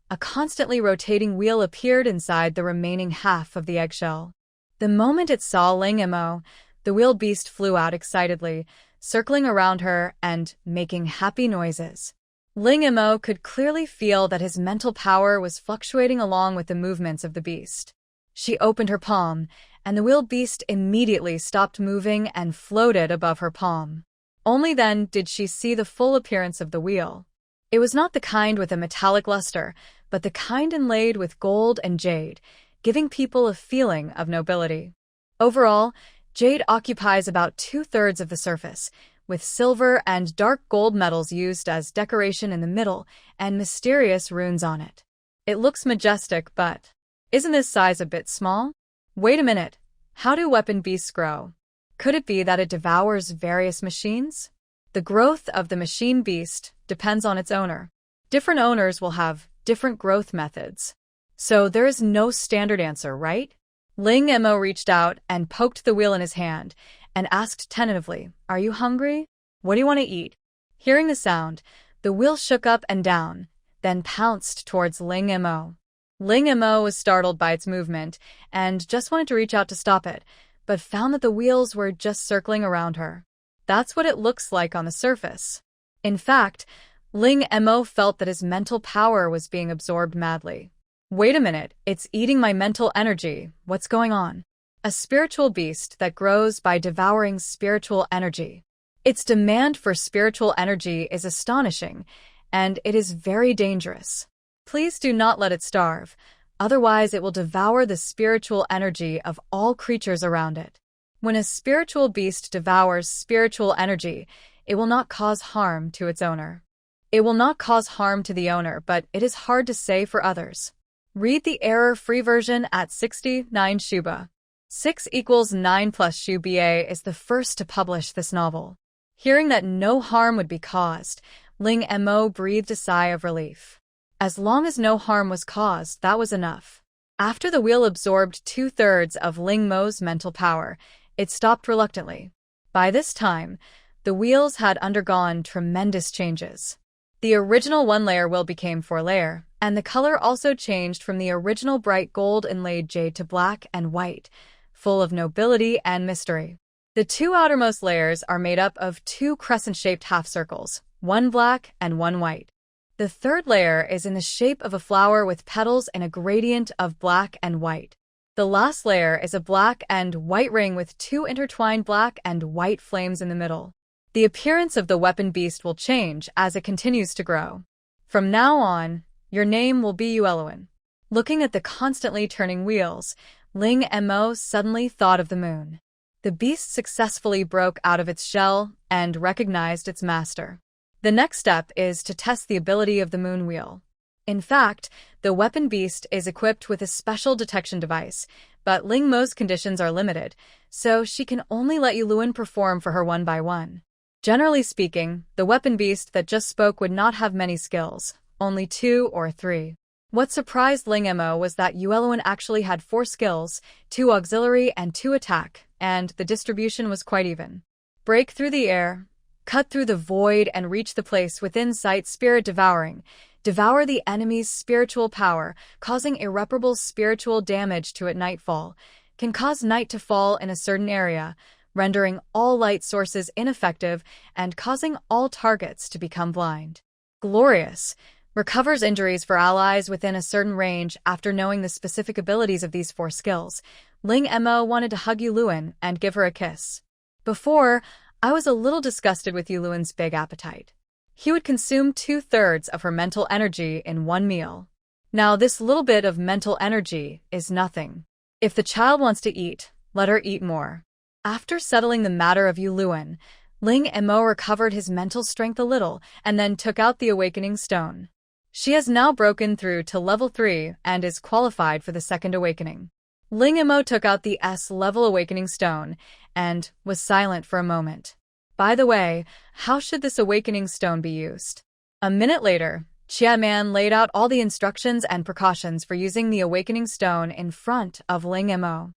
a constantly rotating wheel appeared inside the remaining half of the eggshell. The moment it saw Ling Mo, the wheel beast flew out excitedly, circling around her and making happy noises. Ling Mo could clearly feel that his mental power was fluctuating along with the movements of the beast. She opened her palm and the wheel beast immediately stopped moving and floated above her palm. Only then did she see the full appearance of the wheel. It was not the kind with a metallic luster, but the kind inlaid with gold and jade, giving people a feeling of nobility. Overall, jade occupies about 2/3 of the surface, with silver and dark gold metals used as decoration in the middle and mysterious runes on it. It looks majestic, but isn't this size a bit small? Wait a minute, how do weapon beasts grow? Could it be that it devours various machines? The growth of the machine beast depends on its owner. Different owners will have different growth methods. So there is no standard answer, right? Ling Mo reached out and poked the wheel in his hand and asked tentatively, "Are you hungry? What do you want to eat?" Hearing the sound, the wheel shook up and down, then pounced towards Ling Mo. Ling Mo was startled by its movement and just wanted to reach out to stop it, but found that the wheels were just circling around her. That's what it looks like on the surface. In fact, Ling Mo felt that his mental power was being absorbed madly. Wait a minute, it's eating my mental energy. What's going on? A spiritual beast that grows by devouring spiritual energy. Its demand for spiritual energy is astonishing, and it is very dangerous. Please do not let it starve, otherwise it will devour the spiritual energy of all creatures around it. When a spiritual beast devours spiritual energy, it will not cause harm to its owner. It will not cause harm to the owner, but it is hard to say for others. Read the error-free version at 69 Shuba. 6 = 9 plus Shuba is the first to publish this novel. Hearing that no harm would be caused, Ling Mo breathed a sigh of relief. As long as no harm was caused, that was enough. After the wheel absorbed 2/3 of Ling Mo's mental power, it stopped reluctantly. By this time, the wheels had undergone tremendous changes. The original 1-layer wheel became 4-layer, and the color also changed from the original bright gold inlaid jade to black and white, full of nobility and mystery. The 2 outermost layers are made up of 2 crescent-shaped half-circles, one black and one white. The 3rd layer is in the shape of a flower with petals in a gradient of black and white. The last layer is a black and white ring with 2 intertwined black and white flames in the middle. The appearance of the weapon beast will change as it continues to grow. From now on, your name will be Yueluan. Looking at the constantly turning wheels, Ling Mo suddenly thought of the moon. The beast successfully broke out of its shell and recognized its master. The next step is to test the ability of the moon wheel. In fact, the weapon beast is equipped with a special detection device, but Ling Mo's conditions are limited, so she can only let Yueluan perform for her one by one. Generally speaking, the weapon beast that just spoke would not have many skills, only 2 or 3. What surprised Ling Mo was that Yueluan actually had 4 skills, 2 auxiliary and 2 attack, and the distribution was quite even. Break through the air, cut through the void and reach the place within sight. Spirit devouring. Devour the enemy's spiritual power, causing irreparable spiritual damage to at nightfall. Can cause night to fall in a certain area, rendering all light sources ineffective and causing all targets to become blind. Glorious. Recovers injuries for allies within a certain range. After knowing the specific abilities of these 4 skills, Ling Mo wanted to hug Yueluan and give her a kiss. Before, I was a little disgusted with Yueluan's big appetite. He would consume 2/3 of her mental energy in one meal. Now this little bit of mental energy is nothing. If the child wants to eat, let her eat more. After settling the matter of Yueluan, Ling Mo recovered his mental strength a little and then took out the awakening stone. She has now broken through to level 3 and is qualified for the second awakening. Ling Mo took out the S-level awakening stone and was silent for a moment. By the way, how should this awakening stone be used? A minute later, Chiaman laid out all the instructions and precautions for using the awakening stone in front of Ling Mo.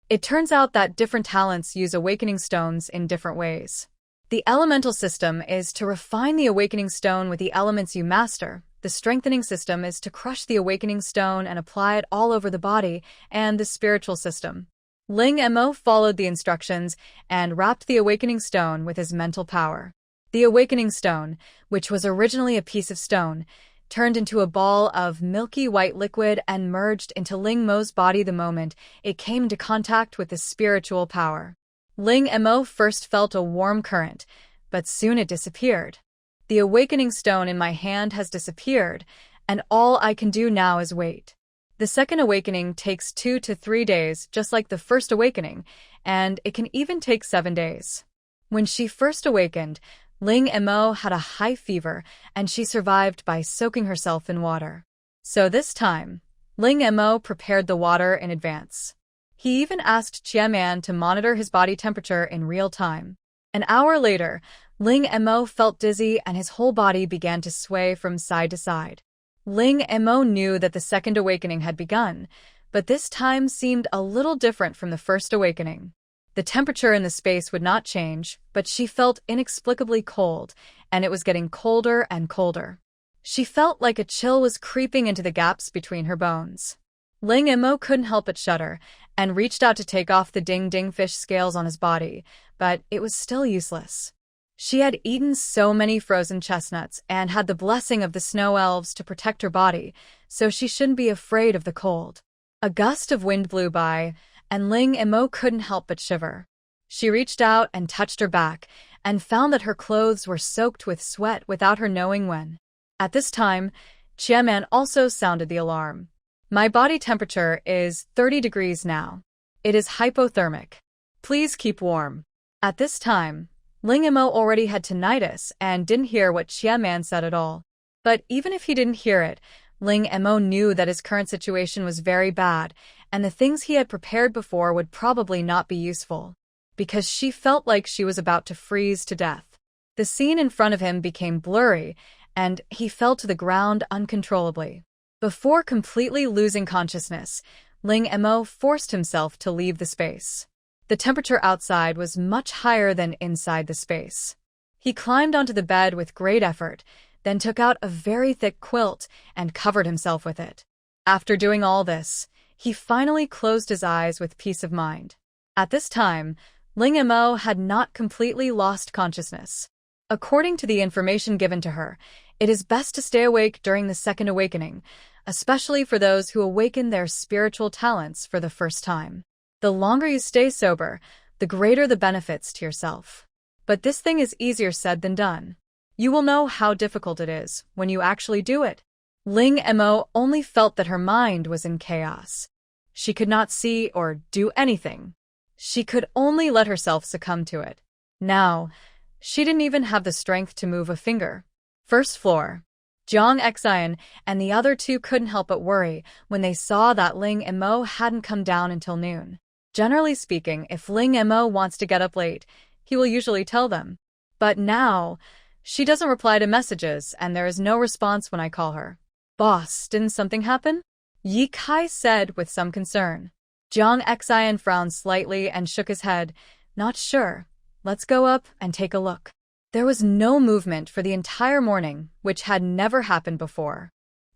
It turns out that different talents use awakening stones in different ways. The elemental system is to refine the awakening stone with the elements you master. The strengthening system is to crush the awakening stone and apply it all over the body, and the spiritual system. Ling Mo followed the instructions and wrapped the awakening stone with his mental power. The awakening stone, which was originally a piece of stone, turned into a ball of milky white liquid and merged into Ling Mo's body the moment it came into contact with the spiritual power. Ling Mo first felt a warm current, but soon it disappeared. The awakening stone in my hand has disappeared, and all I can do now is wait. The second awakening takes 2 to 3 days, just like the first awakening, and it can even take 7 days. When she first awakened, Ling Mo had a high fever, and she survived by soaking herself in water. So this time, Ling Mo prepared the water in advance. He even asked Qianman to monitor his body temperature in real time. An hour later, Ling Mo felt dizzy and his whole body began to sway from side to side. Ling Mo knew that the second awakening had begun, but this time seemed a little different from the first awakening. The temperature in the space would not change, but she felt inexplicably cold, and it was getting colder and colder. She felt like a chill was creeping into the gaps between her bones. Ling Mo couldn't help but shudder, and reached out to take off the ding-ding fish scales on his body, but it was still useless. She had eaten so many frozen chestnuts and had the blessing of the snow elves to protect her body, so she shouldn't be afraid of the cold. A gust of wind blew by, and Ling Mo couldn't help but shiver. She reached out and touched her back, and found that her clothes were soaked with sweat without her knowing when. At this time, Qianman also sounded the alarm. My body temperature is 30 degrees now. It is hypothermic. Please keep warm. At this time, Ling Mo already had tinnitus and didn't hear what Qianman said at all. But even if he didn't hear it, Ling Mo knew that his current situation was very bad, and the things he had prepared before would probably not be useful, because she felt like she was about to freeze to death. The scene in front of him became blurry, and he fell to the ground uncontrollably. Before completely losing consciousness, Ling Mo forced himself to leave the space. The temperature outside was much higher than inside the space. He climbed onto the bed with great effort, then took out a very thick quilt and covered himself with it. After doing all this, he finally closed his eyes with peace of mind. At this time, Ling Mo had not completely lost consciousness. According to the information given to her, it is best to stay awake during the second awakening, especially for those who awaken their spiritual talents for the first time. The longer you stay sober, the greater the benefits to yourself. But this thing is easier said than done. You will know how difficult it is when you actually do it. Ling Mo only felt that her mind was in chaos. She could not see or do anything. She could only let herself succumb to it. Now, she didn't even have the strength to move a finger. First floor. Jiang Xian and the other two couldn't help but worry when they saw that Ling Mo hadn't come down until noon. Generally speaking, if Ling Mo wants to get up late, he will usually tell them. But now, she doesn't reply to messages and there is no response when I call her. Boss, didn't something happen? Yi Kai said with some concern. Jiang Xian frowned slightly and shook his head. Not sure. Let's go up and take a look. There was no movement for the entire morning, which had never happened before.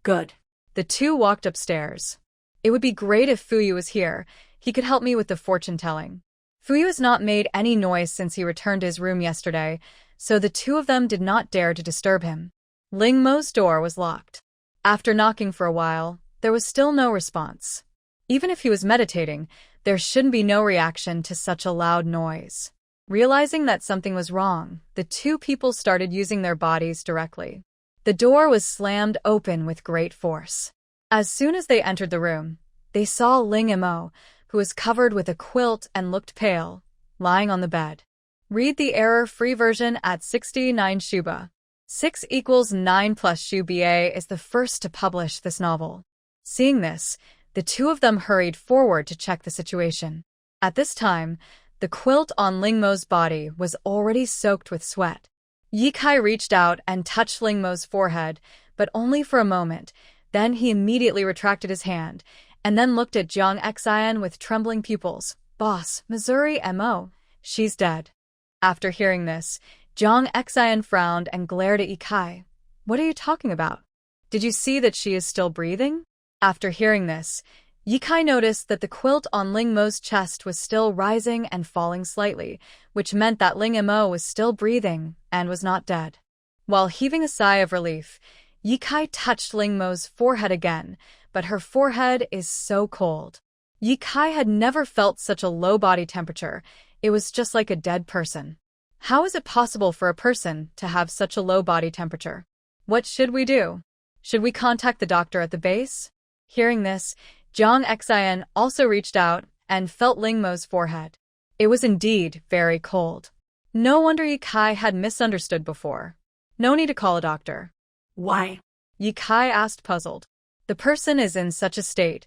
Good. The two walked upstairs. It would be great if Fuyu was here. He could help me with the fortune-telling. Fuyu has not made any noise since he returned to his room yesterday, so the two of them did not dare to disturb him. Ling Mo's door was locked. After knocking for a while, there was still no response. Even if he was meditating, there shouldn't be no reaction to such a loud noise. Realizing that something was wrong, the two people started using their bodies directly. The door was slammed open with great force. As soon as they entered the room, they saw Ling Mo, who was covered with a quilt and looked pale, lying on the bed. Read the error-free version at 69 Shuba. 6 = 9 plus Shuba is the first to publish this novel. Seeing this, the two of them hurried forward to check the situation. At this time, the quilt on Ling Mo's body was already soaked with sweat. Yi Kai reached out and touched Ling Mo's forehead, but only for a moment. Then he immediately retracted his hand, and then looked at Jiang Xian with trembling pupils. Boss, Missouri Mo, she's dead. After hearing this, Jiang Xian frowned and glared at Yi Kai. What are you talking about? Did you see that she is still breathing? After hearing this, Yi Kai noticed that the quilt on Ling Mo's chest was still rising and falling slightly, which meant that Ling Mo was still breathing and was not dead. While heaving a sigh of relief, Ye Kai touched Ling Mo's forehead again, but her forehead is so cold. Ye Kai had never felt such a low body temperature. It was just like a dead person. How is it possible for a person to have such a low body temperature? What should we do? Should we contact the doctor at the base? Hearing this, Jiang Xian also reached out and felt Ling Mo's forehead. It was indeed very cold. No wonder Ye Kai had misunderstood before. No need to call a doctor. Why? Ye Kai asked, puzzled. The person is in such a state.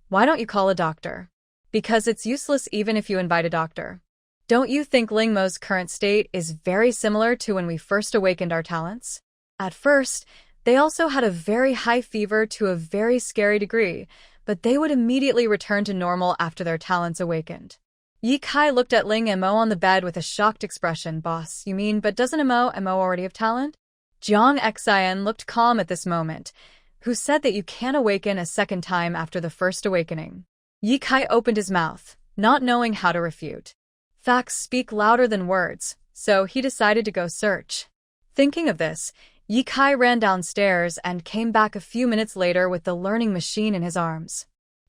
Why don't you call a doctor? Because it's useless even if you invite a doctor. Don't you think Ling Mo's current state is very similar to when we first awakened our talents? At first, they also had a very high fever to a very scary degree, but they would immediately return to normal after their talents awakened. Ye Kai looked at Ling Mo on the bed with a shocked expression. Boss, you mean, but doesn't Mo already have talent? Jiang Xian looked calm at this moment. Who said that you can't awaken a second time after the first awakening? Ye Kai opened his mouth, not knowing how to refute. Facts speak louder than words, so he decided to go search. Thinking of this, Ye Kai ran downstairs and came back a few minutes later with the learning machine in his arms.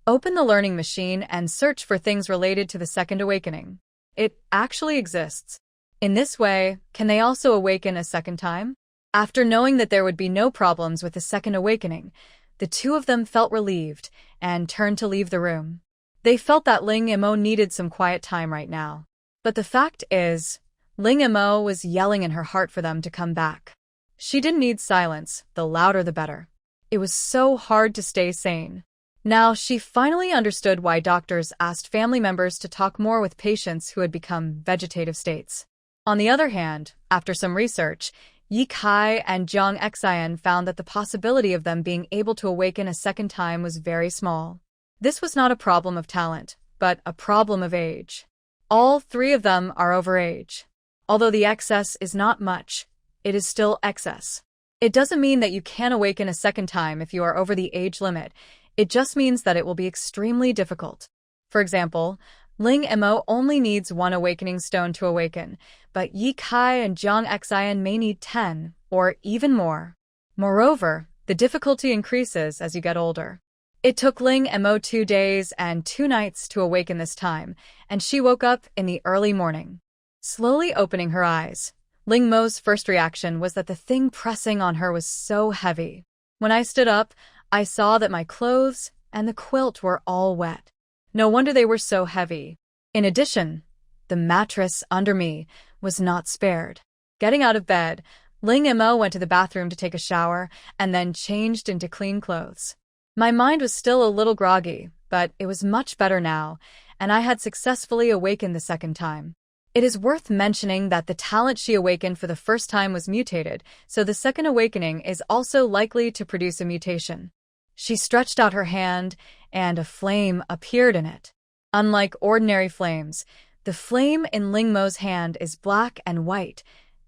Open the learning machine and search for things related to the second awakening. It actually exists. In this way, can they also awaken a second time? After knowing that there would be no problems with the second awakening, the two of them felt relieved and turned to leave the room. They felt that Ling Mo needed some quiet time right now. But the fact is, Ling Mo was yelling in her heart for them to come back. She didn't need silence, the louder the better. It was so hard to stay sane. Now she finally understood why doctors asked family members to talk more with patients who had become vegetative states. On the other hand, after some research, Ye Kai and Jiang Xian found that the possibility of them being able to awaken a second time was very small. This was not a problem of talent, but a problem of age. All three of them are over age. Although the excess is not much, it is still excess. It doesn't mean that you can't awaken a second time if you are over the age limit. It just means that it will be extremely difficult. For example, Ling Mo only needs 1 awakening stone to awaken, but Ye Kai and Jiang Xian may need 10, or even more. Moreover, the difficulty increases as you get older. It took Ling Mo 2 days and 2 nights to awaken this time, and she woke up in the early morning. Slowly opening her eyes, Ling Mo's first reaction was that the thing pressing on her was so heavy. When I stood up, I saw that my clothes and the quilt were all wet. No wonder they were so heavy. In addition, the mattress under me was not spared. Getting out of bed, Ling Mo went to the bathroom to take a shower and then changed into clean clothes. My mind was still a little groggy, but it was much better now, and I had successfully awakened the second time. It is worth mentioning that the talent she awakened for the first time was mutated, so the second awakening is also likely to produce a mutation. She stretched out her hand, and a flame appeared in it. Unlike ordinary flames, the flame in Ling Mo's hand is black and white,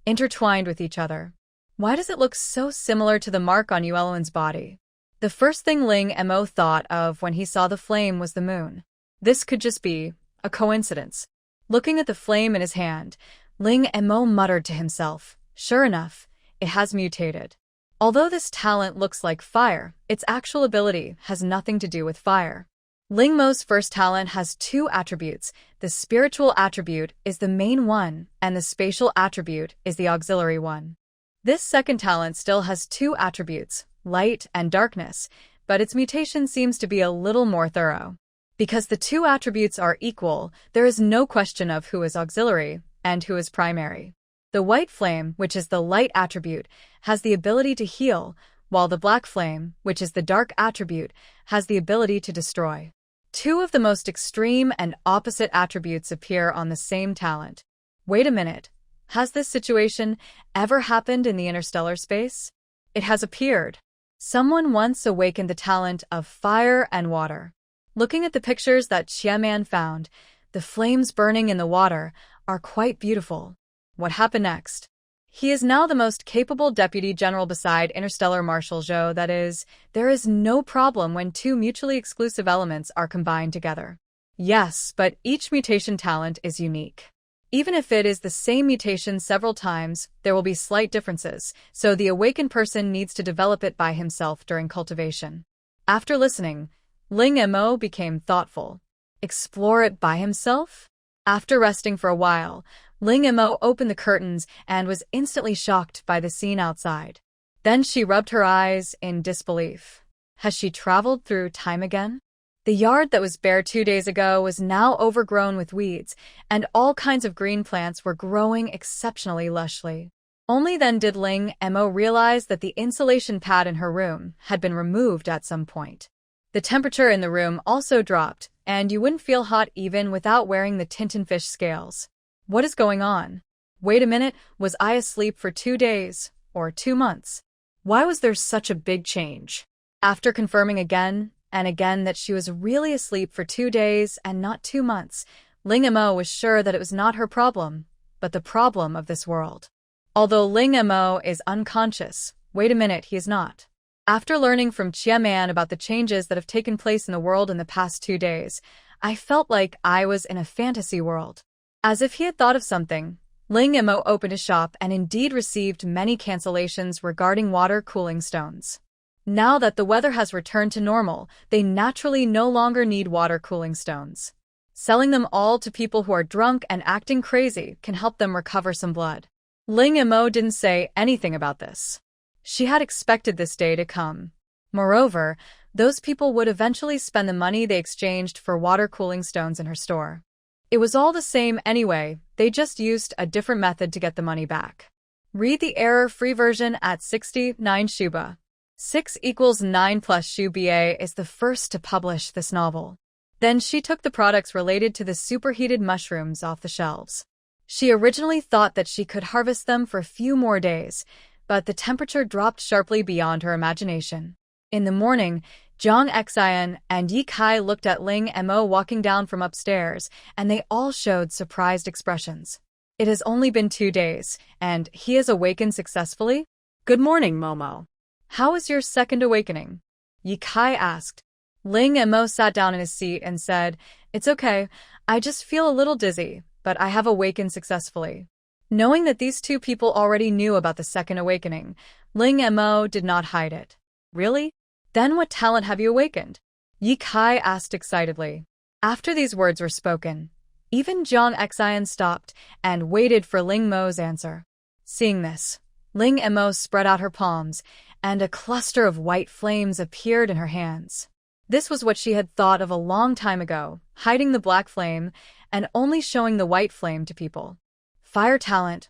intertwined with each other. Why does it look so similar to the mark on Yueluan's body? The first thing Ling Mo thought of when he saw the flame was the moon. This could just be a coincidence. Looking at the flame in his hand, Ling Mo muttered to himself, "Sure enough, it has mutated." Although this talent looks like fire, its actual ability has nothing to do with fire. Ling Mo's first talent has 2 attributes. The spiritual attribute is the main one, and the spatial attribute is the auxiliary one. This second talent still has 2 attributes, light and darkness, but its mutation seems to be a little more thorough. Because the 2 attributes are equal, there is no question of who is auxiliary and who is primary. The white flame, which is the light attribute, has the ability to heal, while the black flame, which is the dark attribute, has the ability to destroy. 2 of the most extreme and opposite attributes appear on the same talent. Wait a minute. Has this situation ever happened in the interstellar space? It has appeared. Someone once awakened the talent of fire and water. Looking at the pictures that Qiaman found, the flames burning in the water are quite beautiful. What happened next? He is now the most capable deputy general beside Interstellar Marshal Zhou. That is, there is no problem when 2 mutually exclusive elements are combined together. Yes, but each mutation talent is unique. Even if it is the same mutation several times, there will be slight differences, so the awakened person needs to develop it by himself during cultivation. After listening, Ling Mo became thoughtful. Explore it by himself? After resting for a while, Ling Mo opened the curtains and was instantly shocked by the scene outside. Then she rubbed her eyes in disbelief. Has she traveled through time again? The yard that was bare 2 days ago was now overgrown with weeds, and all kinds of green plants were growing exceptionally lushly. Only then did Ling Mo realize that the insulation pad in her room had been removed at some point. The temperature in the room also dropped, and you wouldn't feel hot even without wearing the Tintinfish scales. What is going on? Wait a minute, was I asleep for 2 days, or 2 months? Why was there such a big change? After confirming again and again that she was really asleep for 2 days and not 2 months, Ling Mo was sure that it was not her problem, but the problem of this world. Although Ling Mo is unconscious, wait a minute, he is not. After learning from Chia Man about the changes that have taken place in the world in the past 2 days, I felt like I was in a fantasy world. As if he had thought of something, Ling Mo opened a shop and indeed received many cancellations regarding water cooling stones. Now that the weather has returned to normal, they naturally no longer need water cooling stones. Selling them all to people who are drunk and acting crazy can help them recover some blood. Ling Mo didn't say anything about this. She had expected this day to come. Moreover, those people would eventually spend the money they exchanged for water cooling stones in her store. It was all the same anyway, they just used a different method to get the money back. Read the error-free version at 69 Shuba. 6 equals 9 plus Shuba is the first to publish this novel. Then she took the products related to the superheated mushrooms off the shelves. She originally thought that she could harvest them for a few more days, but the temperature dropped sharply beyond her imagination. In the morning, Zhang Xian and Yi Kai looked at Ling Mo walking down from upstairs, and they all showed surprised expressions. It has only been 2 days, and he has awakened successfully? Good morning, Momo. How is your second awakening? Yi Kai asked. Ling Mo sat down in his seat and said, It's okay, I just feel a little dizzy, but I have awakened successfully. Knowing that these two people already knew about the second awakening, Ling Mo did not hide it. Really? Then what talent have you awakened? Yi Kai asked excitedly. After these words were spoken, even Zhang Xian stopped and waited for Ling Mo's answer. Seeing this, Ling Mo spread out her palms, and a cluster of white flames appeared in her hands. This was what she had thought of a long time ago, hiding the black flame and only showing the white flame to people. Fire talent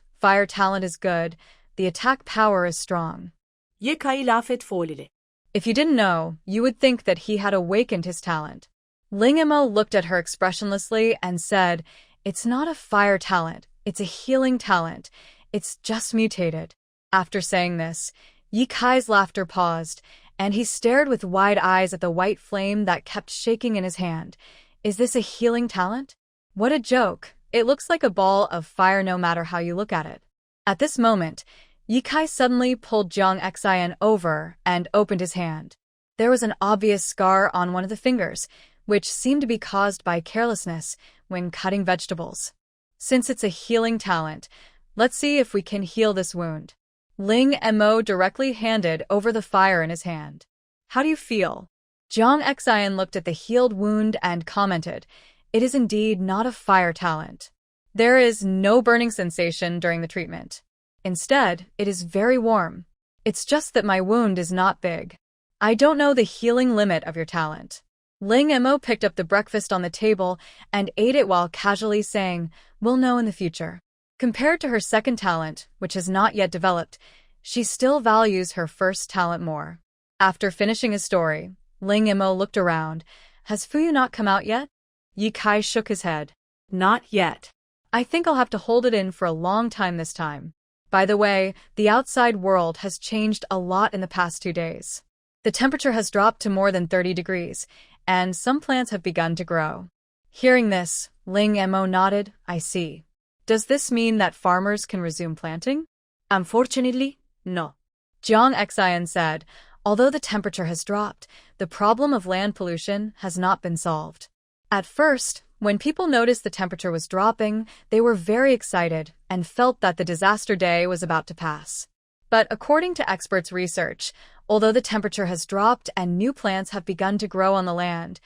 is good, the attack power is strong. Ye kai lafet folile. If you didn't know, you would think that he had awakened his talent. Ling Mo looked at her expressionlessly and said, It's not a fire talent, it's a healing talent. It's just mutated. After saying this, Yi Kai's laughter paused, and he stared with wide eyes at the white flame that kept shaking in his hand. Is this a healing talent? What a joke. It looks like a ball of fire no matter how you look at it. At this moment, Yi Kai suddenly pulled Zhang Xian over and opened his hand. There was an obvious scar on one of the fingers, which seemed to be caused by carelessness when cutting vegetables. Since it's a healing talent, let's see if we can heal this wound. Ling Mo directly handed over the fire in his hand. How do you feel? Zhang Xian looked at the healed wound and commented, It is indeed not a fire talent. There is no burning sensation during the treatment. Instead, it is very warm. It's just that my wound is not big. I don't know the healing limit of your talent. Ling Mo picked up the breakfast on the table and ate it while casually saying, We'll know in the future. Compared to her second talent, which has not yet developed, she still values her first talent more. After finishing his story, Ling Mo looked around. Has Fuyu not come out yet? Yi Kai shook his head. Not yet. I think I'll have to hold it in for a long time this time. By the way, the outside world has changed a lot in the past 2 days. The temperature has dropped to more than 30 degrees, and some plants have begun to grow. Hearing this, Ling Mo nodded. I see. Does this mean that farmers can resume planting? Unfortunately, no. Zhang Xian said, although the temperature has dropped, the problem of land pollution has not been solved. At first, when people noticed the temperature was dropping, they were very excited and felt that the disaster day was about to pass. But according to experts' research, although the temperature has dropped and new plants have begun to grow on the land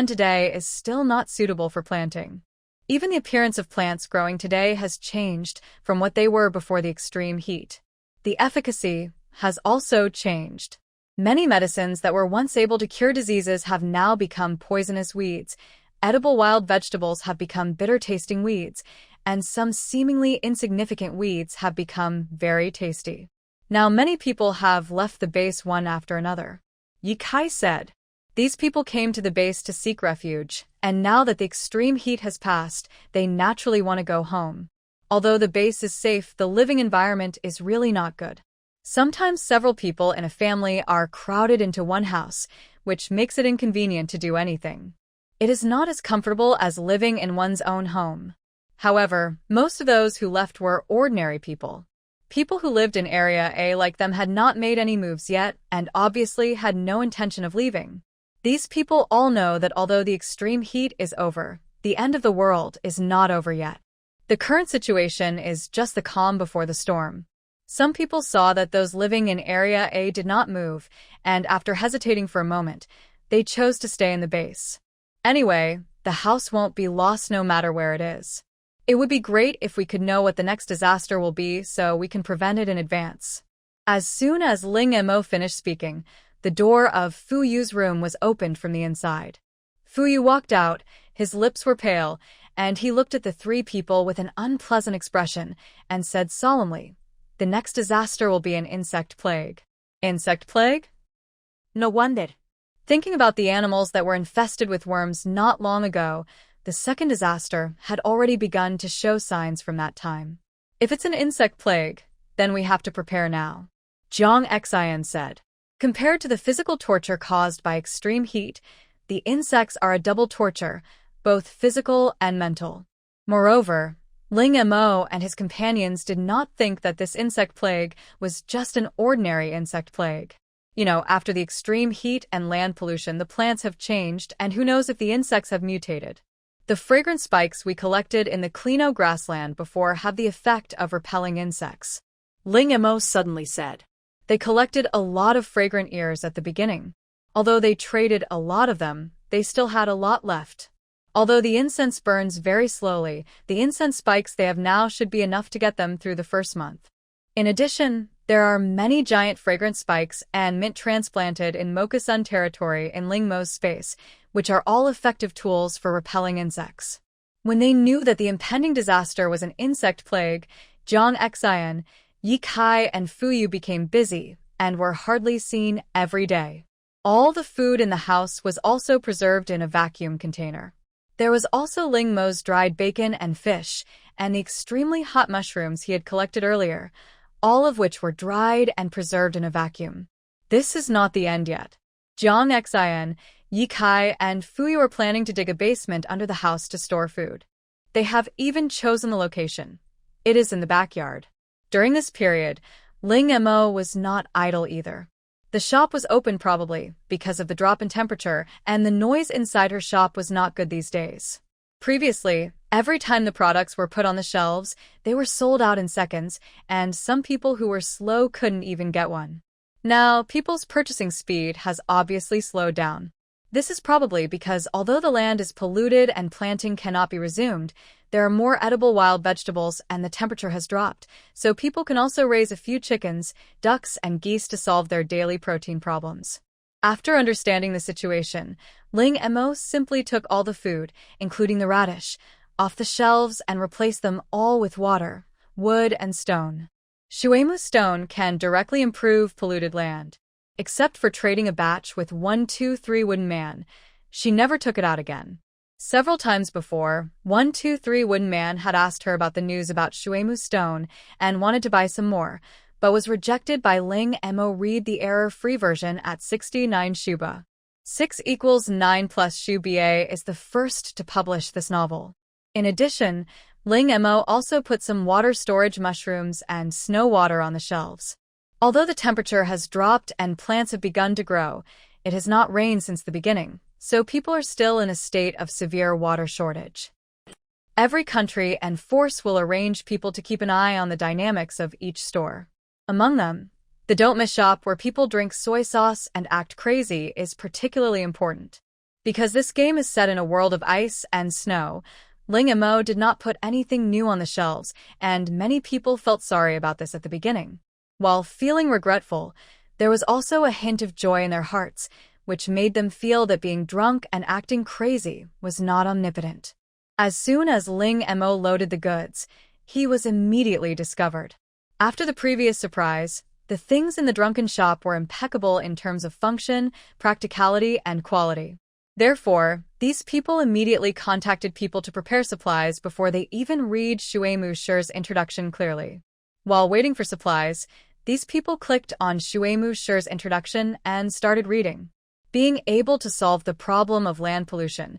today is still not suitable for planting. Even the appearance of plants growing today has changed from what they were before the extreme heat. The efficacy has also changed. Many medicines that were once able to cure diseases have now become poisonous weeds. Edible wild vegetables have become bitter-tasting weeds, and some seemingly insignificant weeds have become very tasty. Now many people have left the base one after another. Ye Kai said. These people came to the base to seek refuge, and now that the extreme heat has passed, they naturally want to go home. Although the base is safe, the living environment is really not good. Sometimes several people in a family are crowded into one house, which makes it inconvenient to do anything. It is not as comfortable as living in one's own home. However, most of those who left were ordinary people. People who lived in Area A like them had not made any moves yet and obviously had no intention of leaving. These people all know that although the extreme heat is over, the end of the world is not over yet. The current situation is just the calm before the storm. Some people saw that those living in Area A did not move, and after hesitating for a moment, they chose to stay in the base. Anyway, the house won't be lost no matter where it is. It would be great if we could know what the next disaster will be so we can prevent it in advance. As soon as Ling Mo finished speaking, the door of Fu Yu's room was opened from the inside. Fu Yu walked out, his lips were pale, and he looked at the three people with an unpleasant expression and said solemnly, "The next disaster will be an insect plague." Insect plague? No wonder. Thinking about the animals that were infested with worms not long ago, the second disaster had already begun to show signs from that time. If it's an insect plague, then we have to prepare now, Jiang Xian said. Compared to the physical torture caused by extreme heat, the insects are a double torture, both physical and mental. Moreover, Ling Mo and his companions did not think that this insect plague was just an ordinary insect plague. After the extreme heat and land pollution, the plants have changed, and who knows if the insects have mutated. The fragrant spikes we collected in the Clino grassland before have the effect of repelling insects, Ling Mo suddenly said. They collected a lot of fragrant ears at the beginning. Although they traded a lot of them, they still had a lot left. Although the incense burns very slowly, the incense spikes they have now should be enough to get them through the first month. In addition, there are many giant fragrant spikes and mint transplanted in Mokusun territory in Ling Mo's space, which are all effective tools for repelling insects. When they knew that the impending disaster was an insect plague, Jiang Xian, Ye Kai, and Fu Yu became busy and were hardly seen every day. All the food in the house was also preserved in a vacuum container. There was also Ling Mo's dried bacon and fish, and the extremely hot mushrooms he had collected earlier, all of which were dried and preserved in a vacuum. This is not the end yet. Jiang Xian, Ye Kai, and Fu Yu are planning to dig a basement under the house to store food. They have even chosen the location. It is in the backyard. During this period, Ling Mo was not idle either. The shop was open probably because of the drop in temperature, and the noise inside her shop was not good these days. Previously, every time the products were put on the shelves, they were sold out in seconds, and some people who were slow couldn't even get one. Now, people's purchasing speed has obviously slowed down. This is probably because although the land is polluted and planting cannot be resumed, there are more edible wild vegetables and the temperature has dropped, so people can also raise a few chickens, ducks, and geese to solve their daily protein problems. After understanding the situation, Ling Mo simply took all the food, including the radish, off the shelves and replaced them all with water, wood, and stone. Shuemu stone can directly improve polluted land. Except for trading a batch with 123 Wooden Man, she never took it out again. Several times before, 123 Wooden Man had asked her about the news about Shuemu stone and wanted to buy some more, but was rejected by Ling Mo. Read the error-free version at 69 Shuba. 6 equals 9 plus Shuba is the first to publish this novel. In addition, Ling Mo also put some water storage mushrooms and snow water on the shelves. Although the temperature has dropped and plants have begun to grow, it has not rained since the beginning, so people are still in a state of severe water shortage. Every country and force will arrange people to keep an eye on the dynamics of each store. Among them, the Don't Miss shop where people drink soy sauce and act crazy is particularly important. Because this game is set in a world of ice and snow, Ling Mo did not put anything new on the shelves, and many people felt sorry about this at the beginning. While feeling regretful, there was also a hint of joy in their hearts, which made them feel that being drunk and acting crazy was not omnipotent. As soon as Ling Mo loaded the goods, he was immediately discovered. After the previous surprise, the things in the drunken shop were impeccable in terms of function, practicality, and quality. Therefore, these people immediately contacted people to prepare supplies before they even read Shui Mushi's introduction clearly. While waiting for supplies, these people clicked on Shui Mushi's introduction and started reading. Being able to solve the problem of land pollution,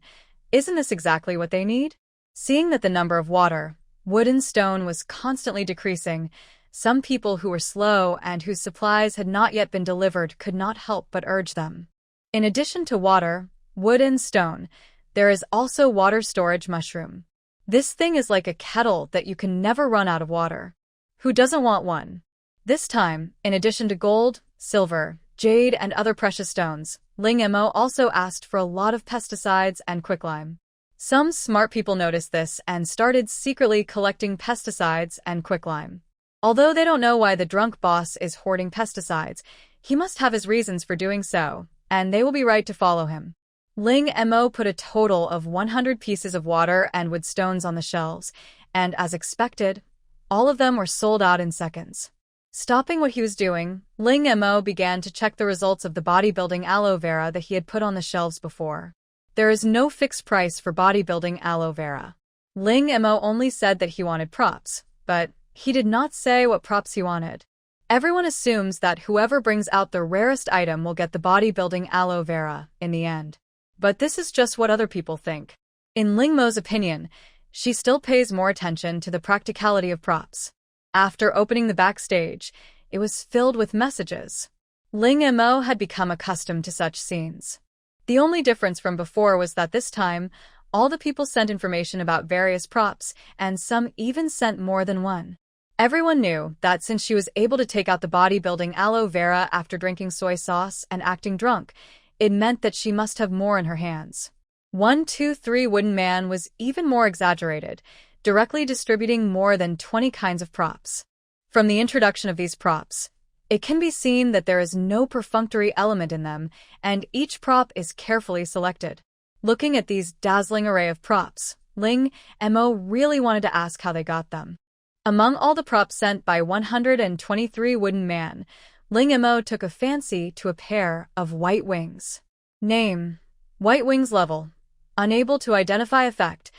isn't this exactly what they need? Seeing that the number of water, wood and stone was constantly decreasing, some people who were slow and whose supplies had not yet been delivered could not help but urge them. In addition to water, wood and stone, there is also water storage mushroom. This thing is like a kettle that you can never run out of water. Who doesn't want one? This time, in addition to gold, silver, jade, and other precious stones, Ling Mo also asked for a lot of pesticides and quicklime. Some smart people noticed this and started secretly collecting pesticides and quicklime. Although they don't know why the drunk boss is hoarding pesticides, he must have his reasons for doing so, and they will be right to follow him. Ling Mo put a total of 100 pieces of water and wood stones on the shelves, and as expected, all of them were sold out in seconds. Stopping what he was doing, Ling Mo began to check the results of the bodybuilding aloe vera that he had put on the shelves before. There is no fixed price for bodybuilding aloe vera. Ling Mo only said that he wanted props, but he did not say what props he wanted. Everyone assumes that whoever brings out the rarest item will get the bodybuilding aloe vera in the end. But this is just what other people think. In Ling Mo's opinion, she still pays more attention to the practicality of props. After opening the backstage, it was filled with messages. Ling Mo had become accustomed to such scenes. The only difference from before was that this time, all the people sent information about various props, and some even sent more than one. Everyone knew that since she was able to take out the bodybuilding aloe vera after drinking soy sauce and acting drunk, it meant that she must have more in her hands. 1, 2, 3 Wooden Man was even more exaggerated, directly distributing more than 20 kinds of props. From the introduction of these props, it can be seen that there is no perfunctory element in them, and each prop is carefully selected. Looking at these dazzling array of props, Ling Mo really wanted to ask how they got them. Among all the props sent by 123 Wooden Man, Ling Mo took a fancy to a pair of white wings. Name: White wings level. Unable to identify effect.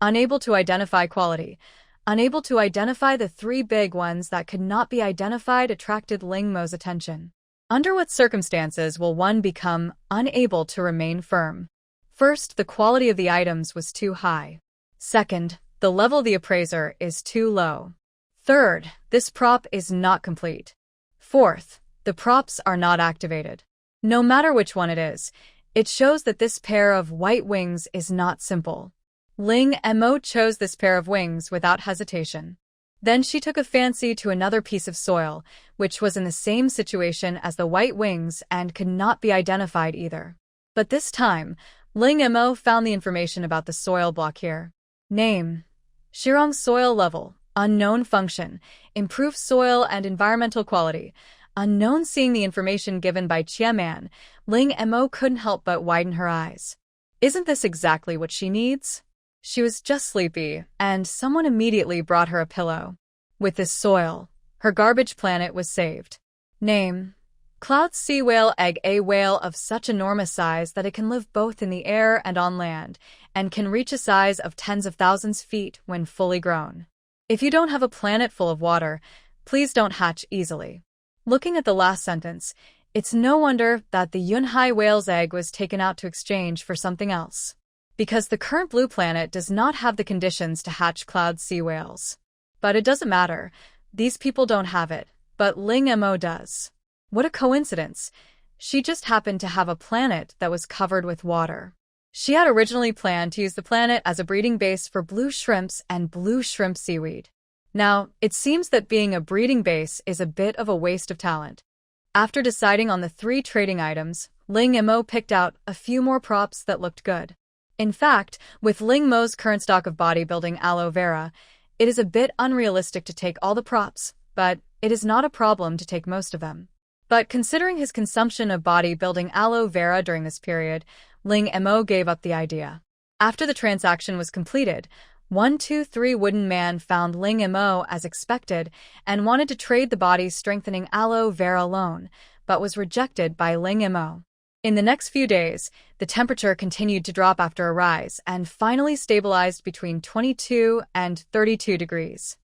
Unable to identify quality. Unable to identify the 3 big ones that could not be identified attracted Ling Mo's attention. Under what circumstances will one become unable to remain firm? First, the quality of the items was too high. Second, the level of the appraiser is too low. Third, this prop is not complete. Fourth, the props are not activated. No matter which one it is, it shows that this pair of white wings is not simple. Ling Mo chose this pair of wings without hesitation. Then she took a fancy to another piece of soil, which was in the same situation as the white wings and could not be identified either. But this time, Ling Mo found the information about the soil block here. Name: Shirong soil level. Unknown function. Improve soil and environmental quality. Unknown. Seeing the information given by Chiaman, Ling Mo couldn't help but widen her eyes. Isn't this exactly what she needs? She was just sleepy, and someone immediately brought her a pillow. With this soil, her garbage planet was saved. Name: Cloud sea whale egg. A whale of such enormous size that it can live both in the air and on land, and can reach a size of tens of thousands feet when fully grown. If you don't have a planet full of water, please don't hatch easily. Looking at the last sentence, it's no wonder that the Yunhai whale's egg was taken out to exchange for something else. Because the current blue planet does not have the conditions to hatch cloud sea whales. But it doesn't matter. These people don't have it, but Ling Mo does. What a coincidence. She just happened to have a planet that was covered with water. She had originally planned to use the planet as a breeding base for blue shrimps and blue shrimp seaweed. Now, it seems that being a breeding base is a bit of a waste of talent. After deciding on the 3 trading items, Ling Mo picked out a few more props that looked good. In fact, with Ling Mo's current stock of bodybuilding aloe vera, it is a bit unrealistic to take all the props, but it is not a problem to take most of them. But considering his consumption of bodybuilding aloe vera during this period, Ling Mo gave up the idea. After the transaction was completed, 123 Wooden Man found Ling Mo as expected and wanted to trade the body-strengthening aloe vera alone, but was rejected by Ling Mo. In the next few days, the temperature continued to drop after a rise and finally stabilized between 22 and 32 degrees.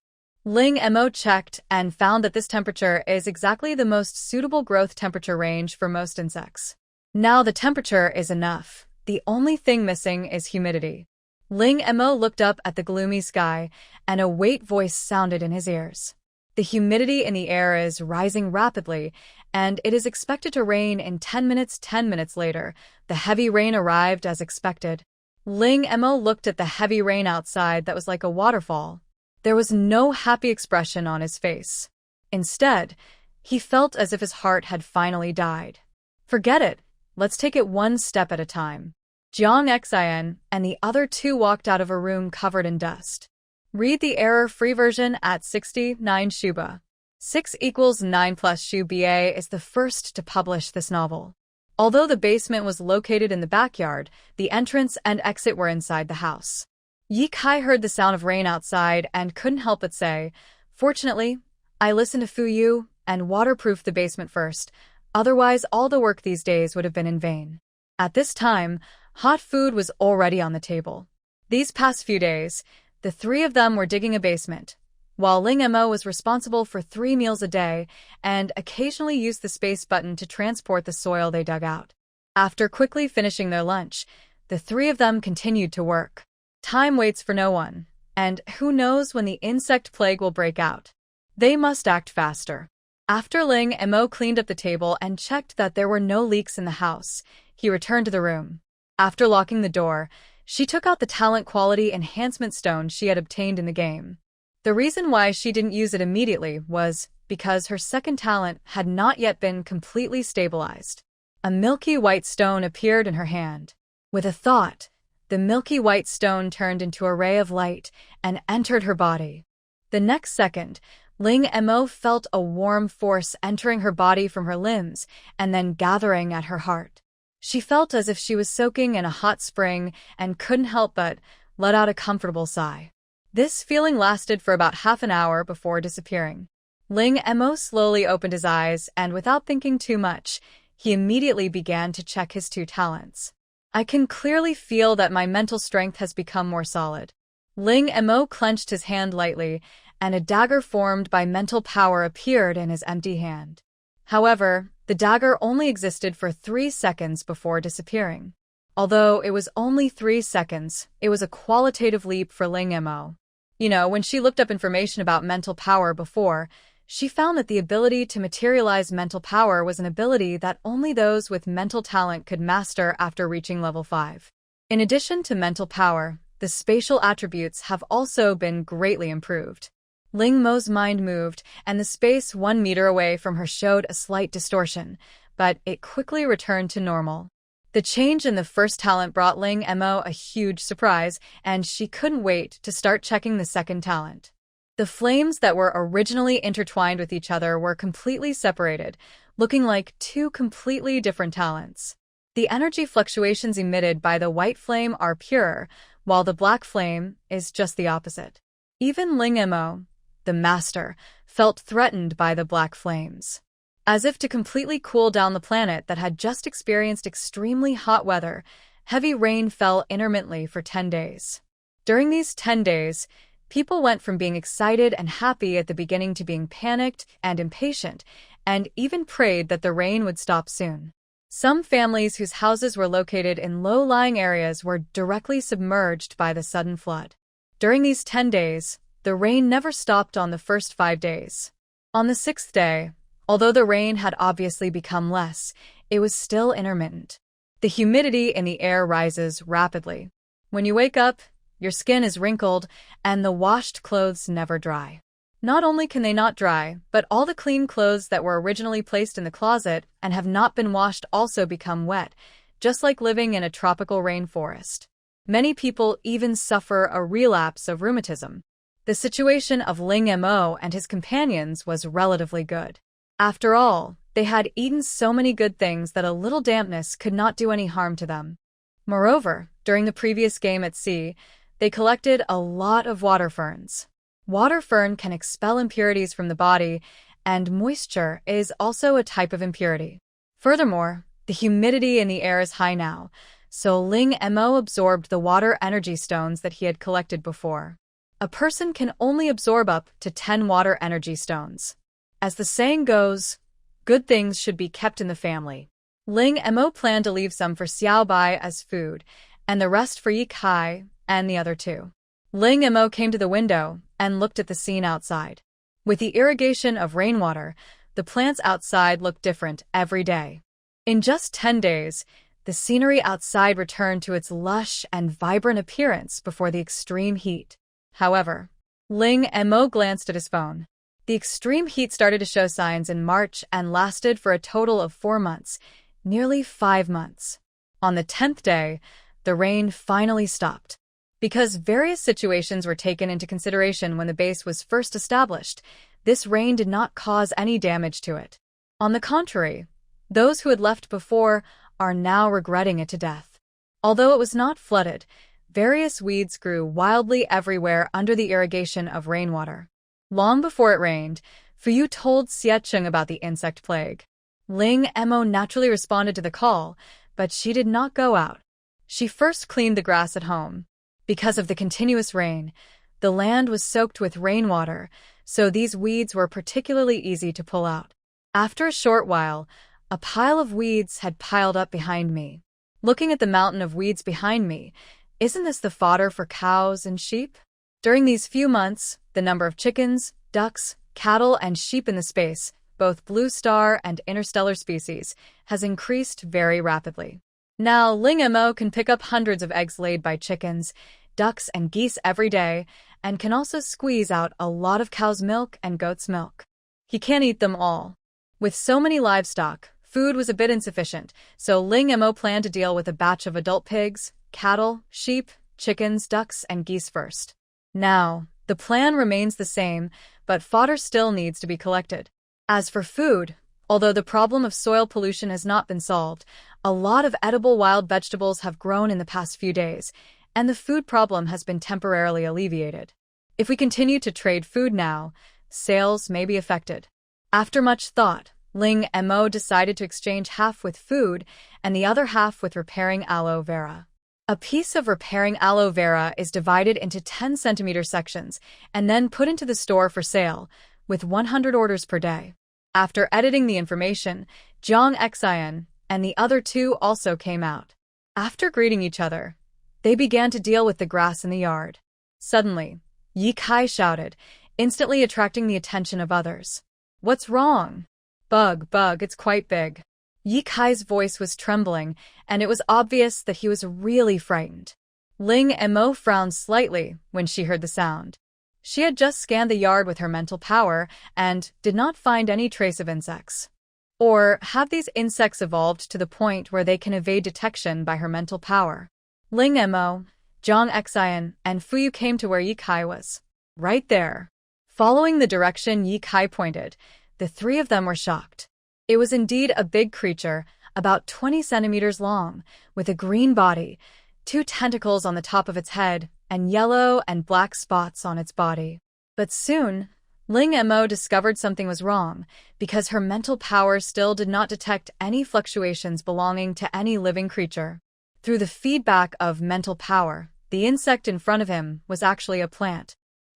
Ling Mo checked and found that this temperature is exactly the most suitable growth temperature range for most insects. Now the temperature is enough. The only thing missing is humidity. Ling Mo looked up at the gloomy sky, and a weight voice sounded in his ears. The humidity in the air is rising rapidly, and it is expected to rain in 10 minutes. 10 minutes later, the heavy rain arrived as expected. Ling Mo looked at the heavy rain outside that was like a waterfall. There was no happy expression on his face. Instead, he felt as if his heart had finally died. Forget it. Let's take it one step at a time. Jiang Xin and the other 2 walked out of a room covered in dust. Read the error-free version at 69 Shuba. 6 = 9 plus Shuba is the first to publish this novel. Although the basement was located in the backyard, the entrance and exit were inside the house. Yi Kai heard the sound of rain outside and couldn't help but say, "Fortunately, I listened to Fu Yu and waterproofed the basement first. Otherwise, all the work these days would have been in vain." At this time, hot food was already on the table. These past few days, the 3 of them were digging a basement, while Ling Mo was responsible for 3 meals a day and occasionally used the space button to transport the soil they dug out. After quickly finishing their lunch, the 3 of them continued to work. Time waits for no one, and who knows when the insect plague will break out. They must act faster. After Ling Mo cleaned up the table and checked that there were no leaks in the house, he returned to the room. After locking the door, she took out the talent quality enhancement stone she had obtained in the game. The reason why she didn't use it immediately was because her second talent had not yet been completely stabilized. A milky white stone appeared in her hand. With a thought, the milky white stone turned into a ray of light and entered her body. The next second, Ling Mo felt a warm force entering her body from her limbs and then gathering at her heart. She felt as if she was soaking in a hot spring and couldn't help but let out a comfortable sigh. This feeling lasted for about half an hour before disappearing. Ling Mo slowly opened his eyes and without thinking too much, he immediately began to check his 2 talents. I can clearly feel that my mental strength has become more solid. Ling Mo clenched his hand lightly, and a dagger formed by mental power appeared in his empty hand. However, the dagger only existed for 3 seconds before disappearing. Although it was only 3 seconds, it was a qualitative leap for Ling Mo. When she looked up information about mental power before, she found that the ability to materialize mental power was an ability that only those with mental talent could master after reaching level 5. In addition to mental power, the spatial attributes have also been greatly improved. Ling Mo's mind moved, and the space 1 meter away from her showed a slight distortion, but it quickly returned to normal. The change in the first talent brought Ling Mo a huge surprise, and she couldn't wait to start checking the second talent. The flames that were originally intertwined with each other were completely separated, looking like 2 completely different talents. The energy fluctuations emitted by the white flame are pure, while the black flame is just the opposite. Even Ling Mo, the master, felt threatened by the black flames. As if to completely cool down the planet that had just experienced extremely hot weather, heavy rain fell intermittently for 10 days. During these 10 days, people went from being excited and happy at the beginning to being panicked and impatient, and even prayed that the rain would stop soon. Some families whose houses were located in low-lying areas were directly submerged by the sudden flood. During these 10 days, the rain never stopped on the first 5 days. On the 6th day, although the rain had obviously become less, it was still intermittent. The humidity in the air rises rapidly. When you wake up, your skin is wrinkled, and the washed clothes never dry. Not only can they not dry, but all the clean clothes that were originally placed in the closet and have not been washed also become wet, just like living in a tropical rainforest. Many people even suffer a relapse of rheumatism. The situation of Ling Mo and his companions was relatively good. After all, they had eaten so many good things that a little dampness could not do any harm to them. Moreover, during the previous game at sea, they collected a lot of water ferns. Water fern can expel impurities from the body, and moisture is also a type of impurity. Furthermore, the humidity in the air is high now, so Ling Mo absorbed the water energy stones that he had collected before. A person can only absorb up to 10 water energy stones. As the saying goes, good things should be kept in the family. Ling Mo planned to leave some for Xiao Bai as food, and the rest for Yi Kai and the other two. Ling Mo came to the window and looked at the scene outside. With the irrigation of rainwater, the plants outside looked different every day. In just 10 days, the scenery outside returned to its lush and vibrant appearance before the extreme heat. However, Ling Mo glanced at his phone. The extreme heat started to show signs in March and lasted for a total of 4 months, nearly 5 months. On the 10th day, the rain finally stopped. Because various situations were taken into consideration when the base was first established, this rain did not cause any damage to it. On the contrary, those who had left before are now regretting it to death. Although it was not flooded, various weeds grew wildly everywhere under the irrigation of rainwater. Long before it rained, Fuyu told Xiecheng about the insect plague. Ling Mo naturally responded to the call, but she did not go out. She first cleaned the grass at home. Because of the continuous rain, the land was soaked with rainwater, so these weeds were particularly easy to pull out. After a short while, a pile of weeds had piled up behind me. Looking at the mountain of weeds behind me, isn't this the fodder for cows and sheep? During these few months, the number of chickens, ducks, cattle, and sheep in the space, both blue star and interstellar species, has increased very rapidly. Now, Ling Mo can pick up hundreds of eggs laid by chickens, ducks, and geese every day, and can also squeeze out a lot of cow's milk and goat's milk. He can't eat them all. With so many livestock, food was a bit insufficient, so Ling Mo planned to deal with a batch of adult pigs, cattle, sheep, chickens, ducks, and geese first. Now, the plan remains the same, but fodder still needs to be collected. As for food, although the problem of soil pollution has not been solved, a lot of edible wild vegetables have grown in the past few days, and the food problem has been temporarily alleviated. If we continue to trade food now, sales may be affected. After much thought, Ling Mo decided to exchange half with food and the other half with repairing aloe vera. A piece of repairing aloe vera is divided into 10-centimeter sections and then put into the store for sale, with 100 orders per day. After editing the information, Jiang Xian and the other two also came out. After greeting each other, they began to deal with the grass in the yard. Suddenly, Yi Kai shouted, instantly attracting the attention of others. "What's wrong?" Bug, it's quite big." Yi Kai's voice was trembling, and it was obvious that he was really frightened. Ling Mo frowned slightly when she heard the sound. She had just scanned the yard with her mental power and did not find any trace of insects. Or have these insects evolved to the point where they can evade detection by her mental power? Ling Mo, Jiang Xian, and Fuyu came to where Yi Kai was. Right there. Following the direction Yi Kai pointed, the three of them were shocked. It was indeed a big creature, about 20 centimeters long, with a green body, 2 tentacles on the top of its head, and yellow and black spots on its body. But soon, Ling Mo discovered something was wrong, because her mental power still did not detect any fluctuations belonging to any living creature. Through the feedback of mental power, the insect in front of him was actually a plant.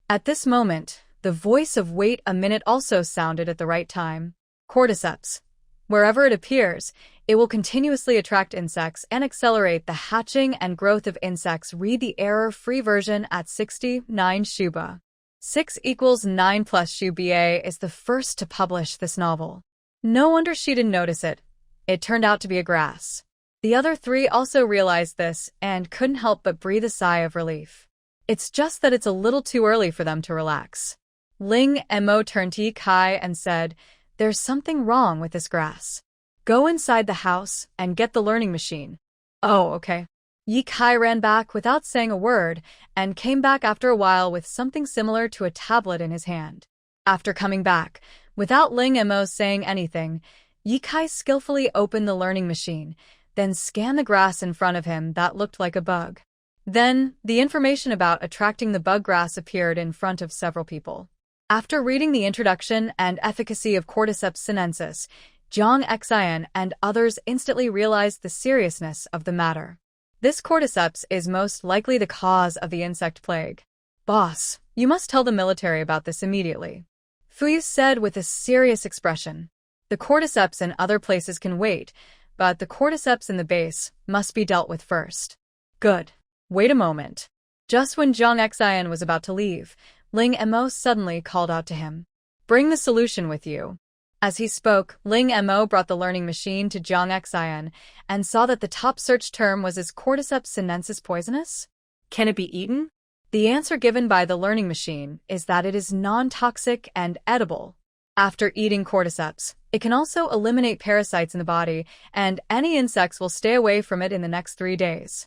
At this moment, the voice of "wait a minute" also sounded at the right time. Cordyceps. Wherever it appears, it will continuously attract insects and accelerate the hatching and growth of insects. Read the error-free version at 69 Shuba. 6 = 9 plus Shuba is the first to publish this novel. No wonder she didn't notice it. It turned out to be a grass. The other three also realized this and couldn't help but breathe a sigh of relief. It's just that it's a little too early for them to relax. Ling Mo turned to Yi Kai and said, "There's something wrong with this grass. Go inside the house and get the learning machine." "Oh, okay." Yi Kai ran back without saying a word and came back after a while with something similar to a tablet in his hand. After coming back, without Ling Mo saying anything, Yi Kai skillfully opened the learning machine, then scanned the grass in front of him that looked like a bug. Then, the information about attracting the bug grass appeared in front of several people. After reading the introduction and efficacy of Cordyceps sinensis, Jiang Xian and others instantly realized the seriousness of the matter. This cordyceps is most likely the cause of the insect plague. "Boss, you must tell the military about this immediately," Fuyu said with a serious expression. "The cordyceps in other places can wait, but the cordyceps in the base must be dealt with first." "Good. Wait a moment." Just when Jiang Xian was about to leave, Ling Mo suddenly called out to him, "Bring the solution with you." As he spoke, Ling Mo brought the learning machine to Jiang Xian and saw that the top search term was, "Is Cordyceps sinensis poisonous? Can it be eaten?" The answer given by the learning machine is that it is non-toxic and edible. After eating Cordyceps, it can also eliminate parasites in the body, and any insects will stay away from it in the next 3 days.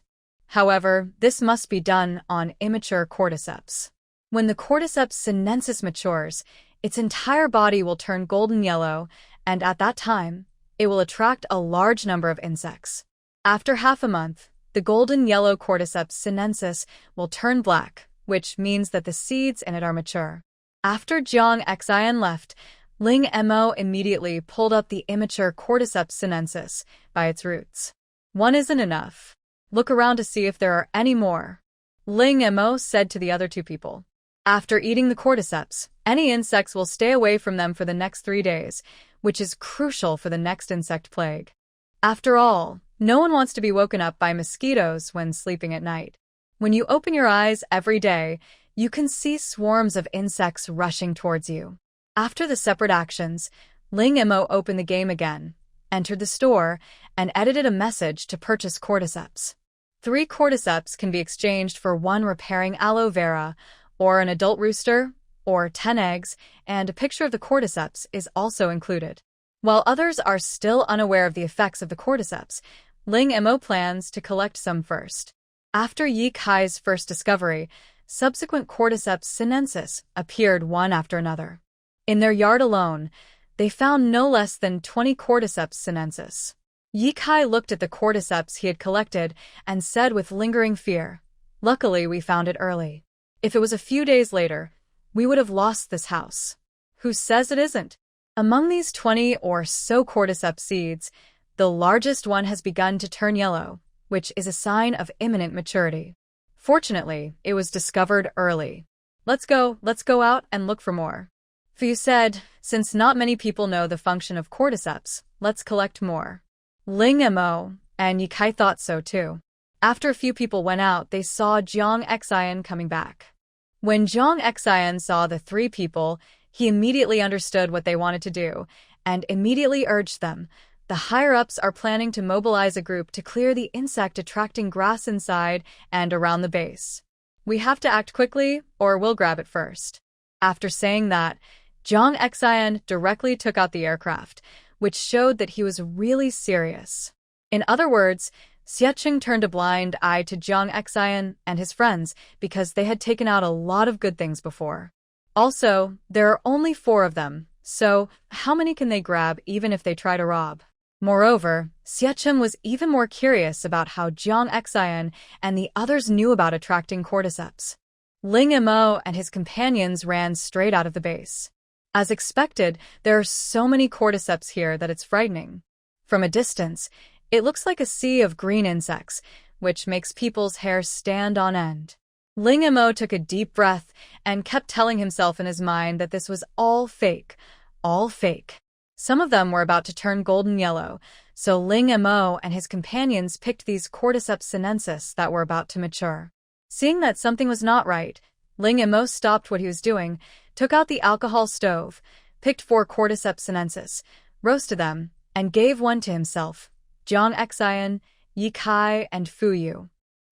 However, this must be done on immature Cordyceps. When the Cordyceps sinensis matures, its entire body will turn golden yellow, and at that time, it will attract a large number of insects. After half a month, the golden yellow Cordyceps sinensis will turn black, which means that the seeds in it are mature. After Jiang Xian left, Ling Mo immediately pulled up the immature Cordyceps sinensis by its roots. "One isn't enough. Look around to see if there are any more," Ling Mo said to the other two people. After eating the cordyceps, any insects will stay away from them for the next 3 days, which is crucial for the next insect plague. After all, no one wants to be woken up by mosquitoes when sleeping at night. When you open your eyes every day, you can see swarms of insects rushing towards you. After the separate actions, Ling Mo opened the game again, entered the store, and edited a message to purchase cordyceps. 3 cordyceps can be exchanged for 1 repairing aloe vera, or an adult rooster, or 10 eggs, and a picture of the cordyceps is also included. While others are still unaware of the effects of the cordyceps, Ling Mo plans to collect some first. After Yi Kai's first discovery, subsequent Cordyceps sinensis appeared one after another. In their yard alone, they found no less than 20 Cordyceps sinensis. Yi Kai looked at the cordyceps he had collected and said with lingering fear, "Luckily we found it early. If it was a few days later, we would have lost this house." "Who says it isn't?" Among these 20 or so cordyceps seeds, the largest one has begun to turn yellow, which is a sign of imminent maturity. Fortunately, it was discovered early. Let's go out and look for more." Fu said, "Since not many people know the function of cordyceps, let's collect more." Ling Mo and Yi Kai thought so too. After a few people went out, they saw Jiang Xian coming back. When Jiang Xian saw the 3 people, he immediately understood what they wanted to do, and immediately urged them. "The higher-ups are planning to mobilize a group to clear the insect-attracting grass inside and around the base. We have to act quickly, or we'll grab it first." After saying that, Jiang Xian directly took out the aircraft, which showed that he was really serious. In other words, Xiecheng turned a blind eye to Jiang Xian and his friends because they had taken out a lot of good things before. Also, there are only 4 of them, so how many can they grab even if they try to rob? Moreover, Xiecheng was even more curious about how Jiang Xian and the others knew about attracting cordyceps. Ling Mo and his companions ran straight out of the base. As expected, there are so many cordyceps here that it's frightening. From a distance, it looks like a sea of green insects, which makes people's hair stand on end. Ling Mo took a deep breath and kept telling himself in his mind that this was all fake, all fake. Some of them were about to turn golden yellow, so Ling Mo and his companions picked these Cordyceps sinensis that were about to mature. Seeing that something was not right, Ling Mo stopped what he was doing, took out the alcohol stove, picked 4 Cordyceps sinensis, roasted them, and gave one to himself, Jiang Xian, Yi Kai, and Fu Yu.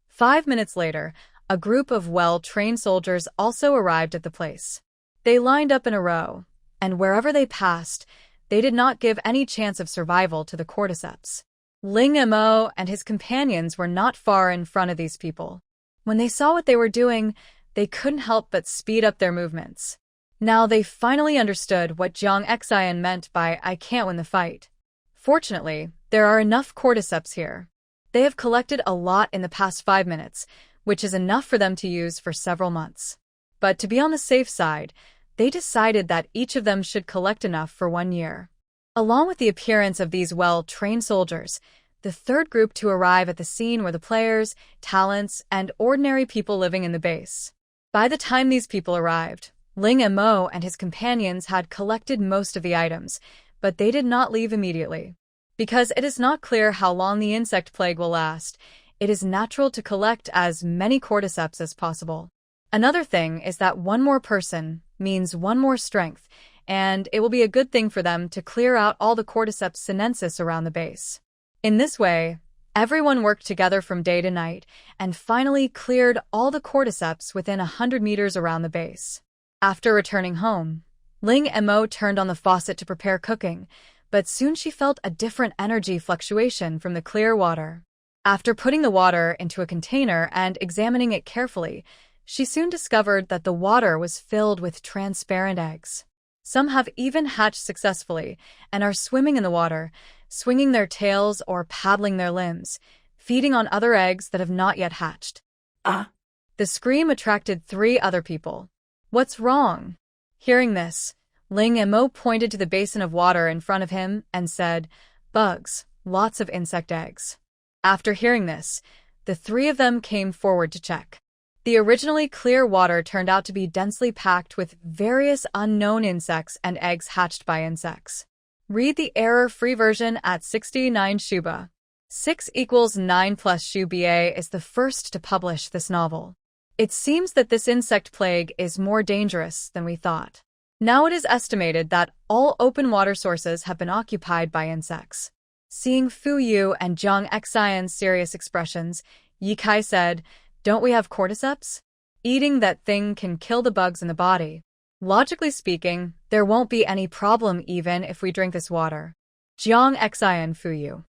5 minutes later, a group of well-trained soldiers also arrived at the place. They lined up in a row, and wherever they passed, they did not give any chance of survival to the cordyceps. Ling Mo and his companions were not far in front of these people. When they saw what they were doing, they couldn't help but speed up their movements. Now they finally understood what Jiang Xian meant by "I can't win the fight." Fortunately, there are enough cordyceps here. They have collected a lot in the past 5 minutes, which is enough for them to use for several months. But to be on the safe side, they decided that each of them should collect enough for 1 year. Along with the appearance of these well-trained soldiers, the third group to arrive at the scene were the players, talents, and ordinary people living in the base. By the time these people arrived, Ling Mo and his companions had collected most of the items, but they did not leave immediately. Because it is not clear how long the insect plague will last, it is natural to collect as many cordyceps as possible. Another thing is that one more person means one more strength, and it will be a good thing for them to clear out all the cordyceps sinensis around the base. In this way, everyone worked together from day to night and finally cleared all the cordyceps within 100 meters around the base. After returning home, Ling Mo turned on the faucet to prepare cooking, but soon she felt a different energy fluctuation from the clear water. After putting the water into a container and examining it carefully, she soon discovered that the water was filled with transparent eggs. Some have even hatched successfully and are swimming in the water, swinging their tails or paddling their limbs, feeding on other eggs that have not yet hatched. The scream attracted 3 other people. "What's wrong?" Hearing this, Ling Mo pointed to the basin of water in front of him and said, "Bugs, lots of insect eggs." After hearing this, the 3 of them came forward to check. The originally clear water turned out to be densely packed with various unknown insects and eggs hatched by insects. Read the error-free version at 69 Shuba. 6 equals 9 plus Shuba is the first to publish this novel. It seems that this insect plague is more dangerous than we thought. Now it is estimated that all open water sources have been occupied by insects. Seeing Fu Yu and Jiang Xian's serious expressions, Yi Kai said, "Don't we have cordyceps? Eating that thing can kill the bugs in the body. Logically speaking, there won't be any problem even if we drink this water." Jiang Xian Fu Yu.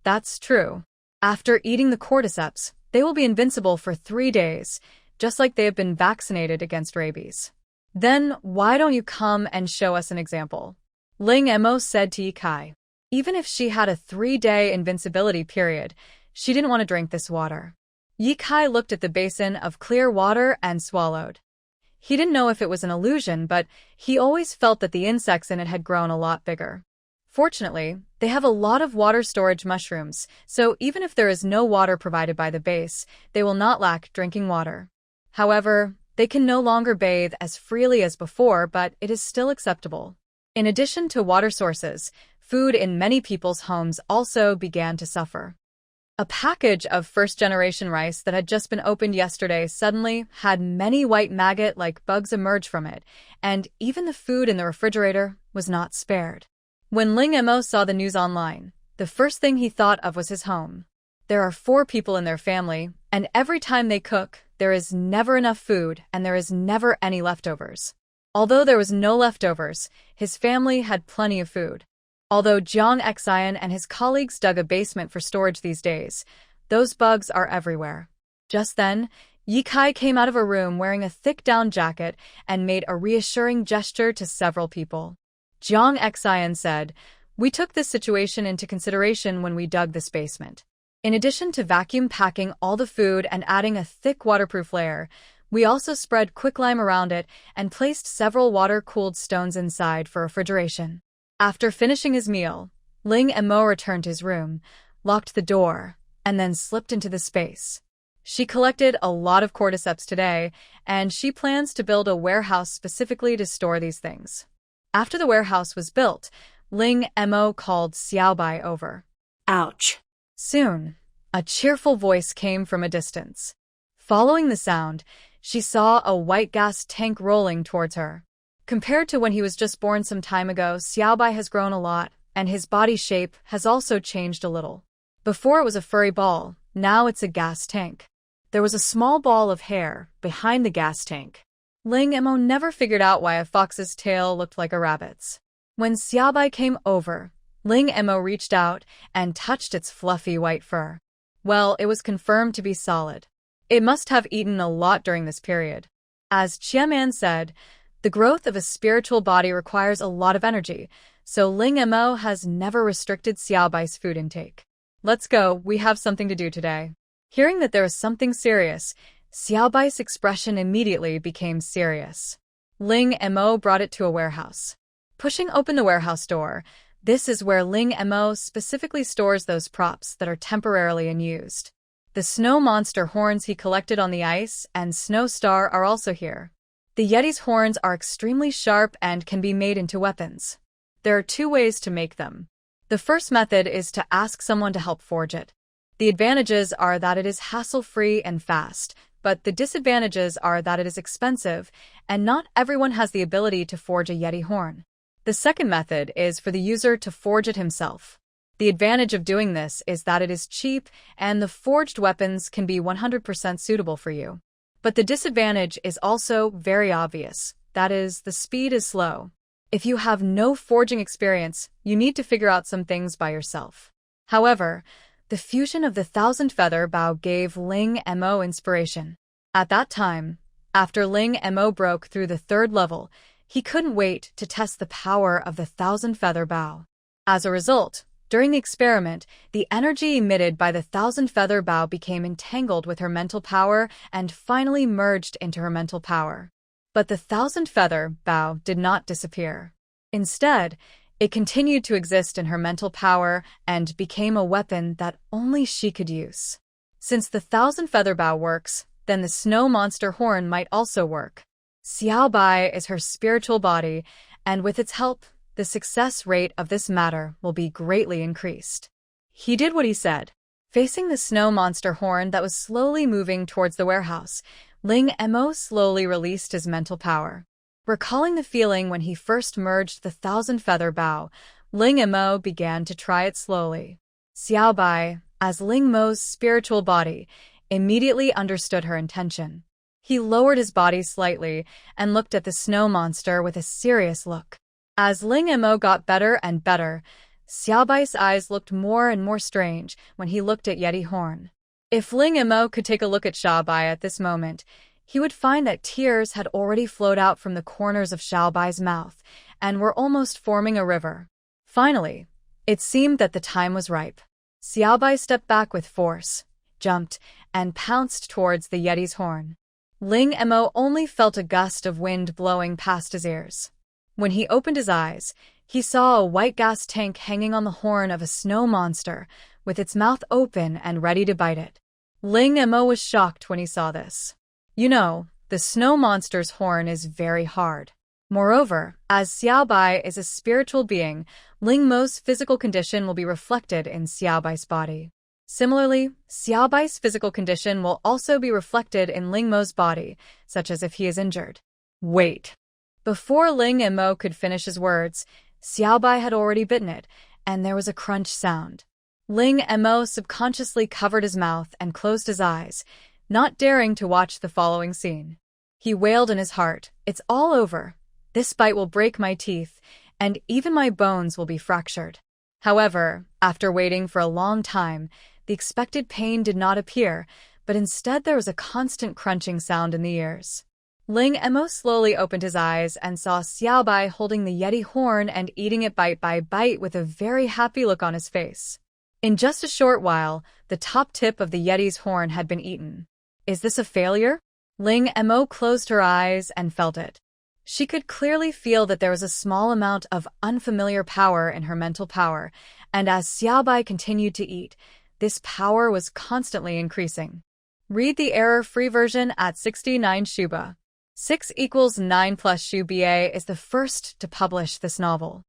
That's true. After eating the cordyceps, they will be invincible for 3 days, just like they have been vaccinated against rabies. Then why don't you come and show us an example? Ling Mo said to Yi Kai. Even if she had a 3-day invincibility period, she didn't want to drink this water. Yi Kai looked at the basin of clear water and swallowed. He didn't know if it was an illusion, but he always felt that the insects in it had grown a lot bigger. Fortunately, they have a lot of water storage mushrooms, so even if there is no water provided by the base, they will not lack drinking water. However, they can no longer bathe as freely as before, but it is still acceptable. In addition to water sources, food in many people's homes also began to suffer. A package of first-generation rice that had just been opened yesterday suddenly had many white maggot-like bugs emerge from it, and even the food in the refrigerator was not spared. When Ling Mo saw the news online, the first thing he thought of was his home. There are 4 people in their family, and every time they cook, there is never enough food and there is never any leftovers. Although there was no leftovers, his family had plenty of food. Although Jiang Xian and his colleagues dug a basement for storage these days, those bugs are everywhere. Just then, Yi Kai came out of a room wearing a thick down jacket and made a reassuring gesture to several people. Jiang Xian said, "We took this situation into consideration when we dug this basement. In addition to vacuum packing all the food and adding a thick waterproof layer, we also spread quicklime around it and placed several water-cooled stones inside for refrigeration." After finishing his meal, Ling Mo returned to his room, locked the door, and then slipped into the space. She collected a lot of cordyceps today, and she plans to build a warehouse specifically to store these things. After the warehouse was built, Ling Mo called Xiaobai over. Ouch. Soon, a cheerful voice came from a distance. Following the sound, she saw a white gas tank rolling towards her. Compared to when he was just born some time ago, Xiaobai has grown a lot, and his body shape has also changed a little. Before it was a furry ball, now it's a gas tank. There was a small ball of hair behind the gas tank. Ling Emo never figured out why a fox's tail looked like a rabbit's. When Xiaobai came over, Ling Emo reached out and touched its fluffy white fur. Well, it was confirmed to be solid. It must have eaten a lot during this period. As Qiaman said, the growth of a spiritual body requires a lot of energy, so Ling Emo has never restricted Xiaobai's food intake. Let's go, we have something to do today. Hearing that there is something serious, Xiaobai's expression immediately became serious. Ling Emo brought it to a warehouse. Pushing open the warehouse door, this is where Ling Emo specifically stores those props that are temporarily unused. The snow monster horns he collected on the ice and Snow Star are also here. The Yeti's horns are extremely sharp and can be made into weapons. There are 2 ways to make them. The first method is to ask someone to help forge it. The advantages are that it is hassle-free and fast, but the disadvantages are that it is expensive, and not everyone has the ability to forge a Yeti horn. The second method is for the user to forge it himself. The advantage of doing this is that it is cheap, and the forged weapons can be 100% suitable for you. But the disadvantage is also very obvious. That is, the speed is slow. If you have no forging experience, you need to figure out some things by yourself. However, the fusion of the 1,000-feather bow gave Ling Emo inspiration. At that time, after Ling Emo broke through the 3rd level, he couldn't wait to test the power of the 1,000-feather bow. As a result, during the experiment, the energy emitted by the 1,000-feather bow became entangled with her mental power and finally merged into her mental power. But the 1,000-feather bow did not disappear. Instead, it continued to exist in her mental power and became a weapon that only she could use. Since the 1,000-feather bow works, then the snow monster horn might also work. Xiaobai is her spiritual body, and with its help, the success rate of this matter will be greatly increased. He did what he said. Facing the snow monster horn that was slowly moving towards the warehouse, Ling Emo slowly released his mental power. Recalling the feeling when he first merged the 1,000-feather bow, Ling Emo began to try it slowly. Xiaobai, as Ling Mo's spiritual body, immediately understood her intention. He lowered his body slightly and looked at the snow monster with a serious look. As Ling Emo got better and better, Xiaobai's eyes looked more and more strange when he looked at Yeti Horn. If Ling Emo could take a look at Xiaobai at this moment, he would find that tears had already flowed out from the corners of Xiaobai's mouth and were almost forming a river. Finally, it seemed that the time was ripe. Xiaobai stepped back with force, jumped, and pounced towards the Yeti's horn. Ling Emo only felt a gust of wind blowing past his ears. When he opened his eyes, he saw a white gas tank hanging on the horn of a snow monster, with its mouth open and ready to bite it. Ling Emo was shocked when he saw this. You know, the snow monster's horn is very hard. Moreover, as Xiaobai is a spiritual being, Ling Mo's physical condition will be reflected in Xiaobai's body. Similarly, Xiaobai's physical condition will also be reflected in Ling Mo's body, such as if he is injured. Wait. Before Ling Emo could finish his words, Xiaobai had already bitten it, and there was a crunch sound. Ling Emo subconsciously covered his mouth and closed his eyes, not daring to watch the following scene. He wailed in his heart, "It's all over. This bite will break my teeth, and even my bones will be fractured." However, after waiting for a long time, the expected pain did not appear, but instead there was a constant crunching sound in the ears. Ling Emo slowly opened his eyes and saw Xiaobai holding the Yeti horn and eating it bite by bite with a very happy look on his face. In just a short while, the top tip of the Yeti's horn had been eaten. Is this a failure? Ling Emo closed her eyes and felt it. She could clearly feel that there was a small amount of unfamiliar power in her mental power, and as Xiaobai continued to eat, this power was constantly increasing. Read the error-free version at 69 Shuba. 6 = 9 plus Shuba is the first to publish this novel.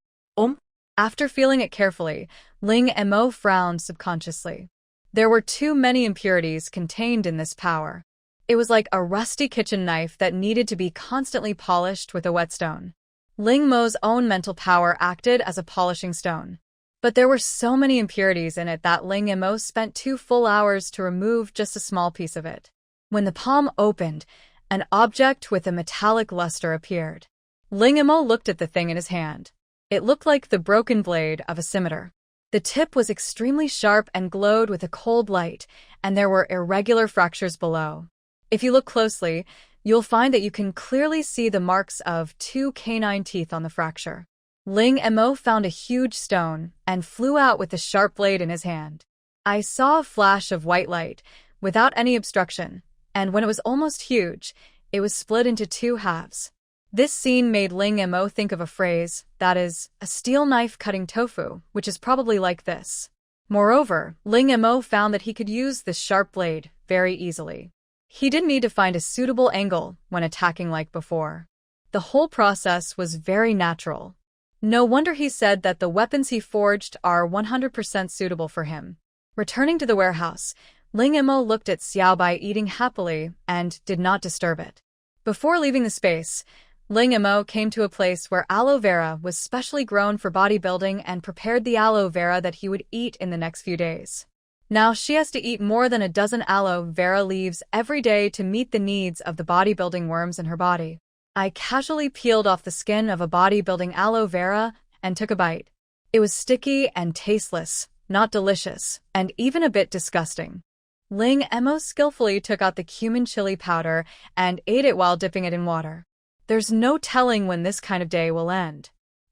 After feeling it carefully, Ling Emo frowned subconsciously. There were too many impurities contained in this power. It was like a rusty kitchen knife that needed to be constantly polished with a whetstone. Ling Mo's own mental power acted as a polishing stone. But there were so many impurities in it that Ling Mo spent 2 full hours to remove just a small piece of it. When the palm opened, an object with a metallic luster appeared. Ling Mo looked at the thing in his hand. It looked like the broken blade of a scimitar. The tip was extremely sharp and glowed with a cold light, and there were irregular fractures below. If you look closely, you'll find that you can clearly see the marks of 2 canine teeth on the fracture. Ling Mo found a huge stone and flew out with the sharp blade in his hand. I saw a flash of white light, without any obstruction, and when it was almost huge, it was split into 2 halves. This scene made Ling Mo think of a phrase, that is, a steel knife cutting tofu, which is probably like this. Moreover, Ling Mo found that he could use this sharp blade very easily. He didn't need to find a suitable angle when attacking like before. The whole process was very natural. No wonder he said that the weapons he forged are 100% suitable for him. Returning to the warehouse, Ling Mo looked at Xiaobai eating happily and did not disturb it. Before leaving the space, Ling Mo came to a place where aloe vera was specially grown for bodybuilding and prepared the aloe vera that he would eat in the next few days. Now she has to eat more than a dozen aloe vera leaves every day to meet the needs of the bodybuilding worms in her body. I casually peeled off the skin of a bodybuilding aloe vera and took a bite. It was sticky and tasteless, not delicious, and even a bit disgusting. Ling Mo skillfully took out the cumin chili powder and ate it while dipping it in water. There's no telling when this kind of day will end.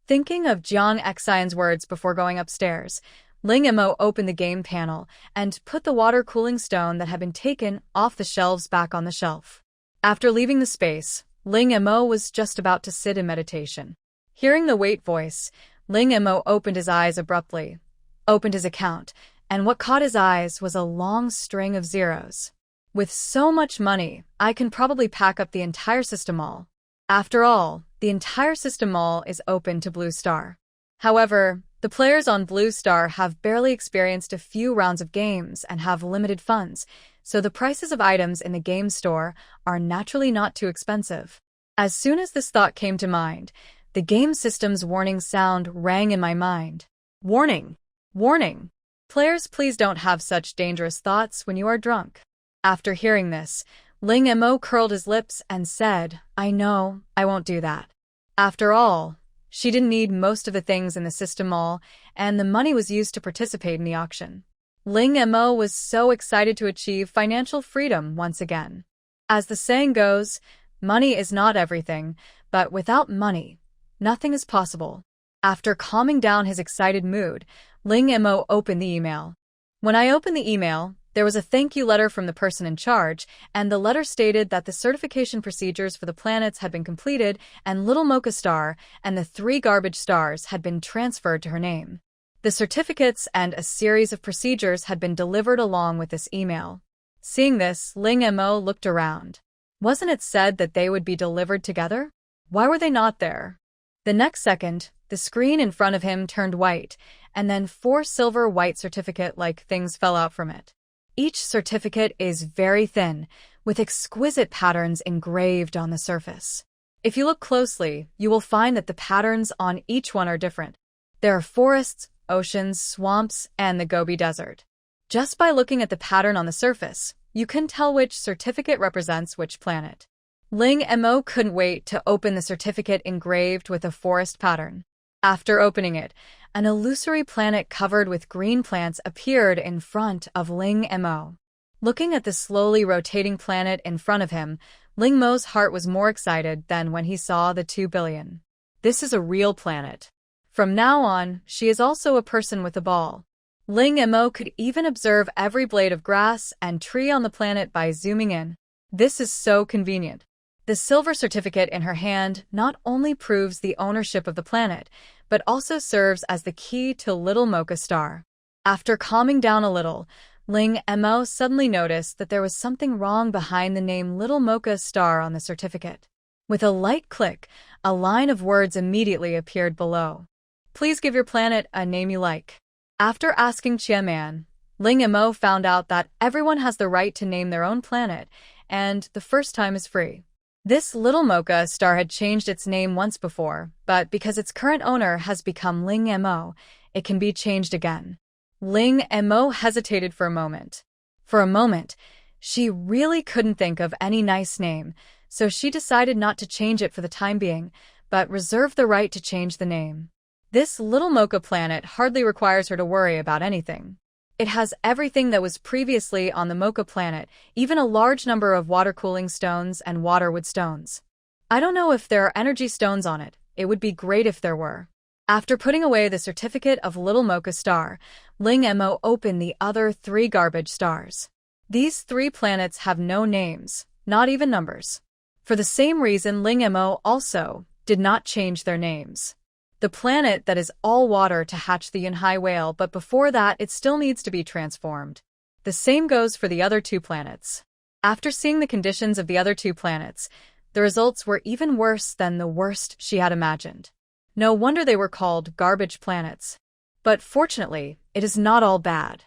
Thinking of Jiang Xian's words before going upstairs, Ling Mo opened the game panel and put the water cooling stone that had been taken off the shelves back on the shelf. After leaving the space, Ling Mo was just about to sit in meditation. Hearing the wait voice, Ling Mo opened his eyes abruptly, opened his account, and what caught his eyes was a long string of zeros. With so much money, I can probably pack up the entire system mall. After all, the entire system mall is open to Blue Star. However, the players on Blue Star have barely experienced a few rounds of games and have limited funds, so the prices of items in the game store are naturally not too expensive. As soon as this thought came to mind, the game system's warning sound rang in my mind. Warning! Warning! Players, please don't have such dangerous thoughts when you are drunk. After hearing this, Ling Mo curled his lips and said, I know, I won't do that. After all, she didn't need most of the things in the system mall, and the money was used to participate in the auction. Ling Mo was so excited to achieve financial freedom once again. As the saying goes, money is not everything, but without money, nothing is possible. After calming down his excited mood, Ling Mo opened the email. When I opened the email, there was a thank you letter from the person in charge, and the letter stated that the certification procedures for the planets had been completed and Little Mocha Star and the 3 garbage stars had been transferred to her name. The certificates and a series of procedures had been delivered along with this email. Seeing this, Ling Mo looked around. Wasn't it said that they would be delivered together? Why were they not there? The next second, the screen in front of him turned white, and then 4 silver white certificate-like things fell out from it. Each certificate is very thin, with exquisite patterns engraved on the surface. If you look closely, you will find that the patterns on each one are different. There are forests, oceans, swamps, and the Gobi Desert. Just by looking at the pattern on the surface, you can tell which certificate represents which planet. Ling Mo couldn't wait to open the certificate engraved with a forest pattern. After opening it, an illusory planet covered with green plants appeared in front of Ling Mo. Looking at the slowly rotating planet in front of him, Ling Mo's heart was more excited than when he saw the 2 billion. This is a real planet. From now on, she is also a person with a ball. Ling Mo could even observe every blade of grass and tree on the planet by zooming in. This is so convenient. The silver certificate in her hand not only proves the ownership of the planet, but also serves as the key to Little Mocha Star. After calming down a little, Ling Mo suddenly noticed that there was something wrong behind the name Little Mocha Star on the certificate. With a light click, a line of words immediately appeared below. Please give your planet a name you like. After asking Qiaman, Ling Mo found out that everyone has the right to name their own planet, and the first time is free. This Little Mocha Star had changed its name once before, but because its current owner has become Ling Mo, it can be changed again. Ling Mo hesitated for a moment. For a moment, she really couldn't think of any nice name, so she decided not to change it for the time being, but reserve the right to change the name. This little mocha planet hardly requires her to worry about anything. It has everything that was previously on the mocha planet, even a large number of water-cooling stones and waterwood stones. I don't know if there are energy stones on it. It would be great if there were. After putting away the certificate of Little Mocha Star, Ling Mo opened the other 3 garbage stars. These 3 planets have no names, not even numbers. For the same reason, Ling Mo also did not change their names. The planet that is all water to hatch the Yunhai whale, but before that it still needs to be transformed. The same goes for the other 2 planets. After seeing the conditions of the other 2 planets, the results were even worse than the worst she had imagined. No wonder they were called garbage planets. But fortunately, it is not all bad.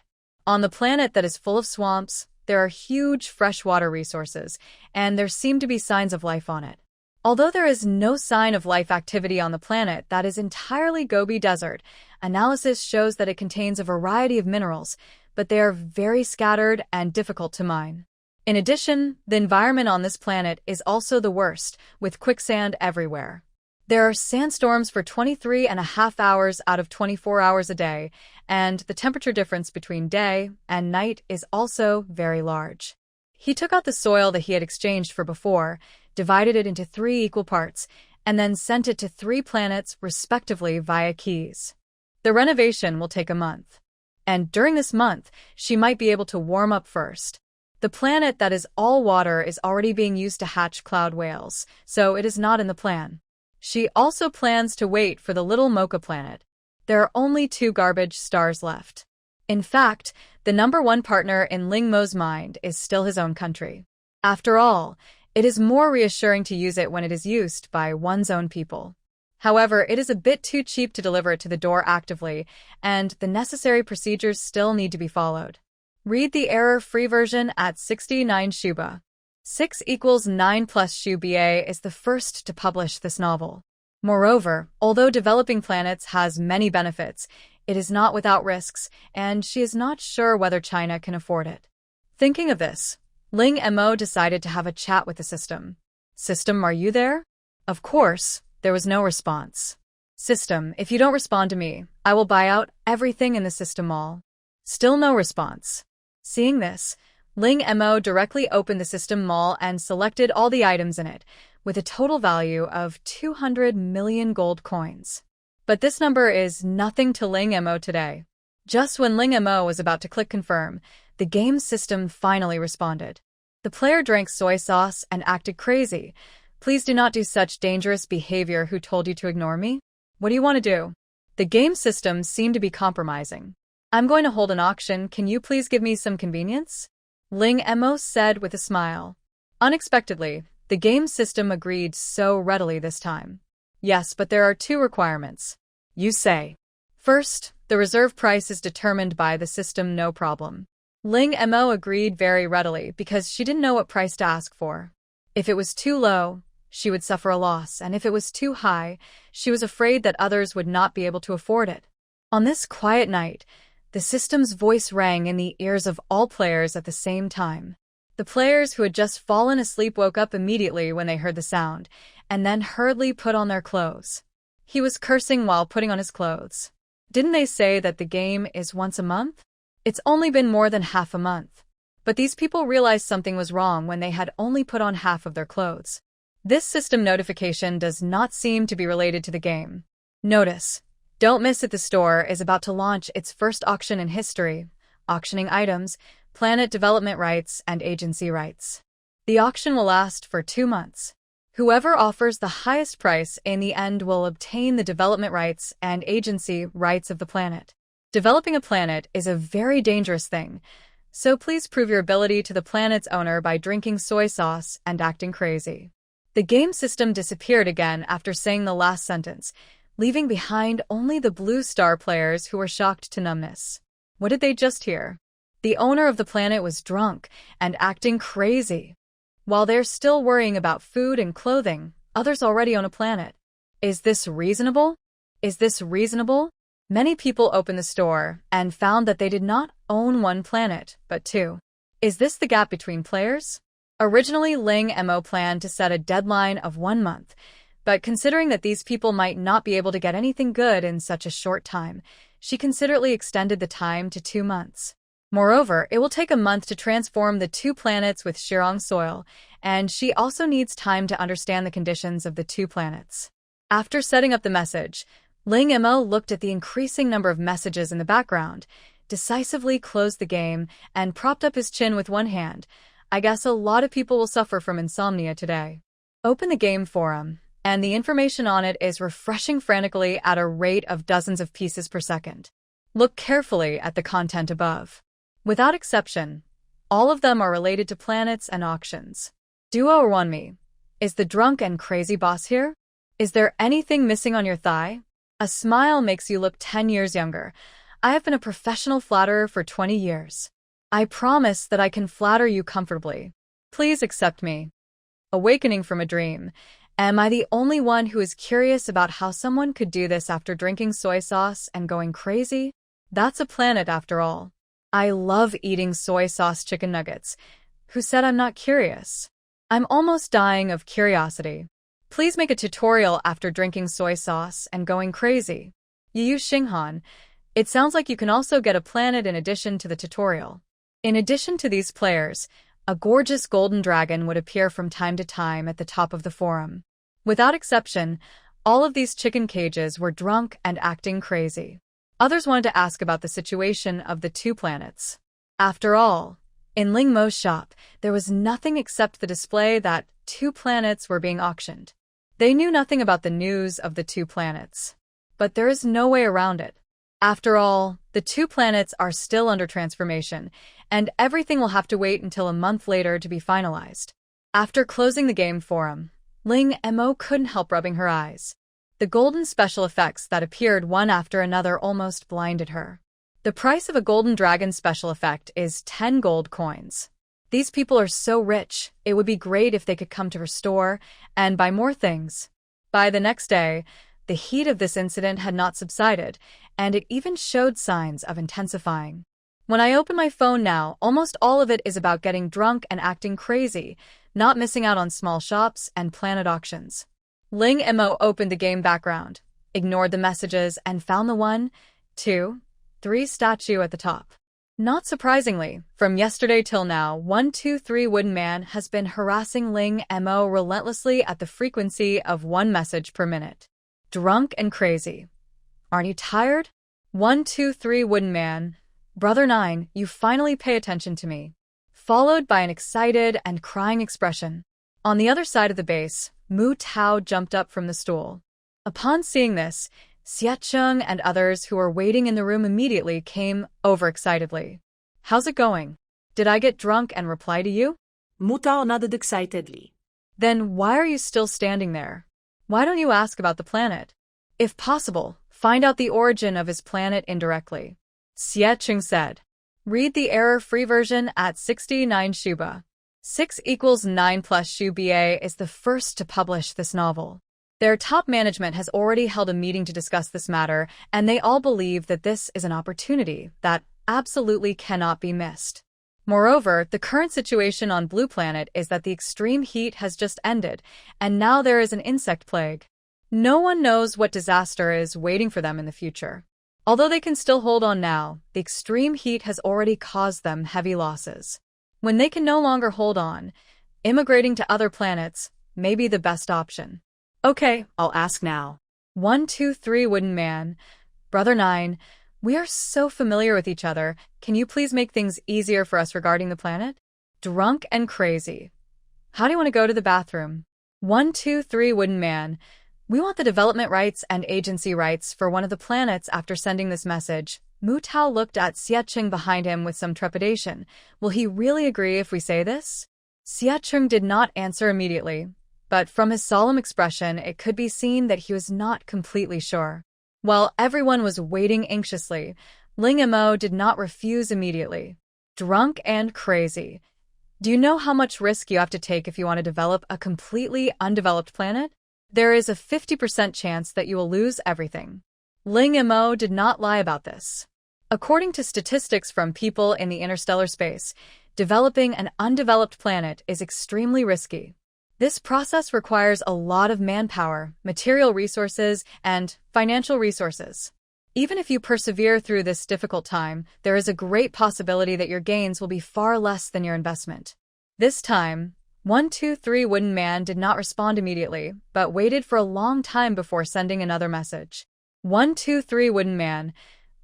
On the planet that is full of swamps, there are huge freshwater resources, and there seem to be signs of life on it. Although there is no sign of life activity on the planet that is entirely Gobi Desert, analysis shows that it contains a variety of minerals, but they are very scattered and difficult to mine. In addition, the environment on this planet is also the worst, with quicksand everywhere. There are sandstorms for 23.5 hours out of 24 hours a day, and the temperature difference between day and night is also very large. He took out the soil that he had exchanged for before, divided it into 3 equal parts, and then sent it to 3 planets respectively via keys. The renovation will take a month. And during this month, she might be able to warm up first. The planet that is all water is already being used to hatch cloud whales, so it is not in the plan. She also plans to wait for the little mocha planet. There are only 2 garbage stars left. In fact, the number 1 partner in Ling Mo's mind is still his own country. After all, it is more reassuring to use it when it is used by one's own people. However, it is a bit too cheap to deliver it to the door actively, and the necessary procedures still need to be followed. Read the error-free version at 69 Shuba. 6 = 9 plus Shuba is the first to publish this novel. Moreover, although developing planets has many benefits, it is not without risks, and she is not sure whether China can afford it. Thinking of this, Ling Mo decided to have a chat with the system. System, are you there? Of course, there was no response. System, if you don't respond to me, I will buy out everything in the system mall. Still no response. Seeing this, Ling Mo directly opened the system mall and selected all the items in it, with a total value of 200 million gold coins. But this number is nothing to Ling Mo today. Just when Ling Mo was about to click confirm, the game system finally responded. The player drank soy sauce and acted crazy. Please do not do such dangerous behavior. Who told you to ignore me? What do you want to do? The game system seemed to be compromising. I'm going to hold an auction. Can you please give me some convenience? Ling Mo said with a smile. Unexpectedly, the game system agreed so readily this time. Yes, but there are 2 requirements. You say. First, the reserve price is determined by the system, no problem. Ling Mo agreed very readily because she didn't know what price to ask for. If it was too low, she would suffer a loss, and if it was too high, she was afraid that others would not be able to afford it. On this quiet night, the system's voice rang in the ears of all players at the same time. The players who had just fallen asleep woke up immediately when they heard the sound, and then hurriedly put on their clothes. He was cursing while putting on his clothes. Didn't they say that the game is once a month? It's only been more than half a month. But these people realized something was wrong when they had only put on half of their clothes. This system notification does not seem to be related to the game. Notice, Don't Miss It, the store is about to launch its first auction in history, auctioning items, planet development rights, and agency rights. The auction will last for 2 months. Whoever offers the highest price in the end will obtain the development rights and agency rights of the planet. Developing a planet is a very dangerous thing, so please prove your ability to the planet's owner by drinking soy sauce and acting crazy. The game system disappeared again after saying the last sentence, leaving behind only the blue star players who were shocked to numbness. What did they just hear? The owner of the planet was drunk and acting crazy. While they're still worrying about food and clothing, others already own a planet. Is this reasonable? Is this reasonable? Many people opened the store and found that they did not own one planet, but two. Is this the gap between players? Originally, Ling Mo planned to set a deadline of 1 month, but considering that these people might not be able to get anything good in such a short time, she considerately extended the time to 2 months. Moreover, it will take a month to transform the 2 planets with Shirong soil, and she also needs time to understand the conditions of the 2 planets. After setting up the message, Ling Mo looked at the increasing number of messages in the background, decisively closed the game, and propped up his chin with one hand. I guess a lot of people will suffer from insomnia today. Open the game forum, and the information on it is refreshing frantically at a rate of dozens of pieces per second. Look carefully at the content above. Without exception, all of them are related to planets and auctions. Duo or Wanmi, is the drunk and crazy boss here? Is there anything missing on your thigh? A smile makes you look 10 years younger. I have been a professional flatterer for 20 years. I promise that I can flatter you comfortably. Please accept me. Awakening from a dream. Am I the only one who is curious about how someone could do this after drinking soy sauce and going crazy? That's a planet after all. I love eating soy sauce chicken nuggets. Who said I'm not curious? I'm almost dying of curiosity. Please make a tutorial after drinking soy sauce and going crazy. Yu Xinghan. It sounds like you can also get a planet in addition to the tutorial. In addition to these players, a gorgeous golden dragon would appear from time to time at the top of the forum. Without exception, all of these chicken cages were drunk and acting crazy. Others wanted to ask about the situation of the 2 planets. After all, in Ling Mo's shop, there was nothing except the display that 2 planets were being auctioned. They knew nothing about the news of the 2 planets. But there is no way around it. After all, the 2 planets are still under transformation, and everything will have to wait until a month later to be finalized. After closing the game forum, Ling Mo couldn't help rubbing her eyes. The golden special effects that appeared one after another almost blinded her. The price of a golden dragon special effect is 10 gold coins. These people are so rich, it would be great if they could come to her store and buy more things. By the next day, the heat of this incident had not subsided, and it even showed signs of intensifying. When I open my phone now, almost all of it is about getting drunk and acting crazy, not missing out on small shops and planet auctions. Ling Mo opened the game background, ignored the messages, and found the 1, 2, 3 statue at the top. Not surprisingly, from yesterday till now, 123 Wooden Man has been harassing Ling Mo relentlessly at the frequency of 1 message per minute. Drunk and crazy. Aren't you tired? 123 Wooden Man. Brother 9, you finally pay attention to me. Followed by an excited and crying expression. On the other side of the base, Mu Tao jumped up from the stool. Upon seeing this, Xiacheng and others who were waiting in the room immediately came overexcitedly. How's it going? Did I get drunk and reply to you? Mu Tao nodded excitedly. Then why are you still standing there? Why don't you ask about the planet? If possible, find out the origin of his planet indirectly. Xiacheng said. Read the error-free version at 69 Shuba. 6 = 9 plus Shu BA is the first to publish this novel. Their top management has already held a meeting to discuss this matter, and they all believe that this is an opportunity that absolutely cannot be missed. Moreover, the current situation on Blue Planet is that the extreme heat has just ended, and now there is an insect plague. No one knows what disaster is waiting for them in the future. Although they can still hold on now, the extreme heat has already caused them heavy losses. When they can no longer hold on, immigrating to other planets may be the best option. Okay, I'll ask now. 123 Wooden Man. Brother 9, we are so familiar with each other. Can you please make things easier for us regarding the planet? Drunk and crazy. How do you want to go to the bathroom? 123 Wooden Man. We want the development rights and agency rights for one of the planets after sending this message. Mu Tao looked at Xiacheng behind him with some trepidation. Will he really agree if we say this? Xiacheng did not answer immediately, but from his solemn expression it could be seen that he was not completely sure. While everyone was waiting anxiously, Ling Mo did not refuse immediately. Drunk and crazy. Do you know how much risk you have to take if you want to develop a completely undeveloped planet? There is a 50% chance that you will lose everything. Ling Mo did not lie about this. According to statistics from people in the interstellar space, developing an undeveloped planet is extremely risky. This process requires a lot of manpower, material resources, and financial resources. Even if you persevere through this difficult time, there is a great possibility that your gains will be far less than your investment. This time, 123 Wooden Man did not respond immediately, but waited for a long time before sending another message. 123 Wooden Man,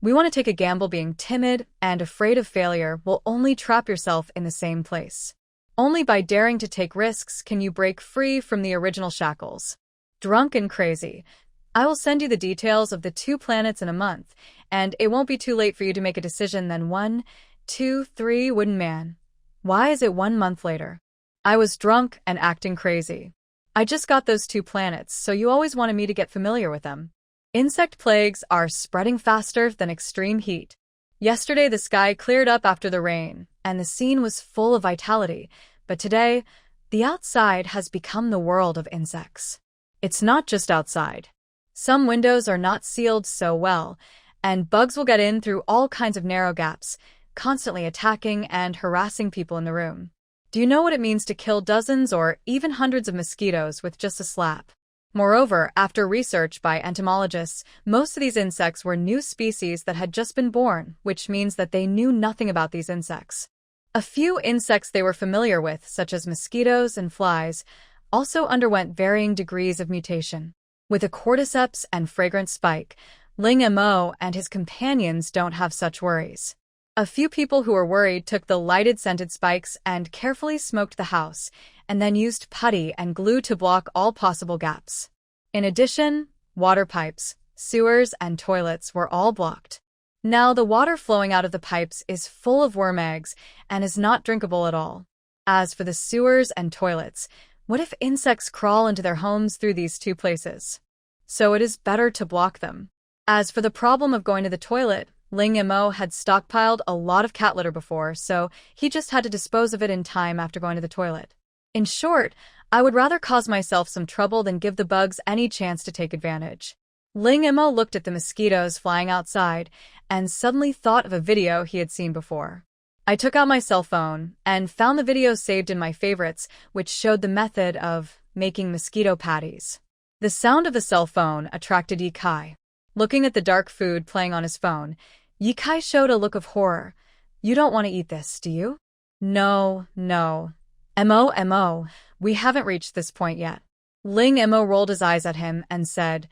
we want to take a gamble. Being timid and afraid of failure will only trap yourself in the same place. Only by daring to take risks can you break free from the original shackles. Drunk and crazy. I will send you the details of the 2 planets in a month, and it won't be too late for you to make a decision. Then 123 Wooden Man. Why is it 1 month later? I was drunk and acting crazy. I just got those 2 planets, so you always wanted me to get familiar with them. Insect plagues are spreading faster than extreme heat. Yesterday the sky cleared up after the rain, and the scene was full of vitality, but today, the outside has become the world of insects. It's not just outside. Some windows are not sealed so well, and bugs will get in through all kinds of narrow gaps, constantly attacking and harassing people in the room. Do you know what it means to kill dozens or even hundreds of mosquitoes with just a slap? Moreover, after research by entomologists, most of these insects were new species that had just been born, which means that they knew nothing about these insects. A few insects they were familiar with, such as mosquitoes and flies, also underwent varying degrees of mutation. With a cordyceps and fragrant spike, Ling Mo and his companions don't have such worries. A few people who were worried took the lighted scented spikes and carefully smoked the house, and then used putty and glue to block all possible gaps. In addition, water pipes, sewers, and toilets were all blocked. Now the water flowing out of the pipes is full of worm eggs and is not drinkable at all. As for the sewers and toilets, what if insects crawl into their homes through these 2 places? So it is better to block them. As for the problem of going to the toilet, Ling Mo had stockpiled a lot of cat litter before, so he just had to dispose of it in time after going to the toilet. In short, I would rather cause myself some trouble than give the bugs any chance to take advantage. Ling Mo looked at the mosquitoes flying outside and suddenly thought of a video he had seen before. I took out my cell phone and found the video saved in my favorites, which showed the method of making mosquito patties. The sound of the cell phone attracted Yi Kai. Looking at the dark food playing on his phone, Yi Kai showed a look of horror. You don't want to eat this, do you? No. Mo, we haven't reached this point yet. Ling Mo rolled his eyes at him and said,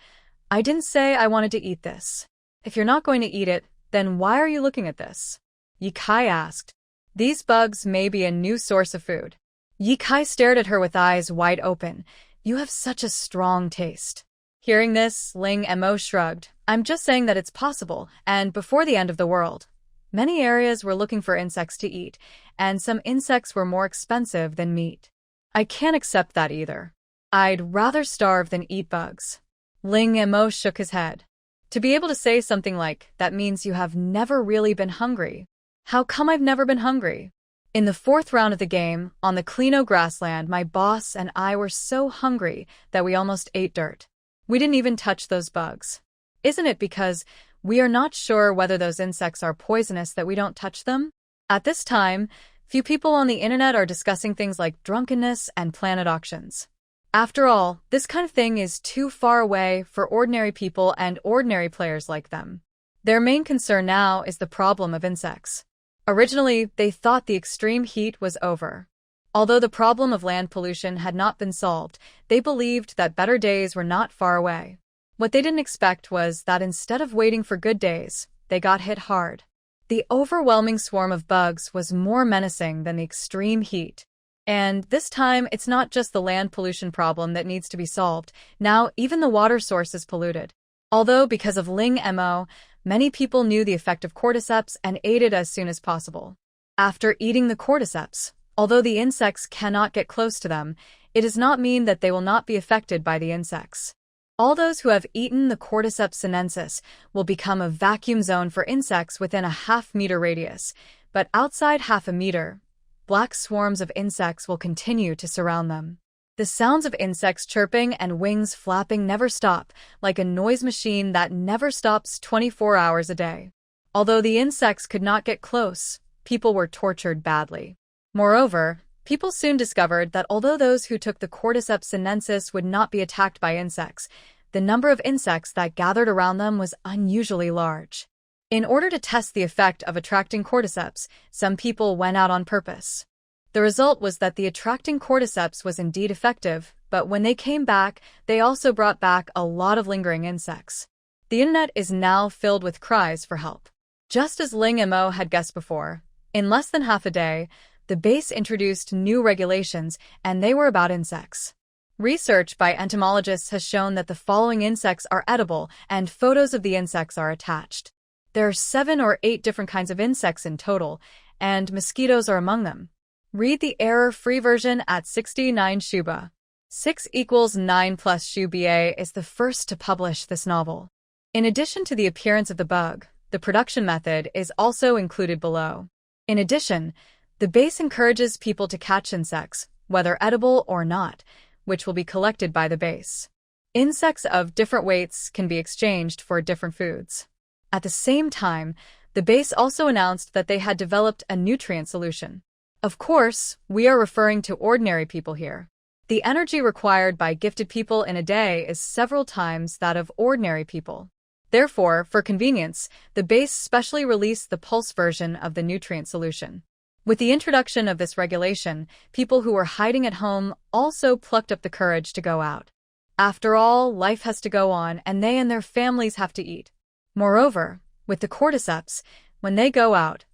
I didn't say I wanted to eat this. If you're not going to eat it, then why are you looking at this? Yi Kai asked. These bugs may be a new source of food. Yi Kai stared at her with eyes wide open. You have such a strong taste. Hearing this, Ling Mo shrugged. I'm just saying that it's possible, and before the end of the world. Many areas were looking for insects to eat, and some insects were more expensive than meat. I can't accept that either. I'd rather starve than eat bugs. Ling Mo shook his head. To be able to say something like, that means you have never really been hungry. How come I've never been hungry? In the 4th round of the game, on the Clino grassland, my boss and I were so hungry that we almost ate dirt. We didn't even touch those bugs. Isn't it because we are not sure whether those insects are poisonous that we don't touch them? At this time, few people on the internet are discussing things like drunkenness and planet auctions. After all, this kind of thing is too far away for ordinary people and ordinary players like them. Their main concern now is the problem of insects. Originally, they thought the extreme heat was over. Although the problem of land pollution had not been solved, they believed that better days were not far away. What they didn't expect was that instead of waiting for good days, they got hit hard. The overwhelming swarm of bugs was more menacing than the extreme heat. And this time, it's not just the land pollution problem that needs to be solved. Now, even the water source is polluted. Although, because of Ling Mo, many people knew the effect of cordyceps and ate it as soon as possible. After eating the cordyceps, although the insects cannot get close to them, it does not mean that they will not be affected by the insects. All those who have eaten the Cordyceps sinensis will become a vacuum zone for insects within a half-meter radius, but outside half a meter, black swarms of insects will continue to surround them. The sounds of insects chirping and wings flapping never stop, like a noise machine that never stops 24 hours a day. Although the insects could not get close, people were tortured badly. Moreover, people soon discovered that although those who took the Cordyceps sinensis would not be attacked by insects, the number of insects that gathered around them was unusually large. In order to test the effect of attracting cordyceps, some people went out on purpose. The result was that the attracting cordyceps was indeed effective, but when they came back, they also brought back a lot of lingering insects. The internet is now filled with cries for help. Just as Ling Mo had guessed before, in less than half a day, the base introduced new regulations, and they were about insects. Research by entomologists has shown that the following insects are edible, and photos of the insects are attached. There are 7 or 8 different kinds of insects in total, and mosquitoes are among them. Read the error-free version at 69 Shuba. 6 equals 9 plus Shuba is the first to publish this novel. In addition to the appearance of the bug, the production method is also included below. In addition, the base encourages people to catch insects, whether edible or not, which will be collected by the base. Insects of different weights can be exchanged for different foods. At the same time, the base also announced that they had developed a nutrient solution. Of course, we are referring to ordinary people here. The energy required by gifted people in a day is several times that of ordinary people. Therefore, for convenience, the base specially released the pulse version of the nutrient solution. With the introduction of this regulation, people who were hiding at home also plucked up the courage to go out. After all, life has to go on, and they and their families have to eat. Moreover, with the cordyceps, when they go out,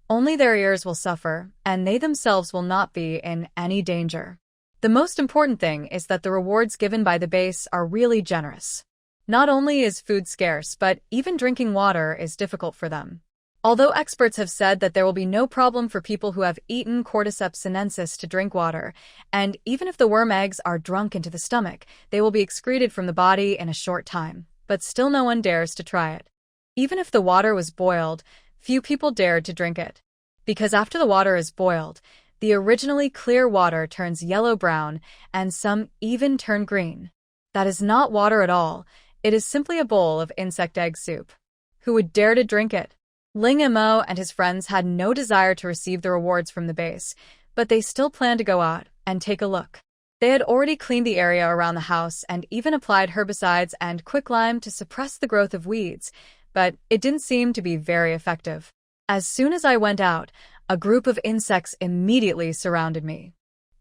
only their ears will suffer, and they themselves will not be in any danger. The most important thing is that the rewards given by the base are really generous. Not only is food scarce, but even drinking water is difficult for them. Although experts have said that there will be no problem for people who have eaten Cordyceps sinensis to drink water, and even if the worm eggs are drunk into the stomach, they will be excreted from the body in a short time, but still no one dares to try it. Even if the water was boiled, few people dared to drink it. Because after the water is boiled, the originally clear water turns yellow-brown, and some even turn green. That is not water at all, it is simply a bowl of insect egg soup. Who would dare to drink it? Ling Mo and his friends had no desire to receive the rewards from the base, but they still planned to go out and take a look. They had already cleaned the area around the house and even applied herbicides and quicklime to suppress the growth of weeds, but it didn't seem to be very effective. As soon as I went out, a group of insects immediately surrounded me.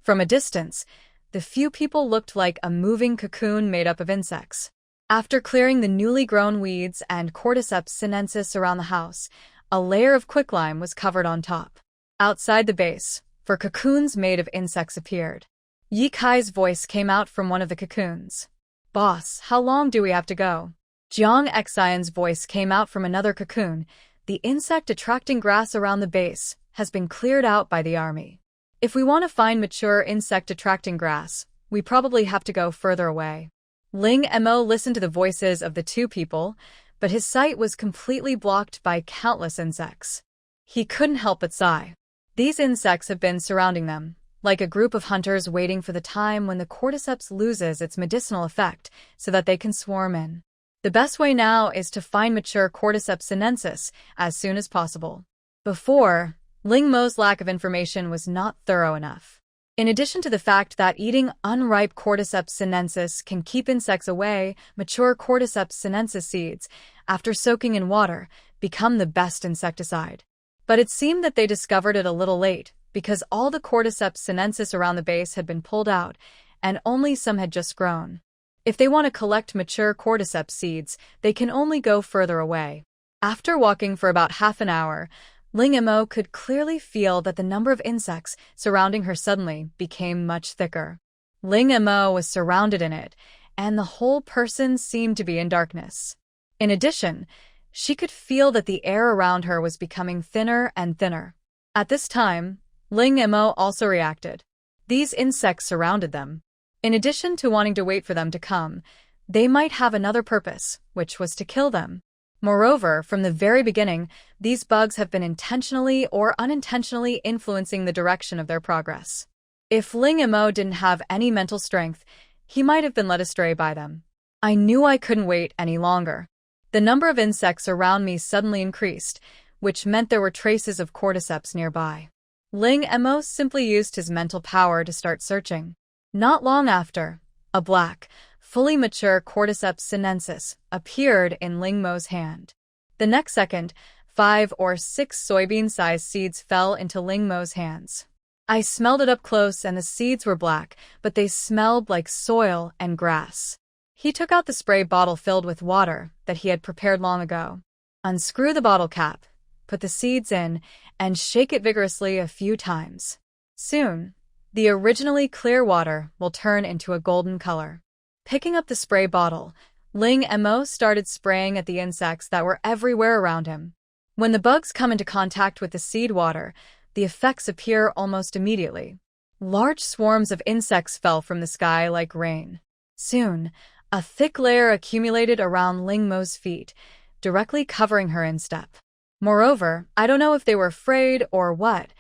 From a distance, the few people looked like a moving cocoon made up of insects. After clearing the newly grown weeds and Cordyceps sinensis around the house, a layer of quicklime was covered on top. Outside the base, for cocoons made of insects appeared. Yi Kai's voice came out from one of the cocoons. "Boss, how long do we have to go?" Jiang Xian's voice came out from another cocoon. "The insect attracting grass around the base has been cleared out by the army. If we want to find mature insect attracting grass, we probably have to go further away." Ling Mo listened to the voices of the two people, but his sight was completely blocked by countless insects. He couldn't help but sigh. These insects have been surrounding them, like a group of hunters waiting for the time when the cordyceps loses its medicinal effect so that they can swarm in. The best way now is to find mature Cordyceps sinensis as soon as possible. Before, Ling Mo's lack of information was not thorough enough. In addition to the fact that eating unripe Cordyceps sinensis can keep insects away, mature Cordyceps sinensis seeds, after soaking in water, become the best insecticide. But it seemed that they discovered it a little late, because all the Cordyceps sinensis around the base had been pulled out, and only some had just grown. If they want to collect mature Cordyceps seeds, they can only go further away. After walking for about half an hour, Ling Mo could clearly feel that the number of insects surrounding her suddenly became much thicker. Ling Mo was surrounded in it, and the whole person seemed to be in darkness. In addition, she could feel that the air around her was becoming thinner and thinner. At this time, Ling Mo also reacted. These insects surrounded them. In addition to wanting to wait for them to come, they might have another purpose, which was to kill them. Moreover, from the very beginning, these bugs have been intentionally or unintentionally influencing the direction of their progress. If Ling Mo didn't have any mental strength, he might have been led astray by them. I knew I couldn't wait any longer. The number of insects around me suddenly increased, which meant there were traces of cordyceps nearby. Ling Mo simply used his mental power to start searching. Not long after, a black, fully mature Cordyceps sinensis appeared in Ling Mo's hand. The next second, 5 or 6 soybean-sized seeds fell into Ling Mo's hands. I smelled it up close and the seeds were black, but they smelled like soil and grass. He took out the spray bottle filled with water that he had prepared long ago. Unscrew the bottle cap, put the seeds in, and shake it vigorously a few times. Soon, the originally clear water will turn into a golden color. Picking up the spray bottle, Ling Mo started spraying at the insects that were everywhere around him. When the bugs come into contact with the seed water, the effects appear almost immediately. Large swarms of insects fell from the sky like rain. Soon, a thick layer accumulated around Ling Mo's feet, directly covering her instep. Moreover, I don't know if they were afraid or what,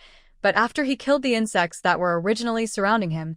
but after he killed the insects that were originally surrounding him,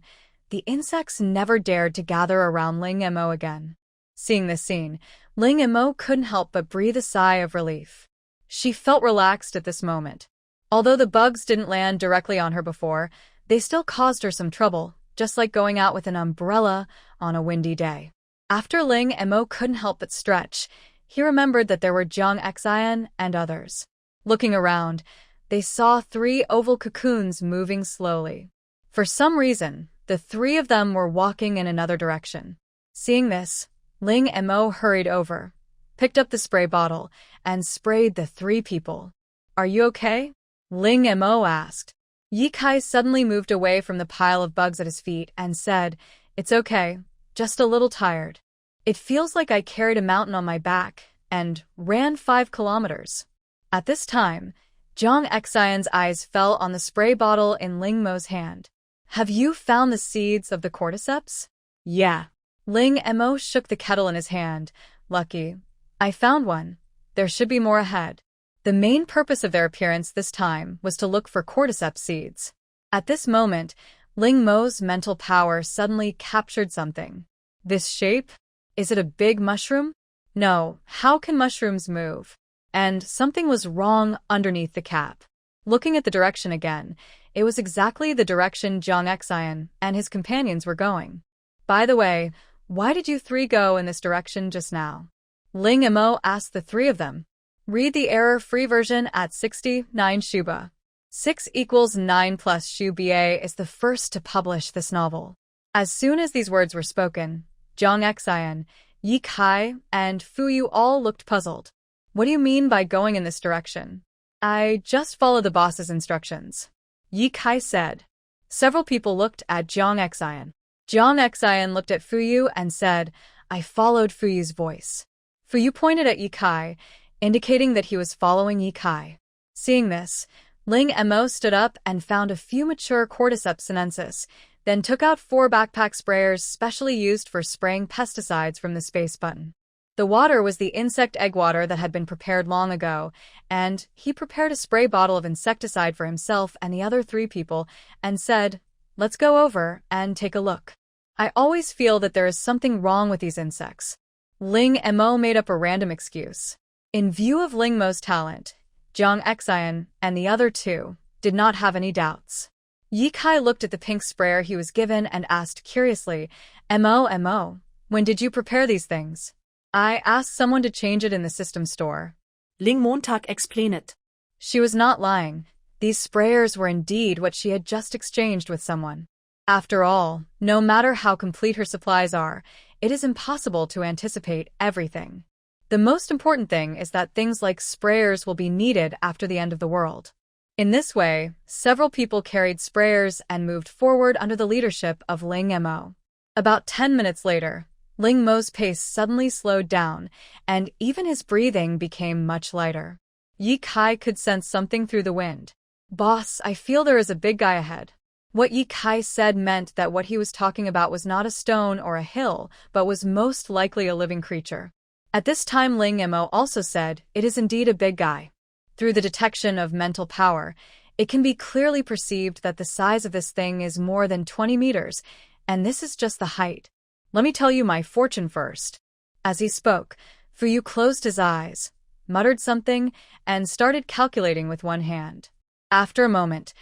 the insects never dared to gather around Ling Mo again. Seeing this scene, Ling Mo couldn't help but breathe a sigh of relief. She felt relaxed at this moment. Although the bugs didn't land directly on her before, they still caused her some trouble, just like going out with an umbrella on a windy day. After Ling Mo couldn't help but stretch, he remembered that there were Jiang Xian and others. Looking around, they saw 3 oval cocoons moving slowly. For some reason, the 3 of them were walking in another direction. Seeing this, Ling Mo hurried over, picked up the spray bottle, and sprayed the 3 people. "Are you okay?" Ling Mo asked. Yi Kai suddenly moved away from the pile of bugs at his feet and said, "It's okay, just a little tired. It feels like I carried a mountain on my back and ran 5 kilometers." At this time, Jiang Xian's eyes fell on the spray bottle in Ling Mo's hand. "Have you found the seeds of the cordyceps?" "Yeah." Ling Mo shook the kettle in his hand. "Lucky. I found one. There should be more ahead." The main purpose of their appearance this time was to look for cordyceps seeds. At this moment, Ling Mo's mental power suddenly captured something. This shape? Is it a big mushroom? No, how can mushrooms move? And something was wrong underneath the cap. Looking at the direction again, it was exactly the direction Jiang Xian and his companions were going. "By the way, why did you 3 go in this direction just now?" Ling Mo asked the 3 of them. Read the error-free version at 69 Shuba. 6 = 9 plus Shuba is the first to publish this novel. As soon as these words were spoken, Jiang Xian, Yi Kai, and Fu Yu all looked puzzled. "What do you mean by going in this direction?" "I just follow the boss's instructions," Yi Kai said. Several people looked at Jiang Xian. Jiang Xian looked at Fu Yu and said, "I followed Fu Yu's voice." Fu Yu pointed at Yi Kai, indicating that he was following Yi Kai. Seeing this, Ling Mo stood up and found a few mature Cordyceps sinensis, then took out 4 backpack sprayers specially used for spraying pesticides from the space button. The water was the insect egg water that had been prepared long ago, and he prepared a spray bottle of insecticide for himself and the other 3 people and said, "Let's go over and take a look. I always feel that there is something wrong with these insects." Ling Mo made up a random excuse. In view of Ling Mo's talent, Jiang Xian and the other 2 did not have any doubts. Yi Kai looked at the pink sprayer he was given and asked curiously, Mo, when did you prepare these things?" "I asked someone to change it in the system store." Ling Montag explained it. She was not lying. These sprayers were indeed what she had just exchanged with someone. After all, no matter how complete her supplies are, it is impossible to anticipate everything. The most important thing is that things like sprayers will be needed after the end of the world. In this way, several people carried sprayers and moved forward under the leadership of Ling Mo. About 10 minutes later, Ling Mo's pace suddenly slowed down, and even his breathing became much lighter. Yi Kai could sense something through the wind. "Boss, I feel there is a big guy ahead." What Yi Kai said meant that what he was talking about was not a stone or a hill, but was most likely a living creature. At this time Ling Mo also said, "It is indeed a big guy." Through the detection of mental power, It can be clearly perceived that the size of this thing is more than 20 meters, and this is just the height. Let me tell you my fortune first. As he spoke, Fuyu closed his eyes, muttered something, and started calculating with one hand. After a moment,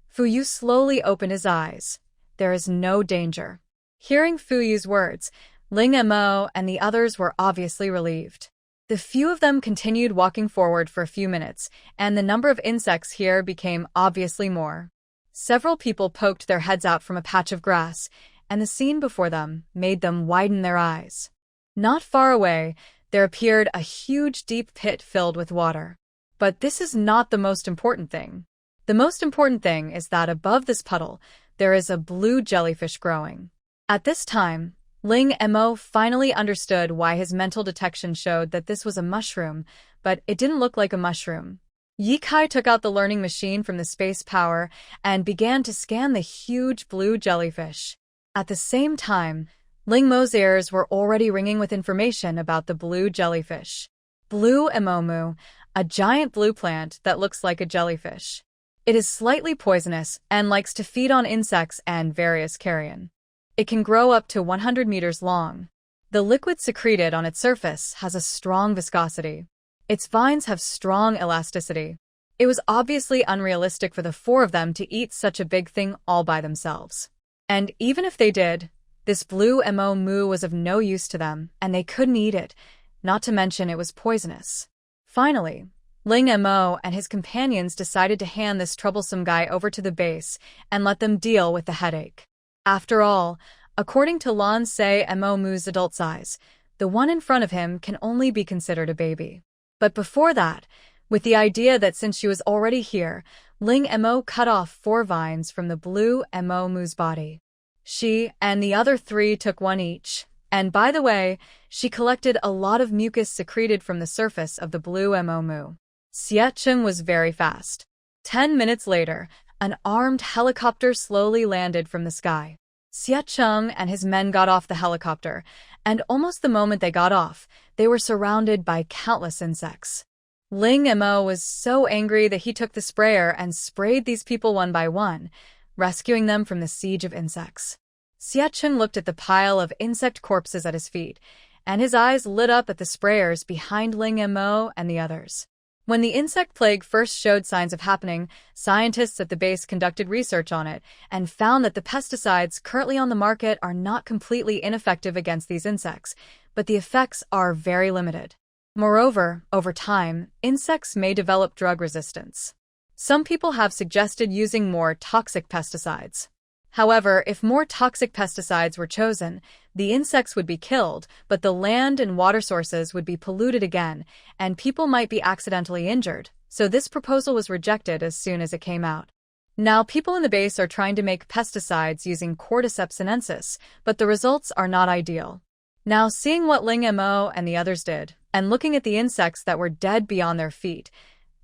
Fuyu slowly opened his eyes. There is no danger. Hearing Fuyu's words, Ling Mo and the others were obviously relieved. The few of them continued walking forward for a few minutes, and the number of insects here became obviously more. Several people poked their heads out from a patch of grass, and the scene before them made them widen their eyes. Not far away, there appeared a huge deep pit filled with water. But this is not the most important thing. The most important thing is that above this puddle, there is a blue jellyfish growing. At this time, Ling Mo finally understood why his mental detection showed that this was a mushroom, but it didn't look like a mushroom. Ye Kai took out the learning machine from the space power and began to scan the huge blue jellyfish. At the same time, Ling Mo's ears were already ringing with information about the blue jellyfish. Blue Emomu, a giant blue plant that looks like a jellyfish. It is slightly poisonous and likes to feed on insects and various carrion. It can grow up to 100 meters long. The liquid secreted on its surface has a strong viscosity. Its vines have strong elasticity. It was obviously unrealistic for the four of them to eat such a big thing all by themselves. And even if they did, this blue Mo was of no use to them, and they couldn't eat it, not to mention it was poisonous. Finally, Ling Mo and his companions decided to hand this troublesome guy over to the base and let them deal with the headache. After all, according to Lan Se Mo's adult size, the one in front of him can only be considered a baby. But before that, with the idea that since she was already here, Ling Mo cut off 4 vines from the blue Mo's body. She and the other 3 took one each, and by the way, she collected a lot of mucus secreted from the surface of the blue Mo. Xiecheng was very fast. 10 minutes later, an armed helicopter slowly landed from the sky. Xiecheng and his men got off the helicopter, and almost the moment they got off, they were surrounded by countless insects. Ling Mo was so angry that he took the sprayer and sprayed these people one by one, rescuing them from the siege of insects. Xiecheng looked at the pile of insect corpses at his feet, and his eyes lit up at the sprayers behind Ling Mo and the others. When the insect plague first showed signs of happening, scientists at the base conducted research on it and found that the pesticides currently on the market are not completely ineffective against these insects, but the effects are very limited. Moreover, over time, insects may develop drug resistance. Some people have suggested using more toxic pesticides. However, if more toxic pesticides were chosen, the insects would be killed, but the land and water sources would be polluted again, and people might be accidentally injured, so this proposal was rejected as soon as it came out. Now people in the base are trying to make pesticides using Cordyceps sinensis, but the results are not ideal. Now seeing what Ling Mo and the others did, and looking at the insects that were dead beyond their feet,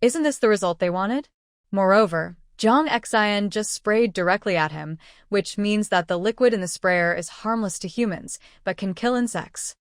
isn't this the result they wanted? Moreover, Zhang Xian just sprayed directly at him, which means that the liquid in the sprayer is harmless to humans, but can kill insects.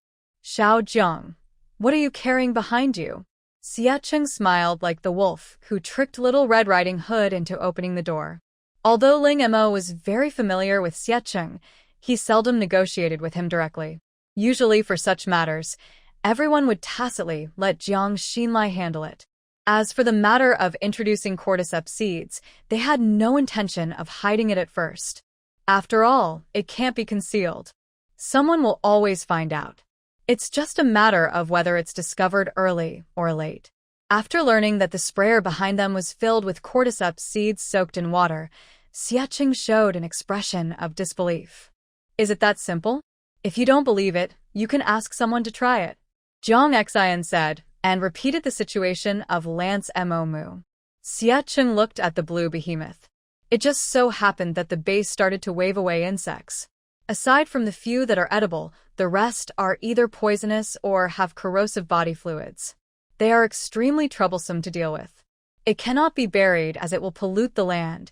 Xiao Zhang, what are you carrying behind you? Xiecheng smiled like the wolf who tricked Little Red Riding Hood into opening the door. Although Ling Mo was very familiar with Xiecheng, he seldom negotiated with him directly. Usually for such matters, everyone would tacitly let Jiang Xinlai handle it. As for the matter of introducing cordyceps seeds, they had no intention of hiding it at first. After all, it can't be concealed. Someone will always find out. It's just a matter of whether it's discovered early or late. After learning that the sprayer behind them was filled with cordyceps seeds soaked in water, Xiecheng showed an expression of disbelief. Is it that simple? If you don't believe it, you can ask someone to try it. Zhang Xian said, and repeated the situation of Lance Momu. Xiecheng looked at the blue behemoth. It just so happened that the base started to wave away insects. Aside from the few that are edible, the rest are either poisonous or have corrosive body fluids. They are extremely troublesome to deal with. It cannot be buried as it will pollute the land.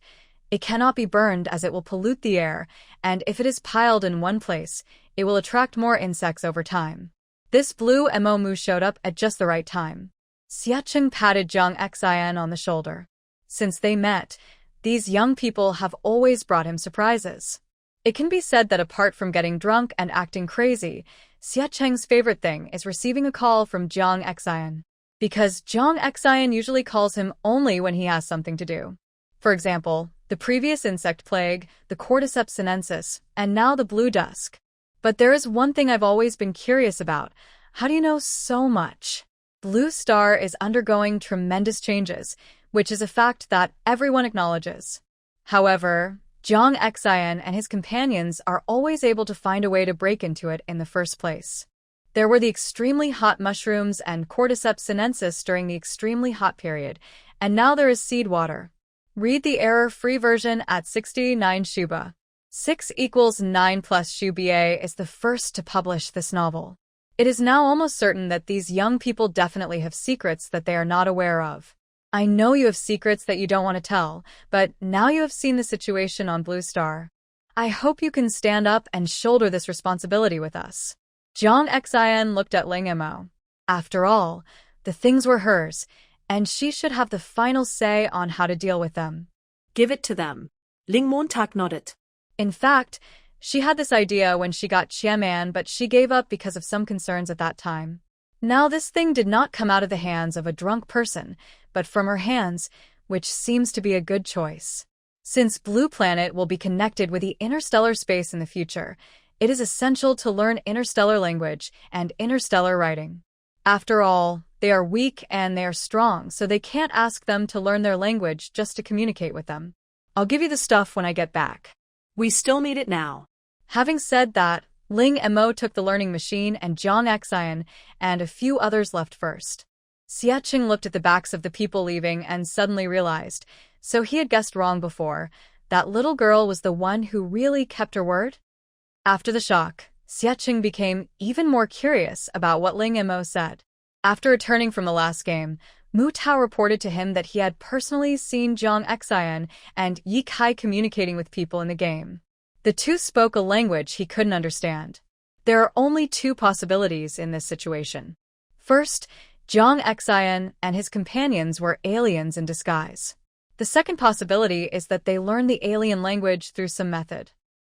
It cannot be burned as it will pollute the air, and if it is piled in one place, it will attract more insects over time. This blue Momu showed up at just the right time. Xiecheng patted Zhang Xian on the shoulder. Since they met, These young people have always brought him surprises. It can be said that apart from getting drunk and acting crazy, Xia Cheng's favorite thing is receiving a call from Jiang Xian. Because Jiang Xian usually calls him only when he has something to do. For example, the previous insect plague, the Cordyceps sinensis, and now the blue dusk. But there is one thing I've always been curious about. How do you know so much? Blue Star is undergoing tremendous changes, which is a fact that everyone acknowledges. However, Jiang Xian and his companions are always able to find a way to break into it in the first place. There were the extremely hot mushrooms and Cordyceps sinensis during the extremely hot period, and now there is seed water. Read the error-free version at 69 Shuba. 6 equals 9 plus Shuba is the first to publish this novel. It is now almost certain that these young people definitely have secrets that they are not aware of. I know you have secrets that you don't want to tell, but now you have seen the situation on Blue Star. I hope you can stand up and shoulder this responsibility with us. Jiang Xian looked at Ling Mo. After all, the things were hers, and she should have the final say on how to deal with them. Give it to them. Ling Montag nodded. In fact, she had this idea when she got Qiaman, but she gave up because of some concerns at that time. Now this thing did not come out of the hands of a drunk person, but from her hands, which seems to be a good choice. Since Blue Planet will be connected with the interstellar space in the future, it is essential to learn interstellar language and interstellar writing. After all, they are weak and they are strong, so they can't ask them to learn their language just to communicate with them. I'll give you the stuff when I get back. We still need it now. Having said that, Ling Mo took the learning machine and Jiang Xian and a few others left first. Xiaqing looked at the backs of the people leaving and suddenly realized, so he had guessed wrong before, that little girl was the one who really kept her word? After the shock, Xiaqing became even more curious about what Ling Mo said. After returning from the last game, Mu Tao reported to him that he had personally seen Jiang Xian and Yi Kai communicating with people in the game. The two spoke a language he couldn't understand. There are only two possibilities in this situation. First, Jiang Xian and his companions were aliens in disguise. The second possibility is that they learned the alien language through some method.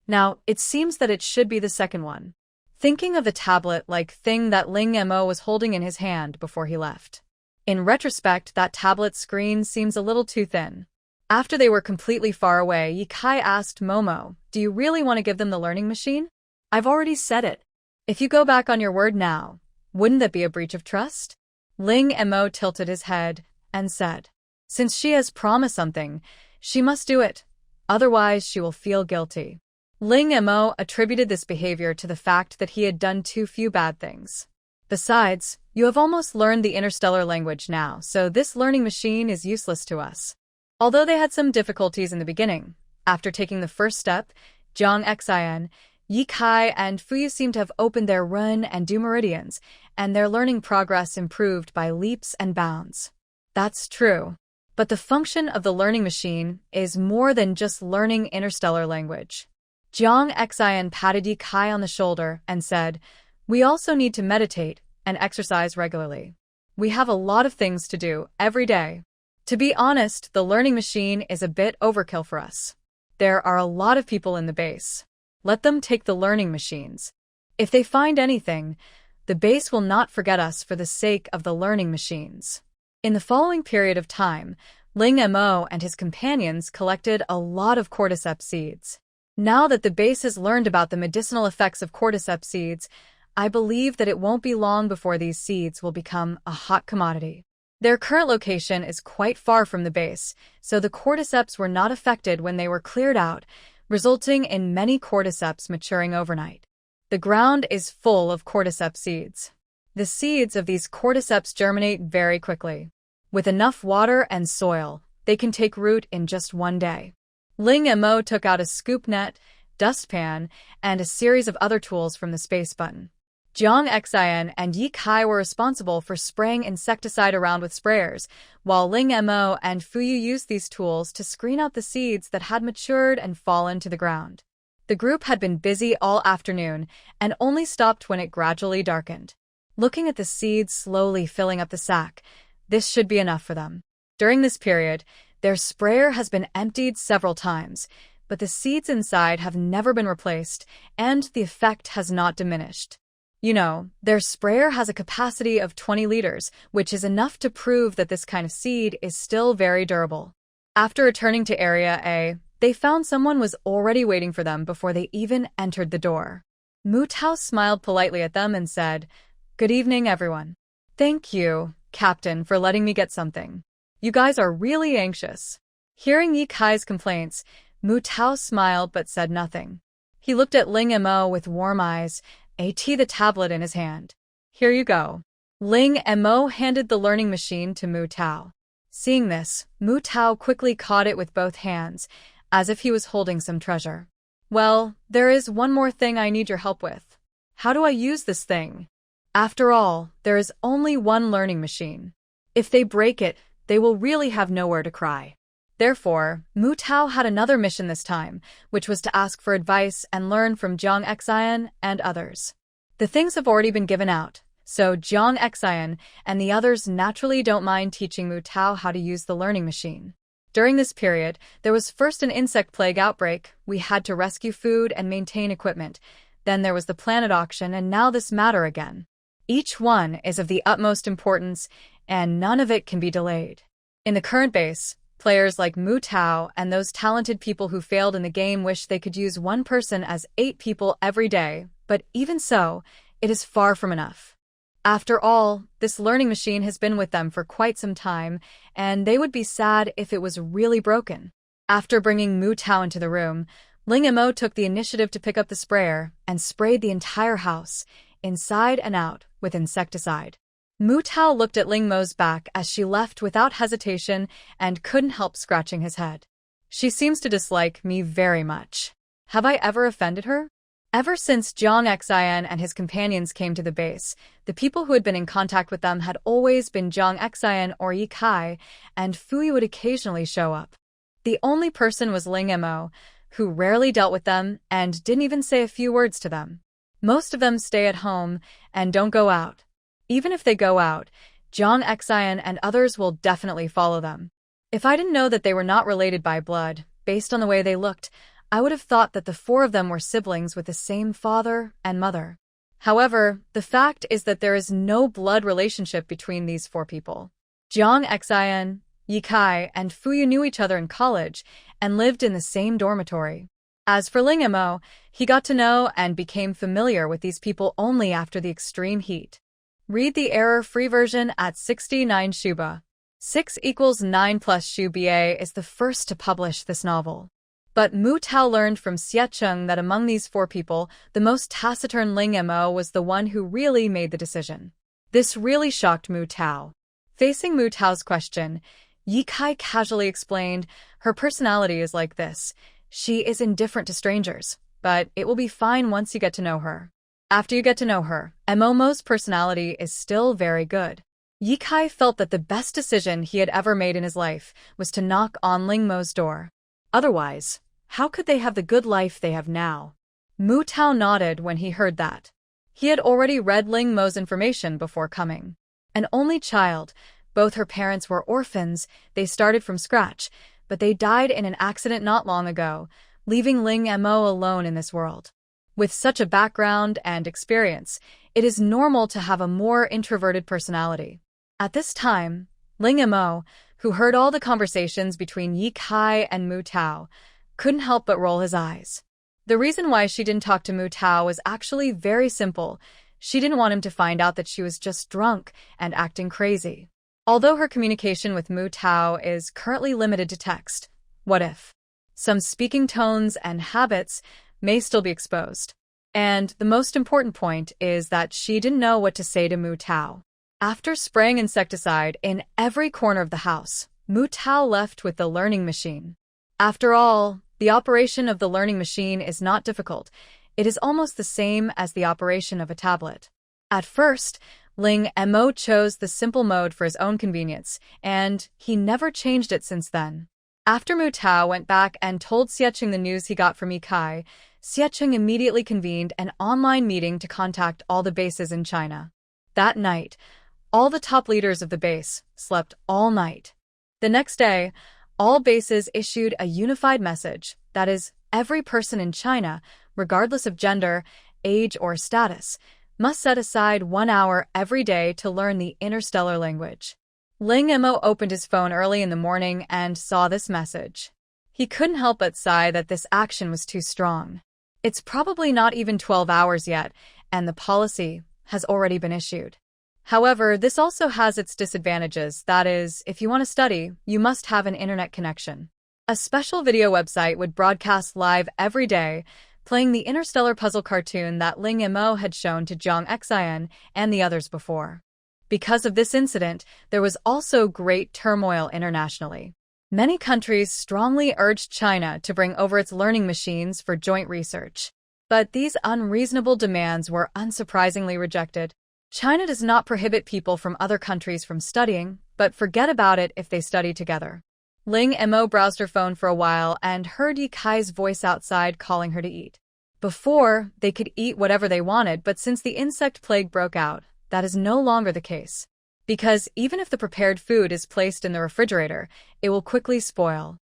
Now, it seems that it should be the second one. Thinking of the tablet-like thing that Ling Mo was holding in his hand before he left. In retrospect, that tablet screen seems a little too thin. After they were completely far away, Yi Kai asked Momo, "Do you really want to give them the learning machine?" I've already said it. If you go back on your word now, wouldn't that be a breach of trust? Ling Mo tilted his head and said, "Since she has promised something, she must do it. Otherwise, she will feel guilty." Ling Mo attributed this behavior to the fact that he had done too few bad things. Besides, you have almost learned the interstellar language now, so this learning machine is useless to us. Although they had some difficulties in the beginning, after taking the first step, Jiang Xian, Yi Kai, and Fuyu seemed to have opened their run and do meridians, and their learning progress improved by leaps and bounds. That's true. But the function of the learning machine is more than just learning interstellar language. Jiang Xian patted Yi Kai on the shoulder and said, "We also need to meditate and exercise regularly. We have a lot of things to do every day. To be honest, the learning machine is a bit overkill for us. There are a lot of people in the base. Let them take the learning machines. If they find anything, the base will not forget us for the sake of the learning machines." In the following period of time, Ling Mo and his companions collected a lot of cordyceps seeds. Now that the base has learned about the medicinal effects of cordyceps seeds, I believe that it won't be long before these seeds will become a hot commodity. Their current location is quite far from the base, so the cordyceps were not affected when they were cleared out, resulting in many cordyceps maturing overnight. The ground is full of cordyceps seeds. The seeds of these cordyceps germinate very quickly. With enough water and soil, they can take root in just one day. Ling Mo took out a scoop net, dustpan, and a series of other tools from the space button. Jiang Xian and Yi Kai were responsible for spraying insecticide around with sprayers, while Ling Mo and Fuyu used these tools to screen out the seeds that had matured and fallen to the ground. The group had been busy all afternoon and only stopped when it gradually darkened. Looking at the seeds slowly filling up the sack, this should be enough for them. During this period, Their sprayer has been emptied several times, but the seeds inside have never been replaced, and the effect has not diminished. You know, their sprayer has a capacity of 20 liters, which is enough to prove that this kind of seed is still very durable. After returning to Area A, they found someone was already waiting for them before they even entered the door. Mu Tao smiled politely at them and said, "Good evening, everyone. Thank you, Captain, for letting me get something. You guys are really anxious." Hearing Yi Kai's complaints, Mu Tao smiled but said nothing. He looked at Ling Mo with warm eyes, the tablet in his hand. "Here you go." Ling Mo handed the learning machine to Mu Tao. Seeing this, Mu Tao quickly caught it with both hands, as if he was holding some treasure. "Well, there is one more thing I need your help with. How do I use this thing? After all, there is only one learning machine. If they break it, they will really have nowhere to cry." Therefore, Mu Tao had another mission this time, which was to ask for advice and learn from Jiang Xian and others. The things have already been given out, so Jiang Xian and the others naturally don't mind teaching Mu Tao how to use the learning machine. During this period, there was first an insect plague outbreak. We had to rescue food and maintain equipment. Then there was the planet auction, and now this matter again. Each one is of the utmost importance, and none of it can be delayed. In the current base, players like Mu Tao and those talented people who failed in the game wish they could use one person as 8 people every day, but even so, it is far from enough. After all, this learning machine has been with them for quite some time, and they would be sad if it was really broken. After bringing Mu Tao into the room, Ling Mo took the initiative to pick up the sprayer and sprayed the entire house, inside and out, with insecticide. Mu Tao looked at Ling Mo's back as she left without hesitation and couldn't help scratching his head. "She seems to dislike me very much. Have I ever offended her?" Ever since Jiang Xian and his companions came to the base, the people who had been in contact with them had always been Jiang Xian or Yi Kai, and Fui would occasionally show up. The only person was Ling Mo, who rarely dealt with them and didn't even say a few words to them. Most of them stay at home and don't go out. Even if they go out, Jiang Xian and others will definitely follow them. If I didn't know that they were not related by blood, based on the way they looked, I would have thought that the 4 of them were siblings with the same father and mother. However, the fact is that there is no blood relationship between these 4 people. Jiang Xian, Yi Kai, and Fuyu knew each other in college and lived in the same dormitory. As for Ling Mo, he got to know and became familiar with these people only after the extreme heat. Read the error-free version at 69 Shuba. 6 = 9 plus Shuba is the first to publish this novel. But Mu Tao learned from Xiecheng that among these 4 people, the most taciturn Ling Mo was the one who really made the decision. This really shocked Mu Tao. Facing Mu Tao's question, Yi Kai casually explained, "Her personality is like this. She is indifferent to strangers, but it will be fine once you get to know her. After you get to know her, Momo's personality is still very good." Yi Kai felt that the best decision he had ever made in his life was to knock on Ling Mo's door. Otherwise, how could they have the good life they have now? Mu Tao nodded when he heard that. He had already read Ling Mo's information before coming. An only child, both her parents were orphans, they started from scratch, but they died in an accident not long ago, leaving Ling Mo alone in this world. With such a background and experience, it is normal to have a more introverted personality. At this time, Ling Mo, who heard all the conversations between Yi Kai and Mu Tao, couldn't help but roll his eyes. The reason why she didn't talk to Mu Tao was actually very simple. She didn't want him to find out that she was just drunk and acting crazy. Although her communication with Mu Tao is currently limited to text, what if some speaking tones and habits may still be exposed? And the most important point is that she didn't know what to say to Mu Tao. After spraying insecticide in every corner of the house, Mu Tao left with the learning machine. After all, the operation of the learning machine is not difficult. It is almost the same as the operation of a tablet. At first, Ling Mo chose the simple mode for his own convenience, and he never changed it since then. After Mu Tao went back and told Xiecheng the news he got from Yi Kai, Xiecheng immediately convened an online meeting to contact all the bases in China. That night, all the top leaders of the base slept all night. The next day, All bases issued a unified message, that is, every person in China, regardless of gender, age, or status, must set aside 1 hour every day to learn the interstellar language. Ling Mo opened his phone early in the morning and saw this message. He couldn't help but sigh that this action was too strong. It's probably not even 12 hours yet, and the policy has already been issued. However, this also has its disadvantages. That is, if you want to study, you must have an internet connection. A special video website would broadcast live every day, playing the interstellar puzzle cartoon that Ling Mo had shown to Zhang Xian and the others before. Because of this incident, there was also great turmoil internationally. Many countries strongly urged China to bring over its learning machines for joint research. But these unreasonable demands were unsurprisingly rejected. China does not prohibit people from other countries from studying, but forget about it if they study together. Ling Mo browsed her phone for a while and heard Ye Kai's voice outside calling her to eat. Before, they could eat whatever they wanted, but since the insect plague broke out, that is no longer the case. Because even if the prepared food is placed in the refrigerator, it will quickly spoil.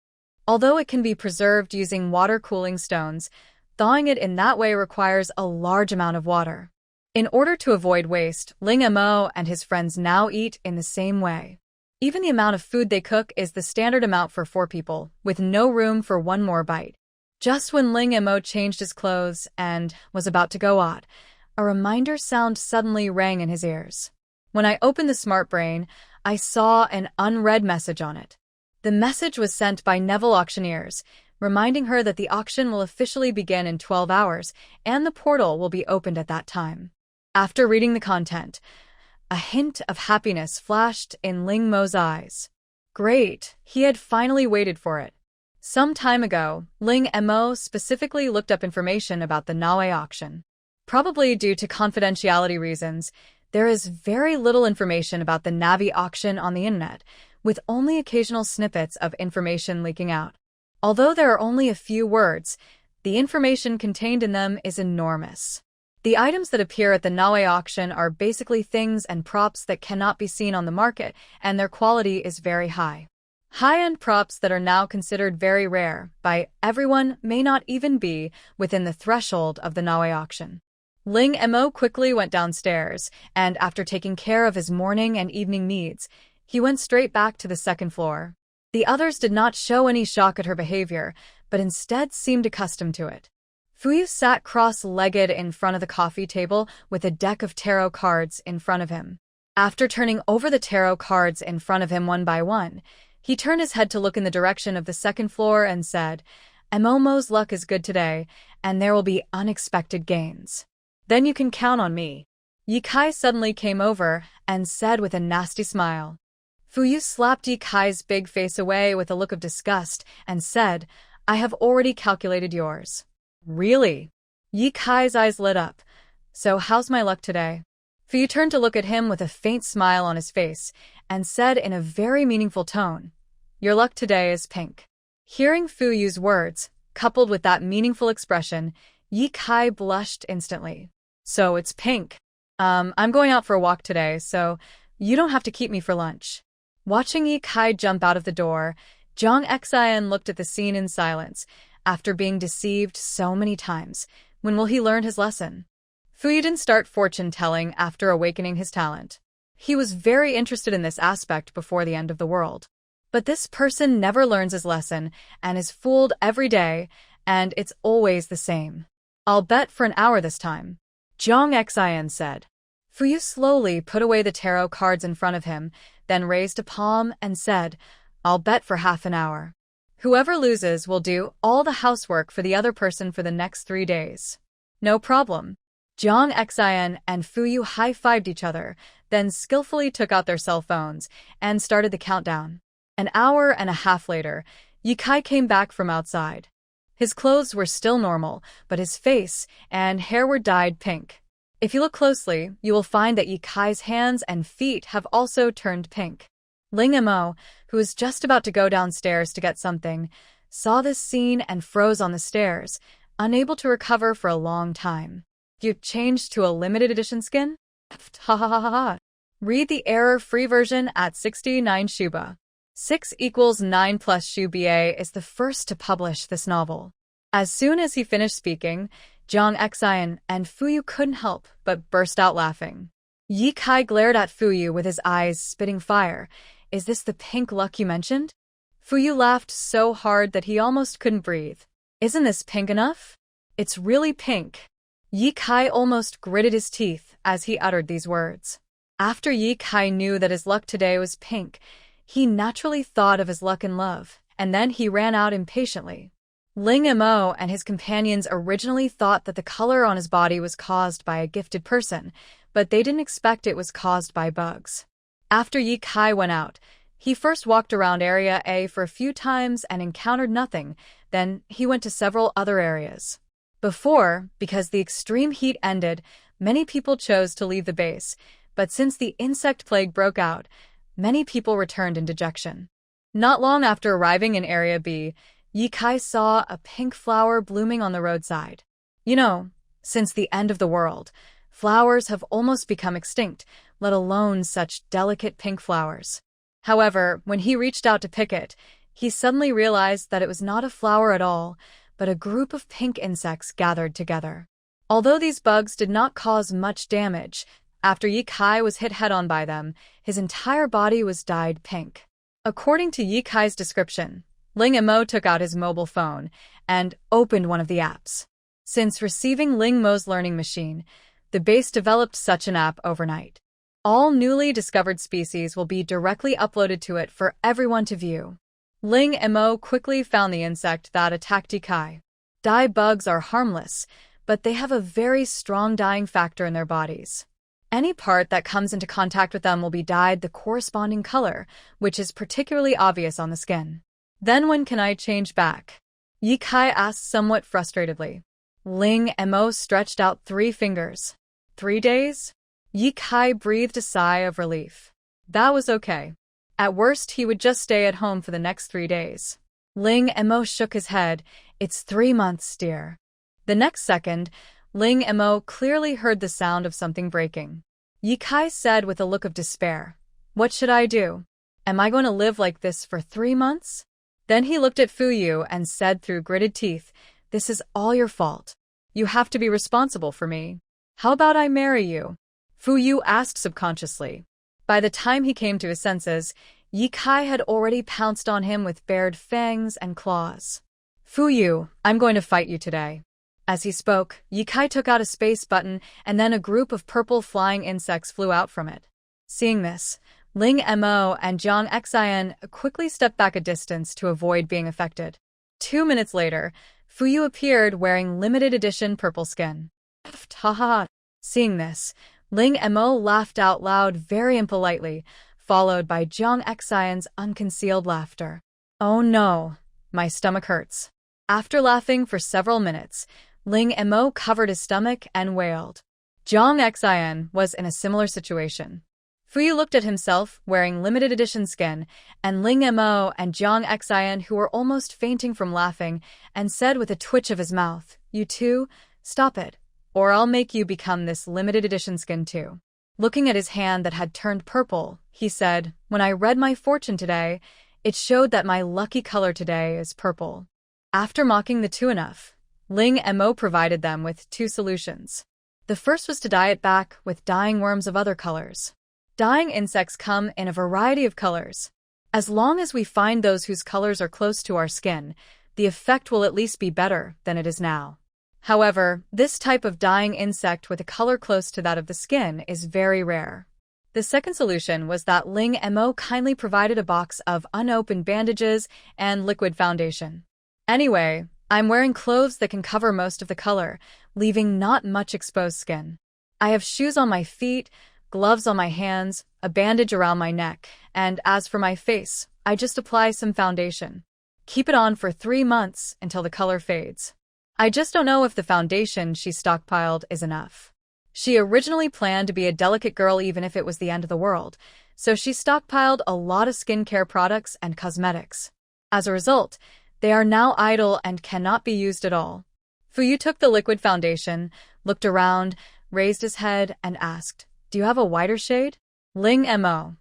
Although it can be preserved using water cooling stones, thawing it in that way requires a large amount of water. In order to avoid waste, Ling Mo and his friends now eat in the same way. Even the amount of food they cook is the standard amount for 4 people, with no room for one more bite. Just when Ling Mo changed his clothes and was about to go out, a reminder sound suddenly rang in his ears. When I opened the Smart Brain, I saw an unread message on it. The message was sent by Neville Auctioneers, reminding her that the auction will officially begin in 12 hours and the portal will be opened at that time. After reading the content, a hint of happiness flashed in Ling Mo's eyes. Great, he had finally waited for it. Some time ago, Ling Mo specifically looked up information about the Naui auction. Probably due to confidentiality reasons, there is very little information about the Navi auction on the internet, with only occasional snippets of information leaking out. Although there are only a few words, the information contained in them is enormous. The items that appear at the Naui auction are basically things and props that cannot be seen on the market, and their quality is very high. High-end props that are now considered very rare by everyone may not even be within the threshold of the Naui auction. Ling Mo quickly went downstairs, and after taking care of his morning and evening needs, he went straight back to the second floor. The others did not show any shock at her behavior, but instead seemed accustomed to it. Fuyu sat cross-legged in front of the coffee table with a deck of tarot cards in front of him. After turning over the tarot cards in front of him one by one, he turned his head to look in the direction of the second floor and said, "Mo's luck is good today, and there will be unexpected gains. Then you can count on me." Ye Kai suddenly came over and said with a nasty smile. Fuyu slapped Ye Kai's big face away with a look of disgust and said, "I have already calculated yours." "Really?" Ye Kai's eyes lit up. "So how's my luck today?" Fuyu turned to look at him with a faint smile on his face and said in a very meaningful tone, "Your luck today is pink." Hearing Fuyu's words, coupled with that meaningful expression, Ye Kai blushed instantly. "So it's pink. I'm going out for a walk today, so you don't have to keep me for lunch." Watching Ye Kai jump out of the door, Zhang Xian looked at the scene in silence. After being deceived so many times, when will he learn his lesson? Fuyu didn't start fortune-telling after awakening his talent. He was very interested in this aspect before the end of the world. But this person never learns his lesson and is fooled every day, and it's always the same. "I'll bet for an hour this time," Zhang Xian said. Fuyu slowly put away the tarot cards in front of him, then raised a palm and said, "I'll bet for half an hour. Whoever loses will do all the housework for the other person for the next 3 days." "No problem." Zhang Xian and Fuyu high-fived each other, then skillfully took out their cell phones and started the countdown. An hour and a half later, Ye Kai came back from outside. His clothes were still normal, but his face and hair were dyed pink. If you look closely, you will find that Ye Kai's hands and feet have also turned pink. Ling Mo, who was just about to go downstairs to get something, saw this scene and froze on the stairs, unable to recover for a long time. "You changed to a limited edition skin? Ha ha ha ha ha. Read the error-free version at 69 Shuba. 6 equals 9 plus Shu Ba is the first to publish this novel. As soon as he finished speaking, Jiang Xian and Fuyu couldn't help but burst out laughing. Yi Kai glared at Fuyu with his eyes spitting fire. Is this the pink luck you mentioned? Fuyu laughed so hard that he almost couldn't breathe. Isn't this pink enough? It's really pink. Yi Kai almost gritted his teeth as he uttered these words. After Yi Kai knew that his luck today was pink, he naturally thought of his luck in love, and then he ran out impatiently. Ling Mo and his companions originally thought that the color on his body was caused by a gifted person, but they didn't expect it was caused by bugs. After Yi Kai went out, he first walked around Area A for a few times and encountered nothing, then he went to several other areas. Because the extreme heat ended, many people chose to leave the base, but since the insect plague broke out, many people returned in dejection. Not long after arriving in Area B, Yi Kai saw a pink flower blooming on the roadside. Since the end of the world, flowers have almost become extinct, let alone such delicate pink flowers. However, when he reached out to pick it, he suddenly realized that it was not a flower at all, but a group of pink insects gathered together. Although these bugs did not cause much damage, after Yi Kai was hit head-on by them, his entire body was dyed pink. According to Yi Kai's description, Ling Mo took out his mobile phone and opened one of the apps. Since receiving Ling Mo's learning machine, the base developed such an app overnight. All newly discovered species will be directly uploaded to it for everyone to view. Ling Mo quickly found the insect that attacked Yi Kai. Dye bugs are harmless, but they have a very strong dyeing factor in their bodies. Any part that comes into contact with them will be dyed the corresponding color, which is particularly obvious on the skin. Then when can I change back? Yi Kai asked somewhat frustratedly. Ling Mo stretched out 3 fingers. 3 days? Yi Kai breathed a sigh of relief. That was okay. At worst, he would just stay at home for the next 3 days. Ling Mo shook his head. It's 3 months, dear. The next second, Ling Mo clearly heard the sound of something breaking. Yi Kai said with a look of despair, What should I do? Am I going to live like this for 3 months? Then he looked at Fuyu and said through gritted teeth, This is all your fault. You have to be responsible for me. How about I marry you? Fuyu asked subconsciously. By the time he came to his senses, Yi Kai had already pounced on him with bared fangs and claws. Fuyu, I'm going to fight you today. As he spoke, Yi Kai took out a space button and then a group of purple flying insects flew out from it. Seeing this, Ling Mo and Jiang Xian quickly stepped back a distance to avoid being affected. 2 minutes later, Fuyu appeared wearing limited edition purple skin. Ha. Seeing this, Ling Mo laughed out loud very impolitely, followed by Jiang Xian's unconcealed laughter. Oh no, my stomach hurts. After laughing for several minutes, Ling Mo covered his stomach and wailed. Jiang Xian was in a similar situation. Fuyu looked at himself, wearing limited edition skin, and Ling Mo and Jiang Xian, who were almost fainting from laughing, and said with a twitch of his mouth, You too? Stop it, or I'll make you become this limited edition skin too. Looking at his hand that had turned purple, he said, When I read my fortune today, it showed that my lucky color today is purple. After mocking the two enough, Ling Mo provided them with 2 solutions. The first was to dye it back with dyeing worms of other colors. Dyeing insects come in a variety of colors. As long as we find those whose colors are close to our skin, the effect will at least be better than it is now. However, this type of dyeing insect with a color close to that of the skin is very rare. The second solution was that Ling Mo kindly provided a box of unopened bandages and liquid foundation. Anyway, I'm wearing clothes that can cover most of the color, leaving not much exposed skin. I have shoes on my feet, gloves on my hands, a bandage around my neck, and as for my face, I just apply some foundation. Keep it on for 3 months until the color fades. I just don't know if the foundation she stockpiled is enough. She originally planned to be a delicate girl even if it was the end of the world, so she stockpiled a lot of skincare products and cosmetics. As a result, they are now idle and cannot be used at all. Fuyu took the liquid foundation, looked around, raised his head, and asked, Do you have a whiter shade? Ling Mo.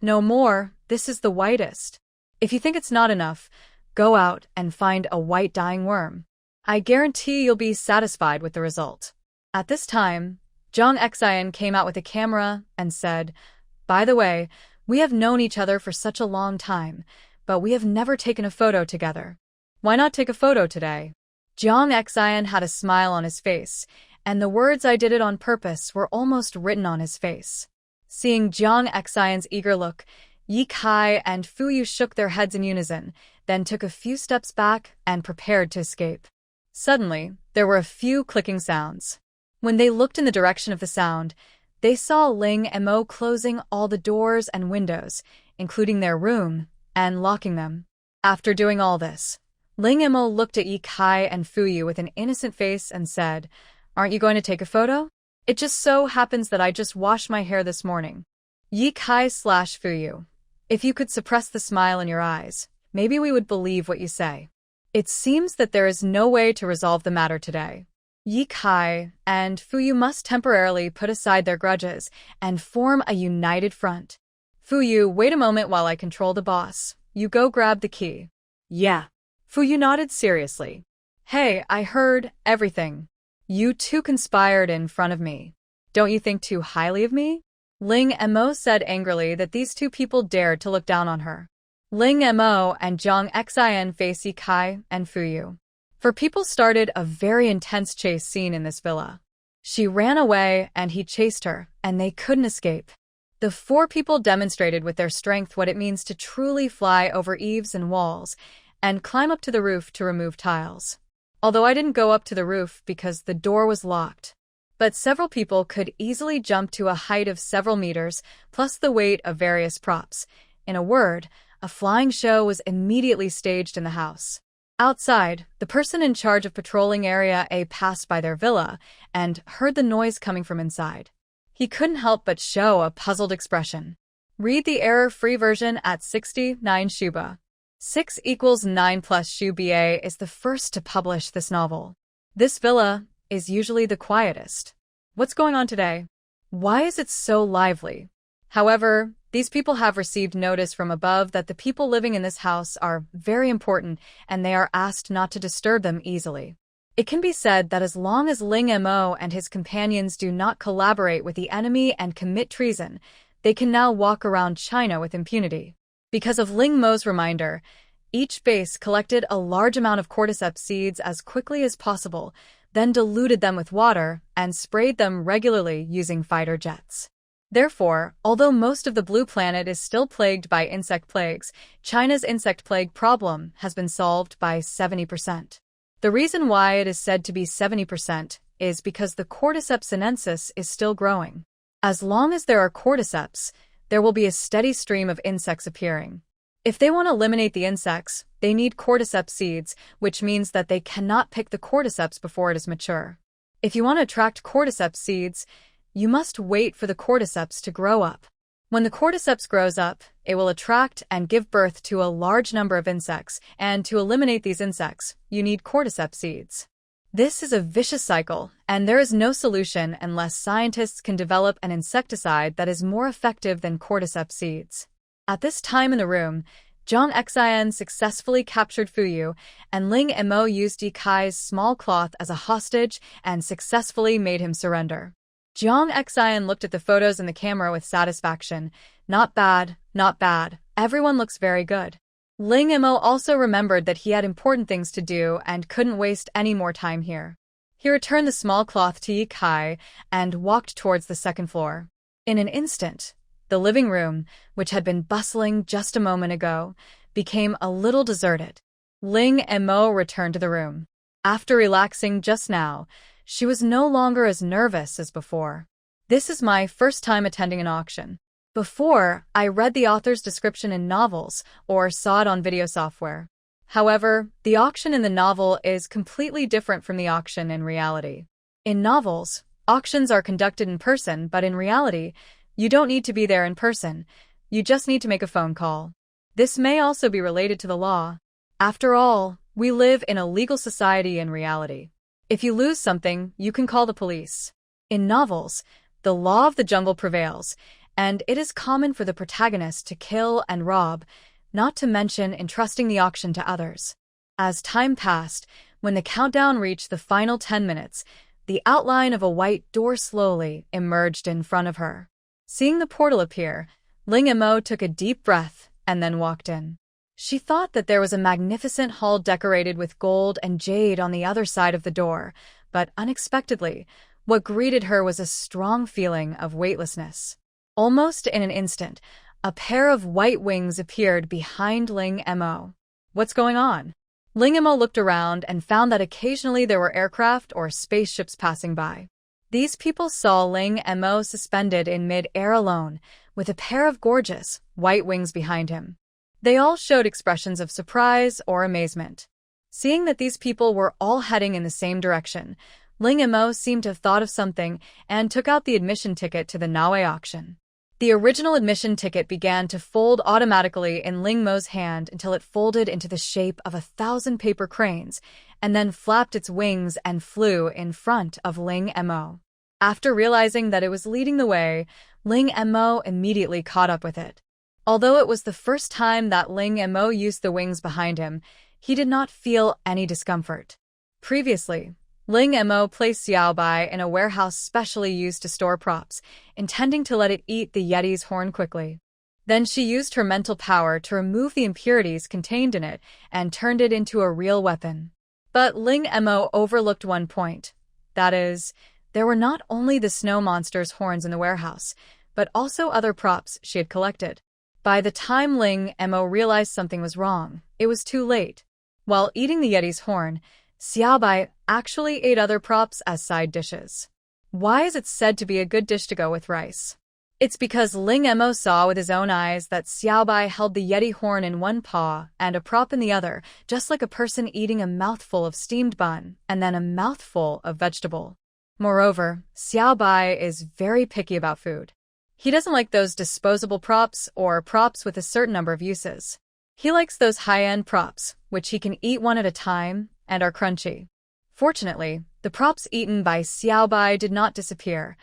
No more, this is the whitest. If you think it's not enough, go out and find a white dying worm. I guarantee you'll be satisfied with the result. At this time, Jong Xian came out with a camera and said, "By the way, we have known each other for such a long time, but we have never taken a photo together. Why not take a photo today?" Jong Xian had a smile on his face, and the words "I did it on purpose" were almost written on his face. Seeing Jong Xian's eager look, Yi Kai and Fu Yu shook their heads in unison, then took a few steps back and prepared to escape. Suddenly, there were a few clicking sounds. When they looked in the direction of the sound, they saw Ling Mo closing all the doors and windows, including their room, and locking them. After doing all this, Ling Mo looked at Yi Kai and Fu Yu with an innocent face and said, "Aren't you going to take a photo? It just so happens that I just washed my hair this morning." Yi Kai/Fu Yu, if you could suppress the smile in your eyes, maybe we would believe what you say. It seems that there is no way to resolve the matter today. Yi Kai and Fu Yu must temporarily put aside their grudges and form a united front. Fu Yu, wait a moment while I control the boss. You go grab the key. Yeah. Fu Yu nodded seriously. Hey, I heard everything. You two conspired in front of me. Don't you think too highly of me? Ling Mo said angrily that these two people dared to look down on her. Ling Mo and Jong Xian faced Yi Kai and Fu Yu. For people started a very intense chase scene in this villa. She ran away and he chased her, and they couldn't escape. The four people demonstrated with their strength what it means to truly fly over eaves and walls, and climb up to the roof to remove tiles. Although I didn't go up to the roof because the door was locked. But several people could easily jump to a height of several meters, plus the weight of various props. In a word, a flying show was immediately staged in the house. Outside, the person in charge of patrolling Area A passed by their villa and heard the noise coming from inside. He couldn't help but show a puzzled expression. Read the error-free version at 69 Shuba. 6 = 9 plus Shuba is the first to publish this novel. This villa is usually the quietest. What's going on today? Why is it so lively? However, these people have received notice from above that the people living in this house are very important and they are asked not to disturb them easily. It can be said that as long as Ling Mo and his companions do not collaborate with the enemy and commit treason, they can now walk around China with impunity. Because of Ling Mo's reminder, each base collected a large amount of cordyceps seeds as quickly as possible, then diluted them with water and sprayed them regularly using fighter jets. Therefore, although most of the blue planet is still plagued by insect plagues, China's insect plague problem has been solved by 70%. The reason why it is said to be 70% is because the cordyceps sinensis is still growing. As long as there are cordyceps, there will be a steady stream of insects appearing. If they want to eliminate the insects, they need cordyceps seeds, which means that they cannot pick the cordyceps before it is mature. If you want to attract cordyceps seeds, you must wait for the cordyceps to grow up. When the cordyceps grows up, it will attract and give birth to a large number of insects, and to eliminate these insects, you need cordyceps seeds. This is a vicious cycle, and there is no solution unless scientists can develop an insecticide that is more effective than cordyceps seeds. At this time in the room, Jong Xian successfully captured Fu Yu, and Ling Mo used Yi Kai's small cloth as a hostage and successfully made him surrender. Jong Xian looked at the photos in the camera with satisfaction. Not bad, not bad. Everyone looks very good. Ling Mo also remembered that he had important things to do and couldn't waste any more time here. He returned the small cloth to Yi Kai and walked towards the second floor. In an instant, the living room, which had been bustling just a moment ago, became a little deserted. Ling Mo returned to the room. After relaxing just now, she was no longer as nervous as before. This is my first time attending an auction. Before, I read the author's description in novels or saw it on video software. However, the auction in the novel is completely different from the auction in reality. In novels, auctions are conducted in person, but in reality, you don't need to be there in person. You just need to make a phone call. This may also be related to the law. After all, we live in a legal society in reality. If you lose something, you can call the police. In novels, the law of the jungle prevails, and it is common for the protagonist to kill and rob. not to mention entrusting the auction to others. As time passed, when the countdown reached the final 10 minutes, the outline of a white door slowly emerged in front of her. Seeing the portal appear, Ling Mo took a deep breath and then walked in. She thought that there was a magnificent hall decorated with gold and jade on the other side of the door, but unexpectedly, what greeted her was a strong feeling of weightlessness. Almost in an instant, a pair of white wings appeared behind Ling Mo. What's going on? Ling Mo looked around and found that occasionally there were aircraft or spaceships passing by. These people saw Ling Mo suspended in mid-air alone, with a pair of gorgeous, white wings behind him. They all showed expressions of surprise or amazement. Seeing that these people were all heading in the same direction, Ling Mo seemed to have thought of something and took out the admission ticket to the Naue auction. The original admission ticket began to fold automatically in Ling Mo's hand until it folded into the shape of 1,000 paper cranes, and then flapped its wings and flew in front of Ling Mo. After realizing that it was leading the way, Ling Mo immediately caught up with it. Although it was the first time that Ling Mo used the wings behind him, he did not feel any discomfort. Previously, Ling Mo placed Xiaobai in a warehouse specially used to store props, intending to let it eat the Yeti's horn quickly. Then she used her mental power to remove the impurities contained in it and turned it into a real weapon. But Ling Mo overlooked one point. That is, there were not only the snow monster's horns in the warehouse, but also other props she had collected. By the time Ling Mo realized something was wrong, it was too late. While eating the Yeti's horn, Xiaobai actually ate other props as side dishes. Why is it said to be a good dish to go with rice? It's because Ling Mo saw with his own eyes that Xiaobai held the Yeti horn in one paw and a prop in the other, just like a person eating a mouthful of steamed bun and then a mouthful of vegetable. Moreover, Xiaobai is very picky about food. He doesn't like those disposable props or props with a certain number of uses. He likes those high-end props, which he can eat one at a time and are crunchy. Fortunately, the props eaten by Xiaobai did not disappear.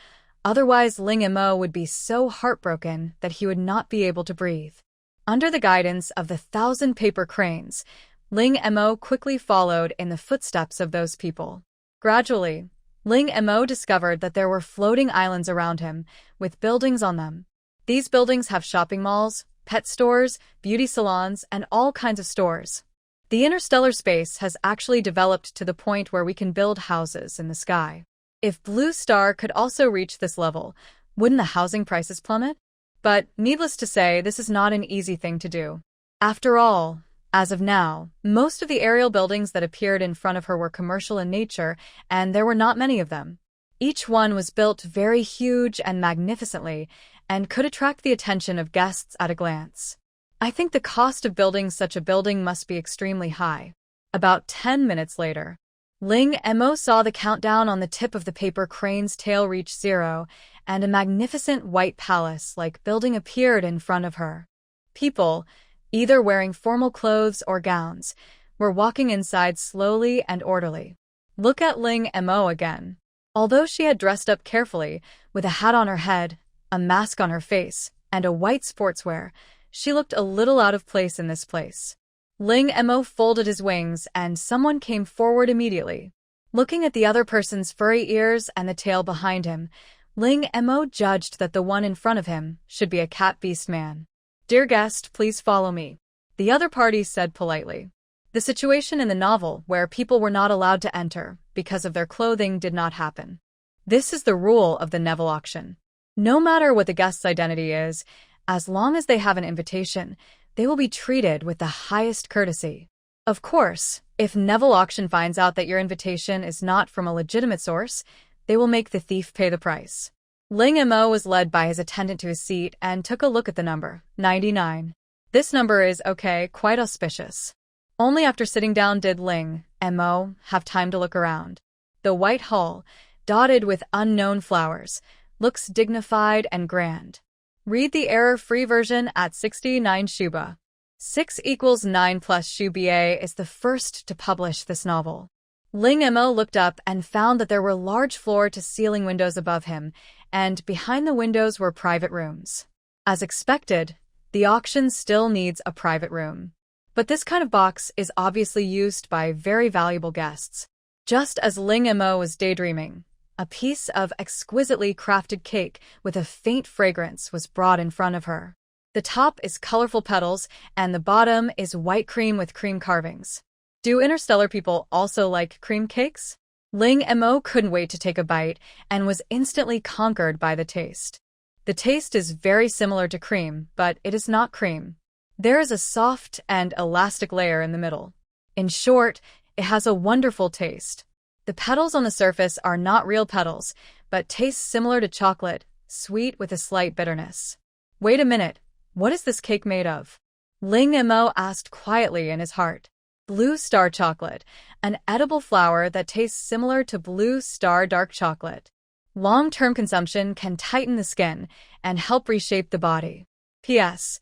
Otherwise, Ling Mo would be so heartbroken that he would not be able to breathe. Under the guidance of the 1,000 paper cranes, Ling Mo quickly followed in the footsteps of those people. Gradually, Ling Mo discovered that there were floating islands around him, with buildings on them. These buildings have shopping malls, pet stores, beauty salons, and all kinds of stores. The interstellar space has actually developed to the point where we can build houses in the sky. If Blue Star could also reach this level, wouldn't the housing prices plummet? But, needless to say, this is not an easy thing to do. After all, as of now, most of the aerial buildings that appeared in front of her were commercial in nature, and there were not many of them. Each one was built very huge and magnificently, and could attract the attention of guests at a glance. I think the cost of building such a building must be extremely high. About 10 minutes later, Ling Mo saw the countdown on the tip of the paper crane's tail reach 0, and a magnificent white palace-like building appeared in front of her. People, either wearing formal clothes or gowns, were walking inside slowly and orderly. Look at Ling Mo again. Although she had dressed up carefully, with a hat on her head, a mask on her face, and a white sportswear, she looked a little out of place in this place. Ling Mo folded his wings and someone came forward immediately. Looking at the other person's furry ears and the tail behind him, Ling Mo judged that the one in front of him should be a cat beast man. "Dear guest, please follow me," the other party said politely. The situation in the novel where people were not allowed to enter because of their clothing did not happen. This is the rule of the Neville auction. No matter what the guest's identity is, as long as they have an invitation, they will be treated with the highest courtesy. Of course, if Neville Auction finds out that your invitation is not from a legitimate source, they will make the thief pay the price. Ling Mo was led by his attendant to his seat and took a look at the number, 99. This number is, okay, quite auspicious. Only after sitting down did Ling Mo have time to look around. The white hall, dotted with unknown flowers, looks dignified and grand. Read the error-free version at 69 Shuba. 6 equals 9 plus Shuba is the first to publish this novel. Ling Mo looked up and found that there were large floor-to-ceiling windows above him, and behind the windows were private rooms. As expected, The auction still needs a private room. But this kind of box is obviously used by very valuable guests. Just as Ling Mo was daydreaming, a piece of exquisitely crafted cake with a faint fragrance was brought in front of her. The top is colorful petals, and the bottom is white cream with cream carvings. Do interstellar people also like cream cakes? Ling Mo couldn't wait to take a bite and was instantly conquered by the taste. The taste is very similar to cream, but it is not cream. There is a soft and elastic layer in the middle. In short, it has a wonderful taste. The petals on the surface are not real petals, but taste similar to chocolate, sweet with a slight bitterness. Wait a minute, what is this cake made of? Ling Mo asked quietly in his heart. Blue Star chocolate, an edible flower that tastes similar to Blue Star dark chocolate. Long-term consumption can tighten the skin and help reshape the body. P.S.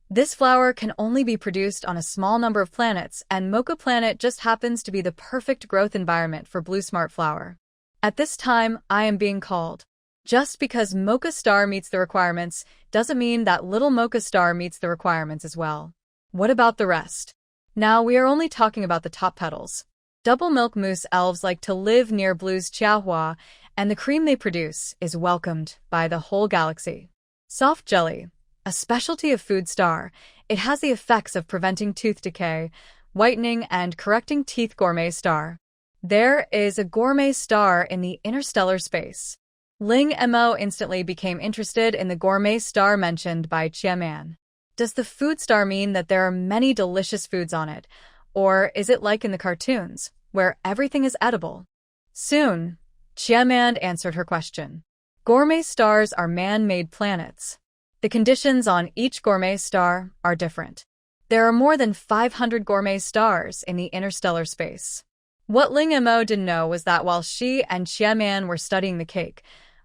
This flower can only be produced on a small number of planets, and Mocha Planet just happens to be the perfect growth environment for Blue Smart Flower. At this time, I am being called. Just because Mocha Star meets the requirements doesn't mean that Little Mocha Star meets the requirements as well. What about the rest? Now we are only talking about the top petals. Double milk mousse elves like to live near Blue's Chiahua, and the cream they produce is welcomed by the whole galaxy. Soft jelly. A specialty of Food Star, it has the effects of preventing tooth decay, whitening, and correcting teeth. Gourmet Star. There is a Gourmet Star in the interstellar space. Ling Mo instantly became interested in the Gourmet Star mentioned by Chiaman. Does the Food Star mean that there are many delicious foods on it, or is it like in the cartoons, where everything is edible? Soon, Chiaman answered her question. Gourmet stars are man-made planets. The conditions on each gourmet star are different. There are more than 500 gourmet stars in the interstellar space. What Ling Mo didn't know was that while she and Xiaoman were studying the cake,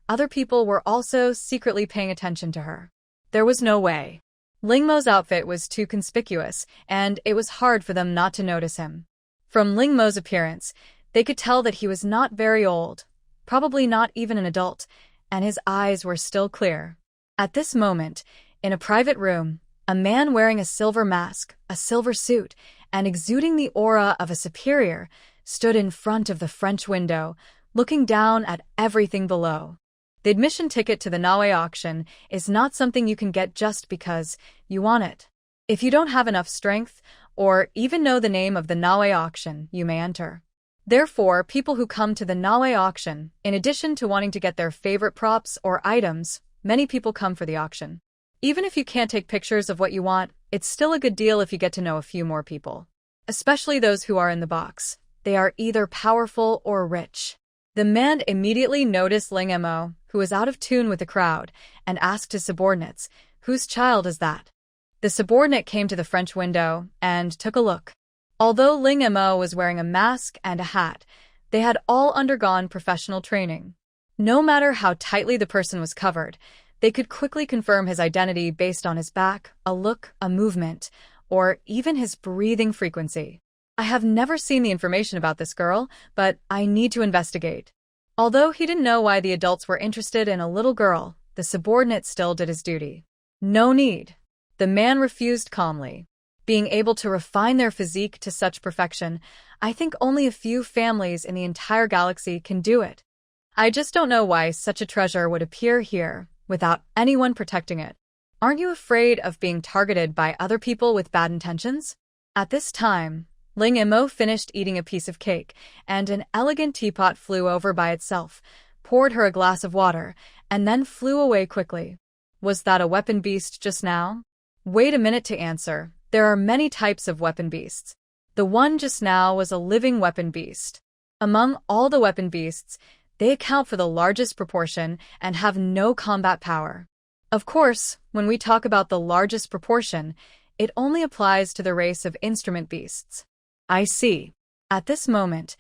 other people were also secretly paying attention to her. There was no way. Ling Mo's outfit was too conspicuous, and it was hard for them not to notice him. From Ling Mo's appearance, they could tell that he was not very old, probably not even an adult, and his eyes were still clear. At this moment, in a private room, a man wearing a silver mask, a silver suit, and exuding the aura of a superior stood in front of the French window, looking down at everything below. The admission ticket to the Naue auction is not something you can get just because you want it. If you don't have enough strength, or even know the name of the Naue auction, you may enter. Therefore, people who come to the Naue auction, in addition to wanting to get their favorite props or items, many people come for the auction. Even if you can't take pictures of what you want, it's still a good deal if you get to know a few more people. Especially those who are in the box. They are either powerful or rich. The man immediately noticed Ling Mo, who was out of tune with the crowd, and asked his subordinates, "Whose child is that?" The subordinate came to the French window and took a look. Although Ling Mo was wearing a mask and a hat, they had all undergone professional training. No matter how tightly the person was covered, they could quickly confirm his identity based on his back, a look, a movement, or even his breathing frequency. I have never seen the information about this girl, but I need to investigate. Although he didn't know why the adults were interested in a little girl, the subordinate still did his duty. No need. The man refused calmly. Being able to refine their physique to such perfection, I think only a few families in the entire galaxy can do it. I just don't know why such a treasure would appear here without anyone protecting it. Aren't you afraid of being targeted by other people with bad intentions? At this time, Ling Mo finished eating a piece of cake, and an elegant teapot flew over by itself, poured her a glass of water, and then flew away quickly. Was that a weapon beast just now? Wait a minute to answer. There are many types of weapon beasts. The one just now was a living weapon beast. Among all the weapon beasts, they account for the largest proportion and have no combat power. Of course, when we talk about the largest proportion, it only applies to the race of instrument beasts. I see. At this moment,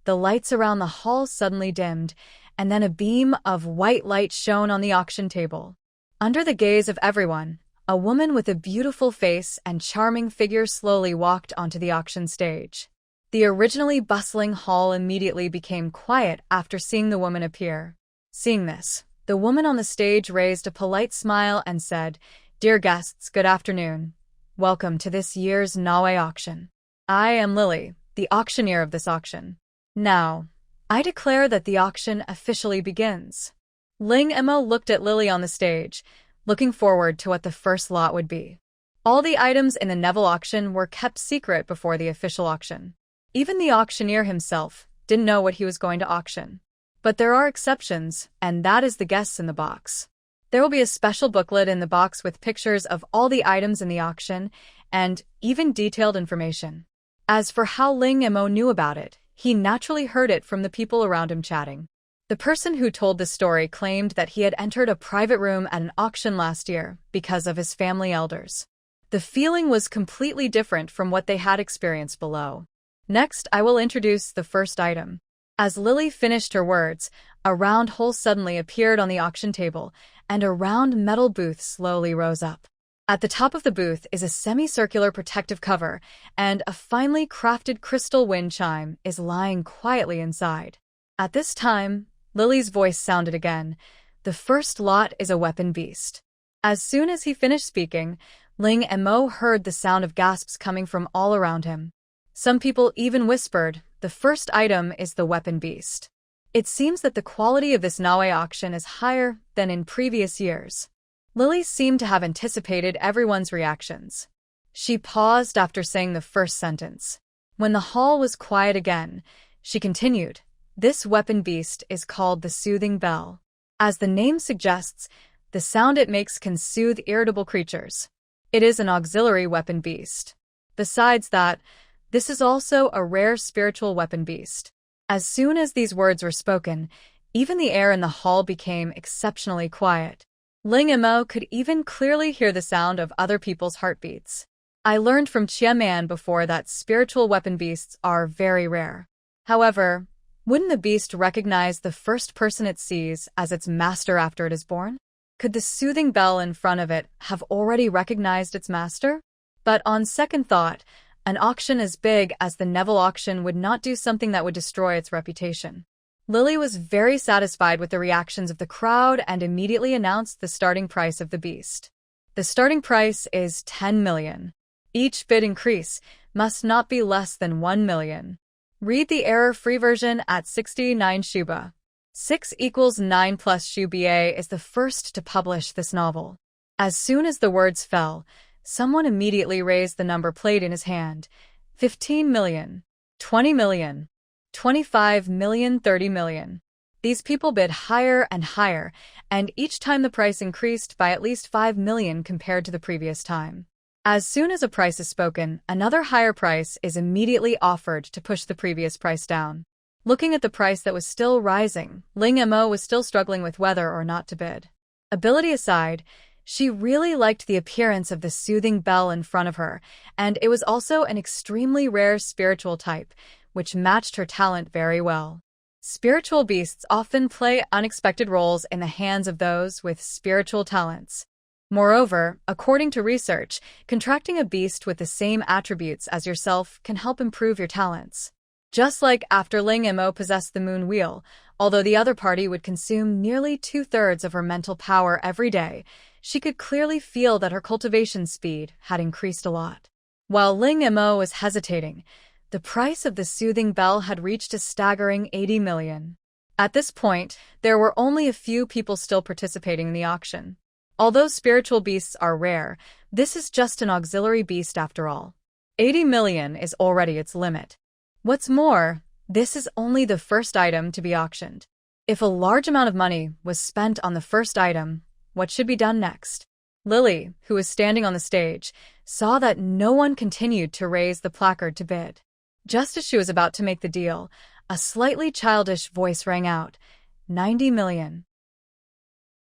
the lights around the hall suddenly dimmed, and then a beam of white light shone on the auction table. Under the gaze of everyone, a woman with a beautiful face and charming figure slowly walked onto the auction stage. The originally bustling hall immediately became quiet after seeing the woman appear. Seeing this, the woman on the stage raised a polite smile and said, Dear guests, good afternoon. Welcome to this year's Nawe auction. I am Lily, the auctioneer of this auction. Now, I declare that the auction officially begins. Ling Mo looked at Lily on the stage, looking forward to what the first lot would be. All the items in the Neville auction were kept secret before the official auction. Even the auctioneer himself didn't know what he was going to auction. But there are exceptions, and that is the guests in the box. There will be a special booklet in the box with pictures of all the items in the auction and even detailed information. As for how Ling Mo knew about it, he naturally heard it from the people around him chatting. The person who told the story claimed that he had entered a private room at an auction last year because of his family elders. The feeling was completely different from what they had experienced below. Next, I will introduce the first item. As Lily finished her words, a round hole suddenly appeared on the auction table, and a round metal booth slowly rose up. At the top of the booth is a semicircular protective cover, and a finely crafted crystal wind chime is lying quietly inside. At this time, Lily's voice sounded again. The first lot is a weapon beast. As soon as he finished speaking, Ling Mo heard the sound of gasps coming from all around him. Some people even whispered, the first item is the weapon beast. It seems that the quality of this Nawe auction is higher than in previous years. Lily seemed to have anticipated everyone's reactions. She paused after saying the first sentence. When the hall was quiet again, she continued, this weapon beast is called the soothing bell. As the name suggests, the sound it makes can soothe irritable creatures. It is an auxiliary weapon beast. Besides that, this is also a rare spiritual weapon beast. As soon as these words were spoken, even the air in the hall became exceptionally quiet. Ling Mo could even clearly hear the sound of other people's heartbeats. I learned from Chia Man before that spiritual weapon beasts are very rare. However, wouldn't the beast recognize the first person it sees as its master after it is born? Could the soothing bell in front of it have already recognized its master? But on second thought, an auction as big as the Neville auction would not do something that would destroy its reputation. Lily was very satisfied with the reactions of the crowd and immediately announced the starting price of the beast. The starting price is 10 million. Each bid increase must not be less than 1 million. Read the error-free version at 69 Shuba. 6 equals 9 plus Shuba is the first to publish this novel. As soon as the words fell, someone immediately raised the number plate in his hand. 15 million, 20 million, 25 million, 30 million. These people bid higher and higher, and each time the price increased by at least 5 million compared to the previous time. As soon as a price is spoken, another higher price is immediately offered to push the previous price down. Looking at the price that was still rising, Ling Mo was still struggling with whether or not to bid. Ability aside, she really liked the appearance of the soothing bell in front of her, and it was also an extremely rare spiritual type, which matched her talent very well. Spiritual beasts often play unexpected roles in the hands of those with spiritual talents. Moreover, according to research, contracting a beast with the same attributes as yourself can help improve your talents. Just like after Ling Mo possessed the moon wheel, although the other party would consume nearly 2/3 of her mental power every day, she could clearly feel that her cultivation speed had increased a lot. While Ling Mo was hesitating, the price of the soothing bell had reached a staggering 80 million. At this point, there were only a few people still participating in the auction. Although spiritual beasts are rare, this is just an auxiliary beast after all. 80 million is already its limit. What's more, this is only the first item to be auctioned. If a large amount of money was spent on the first item, what should be done next? Lily, who was standing on the stage, saw that no one continued to raise the placard to bid. Just as she was about to make the deal, a slightly childish voice rang out, 90 million.